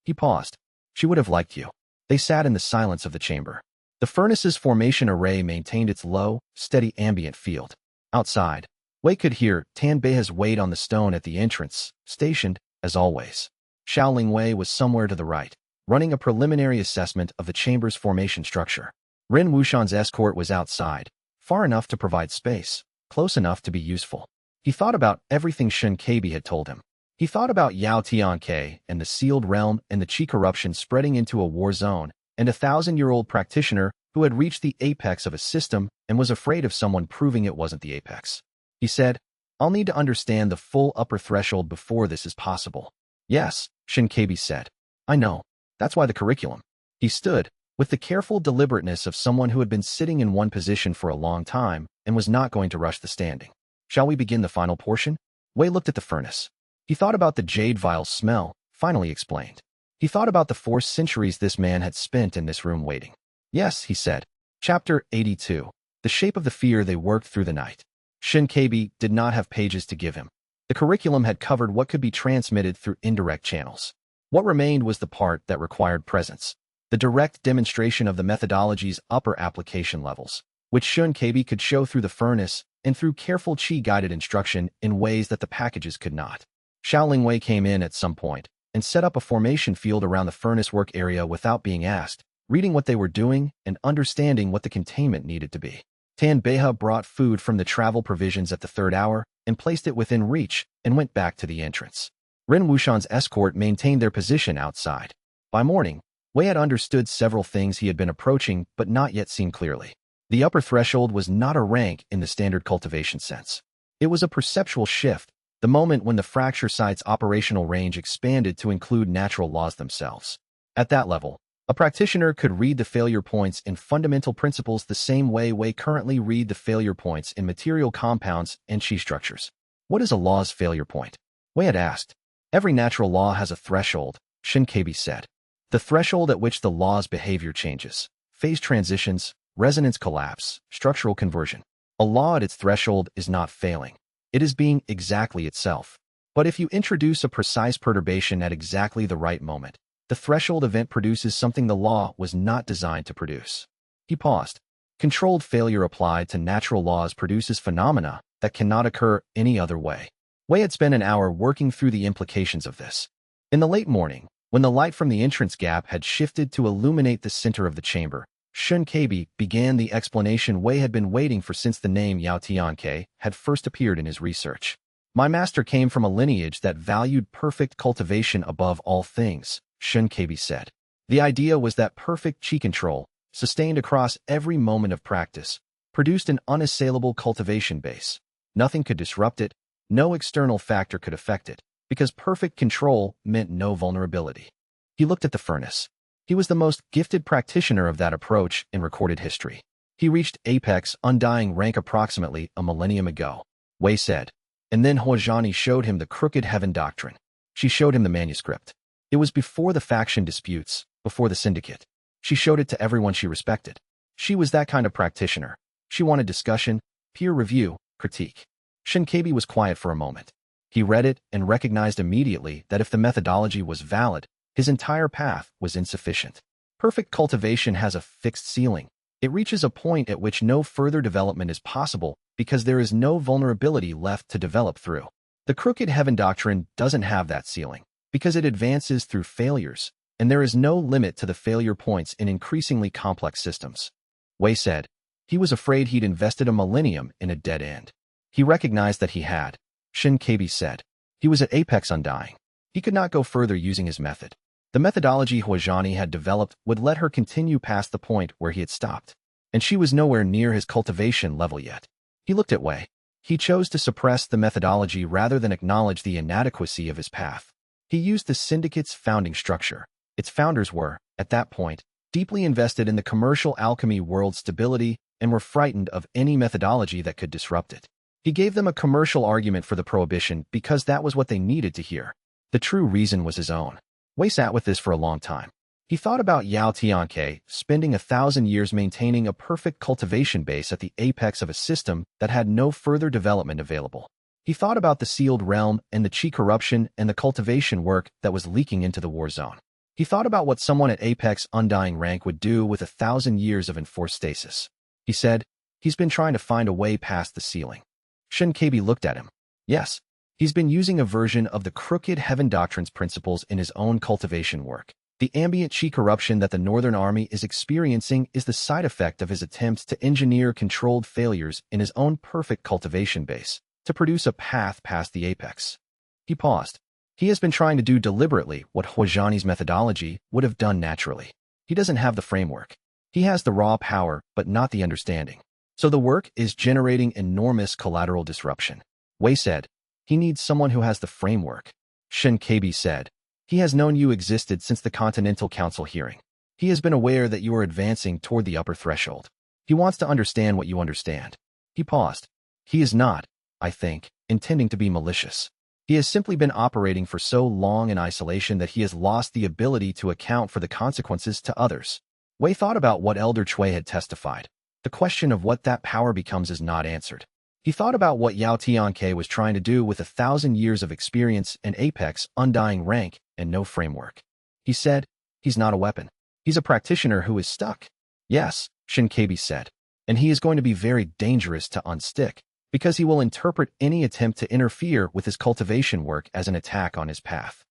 S1: He paused. She would have liked you. They sat in the silence of the chamber. The furnace's formation array maintained its low, steady ambient field. Outside, Wei could hear Tanbei's weight on the stone at the entrance, stationed, as always. Xiaoling Wei was somewhere to the right, running a preliminary assessment of the chamber's formation structure. Ren Wushan's escort was outside, far enough to provide space, close enough to be useful. He thought about everything Shinkabi had told him. He thought about Yao Tianke and the sealed realm and the Qi corruption spreading into a war zone, and a 1,000-year-old practitioner who had reached the apex of a system and was afraid of someone proving it wasn't the apex. He said, I'll need to understand the full upper threshold before this is possible. Yes, Shinkabi said. I know. That's why the curriculum. He stood, with the careful deliberateness of someone who had been sitting in one position for a long time and was not going to rush the standing. Shall we begin the final portion? Wei looked at the furnace. He thought about the jade vial smell, finally explained. He thought about the 4 centuries this man had spent in this room waiting. Yes, he said. Chapter 82. The shape of the fear they worked through the night. Shinkabi did not have pages to give him. The curriculum had covered what could be transmitted through indirect channels. What remained was the part that required presence, the direct demonstration of the methodology's upper application levels, which xianxia could show through the furnace and through careful qi-guided instruction in ways that the packages could not. Xiaolingwei came in at some point and set up a formation field around the furnace work area without being asked, reading what they were doing and understanding what the containment needed to be. Tan Beha brought food from the travel provisions at the 3rd hour and placed it within reach and went back to the entrance. Ren Wushan's escort maintained their position outside. By morning, Wei had understood several things he had been approaching but not yet seen clearly. The upper threshold was not a rank in the standard cultivation sense. It was a perceptual shift, the moment when the fracture site's operational range expanded to include natural laws themselves. At that level, a practitioner could read the failure points in fundamental principles the same way Wei currently read the failure points in material compounds and qi structures. What is a law's failure point? Wei had asked. Every natural law has a threshold, xianxia said. The threshold at which the law's behavior changes. Phase transitions, resonance collapse, structural conversion. A law at its threshold is not failing. It is being exactly itself. But if you introduce a precise perturbation at exactly the right moment, the threshold event produces something the law was not designed to produce. He paused. Controlled failure applied to natural laws produces phenomena that cannot occur any other way. Wei had spent an hour working through the implications of this. In the late morning, when the light from the entrance gap had shifted to illuminate the center of the chamber, xianxia began the explanation Wei had been waiting for since the name Yao Tianke had first appeared in his research. My master came from a lineage that valued perfect cultivation above all things, xianxia said. The idea was that perfect qi control, sustained across every moment of practice, produced an unassailable cultivation base. Nothing could disrupt it, no external factor could affect it, because perfect control meant no vulnerability. He looked at the furnace. He was the most gifted practitioner of that approach in recorded history. He reached apex undying rank approximately a millennium ago, Wei said. And then Huazhani showed him the crooked heaven doctrine. She showed him the manuscript. It was before the faction disputes, before the syndicate. She showed it to everyone she respected. She was that kind of practitioner. She wanted discussion, peer review, critique. xianxia was quiet for a moment. He read it and recognized immediately that if the methodology was valid, his entire path was insufficient. Perfect cultivation has a fixed ceiling. It reaches a point at which no further development is possible because there is no vulnerability left to develop through. The crooked heaven doctrine doesn't have that ceiling because it advances through failures, and there is no limit to the failure points in increasingly complex systems. Wei said. He was afraid he'd invested a millennium in a dead end. He recognized that he had. xianxia said. He was at apex undying. He could not go further using his method. The methodology Huazhani had developed would let her continue past the point where he had stopped, and she was nowhere near his cultivation level yet. He looked at Wei. He chose to suppress the methodology rather than acknowledge the inadequacy of his path. He used the syndicate's founding structure. Its founders were, at that point, deeply invested in the commercial alchemy world's stability and were frightened of any methodology that could disrupt it. He gave them a commercial argument for the prohibition because that was what they needed to hear. The true reason was his own. Wei sat with this for a long time. He thought about Yao Tianke spending 1,000 years maintaining a perfect cultivation base at the apex of a system that had no further development available. He thought about the sealed realm and the qi corruption and the cultivation work that was leaking into the war zone. He thought about what someone at apex undying rank would do with 1,000 years of enforced stasis. He said, he's been trying to find a way past the ceiling. xianxia looked at him. Yes. He's been using a version of the crooked heaven doctrine's principles in his own cultivation work. The ambient qi corruption that the Northern Army is experiencing is the side effect of his attempts to engineer controlled failures in his own perfect cultivation base to produce a path past the apex. He paused. He has been trying to do deliberately what Huazhani's methodology would have done naturally. He doesn't have the framework. He has the raw power, but not the understanding. So the work is generating enormous collateral disruption. Wei said, he needs someone who has the framework. xianxia said, he has known you existed since the Continental Council hearing. He has been aware that you are advancing toward the upper threshold. He wants to understand what you understand. He paused. He is not, I think, intending to be malicious. He has simply been operating for so long in isolation that he has lost the ability to account for the consequences to others. Wei thought about what Elder Chui had testified. The question of what that power becomes is not answered. He thought about what Yao Tianke was trying to do with 1,000 years of experience and apex undying rank and no framework. He said, "He's not a weapon. He's a practitioner who is stuck." "Yes," Shinkabi said, "and he is going to be very dangerous to unstick, because he will interpret any attempt to interfere with his cultivation work as an attack on his path."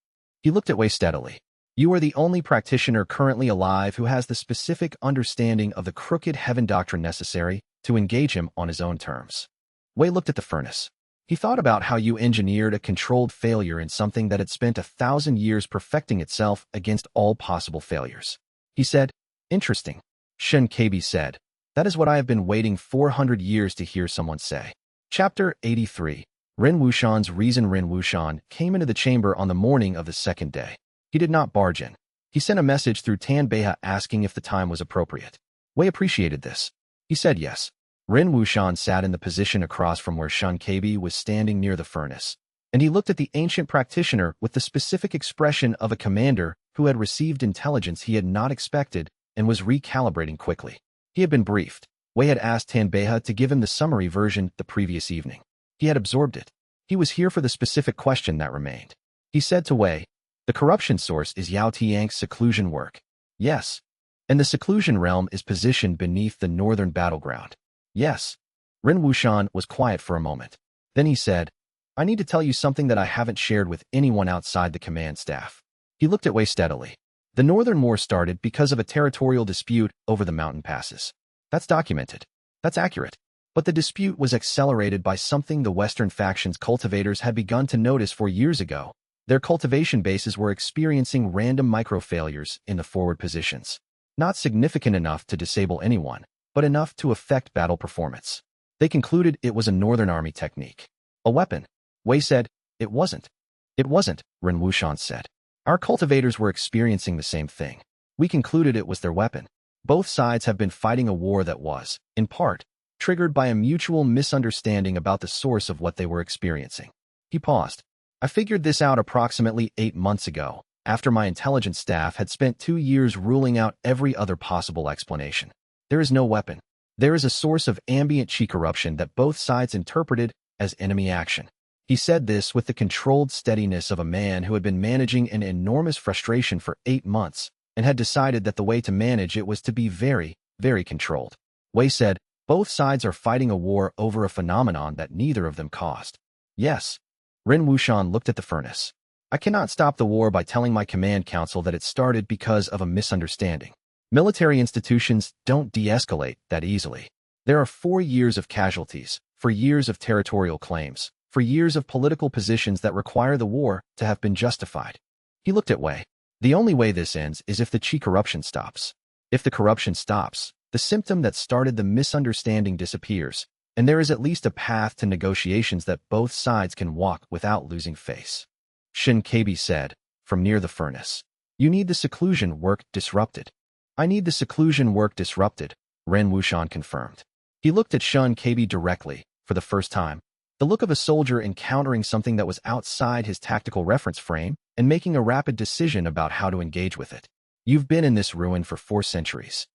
S1: He looked at Wei steadily. "You are the only practitioner currently alive who has the specific understanding of the crooked heaven doctrine necessary to engage him on his own terms." Wei looked at the furnace. He thought about how you engineered a controlled failure in something that had spent 1,000 years perfecting itself against all possible failures. He said, "Interesting." Shinkabi said, "That is what I have been waiting 400 years to hear someone say." Chapter 83. Ren Wushan's reason. Ren Wushan came into the chamber on the morning of the second day. He did not barge in. He sent a message through Tan Beiha asking if the time was appropriate. Wei appreciated this. He said yes. Ren Wushan sat in the position across from where Shinkabi was standing near the furnace, and he looked at the ancient practitioner with the specific expression of a commander who had received intelligence he had not expected and was recalibrating quickly. He had been briefed. Wei had asked Tan Beiha to give him the summary version the previous evening. He had absorbed it. He was here for the specific question that remained. He said to Wei, "The corruption source is Yao Tiang's seclusion work." "Yes." "And the seclusion realm is positioned beneath the northern battleground." "Yes." Ren Wushan was quiet for a moment. Then he said, "I need to tell you something that I haven't shared with anyone outside the command staff." He looked at Wei steadily. "The Northern War started because of a territorial dispute over the mountain passes. That's documented. That's accurate. But the dispute was accelerated by something the Western faction's cultivators had begun to notice 4 years ago. Their cultivation bases were experiencing random micro-failures in the forward positions. Not significant enough to disable anyone, but enough to affect battle performance. They concluded it was a Northern Army technique. A weapon. Wei said, "It wasn't." "It wasn't," Ren Wushan said. "Our cultivators were experiencing the same thing. We concluded it was their weapon. Both sides have been fighting a war that was, in part, triggered by a mutual misunderstanding about the source of what they were experiencing." He paused. "I figured this out approximately 8 months ago, after my intelligence staff had spent 2 years ruling out every other possible explanation. There is no weapon. There is a source of ambient chi corruption that both sides interpreted as enemy action." He said this with the controlled steadiness of a man who had been managing an enormous frustration for 8 months and had decided that the way to manage it was to be very, very controlled. Wei said, "Both sides are fighting a war over a phenomenon that neither of them caused." "Yes." Ren Wushan looked at the furnace. "I cannot stop the war by telling my command council that it started because of a misunderstanding. Military institutions don't de-escalate that easily. There are 4 years of casualties, 4 years of territorial claims, 4 years of political positions that require the war to have been justified." He looked at Wei. "The only way this ends is if the chi corruption stops. If the corruption stops, the symptom that started the misunderstanding disappears, and there is at least a path to negotiations that both sides can walk without losing face." Shinkabi said, from near the furnace, "You need the seclusion work disrupted." "I need the seclusion work disrupted," Ren Wushan confirmed. He looked at Shinkabi directly, for the first time, the look of a soldier encountering something that was outside his tactical reference frame and making a rapid decision about how to engage with it. "You've been in this ruin for 4 centuries.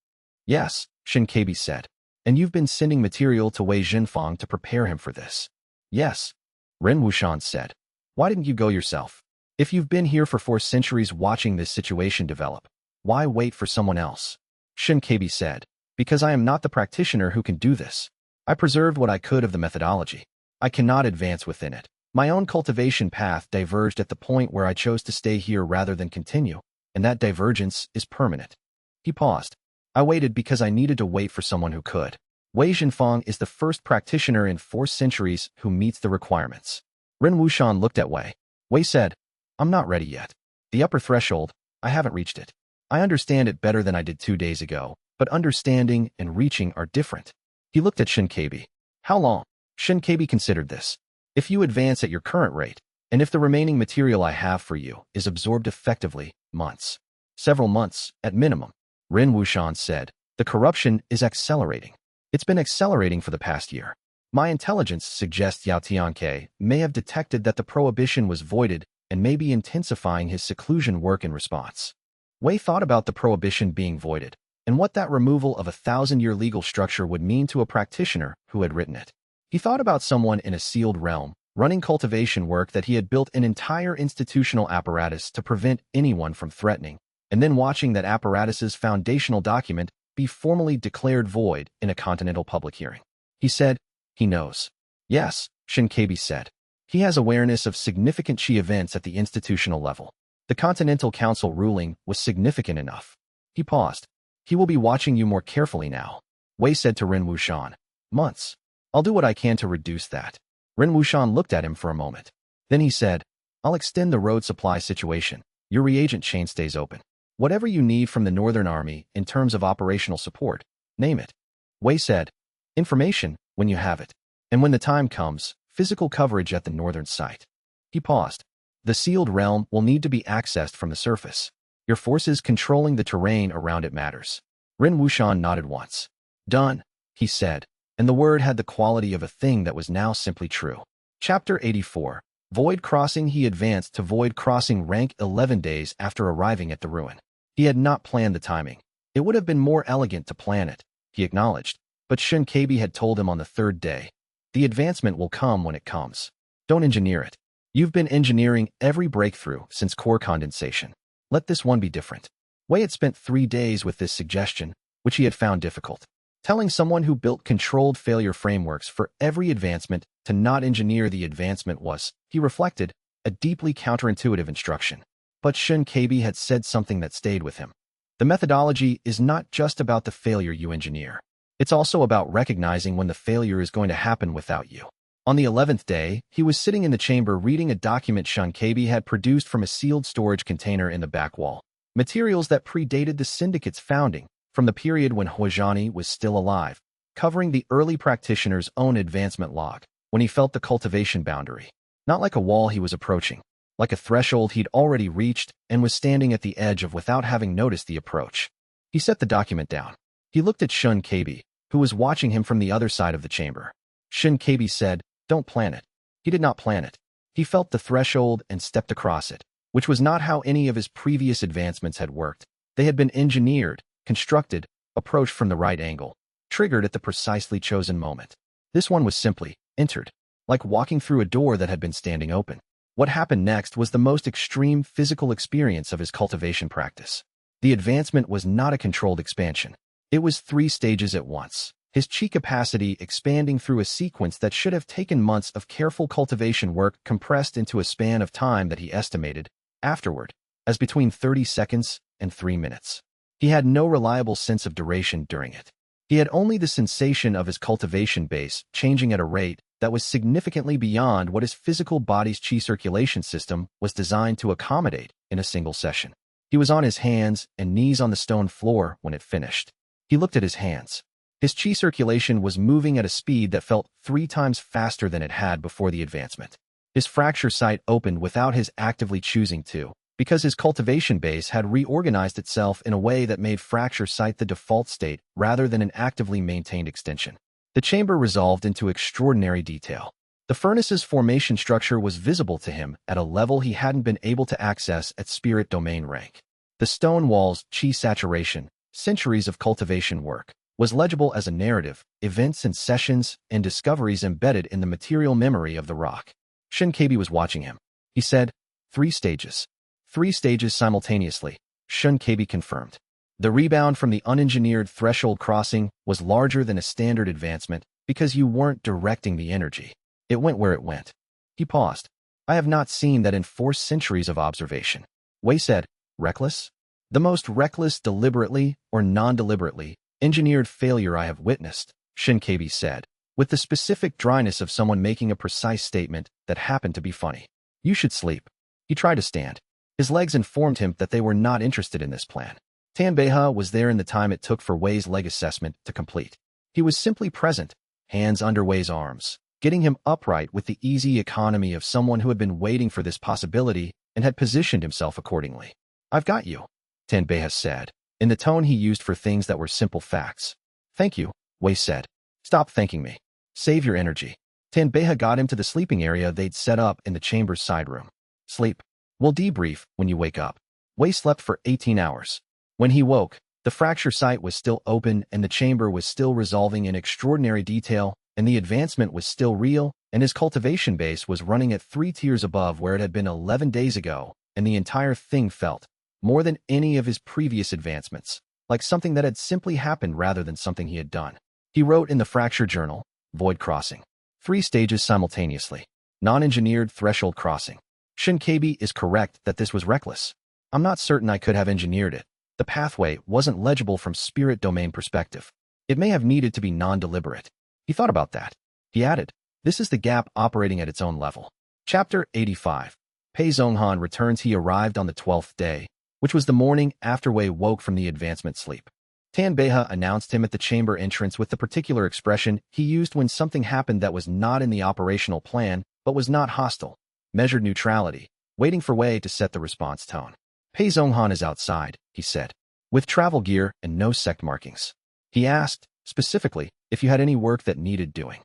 S1: "Yes," Shinkabi said. "And you've been sending material to Wei Zhenfang to prepare him for this." "Yes," Ren Wushan said. "Why didn't you go yourself? If you've been here for 4 centuries watching this situation develop, why wait for someone else?" Shinkabi said, "Because I am not the practitioner who can do this. I preserved what I could of the methodology. I cannot advance within it. My own cultivation path diverged at the point where I chose to stay here rather than continue, and that divergence is permanent." He paused. "I waited because I needed to wait for someone who could. Wei Zhenfang is the first practitioner in 4 centuries who meets the requirements." Ren Wushan looked at Wei. Wei said, "I'm not ready yet. The upper threshold, I haven't reached it. I understand it better than I did 2 days ago, but understanding and reaching are different." He looked at Shinkabi. "How long?" Shinkabi considered this. "If you advance at your current rate, and if the remaining material I have for you is absorbed effectively, months. Several months, at minimum." Ren Wushan said, "The corruption is accelerating. It's been accelerating for the past year. My intelligence suggests Yao Tianke may have detected that the prohibition was voided and may be intensifying his seclusion work in response." Wei thought about the prohibition being voided, and what that removal of a 1,000-year legal structure would mean to a practitioner who had written it. He thought about someone in a sealed realm, running cultivation work that he had built an entire institutional apparatus to prevent anyone from threatening, and then watching that apparatus's foundational document be formally declared void in a continental public hearing. He said, "He knows." "Yes," Shinkabi said. "He has awareness of significant Qi events at the institutional level. The Continental Council ruling was significant enough." He paused. "He will be watching you more carefully now," Wei said to Ren Wuxian. "Months. I'll do what I can to reduce that." Ren Wuxian looked at him for a moment. Then he said, "I'll extend the road supply situation. Your reagent chain stays open. Whatever you need from the Northern Army in terms of operational support, name it." Wei said, "Information, when you have it. And when the time comes, physical coverage at the northern site." He paused. "The sealed realm will need to be accessed from the surface. Your forces controlling the terrain around it matters." Ren Wuxian nodded once. "Done," he said, and the word had the quality of a thing that was now simply true. Chapter 84. Void Crossing. He advanced to Void Crossing rank 11 days after arriving at the ruin. He had not planned the timing. It would have been more elegant to plan it, he acknowledged, but Shinkabi had told him on the third day, "The advancement will come when it comes. Don't engineer it. You've been engineering every breakthrough since core condensation. Let this one be different." Wei had spent 3 days with this suggestion, which he had found difficult. Telling someone who built controlled failure frameworks for every advancement to not engineer the advancement was, he reflected, a deeply counterintuitive instruction. But Shinkabi had said something that stayed with him. The methodology is not just about the failure you engineer. It's also about recognizing when the failure is going to happen without you. On the 11th day, he was sitting in the chamber reading a document Shinkabi had produced from a sealed storage container in the back wall. Materials that predated the syndicate's founding, from the period when Huazhani was still alive, covering the early practitioner's own advancement log, when he felt the cultivation boundary. Not like a wall he was approaching, like a threshold he'd already reached and was standing at the edge of without having noticed the approach. He set the document down. He looked at Shinkabi, who was watching him from the other side of the chamber. Shinkabi said, "Don't plan it." He did not plan it. He felt the threshold and stepped across it, which was not how any of his previous advancements had worked. They had been engineered, constructed, approached from the right angle, triggered at the precisely chosen moment. This one was simply entered, like walking through a door that had been standing open. What happened next was the most extreme physical experience of his cultivation practice. The advancement was not a controlled expansion. It was 3 stages at once, his Qi capacity expanding through a sequence that should have taken months of careful cultivation work compressed into a span of time that he estimated, afterward, as between 30 seconds and 3 minutes. He had no reliable sense of duration during it. He had only the sensation of his cultivation base changing at a rate that was significantly beyond what his physical body's Qi circulation system was designed to accommodate in a single session. He was on his hands and knees on the stone floor when it finished. He looked at his hands. His Qi circulation was moving at a speed that felt 3 times faster than it had before the advancement. His fracture site opened without his actively choosing to, because his cultivation base had reorganized itself in a way that made fracture site the default state rather than an actively maintained extension. The chamber resolved into extraordinary detail. The furnace's formation structure was visible to him at a level he hadn't been able to access at spirit domain rank. The stone walls' Qi saturation, centuries of cultivation work, was legible as a narrative, events and sessions and discoveries embedded in the material memory of the rock. Shinkabi was watching him. He said, 3 stages. 3 stages simultaneously, Shinkabi confirmed. The rebound from the unengineered threshold crossing was larger than a standard advancement because you weren't directing the energy. It went where it went. He paused. "I have not seen that in 4 centuries of observation." Wei said, "Reckless? The most reckless deliberately or non-deliberately engineered failure I have witnessed," Shinkabi said, with the specific dryness of someone making a precise statement that happened to be funny. "You should sleep." He tried to stand. His legs informed him that they were not interested in this plan. Tanbeha was there in the time it took for Wei's leg assessment to complete. He was simply present, hands under Wei's arms, getting him upright with the easy economy of someone who had been waiting for this possibility and had positioned himself accordingly. "I've got you," Tanbeha said, in the tone he used for things that were simple facts. "Thank you," Wei said. "Stop thanking me. Save your energy." Tanbeha got him to the sleeping area they'd set up in the chamber's side room. "Sleep. We'll debrief when you wake up." Wei slept for 18 hours. When he woke, the fracture site was still open and the chamber was still resolving in extraordinary detail, and the advancement was still real, and his cultivation base was running at 3 tiers above where it had been 11 days ago, and the entire thing felt, more than any of his previous advancements, like something that had simply happened rather than something he had done. He wrote in the fracture journal, void crossing. 3 stages simultaneously. Non-engineered threshold crossing. Shinkabi is correct that this was reckless. I'm not certain I could have engineered it. The pathway wasn't legible from spirit domain perspective. It may have needed to be non-deliberate. He thought about that. He added, this is the gap operating at its own level. Chapter 85. Pei Zhonghan returns. He arrived on the 12th day, which was the morning after Wei woke from the advancement sleep. Tan Beihe announced him at the chamber entrance with the particular expression he used when something happened that was not in the operational plan, but was not hostile. Measured neutrality, waiting for Wei to set the response tone. Pei Zhonghan is outside, he said, with travel gear and no sect markings. He asked, specifically, if you had any work that needed doing.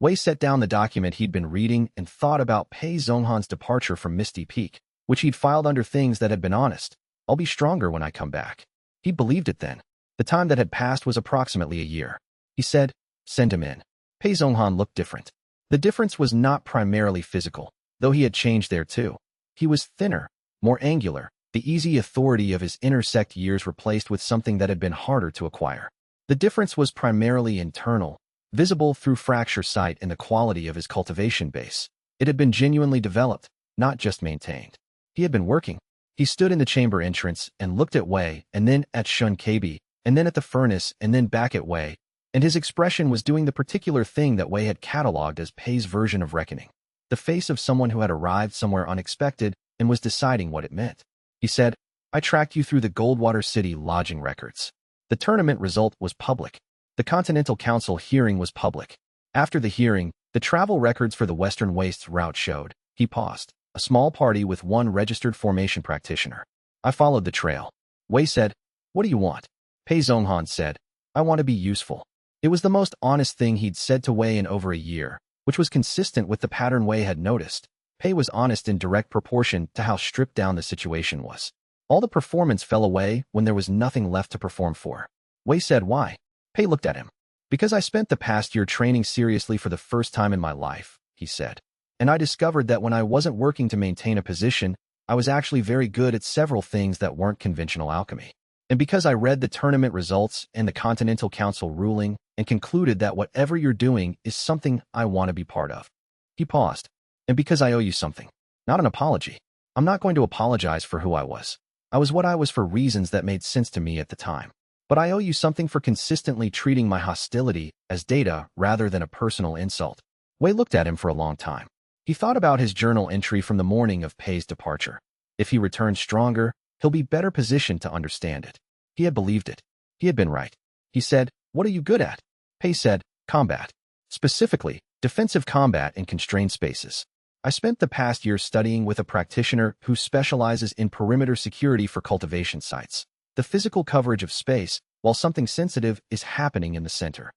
S1: Wei set down the document he'd been reading and thought about Pei Zhonghan's departure from Misty Peak, which he'd filed under things that had been honest. I'll be stronger when I come back. He believed it then. The time that had passed was approximately a year. He said, send him in. Pei Zhonghan looked different. The difference was not primarily physical, though he had changed there too. He was thinner, more angular, the easy authority of his inner sect years replaced with something that had been harder to acquire. The difference was primarily internal, visible through fracture sight in the quality of his cultivation base. It had been genuinely developed, not just maintained. He had been working. He stood in the chamber entrance and looked at Wei, and then at Shun Kabi, and then at the furnace, and then back at Wei, and his expression was doing the particular thing that Wei had catalogued as Pei's version of reckoning. The face of someone who had arrived somewhere unexpected and was deciding what it meant. He said, I tracked you through the Goldwater City lodging records. The tournament result was public. The Continental Council hearing was public. After the hearing, the travel records for the Western Wastes route showed. He paused. A small party with 1 registered formation practitioner. I followed the trail. Wei said, what do you want? Pei Zhonghan said, I want to be useful. It was the most honest thing he'd said to Wei in over a year, which was consistent with the pattern Wei had noticed. Pei was honest in direct proportion to how stripped down the situation was. All the performance fell away when there was nothing left to perform for. Wei said, why? Pei looked at him. Because I spent the past year training seriously for the first time in my life, he said. And I discovered that when I wasn't working to maintain a position, I was actually very good at several things that weren't conventional alchemy. And because I read the tournament results and the Continental Council ruling and concluded that whatever you're doing is something I want to be part of. He paused. And because I owe you something. Not an apology. I'm not going to apologize for who I was. I was what I was for reasons that made sense to me at the time. But I owe you something for consistently treating my hostility as data rather than a personal insult. Wei looked at him for a long time. He thought about his journal entry from the morning of Pei's departure. If he returns stronger, he'll be better positioned to understand it. He had believed it. He had been right. He said, what are you good at? Pei said, combat. Specifically, defensive combat in constrained spaces. I spent the past year studying with a practitioner who specializes in perimeter security for cultivation sites. The physical coverage of space, while something sensitive is happening in the center.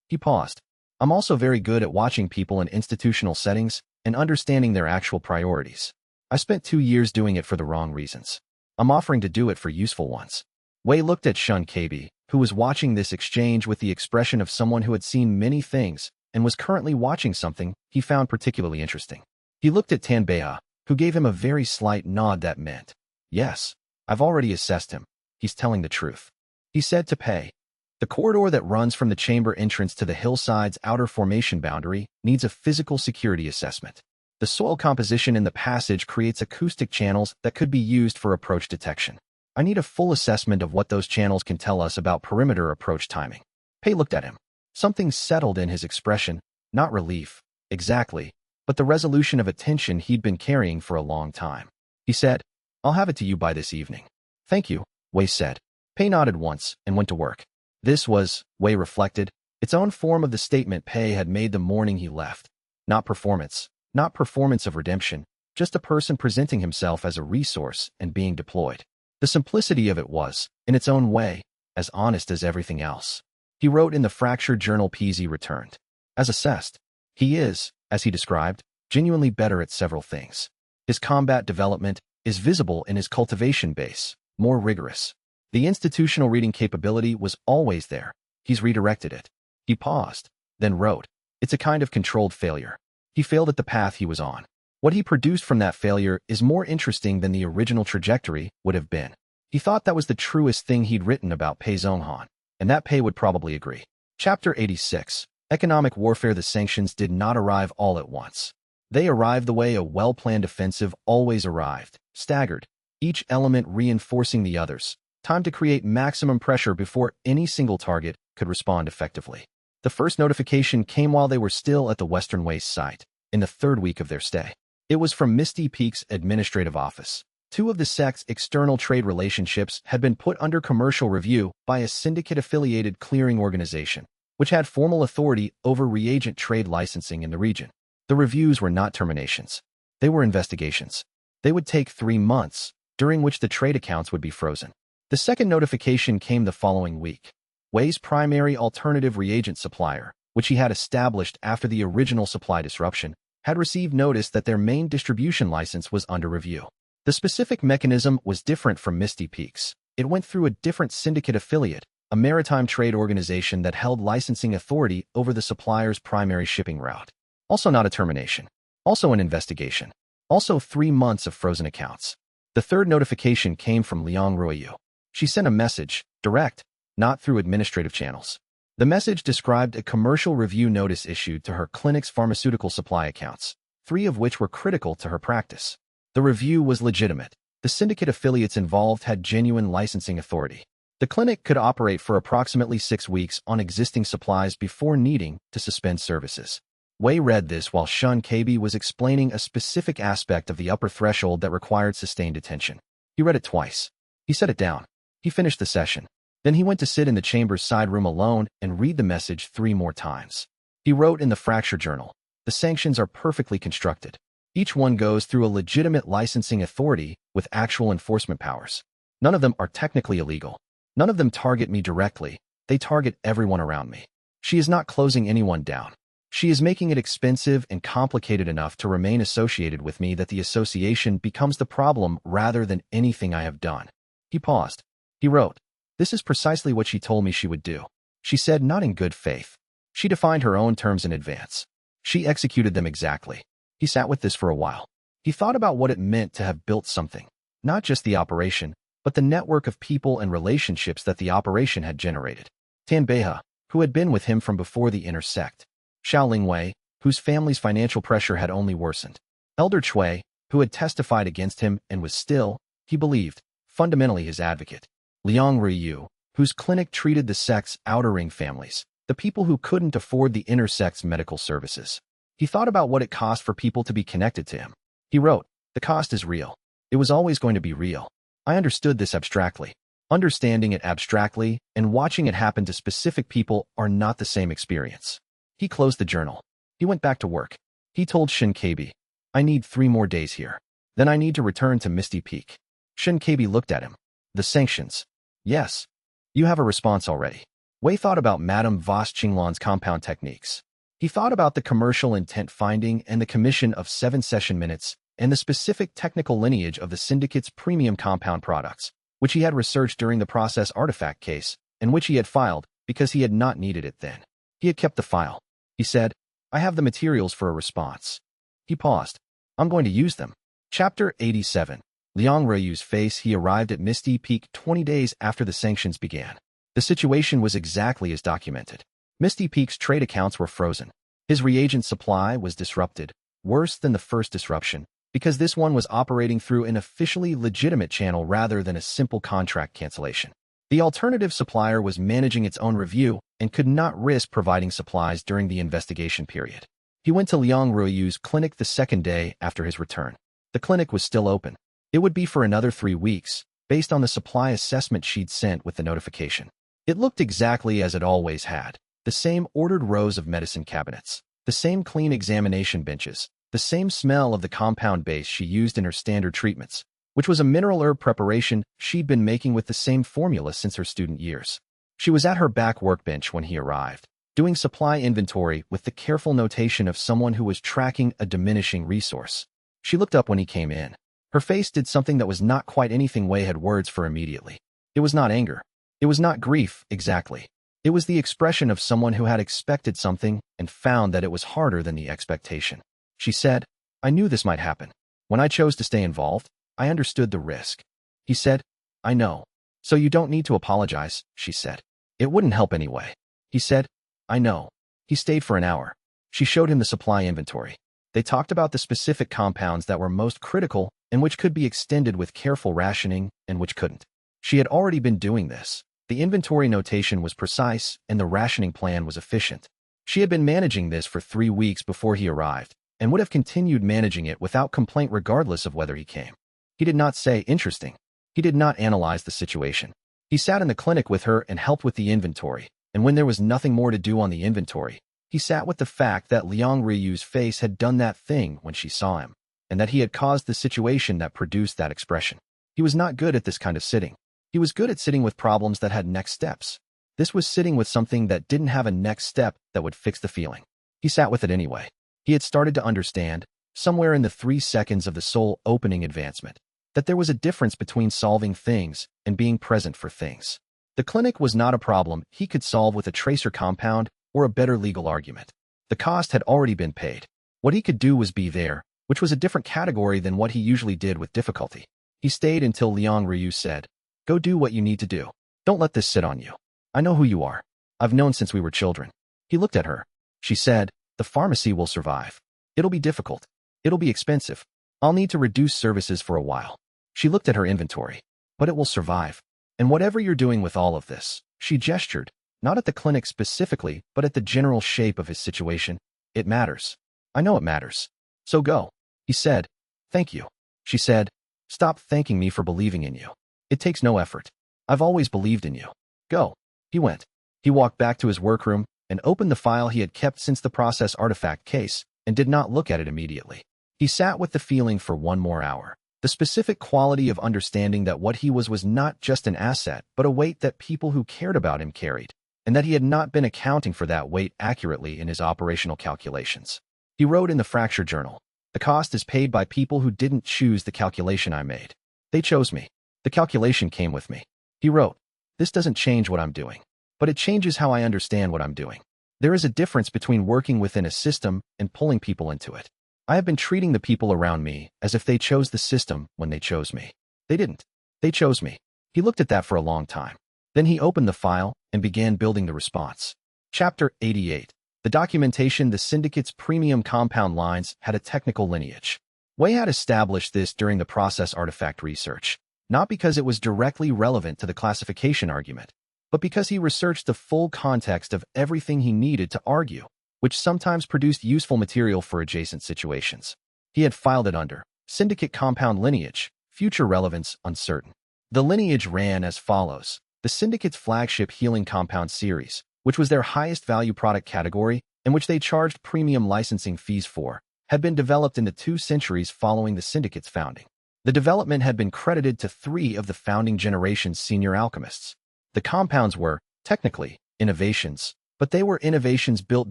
S1: He paused. I'm also very good at watching people in institutional settings and understanding their actual priorities. I spent 2 years doing it for the wrong reasons. I'm offering to do it for useful ones. Wei looked at Shun Kabi, who was watching this exchange with the expression of someone who had seen many things and was currently watching something he found particularly interesting. He looked at Tan Beihe, who gave him a very slight nod that meant, yes, I've already assessed him. He's telling the truth. He said to Pei, the corridor that runs from the chamber entrance to the hillside's outer formation boundary needs a physical security assessment. The soil composition in the passage creates acoustic channels that could be used for approach detection. I need a full assessment of what those channels can tell us about perimeter approach timing. Pei looked at him. Something settled in his expression, not relief, exactly, but the resolution of a tension he'd been carrying for a long time. He said, I'll have it to you by this evening. Thank you, Wei said. Pei nodded once and went to work. This was, Wei reflected, its own form of the statement Pei had made the morning he left. Not performance of redemption, just a person presenting himself as a resource and being deployed. The simplicity of it was, in its own way, as honest as everything else. He wrote in the fractured journal PZ returned. As assessed, he is, as he described, genuinely better at several things. His combat development is visible in his cultivation base, more rigorous. The institutional reading capability was always there. He's redirected it. He paused, then wrote, It's a kind of controlled failure. He failed at the path he was on. What he produced from that failure is more interesting than the original trajectory would have been. He thought that was the truest thing he'd written about Pei Zhonghan, and that Pei would probably agree. Chapter 86. Economic Warfare. The sanctions did not arrive all at once. They arrived the way a well-planned offensive always arrived, staggered, each element reinforcing the others. Time to create maximum pressure before any single target could respond effectively. The first notification came while they were still at the Western Waste site, in the third week of their stay. It was from Misty Peak's administrative office. Two of the sect's external trade relationships had been put under commercial review by a syndicate-affiliated clearing organization, which had formal authority over reagent trade licensing in the region. The reviews were not terminations. They were investigations. They would take 3 months, during which the trade accounts would be frozen. The second notification came the following week. Wei's primary alternative reagent supplier, which he had established after the original supply disruption, had received notice that their main distribution license was under review. The specific mechanism was different from Misty Peak's. It went through a different syndicate affiliate, a maritime trade organization that held licensing authority over the supplier's primary shipping route. Also not a termination. Also an investigation. Also 3 months of frozen accounts. The third notification came from Liang Ruiyu. She sent a message, direct, not through administrative channels. The message described a commercial review notice issued to her clinic's pharmaceutical supply accounts, 3 of which were critical to her practice. The review was legitimate. The syndicate affiliates involved had genuine licensing authority. The clinic could operate for approximately 6 weeks on existing supplies before needing to suspend services. Wei read this while xianxia was explaining a specific aspect of the upper threshold that required sustained attention. He read it twice. He set it down. He finished the session. Then he went to sit in the chamber's side room alone and read the message 3 more times. He wrote in the fracture journal, "The sanctions are perfectly constructed. Each one goes through a legitimate licensing authority with actual enforcement powers. None of them are technically illegal. None of them target me directly. They target everyone around me. She is not closing anyone down. She is making it expensive and complicated enough to remain associated with me that the association becomes the problem rather than anything I have done." He paused. He wrote, "This is precisely what she told me she would do." She said not in good faith. She defined her own terms in advance. She executed them exactly. He sat with this for a while. He thought about what it meant to have built something, not just the operation, but the network of people and relationships that the operation had generated. Tan Beihe, who had been with him from before the inner sect. Xiao Lingwei, whose family's financial pressure had only worsened. Elder Chui, who had testified against him and was still, he believed, fundamentally his advocate. Liang Ruiyu, whose clinic treated the sect's outer ring families, the people who couldn't afford the inner sect's medical services. He thought about what it cost for people to be connected to him. He wrote, "The cost is real. It was always going to be real. I understood this abstractly. Understanding it abstractly and watching it happen to specific people are not the same experience." He closed the journal. He went back to work. He told xianxia, "I need 3 more days here. Then I need to return to Misty Peak." xianxia looked at him. "The sanctions." "Yes. You have a response already." Wei thought about Madame Voss Qinglan's compound techniques. He thought about the commercial intent finding and the commission of 7 session minutes and the specific technical lineage of the syndicate's premium compound products, which he had researched during the process artifact case and which he had filed because he had not needed it then. He had kept the file. He said, "I have the materials for a response." He paused. "I'm going to use them." Chapter 87. Liang Ruiyu's face. He arrived at Misty Peak 20 days after the sanctions began. The situation was exactly as documented. Misty Peak's trade accounts were frozen. His reagent supply was disrupted, worse than the first disruption, because this one was operating through an officially legitimate channel rather than a simple contract cancellation. The alternative supplier was managing its own review and could not risk providing supplies during the investigation period. He went to Liang Ruiyu's clinic the second day after his return. The clinic was still open. It would be for another 3 weeks, based on the supply assessment she'd sent with the notification. It looked exactly as it always had. The same ordered rows of medicine cabinets, the same clean examination benches, the same smell of the compound base she used in her standard treatments, which was a mineral herb preparation she'd been making with the same formula since her student years. She was at her back workbench when he arrived, doing supply inventory with the careful notation of someone who was tracking a diminishing resource. She looked up when he came in. Her face did something that was not quite anything Wei had words for immediately. It was not anger. It was not grief, exactly. It was the expression of someone who had expected something and found that it was harder than the expectation. She said, "I knew this might happen. When I chose to stay involved, I understood the risk." He said, "I know. So you don't need to apologize," she said. "It wouldn't help anyway." He said, "I know." He stayed for an hour. She showed him the supply inventory. They talked about the specific compounds that were most critical and which could be extended with careful rationing and which couldn't. She had already been doing this. The inventory notation was precise and the rationing plan was efficient. She had been managing this for 3 weeks before he arrived and would have continued managing it without complaint regardless of whether he came. He did not say, "Interesting." He did not analyze the situation. He sat in the clinic with her and helped with the inventory, and when there was nothing more to do on the inventory, he sat with the fact that Liang Ryu's face had done that thing when she saw him, and that he had caused the situation that produced that expression. He was not good at this kind of sitting. He was good at sitting with problems that had next steps. This was sitting with something that didn't have a next step that would fix the feeling. He sat with it anyway. He had started to understand, somewhere in the 3 seconds of the soul opening advancement, that there was a difference between solving things and being present for things. The clinic was not a problem he could solve with a tracer compound or a better legal argument. The cost had already been paid. What he could do was be there, which was a different category than what he usually did with difficulty. He stayed until Liang Ryu said, "Go do what you need to do. Don't let this sit on you. I know who you are. I've known since we were children." He looked at her. She said, "The pharmacy will survive. It'll be difficult. It'll be expensive. I'll need to reduce services for a while." She looked at her inventory. "But it will survive. And whatever you're doing with all of this," she gestured, not at the clinic specifically, but at the general shape of his situation, "it matters. I know it matters. So go." He said, "Thank you." She said, "Stop thanking me for believing in you. It takes no effort. I've always believed in you. Go." He went. He walked back to his workroom and opened the file he had kept since the process artifact case and did not look at it immediately. He sat with the feeling for 1 more hour. The specific quality of understanding that what he was not just an asset, but a weight that people who cared about him carried, and that he had not been accounting for that weight accurately in his operational calculations. He wrote in the fracture journal, "The cost is paid by people who didn't choose the calculation I made. They chose me. The calculation came with me." He wrote, "This doesn't change what I'm doing, but it changes how I understand what I'm doing. There is a difference between working within a system and pulling people into it. I have been treating the people around me as if they chose the system when they chose me. They didn't. They chose me." He looked at that for a long time. Then he opened the file and began building the response. Chapter 88. The documentation. The syndicate's premium compound lines had a technical lineage. Wei had established this during the process artifact research, not because it was directly relevant to the classification argument, but because he researched the full context of everything he needed to argue, which sometimes produced useful material for adjacent situations. He had filed it under Syndicate Compound Lineage, Future Relevance Uncertain. The lineage ran as follows. The Syndicate's flagship healing compound series, which was their highest value product category and which they charged premium licensing fees for, had been developed in the 2 centuries following the Syndicate's founding. The development had been credited to 3 of the founding generation's senior alchemists. The compounds were, technically, innovations, but they were innovations built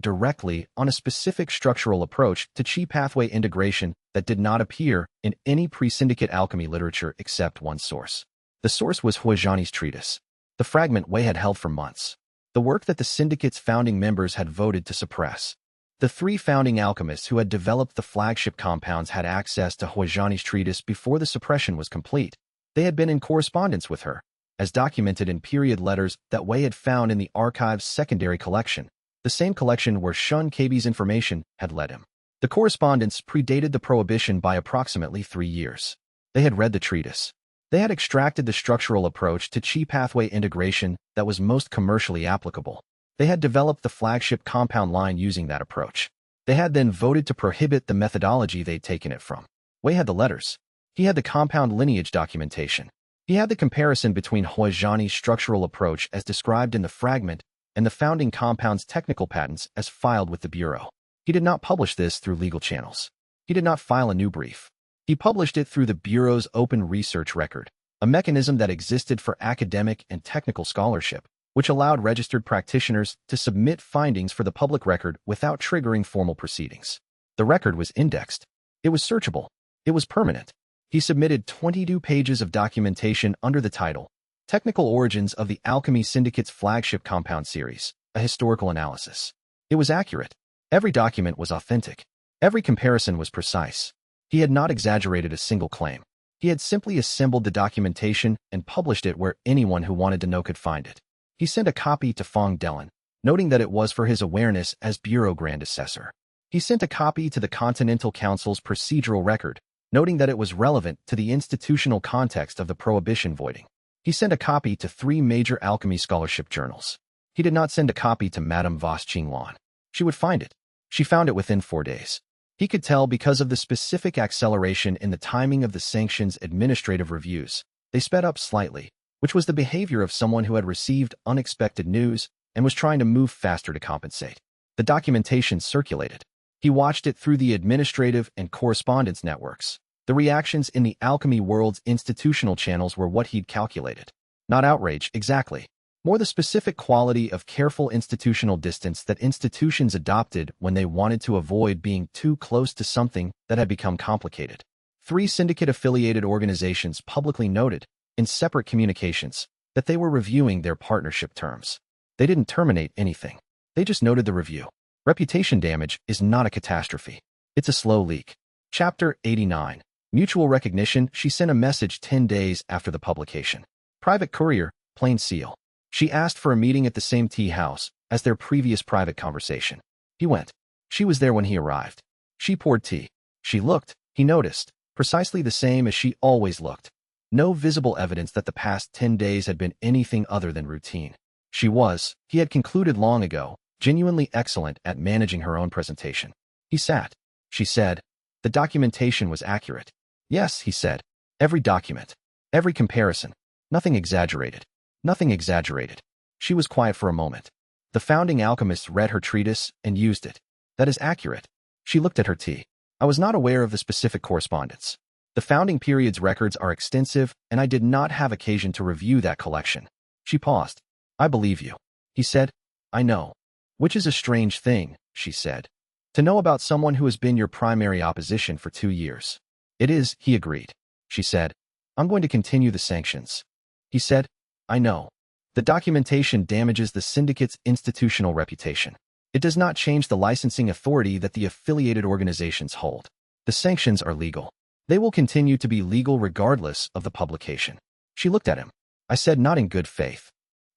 S1: directly on a specific structural approach to chi pathway integration that did not appear in any pre-syndicate alchemy literature except one source. The source was Huazhani's treatise. The fragment Wei had held for months. The work that the syndicate's founding members had voted to suppress. The 3 founding alchemists who had developed the flagship compounds had access to Huazhani's treatise before the suppression was complete. They had been in correspondence with her, as documented in period letters that Wei had found in the archive's secondary collection, the same collection where Shun Kei's information had led him. The correspondence predated the prohibition by approximately 3 years. They had read the treatise. They had extracted the structural approach to chi pathway integration that was most commercially applicable. They had developed the flagship compound line using that approach. They had then voted to prohibit the methodology they'd taken it from. Wei had the letters. He had the compound lineage documentation. He had the comparison between Huazhani's structural approach as described in the fragment and the founding compound's technical patents as filed with the Bureau. He did not publish this through legal channels. He did not file a new brief. He published it through the Bureau's open research record, a mechanism that existed for academic and technical scholarship, which allowed registered practitioners to submit findings for the public record without triggering formal proceedings. The record was indexed. It was searchable. It was permanent. He submitted 22 pages of documentation under the title, Technical Origins of the Alchemy Syndicate's flagship compound series, a historical analysis. It was accurate. Every document was authentic. Every comparison was precise. He had not exaggerated a single claim. He had simply assembled the documentation and published it where anyone who wanted to know could find it. He sent a copy to Fong Dellen, noting that it was for his awareness as Bureau Grand Assessor. He sent a copy to the Continental Council's procedural record, noting that it was relevant to the institutional context of the prohibition voiding. He sent a copy to 3 major alchemy scholarship journals. He did not send a copy to Madame Vos Qinglan. She would find it. She found it within 4 days. He could tell because of the specific acceleration in the timing of the sanctions administrative reviews. They sped up slightly, which was the behavior of someone who had received unexpected news and was trying to move faster to compensate. The documentation circulated. He watched it through the administrative and correspondence networks. The reactions in the alchemy world's institutional channels were what he'd calculated. Not outrage, exactly. More the specific quality of careful institutional distance that institutions adopted when they wanted to avoid being too close to something that had become complicated. 3 syndicate-affiliated organizations publicly noted, in separate communications, that they were reviewing their partnership terms. They didn't terminate anything. They just noted the review. Reputation damage is not a catastrophe. It's a slow leak. Chapter 89. Mutual recognition. She sent a message 10 days after the publication. Private courier, plain seal. She asked for a meeting at the same tea house as their previous private conversation. He went. She was there when he arrived. She poured tea. She looked, he noticed, precisely the same as she always looked. No visible evidence that the past 10 days had been anything other than routine. She was, he had concluded long ago, genuinely excellent at managing her own presentation. He sat. She said. The documentation was accurate. Yes, he said. Every document. Every comparison. Nothing exaggerated. Nothing exaggerated. She was quiet for a moment. The founding alchemists read her treatise and used it. That is accurate. She looked at her tea. I was not aware of the specific correspondence. The founding period's records are extensive, and I did not have occasion to review that collection. She paused. I believe you. He said. I know. Which is a strange thing, she said. To know about someone who has been your primary opposition for 2 years. It is, he agreed. She said. I'm going to continue the sanctions. He said. I know. The documentation damages the syndicate's institutional reputation. It does not change the licensing authority that the affiliated organizations hold. The sanctions are legal. They will continue to be legal regardless of the publication. She looked at him. I said, not in good faith.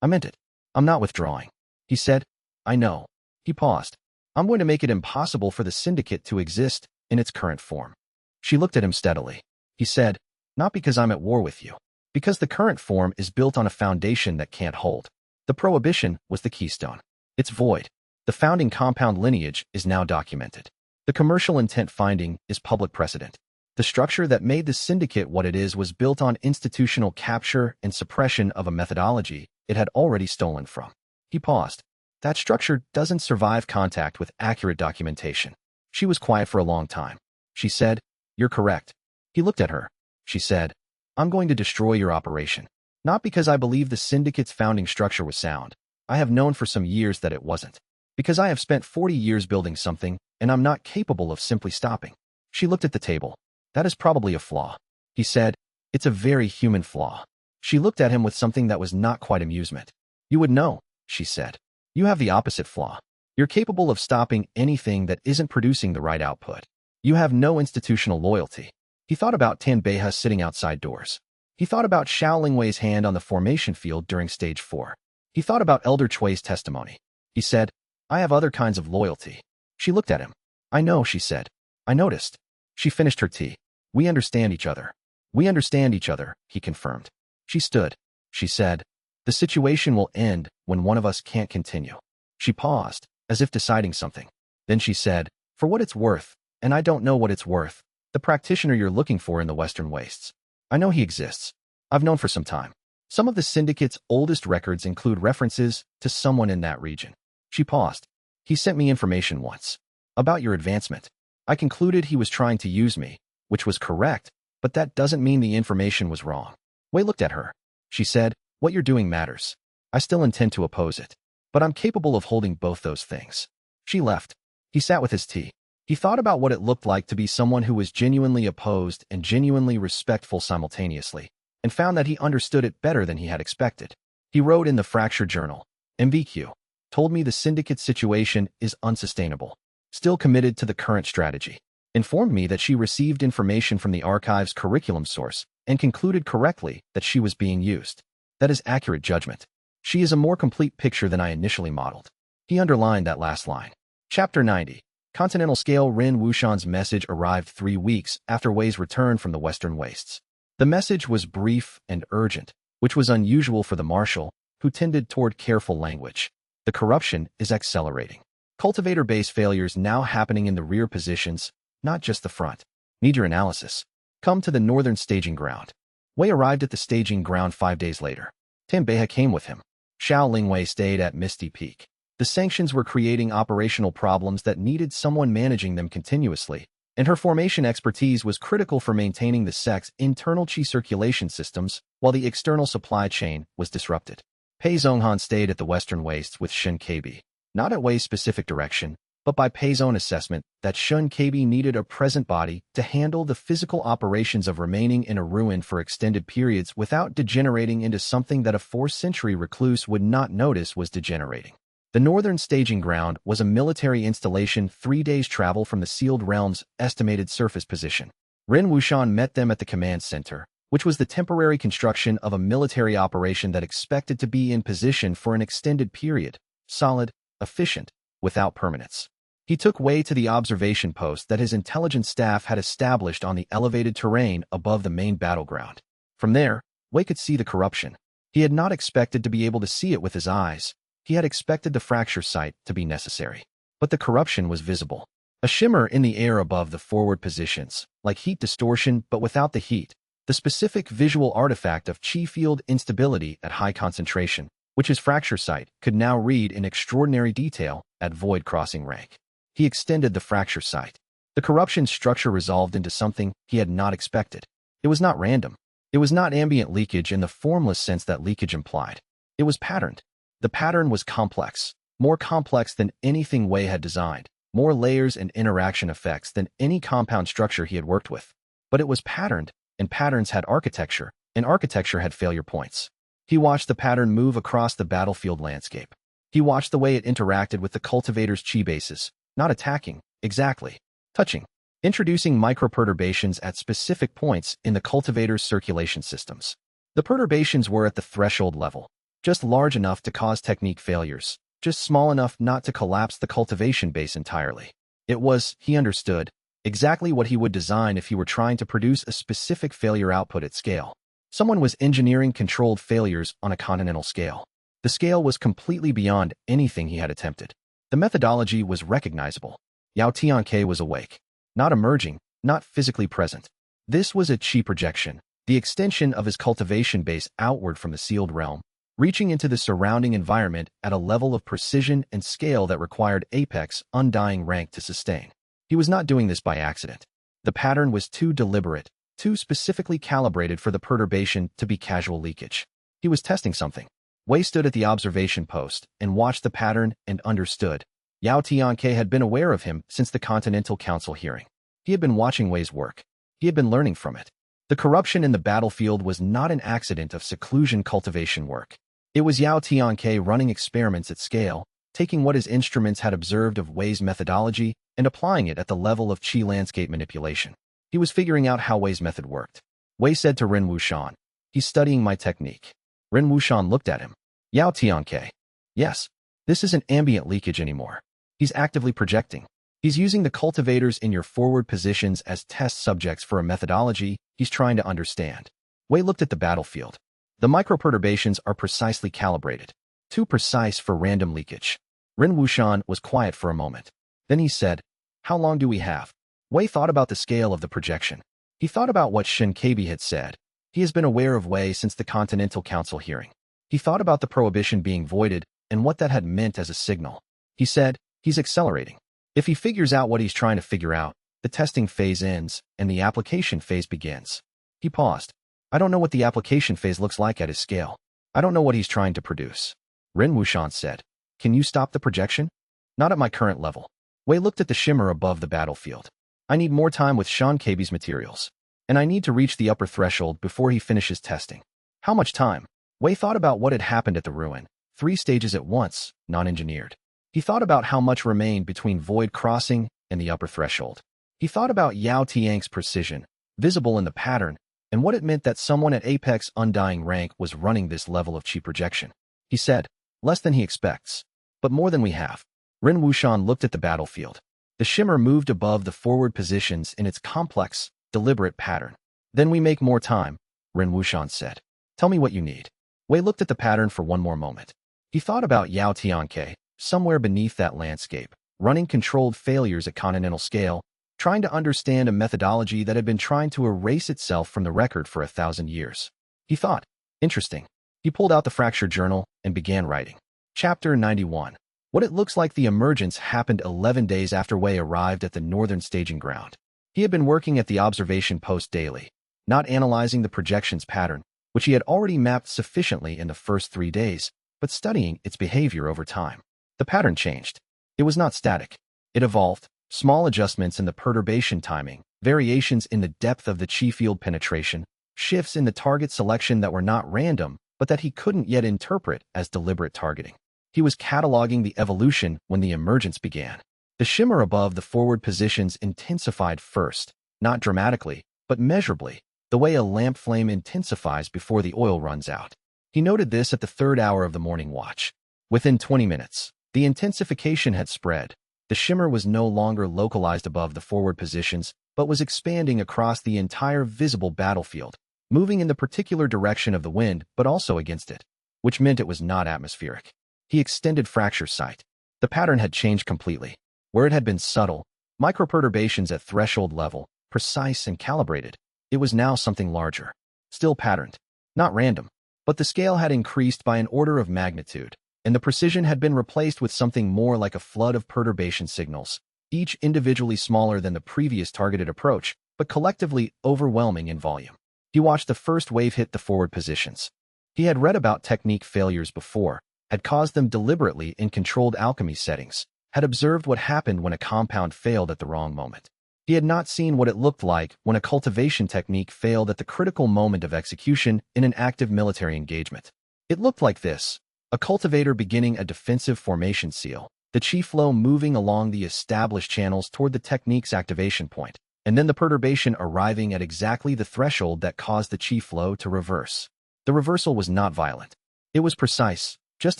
S1: I meant it. I'm not withdrawing. He said. I know. He paused. I'm going to make it impossible for the syndicate to exist in its current form. She looked at him steadily. He said, not because I'm at war with you. Because the current form is built on a foundation that can't hold. The prohibition was the keystone. It's void. The founding compound lineage is now documented. The commercial intent finding is public precedent. The structure that made the syndicate what it is was built on institutional capture and suppression of a methodology it had already stolen from. He paused. That structure doesn't survive contact with accurate documentation. She was quiet for a long time. She said, you're correct. He looked at her. She said, I'm going to destroy your operation. Not because I believe the syndicate's founding structure was sound. I have known for some years that it wasn't. Because I have spent 40 years building something, and I'm not capable of simply stopping. She looked at the table. That is probably a flaw. He said, it's a very human flaw. She looked at him with something that was not quite amusement. You would know, she said. You have the opposite flaw. You're capable of stopping anything that isn't producing the right output. You have no institutional loyalty. He thought about Tan Beha sitting outside doors. He thought about Xiao Lingwei's hand on the formation field during stage 4. He thought about Elder Chui's testimony. He said, I have other kinds of loyalty. She looked at him. I know, she said. I noticed. She finished her tea. We understand each other. We understand each other, he confirmed. She stood. She said, the situation will end when one of us can't continue. She paused, as if deciding something. Then she said, for what it's worth, and I don't know what it's worth, the practitioner you're looking for in the Western Wastes. I know he exists. I've known for some time. Some of the syndicate's oldest records include references to someone in that region. She paused. He sent me information once. About your advancement. I concluded he was trying to use me, which was correct, but that doesn't mean the information was wrong. Wei looked at her. She said, what you're doing matters. I still intend to oppose it. But I'm capable of holding both those things. She left. He sat with his tea. He thought about what it looked like to be someone who was genuinely opposed and genuinely respectful simultaneously, and found that he understood it better than he had expected. He wrote in the Fracture Journal, MVQ, told me the syndicate's situation is unsustainable, still committed to the current strategy. Informed me that she received information from the archive's curriculum source and concluded correctly that she was being used. That is accurate judgment. She is a more complete picture than I initially modeled. He underlined that last line. Chapter 90. Continental Scale. Ren Wuxian's message arrived 3 weeks after Wei's return from the Western Wastes. The message was brief and urgent, which was unusual for the marshal, who tended toward careful language. The corruption is accelerating. Cultivator base failures now happening in the rear positions, not just the front. Need your analysis. Come to the northern staging ground. Wei arrived at the staging ground 5 days later. Tim Beha came with him. Xiao Lingwei stayed at Misty Peak. The sanctions were creating operational problems that needed someone managing them continuously, and her formation expertise was critical for maintaining the sect's internal qi circulation systems while the external supply chain was disrupted. Pei Zhonghan stayed at the Western Wastes with Shun Keibi, not at Wei's specific direction, but by Pei's own assessment that Shun Keibi needed a present body to handle the physical operations of remaining in a ruin for extended periods without degenerating into something that a 4th-century recluse would not notice was degenerating. The northern staging ground was a military installation 3 days' travel from the sealed realm's estimated surface position. Ren Wuxian met them at the command center, which was the temporary construction of a military operation that expected to be in position for an extended period, solid, efficient, without permanence. He took Wei to the observation post that his intelligence staff had established on the elevated terrain above the main battleground. From there, Wei could see the corruption. He had not expected to be able to see it with his eyes. He had expected the fracture site to be necessary. But the corruption was visible. A shimmer in the air above the forward positions, like heat distortion but without the heat. The specific visual artifact of qi field instability at high concentration, which his fracture site could now read in extraordinary detail at void crossing rank. He extended the fracture site. The corruption structure resolved into something he had not expected. It was not random. It was not ambient leakage in the formless sense that leakage implied. It was patterned. The pattern was complex, more complex than anything Wei had designed, more layers and interaction effects than any compound structure he had worked with. But it was patterned, and patterns had architecture, and architecture had failure points. He watched the pattern move across the battlefield landscape. He watched the way it interacted with the cultivator's qi bases, not attacking, exactly, touching, introducing microperturbations at specific points in the cultivator's circulation systems. The perturbations were at the threshold level, just large enough to cause technique failures, just small enough not to collapse the cultivation base entirely. It was, he understood, exactly what he would design if he were trying to produce a specific failure output at scale. Someone was engineering controlled failures on a continental scale. The scale was completely beyond anything he had attempted. The methodology was recognizable. Yao Tianke was awake. Not emerging, not physically present. This was a qi projection, the extension of his cultivation base outward from the sealed realm, reaching into the surrounding environment at a level of precision and scale that required apex, undying rank to sustain. He was not doing this by accident. The pattern was too deliberate, too specifically calibrated for the perturbation to be casual leakage. He was testing something. Wei stood at the observation post and watched the pattern and understood. Yao Tianke had been aware of him since the Continental Council hearing. He had been watching Wei's work. He had been learning from it. The corruption in the battlefield was not an accident of seclusion cultivation work. It was Yao Tianke running experiments at scale, taking what his instruments had observed of Wei's methodology and applying it at the level of qi landscape manipulation. He was figuring out how Wei's method worked. Wei said to Ren Wuxian, "He's studying my technique." Ren Wuxian looked at him. Yao Tianke. "Yes. This isn't ambient leakage anymore. He's actively projecting. He's using the cultivators in your forward positions as test subjects for a methodology he's trying to understand." Wei looked at the battlefield. The microperturbations are precisely calibrated. Too precise for random leakage. Ren Wuxian was quiet for a moment. Then he said, "How long do we have?" Wei thought about the scale of the projection. He thought about what Shun Keibi had said. He has been aware of Wei since the Continental Council hearing. He thought about the prohibition being voided and what that had meant as a signal. He said, he's accelerating. If he figures out what he's trying to figure out, the testing phase ends and the application phase begins. He paused. I don't know what the application phase looks like at his scale. I don't know what he's trying to produce. Ren Wuxian said, "Can you stop the projection?" "Not at my current level." Wei looked at the shimmer above the battlefield. "I need more time with Shun Keibi's materials." and I need to reach the upper threshold before he finishes testing. How much time? Wei thought about what had happened at the ruin. 3 stages at once, non-engineered. He thought about how much remained between void crossing and the upper threshold. He thought about Yao Tiang's precision, visible in the pattern, and what it meant that someone at Apex Undying rank was running this level of chi projection. He said, less than he expects, but more than we have. Ren Wuxian looked at the battlefield. The shimmer moved above the forward positions in its complex, deliberate pattern. Then we make more time, Ren Wuxian said. Tell me what you need. Wei looked at the pattern for one more moment. He thought about Yao Tianke, somewhere beneath that landscape, running controlled failures at continental scale, trying to understand a methodology that had been trying to erase itself from the record for 1,000 years. He thought, interesting. He pulled out the fracture journal and began writing. Chapter 91. What it looks like the emergence happened 11 days after Wei arrived at the northern staging ground. He had been working at the observation post daily, not analyzing the projections pattern, which he had already mapped sufficiently in the first 3 days, but studying its behavior over time. The pattern changed. It was not static. It evolved. Small adjustments in the perturbation timing, variations in the depth of the chi field penetration, shifts in the target selection that were not random, but that he couldn't yet interpret as deliberate targeting. He was cataloging the evolution when the emergence began. The shimmer above the forward positions intensified first, not dramatically, but measurably, the way a lamp flame intensifies before the oil runs out. He noted this at the 3rd hour of the morning watch. Within 20 minutes, the intensification had spread. The shimmer was no longer localized above the forward positions, but was expanding across the entire visible battlefield, moving in the particular direction of the wind but also against it, which meant it was not atmospheric. He extended fracture sight. The pattern had changed completely. Where it had been subtle, microperturbations at threshold level, precise and calibrated, it was now something larger. Still patterned. Not random. But the scale had increased by an order of magnitude, and the precision had been replaced with something more like a flood of perturbation signals, each individually smaller than the previous targeted approach, but collectively overwhelming in volume. He watched the first wave hit the forward positions. He had read about technique failures before, had caused them deliberately in controlled alchemy settings, had observed what happened when a compound failed at the wrong moment. He had not seen what it looked like when a cultivation technique failed at the critical moment of execution in an active military engagement. It looked like this: a cultivator beginning a defensive formation seal, the chi flow moving along the established channels toward the technique's activation point, and then the perturbation arriving at exactly the threshold that caused the chi flow to reverse. The reversal was not violent. It was precise, just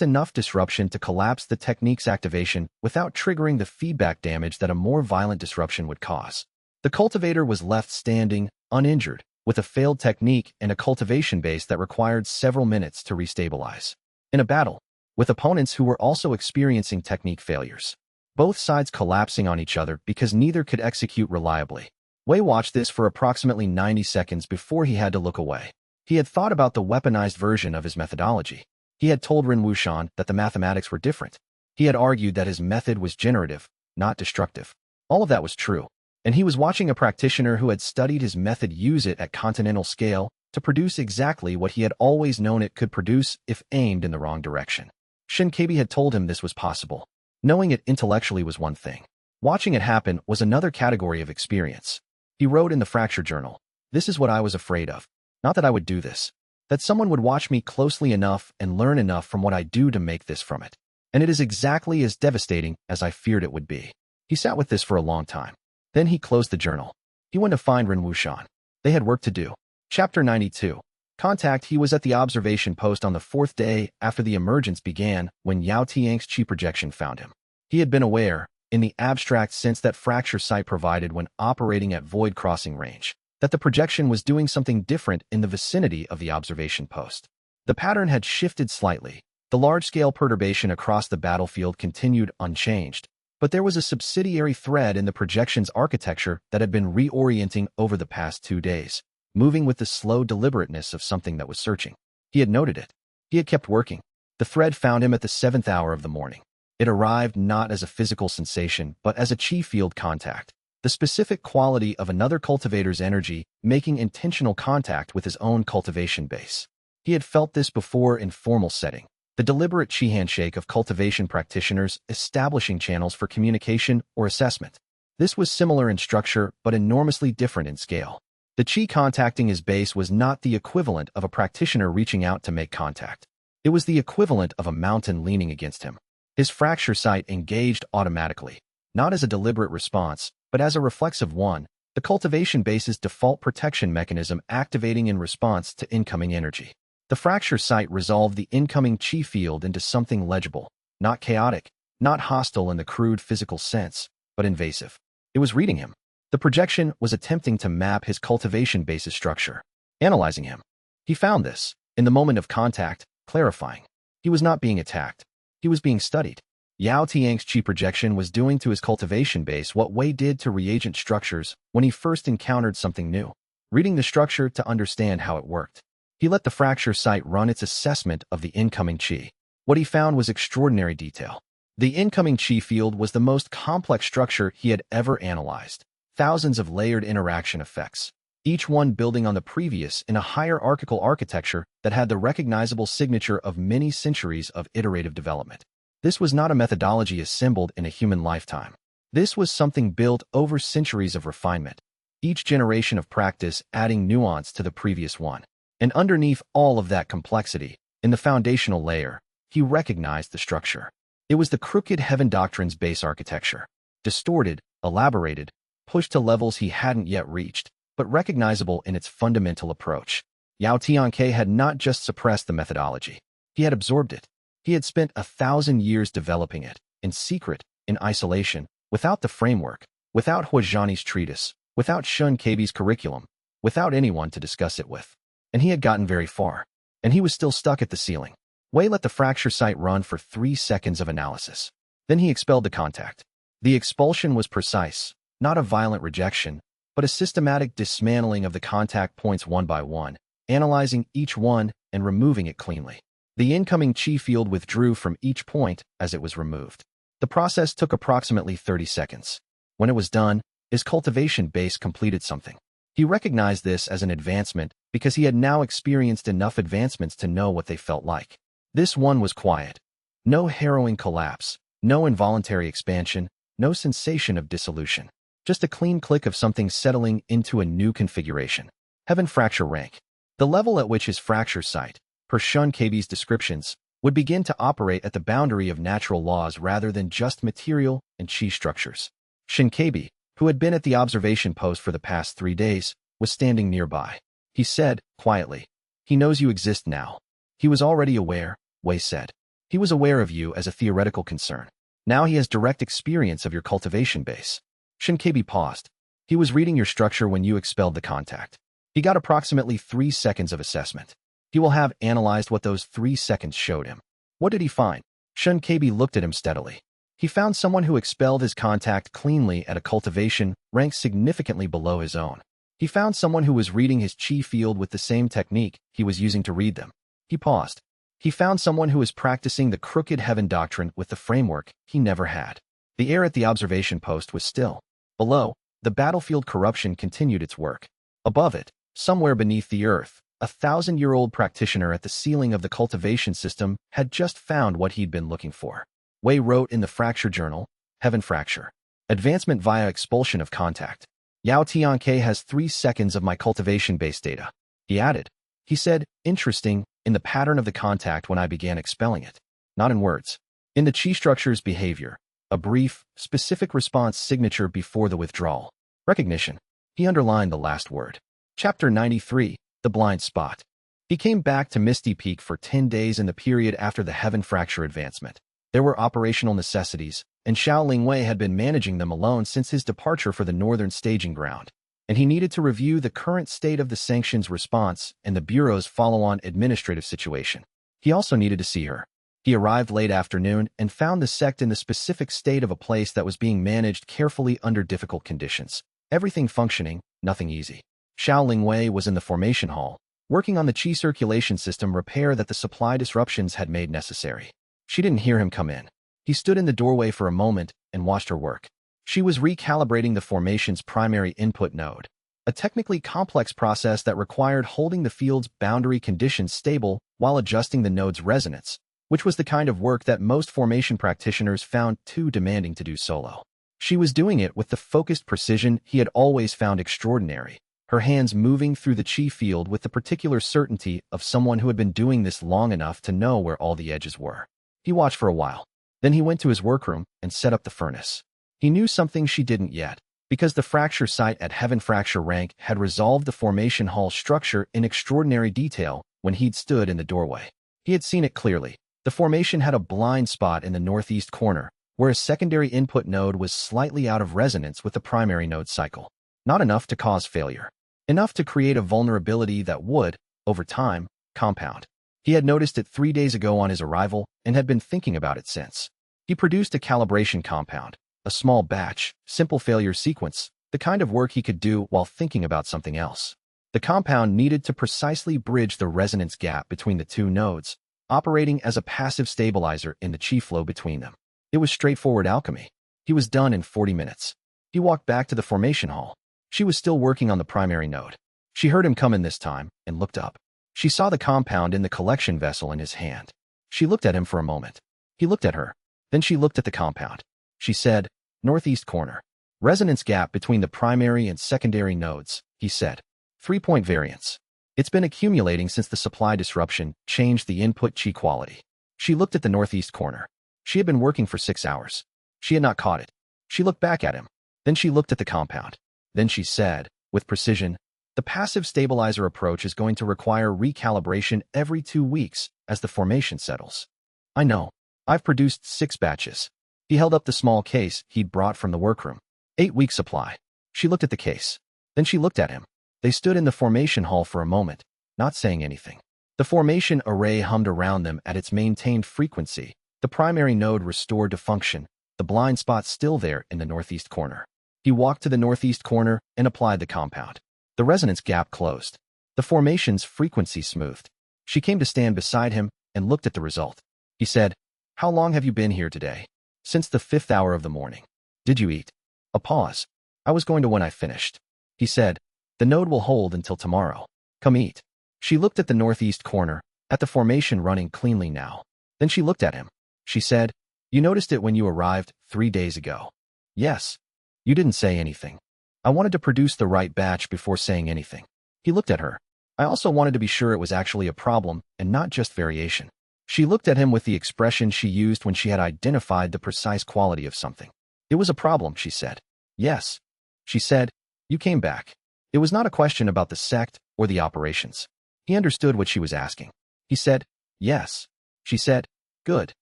S1: enough disruption to collapse the technique's activation without triggering the feedback damage that a more violent disruption would cause. The cultivator was left standing, uninjured, with a failed technique and a cultivation base that required several minutes to restabilize. In a battle, with opponents who were also experiencing technique failures, both sides collapsing on each other because neither could execute reliably. Wei watched this for approximately 90 seconds before he had to look away. He had thought about the weaponized version of his methodology. He had told Ren Wuxian that the mathematics were different. He had argued that his method was generative, not destructive. All of that was true, and he was watching a practitioner who had studied his method use it at continental scale to produce exactly what he had always known it could produce if aimed in the wrong direction. Shen Kebi had told him this was possible. Knowing it intellectually was one thing. Watching it happen was another category of experience. He wrote in the fracture journal, "This is what I was afraid of. Not that I would do this. That someone would watch me closely enough and learn enough from what I do to make this from it. And it is exactly as devastating as I feared it would be." He sat with this for a long time. Then he closed the journal. He went to find Ren Wuxian. They had work to do. Chapter 92. Contact. He was at the observation post on the 4th day after the emergence began when Yao Tiang's chi projection found him. He had been aware, in the abstract sense that fracture sight provided when operating at void crossing range, that the projection was doing something different in the vicinity of the observation post. The pattern had shifted slightly. The large-scale perturbation across the battlefield continued unchanged, but there was a subsidiary thread in the projection's architecture that had been reorienting over the past 2 days, moving with the slow deliberateness of something that was searching. He had noted it. He had kept working. The thread found him at the 7th hour of the morning. It arrived not as a physical sensation, but as a chi field contact, the specific quality of another cultivator's energy making intentional contact with his own cultivation base. He had felt this before in formal setting, the deliberate chi handshake of cultivation practitioners establishing channels for communication or assessment. This was similar in structure but enormously different in scale. The chi contacting his base was not the equivalent of a practitioner reaching out to make contact. It was the equivalent of a mountain leaning against him. His fracture site engaged automatically, not as a deliberate response, but as a reflexive one, the cultivation base's default protection mechanism activating in response to incoming energy. The fracture site resolved the incoming chi field into something legible, not chaotic, not hostile in the crude physical sense, but invasive. It was reading him. The projection was attempting to map his cultivation base's structure, analyzing him. He found this, in the moment of contact, clarifying. He was not being attacked. He was being studied. Yao Tiang's chi projection was doing to his cultivation base what Wei did to reagent structures when he first encountered something new, reading the structure to understand how it worked. He let the fracture site run its assessment of the incoming chi. What he found was extraordinary detail. The incoming chi field was the most complex structure he had ever analyzed. Thousands of layered interaction effects, each one building on the previous in a hierarchical architecture that had the recognizable signature of many centuries of iterative development. This was not a methodology assembled in a human lifetime. This was something built over centuries of refinement, each generation of practice adding nuance to the previous one. And underneath all of that complexity, in the foundational layer, he recognized the structure. It was the crooked heaven doctrine's base architecture, distorted, elaborated, pushed to levels he hadn't yet reached, but recognizable in its fundamental approach. Yao Tianke had not just suppressed the methodology. He had absorbed it. He had spent 1,000 years developing it, in secret, in isolation, without the framework, without Huazhani's treatise, without Shun Keibi's curriculum, without anyone to discuss it with. And he had gotten very far. And he was still stuck at the ceiling. Wei let the fracture site run for 3 seconds of analysis. Then he expelled the contact. The expulsion was precise, not a violent rejection, but a systematic dismantling of the contact points one by one, analyzing each one and removing it cleanly. The incoming chi field withdrew from each point as it was removed. The process took approximately 30 seconds. When it was done, his cultivation base completed something. He recognized this as an advancement because he had now experienced enough advancements to know what they felt like. This one was quiet. No harrowing collapse, no involuntary expansion, no sensation of dissolution. Just a clean click of something settling into a new configuration. Heaven fracture rank. The level at which his fracture site, per Shun Keibi's descriptions, would begin to operate at the boundary of natural laws rather than just material and chi structures. Shun Keibi, who had been at the observation post for the past 3 days, was standing nearby. He said, quietly, "He knows you exist now." He was already aware, Wei said. He was aware of you as a theoretical concern. Now he has direct experience of your cultivation base. Shun Keibi paused. He was reading your structure when you expelled the contact. He got approximately 3 seconds of assessment. He will have analyzed what those 3 seconds showed him. What did he find? Shun Keibi looked at him steadily. He found someone who expelled his contact cleanly at a cultivation ranked significantly below his own. He found someone who was reading his chi field with the same technique he was using to read them. He paused. He found someone who was practicing the crooked heaven doctrine with the framework he never had. The air at the observation post was still. Below, the battlefield corruption continued its work. Above it, somewhere beneath the earth, a 1,000-year-old practitioner at the ceiling of the cultivation system had just found what he'd been looking for. Wei wrote in the fracture journal, Heaven fracture. Advancement via expulsion of contact. Yao Tianke has 3 seconds of my cultivation-based data. He added. He said, interesting, in the pattern of the contact when I began expelling it. Not in words. In the chi structure's behavior. A brief, specific response signature before the withdrawal. Recognition. He underlined the last word. Chapter 93, The Blind Spot. He came back to Misty Peak for 10 days in the period after the Heaven Fracture advancement. There were operational necessities, and Xiao Lingwei had been managing them alone since his departure for the northern staging ground. And he needed to review the current state of the sanctions response and the Bureau's follow-on administrative situation. He also needed to see her. He arrived late afternoon and found the sect in the specific state of a place that was being managed carefully under difficult conditions. Everything functioning, nothing easy. Xiao Lingwei was in the formation hall, working on the chi circulation system repair that the supply disruptions had made necessary. She didn't hear him come in. He stood in the doorway for a moment and watched her work. She was recalibrating the formation's primary input node, a technically complex process that required holding the field's boundary conditions stable while adjusting the node's resonance, which was the kind of work that most formation practitioners found too demanding to do solo. She was doing it with the focused precision he had always found extraordinary, her hands moving through the chi field with the particular certainty of someone who had been doing this long enough to know where all the edges were. He watched for a while. Then he went to his workroom and set up the furnace. He knew something she didn't yet, because the fracture site at Heaven Fracture Rank had resolved the formation hall structure in extraordinary detail when he'd stood in the doorway. He had seen it clearly. The formation had a blind spot in the northeast corner, where a secondary input node was slightly out of resonance with the primary node cycle. Not enough to cause failure. Enough to create a vulnerability that would, over time, compound. He had noticed it 3 days ago on his arrival and had been thinking about it since. He produced a calibration compound, a small batch, simple failure sequence, the kind of work he could do while thinking about something else. The compound needed to precisely bridge the resonance gap between the two nodes, operating as a passive stabilizer in the chi flow between them. It was straightforward alchemy. He was done in 40 minutes. He walked back to the formation hall. She was still working on the primary node. She heard him come in this time and looked up. She saw the compound in the collection vessel in his hand. She looked at him for a moment. He looked at her. Then she looked at the compound. She said, "Northeast corner. Resonance gap between the primary and secondary nodes," he said. 3-point variance. It's been accumulating since the supply disruption changed the input chi quality. She looked at the northeast corner. She had been working for 6 hours. She had not caught it. She looked back at him. Then she looked at the compound. Then she said, with precision, "The passive stabilizer approach is going to require recalibration every 2 weeks as the formation settles." "I know. I've produced 6 batches." He held up the small case he'd brought from the workroom. 8-week supply. She looked at the case. Then she looked at him. They stood in the formation hall for a moment, not saying anything. The formation array hummed around them at its maintained frequency, the primary node restored to function, the blind spot still there in the northeast corner. He walked to the northeast corner and applied the compound. The resonance gap closed. The formation's frequency smoothed. She came to stand beside him and looked at the result. He said, "How long have you been here today?" "Since the 5th hour of the morning." "Did you eat?" A pause. "I was going to when I finished." He said, "The node will hold until tomorrow. Come eat." She looked at the northeast corner, at the formation running cleanly now. Then she looked at him. She said, "You noticed it when you arrived 3 days ago." "Yes." "You didn't say anything." "I wanted to produce the right batch before saying anything." He looked at her. "I also wanted to be sure it was actually a problem and not just variation." She looked at him with the expression she used when she had identified the precise quality of something. "It was a problem," she said. "Yes." She said, "You came back." It was not a question about the sect or the operations. He understood what she was asking. He said, "Yes." She said, "Good."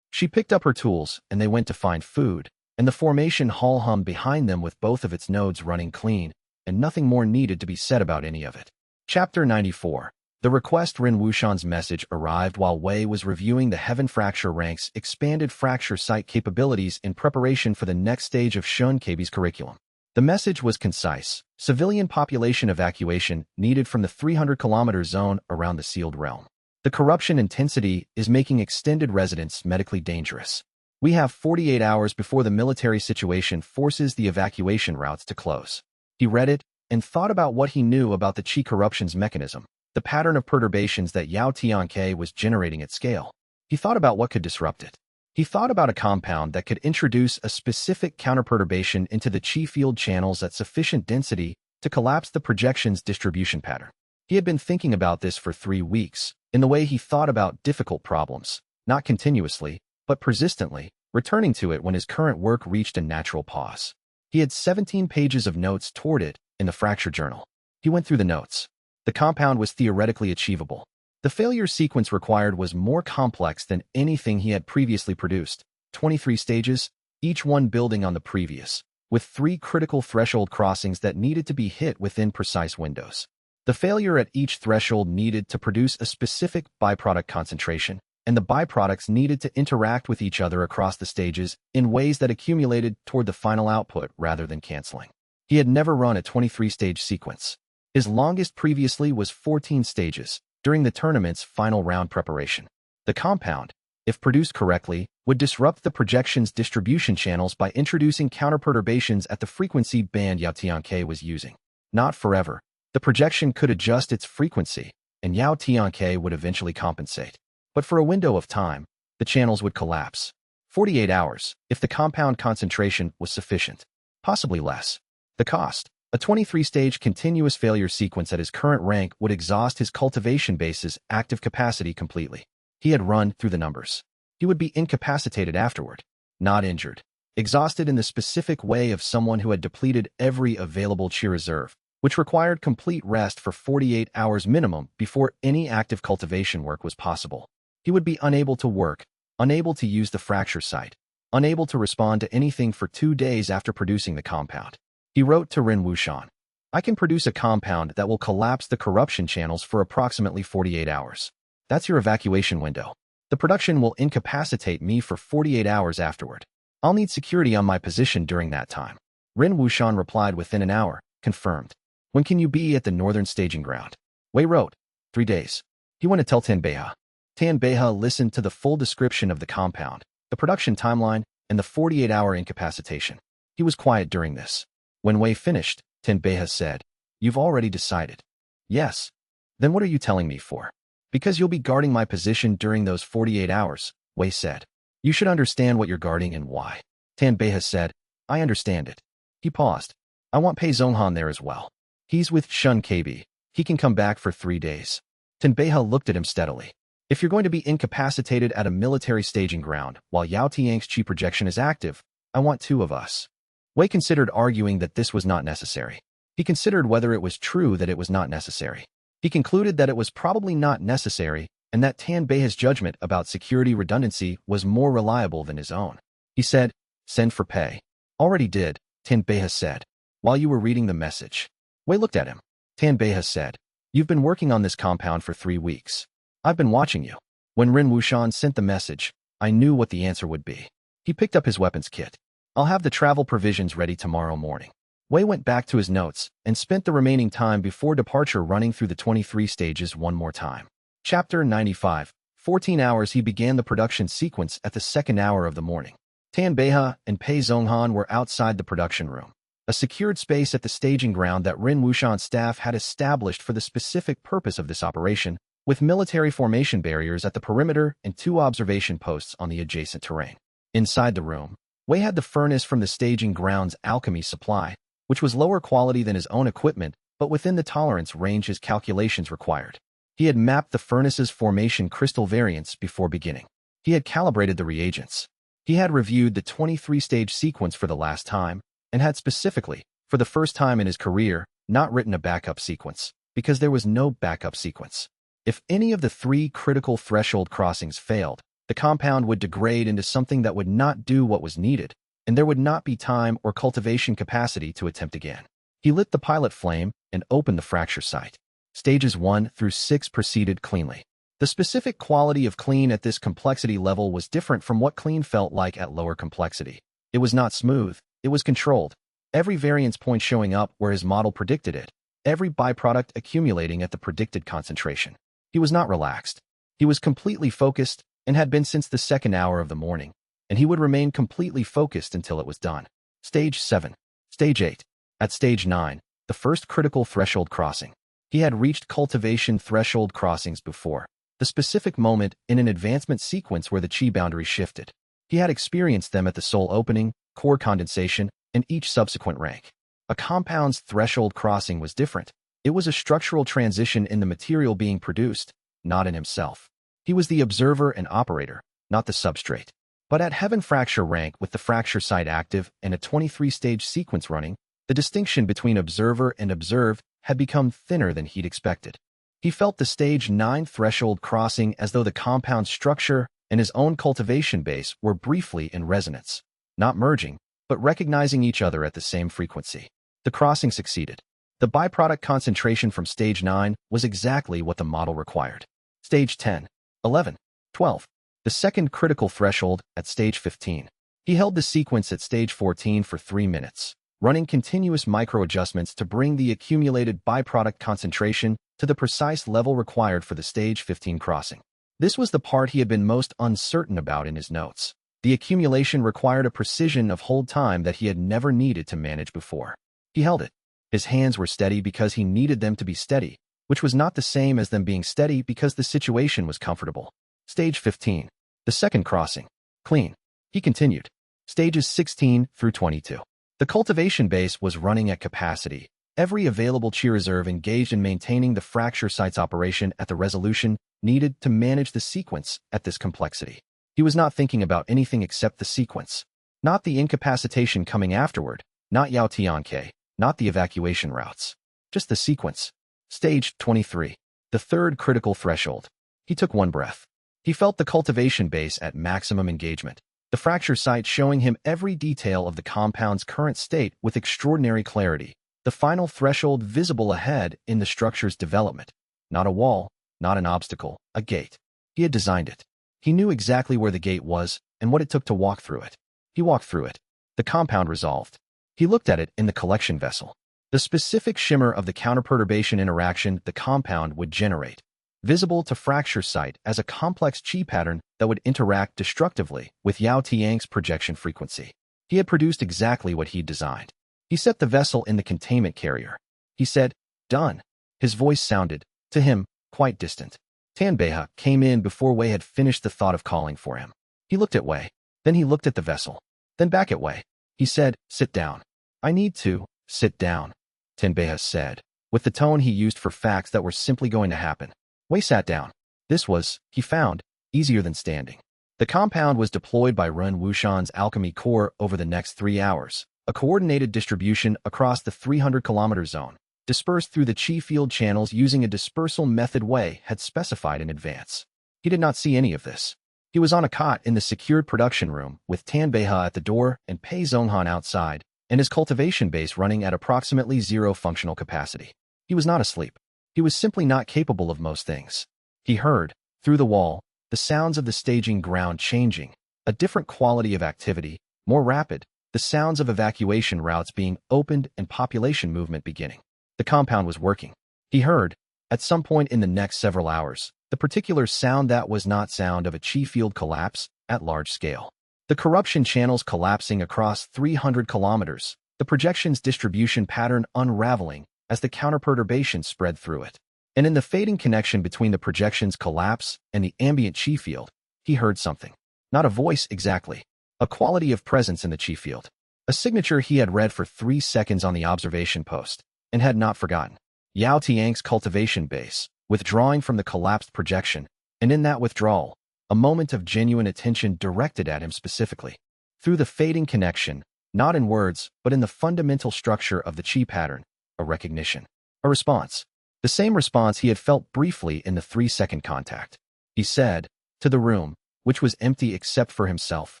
S1: She picked up her tools and they went to find food, and the formation hall hummed behind them with both of its nodes running clean, and nothing more needed to be said about any of it. Chapter 94. The request Rin Wushan's message arrived while Wei was reviewing the Heaven Fracture Rank's expanded fracture site capabilities in preparation for the next stage of Shun KB's curriculum. The message was concise: civilian population evacuation needed from the 300-kilometer zone around the sealed realm. The corruption intensity is making extended residence medically dangerous. We have 48 hours before the military situation forces the evacuation routes to close. He read it and thought about what he knew about the Qi corruption's mechanism, the pattern of perturbations that Yao Tianke was generating at scale. He thought about what could disrupt it. He thought about a compound that could introduce a specific counterperturbation into the Qi field channels at sufficient density to collapse the projection's distribution pattern. He had been thinking about this for 3 weeks, in the way he thought about difficult problems, not continuously, but persistently, returning to it when his current work reached a natural pause. He had 17 pages of notes toward it in the fracture journal. He went through the notes. The compound was theoretically achievable. The failure sequence required was more complex than anything he had previously produced. 23 stages, each one building on the previous, with 3 critical threshold crossings that needed to be hit within precise windows. The failure at each threshold needed to produce a specific byproduct concentration, and the byproducts needed to interact with each other across the stages in ways that accumulated toward the final output rather than canceling. He had never run a 23-stage sequence. His longest previously was 14 stages, during the tournament's final round preparation. The compound, if produced correctly, would disrupt the projection's distribution channels by introducing counterperturbations at the frequency band Yao Tianke was using. Not forever. The projection could adjust its frequency, and Yao Tianke would eventually compensate. But for a window of time, the channels would collapse. 48 hours, if the compound concentration was sufficient. Possibly less. The cost, A 23-stage continuous failure sequence at his current rank would exhaust his cultivation base's active capacity completely. He had run through the numbers. He would be incapacitated afterward, not injured. Exhausted in the specific way of someone who had depleted every available chi reserve, which required complete rest for 48 hours minimum before any active cultivation work was possible. He would be unable to work, unable to use the fracture site, unable to respond to anything for 2 days after producing the compound. He wrote to Ren Wuxian, "I can produce a compound that will collapse the corruption channels for approximately 48 hours. That's your evacuation window. The production will incapacitate me for 48 hours afterward. I'll need security on my position during that time." Ren Wuxian replied within an hour, confirmed. "When can you be at the northern staging ground?" Wei wrote, 3 days. He went to tell Tan Beihe. Tan Beihe listened to the full description of the compound, the production timeline, and the 48-hour incapacitation. He was quiet during this. When Wei finished, Tan Beihe said, "You've already decided." "Yes." "Then what are you telling me for?" "Because you'll be guarding my position during those 48 hours, Wei said. "You should understand what you're guarding and why." Tan Beihe said, "I understand it." He paused. "I want Pei Zhonghan there as well. He's with Shun KB. He can come back for 3 days. Tan Beihe looked at him steadily. "If you're going to be incapacitated at a military staging ground while Yao Tiang's chi projection is active, I want 2 of us." Wei considered arguing that this was not necessary. He considered whether it was true that it was not necessary. He concluded that it was probably not necessary and that Tan Beihe's judgment about security redundancy was more reliable than his own. He said, "Send for Pei." "Already did," Tan Beihe said. "While you were reading the message." Wei looked at him. Tan Beihe said, "You've been working on this compound for 3 weeks. I've been watching you." When Ren Wuxian sent the message, I knew what the answer would be. He picked up his weapons kit. "I'll have the travel provisions ready tomorrow morning." Wei went back to his notes and spent the remaining time before departure running through the 23 stages one more time. Chapter 95. 14 hours. He began the production sequence at the 2nd hour of the morning. Tan Beihe and Pei Zhonghan were outside the production room, a secured space at the staging ground that Ren Wuxian's staff had established for the specific purpose of this operation, with military formation barriers at the perimeter and 2 observation posts on the adjacent terrain. Inside the room, Wei had the furnace from the staging ground's alchemy supply, which was lower quality than his own equipment, but within the tolerance range his calculations required. He had mapped the furnace's formation crystal variants before beginning. He had calibrated the reagents. He had reviewed the 23-stage sequence for the last time, and had specifically, for the first time in his career, not written a backup sequence, because there was no backup sequence. If any of the 3 critical threshold crossings failed, the compound would degrade into something that would not do what was needed, and there would not be time or cultivation capacity to attempt again. He lit the pilot flame and opened the fracture site. Stages 1 through 6 proceeded cleanly. The specific quality of clean at this complexity level was different from what clean felt like at lower complexity. It was not smooth, it was controlled. Every variance point showing up where his model predicted it, every byproduct accumulating at the predicted concentration. He was not relaxed. He was completely focused and had been since the 2nd hour of the morning, and he would remain completely focused until it was done. Stage 7. Stage 8. At Stage 9, the first critical threshold crossing. He had reached cultivation threshold crossings before, the specific moment in an advancement sequence where the chi boundary shifted. He had experienced them at the soul opening, core condensation, and each subsequent rank. A compound's threshold crossing was different. It was a structural transition in the material being produced, not in himself. He was the observer and operator, not the substrate. But at heaven fracture rank with the fracture site active and a 23-stage sequence running, the distinction between observer and observed had become thinner than he'd expected. He felt the stage 9 threshold crossing as though the compound structure and his own cultivation base were briefly in resonance, not merging, but recognizing each other at the same frequency. The crossing succeeded. The byproduct concentration from stage 9 was exactly what the model required. Stage 10, 11, 12. The second critical threshold at stage 15. He held the sequence at stage 14 for 3 minutes, running continuous micro-adjustments to bring the accumulated byproduct concentration to the precise level required for the stage 15 crossing. This was the part he had been most uncertain about in his notes. The accumulation required a precision of hold time that he had never needed to manage before. He held it. His hands were steady because he needed them to be steady, which was not the same as them being steady because the situation was comfortable. Stage 15. The second crossing. Clean. He continued. Stages 16 through 22. The cultivation base was running at capacity, Every available chi reserve engaged in maintaining the fracture site's operation at the resolution needed to manage the sequence at this complexity. He was not thinking about anything except the sequence. Not the incapacitation coming afterward, not xianxia, not the evacuation routes. Just the sequence. Stage 23. The third critical threshold. He took one breath. He felt the cultivation base at maximum engagement, the fracture site showing him every detail of the compound's current state with extraordinary clarity, the final threshold visible ahead in the structure's development. Not a wall, not an obstacle, a gate. He had designed it. He knew exactly where the gate was and what it took to walk through it. He walked through it. The compound resolved. He looked at it in the collection vessel. The specific shimmer of the counterperturbation interaction the compound would generate, visible to fracture site as a complex chi pattern that would interact destructively with Yao Tiang's projection frequency. He had produced exactly what he'd designed. He set the vessel in the containment carrier. He said, "Done." His voice sounded, to him, quite distant. Tanbeha came in before Wei had finished the thought of calling for him. He looked at Wei. Then he looked at the vessel. Then back at Wei. He said, "Sit down." "I need to sit down," Tanbeha said, with the tone he used for facts that were simply going to happen. Wei sat down. This was, he found, easier than standing. The compound was deployed by Ren Wushan's alchemy core over the next 3 hours, a coordinated distribution across the 300-kilometer zone, dispersed through the chi field channels using a dispersal method Wei had specified in advance. He did not see any of this. He was on a cot in the secured production room with Tanbeha at the door and Pei Zhonghan outside, and his cultivation base running at approximately zero functional capacity. He was not asleep. He was simply not capable of most things. He heard, through the wall, the sounds of the staging ground changing, a different quality of activity, more rapid, the sounds of evacuation routes being opened and population movement beginning. The compound was working. He heard, at some point in the next several hours, the particular sound that was not sound of a chi field collapse at large scale. The corruption channels collapsing across 300 kilometers, the projection's distribution pattern unraveling as the counterperturbation spread through it. And in the fading connection between the projection's collapse and the ambient chi field, he heard something. Not a voice exactly. A quality of presence in the chi field. A signature he had read for 3 seconds on the observation post, and had not forgotten. Yao Tiang's cultivation base, withdrawing from the collapsed projection, and in that withdrawal, a moment of genuine attention directed at him specifically. Through the fading connection, not in words, but in the fundamental structure of the chi pattern, a recognition. A response. The same response he had felt briefly in the 3-second contact. He said, to the room, which was empty except for himself,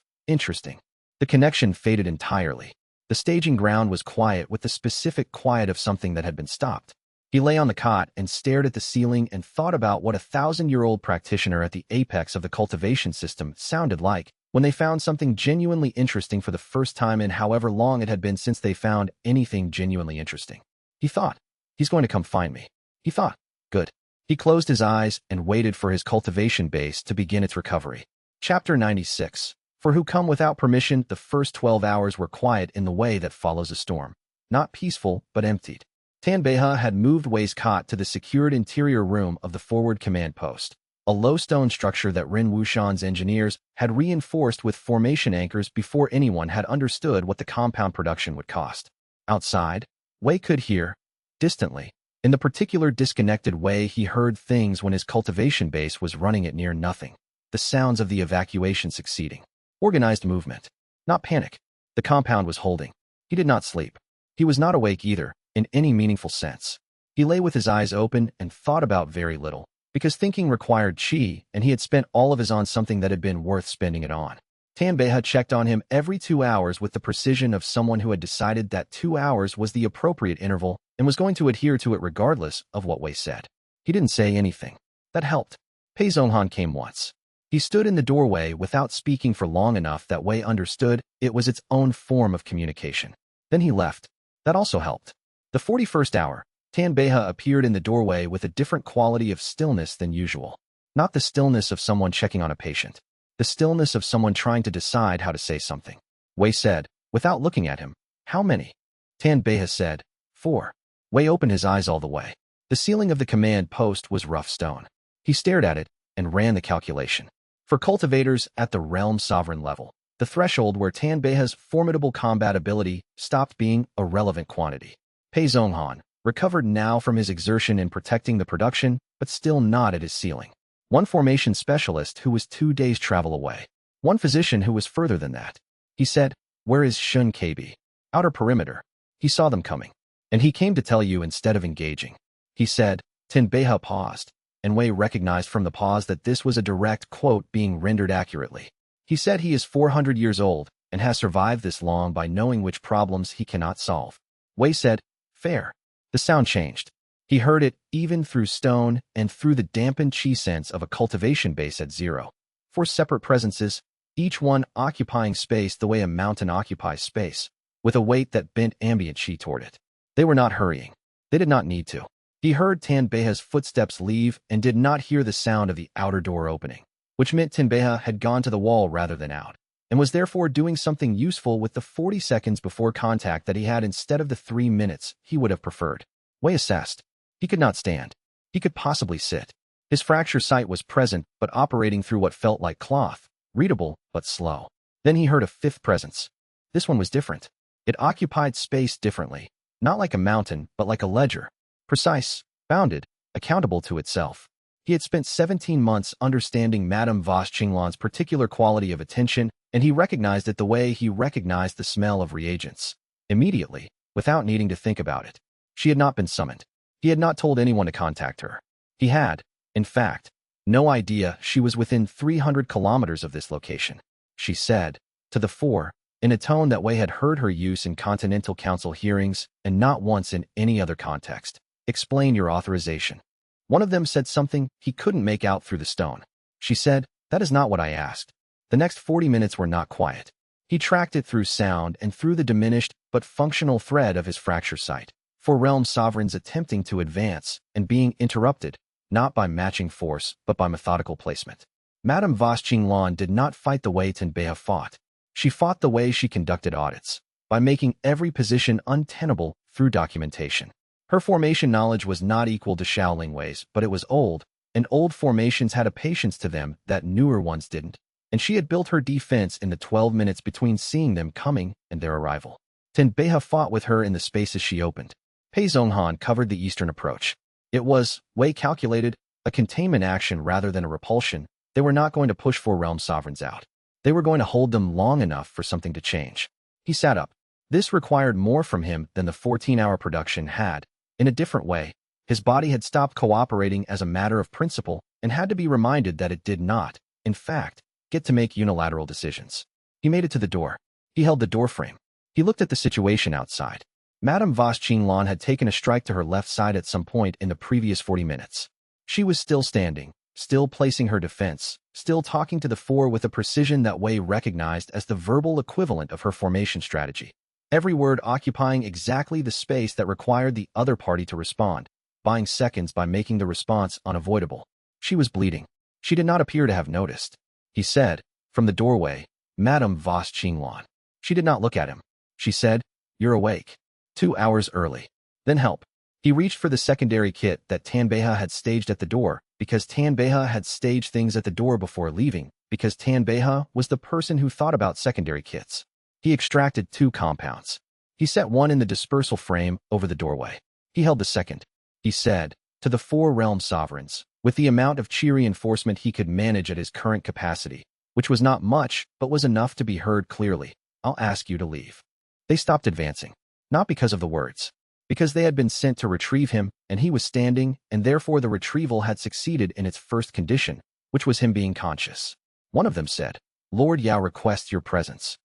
S1: "Interesting." The connection faded entirely. The staging ground was quiet with the specific quiet of something that had been stopped. He lay on the cot and stared at the ceiling and thought about what a 1,000-year-old practitioner at the apex of the cultivation system sounded like when they found something genuinely interesting for the first time in however long it had been since they found anything genuinely interesting. He thought, "He's going to come find me." He thought, "Good." He closed his eyes and waited for his cultivation base to begin its recovery. Chapter 96. For who come without permission, the first 12 hours were quiet in the way that follows a storm. Not peaceful, but emptied. Tanbeha had moved Wei's cot to the secured interior room of the forward command post, a low stone structure that Ren Wushan's engineers had reinforced with formation anchors before anyone had understood what the compound production would cost. Outside, Wei could hear, distantly, in the particular disconnected way he heard things when his cultivation base was running at near nothing, the sounds of the evacuation succeeding. Organized movement. Not panic. The compound was holding. He did not sleep. He was not awake either, in any meaningful sense. He lay with his eyes open and thought about very little, because thinking required chi, and he had spent all of his on something that had been worth spending it on. Tanbeha checked on him every 2 hours with the precision of someone who had decided that 2 hours was the appropriate interval and was going to adhere to it regardless of what Wei said. He didn't say anything. That helped. Pei Zhonghan came once. He stood in the doorway without speaking for long enough that Wei understood it was its own form of communication. Then he left. That also helped. The 41st hour, Tanbeha appeared in the doorway with a different quality of stillness than usual. Not the stillness of someone checking on a patient. The stillness of someone trying to decide how to say something. Wei said, without looking at him, "How many?" Tanbeha said, 4. Wei opened his eyes all the way. The ceiling of the command post was rough stone. He stared at it and ran the calculation. For cultivators at the realm sovereign level, the threshold where Tanbeha's formidable combat ability stopped being a relevant quantity. Pei Zhonghan, recovered now from his exertion in protecting the production, but still not at his ceiling. One formation specialist who was 2 days' travel away. One physician who was further than that. He said, "Where is Shun KB? Outer perimeter." He saw them coming. "And he came to tell you instead of engaging," he said. Tin Beha paused, and Wei recognized from the pause that this was a direct quote being rendered accurately. He said he is 400 years old and has survived this long by knowing which problems he cannot solve. Wei said, "Fair." The sound changed. He heard it even through stone and through the dampened chi sense of a cultivation base at 0. 4 separate presences, each one occupying space the way a mountain occupies space, with a weight that bent ambient chi toward it. They were not hurrying. They did not need to. He heard Tanbeha's footsteps leave and did not hear the sound of the outer door opening, which meant Tanbeha had gone to the wall rather than out, and was therefore doing something useful with the 40 seconds before contact that he had instead of the 3 minutes he would have preferred. Wei assessed. He could not stand. He could possibly sit. His fracture sight was present but operating through what felt like cloth, readable but slow. Then he heard a 5th presence. This one was different. It occupied space differently, not like a mountain but like a ledger. Precise, bounded, accountable to itself. He had spent 17 months understanding Madame Voss Qinglan's particular quality of attention, and he recognized it the way he recognized the smell of reagents. Immediately, without needing to think about it. She had not been summoned. He had not told anyone to contact her. He had, in fact, no idea she was within 300 kilometers of this location. She said, to the 4, in a tone that Wei had heard her use in Continental Council hearings and not once in any other context. "Explain your authorization." One of them said something he couldn't make out through the stone. She said, "That is not what I asked." The next 40 minutes were not quiet. He tracked it through sound and through the diminished but functional thread of his fracture sight. 4 realm sovereigns attempting to advance and being interrupted, not by matching force but by methodical placement. Madame Voss Qinglan did not fight the way Tanbeha fought. She fought the way she conducted audits, by making every position untenable through documentation. Her formation knowledge was not equal to Shaolin Wei's, but it was old, and old formations had a patience to them that newer ones didn't, and she had built her defense in the 12 minutes between seeing them coming and their arrival. Tanbeha fought with her in the spaces she opened. Pei Zhonghan covered the eastern approach. It was, Wei calculated, a containment action rather than a repulsion. They were not going to push 4 realm sovereigns out. They were going to hold them long enough for something to change. He sat up. This required more from him than the 14-hour production had. In a different way, his body had stopped cooperating as a matter of principle and had to be reminded that it did not, in fact, get to make unilateral decisions. He made it to the door. He held the doorframe. He looked at the situation outside. Madame Voss Qinglan had taken a strike to her left side at some point in the previous 40 minutes. She was still standing, still placing her defense, still talking to the 4 with a precision that Wei recognized as the verbal equivalent of her formation strategy. Every word occupying exactly the space that required the other party to respond, buying seconds by making the response unavoidable. She was bleeding. She did not appear to have noticed. He said, from the doorway, "Madame Voss Qinglan." She did not look at him. She said, "You're awake. 2 hours early. Then help." He reached for the secondary kit that Tanbeha had staged at the door, because Tanbeha had staged things at the door before leaving, because Tanbeha was the person who thought about secondary kits. He extracted 2 compounds. He set one in the dispersal frame over the doorway. He held the second. He said, to the 4 realm sovereigns, with the amount of chi reinforcement he could manage at his current capacity, which was not much but was enough to be heard clearly, "I'll ask you to leave." They stopped advancing. Not because of the words. Because they had been sent to retrieve him, and he was standing, and therefore the retrieval had succeeded in its first condition, which was him being conscious. One of them said, "Lord Yao requests your presence."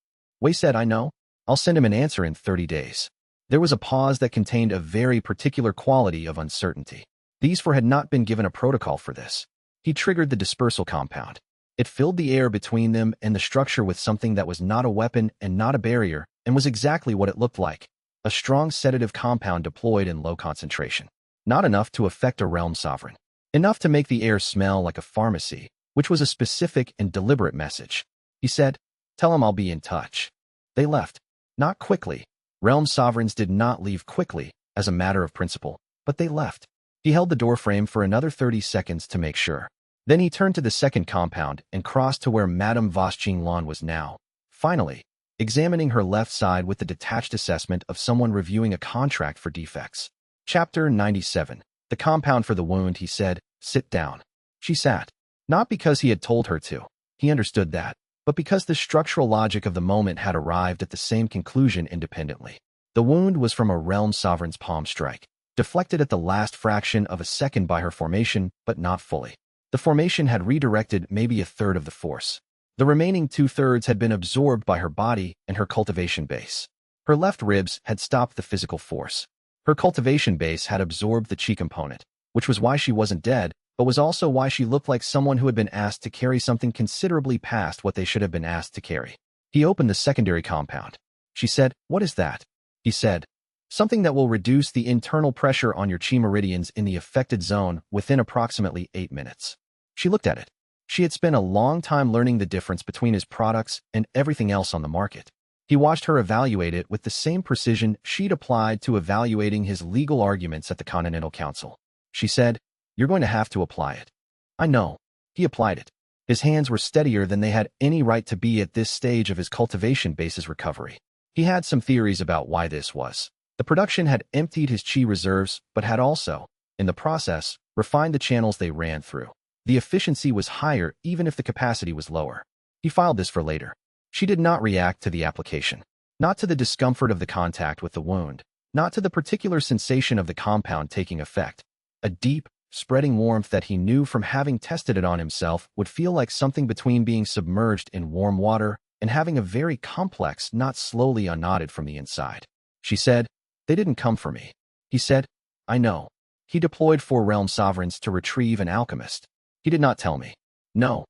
S1: Wei said, "I know. I'll send him an answer in 30 days. There was a pause that contained a very particular quality of uncertainty. These 4 had not been given a protocol for this. He triggered the dispersal compound. It filled the air between them and the structure with something that was not a weapon and not a barrier, and was exactly what it looked like. A strong sedative compound deployed in low concentration. Not enough to affect a realm sovereign. Enough to make the air smell like a pharmacy, which was a specific and deliberate message. He said, "Tell him I'll be in touch." They left. Not quickly. Realm sovereigns did not leave quickly, as a matter of principle, but they left. He held the doorframe for another 30 seconds to make sure. Then he turned to the second compound and crossed to where Madame Voss Qinglan was now. Finally, examining her left side with the detached assessment of someone reviewing a contract for defects. Chapter 97. The compound for the wound, he said, "Sit down." She sat. Not because he had told her to. He understood that. But because the structural logic of the moment had arrived at the same conclusion independently. The wound was from a realm sovereign's palm strike, deflected at the last fraction of a second by her formation, but not fully. The formation had redirected maybe a third of the force. The remaining two-thirds had been absorbed by her body and her cultivation base. Her left ribs had stopped the physical force. Her cultivation base had absorbed the chi component, which was why she wasn't dead, but was also why she looked like someone who had been asked to carry something considerably past what they should have been asked to carry. He opened the secondary compound. She said, "What is that?" He said, "Something that will reduce the internal pressure on your chi meridians in the affected zone within approximately 8 minutes. She looked at it. She had spent a long time learning the difference between his products and everything else on the market. He watched her evaluate it with the same precision she'd applied to evaluating his legal arguments at the Continental Council. She said, "You're going to have to apply it." "I know." He applied it. His hands were steadier than they had any right to be at this stage of his cultivation base's recovery. He had some theories about why this was. The production had emptied his chi reserves, but had also, in the process, refined the channels they ran through. The efficiency was higher even if the capacity was lower. He filed this for later. She did not react to the application. Not to the discomfort of the contact with the wound. Not to the particular sensation of the compound taking effect. A deep, spreading warmth that he knew from having tested it on himself would feel like something between being submerged in warm water and having a very complex knot slowly unknotted from the inside. She said, "They didn't come for me." He said, "I know." He deployed 4 realm sovereigns to retrieve an alchemist. He did not tell me. No,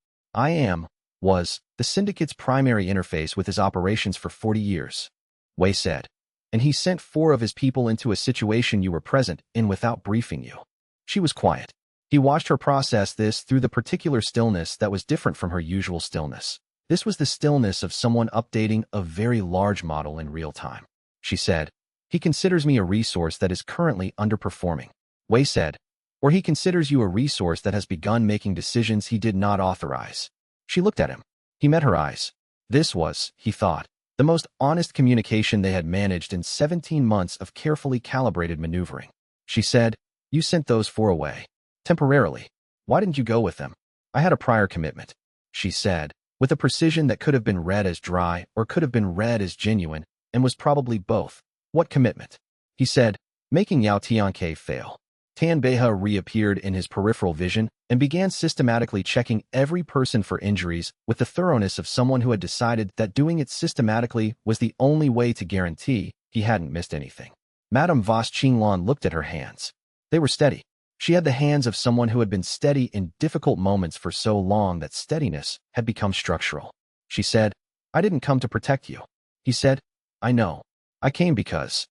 S1: was the syndicate's primary interface with his operations for 40 years. Wei said. And he sent 4 of his people into a situation you were present in without briefing you. She was quiet. He watched her process this through the particular stillness that was different from her usual stillness. This was the stillness of someone updating a very large model in real time. She said, "He considers me a resource that is currently underperforming." Wei said, "Or he considers you a resource that has begun making decisions he did not authorize." She looked at him. He met her eyes. This was, he thought, the most honest communication they had managed in 17 months of carefully calibrated maneuvering. She said, "You sent those 4 away. Temporarily. Why didn't you go with them?" "I had a prior commitment," she said, with a precision that could have been read as dry or could have been read as genuine, and was probably both. "What commitment?" He said, "Making Yao Tianke fail." Tan Beha reappeared in his peripheral vision and began systematically checking every person for injuries with the thoroughness of someone who had decided that doing it systematically was the only way to guarantee he hadn't missed anything. Madame Voss Qinglon looked at her hands. They were steady. She had the hands of someone who had been steady in difficult moments for so long that steadiness had become structural. She said, "I didn't come to protect you." He said, "I know. I came because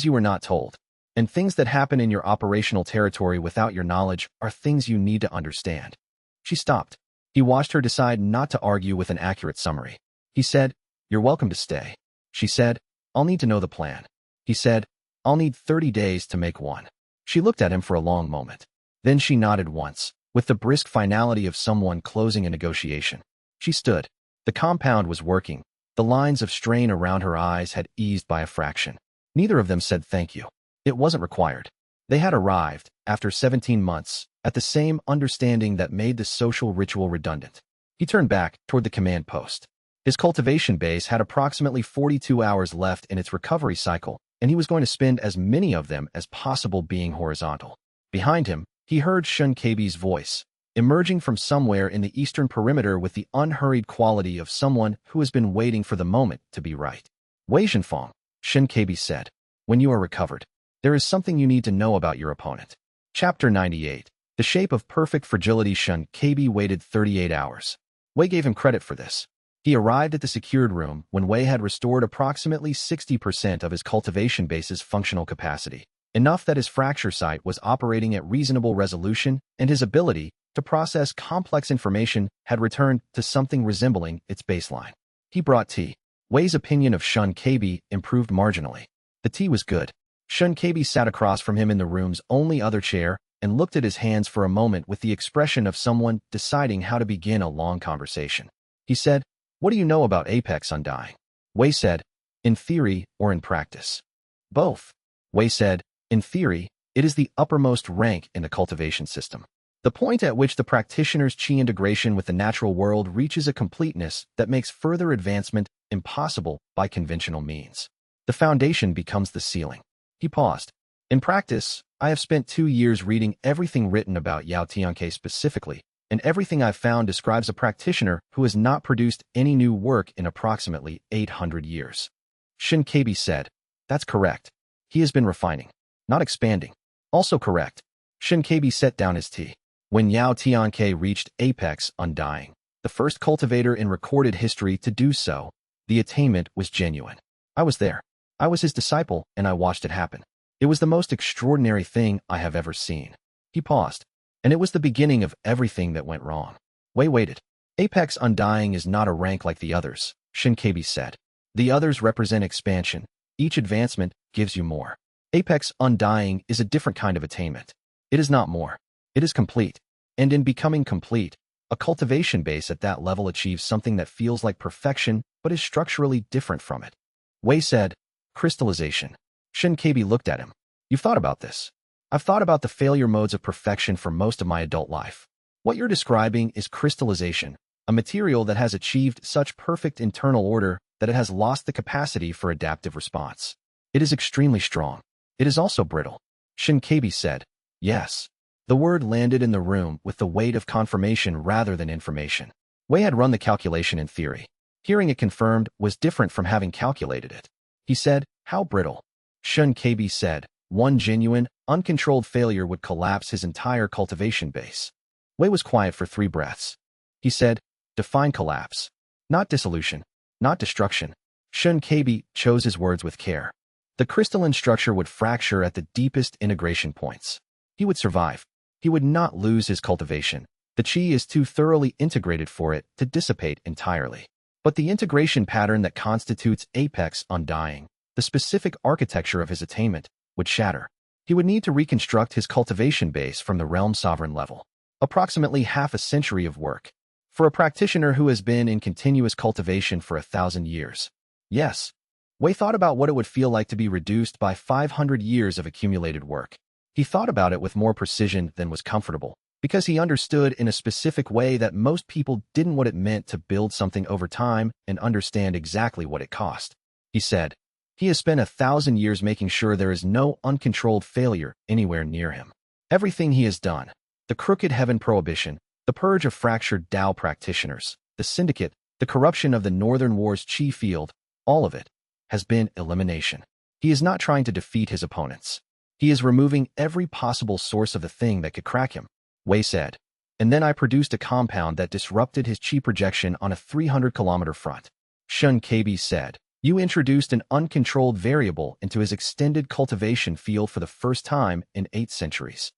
S1: you were not told. And things that happen in your operational territory without your knowledge are things you need to understand." She stopped. He watched her decide not to argue with an accurate summary. He said, "You're welcome to stay." She said, "I'll need to know the plan." He said, "I'll need 30 days to make one." She looked at him for a long moment. Then she nodded once, with the brisk finality of someone closing a negotiation. She stood. The compound was working. The lines of strain around her eyes had eased by a fraction. Neither of them said thank you. It wasn't required. They had arrived, after 17 months, at the same understanding that made the social ritual redundant. He turned back toward the command post. His cultivation base had approximately 42 hours left in its recovery cycle, and he was going to spend as many of them as possible being horizontal. Behind him, he heard Shun Keibi's voice, emerging from somewhere in the eastern perimeter with the unhurried quality of someone who has been waiting for the moment to be right. "Wei Zhenfang," Shun Keibi said, "when you are recovered, there is something you need to know about your opponent." Chapter 98. The shape of perfect fragility. Shun Keibi waited 38 hours. Wei gave him credit for this. He arrived at the secured room when Wei had restored approximately 60% of his cultivation base's functional capacity, enough that his fracture site was operating at reasonable resolution and his ability to process complex information had returned to something resembling its baseline. He brought tea. Wei's opinion of Shun Keibi improved marginally. The tea was good. Shun Keibi sat across from him in the room's only other chair and looked at his hands for a moment with the expression of someone deciding how to begin a long conversation. He said, "What do you know about Apex Undying?" Wei said, in theory or in practice? Both. Wei said, in theory, it is the uppermost rank in the cultivation system. The point at which the practitioner's qi integration with the natural world reaches a completeness that makes further advancement impossible by conventional means. The foundation becomes the ceiling. He paused. In practice, I have spent 2 years reading everything written about Yao Tianke specifically, and everything I've found describes a practitioner who has not produced any new work in approximately 800 years. Shinkabi said, that's correct. He has been refining, not expanding. Also correct. Shinkabi set down his tea. When Yao Tianke reached apex undying, the first cultivator in recorded history to do so, the attainment was genuine. I was there. I was his disciple, and I watched it happen. It was the most extraordinary thing I have ever seen. He paused, and it was the beginning of everything that went wrong. Wei waited. Apex undying is not a rank like the others, Shinkabi said. The others represent expansion. Each advancement gives you more. Apex undying is a different kind of attainment. It is not more. It is complete. And in becoming complete, a cultivation base at that level achieves something that feels like perfection but is structurally different from it. Wei said, crystallization. Shinkabi looked at him. You've thought about this. I've thought about the failure modes of perfection for most of my adult life. What you're describing is crystallization, a material that has achieved such perfect internal order that it has lost the capacity for adaptive response. It is extremely strong. It is also brittle. Shinkabi said, yes. The word landed in the room with the weight of confirmation rather than information. Wei had run the calculation in theory. Hearing it confirmed was different from having calculated it. He said, how brittle? Shinkabi said, one genuine, uncontrolled failure would collapse his entire cultivation base. Wei was quiet for 3 breaths. He said, define collapse. Not dissolution. Not destruction. Shinkabi chose his words with care. The crystalline structure would fracture at the deepest integration points. He would survive. He would not lose his cultivation. The qi is too thoroughly integrated for it to dissipate entirely. But the integration pattern that constitutes apex undying, the specific architecture of his attainment, would shatter. He would need to reconstruct his cultivation base from the realm sovereign level. Approximately half a century of work. For a practitioner who has been in continuous cultivation for 1,000 years. Yes. Wei thought about what it would feel like to be reduced by 500 years of accumulated work. He thought about it with more precision than was comfortable, because he understood in a specific way that most people didn't what it meant to build something over time and understand exactly what it cost. He said, he has spent 1,000 years making sure there is no uncontrolled failure anywhere near him. Everything he has done, the crooked heaven prohibition, the purge of fractured Tao practitioners, the syndicate, the corruption of the Northern War's qi field, all of it, has been elimination. He is not trying to defeat his opponents. He is removing every possible source of the thing that could crack him, Wei said. And then I produced a compound that disrupted his qi projection on a 300-kilometer front. Shinkabi said, you introduced an uncontrolled variable into his extended cultivation field for the first time in 8 centuries.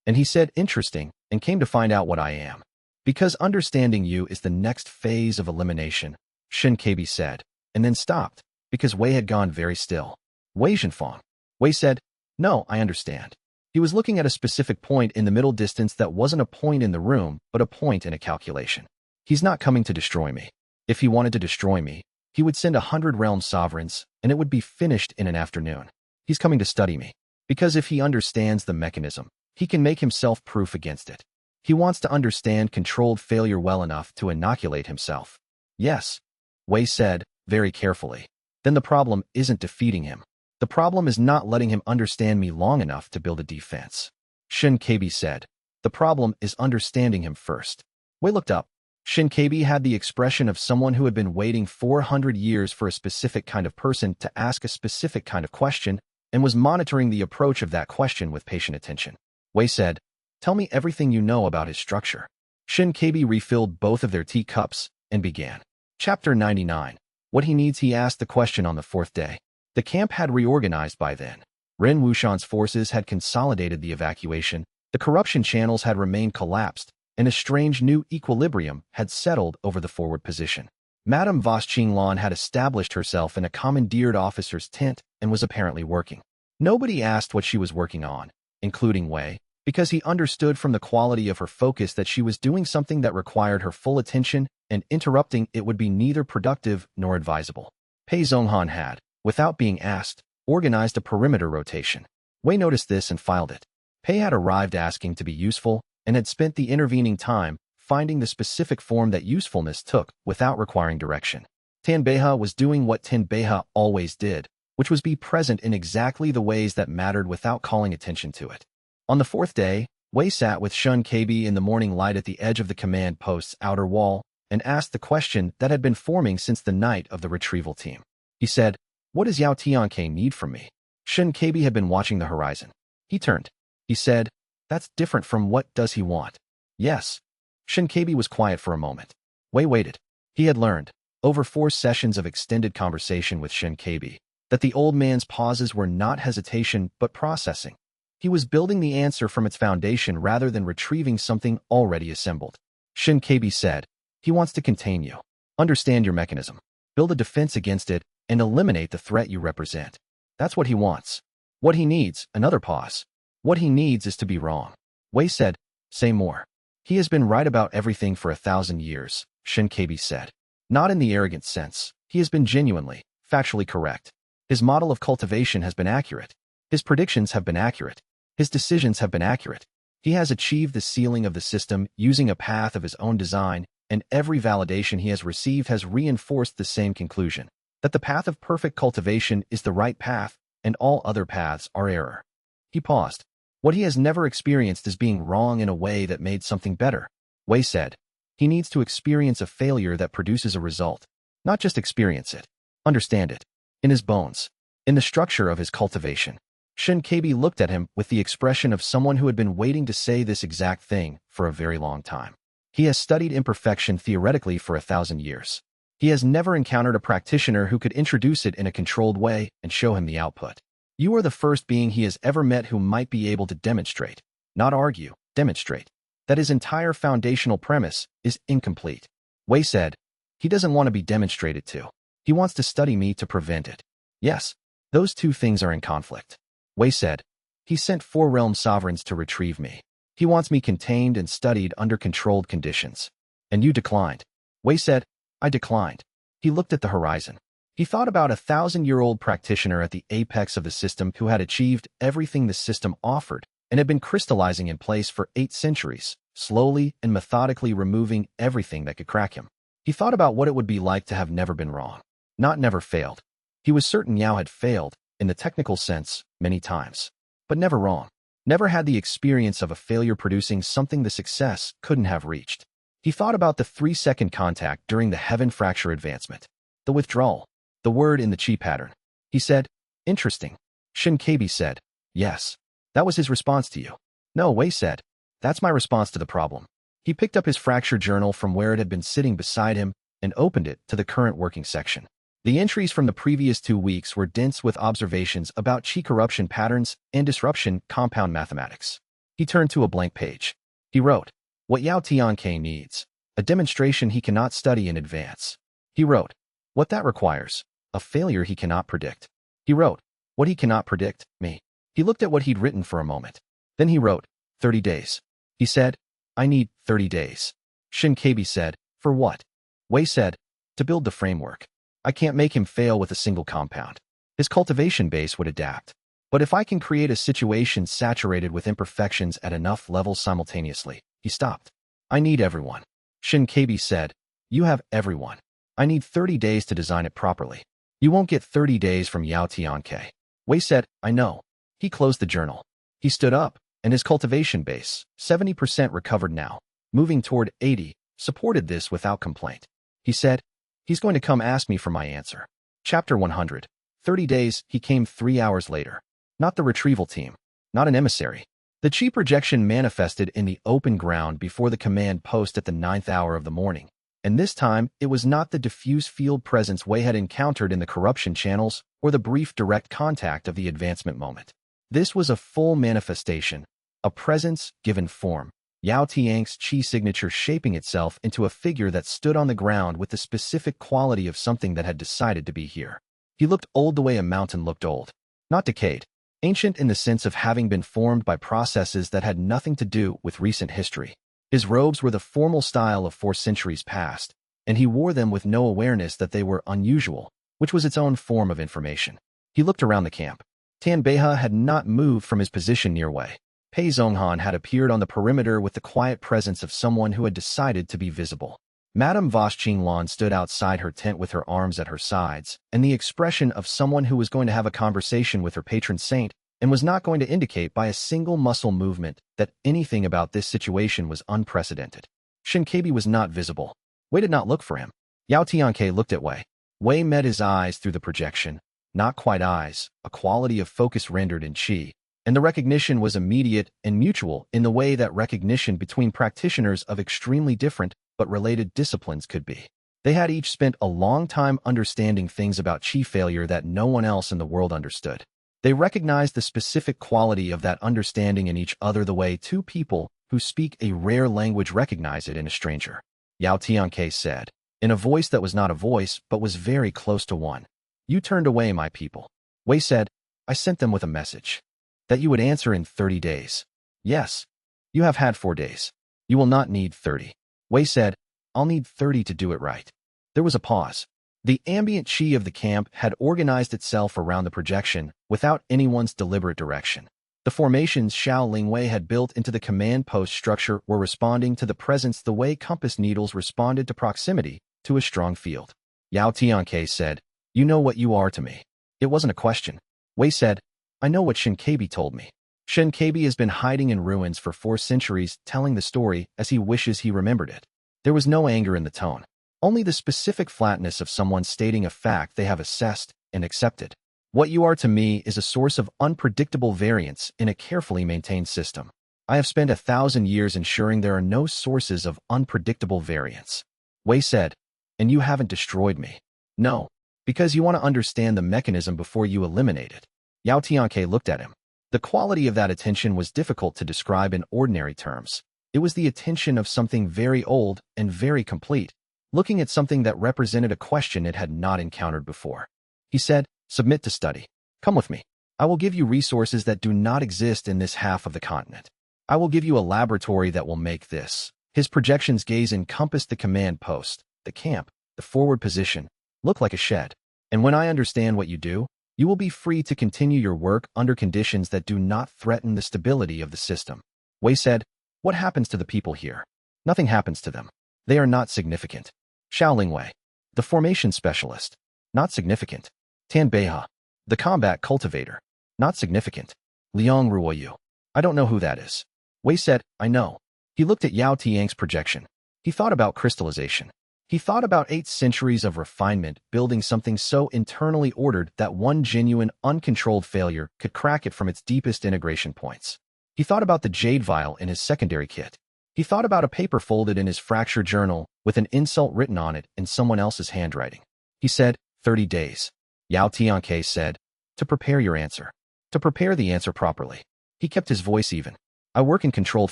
S1: And he said, interesting, and came to find out what I am. Because understanding you is the next phase of elimination, Shinkabi said, and then stopped, because Wei had gone very still. Wei Zhenfang. Wei said, no, I understand. He was looking at a specific point in the middle distance that wasn't a point in the room, but a point in a calculation. He's not coming to destroy me. If he wanted to destroy me, he would send 100 realm sovereigns, and it would be finished in an afternoon. He's coming to study me. Because if he understands the mechanism, he can make himself proof against it. He wants to understand controlled failure well enough to inoculate himself. Yes, Wei said, very carefully. Then the problem isn't defeating him. The problem is not letting him understand me long enough to build a defense. Shinkabi said, the problem is understanding him first. Wei looked up. Shinkabi had the expression of someone who had been waiting 400 years for a specific kind of person to ask a specific kind of question and was monitoring the approach of that question with patient attention. Wei said, tell me everything you know about his structure. Shinkabi refilled both of their teacups and began. Chapter 99. What he needs. He asked the question on the 4th day. The camp had reorganized by then. Ren Wushan's forces had consolidated the evacuation, the corruption channels had remained collapsed, and a strange new equilibrium had settled over the forward position. Madame Voss Qinglan had established herself in a commandeered officer's tent and was apparently working. Nobody asked what she was working on, including Wei, because he understood from the quality of her focus that she was doing something that required her full attention, and interrupting it would be neither productive nor advisable. Pei Zhonghan had, without being asked, organized a perimeter rotation. Wei noticed this and filed it. Pei had arrived asking to be useful and had spent the intervening time finding the specific form that usefulness took without requiring direction. Tanbeha was doing what Tanbeha always did, which was be present in exactly the ways that mattered without calling attention to it. On the fourth day, Wei sat with Shun Kabi in the morning light at the edge of the command post's outer wall and asked the question that had been forming since the night of the retrieval team. He said, "What does Yao Tianke need from me?" Shun Kabi had been watching the horizon. He turned. He said, "That's different from what does he want?" "Yes." Shun Kabi was quiet for a moment. Wei waited. He had learned, over 4 sessions of extended conversation with Shun Kabi, that the old man's pauses were not hesitation but processing. He was building the answer from its foundation rather than retrieving something already assembled. Shun Kabi said, "He wants to contain you. Understand your mechanism. Build a defense against it and eliminate the threat you represent. That's what he wants. What he needs," another pause. "What he needs is to be wrong." Wei said, "Say more." "He has been right about everything for 1,000 years, Shun Kabi said. "Not in the arrogant sense. He has been genuinely, factually correct. His model of cultivation has been accurate. His predictions have been accurate. His decisions have been accurate. He has achieved the ceiling of the system using a path of his own design, and every validation he has received has reinforced the same conclusion, that the path of perfect cultivation is the right path, and all other paths are error." He paused. "What he has never experienced is being wrong in a way that made something better." Wei said, "He needs to experience a failure that produces a result. Not just experience it. Understand it. In his bones. In the structure of his cultivation." Shun Kabi looked at him with the expression of someone who had been waiting to say this exact thing for a very long time. He has studied imperfection theoretically for 1,000 years. He has never encountered a practitioner who could introduce it in a controlled way and show him the output. You are the first being he has ever met who might be able to demonstrate, not argue, demonstrate, that his entire foundational premise is incomplete. Wei said, "He doesn't want to be demonstrated to. He wants to study me to prevent it." "Yes, those two things are in conflict." Wei said, "He sent 4 realm sovereigns to retrieve me. He wants me contained and studied under controlled conditions. And you declined." Wei said, "I declined." He looked at the horizon. He thought about a 1,000-year-old practitioner at the apex of the system who had achieved everything the system offered and had been crystallizing in place for 8 centuries, slowly and methodically removing everything that could crack him. He thought about what it would be like to have never been wrong. Not never failed. He was certain Yao had failed, in the technical sense, many times. But never wrong. Never had the experience of a failure producing something the success couldn't have reached. He thought about the 3-second contact during the heaven fracture advancement. The withdrawal. The word in the chi pattern. He said, "Interesting." Shun Kabi said, "Yes." That was his response to you. "No," Wei said. "That's my response to the problem." He picked up his fracture journal from where it had been sitting beside him and opened it to the current working section. The entries from the previous 2 weeks were dense with observations about chi corruption patterns and disruption compound mathematics. He turned to a blank page. He wrote, "What Yao Tianke needs, a demonstration he cannot study in advance." He wrote, "What that requires, a failure he cannot predict." He wrote, "What he cannot predict, me." He looked at what he'd written for a moment. Then he wrote, 30 days. He said, "I need 30 days. Shun Kabi said, "For what?" Wei said, "To build the framework. I can't make him fail with a single compound. His cultivation base would adapt. But if I can create a situation saturated with imperfections at enough levels simultaneously," he stopped. "I need everyone." Shun Kabi said, "You have everyone. I need 30 days to design it properly. You won't get 30 days from Yao Tianke." Wei said, "I know." He closed the journal. He stood up, and his cultivation base, 70% recovered now, moving toward 80, supported this without complaint. He said, "He's going to come ask me for my answer." Chapter 100. 30 days, he came 3 hours later. Not the retrieval team. Not an emissary. The chi projection manifested in the open ground before the command post at the 9th hour of the morning. And this time, it was not the diffuse field presence Wei had encountered in the corruption channels or the brief direct contact of the advancement moment. This was a full manifestation, a presence given form. Yao Tiang's chi signature shaping itself into a figure that stood on the ground with the specific quality of something that had decided to be here. He looked old the way a mountain looked old. Not decayed. Ancient in the sense of having been formed by processes that had nothing to do with recent history. His robes were the formal style of 4 centuries past, and he wore them with no awareness that they were unusual, which was its own form of information. He looked around the camp. Tan Beha had not moved from his position near Wei. Pei Zhonghan had appeared on the perimeter with the quiet presence of someone who had decided to be visible. Madame Voss Qinglan stood outside her tent with her arms at her sides, and the expression of someone who was going to have a conversation with her patron saint and was not going to indicate by a single muscle movement that anything about this situation was unprecedented. Shinkabi was not visible. Wei did not look for him. Yao Tianke looked at Wei. Wei met his eyes through the projection, not quite eyes, a quality of focus rendered in qi, and the recognition was immediate and mutual in the way that recognition between practitioners of extremely different but related disciplines could be. They had each spent a long time understanding things about qi failure that no one else in the world understood. They recognized the specific quality of that understanding in each other the way two people who speak a rare language recognize it in a stranger. Yao Tianke said, in a voice that was not a voice but was very close to one. You turned away my people. Wei said, I sent them with a message. That you would answer in 30 days. Yes. You have had 4 days. You will not need 30. Wei said, I'll need 30 to do it right. There was a pause. The ambient qi of the camp had organized itself around the projection without anyone's deliberate direction. The formations Xiao Lingwei had built into the command post structure were responding to the presence the way compass needles responded to proximity to a strong field. Yao Tianke said, You know what you are to me. It wasn't a question. Wei said, I know what Shinkabi told me. Shinkabi has been hiding in ruins for 4 centuries, telling the story as he wishes he remembered it. There was no anger in the tone. Only the specific flatness of someone stating a fact they have assessed and accepted. What you are to me is a source of unpredictable variance in a carefully maintained system. I have spent 1,000 years ensuring there are no sources of unpredictable variance. Wei said, and you haven't destroyed me. No, because you want to understand the mechanism before you eliminate it. Yao Tianke looked at him. The quality of that attention was difficult to describe in ordinary terms. It was the attention of something very old and very complete, looking at something that represented a question it had not encountered before. He said, Submit to study. Come with me. I will give you resources that do not exist in this half of the continent. I will give you a laboratory that will make this. His projection's gaze encompassed the command post, the camp, the forward position, look like a shed. And when I understand what you do, you will be free to continue your work under conditions that do not threaten the stability of the system. Wei said, What happens to the people here? Nothing happens to them. They are not significant. Xiaoling Wei, the formation specialist, not significant. Tan Beha, the combat cultivator, not significant. Liang Ruoyu, I don't know who that is. Wei said, I know. He looked at Yao Tiang's projection. He thought about crystallization. He thought about 8 centuries of refinement building something so internally ordered that one genuine, uncontrolled failure could crack it from its deepest integration points. He thought about the jade vial in his secondary kit. He thought about a paper folded in his fracture journal with an insult written on it in someone else's handwriting. He said, 30 days. Yao Tianke said, to prepare your answer. To prepare the answer properly. He kept his voice even. I work in controlled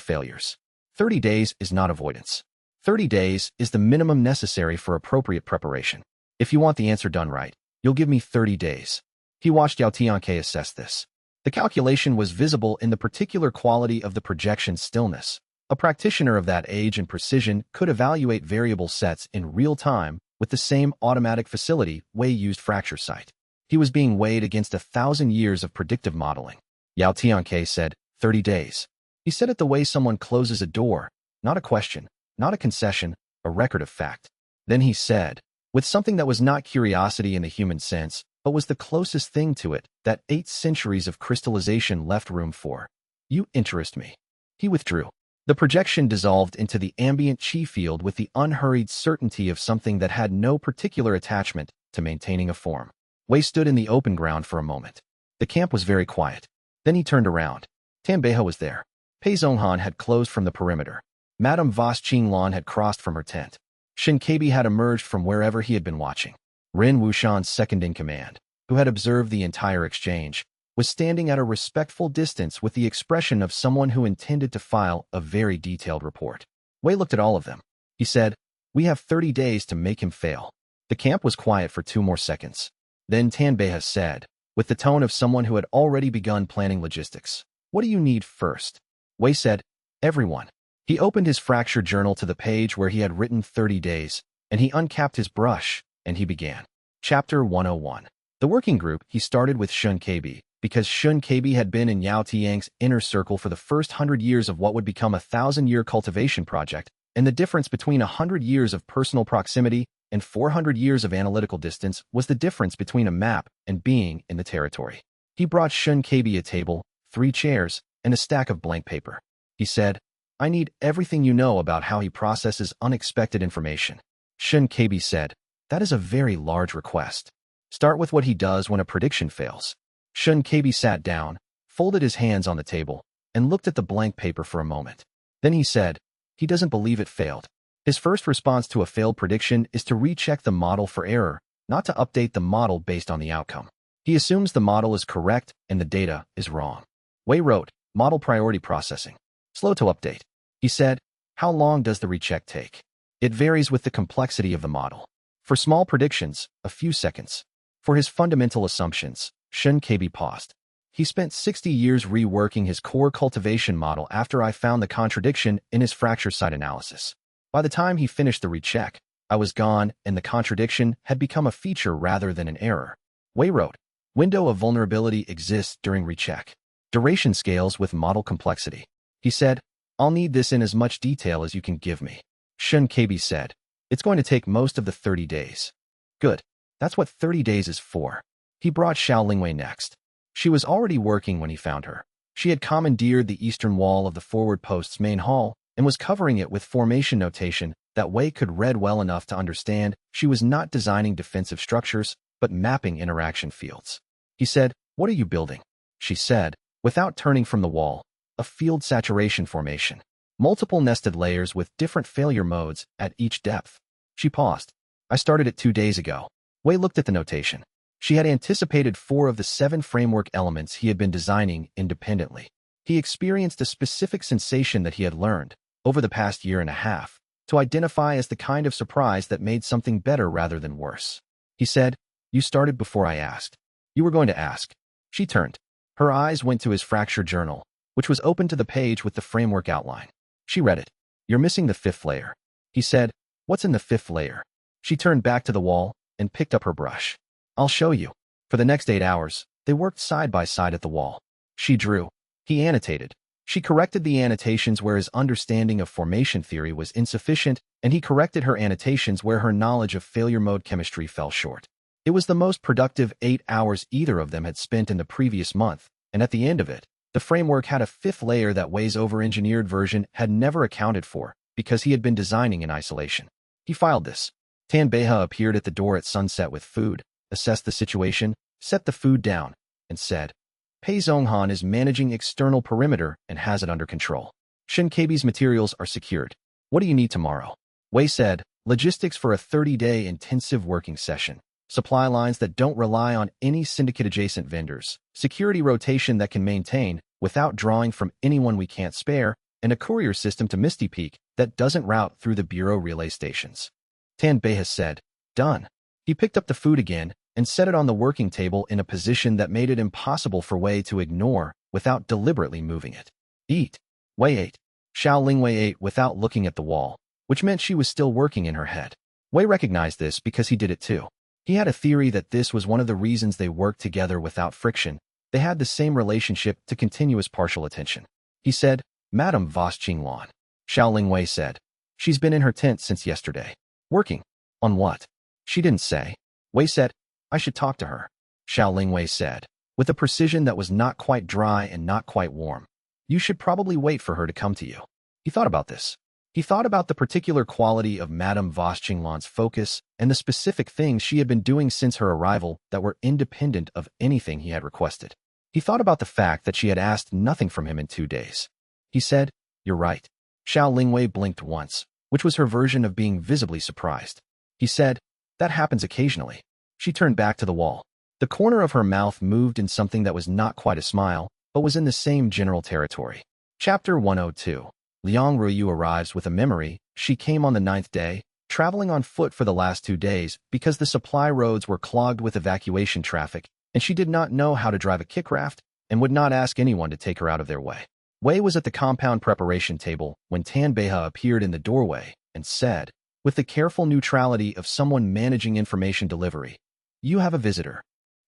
S1: failures. 30 days is not avoidance. 30 days is the minimum necessary for appropriate preparation. If you want the answer done right, you'll give me 30 days. He watched Yao Tianke assess this. The calculation was visible in the particular quality of the projection's stillness. A practitioner of that age and precision could evaluate variable sets in real time with the same automatic facility Wei used fracture sight. He was being weighed against 1,000 years of predictive modeling. Yao Tianke said, 30 days. He said it the way someone closes a door, not a question, not a concession, a record of fact. Then he said, with something that was not curiosity in the human sense, but was the closest thing to it that 8 centuries of crystallization left room for. You interest me. He withdrew. The projection dissolved into the ambient qi field with the unhurried certainty of something that had no particular attachment to maintaining a form. Wei stood in the open ground for a moment. The camp was very quiet. Then he turned around. Tan Beha was there. Pei Zhonghan had closed from the perimeter. Madame Voss Qinglan had crossed from her tent. Shinkabi had emerged from wherever he had been watching. Ren Wushan's second-in-command, who had observed the entire exchange, was standing at a respectful distance with the expression of someone who intended to file a very detailed report. Wei looked at all of them. He said, We have 30 days to make him fail. The camp was quiet for 2 more seconds. Then Tan Beha said, with the tone of someone who had already begun planning logistics, What do you need first? Wei said, Everyone. He opened his fracture journal to the page where he had written 30 days, and he uncapped his brush, and he began. Chapter 101. The working group he started with xianxia, because xianxia had been in Yao Tiang's inner circle for the first 100 years of what would become a 1,000-year cultivation project, and the difference between 100 years of personal proximity and 400 years of analytical distance was the difference between a map and being in the territory. He brought xianxia a table, 3 chairs, and a stack of blank paper. He said, "I need everything you know about how he processes unexpected information." xianxia said, "That is a very large request. Start with what he does when a prediction fails." xianxia sat down, folded his hands on the table, and looked at the blank paper for a moment. Then he said, "He doesn't believe it failed. His first response to a failed prediction is to recheck the model for error, not to update the model based on the outcome. He assumes the model is correct and the data is wrong." Wei wrote, "Model priority processing. Slow to update." He said, "How long does the recheck take?" "It varies with the complexity of the model. For small predictions, a few seconds. For his fundamental assumptions," xianxia paused. "He spent 60 years reworking his core cultivation model after I found the contradiction in his fracture site analysis. By the time he finished the recheck, I was gone and the contradiction had become a feature rather than an error." Wei wrote, "Window of vulnerability exists during recheck. Duration scales with model complexity." He said, "I'll need this in as much detail as you can give me." xianxia said, "It's going to take most of the 30 days. "Good. That's what 30 days is for." He brought Xiaolingwei next. She was already working when he found her. She had commandeered the eastern wall of the forward post's main hall and was covering it with formation notation that Wei could read well enough to understand she was not designing defensive structures, but mapping interaction fields. He said, "What are you building?" She said, without turning from the wall, "A field saturation formation. Multiple nested layers with different failure modes at each depth." She paused. "I started it 2 days ago." Wei looked at the notation. She had anticipated 4 of the 7 framework elements he had been designing independently. He experienced a specific sensation that he had learned, over the past year and a half, to identify as the kind of surprise that made something better rather than worse. He said, "You started before I asked. You were going to ask." She turned. Her eyes went to his fracture journal, which was open to the page with the framework outline. She read it. "You're missing the 5th layer." He said, "What's in the 5th layer?" She turned back to the wall and picked up her brush. "I'll show you." For the next 8 hours, they worked side by side at the wall. She drew. He annotated. She corrected the annotations where his understanding of formation theory was insufficient, and he corrected her annotations where her knowledge of failure mode chemistry fell short. It was the most productive 8 hours either of them had spent in the previous month, and at the end of it, the framework had a 5th layer that Wei's over-engineered version had never accounted for because he had been designing in isolation. He filed this. Tan Beha appeared at the door at sunset with food, assessed the situation, set the food down, and said, "Pei Zhonghan is managing external perimeter and has it under control. xianxia's materials are secured. What do you need tomorrow?" Wei said, "Logistics for a 30-day intensive working session. Supply lines that don't rely on any syndicate-adjacent vendors, security rotation that can maintain without drawing from anyone we can't spare, and a courier system to Misty Peak that doesn't route through the bureau relay stations." Tan Beha said, "Done." He picked up the food again and set it on the working table in a position that made it impossible for Wei to ignore without deliberately moving it. "Eat." Wei ate. Xiaolingwei ate without looking at the wall, which meant she was still working in her head. Wei recognized this because he did it too. He had a theory that this was one of the reasons they worked together without friction. They had the same relationship to continuous partial attention. He said, "Madame Vos Qinglan." Xiaolingwei said, "She's been in her tent since yesterday." "Working? On what?" She didn't say. Wei said, "I should talk to her." Xiaolingwei said, with a precision that was not quite dry and not quite warm, "You should probably wait for her to come to you." He thought about this. He thought about the particular quality of Madame Vos Qinglan's focus and the specific things she had been doing since her arrival that were independent of anything he had requested. He thought about the fact that she had asked nothing from him in 2 days. He said, "You're right." Xiaolingwei blinked once, which was her version of being visibly surprised. He said, "That happens occasionally." She turned back to the wall. The corner of her mouth moved in something that was not quite a smile, but was in the same general territory. Chapter 102. Liang Ruyu arrives with a memory. She came on the 9th day, traveling on foot for the last 2 days because the supply roads were clogged with evacuation traffic, and she did not know how to drive a kickraft and would not ask anyone to take her out of their way. Wei was at the compound preparation table when Tan Beha appeared in the doorway and said, with the careful neutrality of someone managing information delivery, "You have a visitor."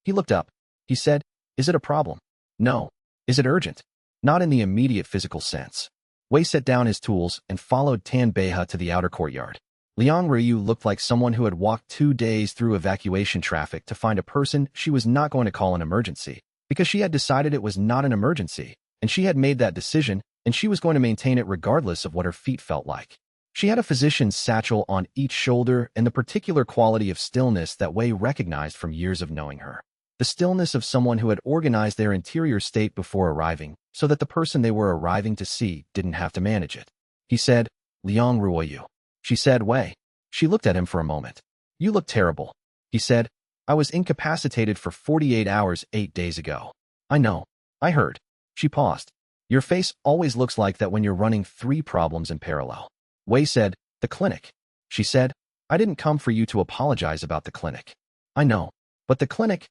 S1: He looked up. He said, "Is it a problem?" "No." "Is it urgent?" "Not in the immediate physical sense." Wei set down his tools and followed Tan Beihe to the outer courtyard. Liang Ryu looked like someone who had walked 2 days through evacuation traffic to find a person she was not going to call an emergency, because she had decided it was not an emergency, and she had made that decision, and she was going to maintain it regardless of what her feet felt like. She had a physician's satchel on each shoulder and the particular quality of stillness that Wei recognized from years of knowing her. The stillness of someone who had organized their interior state before arriving, so that the person they were arriving to see didn't have to manage it. He said, "Liang Ruoyu." She said, "Wei." She looked at him for a moment. "You look terrible." He said, "I was incapacitated for 48 hours 8 days ago." "I know. I heard." She paused. "Your face always looks like that when you're running 3 problems in parallel." Wei said, "The clinic." She said, "I didn't come for you to apologize about the clinic." "I know. But the clinic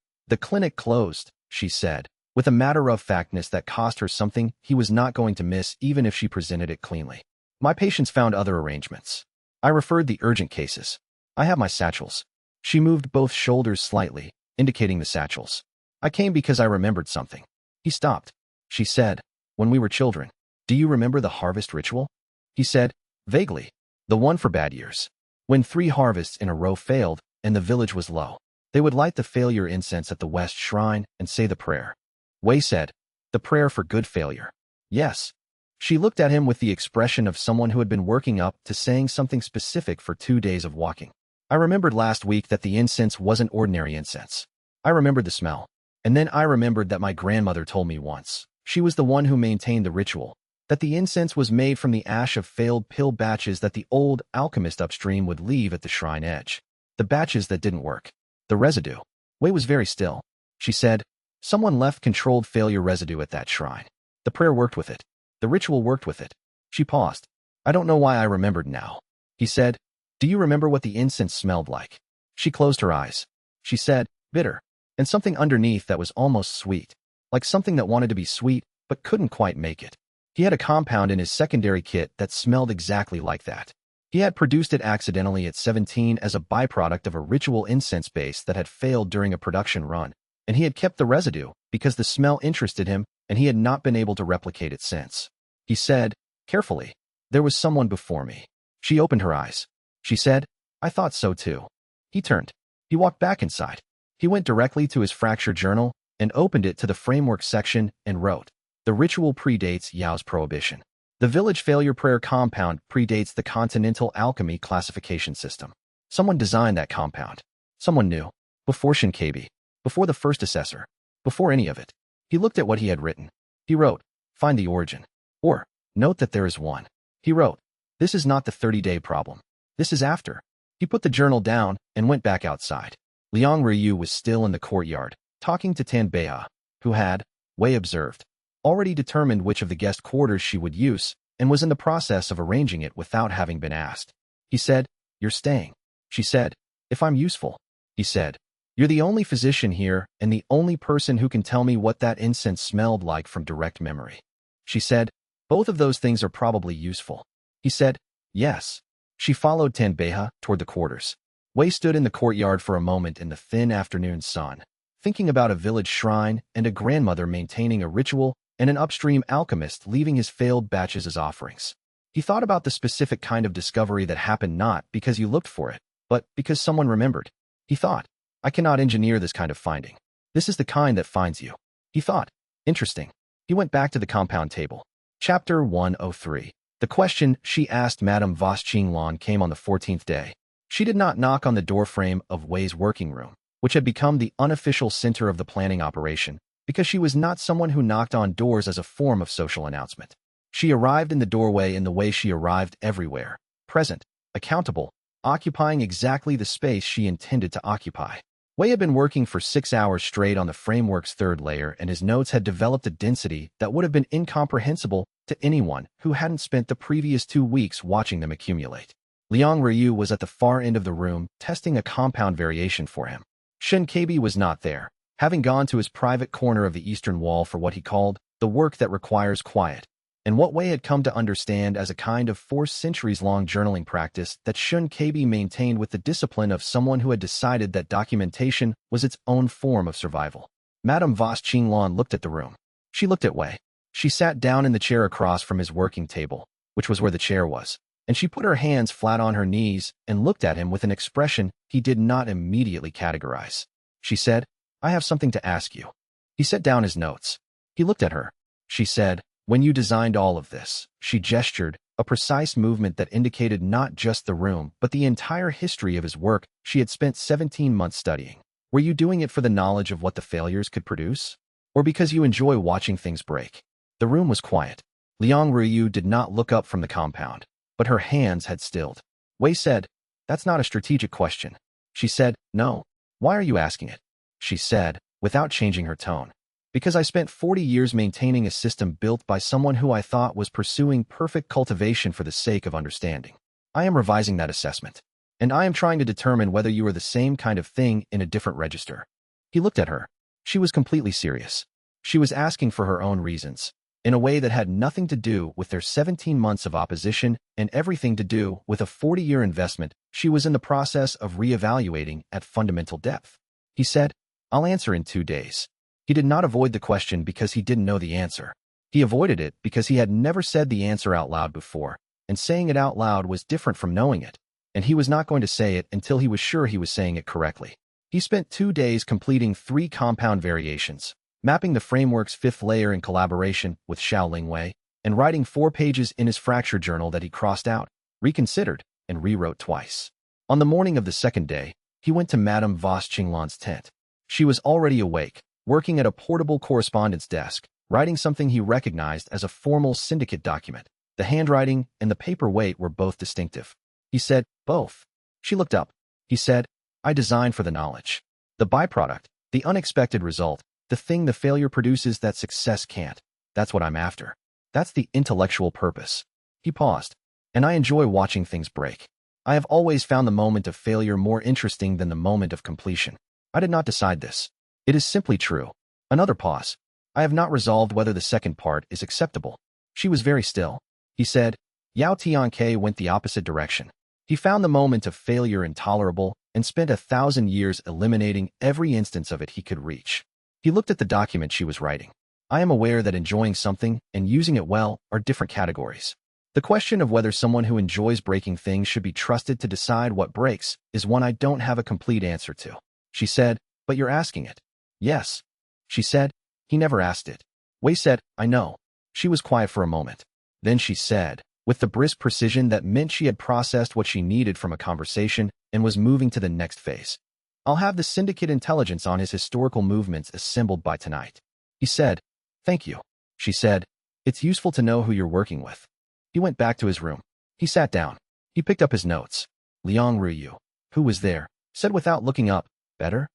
S1: closed," she said, with a matter-of-factness that cost her something he was not going to miss even if she presented it cleanly. "My patients found other arrangements. I referred the urgent cases. I have my satchels." She moved both shoulders slightly, indicating the satchels. "I came because I remembered something." He stopped. She said, "When we were children, do you remember the harvest ritual?" He said, "Vaguely. The one for bad years. When 3 harvests in a row failed and the village was low, they would light the failure incense at the west shrine and say the prayer." Wei said, "The prayer for good failure." "Yes." She looked at him with the expression of someone who had been working up to saying something specific for 2 days of walking. "I remembered last week that the incense wasn't ordinary incense. I remembered the smell. And then I remembered that my grandmother told me once, she was the one who maintained the ritual, that the incense was made from the ash of failed pill batches that the old alchemist upstream would leave at the shrine edge. The batches that didn't work. The residue." Wei was very still. She said, "Someone left controlled failure residue at that shrine. The prayer worked with it. The ritual worked with it." She paused. "I don't know why I remembered now." He said, "Do you remember what the incense smelled like?" She closed her eyes. She said, "Bitter. And something underneath that was almost sweet. Like something that wanted to be sweet, but couldn't quite make it." He had a compound in his secondary kit that smelled exactly like that. He had produced it accidentally at 17 as a byproduct of a ritual incense base that had failed during a production run, and he had kept the residue because the smell interested him and he had not been able to replicate it since. He said, carefully, "There was someone before me." She opened her eyes. She said, "I thought so too." He turned. He walked back inside. He went directly to his fracture journal and opened it to the framework section and wrote, "The ritual predates Yao's prohibition. The village failure prayer compound predates the continental alchemy classification system. Someone designed that compound. Someone new. Before Shinkabi. Before the first assessor. Before any of it." He looked at what he had written. He wrote, "Find the origin. Or, note that there is one." He wrote, "This is not the 30-day problem. This is after." He put the journal down and went back outside. Liang Ryu was still in the courtyard, talking to Tan Beihe, who had, Wei observed, already determined which of the guest quarters she would use, and was in the process of arranging it without having been asked. He said, "You're staying." She said, "If I'm useful." He said, "You're the only physician here and the only person who can tell me what that incense smelled like from direct memory." She said, "Both of those things are probably useful." He said, "Yes." She followed Tan Beihe toward the quarters. Wei stood in the courtyard for a moment in the thin afternoon sun, thinking about a village shrine and a grandmother maintaining a ritual and an upstream alchemist leaving his failed batches as offerings. He thought about the specific kind of discovery that happened not because you looked for it, but because someone remembered. He thought, "I cannot engineer this kind of finding. This is the kind that finds you." He thought, "Interesting." He went back to the compound table. Chapter 103. The question she asked Madame Voschinglan came on the 14th day. She did not knock on the doorframe of Wei's working room, which had become the unofficial center of the planning operation, because she was not someone who knocked on doors as a form of social announcement. She arrived in the doorway in the way she arrived everywhere, present, accountable, occupying exactly the space she intended to occupy. Wei had been working for 6 hours straight on the framework's 3rd layer, and his notes had developed a density that would have been incomprehensible to anyone who hadn't spent the previous 2 weeks watching them accumulate. Liang Ryu was at the far end of the room, testing a compound variation for him. Shinkabi was not there, having gone to his private corner of the eastern wall for what he called the work that requires quiet. and what Wei had come to understand as a kind of 4 centuries-long journaling practice that Shun Kb maintained with the discipline of someone who had decided that documentation was its own form of survival. Madame Voss Qinglan looked at the room. She looked at Wei. She sat down in the chair across from his working table, which was where the chair was, and she put her hands flat on her knees and looked at him with an expression he did not immediately categorize. She said, "I have something to ask you." He set down his notes. He looked at her. She said, "When you designed all of this," she gestured, a precise movement that indicated not just the room, but the entire history of his work she had spent 17 months studying. "Were you doing it for the knowledge of what the failures could produce? Or because you enjoy watching things break?" The room was quiet. Liang Ruyu did not look up from the compound, but her hands had stilled. Wei said, "That's not a strategic question." She said, "No. Why are you asking it?" She said, without changing her tone. "Because I spent 40 years maintaining a system built by someone who I thought was pursuing perfect cultivation for the sake of understanding. I am revising that assessment, and I am trying to determine whether you are the same kind of thing in a different register." He looked at her. She was completely serious. She was asking for her own reasons, in a way that had nothing to do with their 17 months of opposition and everything to do with a 40-year investment she was in the process of reevaluating at fundamental depth. He said, "I'll answer in 2 days." He did not avoid the question because he didn't know the answer. He avoided it because he had never said the answer out loud before, and saying it out loud was different from knowing it, and he was not going to say it until he was sure he was saying it correctly. He spent 2 days completing 3 compound variations, mapping the framework's 5th layer in collaboration with Xiaoling Wei, and writing 4 pages in his fracture journal that he crossed out, reconsidered, and rewrote twice. On the morning of the 2nd day, he went to Madame Voss Qinglan's tent. She was already awake, working at a portable correspondence desk, writing something he recognized as a formal syndicate document. The handwriting and the paper weight were both distinctive. He said, "Both." She looked up. He said, "I designed for the knowledge. The byproduct, the unexpected result, the thing the failure produces that success can't. That's what I'm after. That's the intellectual purpose." He paused. "And I enjoy watching things break. I have always found the moment of failure more interesting than the moment of completion. I did not decide this. It is simply true." Another pause. "I have not resolved whether the second part is acceptable." She was very still. He said, Yao Tianke went the opposite direction. He found the moment of failure intolerable and spent 1,000 years eliminating every instance of it he could reach. He looked at the document she was writing. "I am aware that enjoying something and using it well are different categories. The question of whether someone who enjoys breaking things should be trusted to decide what breaks is one I don't have a complete answer to." She said, "But you're asking it." "Yes." She said, "He never asked it." Wei said, "I know." She was quiet for a moment. Then she said, with the brisk precision that meant she had processed what she needed from a conversation and was moving to the next phase, "I'll have the syndicate intelligence on his historical movements assembled by tonight." He said, "Thank you." She said, "It's useful to know who you're working with." He went back to his room. He sat down. He picked up his notes. Liang Ruyu, who was there, said without looking up, "Better?"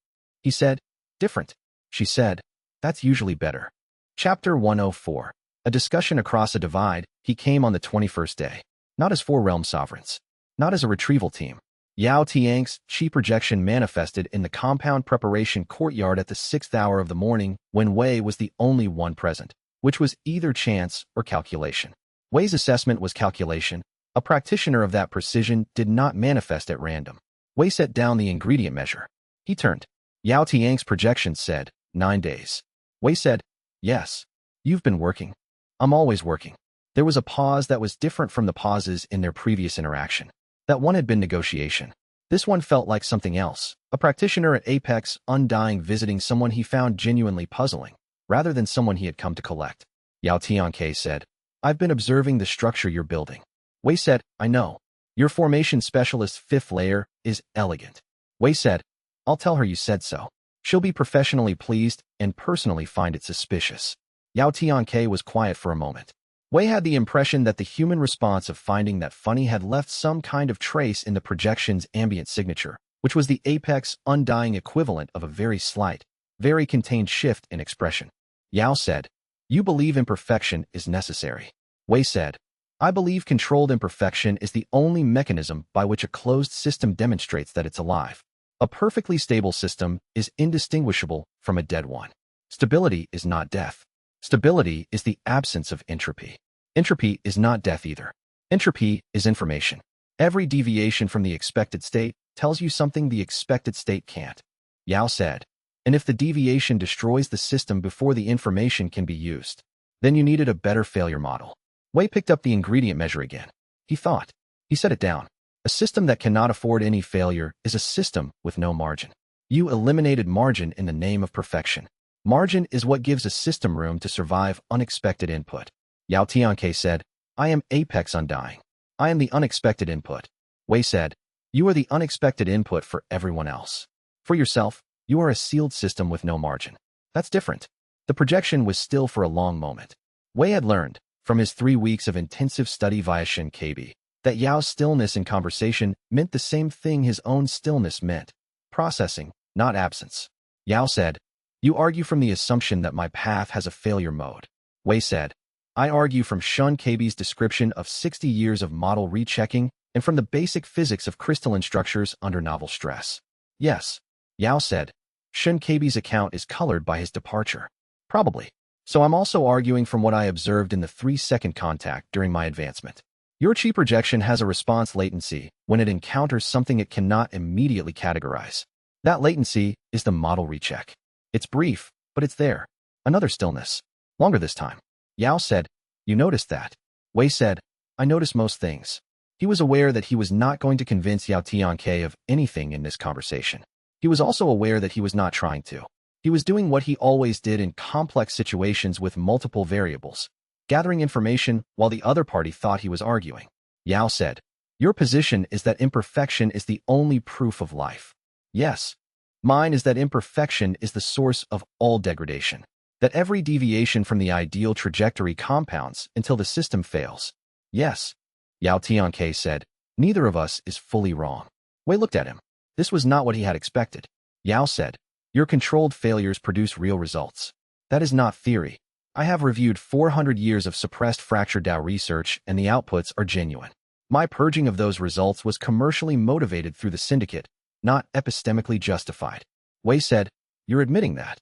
S1: He said, "Different." She said, "That's usually better." Chapter 104. A discussion across a divide. He came on the 21st day. Not as 4 realm sovereigns. Not as a retrieval team. Yao Tiang's chi projection manifested in the compound preparation courtyard at the 6th hour of the morning when Wei was the only one present, which was either chance or calculation. Wei's assessment was calculation. A practitioner of that precision did not manifest at random. Wei set down the ingredient measure. He turned. Yao Tiang's projection said, 9 days. Wei said, "Yes. You've been working." "I'm always working." There was a pause that was different from the pauses in their previous interaction. That one had been negotiation. This one felt like something else. A practitioner at Apex Undying visiting someone he found genuinely puzzling, rather than someone he had come to collect. Yao Tianke said, "I've been observing the structure you're building." Wei said, "I know. Your formation specialist's 5th layer is elegant." Wei said, "I'll tell her you said so. She'll be professionally pleased and personally find it suspicious." Yao Tianke was quiet for a moment. Wei had the impression that the human response of finding that funny had left some kind of trace in the projection's ambient signature, which was the Apex Undying equivalent of a very slight, very contained shift in expression. Yao said, "You believe imperfection is necessary." Wei said, "I believe controlled imperfection is the only mechanism by which a closed system demonstrates that it's alive. A perfectly stable system is indistinguishable from a dead one. Stability is not death. Stability is the absence of entropy. Entropy is not death either. Entropy is information. Every deviation from the expected state tells you something the expected state can't. Yao said. And if the deviation destroys the system before the information can be used, then you needed a better failure model. Wei picked up the ingredient measure again. He thought. He set it down. A system that cannot afford any failure is a system with no margin. You eliminated margin in the name of perfection. Margin is what gives a system room to survive unexpected input. Yao Tianke said, I am apex undying. I am the unexpected input. Wei said, you are the unexpected input for everyone else. For yourself, you are a sealed system with no margin. That's different. The projection was still for a long moment. Wei had learned, from his 3 weeks of intensive study via xianxia, that Yao's stillness in conversation meant the same thing his own stillness meant. Processing, not absence. Yao said, you argue from the assumption that my path has a failure mode. Wei said, I argue from xianxia's description of 60 years of model rechecking and from the basic physics of crystalline structures under novel stress. Yes. Yao said, xianxia's account is colored by his departure. Probably. So I'm also arguing from what I observed in the 3-second contact during my advancement. Your chi projection has a response latency when it encounters something it cannot immediately categorize. That latency is the model recheck. It's brief, but it's there. Another stillness. Longer this time. Yao said, you noticed that. Wei said, I notice most things. He was aware that he was not going to convince Yao Tianke of anything in this conversation. He was also aware that he was not trying to. He was doing what he always did in complex situations with multiple variables, gathering information while the other party thought he was arguing. Yao said, your position is that imperfection is the only proof of life. Yes. Mine is that imperfection is the source of all degradation. That every deviation from the ideal trajectory compounds until the system fails. Yes. Yao Tianke said, neither of us is fully wrong. Wei looked at him. This was not what he had expected. Yao said, your controlled failures produce real results. That is not theory. I have reviewed 400 years of suppressed fracture Dao research and the outputs are genuine. My purging of those results was commercially motivated through the syndicate, not epistemically justified. Wei said, you're admitting that.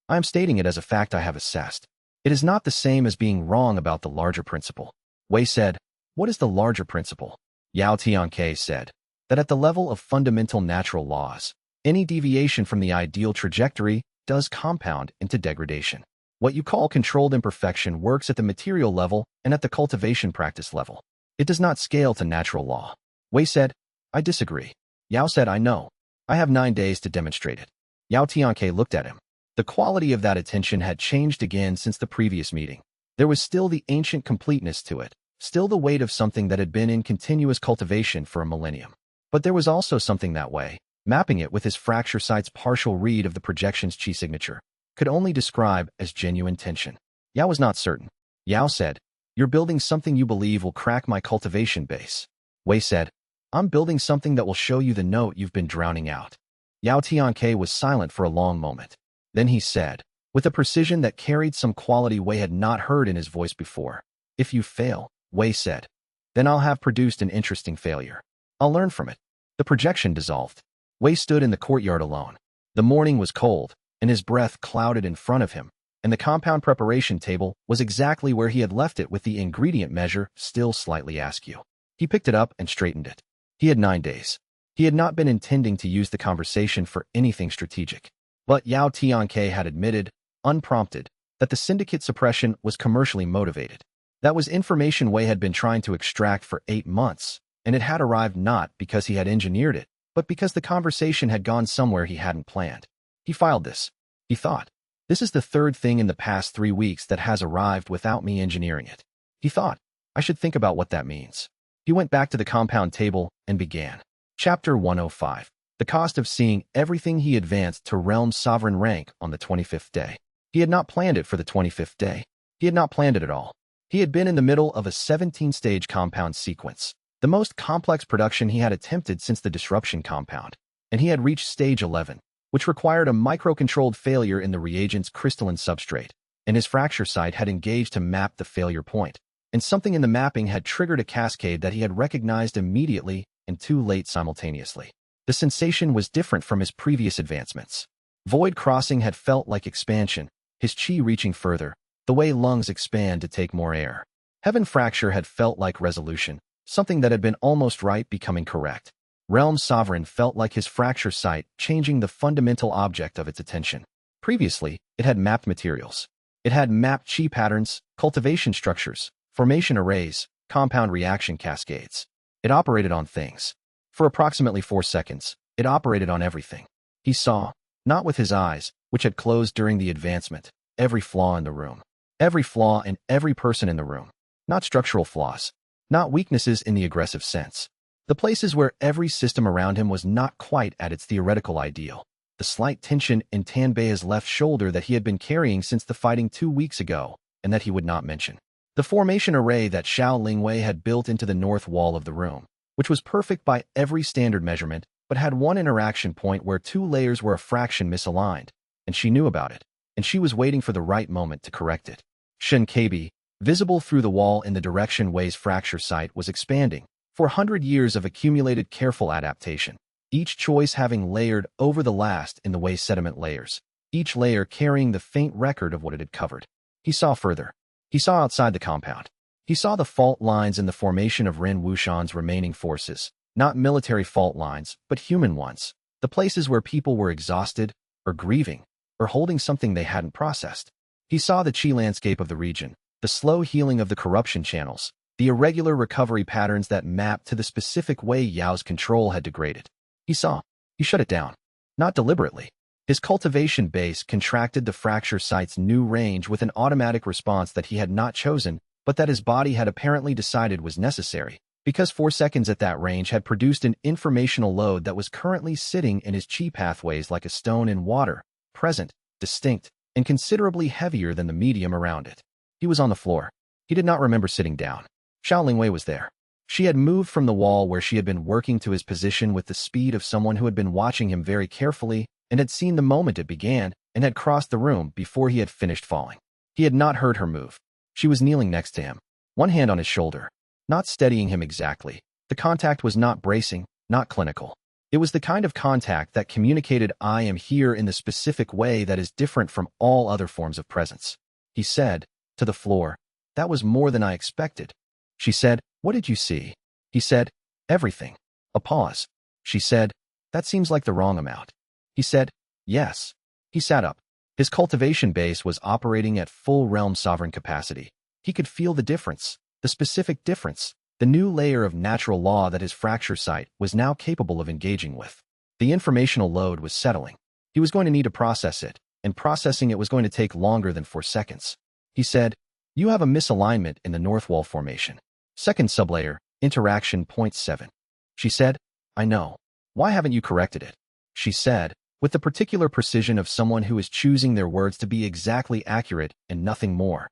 S1: I am stating it as a fact I have assessed. It is not the same as being wrong about the larger principle. Wei said, what is the larger principle? Yao Tianke said, that at the level of fundamental natural laws, any deviation from the ideal trajectory does compound into degradation. What you call controlled imperfection works at the material level and at the cultivation practice level. It does not scale to natural law. Wei said, I disagree. Yao said, I know. I have 9 days to demonstrate it. Yao Tianke looked at him. The quality of that attention had changed again since the previous meeting. There was still the ancient completeness to it, still the weight of something that had been in continuous cultivation for a millennium. But there was also something that way, mapping it with his fracture site's partial read of the projection's chi signature, could only describe as genuine tension. Yao was not certain. Yao said, you're building something you believe will crack my cultivation base. Wei said, I'm building something that will show you the note you've been drowning out. Yao Tianke was silent for a long moment. Then he said, with a precision that carried some quality Wei had not heard in his voice before, if you fail, Wei said, then I'll have produced an interesting failure. I'll learn from it. The projection dissolved. Wei stood in the courtyard alone. The morning was cold, and his breath clouded in front of him, and the compound preparation table was exactly where he had left it with the ingredient measure still slightly askew. He picked it up and straightened it. He had 9 days. He had not been intending to use the conversation for anything strategic. But Yao Tianke had admitted, unprompted, that the syndicate suppression was commercially motivated. That was information Wei had been trying to extract for 8 months, and it had arrived not because he had engineered it, but because the conversation had gone somewhere he hadn't planned. He filed this. He thought, this is the third thing in the past 3 weeks that has arrived without me engineering it. He thought, I should think about what that means. He went back to the compound table and began. Chapter 105. The cost of seeing everything he advanced to realm sovereign rank on the 25th day. He had not planned it for the 25th day. He had not planned it at all. He had been in the middle of a 17-stage compound sequence, the most complex production he had attempted since the disruption compound, and he had reached stage 11, which required a micro-controlled failure in the reagent's crystalline substrate, and his fracture site had engaged to map the failure point, and something in the mapping had triggered a cascade that he had recognized immediately and too late simultaneously. The sensation was different from his previous advancements. Void crossing had felt like expansion, his chi reaching further, the way lungs expand to take more air. Heaven fracture had felt like resolution, something that had been almost right becoming correct. Realm Sovereign felt like his fracture site, changing the fundamental object of its attention. Previously, it had mapped materials. It had mapped chi patterns, cultivation structures, formation arrays, compound reaction cascades. It operated on things. For approximately 4 seconds, it operated on everything. He saw, not with his eyes, which had closed during the advancement, every flaw in the room. Every flaw in every person in the room. Not structural flaws. Not weaknesses in the aggressive sense. The places where every system around him was not quite at its theoretical ideal. The slight tension in Tanbei's left shoulder that he had been carrying since the fighting 2 weeks ago, and that he would not mention. The formation array that Xiao Lingwei had built into the north wall of the room, which was perfect by every standard measurement, but had one interaction point where 2 layers were a fraction misaligned, and she knew about it, and she was waiting for the right moment to correct it. Shen Keibi, visible through the wall in the direction Wei's fracture site, was expanding. 400 years of accumulated careful adaptation, each choice having layered over the last in the Wei sediment layers, each layer carrying the faint record of what it had covered. He saw further. He saw outside the compound. He saw the fault lines in the formation of Ren Wushan's remaining forces, not military fault lines, but human ones, the places where people were exhausted, or grieving, or holding something they hadn't processed. He saw the chi landscape of the region, the slow healing of the corruption channels, the irregular recovery patterns that mapped to the specific way Yao's control had degraded. He saw. He shut it down. Not deliberately. His cultivation base contracted the fracture site's new range with an automatic response that he had not chosen, but that his body had apparently decided was necessary, because 4 seconds at that range had produced an informational load that was currently sitting in his chi pathways like a stone in water, present, distinct, and considerably heavier than the medium around it. He was on the floor. He did not remember sitting down. Xiao Lingwei was there. She had moved from the wall where she had been working to his position with the speed of someone who had been watching him very carefully and had seen the moment it began and had crossed the room before he had finished falling. He had not heard her move. She was kneeling next to him, one hand on his shoulder, not steadying him exactly. The contact was not bracing, not clinical. It was the kind of contact that communicated I am here in the specific way that is different from all other forms of presence. He said, to the floor, that was more than I expected. She said, what did you see? He said, everything. A pause. She said, that seems like the wrong amount. He said, yes. He sat up. His cultivation base was operating at full realm sovereign capacity. He could feel the difference, the specific difference, the new layer of natural law that his fracture site was now capable of engaging with. The informational load was settling. He was going to need to process it, and processing it was going to take longer than 4 seconds. He said, you have a misalignment in the north wall formation. Second sublayer, interaction point 7. She said, I know. Why haven't you corrected it? She said, with the particular precision of someone who is choosing their words to be exactly accurate and nothing more.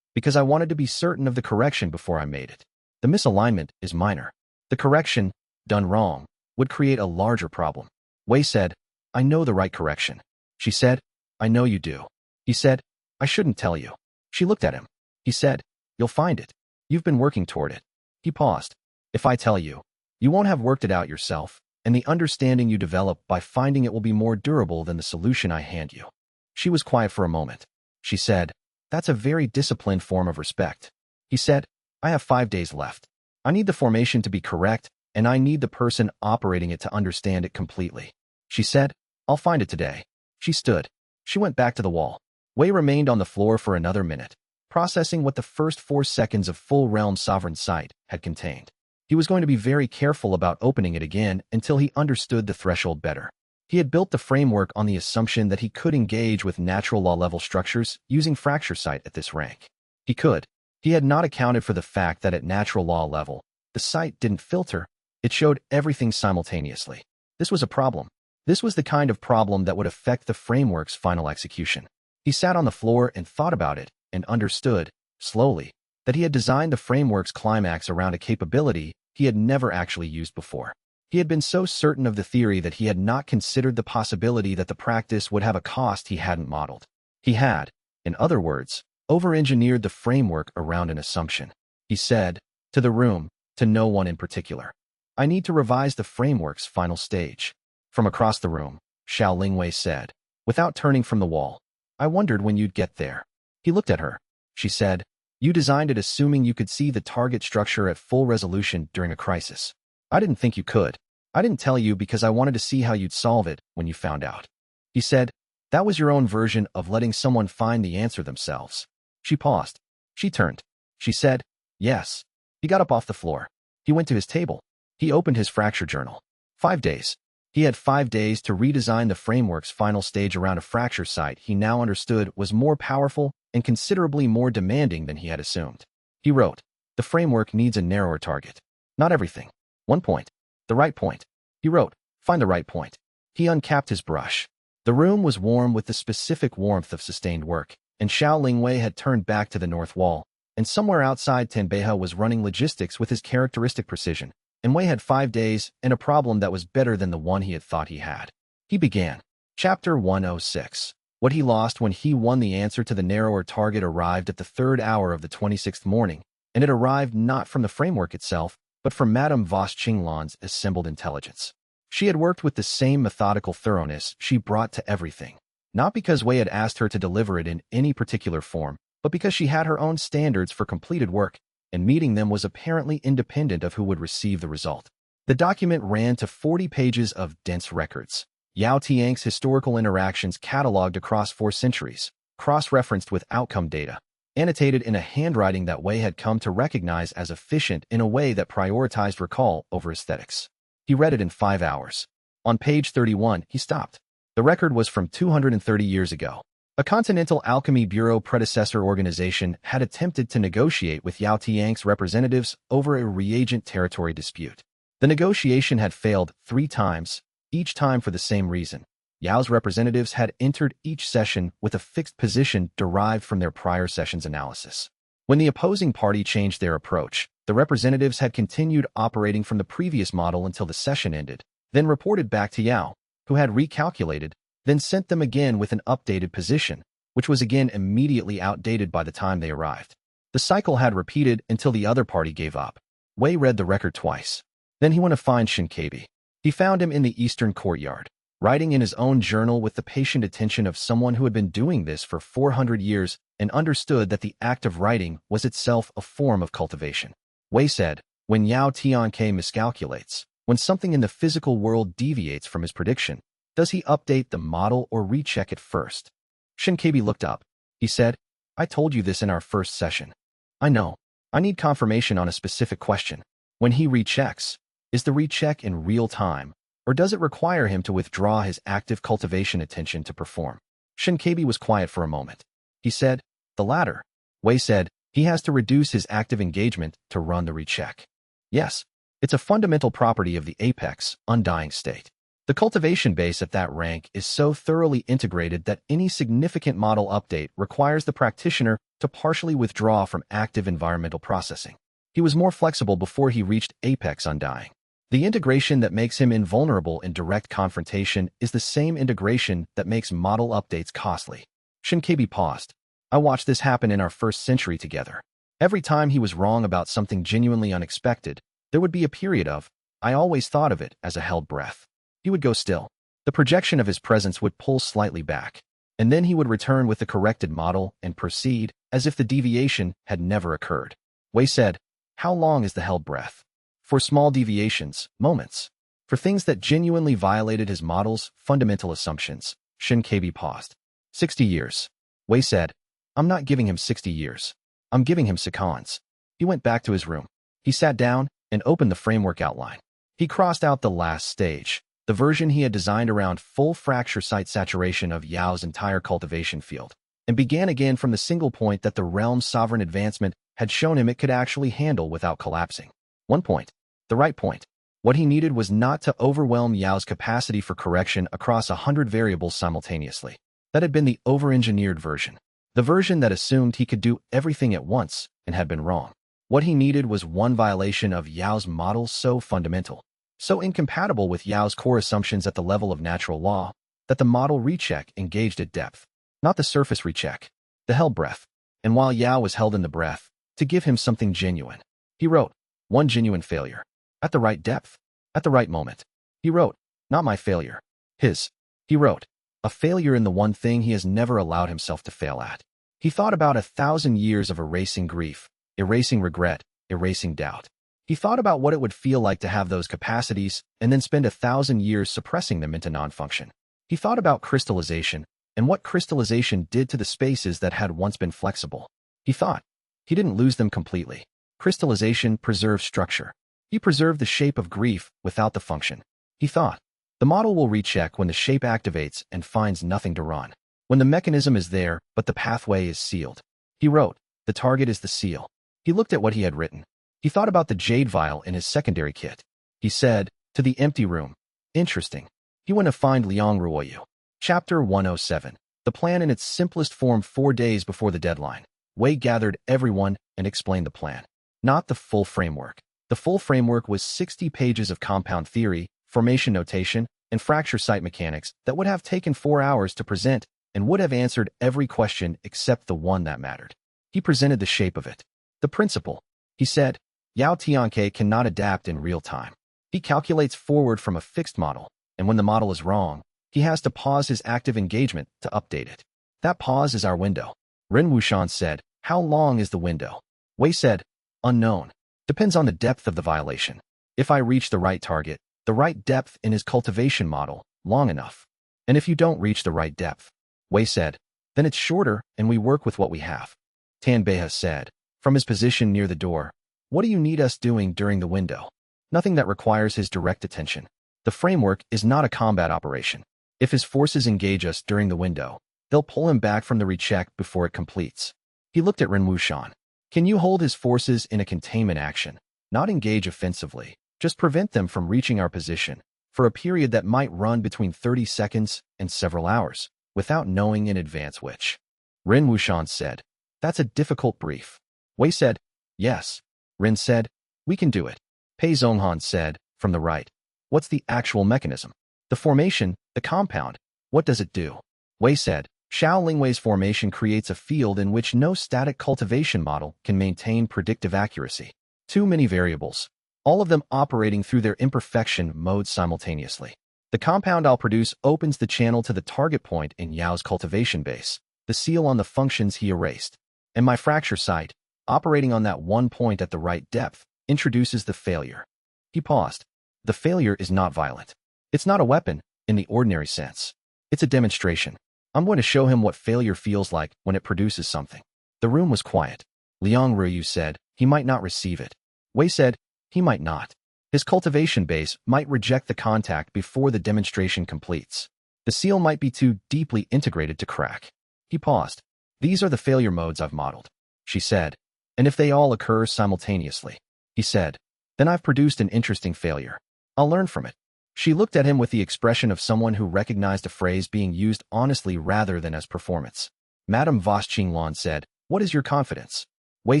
S1: Because I wanted to be certain of the correction before I made it. The misalignment is minor. The correction, done wrong, would create a larger problem. Wei said, I know the right correction. She said, I know you do. He said, I shouldn't tell you. She looked at him. He said, you'll find it. You've been working toward it. He paused. If I tell you, you won't have worked it out yourself, and the understanding you develop by finding it will be more durable than the solution I hand you. She was quiet for a moment. She said, that's a very disciplined form of respect. He said, I have 5 days left. I need the formation to be correct, and I need the person operating it to understand it completely. She said, I'll find it today. She stood. She went back to the wall. Wei remained on the floor for another minute, processing what the first 4 seconds of full realm sovereign sight had contained. He was going to be very careful about opening it again until he understood the threshold better. He had built the framework on the assumption that he could engage with natural law level structures using fracture sight at this rank. He could. He had not accounted for the fact that at natural law level, the sight didn't filter, it showed everything simultaneously. This was a problem. This was the kind of problem that would affect the framework's final execution. He sat on the floor and thought about it, and understood, slowly, that he had designed the framework's climax around a capability he had never actually used before. He had been so certain of the theory that he had not considered the possibility that the practice would have a cost he hadn't modeled. He had, in other words, over-engineered the framework around an assumption. He said, to the room, to no one in particular, I need to revise the framework's final stage. From across the room, Xiao Lingwei said, without turning from the wall, I wondered when you'd get there. He looked at her. She said, You designed it assuming you could see the target structure at full resolution during a crisis. I didn't think you could. I didn't tell you because I wanted to see how you'd solve it when you found out. He said, that was your own version of letting someone find the answer themselves. She paused. She turned. She said, yes. He got up off the floor. He went to his table. He opened his fracture journal. 5 days. He had 5 days to redesign the framework's final stage around a fracture site he now understood was more powerful and considerably more demanding than he had assumed. He wrote, the framework needs a narrower target. Not everything. One point. The right point. He wrote, find the right point. He uncapped his brush. The room was warm with the specific warmth of sustained work, and Xiao Lingwei had turned back to the north wall, and somewhere outside Tenbeihe was running logistics with his characteristic precision, and Wei had 5 days and a problem that was better than the one he had thought he had. He began. Chapter 106. What he lost when he won. The answer to the narrower target arrived at the 3rd hour of the 26th morning, and it arrived not from the framework itself, but from Madame Voss Qinglan's assembled intelligence. She had worked with the same methodical thoroughness she brought to everything, not because Wei had asked her to deliver it in any particular form, but because she had her own standards for completed work, and meeting them was apparently independent of who would receive the result. The document ran to 40 pages of dense records. Yao Tiang's historical interactions cataloged across 4 centuries, cross-referenced with outcome data, annotated in a handwriting that Wei had come to recognize as efficient in a way that prioritized recall over aesthetics. He read it in 5 hours. On page 31, he stopped. The record was from 230 years ago. A Continental Alchemy Bureau predecessor organization had attempted to negotiate with Yao Tiang's representatives over a reagent territory dispute. The negotiation had failed 3 times, each time for the same reason. Yao's representatives had entered each session with a fixed position derived from their prior session's analysis. When the opposing party changed their approach, the representatives had continued operating from the previous model until the session ended, then reported back to Yao, who had recalculated, then sent them again with an updated position, which was again immediately outdated by the time they arrived. The cycle had repeated until the other party gave up. Wei read the record twice. Then he went to find Shinkabi. He found him in the eastern courtyard, writing in his own journal with the patient attention of someone who had been doing this for 400 years and understood that the act of writing was itself a form of cultivation. Wei said, when Yao Tianke miscalculates, when something in the physical world deviates from his prediction, does he update the model or recheck it first? Shinkabi looked up. He said, I told you this in our first session. I know. I need confirmation on a specific question. When he rechecks, is the recheck in real time, or does it require him to withdraw his active cultivation attention to perform? Shinkabi was quiet for a moment. He said, the latter. Wei said, he has to reduce his active engagement to run the recheck. Yes, it's a fundamental property of the apex, undying state. The cultivation base at that rank is so thoroughly integrated that any significant model update requires the practitioner to partially withdraw from active environmental processing. He was more flexible before he reached apex undying. The integration that makes him invulnerable in direct confrontation is the same integration that makes model updates costly. Shinkabi paused. I watched this happen in our first century together. Every time he was wrong about something genuinely unexpected, there would be a period of, I always thought of it as a held breath. He would go still. The projection of his presence would pull slightly back, and then he would return with the corrected model and proceed as if the deviation had never occurred. Wei said, how long is the held breath? For small deviations, moments. For things that genuinely violated his model's fundamental assumptions, Shinkabi paused. 60 years. Wei said, I'm not giving him 60 years. I'm giving him seconds. He went back to his room. He sat down and opened the framework outline. He crossed out the last stage, the version he had designed around full fracture site saturation of Yao's entire cultivation field, and began again from the single point that the realm's sovereign advancement had shown him it could actually handle without collapsing. One point. The right point. What he needed was not to overwhelm Yao's capacity for correction across 100 variables simultaneously. That had been the over-engineered version. The version that assumed he could do everything at once and had been wrong. What he needed was one violation of Yao's model so fundamental, so incompatible with Yao's core assumptions at the level of natural law, that the model recheck engaged at depth, not the surface recheck, the held breath. And while Yao was held in the breath, to give him something genuine, he wrote, one genuine failure. At the right depth, at the right moment. He wrote, not my failure, his. He wrote, a failure in the one thing he has never allowed himself to fail at. He thought about 1,000 years of erasing grief, erasing regret, erasing doubt. He thought about what it would feel like to have those capacities and then spend 1,000 years suppressing them into non-function. He thought about crystallization and what crystallization did to the spaces that had once been flexible. He thought. He didn't lose them completely. Crystallization preserves structure. He preserved the shape of grief without the function. He thought. The model will recheck when the shape activates and finds nothing to run. When the mechanism is there, but the pathway is sealed. He wrote, the target is the seal. He looked at what he had written. He thought about the jade vial in his secondary kit. He said, to the empty room. Interesting. He went to find Liang Ruoyu. Chapter 107. The plan in its simplest form 4 days before the deadline. Wei gathered everyone and explained the plan. Not the full framework. The full framework was 60 pages of compound theory, formation notation, and fracture site mechanics that would have taken 4 hours to present and would have answered every question except the one that mattered. He presented the shape of it. The principle. He said, Yao Tianke cannot adapt in real time. He calculates forward from a fixed model, and when the model is wrong, he has to pause his active engagement to update it. That pause is our window. Ren Wuxian said, how long is the window? Wei said, unknown. Depends on the depth of the violation. If I reach the right target, the right depth in his cultivation model, long enough. And if you don't reach the right depth, Wei said, then it's shorter and we work with what we have. Tan Beha said, from his position near the door, what do you need us doing during the window? Nothing that requires his direct attention. The framework is not a combat operation. If his forces engage us during the window, they'll pull him back from the recheck before it completes. He looked at Ren Wuxian. Can you hold his forces in a containment action, not engage offensively, just prevent them from reaching our position, for a period that might run between 30 seconds and several hours, without knowing in advance which? Ren Wuxian said, that's a difficult brief. Wei said, yes. Ren said, we can do it. Pei Zhonghan said, from the right, what's the actual mechanism? The formation, the compound, what does it do? Wei said, Xiao Lingwei's formation creates a field in which no static cultivation model can maintain predictive accuracy. Too many variables, all of them operating through their imperfection modes simultaneously. The compound I'll produce opens the channel to the target point in Yao's cultivation base, the seal on the functions he erased. And my fracture site, operating on that one point at the right depth, introduces the failure. He paused. The failure is not violent. It's not a weapon, in the ordinary sense. It's a demonstration. I'm going to show him what failure feels like when it produces something. The room was quiet. Liang Ruoyu said, he might not receive it. Wei said, he might not. His cultivation base might reject the contact before the demonstration completes. The seal might be too deeply integrated to crack. He paused. These are the failure modes I've modeled, she said. And if they all occur simultaneously, he said, then I've produced an interesting failure. I'll learn from it. She looked at him with the expression of someone who recognized a phrase being used honestly rather than as performance. Madame Voss Qinglan said, what is your confidence? Wei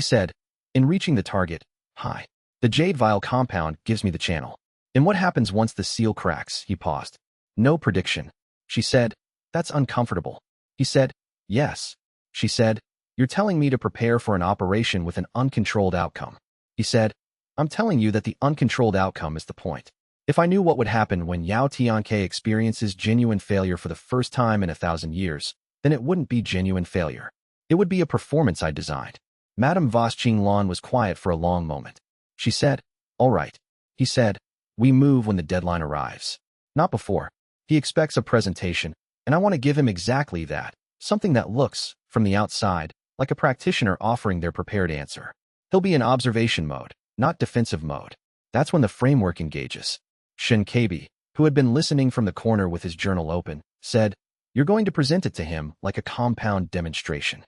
S1: said, in reaching the target, high. The jade vial compound gives me the channel. And what happens once the seal cracks? He paused. No prediction. She said, that's uncomfortable. He said, yes. She said, you're telling me to prepare for an operation with an uncontrolled outcome. He said, I'm telling you that the uncontrolled outcome is the point. If I knew what would happen when Yao Tianke experiences genuine failure for the first time in 1,000 years, then it wouldn't be genuine failure. It would be a performance I designed. Madame Voss Qinglan was quiet for a long moment. She said, all right. He said, we move when the deadline arrives. Not before. He expects a presentation, and I want to give him exactly that, something that looks, from the outside, like a practitioner offering their prepared answer. He'll be in observation mode, not defensive mode. That's when the framework engages. Shen Keibi, who had been listening from the corner with his journal open, said, you're going to present it to him like a compound demonstration.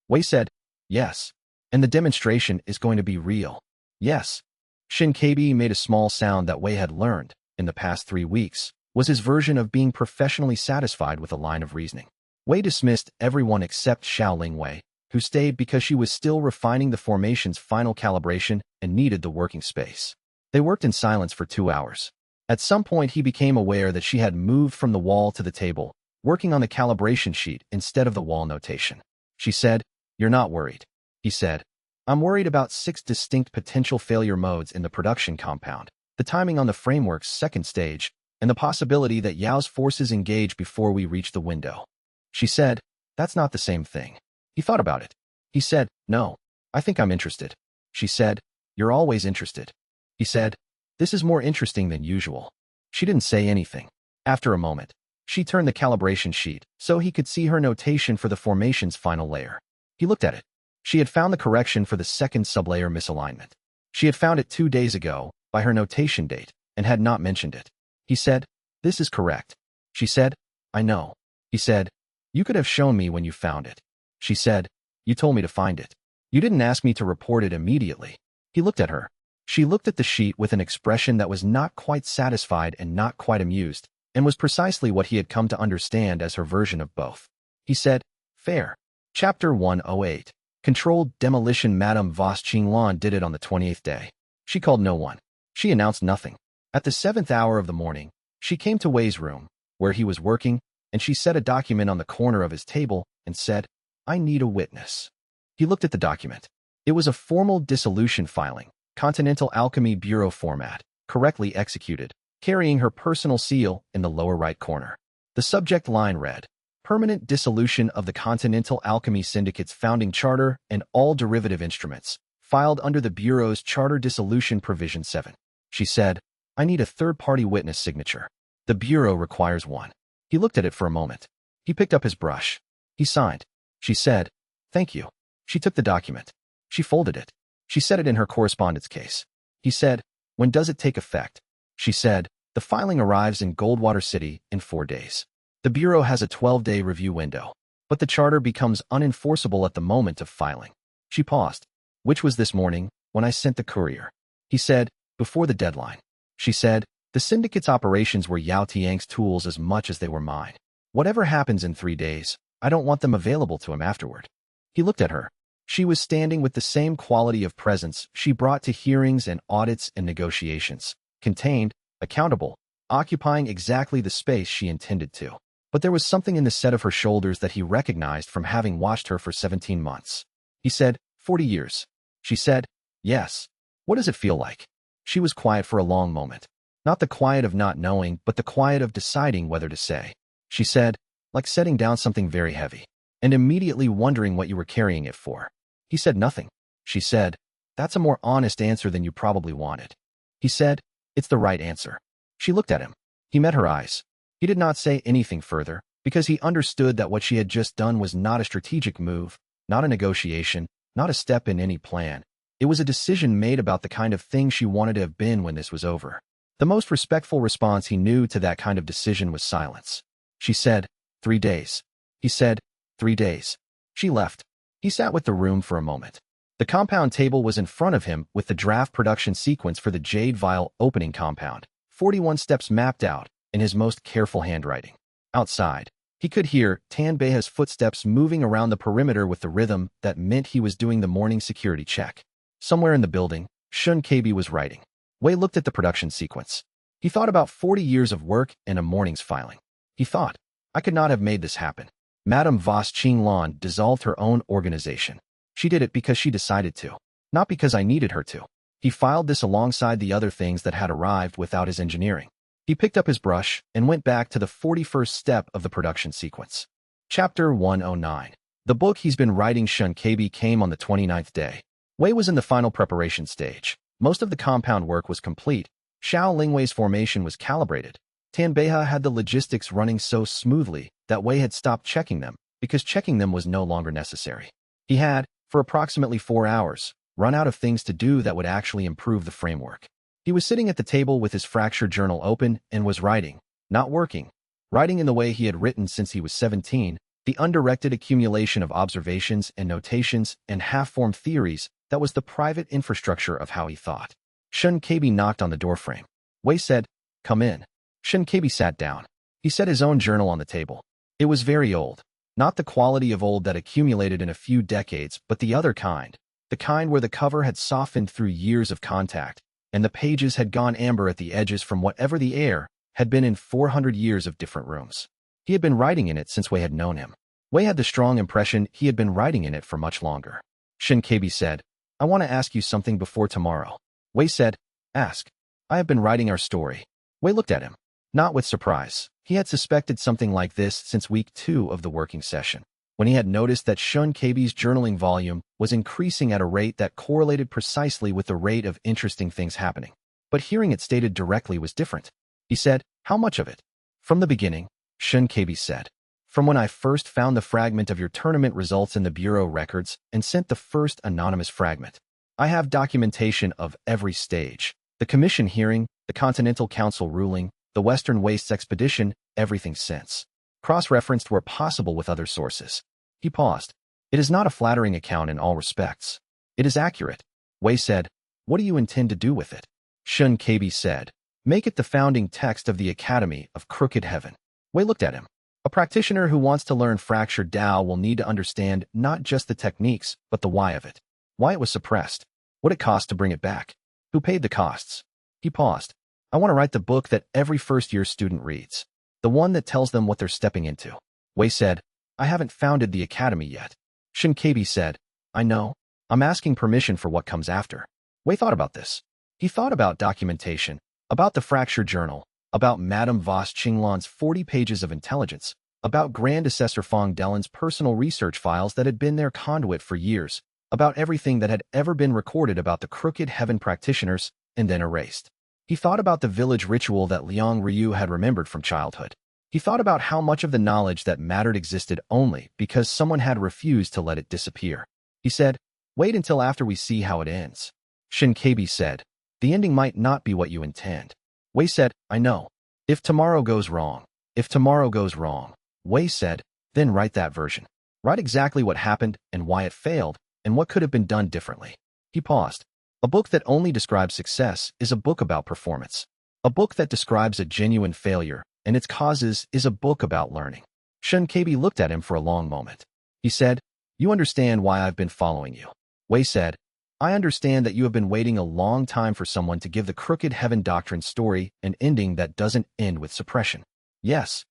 S1: Wei said, yes. And the demonstration is going to be real. Yes. Shen Keibi made a small sound that Wei had learned, in the past 3 weeks, was his version of being professionally satisfied with a line of reasoning. Wei dismissed everyone except Xiao Lingwei, who stayed because she was still refining the formation's final calibration and needed the working space. They worked in silence for 2 hours. At some point he became aware that she had moved from the wall to the table, working on the calibration sheet instead of the wall notation. She said, you're not worried. He said, I'm worried about 6 distinct potential failure modes in the production compound, the timing on the framework's second stage, and the possibility that Yao's forces engage before we reach the window. She said, that's not the same thing. He thought about it. He said, "No, I think I'm interested." She said, "You're always interested." He said, "This is more interesting than usual." She didn't say anything. After a moment, she turned the calibration sheet so he could see her notation for the formation's final layer. He looked at it. She had found the correction for the second sublayer misalignment. She had found it 2 days ago by her notation date and had not mentioned it. He said, "This is correct." She said, "I know." He said, "You could have shown me when you found it." She said, "You told me to find it. You didn't ask me to report it immediately." He looked at her. She looked at the sheet with an expression that was not quite satisfied and not quite amused, and was precisely what he had come to understand as her version of both. He said, "Fair." Chapter 108. Controlled demolition. Madame Voss Qinglan did it on the 28th day. She called no one. She announced nothing. At the 7th hour of the morning, she came to Wei's room, where he was working, and she set a document on the corner of his table and said, "I need a witness." He looked at the document. It was a formal dissolution filing, Continental Alchemy Bureau format, correctly executed, carrying her personal seal in the lower right corner. The subject line read, "Permanent dissolution of the Continental Alchemy Syndicate's founding charter and all derivative instruments, filed under the Bureau's Charter Dissolution Provision 7. She said, "I need a third-party witness signature. The Bureau requires one." He looked at it for a moment. He picked up his brush. He signed. She said, "Thank you." She took the document. She folded it. She set it in her correspondence case. He said, "When does it take effect?" She said, "The filing arrives in Goldwater City in 4 days. The Bureau has a 12-day review window, but the charter becomes unenforceable at the moment of filing." She paused. "Which was this morning, when I sent the courier." He said, "Before the deadline." She said, "The syndicate's operations were Yao Tiang's tools as much as they were mine. Whatever happens in 3 days, I don't want them available to him afterward." He looked at her. She was standing with the same quality of presence she brought to hearings and audits and negotiations, contained, accountable, occupying exactly the space she intended to. But there was something in the set of her shoulders that he recognized from having watched her for 17 months. He said, 40 years. She said, "Yes." "What does it feel like?" She was quiet for a long moment. Not the quiet of not knowing, but the quiet of deciding whether to say. She said, "Like setting down something very heavy, and immediately wondering what you were carrying it for." He said nothing. She said, "That's a more honest answer than you probably wanted." He said, "It's the right answer." She looked at him. He met her eyes. He did not say anything further, because he understood that what she had just done was not a strategic move, not a negotiation, not a step in any plan. It was a decision made about the kind of thing she wanted to have been when this was over. The most respectful response he knew to that kind of decision was silence. She said, 3 days. He said, 3 days. She left. He sat with the room for a moment. The compound table was in front of him with the draft production sequence for the Jade Vial opening compound, 41 steps mapped out, in his most careful handwriting. Outside, he could hear Tanbeiha's footsteps moving around the perimeter with the rhythm that meant he was doing the morning security check. Somewhere in the building, Shun Kabi was writing. Wei looked at the production sequence. He thought about 40 years of work and a morning's filing. He thought, "I could not have made this happen." Madame Voss Qinglan dissolved her own organization. She did it because she decided to, not because I needed her to. He filed this alongside the other things that had arrived without his engineering. He picked up his brush and went back to the 41st step of the production sequence. Chapter 109. The book he's been writing. Shun Kabi came on the 29th day. Wei was in the final preparation stage. Most of the compound work was complete. Xiao Lingwei's formation was calibrated. Tanbeiha had the logistics running so smoothly that Wei had stopped checking them, because checking them was no longer necessary. He had, for approximately 4 hours, run out of things to do that would actually improve the framework. He was sitting at the table with his fracture journal open and was writing, not working. Writing in the way he had written since he was 17, the undirected accumulation of observations and notations and half-formed theories that was the private infrastructure of how he thought. Shun Kabi knocked on the doorframe. Wei said, "Come in." Shun Kabi sat down. He set his own journal on the table. It was very old. Not the quality of old that accumulated in a few decades, but the other kind. The kind where the cover had softened through years of contact, and the pages had gone amber at the edges from whatever the air had been in 400 years of different rooms. He had been writing in it since Wei had known him. Wei had the strong impression he had been writing in it for much longer. Shun Kabi said, "I want to ask you something before tomorrow." Wei said, "Ask." "I have been writing our story." Wei looked at him. Not with surprise. He had suspected something like this since week 2 of the working session. when he had noticed that Shun Keibi's journaling volume was increasing at a rate that correlated precisely with the rate of interesting things happening. But hearing it stated directly was different. He said, "How much of it?" "From the beginning," Shun Keibi said. "From when I first found the fragment of your tournament results in the Bureau records and sent the first anonymous fragment. I have documentation of every stage. The commission hearing, the Continental Council ruling, the Western Wastes expedition, everything since. Cross-referenced where possible with other sources." He paused. "It is not a flattering account in all respects. It is accurate." Wei said, "What do you intend to do with it?" Shun Keibi said, "Make it the founding text of the Academy of Crooked Heaven." Wei looked at him. "A practitioner who wants to learn fractured Tao will need to understand not just the techniques, but the why of it. Why it was suppressed. What it cost to bring it back. Who paid the costs." He paused. "I want to write the book that every first-year student reads. The one that tells them what they're stepping into." Wei said, "I haven't founded the academy yet." Shun Keibi said, "I know. I'm asking permission for what comes after." Wei thought about this. He thought about documentation, about the fracture journal, about Madame Voss Qinglan's 40 pages of intelligence, about Grand Assessor Fong Delen's personal research files that had been their conduit for years, about everything that had ever been recorded about the Crooked Heaven practitioners and then erased. He thought about the village ritual that Liang Ryu had remembered from childhood. He thought about how much of the knowledge that mattered existed only because someone had refused to let it disappear. He said, "Wait until after we see how it ends." Shun Keibi said, "The ending might not be what you intend." Wei said, "I know. If tomorrow goes wrong, if tomorrow goes wrong." Wei said, "Then write that version. Write exactly what happened and why it failed and what could have been done differently." He paused. "A book that only describes success is a book about performance. A book that describes a genuine failure and its causes is a book about learning." Shun Keibi looked at him for a long moment. He said, "You understand why I've been following you." Wei said, "I understand that you have been waiting a long time for someone to give the Crooked Heaven Doctrine story an ending that doesn't end with suppression." "Yes,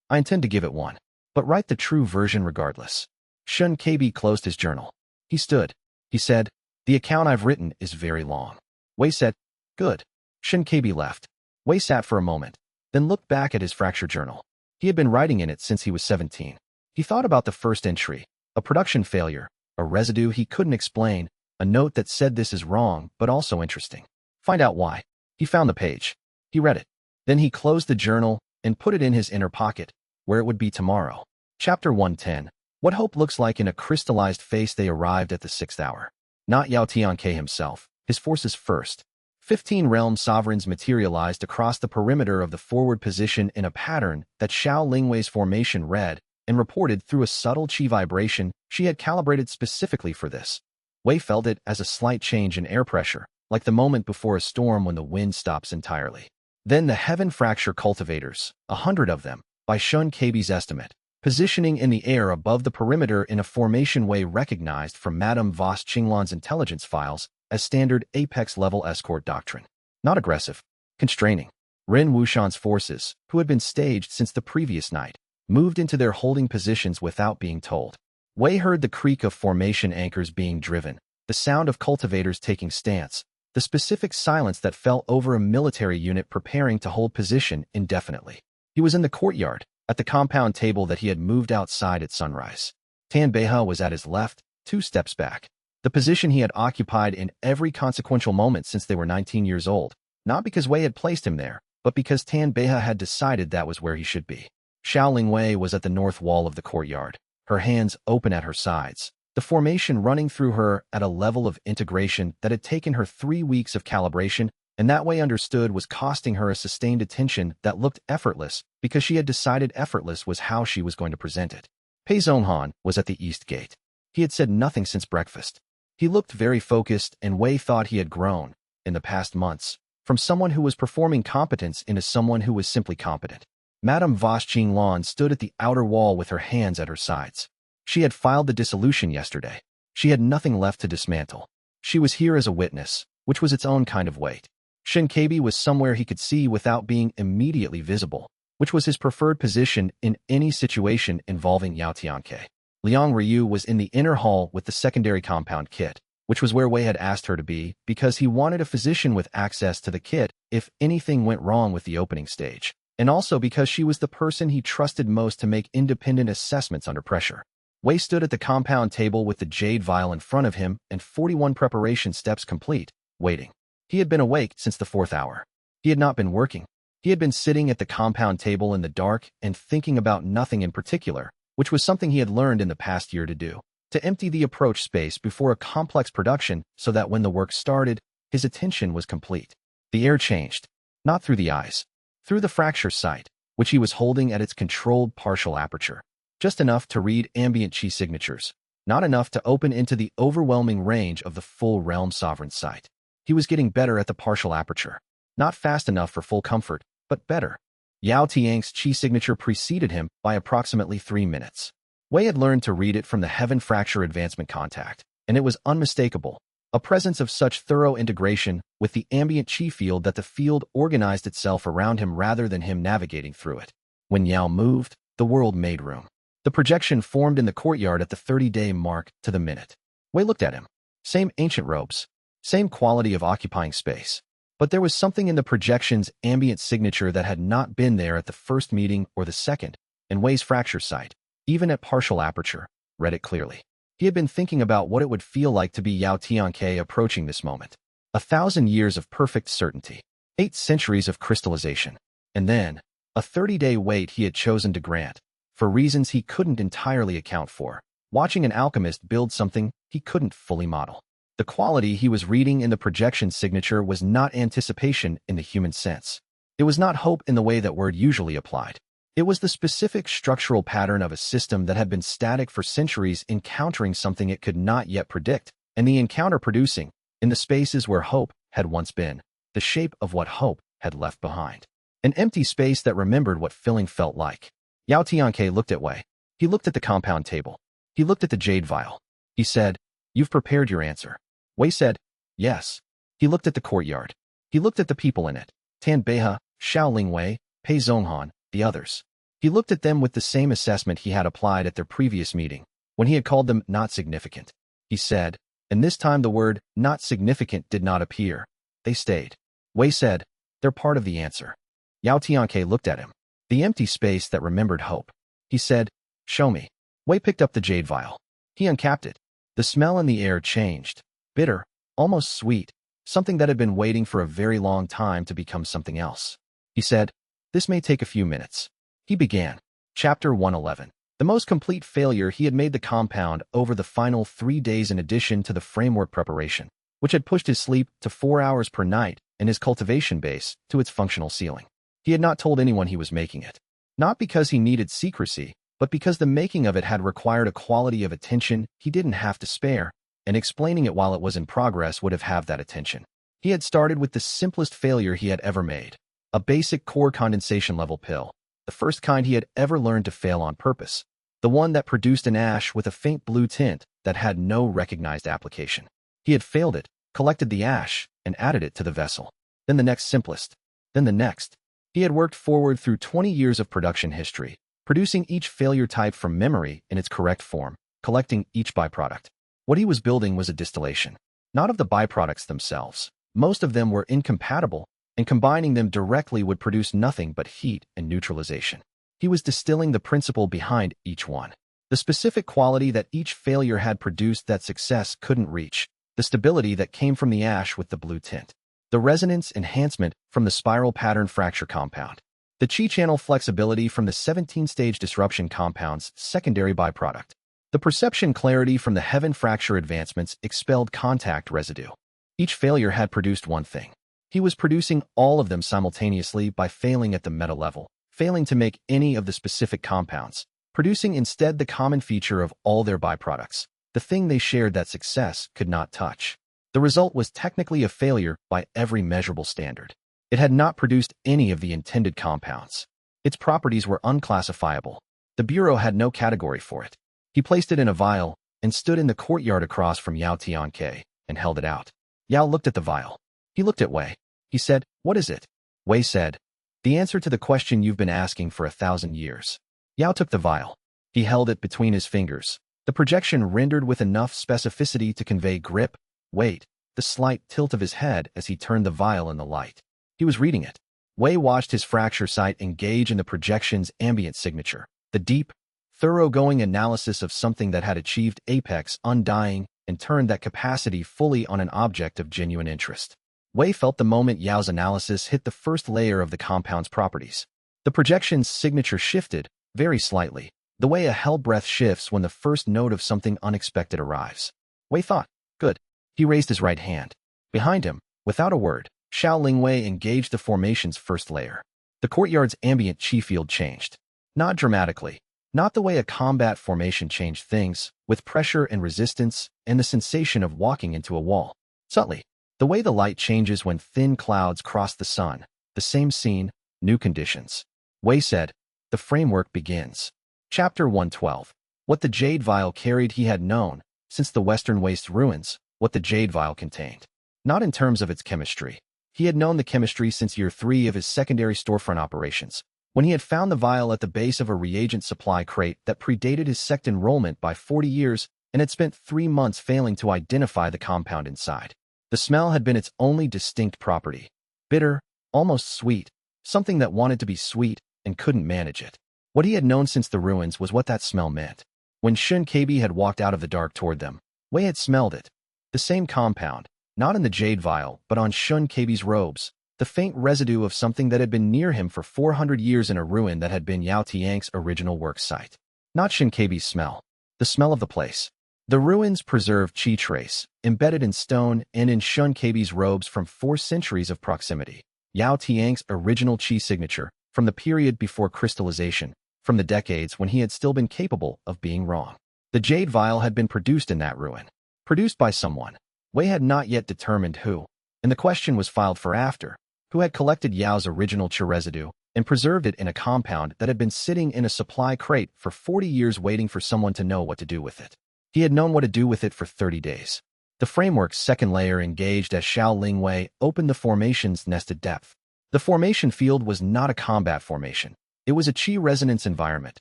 S1: I intend to give it one. But write the true version regardless." Shun Keibi closed his journal. He stood. He said, "The account I've written is very long." Wei said, "Good." Shun Keibi left. Wei sat for a moment, then looked back at his fracture journal. He had been writing in it since he was 17. He thought about the first entry, a production failure, a residue he couldn't explain, a note that said this is wrong but also interesting. Find out why. He found the page. He read it. Then he closed the journal and put it in his inner pocket, where it would be tomorrow. Chapter 110. What hope looks like in a crystallized face. They arrived at the 6th hour. Not Yao Tianke himself, his forces first. 15 realm sovereigns materialized across the perimeter of the forward position in a pattern that Xiao Lingwei's formation read and reported through a subtle qi vibration she had calibrated specifically for this. Wei felt it as a slight change in air pressure, like the moment before a storm when the wind stops entirely. Then the heaven fracture cultivators, 100 of them, by Shun Keibi's estimate, positioning in the air above the perimeter in a formation Wei recognized from Madame Voss Qinglan's intelligence files as standard apex-level escort doctrine. Not aggressive, constraining. Ren Wushan's forces, who had been staged since the previous night, moved into their holding positions without being told. Wei heard the creak of formation anchors being driven, the sound of cultivators taking stance, the specific silence that fell over a military unit preparing to hold position indefinitely. He was in the courtyard, at the compound table that he had moved outside at sunrise. Tan Beha was at his left, 2 steps back. The position he had occupied in every consequential moment since they were 19 years old, not because Wei had placed him there, but because Tan Beha had decided that was where he should be. Xiao Lingwei was at the north wall of the courtyard, her hands open at her sides, the formation running through her at a level of integration that had taken her 3 weeks of calibration, and that Wei understood was costing her a sustained attention that looked effortless because she had decided effortless was how she was going to present it. Pei Zhonghan was at the east gate. He had said nothing since breakfast. He looked very focused, and Wei thought he had grown, in the past months, from someone who was performing competence into someone who was simply competent. Madame Voss Qinglan stood at the outer wall with her hands at her sides. She had filed the dissolution yesterday. She had nothing left to dismantle. She was here as a witness, which was its own kind of weight. Shun Keibi was somewhere he could see without being immediately visible, which was his preferred position in any situation involving Yao Tianke. Liang Ryu was in the inner hall with the secondary compound kit, which was where Wei had asked her to be because he wanted a physician with access to the kit if anything went wrong with the opening stage, and also because she was the person he trusted most to make independent assessments under pressure. Wei stood at the compound table with the jade vial in front of him and 41 preparation steps complete, waiting. He had been awake since the 4th hour. He had not been working. He had been sitting at the compound table in the dark and thinking about nothing in particular, which was something he had learned in the past year to do. To empty the approach space before a complex production so that when the work started, his attention was complete. The air changed, not through the eyes, through the fracture sight, which he was holding at its controlled partial aperture. Just enough to read ambient chi signatures, not enough to open into the overwhelming range of the full realm sovereign sight. He was getting better at the partial aperture. Not fast enough for full comfort, but better. Yao Tiang's chi signature preceded him by approximately 3 minutes. Wei had learned to read it from the Heaven Fracture Advancement contact, and it was unmistakable, a presence of such thorough integration with the ambient chi field that the field organized itself around him rather than him navigating through it. When Yao moved, the world made room. The projection formed in the courtyard at the 30-day mark to the minute. Wei looked at him. Same ancient robes, same quality of occupying space. But there was something in the projection's ambient signature that had not been there at the first meeting or the second, and Wei's fracture sight, even at partial aperture, read it clearly. He had been thinking about what it would feel like to be Yao Tianke approaching this moment. 1,000 years of perfect certainty, 8 centuries of crystallization, and then a 30-day wait he had chosen to grant, for reasons he couldn't entirely account for, watching an alchemist build something he couldn't fully model. The quality he was reading in the projection signature was not anticipation in the human sense. It was not hope in the way that word usually applied. It was the specific structural pattern of a system that had been static for centuries encountering something it could not yet predict, and the encounter producing, in the spaces where hope had once been, the shape of what hope had left behind. An empty space that remembered what filling felt like. Yao Tianke looked at Wei. He looked at the compound table. He looked at the jade vial. He said, "You've prepared your answer." Wei said, "Yes." He looked at the courtyard. He looked at the people in it. Tan Beihe, Xiao Lingwei, Pei Zhonghan, the others. He looked at them with the same assessment he had applied at their previous meeting, when he had called them not significant. He said, and this time the word not significant did not appear. They stayed. Wei said, "They're part of the answer." Yao Tianke looked at him. The empty space that remembered hope. He said, "Show me." Wei picked up the jade vial. He uncapped it. The smell in the air changed. Bitter, almost sweet, something that had been waiting for a very long time to become something else. He said, "This may take a few minutes." He began. Chapter 111. The most complete failure he had made the compound over the final 3 days in addition to the framework preparation, which had pushed his sleep to 4 hours per night and his cultivation base to its functional ceiling. He had not told anyone he was making it. Not because he needed secrecy, but because the making of it had required a quality of attention he didn't have to spare, and explaining it while it was in progress would have that attention. He had started with the simplest failure he had ever made, a basic core condensation level pill, the first kind he had ever learned to fail on purpose, the one that produced an ash with a faint blue tint that had no recognized application. He had failed it, collected the ash, and added it to the vessel. Then the next simplest. Then the next. He had worked forward through 20 years of production history, producing each failure type from memory in its correct form, collecting each byproduct. What he was building was a distillation, not of the byproducts themselves. Most of them were incompatible, and combining them directly would produce nothing but heat and neutralization. He was distilling the principle behind each one, the specific quality that each failure had produced that success couldn't reach, the stability that came from the ash with the blue tint, the resonance enhancement from the spiral pattern fracture compound, the chi channel flexibility from the 17-stage disruption compound's secondary byproduct, the perception clarity from the heaven fracture advancements expelled contact residue. Each failure had produced one thing. He was producing all of them simultaneously by failing at the meta level, failing to make any of the specific compounds, producing instead the common feature of all their byproducts, the thing they shared that success could not touch. The result was technically a failure by every measurable standard. It had not produced any of the intended compounds. Its properties were unclassifiable. The Bureau had no category for it. He placed it in a vial and stood in the courtyard across from Yao Tianke and held it out. Yao looked at the vial. He looked at Wei. He said, "What is it?" Wei said, "The answer to the question you've been asking for 1,000 years." Yao took the vial. He held it between his fingers. The projection rendered with enough specificity to convey grip, weight, the slight tilt of his head as he turned the vial in the light. He was reading it. Wei watched his fracture sight engage in the projection's ambient signature, the deep, thoroughgoing analysis of something that had achieved apex undying and turned that capacity fully on an object of genuine interest. Wei felt the moment Yao's analysis hit the first layer of the compound's properties. The projection's signature shifted, very slightly, the way a hell breath shifts when the first note of something unexpected arrives. Wei thought, good. He raised his right hand. Behind him, without a word, Xiao Lingwei engaged the formation's first layer. The courtyard's ambient chi field changed. Not dramatically. Not the way a combat formation changed things, with pressure and resistance and the sensation of walking into a wall. Subtly, the way the light changes when thin clouds cross the sun. The same scene, new conditions. Wei said, the framework begins. Chapter 112. What the jade vial carried. He had known, since the Western Waste ruins, what the jade vial contained. Not in terms of its chemistry. He had known the chemistry since year 3 of his secondary storefront operations, when he had found the vial at the base of a reagent supply crate that predated his sect enrollment by 40 years and had spent 3 months failing to identify the compound inside. The smell had been its only distinct property. Bitter, almost sweet, something that wanted to be sweet and couldn't manage it. What he had known since the ruins was what that smell meant. When Shun Kabi had walked out of the dark toward them, Wei had smelled it. The same compound, not in the jade vial, but on Shun Kabi's robes, the faint residue of something that had been near him for 400 years in a ruin that had been Yao Tiang's original work site. Not Shun Kabi's smell. The smell of the place. The ruins preserved chi trace, embedded in stone and in Shun Kabi's robes from 4 centuries of proximity. Yao Tiang's original chi signature, from the period before crystallization, from the decades when he had still been capable of being wrong. The jade vial had been produced in that ruin. Produced by someone. Wei had not yet determined who, and the question was filed for after, who had collected Yao's original chi residue and preserved it in a compound that had been sitting in a supply crate for 40 years waiting for someone to know what to do with it. He had known what to do with it for 30 days. The framework's second layer engaged as Xiao Lingwei opened the formation's nested depth. The formation field was not a combat formation. It was a chi resonance environment,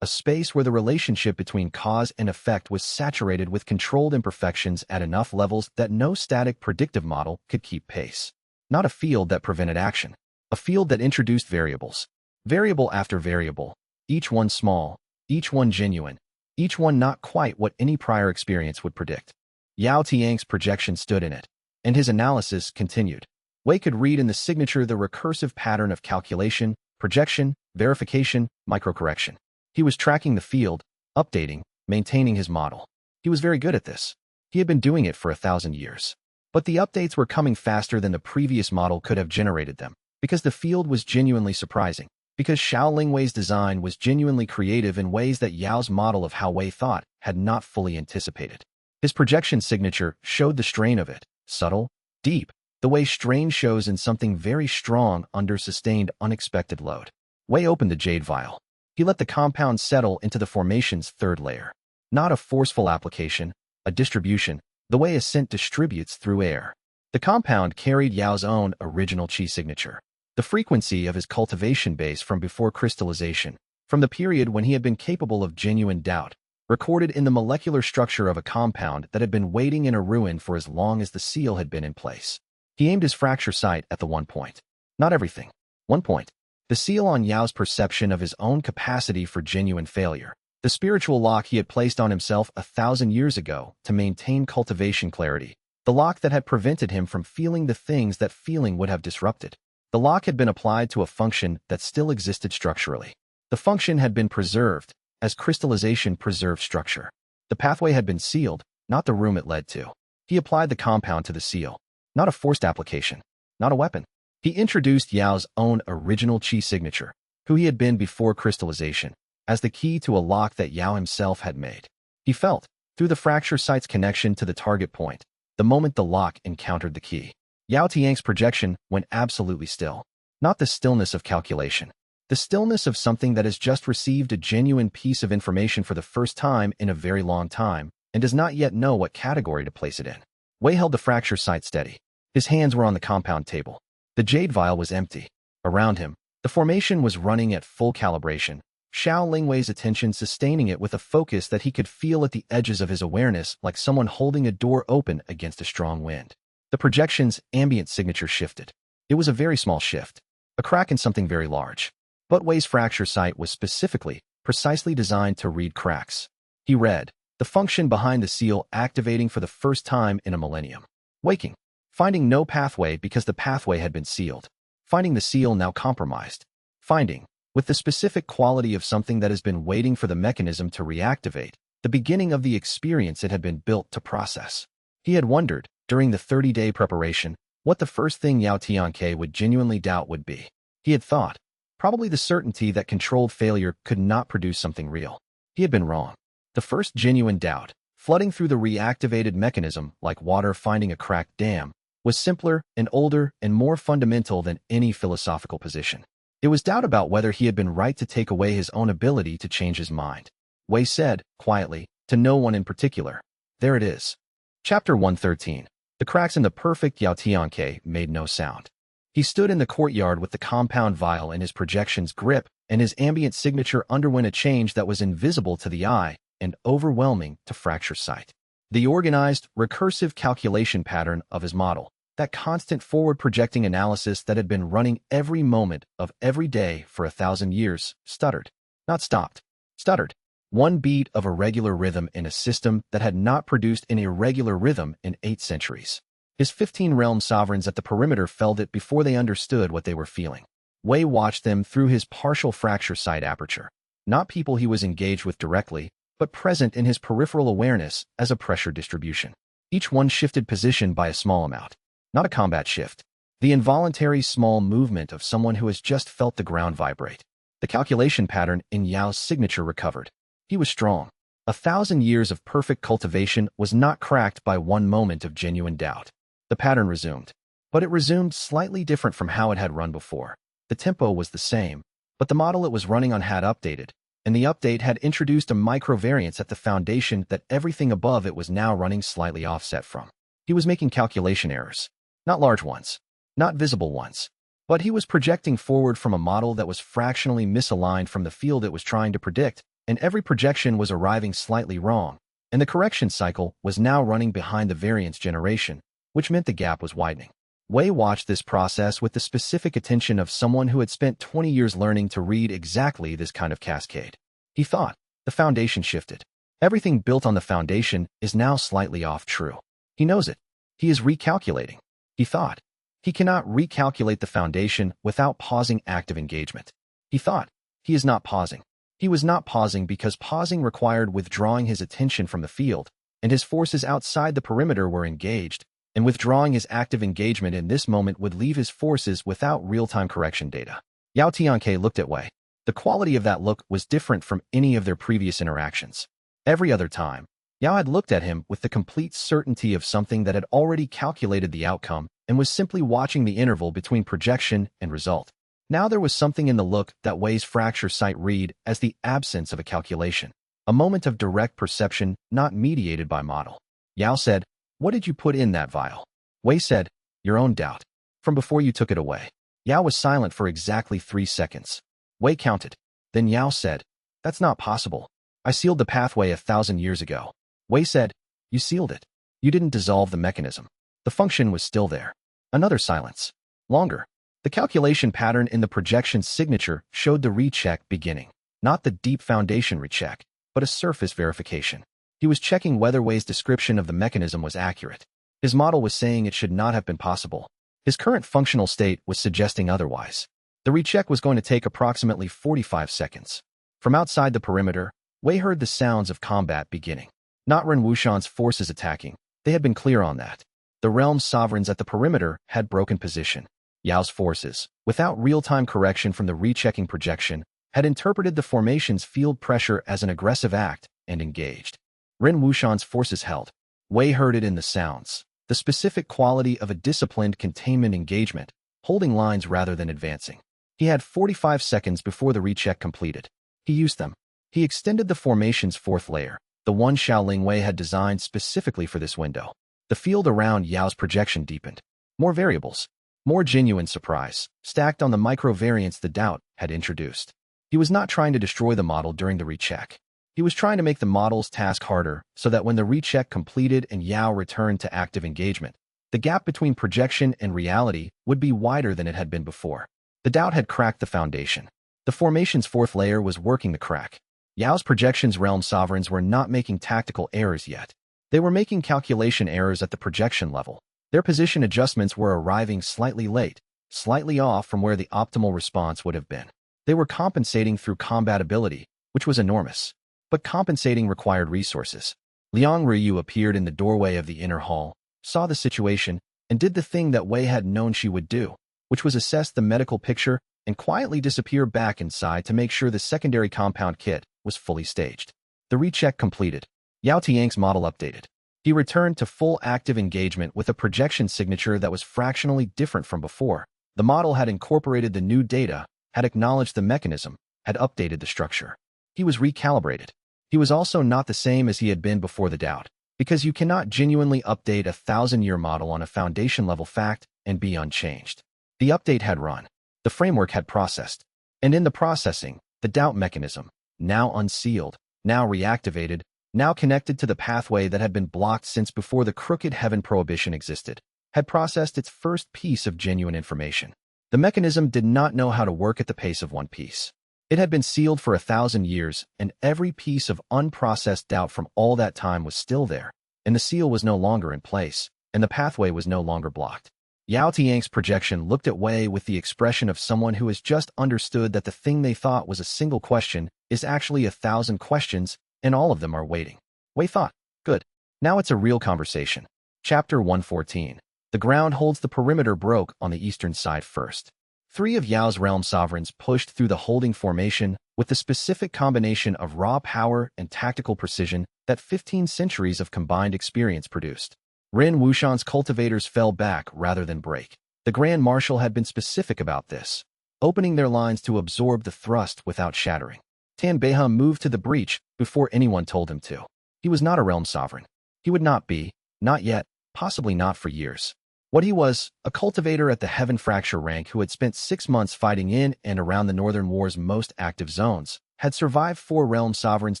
S1: a space where the relationship between cause and effect was saturated with controlled imperfections at enough levels that no static predictive model could keep pace. Not a field that prevented action. A field that introduced variables. Variable after variable. Each one small. Each one genuine. Each one not quite what any prior experience would predict. Yao Tiang's projection stood in it, and his analysis continued. Wei could read in the signature the recursive pattern of calculation, projection, verification, microcorrection. He was tracking the field, updating, maintaining his model. He was very good at this. He had been doing it for 1,000 years. But the updates were coming faster than the previous model could have generated them, because the field was genuinely surprising, because Xiao Lingwei's design was genuinely creative in ways that Yao's model of how Wei thought had not fully anticipated. His projection signature showed the strain of it, subtle, deep, the way strain shows in something very strong under sustained unexpected load. Wei opened the jade vial. He let the compound settle into the formation's third layer. Not a forceful application, a distribution, the way a scent distributes through air. The compound carried Yao's own original chi signature. The frequency of his cultivation base from before crystallization, from the period when he had been capable of genuine doubt, recorded in the molecular structure of a compound that had been waiting in a ruin for as long as the seal had been in place. He aimed his fracture sight at the one point. Not everything. One point. The seal on Yao's perception of his own capacity for genuine failure. The spiritual lock he had placed on himself 1,000 years ago to maintain cultivation clarity. The lock that had prevented him from feeling the things that feeling would have disrupted. The lock had been applied to a function that still existed structurally. The function had been preserved, as crystallization preserved structure. The pathway had been sealed, not the room it led to. He applied the compound to the seal. Not a forced application. Not a weapon. He introduced Yao's own original chi signature, who he had been before crystallization, as the key to a lock that Yao himself had made. He felt, through the fracture sight's connection to the target point, the moment the lock encountered the key. Yao Tiang's projection went absolutely still. Not the stillness of calculation. The stillness of something that has just received a genuine piece of information for the first time in a very long time and does not yet know what category to place it in. Wei held the fracture sight steady. His hands were on the compound table. The jade vial was empty. Around him, the formation was running at full calibration, Xiao Lingwei's attention sustaining it with a focus that he could feel at the edges of his awareness like someone holding a door open against a strong wind. The projection's ambient signature shifted. It was a very small shift, a crack in something very large. But Wei's fracture sight was specifically, precisely designed to read cracks. He read, the function behind the seal activating for the first time in a millennium. Waking. Finding no pathway because the pathway had been sealed. Finding the seal now compromised. Finding, with the specific quality of something that has been waiting for the mechanism to reactivate, the beginning of the experience it had been built to process. He had wondered, during the 30-day preparation, what the first thing Yao Tianke would genuinely doubt would be. He had thought, probably the certainty that controlled failure could not produce something real. He had been wrong. The first genuine doubt, flooding through the reactivated mechanism like water finding a cracked dam, was simpler and older and more fundamental than any philosophical position. It was doubt about whether he had been right to take away his own ability to change his mind. Wei said, quietly, to no one in particular. There it is. Chapter 113. The cracks in the perfect Yao Tianke made no sound. He stood in the courtyard with the compound vial in his projection's grip, and his ambient signature underwent a change that was invisible to the eye and overwhelming to fracture sight. The organized, recursive calculation pattern of his model, that constant forward-projecting analysis that had been running every moment of every day for 1,000 years, stuttered. Not stopped. Stuttered. One beat of irregular rhythm in a system that had not produced an irregular rhythm in 8 centuries. His 15 realm sovereigns at the perimeter felt it before they understood what they were feeling. Wei watched them through his partial fracture sight aperture. Not people he was engaged with directly, but present in his peripheral awareness as a pressure distribution. Each one shifted position by a small amount. Not a combat shift. The involuntary small movement of someone who has just felt the ground vibrate. The calculation pattern in Yao's signature recovered. He was strong. 1,000 years of perfect cultivation was not cracked by one moment of genuine doubt. The pattern resumed. But it resumed slightly different from how it had run before. The tempo was the same, but the model it was running on had updated, and the update had introduced a microvariance at the foundation that everything above it was now running slightly offset from. He was making calculation errors. Not large ones. Not visible ones. But he was projecting forward from a model that was fractionally misaligned from the field it was trying to predict, and every projection was arriving slightly wrong, and the correction cycle was now running behind the variance generation, which meant the gap was widening. Wei watched this process with the specific attention of someone who had spent 20 years learning to read exactly this kind of cascade. He thought, the foundation shifted. Everything built on the foundation is now slightly off true. He knows it. He is recalculating. He thought, he cannot recalculate the foundation without pausing active engagement. He thought, he is not pausing. He was not pausing because pausing required withdrawing his attention from the field, and his forces outside the perimeter were engaged, and withdrawing his active engagement in this moment would leave his forces without real-time correction data. Yao Tianke looked at Wei. The quality of that look was different from any of their previous interactions. Every other time, Yao had looked at him with the complete certainty of something that had already calculated the outcome and was simply watching the interval between projection and result. Now there was something in the look that Wei's fracture sight read as the absence of a calculation, a moment of direct perception not mediated by model. Yao said, what did you put in that vial? Wei said, your own doubt. From before you took it away. Yao was silent for exactly 3 seconds. Wei counted. Then Yao said, that's not possible. I sealed the pathway 1,000 years ago. Wei said, you sealed it. You didn't dissolve the mechanism. The function was still there. Another silence. Longer. The calculation pattern in the projection's signature showed the recheck beginning. Not the deep foundation recheck, but a surface verification. He was checking whether Wei's description of the mechanism was accurate. His model was saying it should not have been possible. His current functional state was suggesting otherwise. The recheck was going to take approximately 45 seconds. From outside the perimeter, Wei heard the sounds of combat beginning. Not Ren Wushan's forces attacking. They had been clear on that. The realm's sovereigns at the perimeter had broken position. Yao's forces, without real-time correction from the rechecking projection, had interpreted the formation's field pressure as an aggressive act and engaged. Ren Wushan's forces held. Wei heard it in the sounds, the specific quality of a disciplined containment engagement, holding lines rather than advancing. He had 45 seconds before the recheck completed. He used them. He extended the formation's 4th layer, the one Xiaoling Wei had designed specifically for this window. The field around Yao's projection deepened. More variables. More genuine surprise, stacked on the microvariance the doubt had introduced. He was not trying to destroy the model during the recheck. He was trying to make the model's task harder so that when the recheck completed and Yao returned to active engagement, the gap between projection and reality would be wider than it had been before. The doubt had cracked the foundation. The formation's 4th layer was working the crack. Yao's projection's realm sovereigns were not making tactical errors yet. They were making calculation errors at the projection level. Their position adjustments were arriving slightly late, slightly off from where the optimal response would have been. They were compensating through combatability, which was enormous. But compensating required resources. Liang Ryu appeared in the doorway of the inner hall, saw the situation, and did the thing that Wei had known she would do, which was assess the medical picture and quietly disappear back inside to make sure the secondary compound kit was fully staged. The recheck completed. Yao Tiang's model updated. He returned to full active engagement with a projection signature that was fractionally different from before. The model had incorporated the new data, had acknowledged the mechanism, had updated the structure. He was recalibrated. He was also not the same as he had been before the doubt, because you cannot genuinely update a 1,000-year model on a foundation-level fact and be unchanged. The update had run. The framework had processed. And in the processing, the doubt mechanism, now unsealed, now reactivated, now connected to the pathway that had been blocked since before the crooked heaven prohibition existed, had processed its first piece of genuine information. The mechanism did not know how to work at the pace of one piece. It had been sealed for 1,000 years, and every piece of unprocessed doubt from all that time was still there, and the seal was no longer in place, and the pathway was no longer blocked. Yao Tiang's projection looked at Wei with the expression of someone who has just understood that the thing they thought was a single question is actually 1,000 questions, and all of them are waiting. Wei thought, good. Now it's a real conversation. Chapter 114. The ground holds the perimeter broke on the eastern side first. 3 of Yao's realm sovereigns pushed through the holding formation with the specific combination of raw power and tactical precision that 15 centuries of combined experience produced. Ren Wushan's cultivators fell back rather than break. The Grand Marshal had been specific about this, opening their lines to absorb the thrust without shattering. Tan Beihua moved to the breach before anyone told him to. He was not a realm sovereign. He would not be, not yet, possibly not for years. What he was, a cultivator at the Heaven Fracture rank who had spent 6 months fighting in and around the Northern War's most active zones, had survived 4 realm sovereigns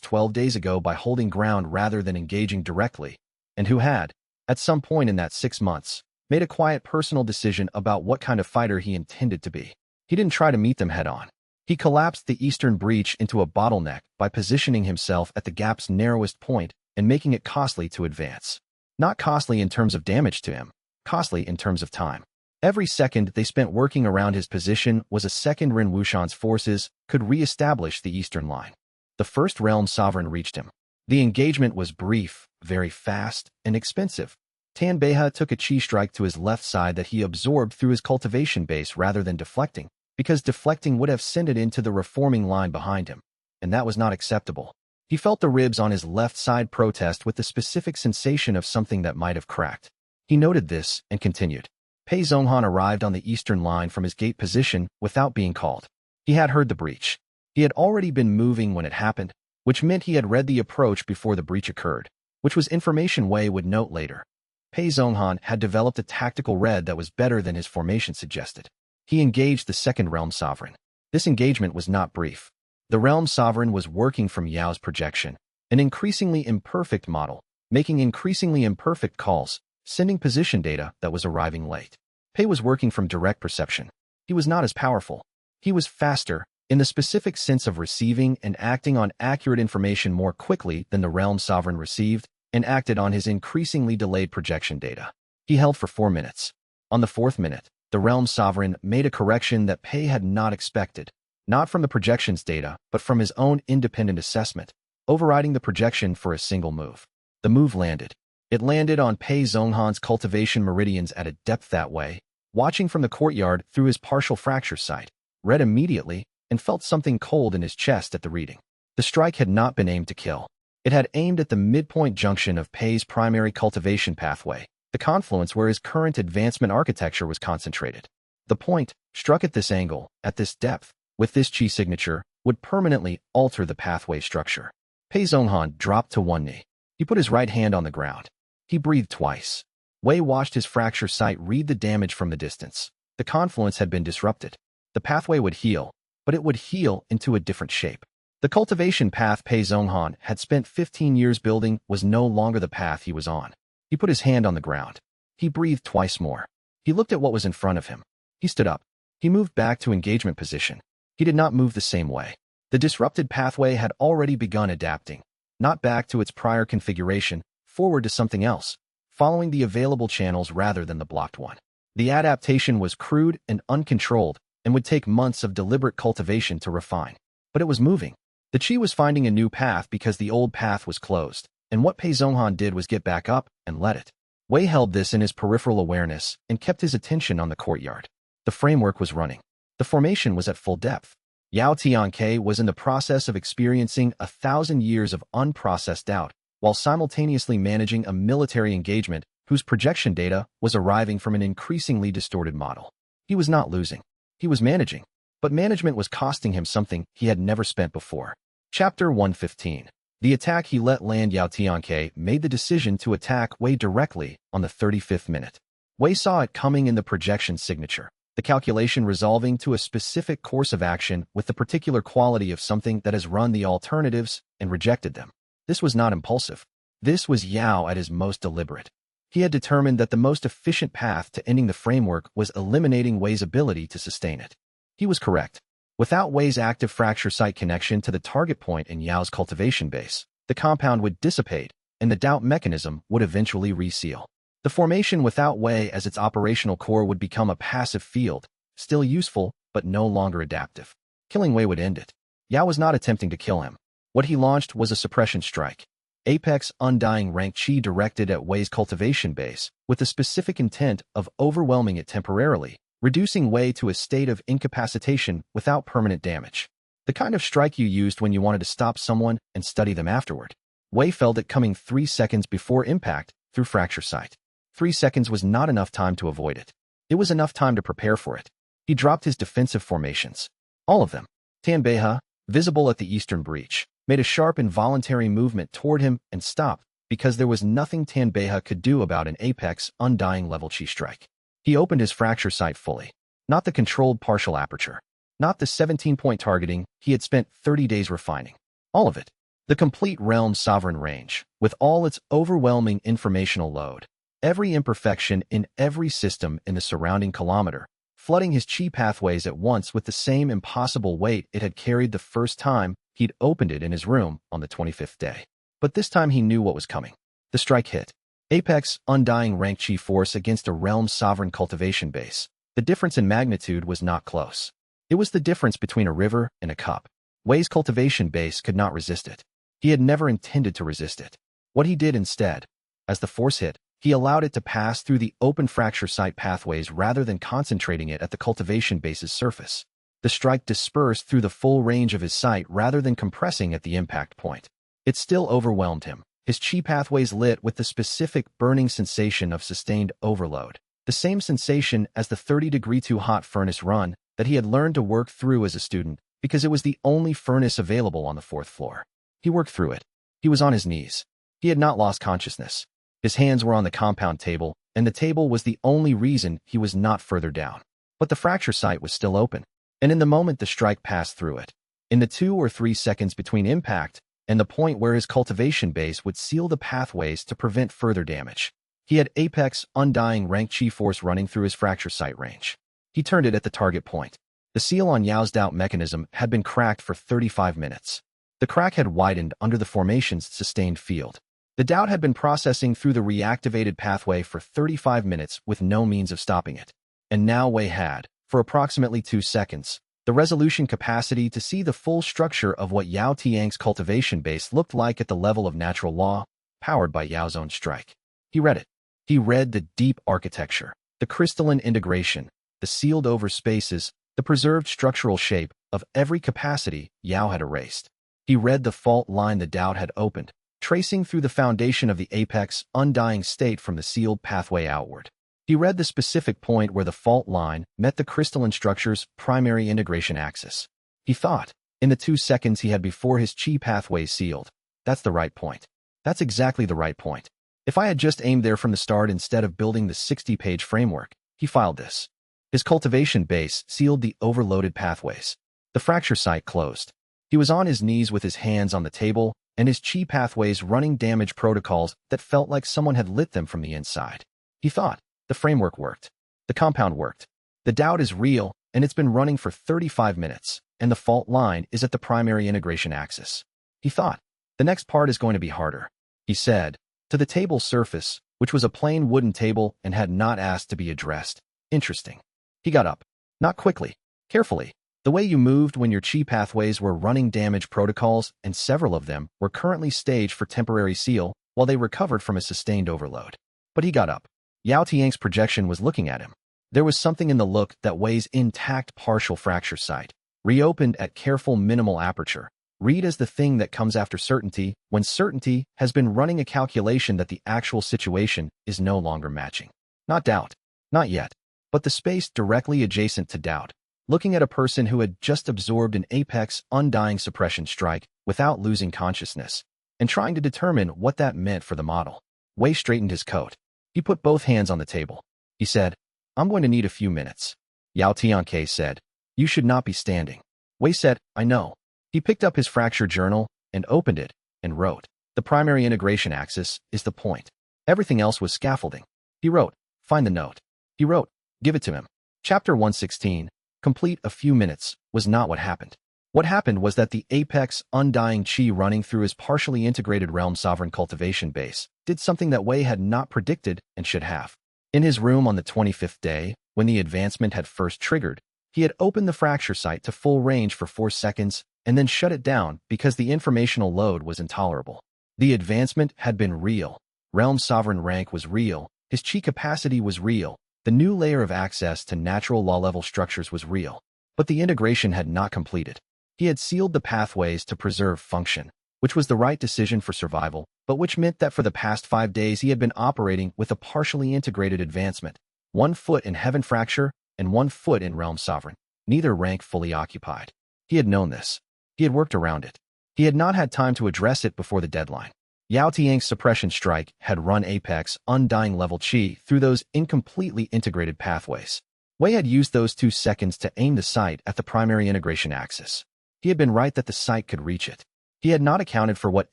S1: 12 days ago by holding ground rather than engaging directly, and who had, at some point in that 6 months, made a quiet personal decision about what kind of fighter he intended to be. He didn't try to meet them head-on. He collapsed the eastern breach into a bottleneck by positioning himself at the gap's narrowest point and making it costly to advance. Not costly in terms of damage to him, costly in terms of time. Every second they spent working around his position was a second Ren Wushan's forces could re-establish the eastern line. The first realm sovereign reached him. The engagement was brief, very fast, and expensive. Tan Beihua took a chi strike to his left side that he absorbed through his cultivation base rather than deflecting, because deflecting would have sent it into the reforming line behind him, and that was not acceptable. He felt the ribs on his left side protest with the specific sensation of something that might have cracked. He noted this and continued. Pei Zonghan arrived on the eastern line from his gate position without being called. He had heard the breach. He had already been moving when it happened, which meant he had read the approach before the breach occurred, which was information Wei would note later. Pei Zonghan had developed a tactical read that was better than his formation suggested. He engaged the second realm sovereign. This engagement was not brief. The realm sovereign was working from Yao's projection, an increasingly imperfect model, making increasingly imperfect calls, sending position data that was arriving late. Pei was working from direct perception. He was not as powerful. He was faster, in the specific sense of receiving and acting on accurate information more quickly than the realm sovereign received and acted on his increasingly delayed projection data. He held for 4 minutes. On the 4th minute, the realm sovereign made a correction that Pei had not expected, not from the projection's data, but from his own independent assessment, overriding the projection for a single move. The move landed. It landed on Pei Zonghan's cultivation meridians at a depth that way, watching from the courtyard through his partial fracture sight, read immediately, and felt something cold in his chest at the reading. The strike had not been aimed to kill. It had aimed at the midpoint junction of Pei's primary cultivation pathway, the confluence where his current advancement architecture was concentrated. The point, struck at this angle, at this depth, with this chi signature, would permanently alter the pathway structure. Pei Zonghan dropped to one knee. He put his right hand on the ground. He breathed twice. Wei watched his fracture sight read the damage from the distance. The confluence had been disrupted. The pathway would heal, but it would heal into a different shape. The cultivation path Pei Zonghan had spent 15 years building was no longer the path he was on. He put his hand on the ground. He breathed twice more. He looked at what was in front of him. He stood up. He moved back to engagement position. He did not move the same way. The disrupted pathway had already begun adapting, not back to its prior configuration, forward to something else, following the available channels rather than the blocked one. The adaptation was crude and uncontrolled and would take months of deliberate cultivation to refine. But it was moving. The Qi was finding a new path because the old path was closed, and what Pei Zhonghan did was get back up and let it. Wei held this in his peripheral awareness and kept his attention on the courtyard. The framework was running. The formation was at full depth. Yao Tianke was in the process of experiencing 1,000 years of unprocessed doubt, while simultaneously managing a military engagement whose projection data was arriving from an increasingly distorted model. He was not losing. He was managing. But management was costing him something he had never spent before. Chapter 115. The attack he let land. Yao Tianke made the decision to attack Wei directly on the 35th minute. Wei saw it coming in the projection signature, the calculation resolving to a specific course of action with the particular quality of something that has run the alternatives and rejected them. This was not impulsive. This was Yao at his most deliberate. He had determined that the most efficient path to ending the framework was eliminating Wei's ability to sustain it. He was correct. Without Wei's active fracture site connection to the target point in Yao's cultivation base, the compound would dissipate, and the doubt mechanism would eventually reseal. The formation without Wei as its operational core would become a passive field, still useful, but no longer adaptive. Killing Wei would end it. Yao was not attempting to kill him. What he launched was a suppression strike. Apex Undying Rank Qi directed at Wei's cultivation base, with the specific intent of overwhelming it temporarily, reducing Wei to a state of incapacitation without permanent damage. The kind of strike you used when you wanted to stop someone and study them afterward. Wei felt it coming 3 seconds before impact through fracture sight. 3 seconds was not enough time to avoid it. It was enough time to prepare for it. He dropped his defensive formations. All of them. Tanbeihe, visible at the eastern breach, made a sharp involuntary movement toward him and stopped because there was nothing Tanbeihe could do about an Apex Undying level Qi strike. He opened his fracture sight fully. Not the controlled partial aperture. Not the 17-point targeting he had spent 30 days refining. All of it. The complete realm's sovereign range, with all its overwhelming informational load. Every imperfection in every system in the surrounding kilometer, flooding his Qi pathways at once with the same impossible weight it had carried the first time he'd opened it in his room on the 25th day. But this time he knew what was coming. The strike hit. Apex Undying Rank Qi force against a realm's sovereign cultivation base. The difference in magnitude was not close. It was the difference between a river and a cup. Wei's cultivation base could not resist it. He had never intended to resist it. What he did instead, as the force hit, he allowed it to pass through the open fracture site pathways rather than concentrating it at the cultivation base's surface. The strike dispersed through the full range of his sight rather than compressing at the impact point. It still overwhelmed him, his Qi pathways lit with the specific burning sensation of sustained overload, the same sensation as the 30-degree too hot furnace run that he had learned to work through as a student because it was the only furnace available on the 4th floor. He worked through it. He was on his knees. He had not lost consciousness. His hands were on the compound table, and the table was the only reason he was not further down. But the fracture site was still open, and in the moment the strike passed through it, in the 2 or 3 seconds between impact and the point where his cultivation base would seal the pathways to prevent further damage, he had Apex Undying Rank Qi force running through his fracture site range. He turned it at the target point. The seal on Yao's doubt mechanism had been cracked for 35 minutes. The crack had widened under the formation's sustained field. The doubt had been processing through the reactivated pathway for 35 minutes with no means of stopping it. And now Wei had, for approximately 2 seconds, the resolution capacity to see the full structure of what Yao Tiang's cultivation base looked like at the level of natural law, powered by Yao's own strike. He read it. He read the deep architecture, the crystalline integration, the sealed-over spaces, the preserved structural shape of every capacity Yao had erased. He read the fault line the doubt had opened, tracing through the foundation of the Apex Undying state from the sealed pathway outward. He read the specific point where the fault line met the crystalline structure's primary integration axis. He thought, in the 2 seconds he had before his Qi pathway sealed, that's the right point. That's exactly the right point. If I had just aimed there from the start instead of building the 60-page framework, he filed this. His cultivation base sealed the overloaded pathways. The fracture site closed. He was on his knees with his hands on the table, and his Qi pathways running damage protocols that felt like someone had lit them from the inside. He thought, the framework worked. The compound worked. The doubt is real, and it's been running for 35 minutes, and the fault line is at the primary integration axis. He thought, the next part is going to be harder, he said, to the table's surface, which was a plain wooden table and had not asked to be addressed. Interesting. He got up. Not quickly. Carefully. The way you moved when your chi pathways were running damage protocols, and several of them were currently staged for temporary seal while they recovered from a sustained overload. But he got up. Yao Tiang's projection was looking at him. There was something in the look that Wei's intact partial fracture site, reopened at careful minimal aperture, read as the thing that comes after certainty when certainty has been running a calculation that the actual situation is no longer matching. Not doubt. Not yet. But the space directly adjacent to doubt, looking at a person who had just absorbed an apex undying suppression strike without losing consciousness, and trying to determine what that meant for the model. Wei straightened his coat. He put both hands on the table. He said, I'm going to need a few minutes. Yao Tianke said, you should not be standing. Wei said, I know. He picked up his fracture journal and opened it and wrote, the primary integration axis is the point. Everything else was scaffolding. He wrote, find the note. He wrote, give it to him. Chapter 116, complete a few minutes, was not what happened. What happened was that the apex undying chi running through his partially integrated realm sovereign cultivation base did something that Wei had not predicted and should have. In his room on the 25th day, when the advancement had first triggered, he had opened the fracture site to full range for 4 seconds and then shut it down because the informational load was intolerable. The advancement had been real. Realm sovereign rank was real. His chi capacity was real. The new layer of access to natural law-level structures was real. But the integration had not completed. He had sealed the pathways to preserve function, which was the right decision for survival, but which meant that for the past 5 days he had been operating with a partially integrated advancement, 1 foot in heaven fracture and 1 foot in realm sovereign, neither rank fully occupied. He had known this. He had worked around it. He had not had time to address it before the deadline. Yao Tiang's suppression strike had run apex undying level chi through those incompletely integrated pathways. Wei had used those 2 seconds to aim the sight at the primary integration axis. He had been right that the sight could reach it. He had not accounted for what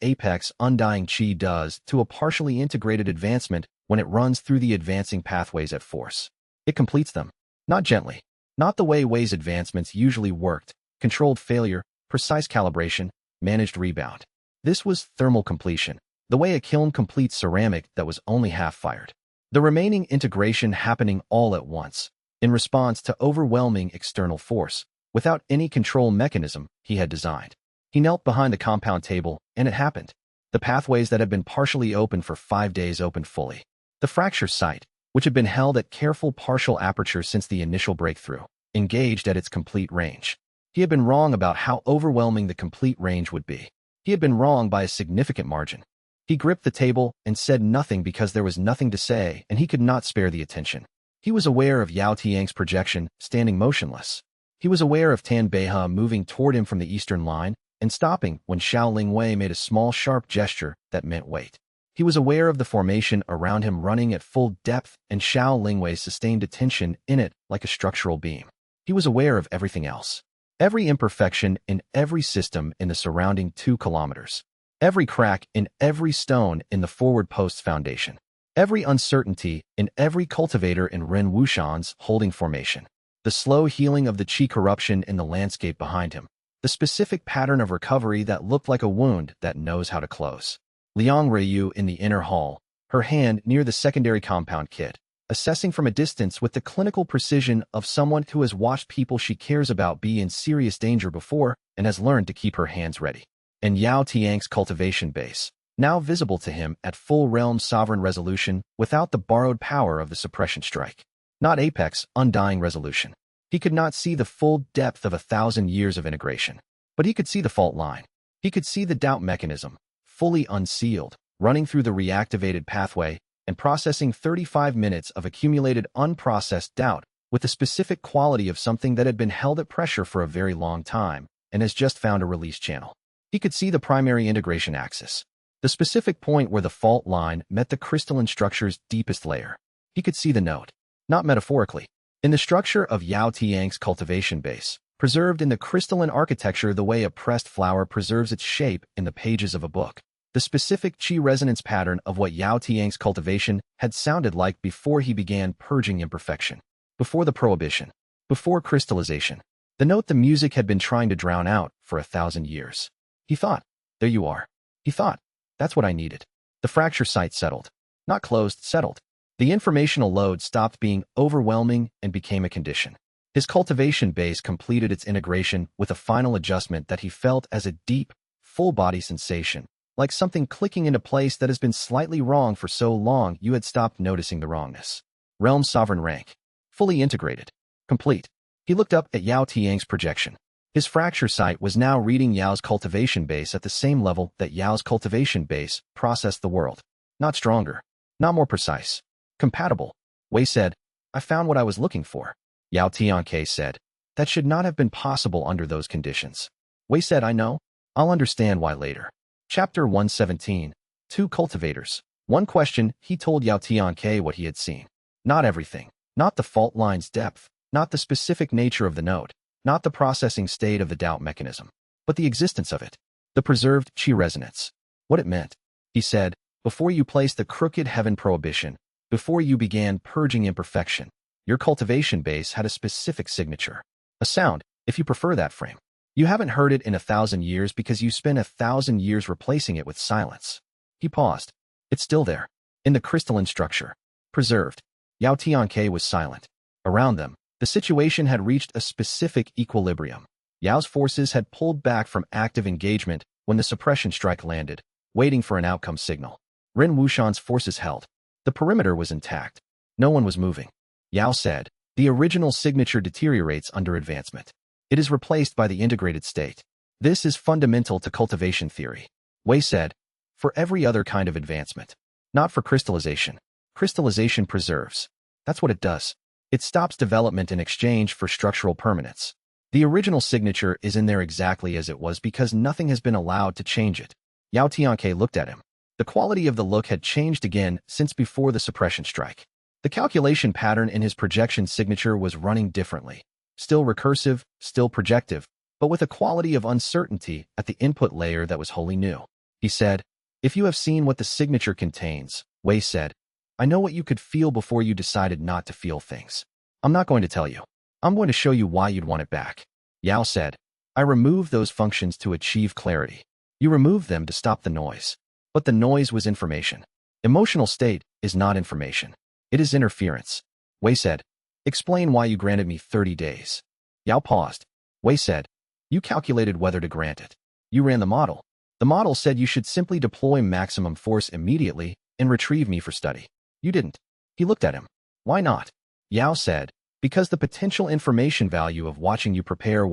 S1: apex undying chi does to a partially integrated advancement when it runs through the advancing pathways at force. It completes them. Not gently. Not the way Wei's advancements usually worked. Controlled failure, precise calibration, managed rebound. This was thermal completion, the way a kiln completes ceramic that was only half fired. The remaining integration happening all at once, in response to overwhelming external force, without any control mechanism he had designed. He knelt behind the compound table, and it happened. The pathways that had been partially open for 5 days opened fully. The fracture site, which had been held at careful partial aperture since the initial breakthrough, engaged at its complete range. He had been wrong about how overwhelming the complete range would be. He had been wrong by a significant margin. He gripped the table and said nothing because there was nothing to say and he could not spare the attention. He was aware of Yao Tiang's projection, standing motionless. He was aware of Tan Beihe moving toward him from the eastern line and stopping when Xiao Lingwei made a small sharp gesture that meant wait. He was aware of the formation around him running at full depth and Xiao Lingwei's sustained attention in it like a structural beam. He was aware of everything else. Every imperfection in every system in the surrounding 2 kilometers. Every crack in every stone in the forward post's foundation. Every uncertainty in every cultivator in Ren Wushan's holding formation. The slow healing of the chi corruption in the landscape behind him. The specific pattern of recovery that looked like a wound that knows how to close. Liang Ruiyu in the inner hall, her hand near the secondary compound kit, assessing from a distance with the clinical precision of someone who has watched people she cares about be in serious danger before and has learned to keep her hands ready. And Yao Tiang's cultivation base, now visible to him at full realm sovereign resolution without the borrowed power of the suppression strike. Not apex, undying resolution. He could not see the full depth of 1,000 years of integration, but he could see the fault line. He could see the doubt mechanism, fully unsealed, running through the reactivated pathway and processing 35 minutes of accumulated unprocessed doubt with the specific quality of something that had been held at pressure for a very long time and has just found a release channel. He could see the primary integration axis, the specific point where the fault line met the crystalline structure's deepest layer. He could see the note, not metaphorically, in the structure of Yao Tiang's cultivation base, preserved in the crystalline architecture the way a pressed flower preserves its shape in the pages of a book. The specific chi resonance pattern of what Yao Tiang's cultivation had sounded like before he began purging imperfection, before the prohibition, Before crystallization, the note the music had been trying to drown out for 1,000 years. He thought, there you are. He thought, that's what I needed. The fracture site settled. Not closed, settled. The informational load stopped being overwhelming and became a condition. His cultivation base completed its integration with a final adjustment that he felt as a deep, full-body sensation, like something clicking into place that has been slightly wrong for so long you had stopped noticing the wrongness. Realm sovereign rank. Fully integrated. Complete. He looked up at Yao Tiang's projection. His fracture site was now reading Yao's cultivation base at the same level that Yao's cultivation base processed the world. Not stronger. Not more precise. Compatible. Wei said, I found what I was looking for. Yao Tianke said, that should not have been possible under those conditions. Wei said, I know. I'll understand why later. Chapter 117. Two cultivators. One question, he told Yao Tianke what he had seen. Not everything. Not the fault line's depth. Not the specific nature of the node. Not the processing state of the doubt mechanism. But the existence of it. The preserved chi resonance. What it meant. He said, before you placed the crooked heaven prohibition, before you began purging imperfection, your cultivation base had a specific signature. A sound, if you prefer that frame. You haven't heard it in 1,000 years because you spent 1,000 years replacing it with silence. He paused. It's still there. In the crystalline structure. Preserved. Yao Tianke was silent. Around them, the situation had reached a specific equilibrium. Yao's forces had pulled back from active engagement when the suppression strike landed, waiting for an outcome signal. Ren Wushan's forces held. The perimeter was intact. No one was moving. Yao said, the original signature deteriorates under advancement. It is replaced by the integrated state. This is fundamental to cultivation theory. Wei said, for every other kind of advancement. Not for crystallization. Crystallization preserves. That's what it does. It stops development in exchange for structural permanence. The original signature is in there exactly as it was because nothing has been allowed to change it. Yao Tianke looked at him. The quality of the look had changed again since before the suppression strike. The calculation pattern in his projection signature was running differently. Still recursive, still projective, but with a quality of uncertainty at the input layer that was wholly new. He said, if you have seen what the signature contains, Wei said, I know what you could feel before you decided not to feel things. I'm not going to tell you. I'm going to show you why you'd want it back. Yao said, I removed those functions to achieve clarity. You removed them to stop the noise. But the noise was information. Emotional state is not information. It is interference. Wei said, explain why you granted me 30 days. Yao paused. Wei said, you calculated whether to grant it. You ran the model. The model said you should simply deploy maximum force immediately and retrieve me for study. You didn't. He looked at him. Why not? Yao said, because the potential information value of watching you prepare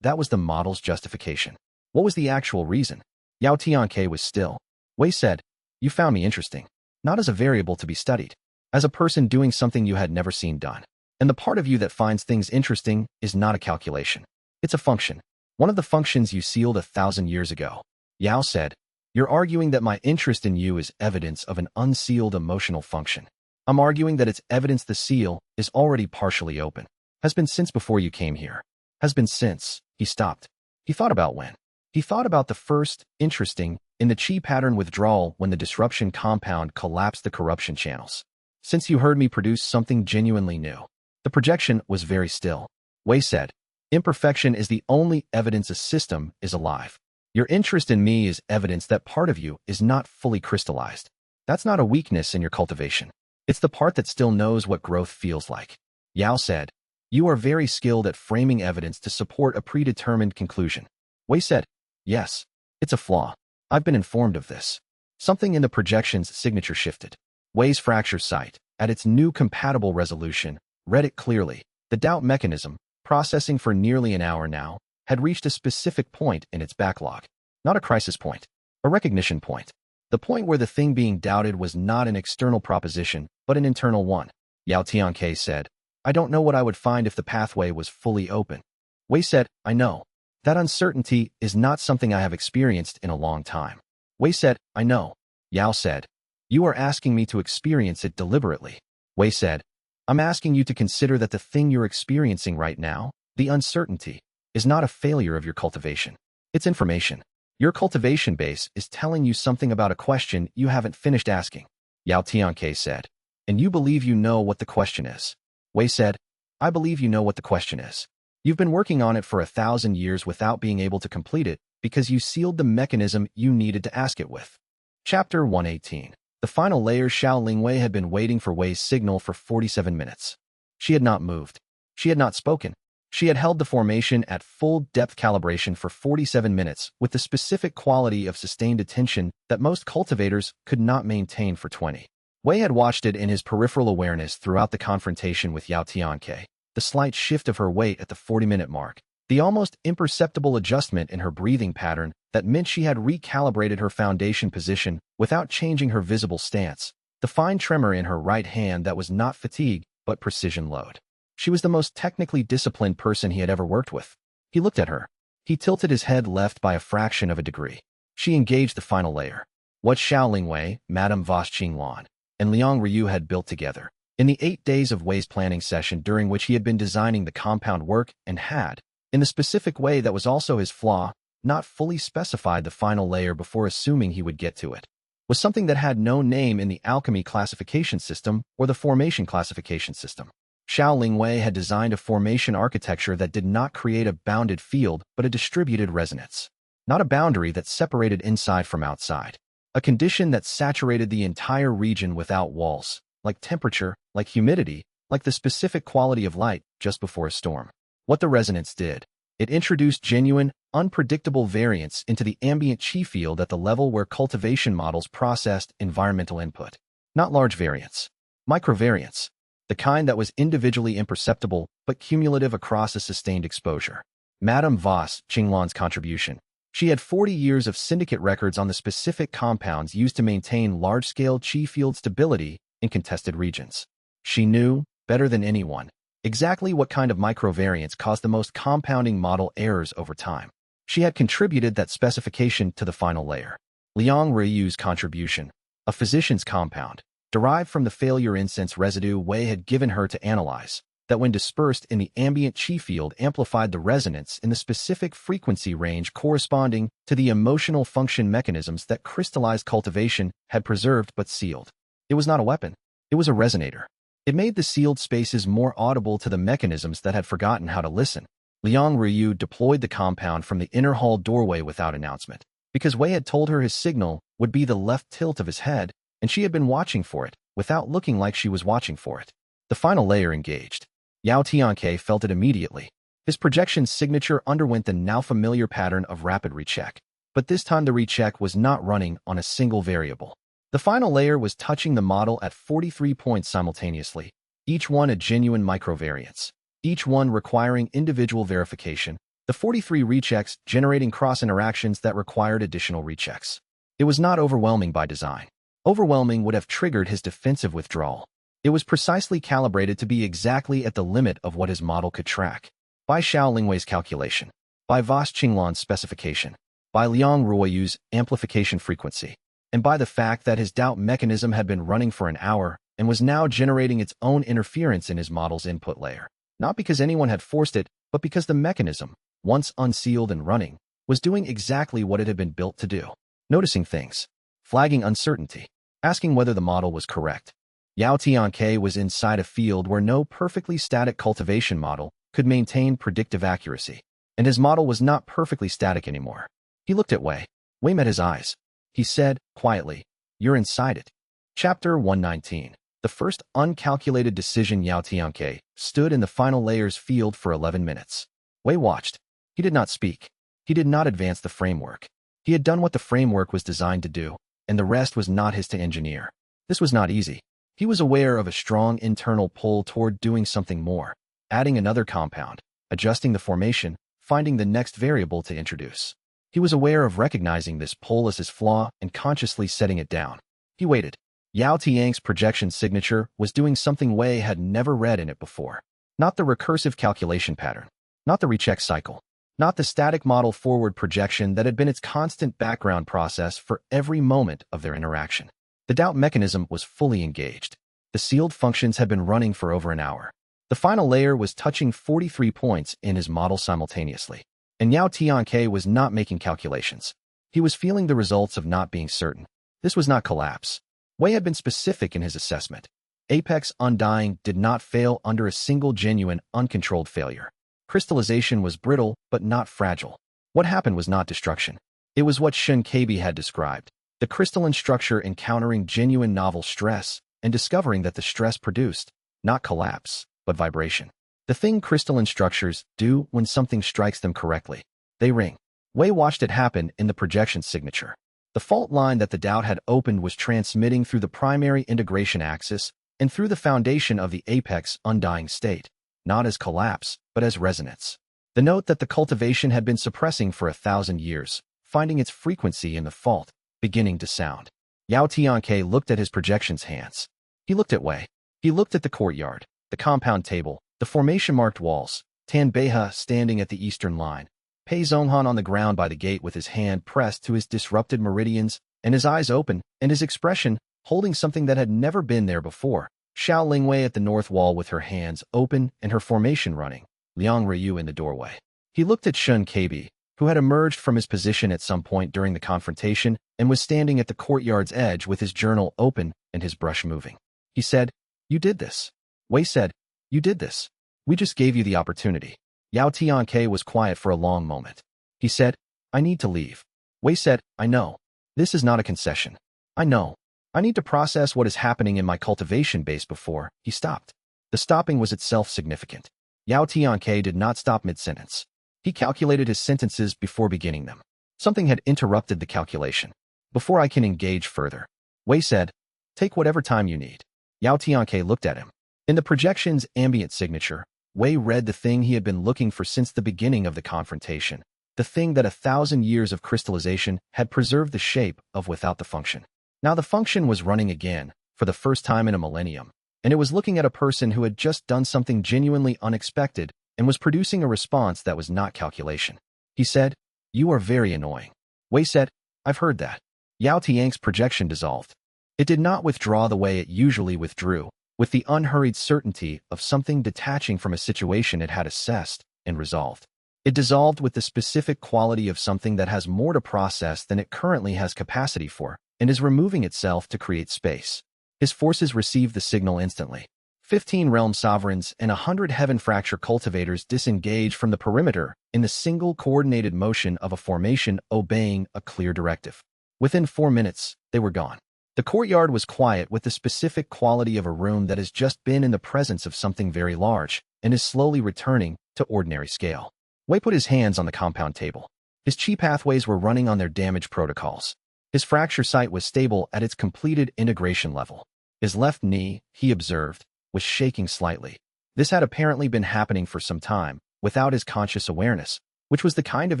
S1: that was the model's justification. What was the actual reason? Yao Tianke was still. Wei said, you found me interesting. Not as a variable to be studied. As a person doing something you had never seen done. And the part of you that finds things interesting is not a calculation. It's a function. One of the functions you sealed 1,000 years ago. Yao said, you're arguing that my interest in you is evidence of an unsealed emotional function. I'm arguing that it's evidence the seal is already partially open. Has been since before you came here. Has been since. He stopped. He thought about when. He thought about the first, interesting, in the chi pattern withdrawal when the disruption compound collapsed the corruption channels. Since you heard me produce something genuinely new. The projection was very still. Wei said, imperfection is the only evidence a system is alive. Your interest in me is evidence that part of you is not fully crystallized. That's not a weakness in your cultivation. It's the part that still knows what growth feels like. Yao said, you are very skilled at framing evidence to support a predetermined conclusion. Wei said, yes, it's a flaw. I've been informed of this. Something in the projection's signature shifted. Wei's fracture site, at its new compatible resolution, read it clearly. The doubt mechanism, processing for nearly an hour now, had reached a specific point in its backlog. Not a crisis point. A recognition point. The point where the thing being doubted was not an external proposition, but an internal one. Yao Tianke said, I don't know what I would find if the pathway was fully open. Wei said, I know. That uncertainty is not something I have experienced in a long time. Wei said, I know. Yao said, you are asking me to experience it deliberately. Wei said, I'm asking you to consider that the thing you're experiencing right now, the uncertainty, is not a failure of your cultivation. It's information. Your cultivation base is telling you something about a question you haven't finished asking. Yao Tianke said, and you believe you know what the question is. Wei said, I believe you know what the question is. You've been working on it for 1,000 years without being able to complete it because you sealed the mechanism you needed to ask it with. Chapter 118. The final layer. Xiao Lingwei had been waiting for Wei's signal for 47 minutes. She had not moved. She had not spoken. She had held the formation at full depth calibration for 47 minutes with the specific quality of sustained attention that most cultivators could not maintain for 20. Wei had watched it in his peripheral awareness throughout the confrontation with Yao Tianke, the slight shift of her weight at the 40-minute mark, the almost imperceptible adjustment in her breathing pattern that meant she had recalibrated her foundation position without changing her visible stance, the fine tremor in her right hand that was not fatigue but precision load. She was the most technically disciplined person he had ever worked with. He looked at her. He tilted his head left by a fraction of a degree. She engaged the final layer. What Xiao Lingwei, Madame Voss Qinglan, and Liang Ryu had built together. In the 8 days of Wei's planning session during which he had been designing the compound work and had, in the specific way that was also his flaw, not fully specified the final layer before assuming he would get to it, was something that had no name in the alchemy classification system or the formation classification system. Xiao Lingwei had designed a formation architecture that did not create a bounded field but a distributed resonance. Not a boundary that separated inside from outside. A condition that saturated the entire region without walls, like temperature, like humidity, like the specific quality of light just before a storm. What the resonance did, it introduced genuine, unpredictable variance into the ambient qi field at the level where cultivation models processed environmental input. Not large variance. Microvariance. The kind that was individually imperceptible but cumulative across a sustained exposure. Madame Voss Qinglan's contribution. She had 40 years of syndicate records on the specific compounds used to maintain large-scale qi field stability in contested regions. She knew, better than anyone, exactly what kind of microvariance caused the most compounding model errors over time. She had contributed that specification to the final layer. Liang Ryu's contribution, a physician's compound, derived from the failure incense residue Wei had given her to analyze, that when dispersed in the ambient qi field amplified the resonance in the specific frequency range corresponding to the emotional function mechanisms that crystallized cultivation had preserved but sealed. It was not a weapon. It was a resonator. It made the sealed spaces more audible to the mechanisms that had forgotten how to listen. Liang Ryu deployed the compound from the inner hall doorway without announcement, because Wei had told her his signal would be the left tilt of his head, and she had been watching for it, without looking like she was watching for it. The final layer engaged. Yao Tianke felt it immediately. His projection signature underwent the now familiar pattern of rapid recheck, but this time the recheck was not running on a single variable. The final layer was touching the model at 43 points simultaneously, each one a genuine microvariance, each one requiring individual verification, the 43 rechecks generating cross-interactions that required additional rechecks. It was not overwhelming by design. Overwhelming would have triggered his defensive withdrawal. It was precisely calibrated to be exactly at the limit of what his model could track. By Xiao Lingwei's calculation, by Voss Qinglan's specification, by Liang Ruoyu's amplification frequency, and by the fact that his doubt mechanism had been running for an hour and was now generating its own interference in his model's input layer. Not because anyone had forced it, but because the mechanism, once unsealed and running, was doing exactly what it had been built to do. Noticing things. Flagging uncertainty. Asking whether the model was correct. Yao Tianke was inside a field where no perfectly static cultivation model could maintain predictive accuracy, and his model was not perfectly static anymore. He looked at Wei. Wei met his eyes. He said, quietly, "You're inside it." Chapter 119. The first uncalculated decision. Yao Tianke stood in the final layer's field for 11 minutes. Wei watched. He did not speak. He did not advance the framework. He had done what the framework was designed to do, and the rest was not his to engineer. This was not easy. He was aware of a strong internal pull toward doing something more, adding another compound, adjusting the formation, finding the next variable to introduce. He was aware of recognizing this pull as his flaw and consciously setting it down. He waited. Yao Tian's projection signature was doing something Wei had never read in it before. Not the recursive calculation pattern, not the recheck cycle, not the static model forward projection that had been its constant background process for every moment of their interaction. The doubt mechanism was fully engaged. The sealed functions had been running for over an hour. The final layer was touching 43 points in his model simultaneously. And Yao Tianke was not making calculations. He was feeling the results of not being certain. This was not collapse. Wei had been specific in his assessment. Apex Undying did not fail under a single genuine, uncontrolled failure. Crystallization was brittle, but not fragile. What happened was not destruction. It was what xianxia had described, the crystalline structure encountering genuine novel stress and discovering that the stress produced, not collapse, but vibration. The thing crystalline structures do when something strikes them correctly. They ring. Wei watched it happen in the projection signature. The fault line that the doubt had opened was transmitting through the primary integration axis and through the foundation of the apex undying state, not as collapse, but as resonance. The note that the cultivation had been suppressing for 1,000 years, finding its frequency in the fault, beginning to sound. Yao Tianke looked at his projections hands. He looked at Wei. He looked at the courtyard, the compound table, the formation-marked walls, Tan Beihe standing at the eastern line, Pei Zhonghan on the ground by the gate with his hand pressed to his disrupted meridians and his eyes open, and his expression holding something that had never been there before. Xiao Lingwei at the north wall with her hands open and her formation running, Liang Ryu in the doorway. He looked at Shun Keibi, who had emerged from his position at some point during the confrontation and was standing at the courtyard's edge with his journal open and his brush moving. He said, "You did this." Wei said, "You did this. We just gave you the opportunity." Yao Tianke was quiet for a long moment. He said, "I need to leave." Wei said, "I know. This is not a concession. I know. I need to process what is happening in my cultivation base before." He stopped. The stopping was itself significant. Yao Tianke did not stop mid-sentence. He calculated his sentences before beginning them. Something had interrupted the calculation. "Before I can engage further." Wei said, "Take whatever time you need." Yao Tianke looked at him. In the projection's ambient signature, Wei read the thing he had been looking for since the beginning of the confrontation, the thing that 1,000 years of crystallization had preserved the shape of without the function. Now the function was running again, for the first time in a millennium, and it was looking at a person who had just done something genuinely unexpected and was producing a response that was not calculation. He said, "You are very annoying." Wei said, "I've heard that." Yao Tian's projection dissolved. It did not withdraw the way it usually withdrew, with the unhurried certainty of something detaching from a situation it had assessed and resolved. It dissolved with the specific quality of something that has more to process than it currently has capacity for, and is removing itself to create space. His forces received the signal instantly. 15 realm sovereigns and 100 heaven fracture cultivators disengage from the perimeter in the single coordinated motion of a formation obeying a clear directive. Within 4 minutes, they were gone. The courtyard was quiet with the specific quality of a room that has just been in the presence of something very large and is slowly returning to ordinary scale. Wei put his hands on the compound table. His chi pathways were running on their damage protocols. His fracture site was stable at its completed integration level. His left knee, he observed, was shaking slightly. This had apparently been happening for some time, without his conscious awareness, which was the kind of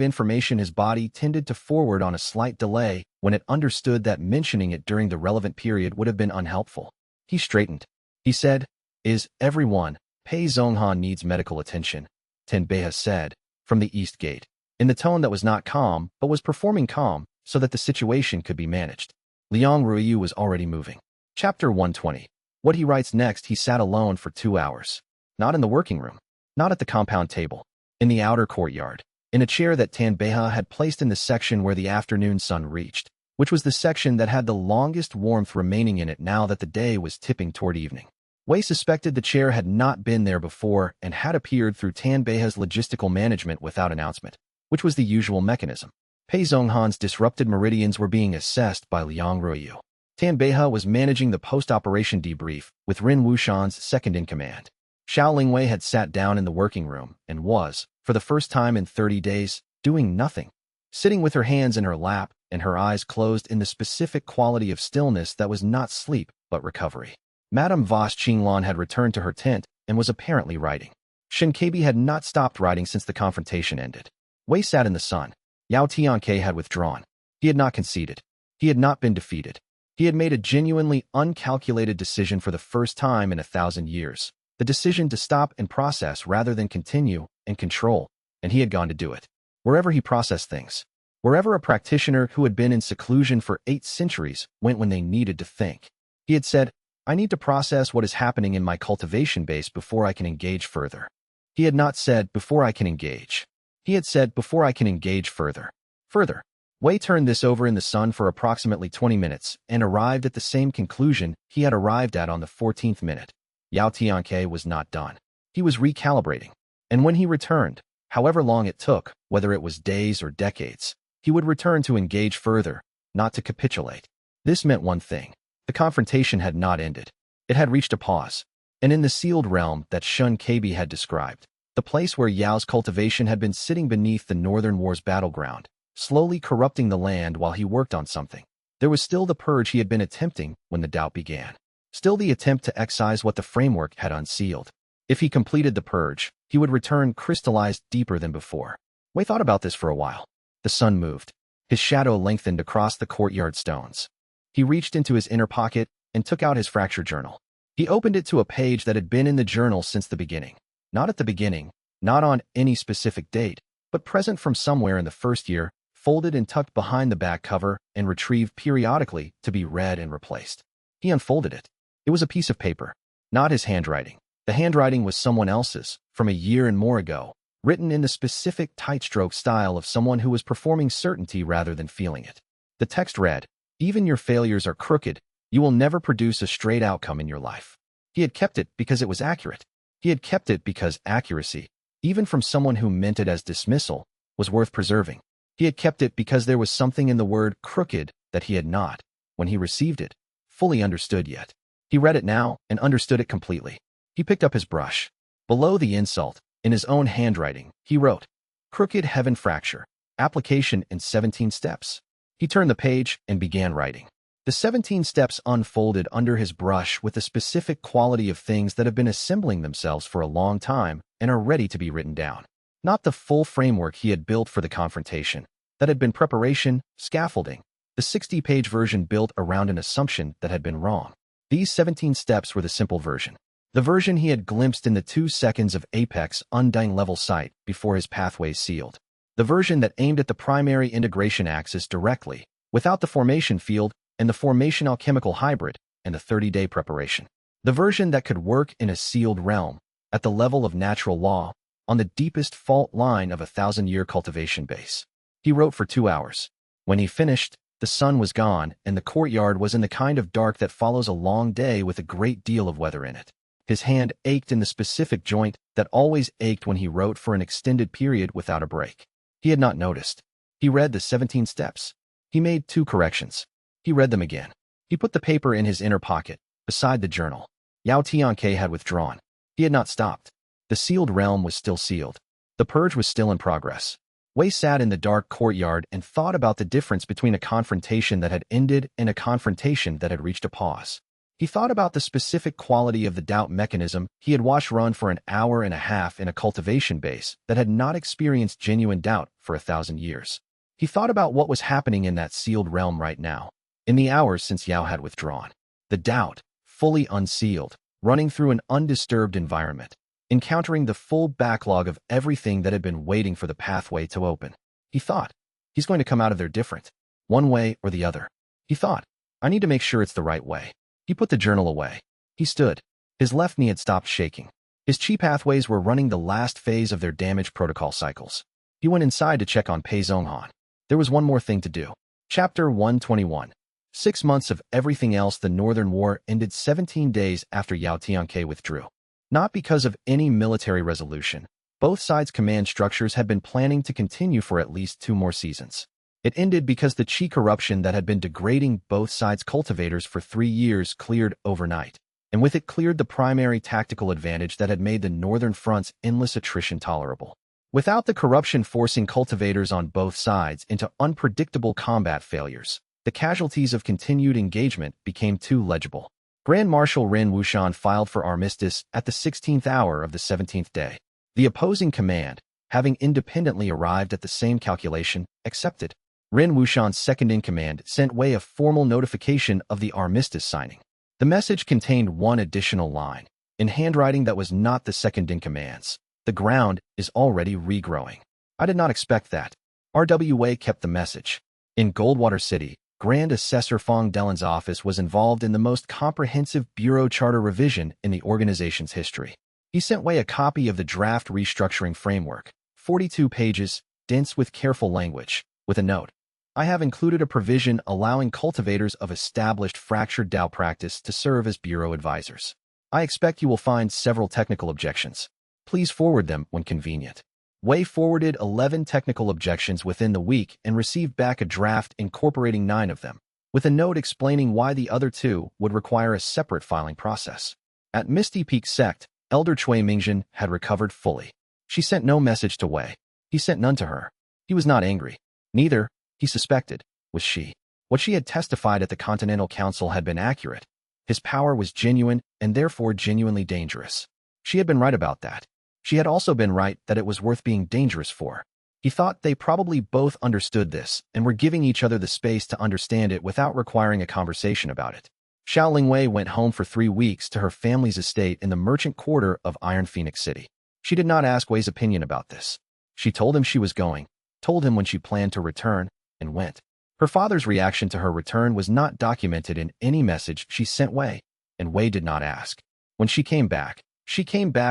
S1: information his body tended to forward on a slight delay when it understood that mentioning it during the relevant period would have been unhelpful. He straightened. He said, "Is everyone? Pei Zhonghan needs medical attention," Tan Beihe said, from the east gate, in the tone that was not calm but was performing calm so that the situation could be managed. Liang Ryu was already moving. Chapter 120. What he writes next. He sat alone for 2 hours. Not in the working room. Not at the compound table. In the outer courtyard. In a chair that Tan Beihe had placed in the section where the afternoon sun reached, which was the section that had the longest warmth remaining in it now that the day was tipping toward evening. Wei suspected the chair had not been there before and had appeared through Tan Beihe's logistical management without announcement, which was the usual mechanism. Pei Zhonghan's disrupted meridians were being assessed by Liang Ryu. Tan Beihe was managing the post-operation debrief with Rin Wushan's second-in-command. Xiao Lingwei had sat down in the working room and was, for the first time in 30 days, doing nothing, sitting with her hands in her lap and her eyes closed in the specific quality of stillness that was not sleep but recovery. Madame Voss Qinglan had returned to her tent and was apparently writing. Shinkabi had not stopped writing since the confrontation ended. Wei sat in the sun. Yao Tianke had withdrawn. He had not conceded. He had not been defeated. He had made a genuinely uncalculated decision for the first time in 1,000 years. The decision to stop and process rather than continue and control, and he had gone to do it. Wherever he processed things. Wherever a practitioner who had been in seclusion for 8 centuries went when they needed to think. He had said, "I need to process what is happening in my cultivation base before I can engage further." He had not said, "before I can engage." He had said, "before I can engage further." Further. Wei turned this over in the sun for approximately 20 minutes and arrived at the same conclusion he had arrived at on the 14th minute. Yao Tianke was not done. He was recalibrating. And when he returned, however long it took, whether it was days or decades, he would return to engage further, not to capitulate. This meant one thing. The confrontation had not ended. It had reached a pause. And in the sealed realm that Shun Kabi had described, the place where Yao's cultivation had been sitting beneath the Northern War's battleground, slowly corrupting the land while he worked on something, there was still the purge he had been attempting when the doubt began. Still the attempt to excise what the framework had unsealed. If he completed the purge, he would return crystallized deeper than before. Wei thought about this for a while. The sun moved. His shadow lengthened across the courtyard stones. He reached into his inner pocket and took out his fracture journal. He opened it to a page that had been in the journal since the beginning. Not at the beginning, not on any specific date, but present from somewhere in the first year, folded and tucked behind the back cover and retrieved periodically to be read and replaced. He unfolded it. It was a piece of paper. Not his handwriting. The handwriting was someone else's, from a year and more ago, written in the specific tight-stroke style of someone who was performing certainty rather than feeling it. The text read, "Even your failures are crooked. You will never produce a straight outcome in your life." He had kept it because it was accurate. He had kept it because accuracy, even from someone who meant it as dismissal, was worth preserving. He had kept it because there was something in the word crooked that he had not, when he received it, fully understood yet. He read it now and understood it completely. He picked up his brush. Below the insult, in his own handwriting, he wrote, "Crooked Heaven Fracture. Application in 17 steps." He turned the page and began writing. The 17 steps unfolded under his brush with the specific quality of things that have been assembling themselves for a long time and are ready to be written down. Not the full framework he had built for the confrontation. That had been preparation, scaffolding, the 60-page version built around an assumption that had been wrong. These 17 steps were the simple version. The version he had glimpsed in the 2 seconds of Apex undying level sight before his pathways sealed. The version that aimed at the primary integration axis directly, without the formation field and the formation alchemical hybrid and the 30-day preparation. The version that could work in a sealed realm, at the level of natural law, on the deepest fault line of a 1,000-year cultivation base. He wrote for 2 hours. When he finished, the sun was gone and the courtyard was in the kind of dark that follows a long day with a great deal of weather in it. His hand ached in the specific joint that always ached when he wrote for an extended period without a break. He had not noticed. He read the 17 steps. He made 2 corrections. He read them again. He put the paper in his inner pocket, beside the journal. Yao Tianke had withdrawn. He had not stopped. The sealed realm was still sealed. The purge was still in progress. Wei sat in the dark courtyard and thought about the difference between a confrontation that had ended and a confrontation that had reached a pause. He thought about the specific quality of the doubt mechanism he had watched run for an hour and a half in a cultivation base that had not experienced genuine doubt for 1,000 years. He thought about what was happening in that sealed realm right now, in the hours since Yao had withdrawn. The doubt, fully unsealed, running through an undisturbed environment, encountering the full backlog of everything that had been waiting for the pathway to open. He thought, he's going to come out of there different, one way or the other. He thought, I need to make sure it's the right way. He put the journal away. He stood. His left knee had stopped shaking. His chi pathways were running the last phase of their damage protocol cycles. He went inside to check on Pei Zhonghan. There was one more thing to do. Chapter 121. 6 months of everything else. The Northern War ended 17 days after Yao Tianke withdrew. Not because of any military resolution. Both sides' command structures had been planning to continue for at least 2 more seasons. It ended because the chi corruption that had been degrading both sides' cultivators for 3 years cleared overnight, and with it cleared the primary tactical advantage that had made the Northern Front's endless attrition tolerable. Without the corruption forcing cultivators on both sides into unpredictable combat failures, the casualties of continued engagement became too legible. Grand Marshal Ren Wuxian filed for armistice at the 16th hour of the 17th day. The opposing command, having independently arrived at the same calculation, accepted. Ren Wuxian's second-in-command sent Wei a formal notification of the armistice signing. The message contained one additional line, in handwriting that was not the second-in-command's. The ground is already regrowing. I did not expect that. RWA kept the message. In Goldwater City, Grand Assessor Fong Delen's office was involved in the most comprehensive bureau charter revision in the organization's history. He sent Wei a copy of the draft restructuring framework, 42 pages, dense with careful language, with a note. I have included a provision allowing cultivators of established fractured Dao practice to serve as bureau advisors. I expect you will find several technical objections. Please forward them when convenient. Wei forwarded 11 technical objections within the week and received back a draft incorporating 9 of them, with a note explaining why the other 2 would require a separate filing process. At Misty Peak Sect, Elder Chui Mingjin had recovered fully. She sent no message to Wei. He sent none to her. He was not angry. Neither, he suspected, was she. What she had testified at the Continental Council had been accurate. His power was genuine and therefore genuinely dangerous. She had been right about that. She had also been right that it was worth being dangerous for. He thought they probably both understood this and were giving each other the space to understand it without requiring a conversation about it. Xiao Lingwei went home for 3 weeks to her family's estate in the merchant quarter of Iron Phoenix City. She did not ask Wei's opinion about this. She told him she was going, told him when she planned to return, and went. Her father's reaction to her return was not documented in any message she sent Wei, and Wei did not ask. When she came back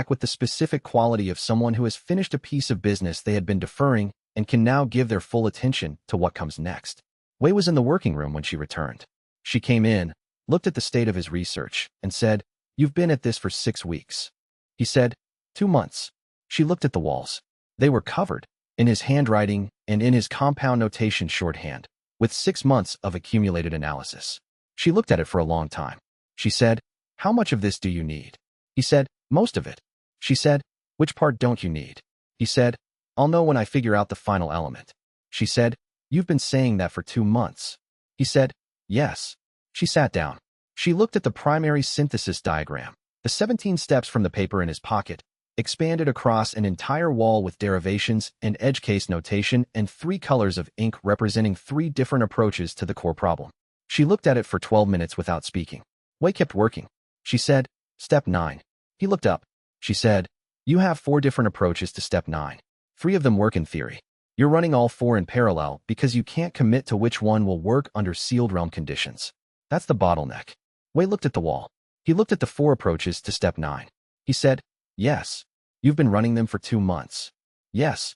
S1: with the specific quality of someone who has finished a piece of business they had been deferring and can now give their full attention to what comes next. Wei was in the working room when she returned. She came in, looked at the state of his research, and said, "You've been at this for 6 weeks." He said, 2 months. She looked at the walls. They were covered, in his handwriting and in his compound notation shorthand, with 6 months of accumulated analysis. She looked at it for a long time. She said, "How much of this do you need?" He said, "Most of it." She said, "Which part don't you need?" He said, "I'll know when I figure out the final element." She said, "You've been saying that for 2 months." He said, "Yes." She sat down. She looked at the primary synthesis diagram, the 17 steps from the paper in his pocket, expanded across an entire wall with derivations and edge case notation and 3 colors of ink representing 3 different approaches to the core problem. She looked at it for 12 minutes without speaking. Wei kept working. She said, "Step 9. He looked up. She said, "You have 4 different approaches to step 9. 3 of them work in theory. You're running all 4 in parallel because you can't commit to which one will work under sealed realm conditions. That's the bottleneck." Wei looked at the wall. He looked at the 4 approaches to step 9. He said, "Yes. You've been running them for 2 months." "Yes."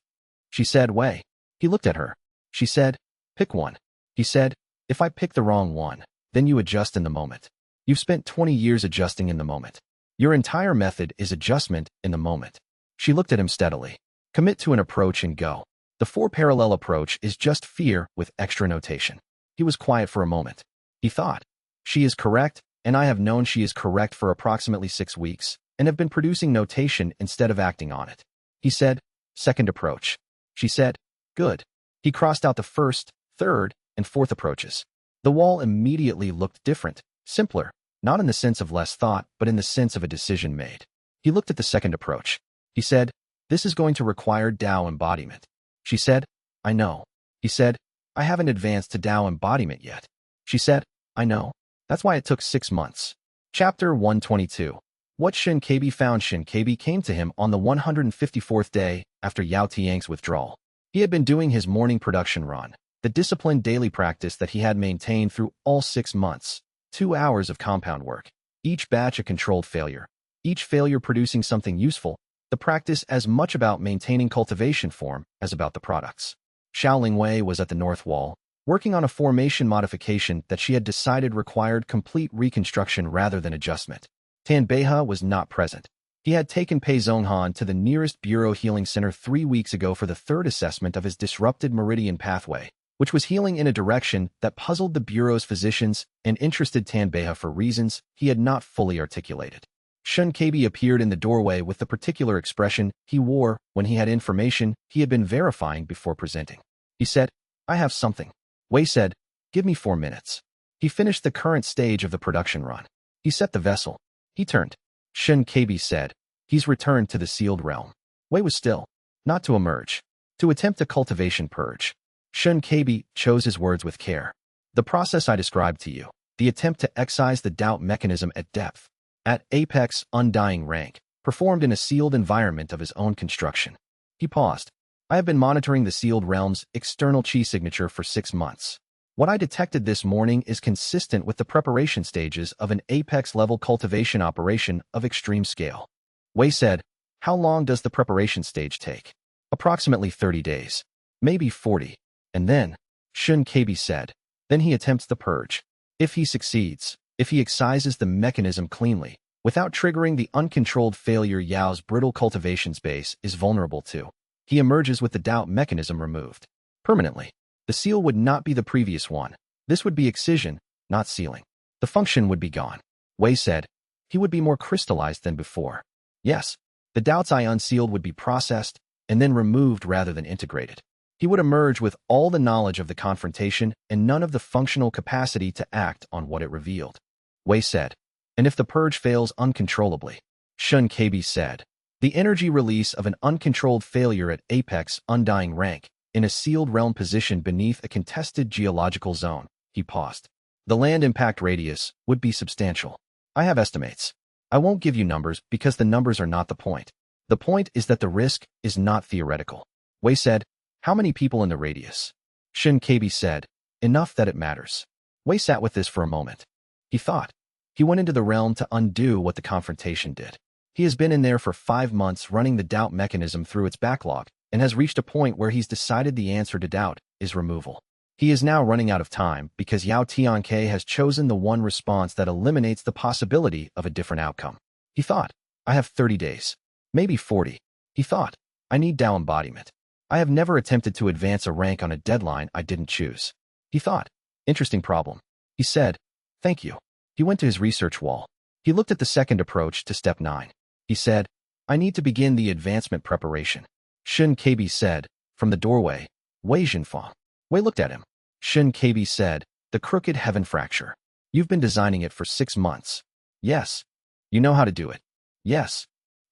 S1: She said, "Wei." He looked at her. She said, "Pick one." He said, "If I pick the wrong one, then you adjust in the moment. You've spent 20 years adjusting in the moment. Your entire method is adjustment in the moment." She looked at him steadily. "Commit to an approach and go. The 4 parallel approach is just fear with extra notation." He was quiet for a moment. He thought, "She is correct, and I have known she is correct for approximately 6 weeks, and have been producing notation instead of acting on it." He said, "Second approach." She said, "Good." He crossed out the 1st, 3rd, and 4th approaches. The wall immediately looked different, simpler, not in the sense of less thought, but in the sense of a decision made. He looked at the 2nd approach. He said, "This is going to require Dao embodiment." She said, "I know." He said, "I haven't advanced to Dao embodiment yet." She said, "I know. That's why it took 6 months." Chapter 122. What Shin Kabi found. Shin Kabi came to him on the 154th day after Yao Tiang's withdrawal. He had been doing his morning production run, the disciplined daily practice that he had maintained through all 6 months, 2 hours of compound work, each batch a controlled failure, each failure producing something useful, the practice as much about maintaining cultivation form as about the products. Xiao Lingwei was at the north wall, working on a formation modification that she had decided required complete reconstruction rather than adjustment. Tan Beihe was not present. He had taken Pei Zhonghan to the nearest Bureau Healing Center 3 weeks ago for the 3rd assessment of his disrupted meridian pathway, which was healing in a direction that puzzled the Bureau's physicians and interested Tan Beihe for reasons he had not fully articulated. Shun Kabi appeared in the doorway with the particular expression he wore when he had information he had been verifying before presenting. He said, "I have something." Wei said, "Give me 4 minutes." He finished the current stage of the production run. He set the vessel. He turned. Shun Kabi said, "He's returned to the sealed realm." Wei was still. Not to emerge. To attempt a cultivation purge. Shun Kabi chose his words with care. "The process I described to you. The attempt to excise the doubt mechanism at depth. At apex, undying rank. Performed in a sealed environment of his own construction." He paused. "I have been monitoring the sealed realm's external chi signature for 6 months. What I detected this morning is consistent with the preparation stages of an apex-level cultivation operation of extreme scale." Wei said, "How long does the preparation stage take?" "Approximately 30 days. Maybe 40. And then," xianxia said. Then he attempts the purge. If he succeeds, if he excises the mechanism cleanly, without triggering the uncontrolled failure Yao's brittle cultivation base is vulnerable to, he emerges with the doubt mechanism removed. Permanently. The seal would not be the previous one. This would be excision, not sealing. The function would be gone. Wei said. He would be more crystallized than before. Yes. The doubts I unsealed would be processed and then removed rather than integrated. He would emerge with all the knowledge of the confrontation and none of the functional capacity to act on what it revealed. Wei said. And if the purge fails uncontrollably? xianxia said. The energy release of an uncontrolled failure at apex undying rank, in a sealed realm position beneath a contested geological zone. He paused. The land impact radius would be substantial. I have estimates. I won't give you numbers because the numbers are not the point. The point is that the risk is not theoretical. Wei said, how many people in the radius? xianxia said, enough that it matters. Wei sat with this for a moment. He thought. He went into the realm to undo what the confrontation did. He has been in there for 5 months running the doubt mechanism through its backlog and has reached a point where he's decided the answer to doubt is removal. He is now running out of time because Yao Tianke has chosen the one response that eliminates the possibility of a different outcome. He thought, I have 30 days. Maybe 40. He thought, I need Tao embodiment. I have never attempted to advance a rank on a deadline I didn't choose. He thought, interesting problem. He said, thank you. He went to his research wall. He looked at the second approach to step 9. He said, I need to begin the advancement preparation. xianxia said, from the doorway, Wei Zhenfang. Wei looked at him. xianxia said, the crooked heaven fracture. You've been designing it for 6 months. Yes. You know how to do it. Yes.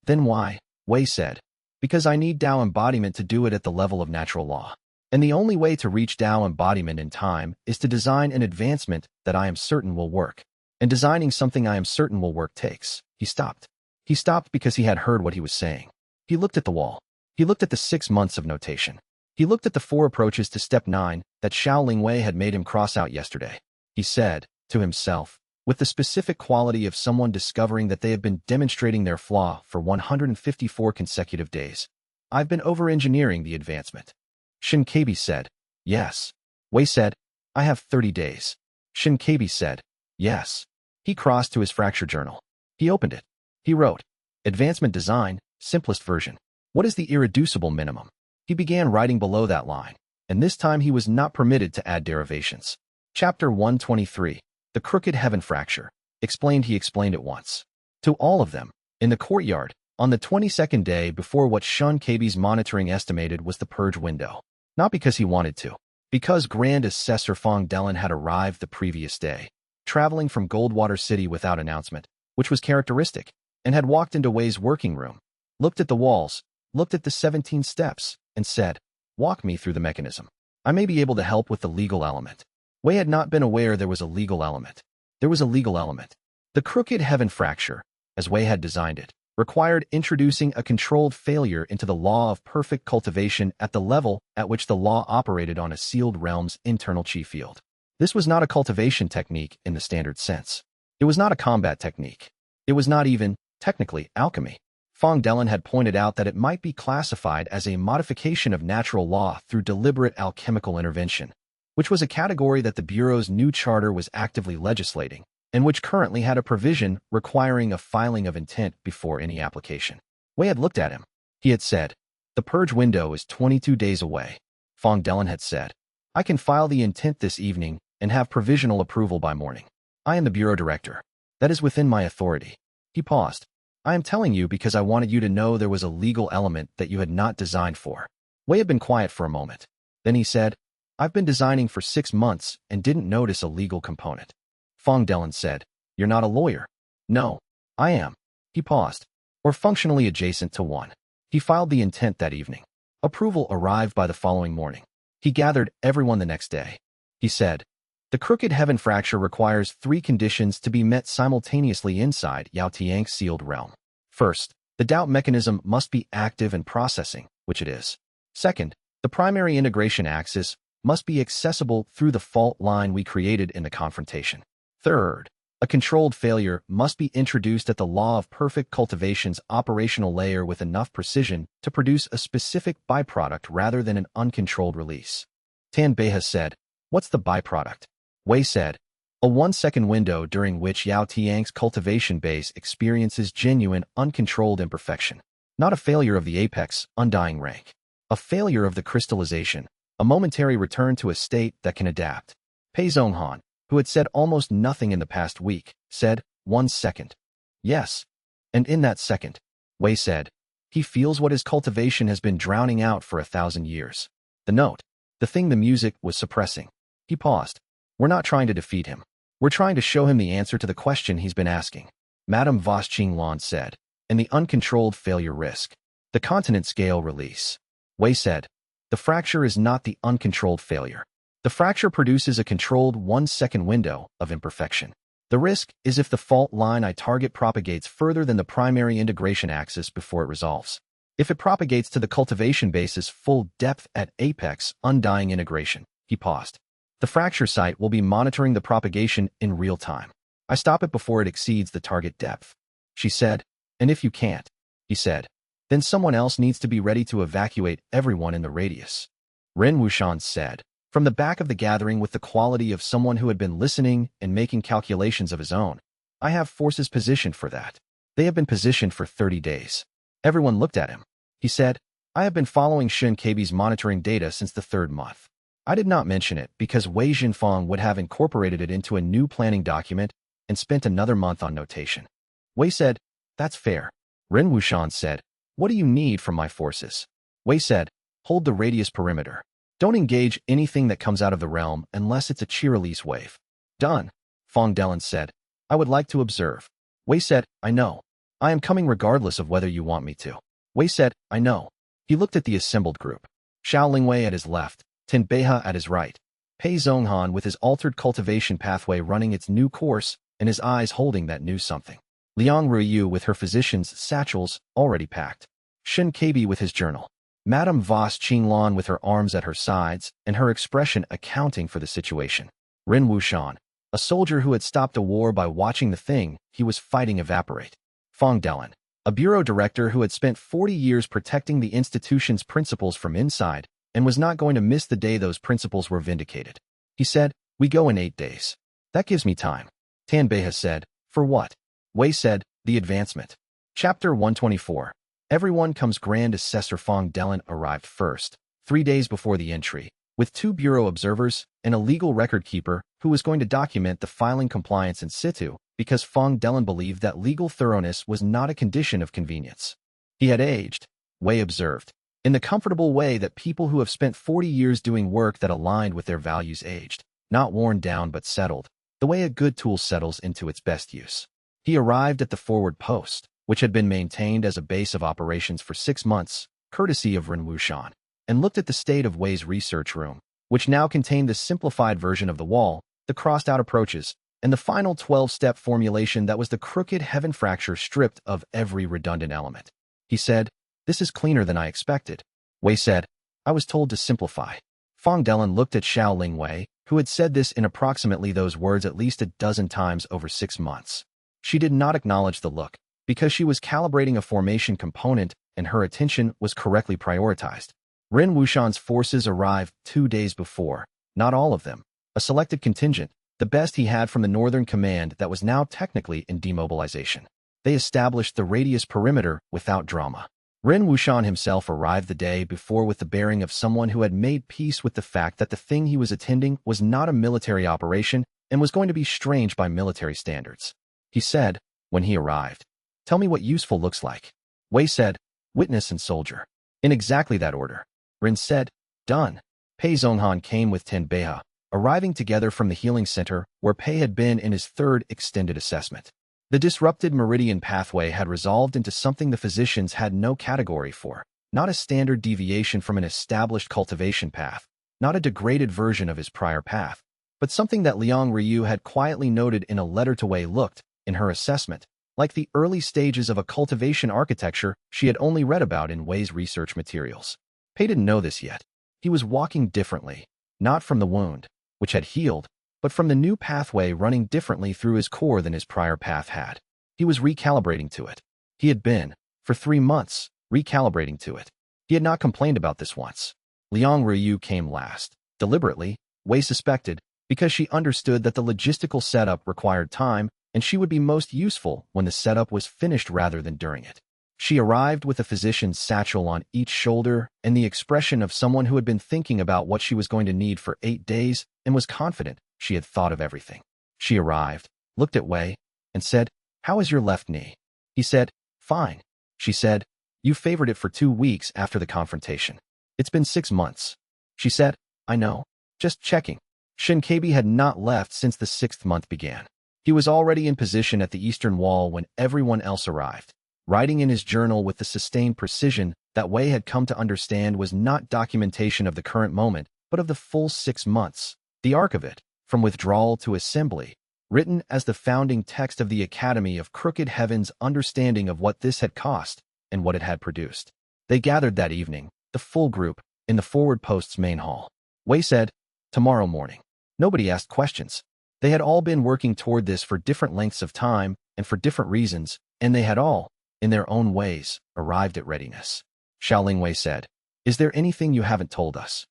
S1: Then why? Wei said. Because I need Tao embodiment to do it at the level of natural law. And the only way to reach Tao embodiment in time is to design an advancement that I am certain will work. And designing something I am certain will work takes. He stopped. He stopped because he had heard what he was saying. He looked at the wall. He looked at the 6 months of notation. He looked at the 4 approaches to step 9 that Xiao Wei had made him cross out yesterday. He said, to himself, with the specific quality of someone discovering that they have been demonstrating their flaw for 154 consecutive days. I've been over-engineering the advancement. xianxia said, yes. Wei said, I have 30 days. xianxia said, yes. He crossed to his fracture journal. He opened it. He wrote, advancement design, simplest version. What is the irreducible minimum? He began writing below that line, and this time he was not permitted to add derivations. Chapter 123, The Crooked Heaven Fracture. He explained it once. To all of them, in the courtyard, on the 22nd day before what xianxia's monitoring estimated was the purge window. Not because he wanted to. Because Grand Assessor Fong Dellen had arrived the previous day, traveling from Goldwater City without announcement, which was characteristic, and had walked into Wei's working room, looked at the walls, looked at the 17 steps, and said, walk me through the mechanism. I may be able to help with the legal element. Wei had not been aware there was a legal element. There was a legal element. The crooked heaven fracture, as Wei had designed it, required introducing a controlled failure into the law of perfect cultivation at the level at which the law operated on a sealed realm's internal chi field. This was not a cultivation technique in the standard sense. It was not a combat technique. It was not even, technically, alchemy. Fong Dellen had pointed out that it might be classified as a modification of natural law through deliberate alchemical intervention, which was a category that the Bureau's new charter was actively legislating, and which currently had a provision requiring a filing of intent before any application. Wei had looked at him. He had said, the purge window is 22 days away. Fong Dellen had said, I can file the intent this evening and have provisional approval by morning. I am the Bureau Director. That is within my authority. He paused. I am telling you because I wanted you to know there was a legal element that you had not designed for. Wei had been quiet for a moment. Then he said, I've been designing for 6 months and didn't notice a legal component. Fong Dellen said, you're not a lawyer. No, I am. He paused. Or functionally adjacent to one. He filed the intent that evening. Approval arrived by the following morning. He gathered everyone the next day. He said, the crooked heaven fracture requires 3 conditions to be met simultaneously inside Yao Tiang's sealed realm. First, the doubt mechanism must be active and processing, which it is. Second, the primary integration axis must be accessible through the fault line we created in the confrontation. Third, a controlled failure must be introduced at the law of perfect cultivation's operational layer with enough precision to produce a specific byproduct rather than an uncontrolled release. Tan Bei has said, What's the byproduct? Wei said. A 1-second window during which Yao Tiang's cultivation base experiences genuine, uncontrolled imperfection. Not a failure of the apex, undying rank. A failure of the crystallization, a momentary return to a state that can adapt. Pei Zhonghan, who had said almost nothing in the past week, said, 1 second. Yes. And in that second, Wei said, he feels what his cultivation has been drowning out for 1,000 years. The note, the thing the music was suppressing. He paused. We're not trying to defeat him. We're trying to show him the answer to the question he's been asking. Madame Vos Qinglan said, and the uncontrolled failure risk. The continent scale release. Wei said, the fracture is not the uncontrolled failure. The fracture produces a controlled 1-second window of imperfection. The risk is if the fault line I target propagates further than the primary integration axis before it resolves. If it propagates to the cultivation base's full depth at apex, undying integration. He paused. The fracture site will be monitoring the propagation in real time. I stop it before it exceeds the target depth. She said, and if you can't, he said, then someone else needs to be ready to evacuate everyone in the radius. Ren Wuxian said, from the back of the gathering with the quality of someone who had been listening and making calculations of his own. I have forces positioned for that. They have been positioned for 30 days. Everyone looked at him. He said, I have been following Shen Kei's monitoring data since the 3rd month. I did not mention it because Wei Jinfeng would have incorporated it into a new planning document and spent another month on notation. Wei said, that's fair. Ren Wuxian said, what do you need from my forces? Wei said, hold the radius perimeter. Don't engage anything that comes out of the realm unless it's a chi release wave. Done. Fong Delan said, I would like to observe. Wei said, I know. I am coming regardless of whether you want me to. Wei said, I know. He looked at the assembled group. Xiao Lingwei at his left, Tin Beihe at his right, Pei Zhonghan with his altered cultivation pathway running its new course and his eyes holding that new something. Liang Ruiyu with her physician's satchels already packed. Shen Kei with his journal. Madame Vos Qinglan with her arms at her sides and her expression accounting for the situation. Ren Wuxian, a soldier who had stopped a war by watching the thing he was fighting evaporate. Fong Delan, a bureau director who had spent 40 years protecting the institution's principles from inside and was not going to miss the day those principles were vindicated. He said, we go in 8 days. That gives me time. Tan Beihe said, for what? Wei said, the advancement. Chapter 124. Everyone comes. Grand Assessor Fong Delan arrived first, 3 days before the entry, with 2 bureau observers and a legal record keeper who was going to document the filing compliance in situ because Fong Delan believed that legal thoroughness was not a condition of convenience. He had aged, Wei observed, in the comfortable way that people who have spent 40 years doing work that aligned with their values aged, not worn down but settled, the way a good tool settles into its best use. He arrived at the forward post, which had been maintained as a base of operations for 6 months, courtesy of Ren Wuxian, and looked at the state of Wei's research room, which now contained the simplified version of the wall, the crossed-out approaches, and the final 12-step formulation that was the crooked heaven fracture stripped of every redundant element. He said, this is cleaner than I expected. Wei said, I was told to simplify. Fong Delan looked at Xiao Lingwei, who had said this in approximately those words at least a dozen times over 6 months. She did not acknowledge the look, because she was calibrating a formation component and her attention was correctly prioritized. Ren Wuxian's forces arrived 2 days before, not all of them, a selected contingent, the best he had from the Northern Command that was now technically in demobilization. They established the radius perimeter without drama. Ren Wuxian himself arrived the day before with the bearing of someone who had made peace with the fact that the thing he was attending was not a military operation and was going to be strange by military standards. He said, when he arrived, tell me what useful looks like. Wei said, witness and soldier. In exactly that order. Ren said, done. Pei Zhonghan came with Tin Beihe, arriving together from the healing center where Pei had been in his 3rd extended assessment. The disrupted meridian pathway had resolved into something the physicians had no category for, not a standard deviation from an established cultivation path, not a degraded version of his prior path, but something that Liang Ryu had quietly noted in a letter to Wei looked, in her assessment, like the early stages of a cultivation architecture she had only read about in Wei's research materials. Pei didn't know this yet. He was walking differently, not from the wound, which had healed, but from the new pathway running differently through his core than his prior path had. He was recalibrating to it. He had been, for 3 months, recalibrating to it. He had not complained about this once. Liang Ryu came last, deliberately, Wei suspected, because she understood that the logistical setup required time, and she would be most useful when the setup was finished rather than during it. She arrived with a physician's satchel on each shoulder and the expression of someone who had been thinking about what she was going to need for 8 days and was confident she had thought of everything. She arrived, looked at Wei, and said, "How is your left knee?" He said, "Fine." She said, "You favored it for 2 weeks after the confrontation. It's been 6 months." She said, "I know. Just checking." Shinkabi had not left since the 6th month began. He was already in position at the eastern wall when everyone else arrived, writing in his journal with the sustained precision that Wei had come to understand was not documentation of the current moment, but of the full 6 months, the arc of it, from withdrawal to assembly, written as the founding text of the Academy of Crooked Heaven's understanding of what this had cost and what it had produced. They gathered that evening, the full group, in the forward post's main hall. Wei said, "Tomorrow morning." Nobody asked questions. They had all been working toward this for different lengths of time and for different reasons, and they had all, in their own ways, arrived at readiness. Xiaoling Wei said, "Is there anything you haven't told us?"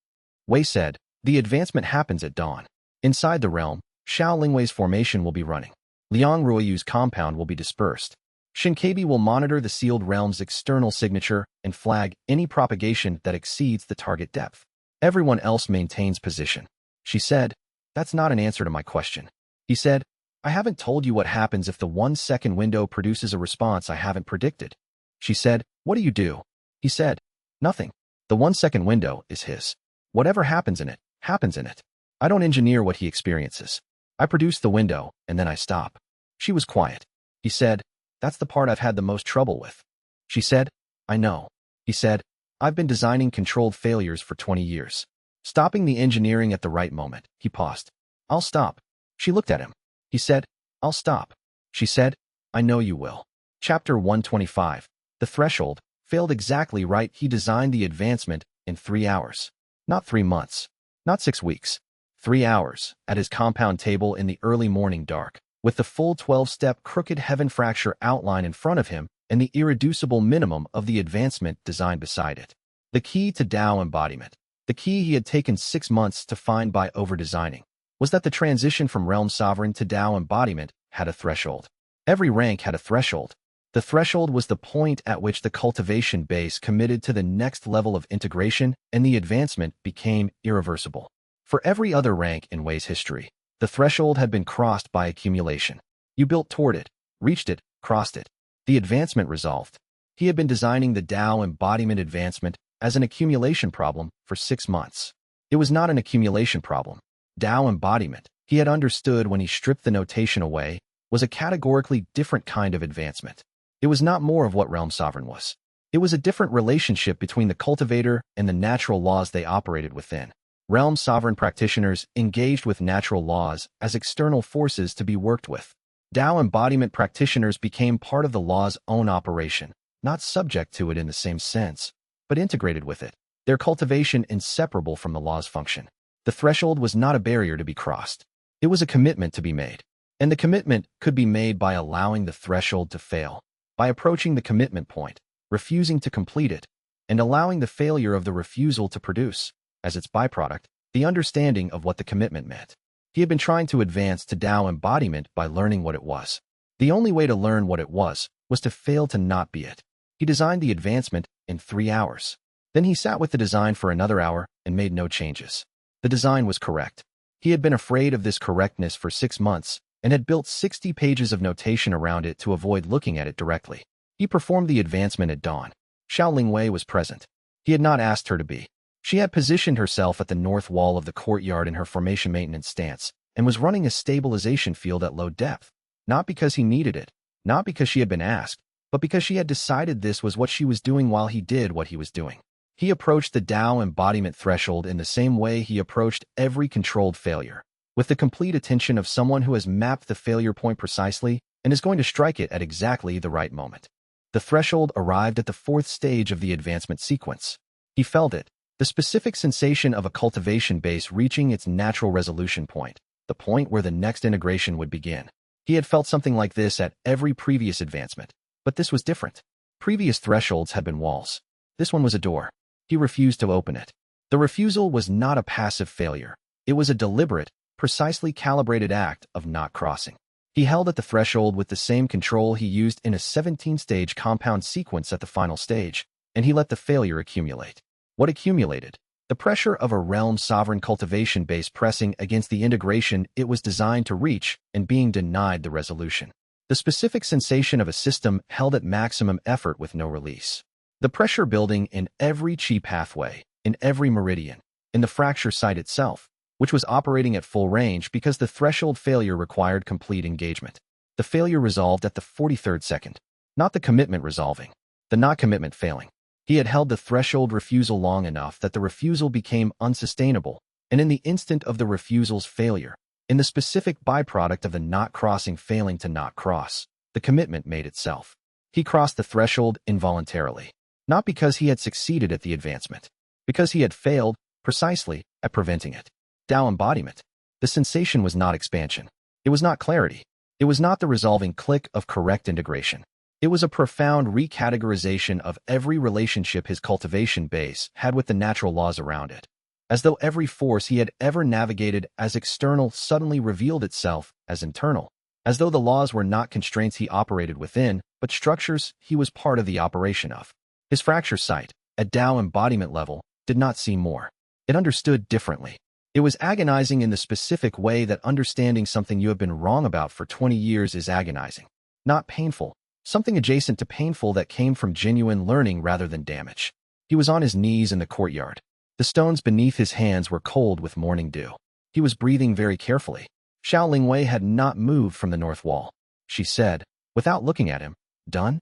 S1: Wei said, "The advancement happens at dawn. Inside the realm, Xiaoling Wei's formation will be running. Liang Ruoyu's compound will be dispersed. Shinkabi will monitor the sealed realm's external signature and flag any propagation that exceeds the target depth. Everyone else maintains position." She said, "That's not an answer to my question." He said, "I haven't told you what happens if the 1-second window produces a response I haven't predicted." She said, "What do you do?" He said, "Nothing. The 1-second window is his. Whatever happens in it, happens in it. I don't engineer what he experiences. I produce the window, and then I stop." She was quiet. He said, "That's the part I've had the most trouble with." She said, "I know." He said, "I've been designing controlled failures for 20 years. Stopping the engineering at the right moment." He paused. "I'll stop." She looked at him. He said, "I'll stop." She said, "I know you will." Chapter 125. The threshold failed exactly right. He designed the advancement in 3 hours. Not 3 months. Not 6 weeks. 3 hours, at his compound table in the early morning dark, with the full 12-step crooked heaven fracture outline in front of him and the irreducible minimum of the advancement designed beside it. The key to Tao embodiment, the key he had taken 6 months to find by over-designing, was that the transition from realm sovereign to Tao embodiment had a threshold. Every rank had a threshold. The threshold was the point at which the cultivation base committed to the next level of integration and the advancement became irreversible. For every other rank in Wei's history, the threshold had been crossed by accumulation. You built toward it, reached it, crossed it. The advancement resolved. He had been designing the Tao embodiment advancement as an accumulation problem for 6 months. It was not an accumulation problem. Tao embodiment, he had understood when he stripped the notation away, was a categorically different kind of advancement. It was not more of what realm sovereign was. It was a different relationship between the cultivator and the natural laws they operated within. Realm sovereign practitioners engaged with natural laws as external forces to be worked with. Tao embodiment practitioners became part of the law's own operation, not subject to it in the same sense, but integrated with it, their cultivation inseparable from the law's function. The threshold was not a barrier to be crossed. It was a commitment to be made. And the commitment could be made by allowing the threshold to fail, by approaching the commitment point, refusing to complete it, and allowing the failure of the refusal to produce, as its byproduct, the understanding of what the commitment meant. He had been trying to advance to Tao embodiment by learning what it was. The only way to learn what it was to fail to not be it. He designed the advancement in 3 hours. Then he sat with the design for another hour and made no changes. The design was correct. He had been afraid of this correctness for 6 months and had built 60 pages of notation around it to avoid looking at it directly. He performed the advancement at dawn. Xiaoling Wei was present. He had not asked her to be. She had positioned herself at the north wall of the courtyard in her formation maintenance stance and was running a stabilization field at low depth, not because he needed it, not because she had been asked, but because she had decided this was what she was doing while he did what he was doing. He approached the Tao embodiment threshold in the same way he approached every controlled failure, with the complete attention of someone who has mapped the failure point precisely and is going to strike it at exactly the right moment. The threshold arrived at the 4th stage of the advancement sequence. He felt it, the specific sensation of a cultivation base reaching its natural resolution point, the point where the next integration would begin. He had felt something like this at every previous advancement, but this was different. Previous thresholds had been walls. This one was a door. He refused to open it. The refusal was not a passive failure. It was a deliberate, precisely calibrated act of not crossing. He held at the threshold with the same control he used in a 17-stage compound sequence at the final stage, and he let the failure accumulate. What accumulated? The pressure of a realm's sovereign cultivation base pressing against the integration it was designed to reach and being denied the resolution. The specific sensation of a system held at maximum effort with no release. The pressure building in every chi pathway, in every meridian, in the fracture site itself, which was operating at full range because the threshold failure required complete engagement. The failure resolved at the 43rd second, not the commitment resolving, the not commitment failing. He had held the threshold refusal long enough that the refusal became unsustainable, and in the instant of the refusal's failure, in the specific byproduct of the not crossing failing to not cross, the commitment made itself. He crossed the threshold involuntarily, not because he had succeeded at the advancement, because he had failed, precisely, at preventing it. Tao embodiment. The sensation was not expansion. It was not clarity. It was not the resolving click of correct integration. It was a profound recategorization of every relationship his cultivation base had with the natural laws around it, as though every force he had ever navigated as external suddenly revealed itself as internal, as though the laws were not constraints he operated within, but structures he was part of the operation of. His fracture site, at Tao embodiment level, did not see more. It understood differently. It was agonizing in the specific way that understanding something you have been wrong about for 20 years is agonizing. Not painful. Something adjacent to painful that came from genuine learning rather than damage. He was on his knees in the courtyard. The stones beneath his hands were cold with morning dew. He was breathing very carefully. Xiao Lingwei had not moved from the north wall. She said, without looking at him, "Done?"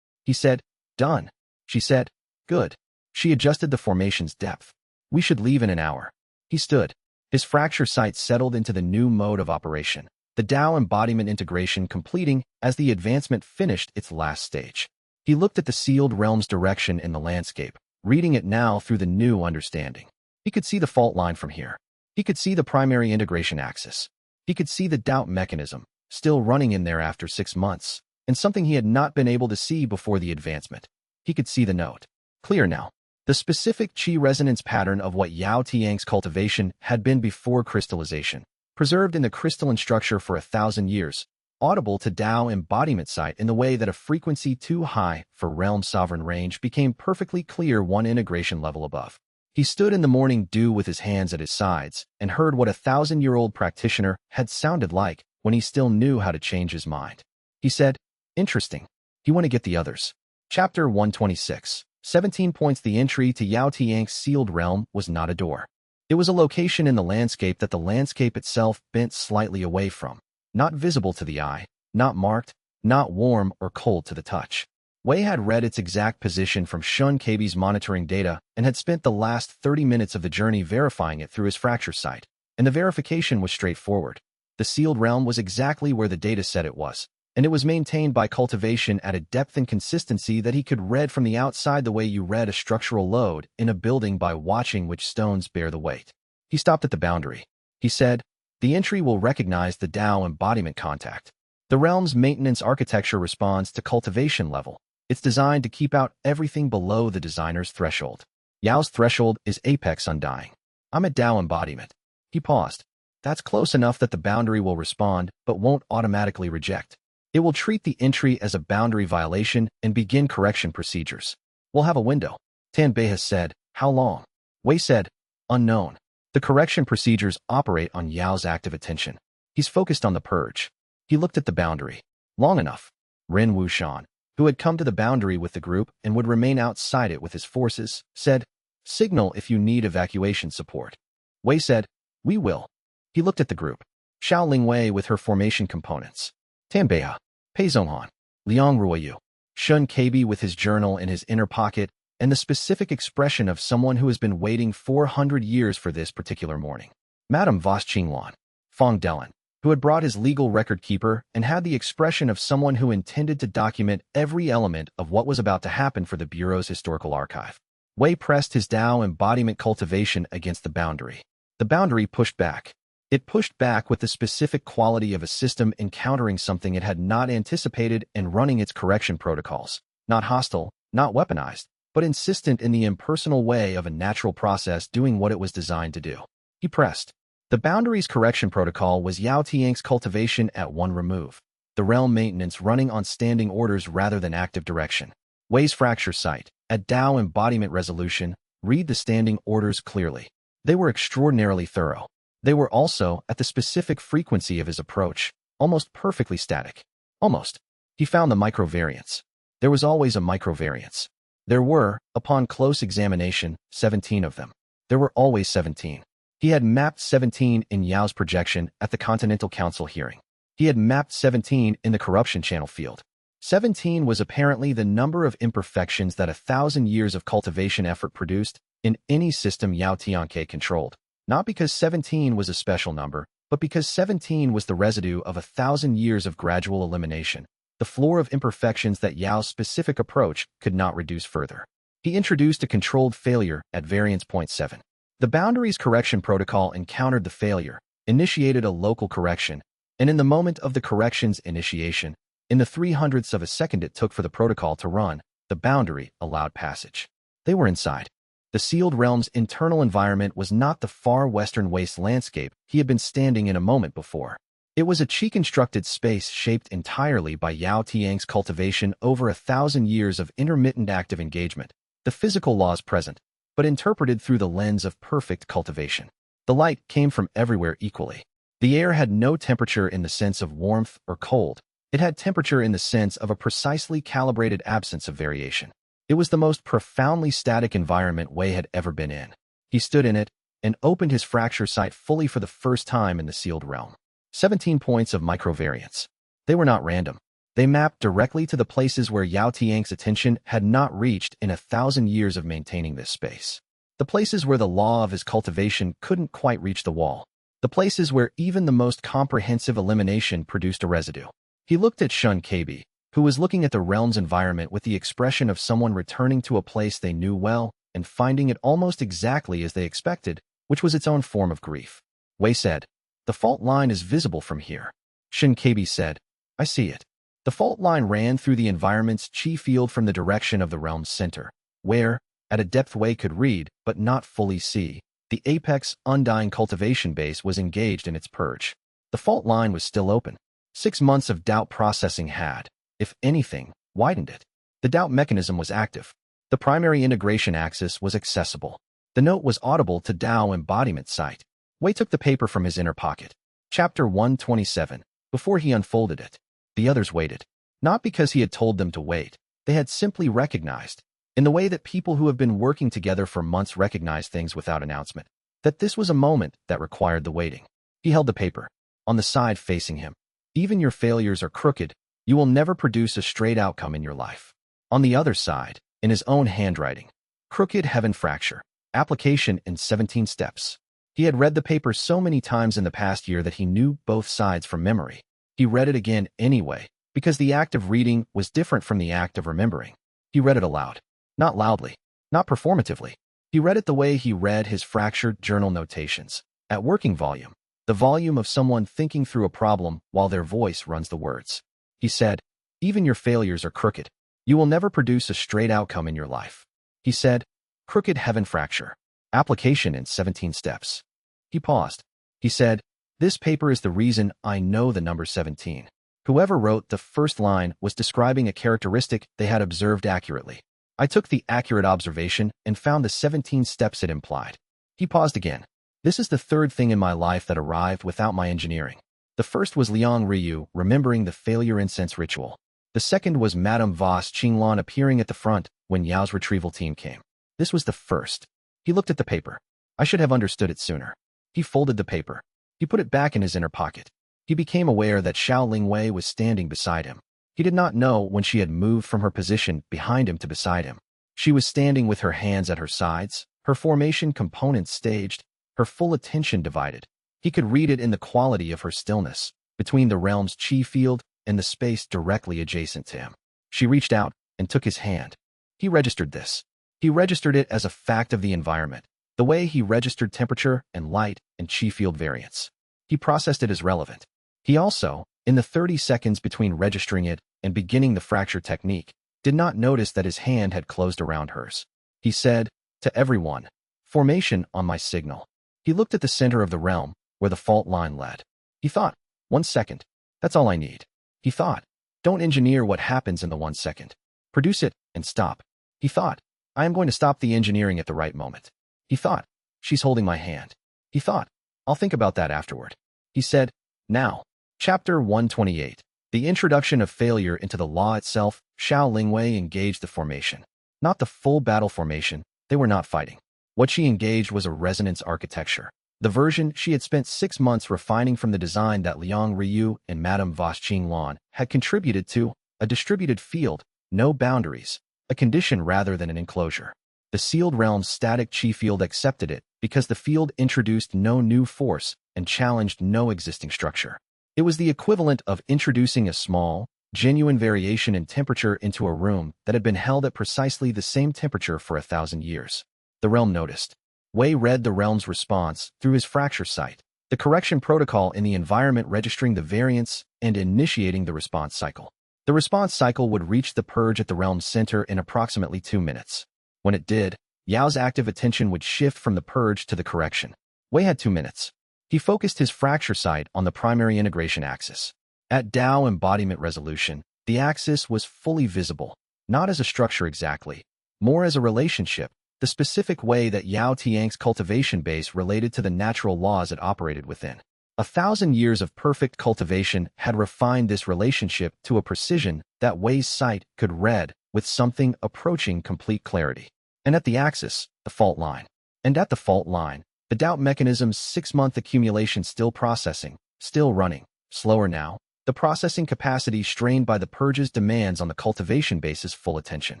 S1: He said, "Done." She said, "Good." She adjusted the formation's depth. "We should leave in an hour." He stood. His fracture site settled into the new mode of operation, the Tao embodiment integration completing as the advancement finished its last stage. He looked at the sealed realm's direction in the landscape, reading it now through the new understanding. He could see the fault line from here. He could see the primary integration axis. He could see the doubt mechanism, still running in there after 6 months, and something he had not been able to see before the advancement. He could see the note. Clear now. The specific chi resonance pattern of what Yao Tiang's cultivation had been before crystallization, preserved in the crystalline structure for 1,000 years, audible to Tao embodiment site in the way that a frequency too high for realm sovereign range became perfectly clear one integration level above. He stood in the morning dew with his hands at his sides and heard what a 1,000-year-old practitioner had sounded like when he still knew how to change his mind. He said, "Interesting. You want to get the others." Chapter 126. 17 points. The entry to Yao Tiang's sealed realm was not a door. It was a location in the landscape that the landscape itself bent slightly away from, not visible to the eye, not marked, not warm or cold to the touch. Wei had read its exact position from Shun KB's monitoring data and had spent the last 30 minutes of the journey verifying it through his fracture site, and the verification was straightforward. The sealed realm was exactly where the data said it was, and it was maintained by cultivation at a depth and consistency that he could read from the outside the way you read a structural load in a building by watching which stones bear the weight. He stopped at the boundary. He said, "The entry will recognize the Tao embodiment contact. The realm's maintenance architecture responds to cultivation level. It's designed to keep out everything below the designer's threshold. Yao's threshold is apex undying. I'm at Tao embodiment." He paused. "That's close enough that the boundary will respond but won't automatically reject. It will treat the entry as a boundary violation and begin correction procedures. We'll have a window." Tan Bei has said, "How long?" Wei said, "Unknown. The correction procedures operate on Yao's active attention. He's focused on the purge." He looked at the boundary. "Long enough." Ren Wushan, who had come to the boundary with the group and would remain outside it with his forces, said, "Signal if you need evacuation support." Wei said, "We will." He looked at the group. Xiao Lingwei with her formation components. Tanbei, Pei Zhonghan, Liang Ruoyu, Shun KB with his journal in his inner pocket, and the specific expression of someone who has been waiting 400 years for this particular morning. Madame Vos Qingluan, Fong Delan, who had brought his legal record keeper and had the expression of someone who intended to document every element of what was about to happen for the Bureau's historical archive. Wei pressed his Tao embodiment cultivation against the boundary. The boundary pushed back. It pushed back with the specific quality of a system encountering something it had not anticipated and running its correction protocols. Not hostile, not weaponized, but insistent in the impersonal way of a natural process doing what it was designed to do. He pressed. The boundaries correction protocol was Yao Tiang's cultivation at one remove, the realm maintenance running on standing orders rather than active direction. Wei's fracture site. At Dao embodiment resolution, read the standing orders clearly. They were extraordinarily thorough. They were also at the specific frequency of his approach, almost perfectly static. Almost. He found the microvariance. There was always a microvariance. There were, upon close examination, 17 of them. There were always 17. He had mapped 17 in Yao's projection at the Continental Council hearing. He had mapped 17 in the corruption channel field. 17 was apparently the number of imperfections that 1,000 years of cultivation effort produced in any system Yao Tianke controlled. Not because 17 was a special number, but because 17 was the residue of 1,000 years of gradual elimination, the floor of imperfections that Yao's specific approach could not reduce further. He introduced a controlled failure at variance point 7. The boundaries correction protocol encountered the failure, initiated a local correction, and in the moment of the correction's initiation, in the 300ths of a second it took for the protocol to run, the boundary allowed passage. They were inside. The sealed realm's internal environment was not the far western waste landscape he had been standing in a moment before. It was a chi-constructed space shaped entirely by Yao Tiang's cultivation over 1,000 years of intermittent active engagement, the physical laws present, but interpreted through the lens of perfect cultivation. The light came from everywhere equally. The air had no temperature in the sense of warmth or cold. It had temperature in the sense of a precisely calibrated absence of variation. It was the most profoundly static environment Wei had ever been in. He stood in it and opened his fracture site fully for the first time in the sealed realm. 17 points of microvariance. They were not random. They mapped directly to the places where Yao Tiang's attention had not reached in 1,000 years of maintaining this space. The places where the law of his cultivation couldn't quite reach the wall. The places where even the most comprehensive elimination produced a residue. He looked at xianxia, who was looking at the realm's environment with the expression of someone returning to a place they knew well and finding it almost exactly as they expected, which was its own form of grief. Wei said, "The fault line is visible from here." xianxia said, "I see it." The fault line ran through the environment's chi field from the direction of the realm's center, where, at a depth Wei could read but not fully see, the apex, undying cultivation base was engaged in its purge. The fault line was still open. 6 months of doubt processing had, if anything, widened it. The doubt mechanism was active. The primary integration axis was accessible. The note was audible to Dao embodiment site. Wei took the paper from his inner pocket. Chapter 127. Before he unfolded it, the others waited. Not because he had told them to wait. They had simply recognized, in the way that people who have been working together for months recognize things without announcement, that this was a moment that required the waiting. He held the paper. On the side facing him. Even your failures are crooked. You will never produce a straight outcome in your life. On the other side, in his own handwriting, crooked heaven fracture, application in 17 steps. He had read the paper so many times in the past year that he knew both sides from memory. He read it again anyway, because the act of reading was different from the act of remembering. He read it aloud. Not loudly. Not performatively. He read it the way he read his fractured journal notations, at working volume. The volume of someone thinking through a problem while their voice runs the words. He said, "Even your failures are crooked. You will never produce a straight outcome in your life." He said, "Crooked heaven fracture. Application in 17 steps." He paused. He said, "This paper is the reason I know the number 17. Whoever wrote the first line was describing a characteristic they had observed accurately. I took the accurate observation and found the 17 steps it implied." He paused again. "This is the third thing in my life that arrived without my engineering. The first was Liang Ryu remembering the failure incense ritual. The second was Madame Voss Qinglan appearing at the front when Yao's retrieval team came. This was the first." He looked at the paper. "I should have understood it sooner." He folded the paper. He put it back in his inner pocket. He became aware that Xiao Lingwei was standing beside him. He did not know when she had moved from her position behind him to beside him. She was standing with her hands at her sides, her formation components staged, her full attention divided. He could read it in the quality of her stillness, between the realm's chi field and the space directly adjacent to him. She reached out and took his hand. He registered this. He registered it as a fact of the environment, the way he registered temperature and light and chi field variance. He processed it as relevant. He also, in the 30 seconds between registering it and beginning the fracture technique, did not notice that his hand had closed around hers. He said, "To everyone, formation on my signal." He looked at the center of the realm, where the fault line led. He thought, 1 second. That's all I need. He thought, don't engineer what happens in the 1 second. Produce it and stop. He thought, I am going to stop the engineering at the right moment. He thought, she's holding my hand. He thought, I'll think about that afterward. He said, now. Chapter 128. The introduction of failure into the law itself. Xiao Lingwei engaged the formation. Not the full battle formation, they were not fighting. What she engaged was a resonance architecture. The version she had spent 6 months refining from the design that Liang Ryu and Madame Voss Qinglan had contributed to, a distributed field, no boundaries, a condition rather than an enclosure. The sealed realm's static chi field accepted it because the field introduced no new force and challenged no existing structure. It was the equivalent of introducing a small, genuine variation in temperature into a room that had been held at precisely the same temperature for 1,000 years. The realm noticed. Wei read the realm's response through his fracture sight, the correction protocol in the environment registering the variance and initiating the response cycle. The response cycle would reach the purge at the realm's center in approximately 2 minutes. When it did, Yao's active attention would shift from the purge to the correction. Wei had 2 minutes. He focused his fracture sight on the primary integration axis. At Dao embodiment resolution, the axis was fully visible, not as a structure exactly, more as a relationship, the specific way that Yao Tiang's cultivation base related to the natural laws it operated within. 1,000 years of perfect cultivation had refined this relationship to a precision that Wei's sight could read with something approaching complete clarity. And at the axis, the fault line. And at the fault line, the doubt mechanism's 6-month accumulation still processing, still running, slower now, the processing capacity strained by the purge's demands on the cultivation base's full attention.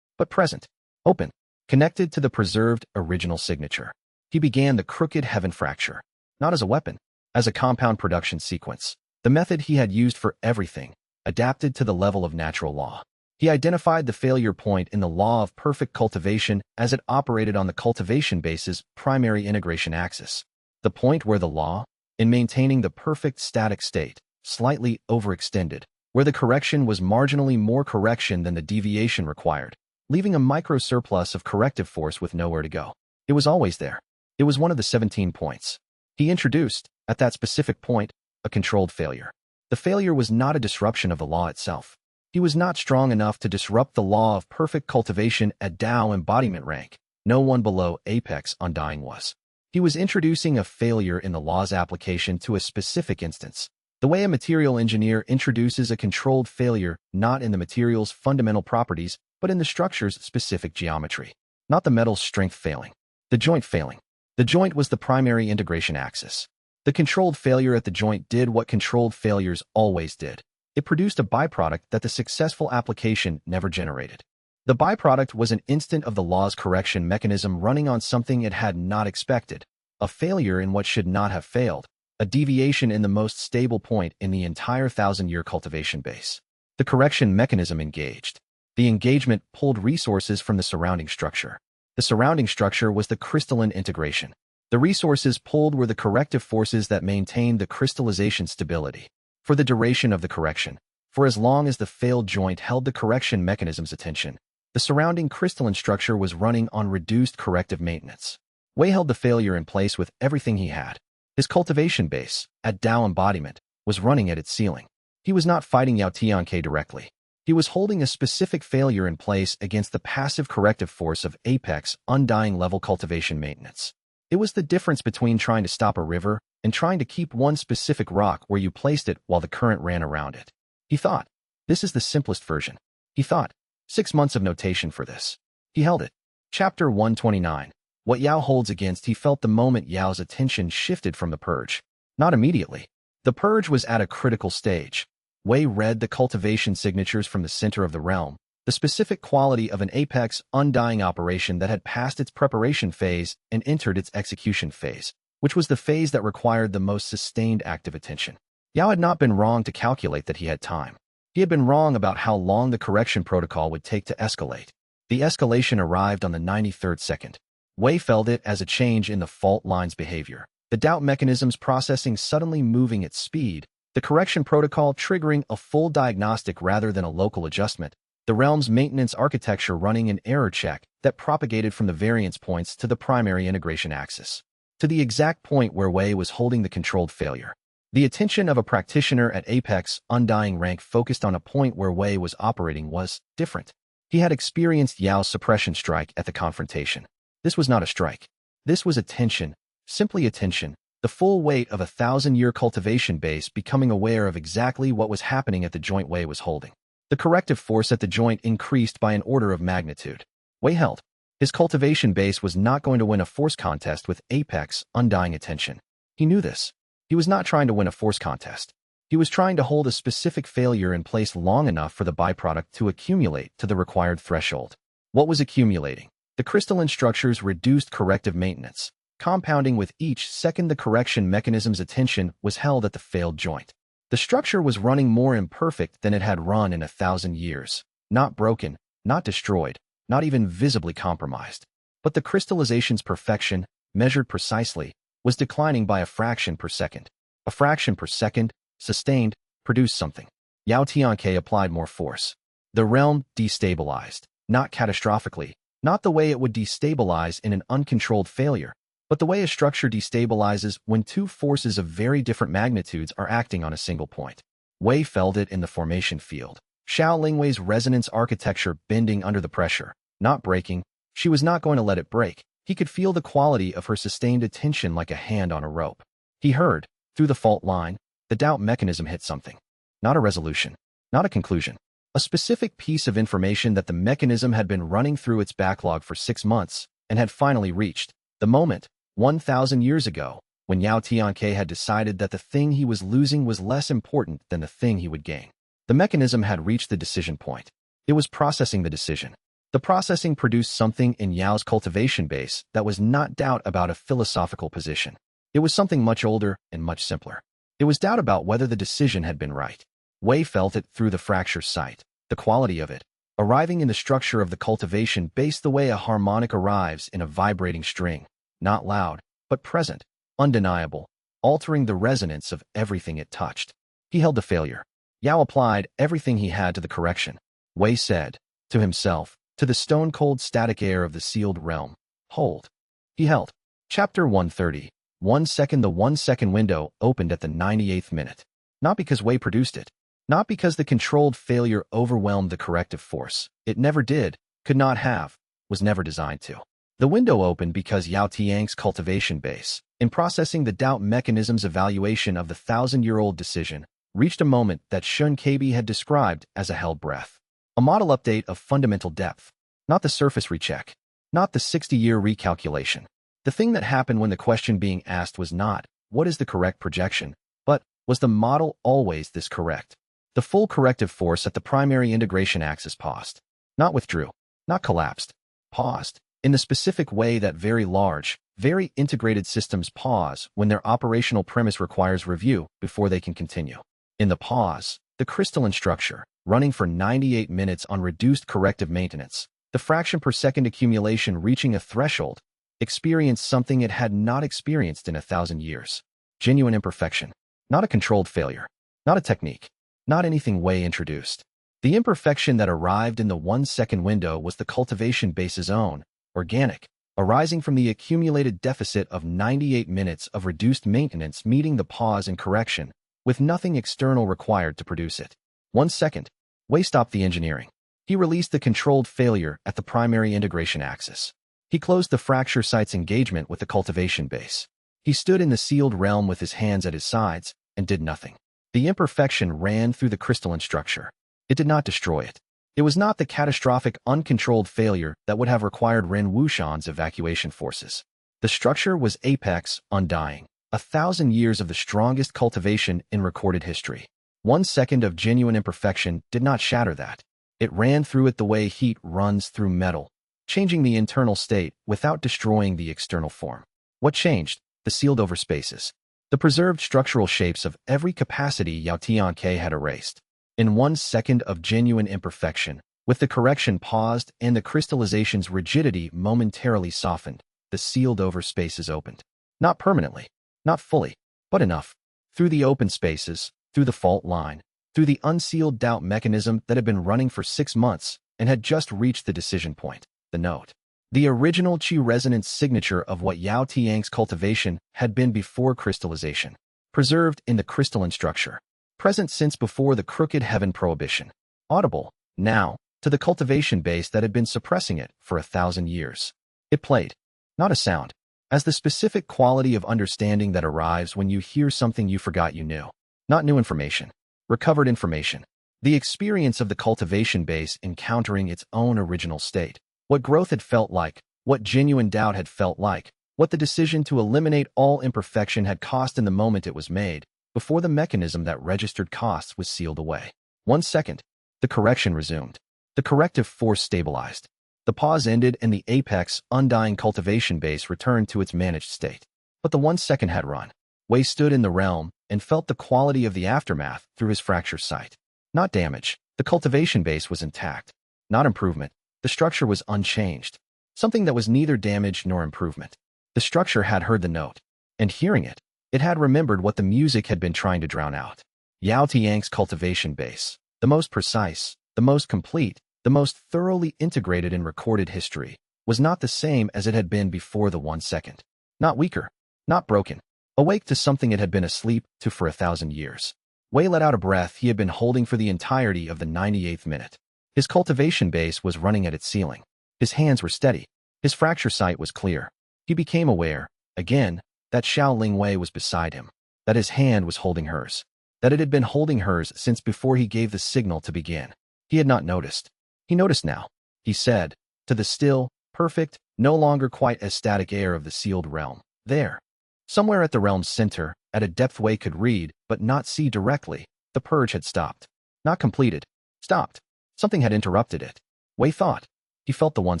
S1: But present, open, connected to the preserved original signature. He began the crooked heaven fracture, not as a weapon, as a compound production sequence, the method he had used for everything, adapted to the level of natural law. He identified the failure point in the law of perfect cultivation as it operated on the cultivation base's primary integration axis, the point where the law, in maintaining the perfect static state, slightly overextended, where the correction was marginally more correction than the deviation required, leaving a micro surplus of corrective force with nowhere to go. It was always there. It was one of the 17 points. He introduced, at that specific point, a controlled failure. The failure was not a disruption of the law itself. He was not strong enough to disrupt the law of perfect cultivation at Dao embodiment rank. No one below apex undying was. He was introducing a failure in the law's application to a specific instance, the way a material engineer introduces a controlled failure not in the material's fundamental properties, but in the structure's specific geometry. Not the metal's strength failing. The joint failing. The joint was the primary integration axis. The controlled failure at the joint did what controlled failures always did. It produced a byproduct that the successful application never generated. The byproduct was an instant of the law's correction mechanism running on something it had not expected, a failure in what should not have failed, a deviation in the most stable point in the entire 1,000-year cultivation base. The correction mechanism engaged. The engagement pulled resources from the surrounding structure. The surrounding structure was the crystalline integration. The resources pulled were the corrective forces that maintained the crystallization stability. For the duration of the correction, for as long as the failed joint held the correction mechanism's attention, the surrounding crystalline structure was running on reduced corrective maintenance. Wei held the failure in place with everything he had. His cultivation base, at Dao embodiment, was running at its ceiling. He was not fighting Yao Tianke directly. He was holding a specific failure in place against the passive corrective force of apex, undying level cultivation maintenance. It was the difference between trying to stop a river and trying to keep one specific rock where you placed it while the current ran around it. He thought, this is the simplest version. He thought, 6 months of notation for this. He held it. Chapter 129. What Yao holds against. He felt the moment Yao's attention shifted from the purge. Not immediately. The purge was at a critical stage. Wei read the cultivation signatures from the center of the realm, the specific quality of an apex, undying operation that had passed its preparation phase and entered its execution phase, which was the phase that required the most sustained active attention. Yao had not been wrong to calculate that he had time. He had been wrong about how long the correction protocol would take to escalate. The escalation arrived on the 93rd second. Wei felt it as a change in the fault line's behavior, the doubt mechanism's processing suddenly moving at speed, the correction protocol triggering a full diagnostic rather than a local adjustment, the realm's maintenance architecture running an error check that propagated from the variance points to the primary integration axis. to the exact point where Wei was holding the controlled failure. The attention of a practitioner at apex, undying rank focused on a point where Wei was operating was different. He had experienced Yao's suppression strike at the confrontation. This was not a strike. This was attention, simply attention, the full weight of a 1,000-year cultivation base becoming aware of exactly what was happening at the joint Wei was holding. The corrective force at the joint increased by an order of magnitude. Wei held. His cultivation base was not going to win a force contest with apex, undying attention. He knew this. He was not trying to win a force contest. He was trying to hold a specific failure in place long enough for the byproduct to accumulate to the required threshold. What was accumulating? The crystalline structure's reduced corrective maintenance. Compounding with each second the correction mechanism's attention was held at the failed joint. The structure was running more imperfect than it had run in 1,000 years. Not broken, not destroyed, not even visibly compromised. But the crystallization's perfection, measured precisely, was declining by a fraction per second. A fraction per second, sustained, produced something. Yao Tianke applied more force. The realm destabilized, not catastrophically, not the way it would destabilize in an uncontrolled failure, but the way a structure destabilizes when two forces of very different magnitudes are acting on a single point. Wei felt it in the formation field. Xiao Lingwei's resonance architecture bending under the pressure, not breaking. She was not going to let it break. He could feel the quality of her sustained attention like a hand on a rope. He heard, through the fault line, the doubt mechanism hit something. Not a resolution, not a conclusion. A specific piece of information that the mechanism had been running through its backlog for 6 months and had finally reached. The moment, 1,000 years ago, when Yao Tianke had decided that the thing he was losing was less important than the thing he would gain. The mechanism had reached the decision point. It was processing the decision. The processing produced something in Yao's cultivation base that was not doubt about a philosophical position. It was something much older and much simpler. It was doubt about whether the decision had been right. Wei felt it through the fracture sight, the quality of it, arriving in the structure of the cultivation base the way a harmonic arrives in a vibrating string, not loud, but present, undeniable, altering the resonance of everything it touched. He held the failure. Yao applied everything he had to the correction. Wei said, to himself, to the stone-cold static air of the sealed realm, hold. He held. Chapter 130. 1 second. The 1-second window opened at the 98th minute. Not because Wei produced it. Not because the controlled failure overwhelmed the corrective force. It never did, could not have, was never designed to. The window opened because Yao Tiang's cultivation base, in processing the doubt mechanism's evaluation of the 1,000-year-old decision, reached a moment that Shun Keibi had described as a held breath. A model update of fundamental depth. Not the surface recheck. Not the 60-year recalculation. The thing that happened when the question being asked was not, what is the correct projection, but, was the model always this correct? The full corrective force at the primary integration axis paused. Not withdrew. Not collapsed. Paused. In the specific way that very large, very integrated systems pause when their operational premise requires review before they can continue. In the pause, the crystalline structure, running for 98 minutes on reduced corrective maintenance, the fraction per second accumulation reaching a threshold, experienced something it had not experienced in 1,000 years. Genuine imperfection. Not a controlled failure. Not a technique. Not anything Wei introduced. The imperfection that arrived in the 1-second window was the cultivation base's own, organic, arising from the accumulated deficit of 98 minutes of reduced maintenance meeting the pause and correction, with nothing external required to produce it. 1 second. Wei stopped the engineering. He released the controlled failure at the primary integration axis. He closed the fracture site's engagement with the cultivation base. He stood in the sealed realm with his hands at his sides and did nothing. The imperfection ran through the crystalline structure. It did not destroy it. It was not the catastrophic, uncontrolled failure that would have required Ren Wuxian's evacuation forces. The structure was apex, undying. 1,000 years of the strongest cultivation in recorded history. 1 second of genuine imperfection did not shatter that. It ran through it the way heat runs through metal, changing the internal state without destroying the external form. What changed? The sealed-over spaces. The preserved structural shapes of every capacity Yao Tianke had erased. In 1 second of genuine imperfection, with the correction paused and the crystallization's rigidity momentarily softened, the sealed-over spaces opened. Not permanently, not fully, but enough. Through the open spaces, through the fault line, through the unsealed doubt mechanism that had been running for 6 months and had just reached the decision point, the note. the original qi resonance signature of what Yao Tiang's cultivation had been before crystallization, preserved in the crystalline structure, present since before the crooked heaven prohibition, audible, now, to the cultivation base that had been suppressing it for 1,000 years. It played, not a sound, as the specific quality of understanding that arrives when you hear something you forgot you knew. Not new information, recovered information. The experience of the cultivation base encountering its own original state. What growth had felt like, what genuine doubt had felt like, what the decision to eliminate all imperfection had cost in the moment it was made, before the mechanism that registered costs was sealed away. 1 second, the correction resumed. The corrective force stabilized. The pause ended and the apex, undying cultivation base returned to its managed state. But the 1 second had run. Wei stood in the realm and felt the quality of the aftermath through his fractured sight. Not damage. The cultivation base was intact. Not improvement. The structure was unchanged. Something that was neither damage nor improvement. The structure had heard the note, and hearing it, it had remembered what the music had been trying to drown out. Yao Tiang's cultivation base, the most precise, the most complete, the most thoroughly integrated in recorded history, was not the same as it had been before the 1 second. Not weaker, not broken, awake to something it had been asleep to for 1,000 years. Wei let out a breath he had been holding for the entirety of the 98th minute. His cultivation base was running at its ceiling. His hands were steady. His fracture sight was clear. He became aware, again, that Xiao Lingwei was beside him, that his hand was holding hers, that it had been holding hers since before he gave the signal to begin. He had not noticed. He noticed now. He said, to the still, perfect, no longer quite as static air of the sealed realm, there. Somewhere at the realm's center, at a depth Wei could read, but not see directly, the purge had stopped. Not completed. Stopped. Something had interrupted it. Wei thought. He felt the 1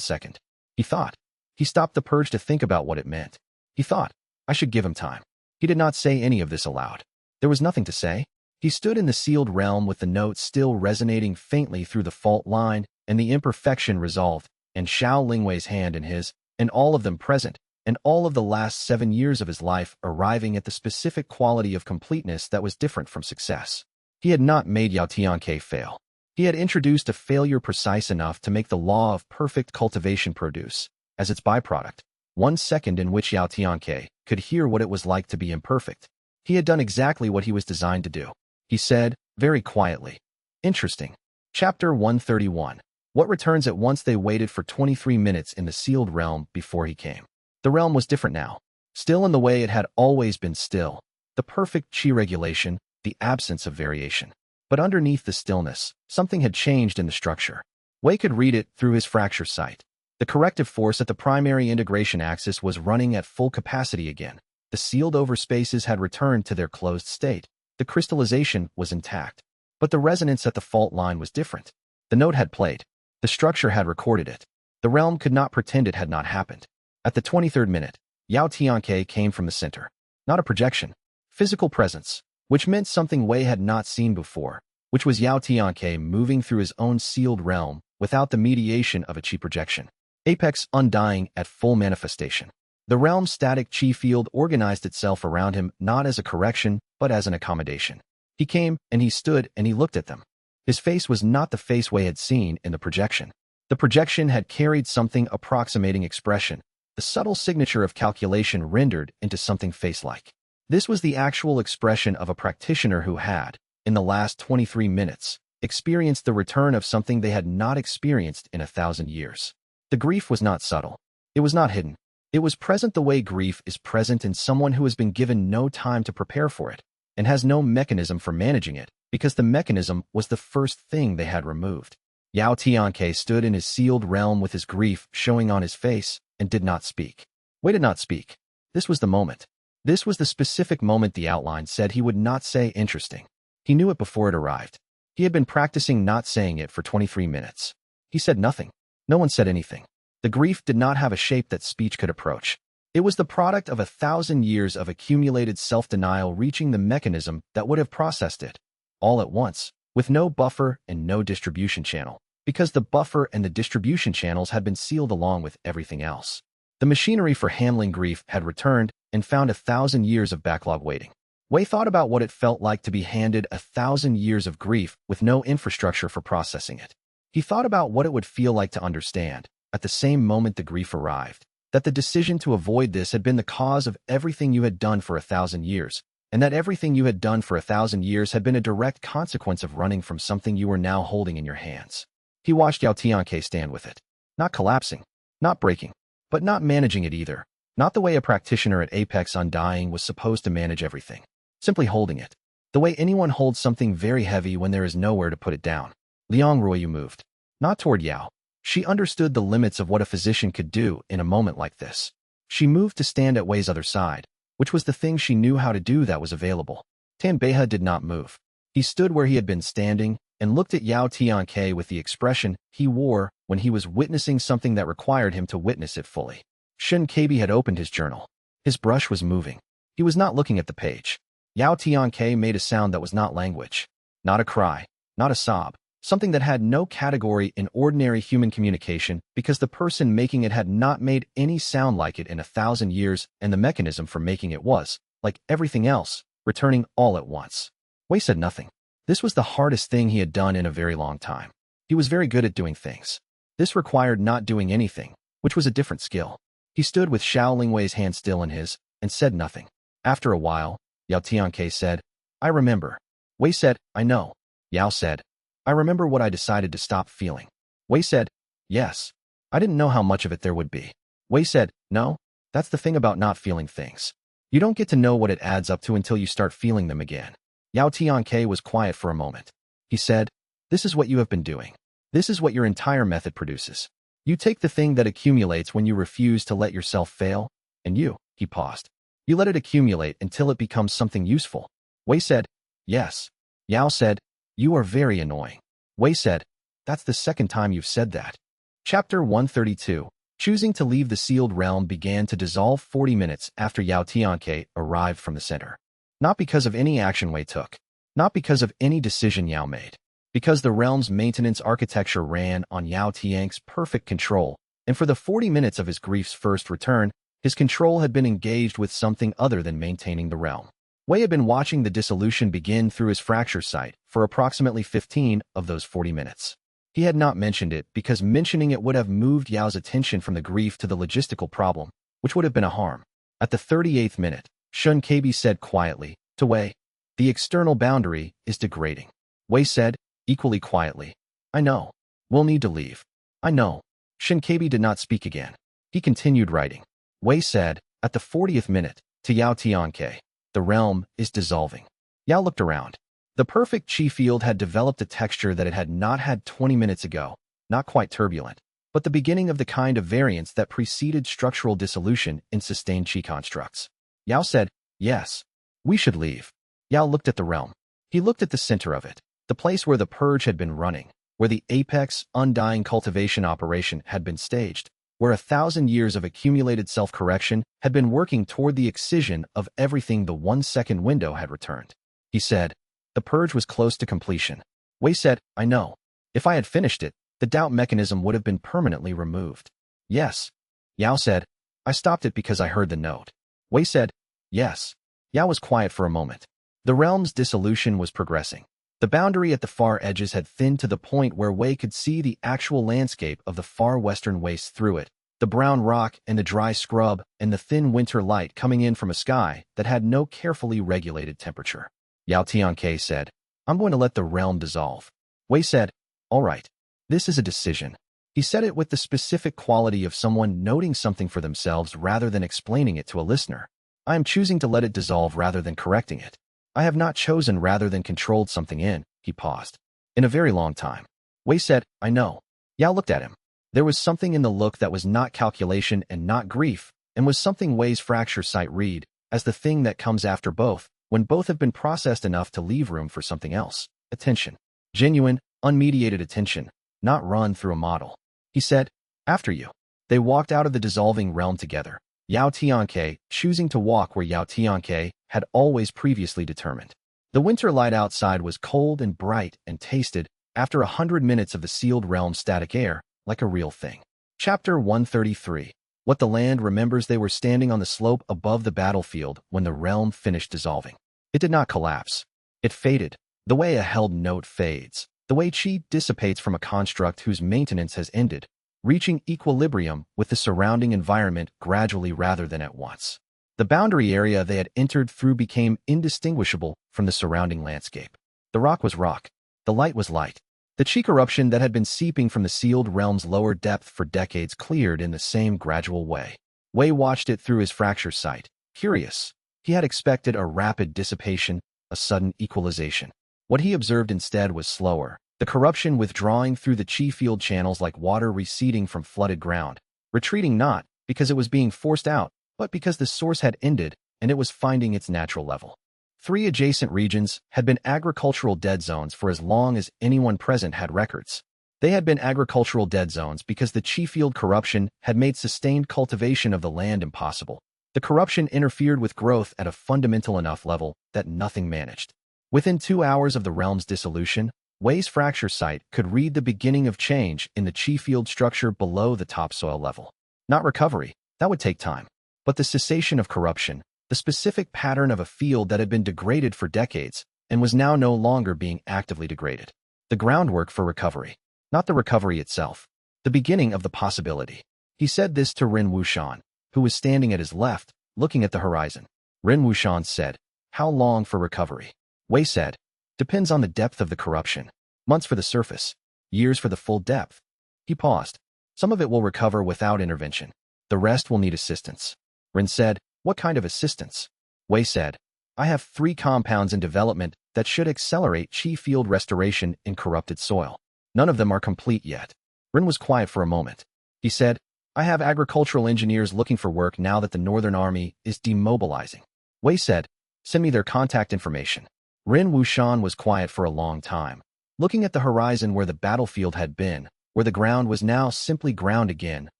S1: second. He thought. He stopped the purge to think about what it meant. He thought, I should give him time. He did not say any of this aloud. There was nothing to say. He stood in the sealed realm with the note still resonating faintly through the fault line and the imperfection resolved, and Xiao Lingwei's hand in his, and all of them present, and all of the last 7 years of his life arriving at the specific quality of completeness that was different from success. He had not made Yao Tianke fail. He had introduced a failure precise enough to make the law of perfect cultivation produce, as its byproduct, 1 second in which Yao Tianke could hear what it was like to be imperfect. He had done exactly what he was designed to do. He said, very quietly, interesting. Chapter 131. What returns at once they waited for 23 minutes in the sealed realm before he came. The realm was different now. Still in the way it had always been still. The perfect qi regulation, the absence of variation. But underneath the stillness, something had changed in the structure. Wei could read it through his fracture sight. The corrective force at the primary integration axis was running at full capacity again. The sealed-over spaces had returned to their closed state. The crystallization was intact. But the resonance at the fault line was different. The note had played. The structure had recorded it. The realm could not pretend it had not happened. At the 23rd minute, Yao Tianke came from the center. Not a projection. Physical presence, which meant something Wei had not seen before, which was Yao Tianke moving through his own sealed realm without the mediation of a qi projection. Apex undying at full manifestation. The realm's static qi field organized itself around him not as a correction, but as an accommodation. He came, and he stood, and he looked at them. His face was not the face Wei had seen in the projection. The projection had carried something approximating expression, the subtle signature of calculation rendered into something face-like. This was the actual expression of a practitioner who had, in the last 23 minutes, experienced the return of something they had not experienced in 1,000 years. The grief was not subtle. It was not hidden. It was present the way grief is present in someone who has been given no time to prepare for it, and has no mechanism for managing it, because the mechanism was the first thing they had removed. Yao Tianke stood in his sealed realm with his grief showing on his face, and did not speak. Wei did not speak. This was the moment. This was the specific moment the outline said he would not say interesting. He knew it before it arrived. He had been practicing not saying it for 23 minutes. He said nothing. No one said anything. The grief did not have a shape that speech could approach. It was the product of 1,000 years of accumulated self-denial reaching the mechanism that would have processed it, all at once, with no buffer and no distribution channel, because the buffer and the distribution channels had been sealed along with everything else. The machinery for handling grief had returned and found 1,000 years of backlog waiting. Wei thought about what it felt like to be handed 1,000 years of grief with no infrastructure for processing it. He thought about what it would feel like to understand, at the same moment the grief arrived, that the decision to avoid this had been the cause of everything you had done for 1,000 years, and that everything you had done for 1,000 years had been a direct consequence of running from something you were now holding in your hands. He watched Yao Tianke stand with it, not collapsing, not breaking, but not managing it either, not the way a practitioner at Apex Undying was supposed to manage everything, simply holding it, the way anyone holds something very heavy when there is nowhere to put it down. Liang Ruoyu moved, not toward Yao. She understood the limits of what a physician could do in a moment like this. She moved to stand at Wei's other side, which was the thing she knew how to do that was available. Tan Beihe did not move. He stood where he had been standing and looked at Yao Tianke with the expression he wore when he was witnessing something that required him to witness it fully. Shen Kabi had opened his journal. His brush was moving. He was not looking at the page. Yao Tianke made a sound that was not language. Not a cry, not a sob. Something that had no category in ordinary human communication because the person making it had not made any sound like it in 1,000 years, and the mechanism for making it was, like everything else, returning all at once. Wei said nothing. This was the hardest thing he had done in a very long time. He was very good at doing things. This required not doing anything, which was a different skill. He stood with Xiao Lingwei's hand still in his, and said nothing. After a while, Yao Tianke said, "I remember." Wei said, "I know." Yao said, "I remember what I decided to stop feeling." Wei said, "Yes. I didn't know how much of it there would be." Wei said, "No, that's the thing about not feeling things. You don't get to know what it adds up to until you start feeling them again." Yao Tianke was quiet for a moment. He said, "This is what you have been doing. This is what your entire method produces. You take the thing that accumulates when you refuse to let yourself fail, and he paused. You let it accumulate until it becomes something useful." Wei said, "Yes." Yao said, "You are very annoying." Wei said, "That's the second time you've said that." Chapter 132. Choosing to leave the sealed realm began to dissolve 40 minutes after Yao Tianke arrived from the center. Not because of any action Wei took. Not because of any decision Yao made. Because the realm's maintenance architecture ran on Yao Tianke's perfect control, and for the 40 minutes of his grief's first return, his control had been engaged with something other than maintaining the realm. Wei had been watching the dissolution begin through his fracture site for approximately 15 of those 40 minutes. He had not mentioned it because mentioning it would have moved Yao's attention from the grief to the logistical problem, which would have been a harm. At the 38th minute, Shun Kabi said quietly to Wei, "The external boundary is degrading." Wei said, equally quietly, "I know. We'll need to leave." "I know." Shun Kabi did not speak again. He continued writing. Wei said, at the 40th minute, to Yao Tianke, "The realm is dissolving." Yao looked around. The perfect chi field had developed a texture that it had not had 20 minutes ago, not quite turbulent, but the beginning of the kind of variance that preceded structural dissolution in sustained chi constructs. Yao said, "Yes, we should leave." Yao looked at the realm. He looked at the center of it, the place where the purge had been running, where the apex, undying cultivation operation had been staged, where 1,000 years of accumulated self-correction had been working toward the excision of everything the 1-second window had returned. He said, "The purge was close to completion." Wei said, "I know. If I had finished it, the doubt mechanism would have been permanently removed." "Yes." Yao said, "I stopped it because I heard the note." Wei said, "Yes." Yao was quiet for a moment. The realm's dissolution was progressing. The boundary at the far edges had thinned to the point where Wei could see the actual landscape of the far western waste through it, the brown rock and the dry scrub and the thin winter light coming in from a sky that had no carefully regulated temperature. Yao Tianke said, "I'm going to let the realm dissolve." Wei said, "All right. This is a decision." He said it with the specific quality of someone noting something for themselves rather than explaining it to a listener. "I am choosing to let it dissolve rather than correcting it. I have not chosen rather than controlled something in," he paused, "in a very long time." Wei said, "I know." Yao looked at him. There was something in the look that was not calculation and not grief, and was something Wei's fracture site read as the thing that comes after both, when both have been processed enough to leave room for something else. Attention. Genuine, unmediated attention, not run through a model. He said, "After you." They walked out of the dissolving realm together, Yao Tianke choosing to walk where Yao Tianke had always previously determined. The winter light outside was cold and bright and tasted, after 100 minutes of the sealed realm static air, like a real thing. Chapter 133. What the land remembers. They were standing on the slope above the battlefield when the realm finished dissolving. It did not collapse. It faded, the way a held note fades, the way chi dissipates from a construct whose maintenance has ended. reaching equilibrium with the surrounding environment gradually rather than at once. The boundary area they had entered through became indistinguishable from the surrounding landscape. The rock was rock. The light was light. The chi corruption that had been seeping from the sealed realm's lower depth for decades cleared in the same gradual way. Wei watched it through his fracture sight, curious. He had expected a rapid dissipation, a sudden equalization. What he observed instead was slower, the corruption withdrawing through the chi field channels like water receding from flooded ground, retreating not because it was being forced out, but because the source had ended and it was finding its natural level. 3 adjacent regions had been agricultural dead zones for as long as anyone present had records. They had been agricultural dead zones because the chi field corruption had made sustained cultivation of the land impossible. The corruption interfered with growth at a fundamental enough level that nothing managed. Within 2 hours of the realm's dissolution, Wei's fracture sight could read the beginning of change in the chi field structure below the topsoil level. Not recovery, that would take time. But the cessation of corruption, the specific pattern of a field that had been degraded for decades and was now no longer being actively degraded. The groundwork for recovery, not the recovery itself, the beginning of the possibility. He said this to Ren Wuxian, who was standing at his left, looking at the horizon. Ren Wuxian said, "How long for recovery?" Wei said, "Depends on the depth of the corruption. Months for the surface, years for the full depth." He paused. "Some of it will recover without intervention. The rest will need assistance." Ren said, "What kind of assistance?" Wei said, "I have 3 compounds in development that should accelerate chi field restoration in corrupted soil. None of them are complete yet." Ren was quiet for a moment. He said, "I have agricultural engineers looking for work now that the Northern Army is demobilizing." Wei said, "Send me their contact information." Ren Wuxian was quiet for a long time, looking at the horizon where the battlefield had been, where the ground was now simply ground again,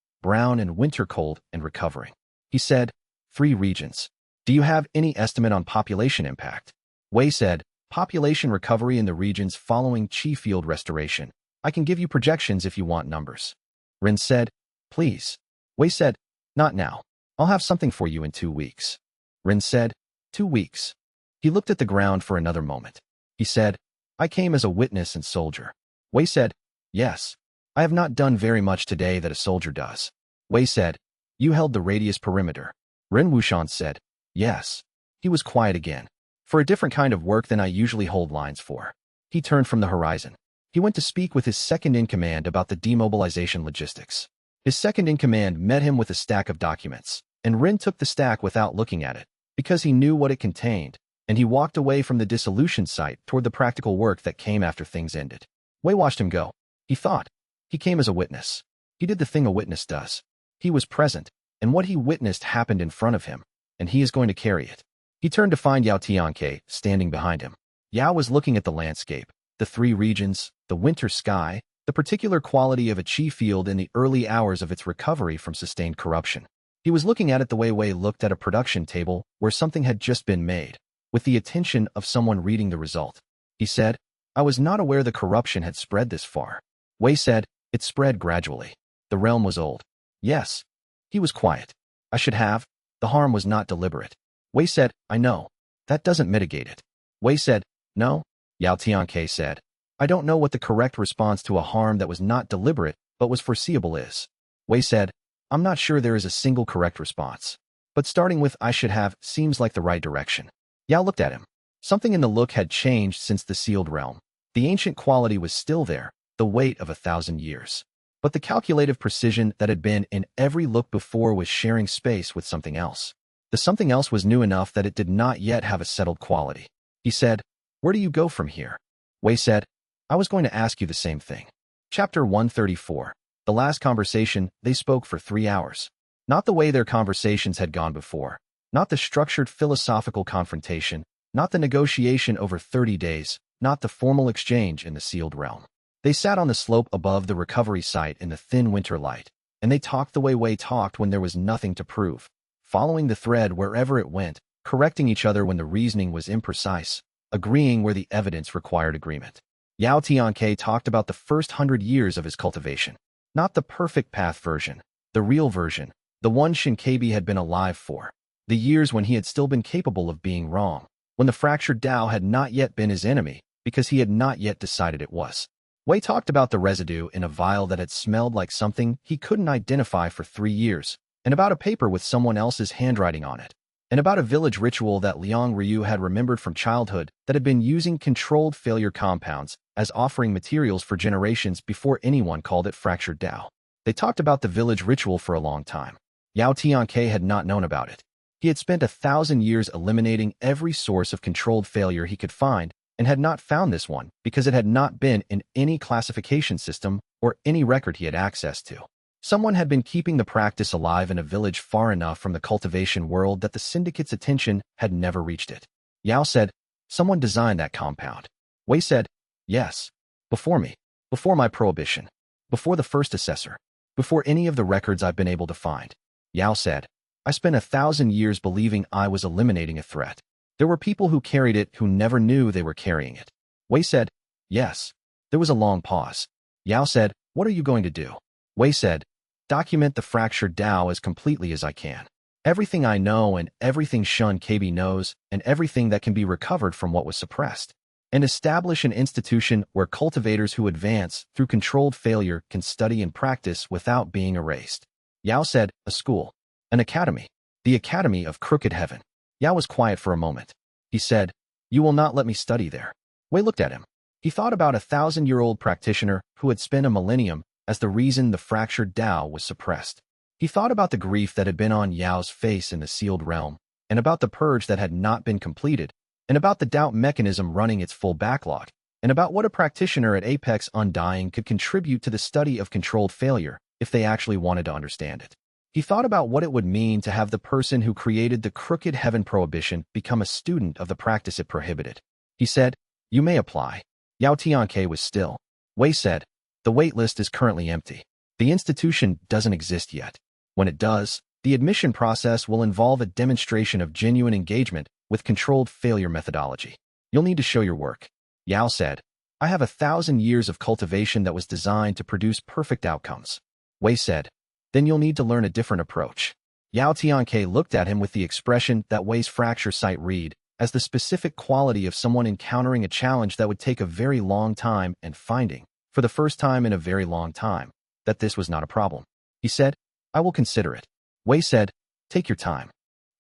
S1: brown and winter cold and recovering. He said, 3 regions. Do you have any estimate on population impact?" Wei said, "Population recovery in the regions following chi field restoration. I can give you projections if you want numbers." Ren said, "Please." Wei said, "Not now. I'll have something for you in 2 weeks." Ren said, 2 weeks. He looked at the ground for another moment. He said, "I came as a witness and soldier." Wei said, "Yes. I have not done very much today that a soldier does." Wei said, "You held the radius perimeter." Ren Wuxian said, "Yes." He was quiet again. "For a different kind of work than I usually hold lines for." He turned from the horizon. He went to speak with his second-in-command about the demobilization logistics. His second-in-command met him with a stack of documents, and Ren took the stack without looking at it, because he knew what it contained, and he walked away from the dissolution site toward the practical work that came after things ended. Wei watched him go. He thought. He came as a witness. He did the thing a witness does. He was present, and what he witnessed happened in front of him, and he is going to carry it. He turned to find Yao Tianke standing behind him. Yao was looking at the landscape, the 3 regions, the winter sky, the particular quality of a chi field in the early hours of its recovery from sustained corruption. He was looking at it the way Wei looked at a production table where something had just been made, with the attention of someone reading the result. He said, "I was not aware the corruption had spread this far." Wei said, "It spread gradually. The realm was old." "Yes." He was quiet. "I should have. The harm was not deliberate." Wei said, "I know. That doesn't mitigate it." Wei said, "No?" Yao Tianke said, "I don't know what the correct response to a harm that was not deliberate but was foreseeable is." Wei said, "I'm not sure there is a single correct response. But starting with I should have seems like the right direction." Yao looked at him. Something in the look had changed since the sealed realm. The ancient quality was still there, the weight of 1,000 years. But the calculative precision that had been in every look before was sharing space with something else. The something else was new enough that it did not yet have a settled quality. He said, "Where do you go from here?" Wei said, "I was going to ask you the same thing." Chapter 134. The last conversation, they spoke for 3 hours. Not the way their conversations had gone before. Not the structured philosophical confrontation, not the negotiation over 30 days, not the formal exchange in the sealed realm. They sat on the slope above the recovery site in the thin winter light, and they talked the way Wei talked when there was nothing to prove, following the thread wherever it went, correcting each other when the reasoning was imprecise, agreeing where the evidence required agreement. Yao Tianke talked about the first 100 years of his cultivation, not the perfect path version, the real version, the one Shinkabi had been alive for. The years when he had still been capable of being wrong, when the fractured Tao had not yet been his enemy, because he had not yet decided it was. Wei talked about the residue in a vial that had smelled like something he couldn't identify for 3 years, and about a paper with someone else's handwriting on it, and about a village ritual that Liang Ryu had remembered from childhood that had been using controlled failure compounds as offering materials for generations before anyone called it fractured Tao. They talked about the village ritual for a long time. Yao Tianke had not known about it. He had spent 1,000 years eliminating every source of controlled failure he could find and had not found this one because it had not been in any classification system or any record he had access to. Someone had been keeping the practice alive in a village far enough from the cultivation world that the syndicate's attention had never reached it. Yao said, "Someone designed that compound." Wei said, "Yes. Before me. Before my prohibition. Before the first assessor. Before any of the records I've been able to find." Yao said, "I spent 1,000 years believing I was eliminating a threat. There were people who carried it who never knew they were carrying it." Wei said, "Yes." There was a long pause. Yao said, "What are you going to do?" Wei said, "Document the fractured Tao as completely as I can. Everything I know and everything Shun KB knows and everything that can be recovered from what was suppressed. And establish an institution where cultivators who advance through controlled failure can study and practice without being erased." Yao said, "A school. An academy. The Academy of Crooked Heaven." Yao was quiet for a moment. He said, "You will not let me study there." Wei looked at him. He thought about a 1,000-year-old practitioner who had spent a millennium as the reason the fractured Tao was suppressed. He thought about the grief that had been on Yao's face in the sealed realm, and about the purge that had not been completed, and about the doubt mechanism running its full backlog, and about what a practitioner at Apex Undying could contribute to the study of controlled failure if they actually wanted to understand it. He thought about what it would mean to have the person who created the Crooked Heaven prohibition become a student of the practice it prohibited. He said, "You may apply." Yao Tianke was still. Wei said, "The wait list is currently empty. The institution doesn't exist yet. When it does, the admission process will involve a demonstration of genuine engagement with controlled failure methodology. You'll need to show your work." Yao said, "I have 1,000 years of cultivation that was designed to produce perfect outcomes." Wei said, "Then you'll need to learn a different approach." Yao Tianke looked at him with the expression that Wei's fracture sight read as the specific quality of someone encountering a challenge that would take a very long time and finding, for the first time in a very long time, that this was not a problem. He said, "I will consider it." Wei said, "Take your time."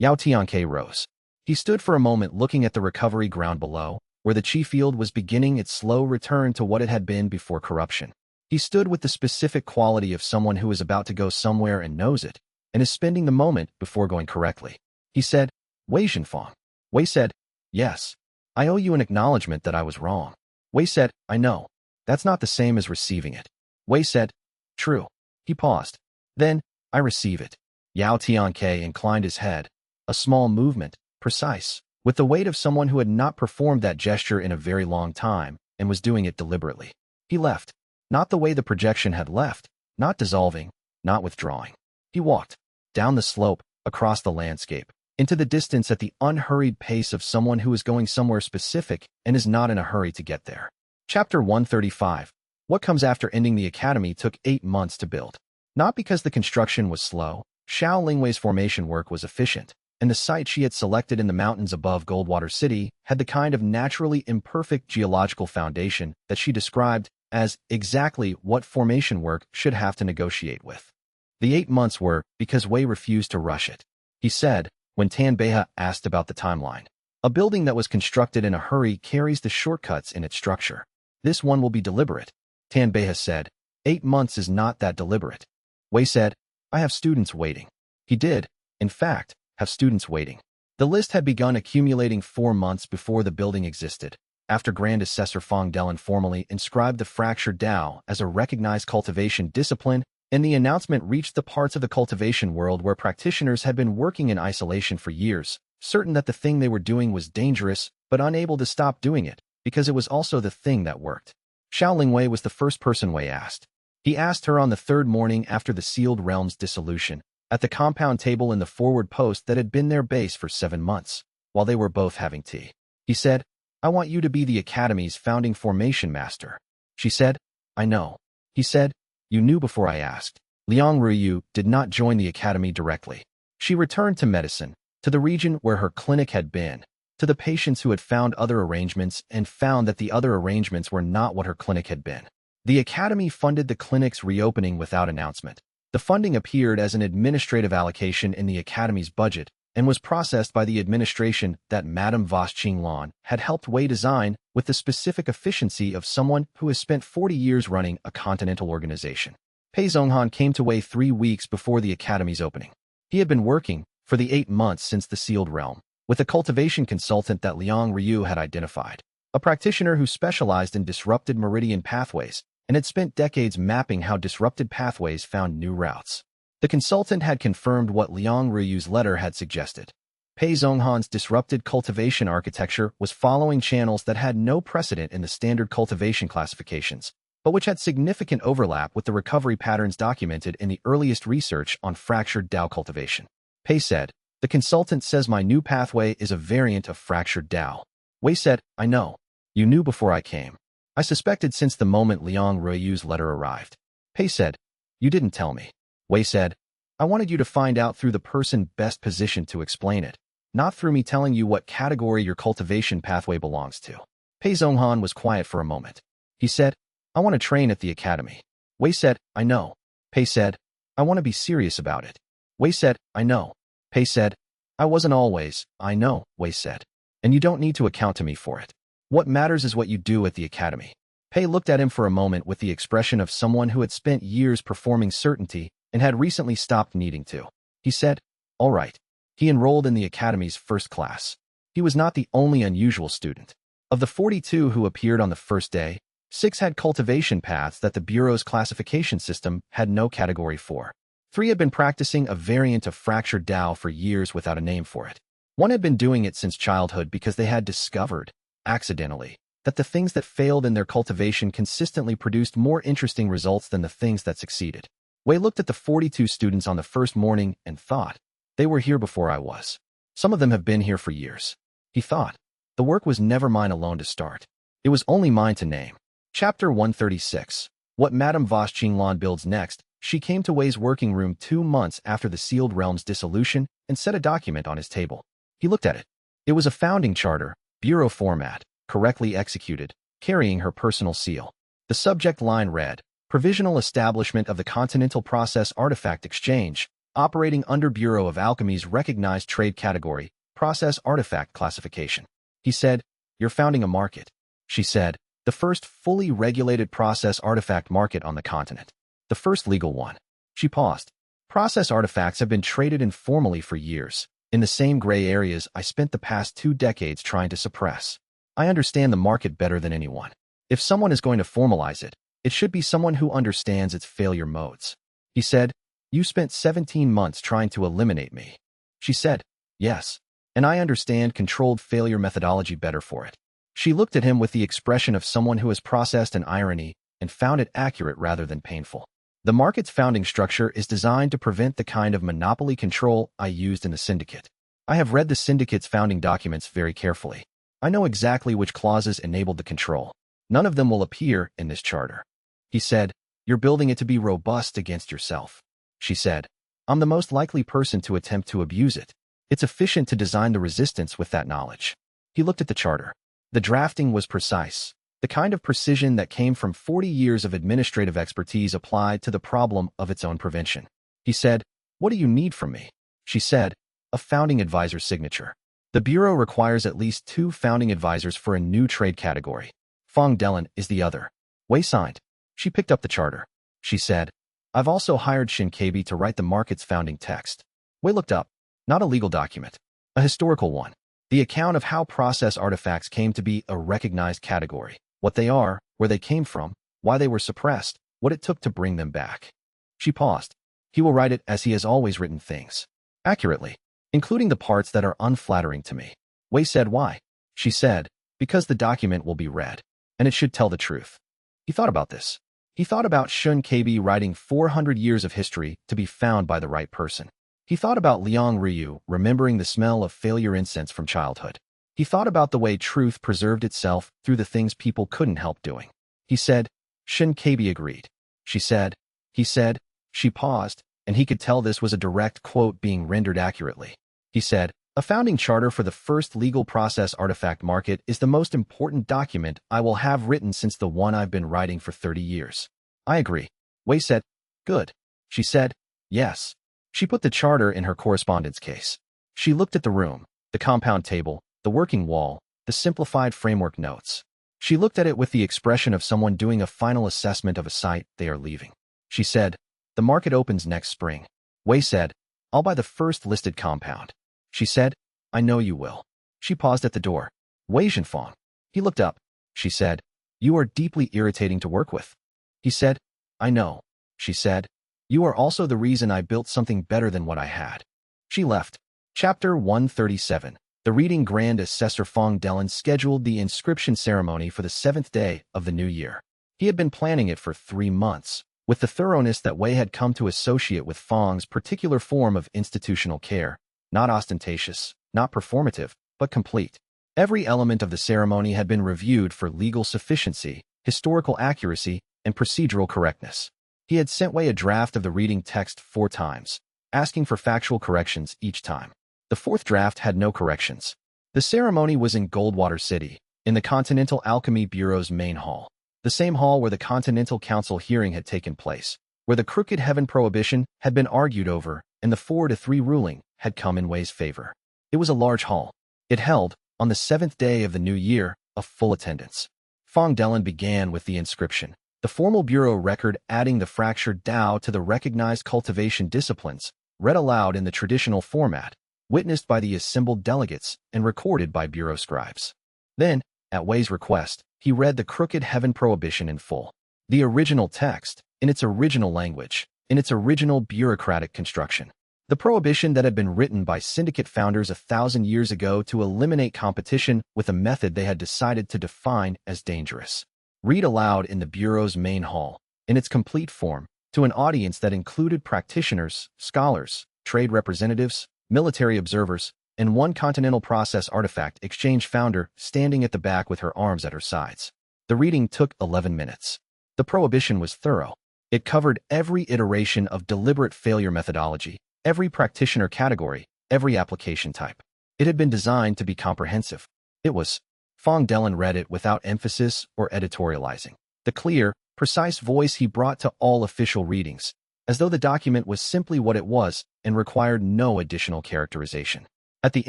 S1: Yao Tianke rose. He stood for a moment looking at the recovery ground below, where the chi field was beginning its slow return to what it had been before corruption. He stood with the specific quality of someone who is about to go somewhere and knows it, and is spending the moment before going correctly. He said, "Wei Zhenfang." Wei said, "Yes. I owe you an acknowledgement that I was wrong." Wei said, "I know. That's not the same as receiving it." Wei said, "True." He paused. "Then, I receive it." Yao Tianke inclined his head. A small movement, precise, with the weight of someone who had not performed that gesture in a very long time and was doing it deliberately. He left. Not the way the projection had left, not dissolving, not withdrawing. He walked down the slope, across the landscape, into the distance at the unhurried pace of someone who is going somewhere specific and is not in a hurry to get there. Chapter 135. What comes after ending the academy took 8 months to build. Not because the construction was slow, Xiao Lingwei's formation work was efficient, and the site she had selected in the mountains above Goldwater City had the kind of naturally imperfect geological foundation that she described as exactly what formation work should have to negotiate with. The 8 months were because Wei refused to rush it. He said, when Tan Beha asked about the timeline, "A building that was constructed in a hurry carries the shortcuts in its structure. This one will be deliberate." Tan Beha said, 8 months is not that deliberate." Wei said, "I have students waiting." He did, in fact, have students waiting. The list had begun accumulating 4 months before the building existed, after Grand Assessor Fong Delin formally inscribed the fractured Tao as a recognized cultivation discipline, and the announcement reached the parts of the cultivation world where practitioners had been working in isolation for years, certain that the thing they were doing was dangerous, but unable to stop doing it, because it was also the thing that worked. Xiao Lingwei was the first person Wei asked. He asked her on the 3rd morning after the sealed realm's dissolution, at the compound table in the forward post that had been their base for 7 months, while they were both having tea. He said, "I want you to be the Academy's founding formation master." She said, "I know." He said, "You knew before I asked." Liang Ryu did not join the Academy directly. She returned to medicine, to the region where her clinic had been, to the patients who had found other arrangements and found that the other arrangements were not what her clinic had been. The academy funded the clinic's reopening without announcement. The funding appeared as an administrative allocation in the academy's budget and was processed by the administration that Madame Voss-Qinglan had helped Wei design with the specific efficiency of someone who has spent 40 years running a continental organization. Pei Zhonghan came to Wei 3 weeks before the academy's opening. He had been working, for the 8 months since the sealed realm, with a cultivation consultant that Liang Ryu had identified, a practitioner who specialized in disrupted meridian pathways and had spent decades mapping how disrupted pathways found new routes. The consultant had confirmed what Liang Ryu's letter had suggested. Pei Zhonghan's disrupted cultivation architecture was following channels that had no precedent in the standard cultivation classifications, but which had significant overlap with the recovery patterns documented in the earliest research on fractured Dao cultivation. Pei said, "The consultant says my new pathway is a variant of fractured Dao." Wei said, "I know. You knew before I came. I suspected since the moment Liang Ryu's letter arrived." Pei said, "You didn't tell me." Wei said, "I wanted you to find out through the person best positioned to explain it, not through me telling you what category your cultivation pathway belongs to." Pei Zhonghan was quiet for a moment. He said, "I want to train at the academy." Wei said, "I know." Pei said, "I want to be serious about it." Wei said, "I know." Pei said, "I wasn't always." "I know," Wei said. "And you don't need to account to me for it. What matters is what you do at the academy." Pei looked at him for a moment with the expression of someone who had spent years performing certainty and had recently stopped needing to. He said, "All right." He enrolled in the academy's first class. He was not the only unusual student. Of the 42 who appeared on the first day, 6 had cultivation paths that the Bureau's classification system had no category for. 3 had been practicing a variant of fractured Dao for years without a name for it. 1 had been doing it since childhood because they had discovered, accidentally, that the things that failed in their cultivation consistently produced more interesting results than the things that succeeded. Wei looked at the 42 students on the first morning and thought, "They were here before I was. Some of them have been here for years." He thought, "The work was never mine alone to start. It was only mine to name." Chapter 136. What Madame Voss-Qinglan builds next. She came to Wei's working room 2 months after the sealed realm's dissolution and set a document on his table. He looked at it. It was a founding charter, bureau format, correctly executed, carrying her personal seal. The subject line read, "Provisional establishment of the Continental Process Artifact Exchange, operating under Bureau of Alchemy's recognized trade category, Process Artifact Classification." He said, "You're founding a market." She said, "The first fully regulated process artifact market on the continent. The first legal one." She paused. "Process artifacts have been traded informally for years, in the same gray areas I spent the past 2 decades trying to suppress. I understand the market better than anyone. If someone is going to formalize it, it should be someone who understands its failure modes." He said, "You spent 17 months trying to eliminate me." She said, "Yes, and I understand controlled failure methodology better for it." She looked at him with the expression of someone who has processed an irony and found it accurate rather than painful. "The market's founding structure is designed to prevent the kind of monopoly control I used in the syndicate. I have read the syndicate's founding documents very carefully. I know exactly which clauses enabled the control. None of them will appear in this charter." He said, "You're building it to be robust against yourself." She said, "I'm the most likely person to attempt to abuse it. It's efficient to design the resistance with that knowledge." He looked at the charter. The drafting was precise, the kind of precision that came from 40 years of administrative expertise applied to the problem of its own prevention. He said, "What do you need from me?" She said, "A founding advisor's signature. The Bureau requires at least 2 founding advisors for a new trade category. Fong Delan is the other." Wei signed. She picked up the charter. She said, "I've also hired Shinkabi to write the market's founding text." Wei looked up. Not a legal document. A historical one. The account of how process artifacts came to be a recognized category. What they are, where they came from, why they were suppressed, what it took to bring them back. She paused. "He will write it as he has always written things. Accurately, including the parts that are unflattering to me." Wei said, "Why?" She said, "Because the document will be read, and it should tell the truth." He thought about this. He thought about Shun Kabi writing 400 years of history to be found by the right person. He thought about Liang Ryu remembering the smell of failure incense from childhood. He thought about the way truth preserved itself through the things people couldn't help doing. He said, Shun Kabi agreed. She said, he said, she paused, and he could tell this was a direct quote being rendered accurately. He said, A founding charter for the first legal process artifact market is the most important document I will have written since the one I've been writing for 30 years. I agree. Wei said. Good. She said. Yes. She put the charter in her correspondence case. She looked at the room, the compound table, the working wall, the simplified framework notes. She looked at it with the expression of someone doing a final assessment of a site they are leaving. She said, the market opens next spring. Wei said, I'll buy the first listed compound. She said, I know you will. She paused at the door. Wei Zhenfang. He looked up. She said, you are deeply irritating to work with. He said, I know. She said, you are also the reason I built something better than what I had. She left. Chapter 137. The reading Grand Assessor Fong Dellen scheduled the inscription ceremony for the 7th day of the new year. He had been planning it for 3 months, with the thoroughness that Wei had come to associate with Fong's particular form of institutional care, not ostentatious, not performative, but complete. Every element of the ceremony had been reviewed for legal sufficiency, historical accuracy, and procedural correctness. He had sent Wei a draft of the reading text 4 times, asking for factual corrections each time. The 4th draft had no corrections. The ceremony was in Goldwater City, in the Continental Alchemy Bureau's main hall, the same hall where the Continental Council hearing had taken place, where the Crooked Heaven prohibition had been argued over, and the 4-3 ruling had come in Wei's favor. It was a large hall. It held, on the 7th day of the new year, a full attendance. Fong Dellen began with the inscription, the formal bureau record adding the fractured Tao to the recognized cultivation disciplines, read aloud in the traditional format, witnessed by the assembled delegates and recorded by bureau scribes. Then, at Wei's request, he read the Crooked Heaven prohibition in full. The original text, in its original language, in its original bureaucratic construction. The prohibition that had been written by syndicate founders 1,000 years ago to eliminate competition with a method they had decided to define as dangerous. Read aloud in the Bureau's main hall, in its complete form, to an audience that included practitioners, scholars, trade representatives, military observers, and one Continental Process Artifact Exchange founder standing at the back with her arms at her sides. The reading took 11 minutes. The prohibition was thorough. It covered every iteration of deliberate failure methodology, every practitioner category, every application type. It had been designed to be comprehensive. It was. Fong Dellen read it without emphasis or editorializing. The clear, precise voice he brought to all official readings, as though the document was simply what it was and required no additional characterization. At the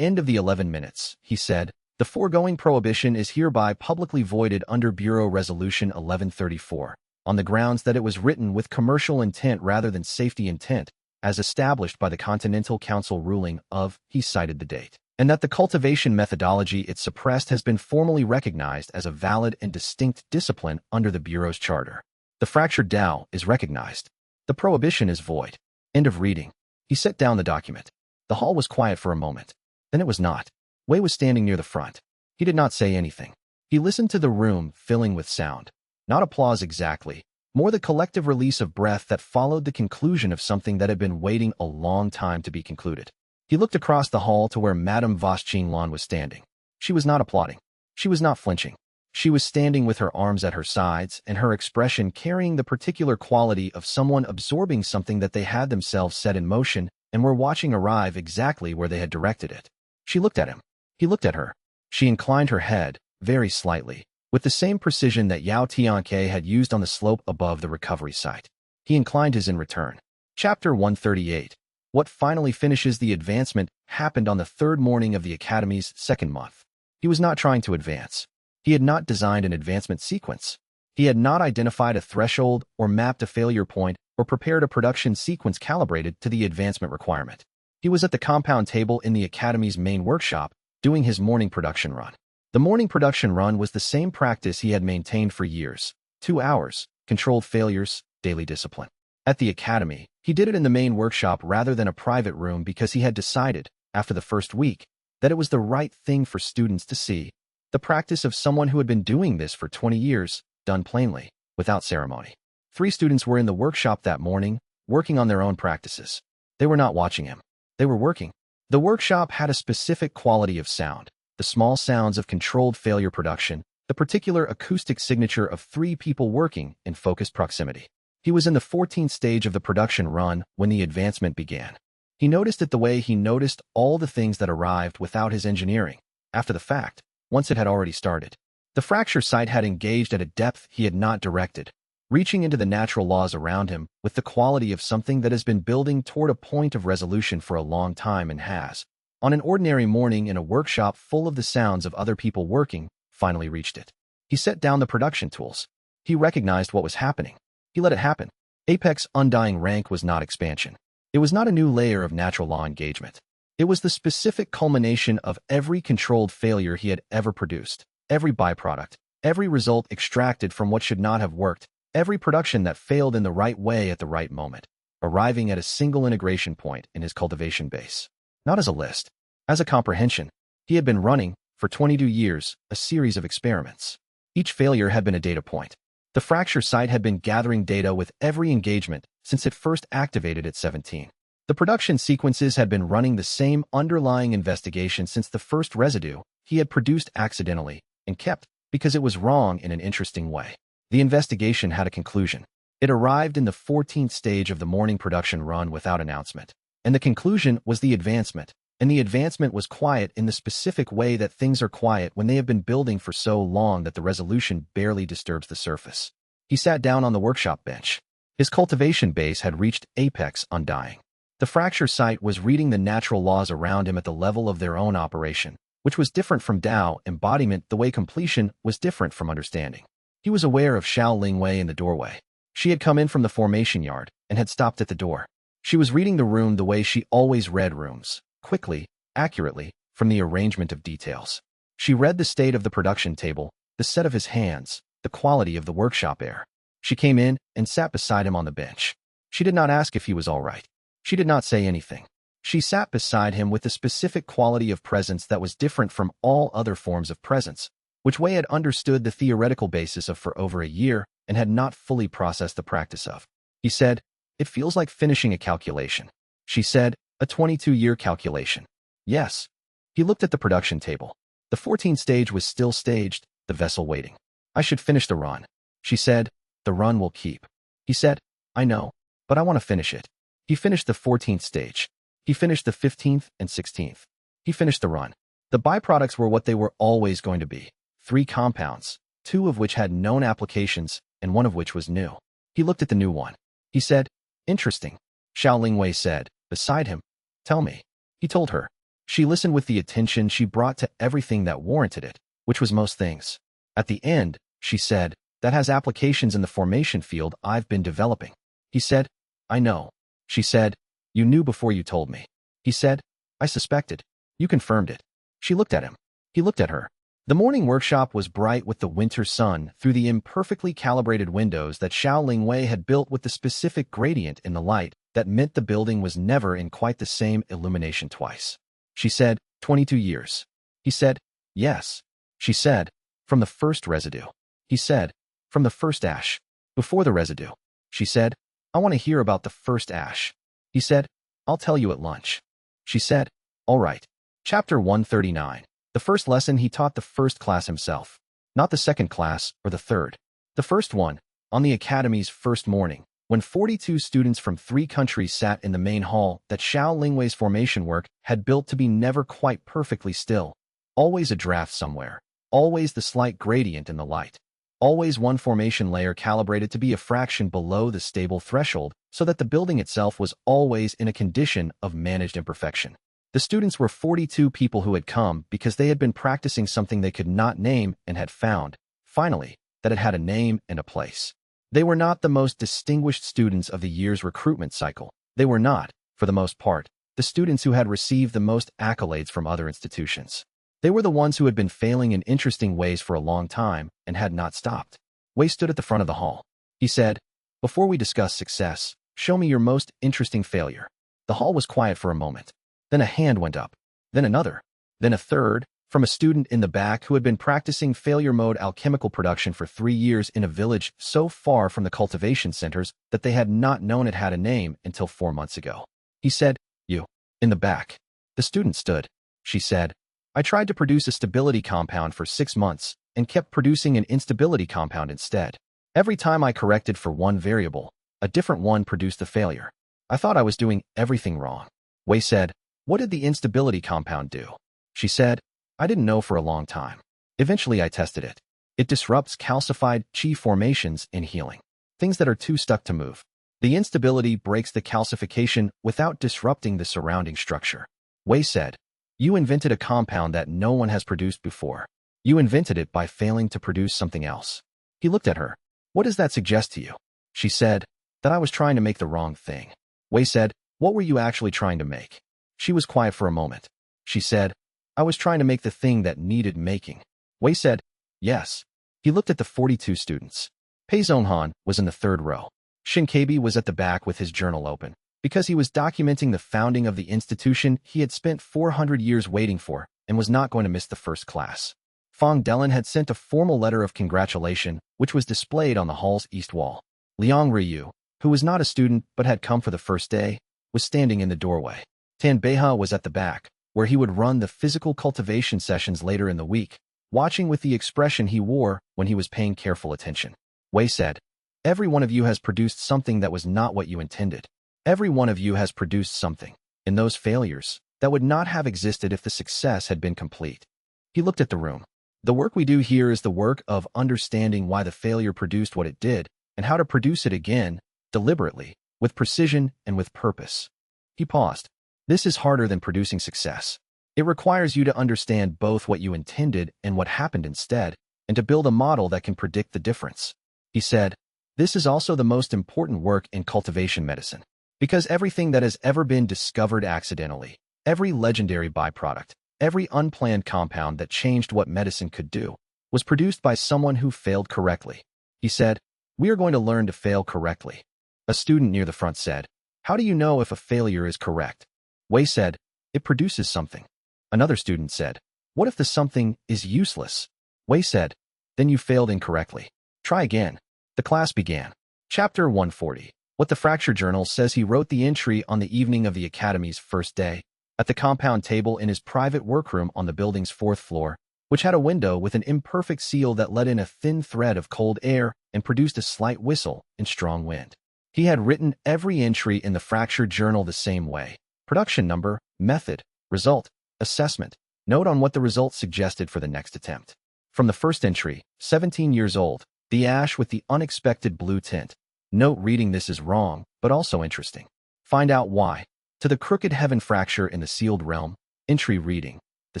S1: end of the 11 minutes, he said, the foregoing prohibition is hereby publicly voided under Bureau Resolution 1134, on the grounds that it was written with commercial intent rather than safety intent, as established by the Continental Council ruling of, he cited the date, and that the cultivation methodology it suppressed has been formally recognized as a valid and distinct discipline under the Bureau's charter. The fractured Tao is recognized. The prohibition is void. End of reading. He set down the document. The hall was quiet for a moment. Then it was not. Wei was standing near the front. He did not say anything. He listened to the room filling with sound. Not applause exactly, more the collective release of breath that followed the conclusion of something that had been waiting a long time to be concluded. He looked across the hall to where Madame Voschinglan was standing. She was not applauding. She was not flinching. She was standing with her arms at her sides and her expression carrying the particular quality of someone absorbing something that they had themselves set in motion and were watching arrive exactly where they had directed it. She looked at him. He looked at her. She inclined her head, very slightly, with the same precision that Yao Tianke had used on the slope above the recovery site. He inclined his in return. Chapter 138. What finally finishes the advancement happened on the 3rd morning of the Academy's 2nd month. He was not trying to advance. He had not designed an advancement sequence. He had not identified a threshold or mapped a failure point or prepared a production sequence calibrated to the advancement requirement. He was at the compound table in the Academy's main workshop, doing his morning production run. The morning production run was the same practice he had maintained for years. 2 hours, controlled failures, daily discipline. At the Academy, he did it in the main workshop rather than a private room because he had decided, after the first week, that it was the right thing for students to see. The practice of someone who had been doing this for 20 years, done plainly, without ceremony. 3 students were in the workshop that morning, working on their own practices. They were not watching him. They were working. The workshop had a specific quality of sound, the small sounds of controlled failure production, the particular acoustic signature of 3 people working in focused proximity. He was in the 14th stage of the production run when the advancement began. He noticed it the way he noticed all the things that arrived without his engineering, after the fact, once it had already started. The fracture site had engaged at a depth he had not directed, reaching into the natural laws around him with the quality of something that has been building toward a point of resolution for a long time and has, on an ordinary morning in a workshop full of the sounds of other people working, finally reached it. He set down the production tools. He recognized what was happening. He let it happen. Apex Undying Rank was not expansion. It was not a new layer of natural law engagement. It was the specific culmination of every controlled failure he had ever produced, every byproduct, every result extracted from what should not have worked, every production that failed in the right way at the right moment, arriving at a single integration point in his cultivation base. Not as a list, as a comprehension. He had been running, for 22 years, a series of experiments. Each failure had been a data point. The fracture site had been gathering data with every engagement since it first activated at 17. The production sequences had been running the same underlying investigation since the first residue he had produced accidentally and kept because it was wrong in an interesting way. The investigation had a conclusion. It arrived in the 14th stage of the morning production run without announcement. And the conclusion was the advancement. And the advancement was quiet in the specific way that things are quiet when they have been building for so long that the resolution barely disturbs the surface. He sat down on the workshop bench. His cultivation base had reached apex undying. The fracture site was reading the natural laws around him at the level of their own operation, which was different from Tao embodiment the way completion was different from understanding. He was aware of Xiao Lingwei in the doorway. She had come in from the formation yard and had stopped at the door. She was reading the room the way she always read rooms, quickly, accurately, from the arrangement of details. She read the state of the production table, the set of his hands, the quality of the workshop air. She came in and sat beside him on the bench. She did not ask if he was all right. She did not say anything. She sat beside him with a specific quality of presence that was different from all other forms of presence, which Wei had understood the theoretical basis of for over a year and had not fully processed the practice of. He said, "It feels like finishing a calculation." She said, "A 22-year calculation." Yes. He looked at the production table. The 14th stage was still staged, the vessel waiting. "I should finish the run." She said, "The run will keep." He said, "I know, but I want to finish it." He finished the 14th stage. He finished the 15th and 16th. He finished the run. The byproducts were what they were always going to be. 3 compounds, 2 of which had known applications, and 1 of which was new. He looked at the new one. He said, "Interesting." Xiao Lingwei said, beside him, "Tell me." He told her. She listened with the attention she brought to everything that warranted it, which was most things. At the end, she said, "That has applications in the formation field I've been developing." He said, "I know." She said, "You knew before you told me." He said, "I suspected. You confirmed it." She looked at him. He looked at her. The morning workshop was bright with the winter sun through the imperfectly calibrated windows that Xiao Lingwei had built with the specific gradient in the light that meant the building was never in quite the same illumination twice. She said, 22 years. He said, "Yes." She said, "From the first residue." He said, "From the first ash." "Before the residue." She said, "I want to hear about the first ash." He said, "I'll tell you at lunch." She said, "All right." Chapter 139. The first lesson he taught the first class himself. Not the second class or the third. The first one, on the academy's first morning, when 42 students from 3 countries sat in the main hall that Xiao Lingwei's formation work had built to be never quite perfectly still. Always a draft somewhere. Always the slight gradient in the light. Always one formation layer calibrated to be a fraction below the stable threshold so that the building itself was always in a condition of managed imperfection. The students were 42 people who had come because they had been practicing something they could not name and had found, finally, that it had a name and a place. They were not the most distinguished students of the year's recruitment cycle. They were not, for the most part, the students who had received the most accolades from other institutions. They were the ones who had been failing in interesting ways for a long time and had not stopped. Wei stood at the front of the hall. He said, "Before we discuss success, show me your most interesting failure." The hall was quiet for a moment. Then a hand went up. Then another. Then a third, from a student in the back who had been practicing failure mode alchemical production for 3 years in a village so far from the cultivation centers that they had not known it had a name until 4 months ago. He said, "You." In the back. The student stood. She said, "I tried to produce a stability compound for 6 months and kept producing an instability compound instead. Every time I corrected for one variable, a different one produced the failure. I thought I was doing everything wrong." Wei said, "What did the instability compound do?" She said, "I didn't know for a long time. Eventually I tested it. It disrupts calcified qi formations in healing. Things that are too stuck to move. The instability breaks the calcification without disrupting the surrounding structure." Wei said, "You invented a compound that no one has produced before. You invented it by failing to produce something else." He looked at her. "What does that suggest to you?" She said, "That I was trying to make the wrong thing." Wei said, "What were you actually trying to make?" She was quiet for a moment. She said, "I was trying to make the thing that needed making." Wei said, "Yes." He looked at the 42 students. Pei Zhonghan was in the third row. Shinkabi was at the back with his journal open, because he was documenting the founding of the institution he had spent 400 years waiting for and was not going to miss the first class. Fang Delin had sent a formal letter of congratulation, which was displayed on the hall's east wall. Liang Ryu, who was not a student but had come for the first day, was standing in the doorway. Tan Beiha was at the back, where he would run the physical cultivation sessions later in the week, watching with the expression he wore when he was paying careful attention. Wei said, "Every one of you has produced something that was not what you intended. Every one of you has produced something, in those failures, that would not have existed if the success had been complete." He looked at the room. "The work we do here is the work of understanding why the failure produced what it did, and how to produce it again, deliberately, with precision and with purpose." He paused. "This is harder than producing success. It requires you to understand both what you intended and what happened instead, and to build a model that can predict the difference." He said, "This is also the most important work in cultivation medicine, because everything that has ever been discovered accidentally, every legendary byproduct, every unplanned compound that changed what medicine could do, was produced by someone who failed correctly." He said, "We are going to learn to fail correctly." A student near the front said, "How do you know if a failure is correct?" Wei said, "It produces something." Another student said, "What if the something is useless?" Wei said, "Then you failed incorrectly. Try again." The class began. Chapter 140. What the Fracture Journal says. He wrote the entry on the evening of the academy's first day, at the compound table in his private workroom on the building's 4th floor, which had a window with an imperfect seal that let in a thin thread of cold air and produced a slight whistle in strong wind. He had written every entry in the Fracture Journal the same way: production number, method, result, assessment, note on what the results suggested for the next attempt. From the first entry, 17 years old, the ash with the unexpected blue tint. Note: reading this is wrong, but also interesting. Find out why. To the crooked heaven fracture in the sealed realm. Entry reading: the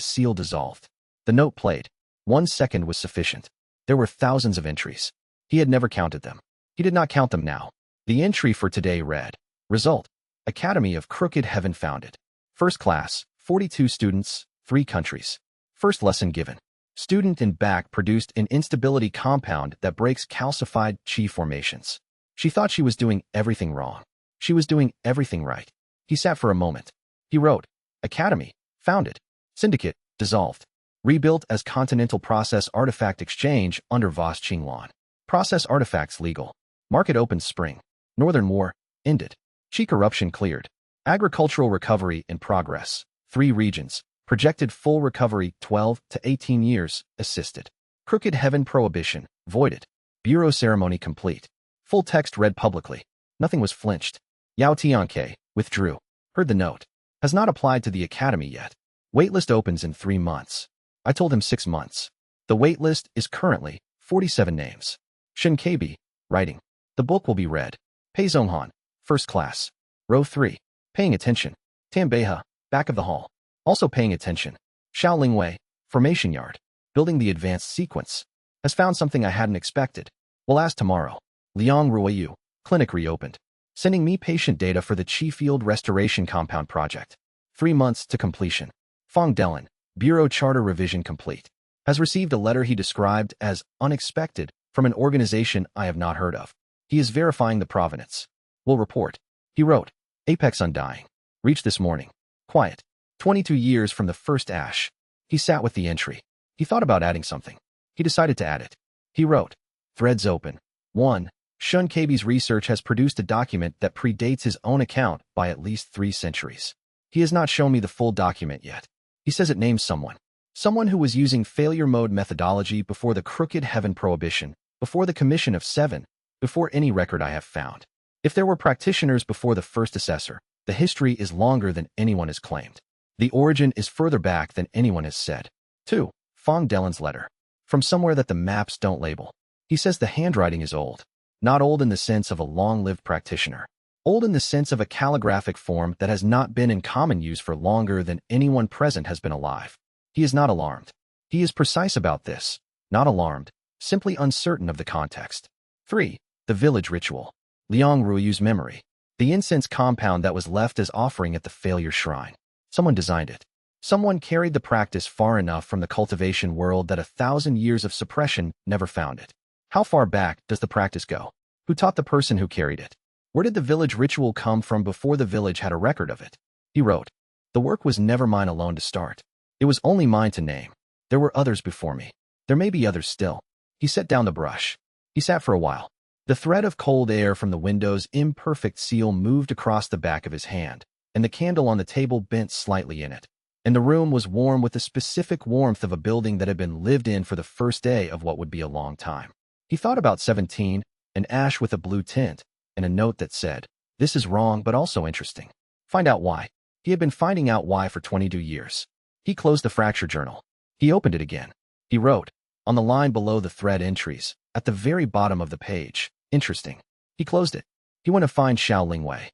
S1: seal dissolved. The note played. 1 second was sufficient. There were thousands of entries. He had never counted them. He did not count them now. The entry for today read: result: Academy of Crooked Heaven founded. First class, 42 students, 3 countries. First lesson given. Student in back produced an instability compound that breaks calcified qi formations. She thought she was doing everything wrong. She was doing everything right. He sat for a moment. He wrote: Academy, founded. Syndicate, dissolved. Rebuilt as Continental Process Artifact Exchange under Voss Qinglan. Process artifacts legal. Market open spring. Northern War, ended. Qi corruption cleared. Agricultural recovery in progress. 3 regions. Projected full recovery 12 to 18 years, assisted. Crooked Heaven prohibition, voided. Bureau ceremony complete. Full text read publicly. Nothing was flinched. Yao Tianke, withdrew. Heard the note. Has not applied to the academy yet. Waitlist opens in 3 months. I told him 6 months. The waitlist is currently 47 names. Shinkabi, writing. The book will be read. Pei Zhonghan, first class. Row 3. Paying attention. Tan Beiha, back of the hall. Also paying attention. Xiao Lingwei, formation yard. Building the advanced sequence. Has found something I hadn't expected. Will ask tomorrow. Liang Ruiyu, clinic reopened. Sending me patient data for the Qi Field Restoration Compound project. 3 months to completion. Fang Delin, Bureau Charter revision complete. Has received a letter he described as unexpected from an organization I have not heard of. He is verifying the provenance. Will report. He wrote, Apex Undying. Reached this morning. Quiet. 22 years from the first ash. He sat with the entry. He thought about adding something. He decided to add it. He wrote, threads open. 1. Shun Kabi's research has produced a document that predates his own account by at least 3 centuries. He has not shown me the full document yet. He says it names someone. Someone who was using failure mode methodology before the Crooked Heaven prohibition, before the Commission of 7, before any record I have found. If there were practitioners before the first assessor, The history is longer than anyone has claimed. The origin is further back than anyone has said. 2. Fong Delen's letter. From somewhere that the maps don't label. He says the handwriting is old. Not old in the sense of a long-lived practitioner. Old in the sense of a calligraphic form that has not been in common use for longer than anyone present has been alive. He is not alarmed. He is precise about this. Not alarmed, simply uncertain of the context. 3. The village ritual. Liang Ruyu's memory. The incense compound that was left as offering at the failure shrine. Someone designed it. Someone carried the practice far enough from the cultivation world that 1,000 years of suppression never found it. How far back does the practice go? Who taught the person who carried it? Where did the village ritual come from before the village had a record of it? He wrote, "The work was never mine alone to start. It was only mine to name. There were others before me. There may be others still." He set down the brush. He sat for a while. The thread of cold air from the window's imperfect seal moved across the back of his hand, and the candle on the table bent slightly in it. And the room was warm with the specific warmth of a building that had been lived in for the first day of what would be a long time. He thought about 17, an ash with a blue tint, and a note that said, "This is wrong but also interesting. Find out why." He had been finding out why for 22 years. He closed the fracture journal. He opened it again. He wrote, on the line below the thread entries, at the very bottom of the page, "Interesting." He closed it. He went to find Xiao Lingwei.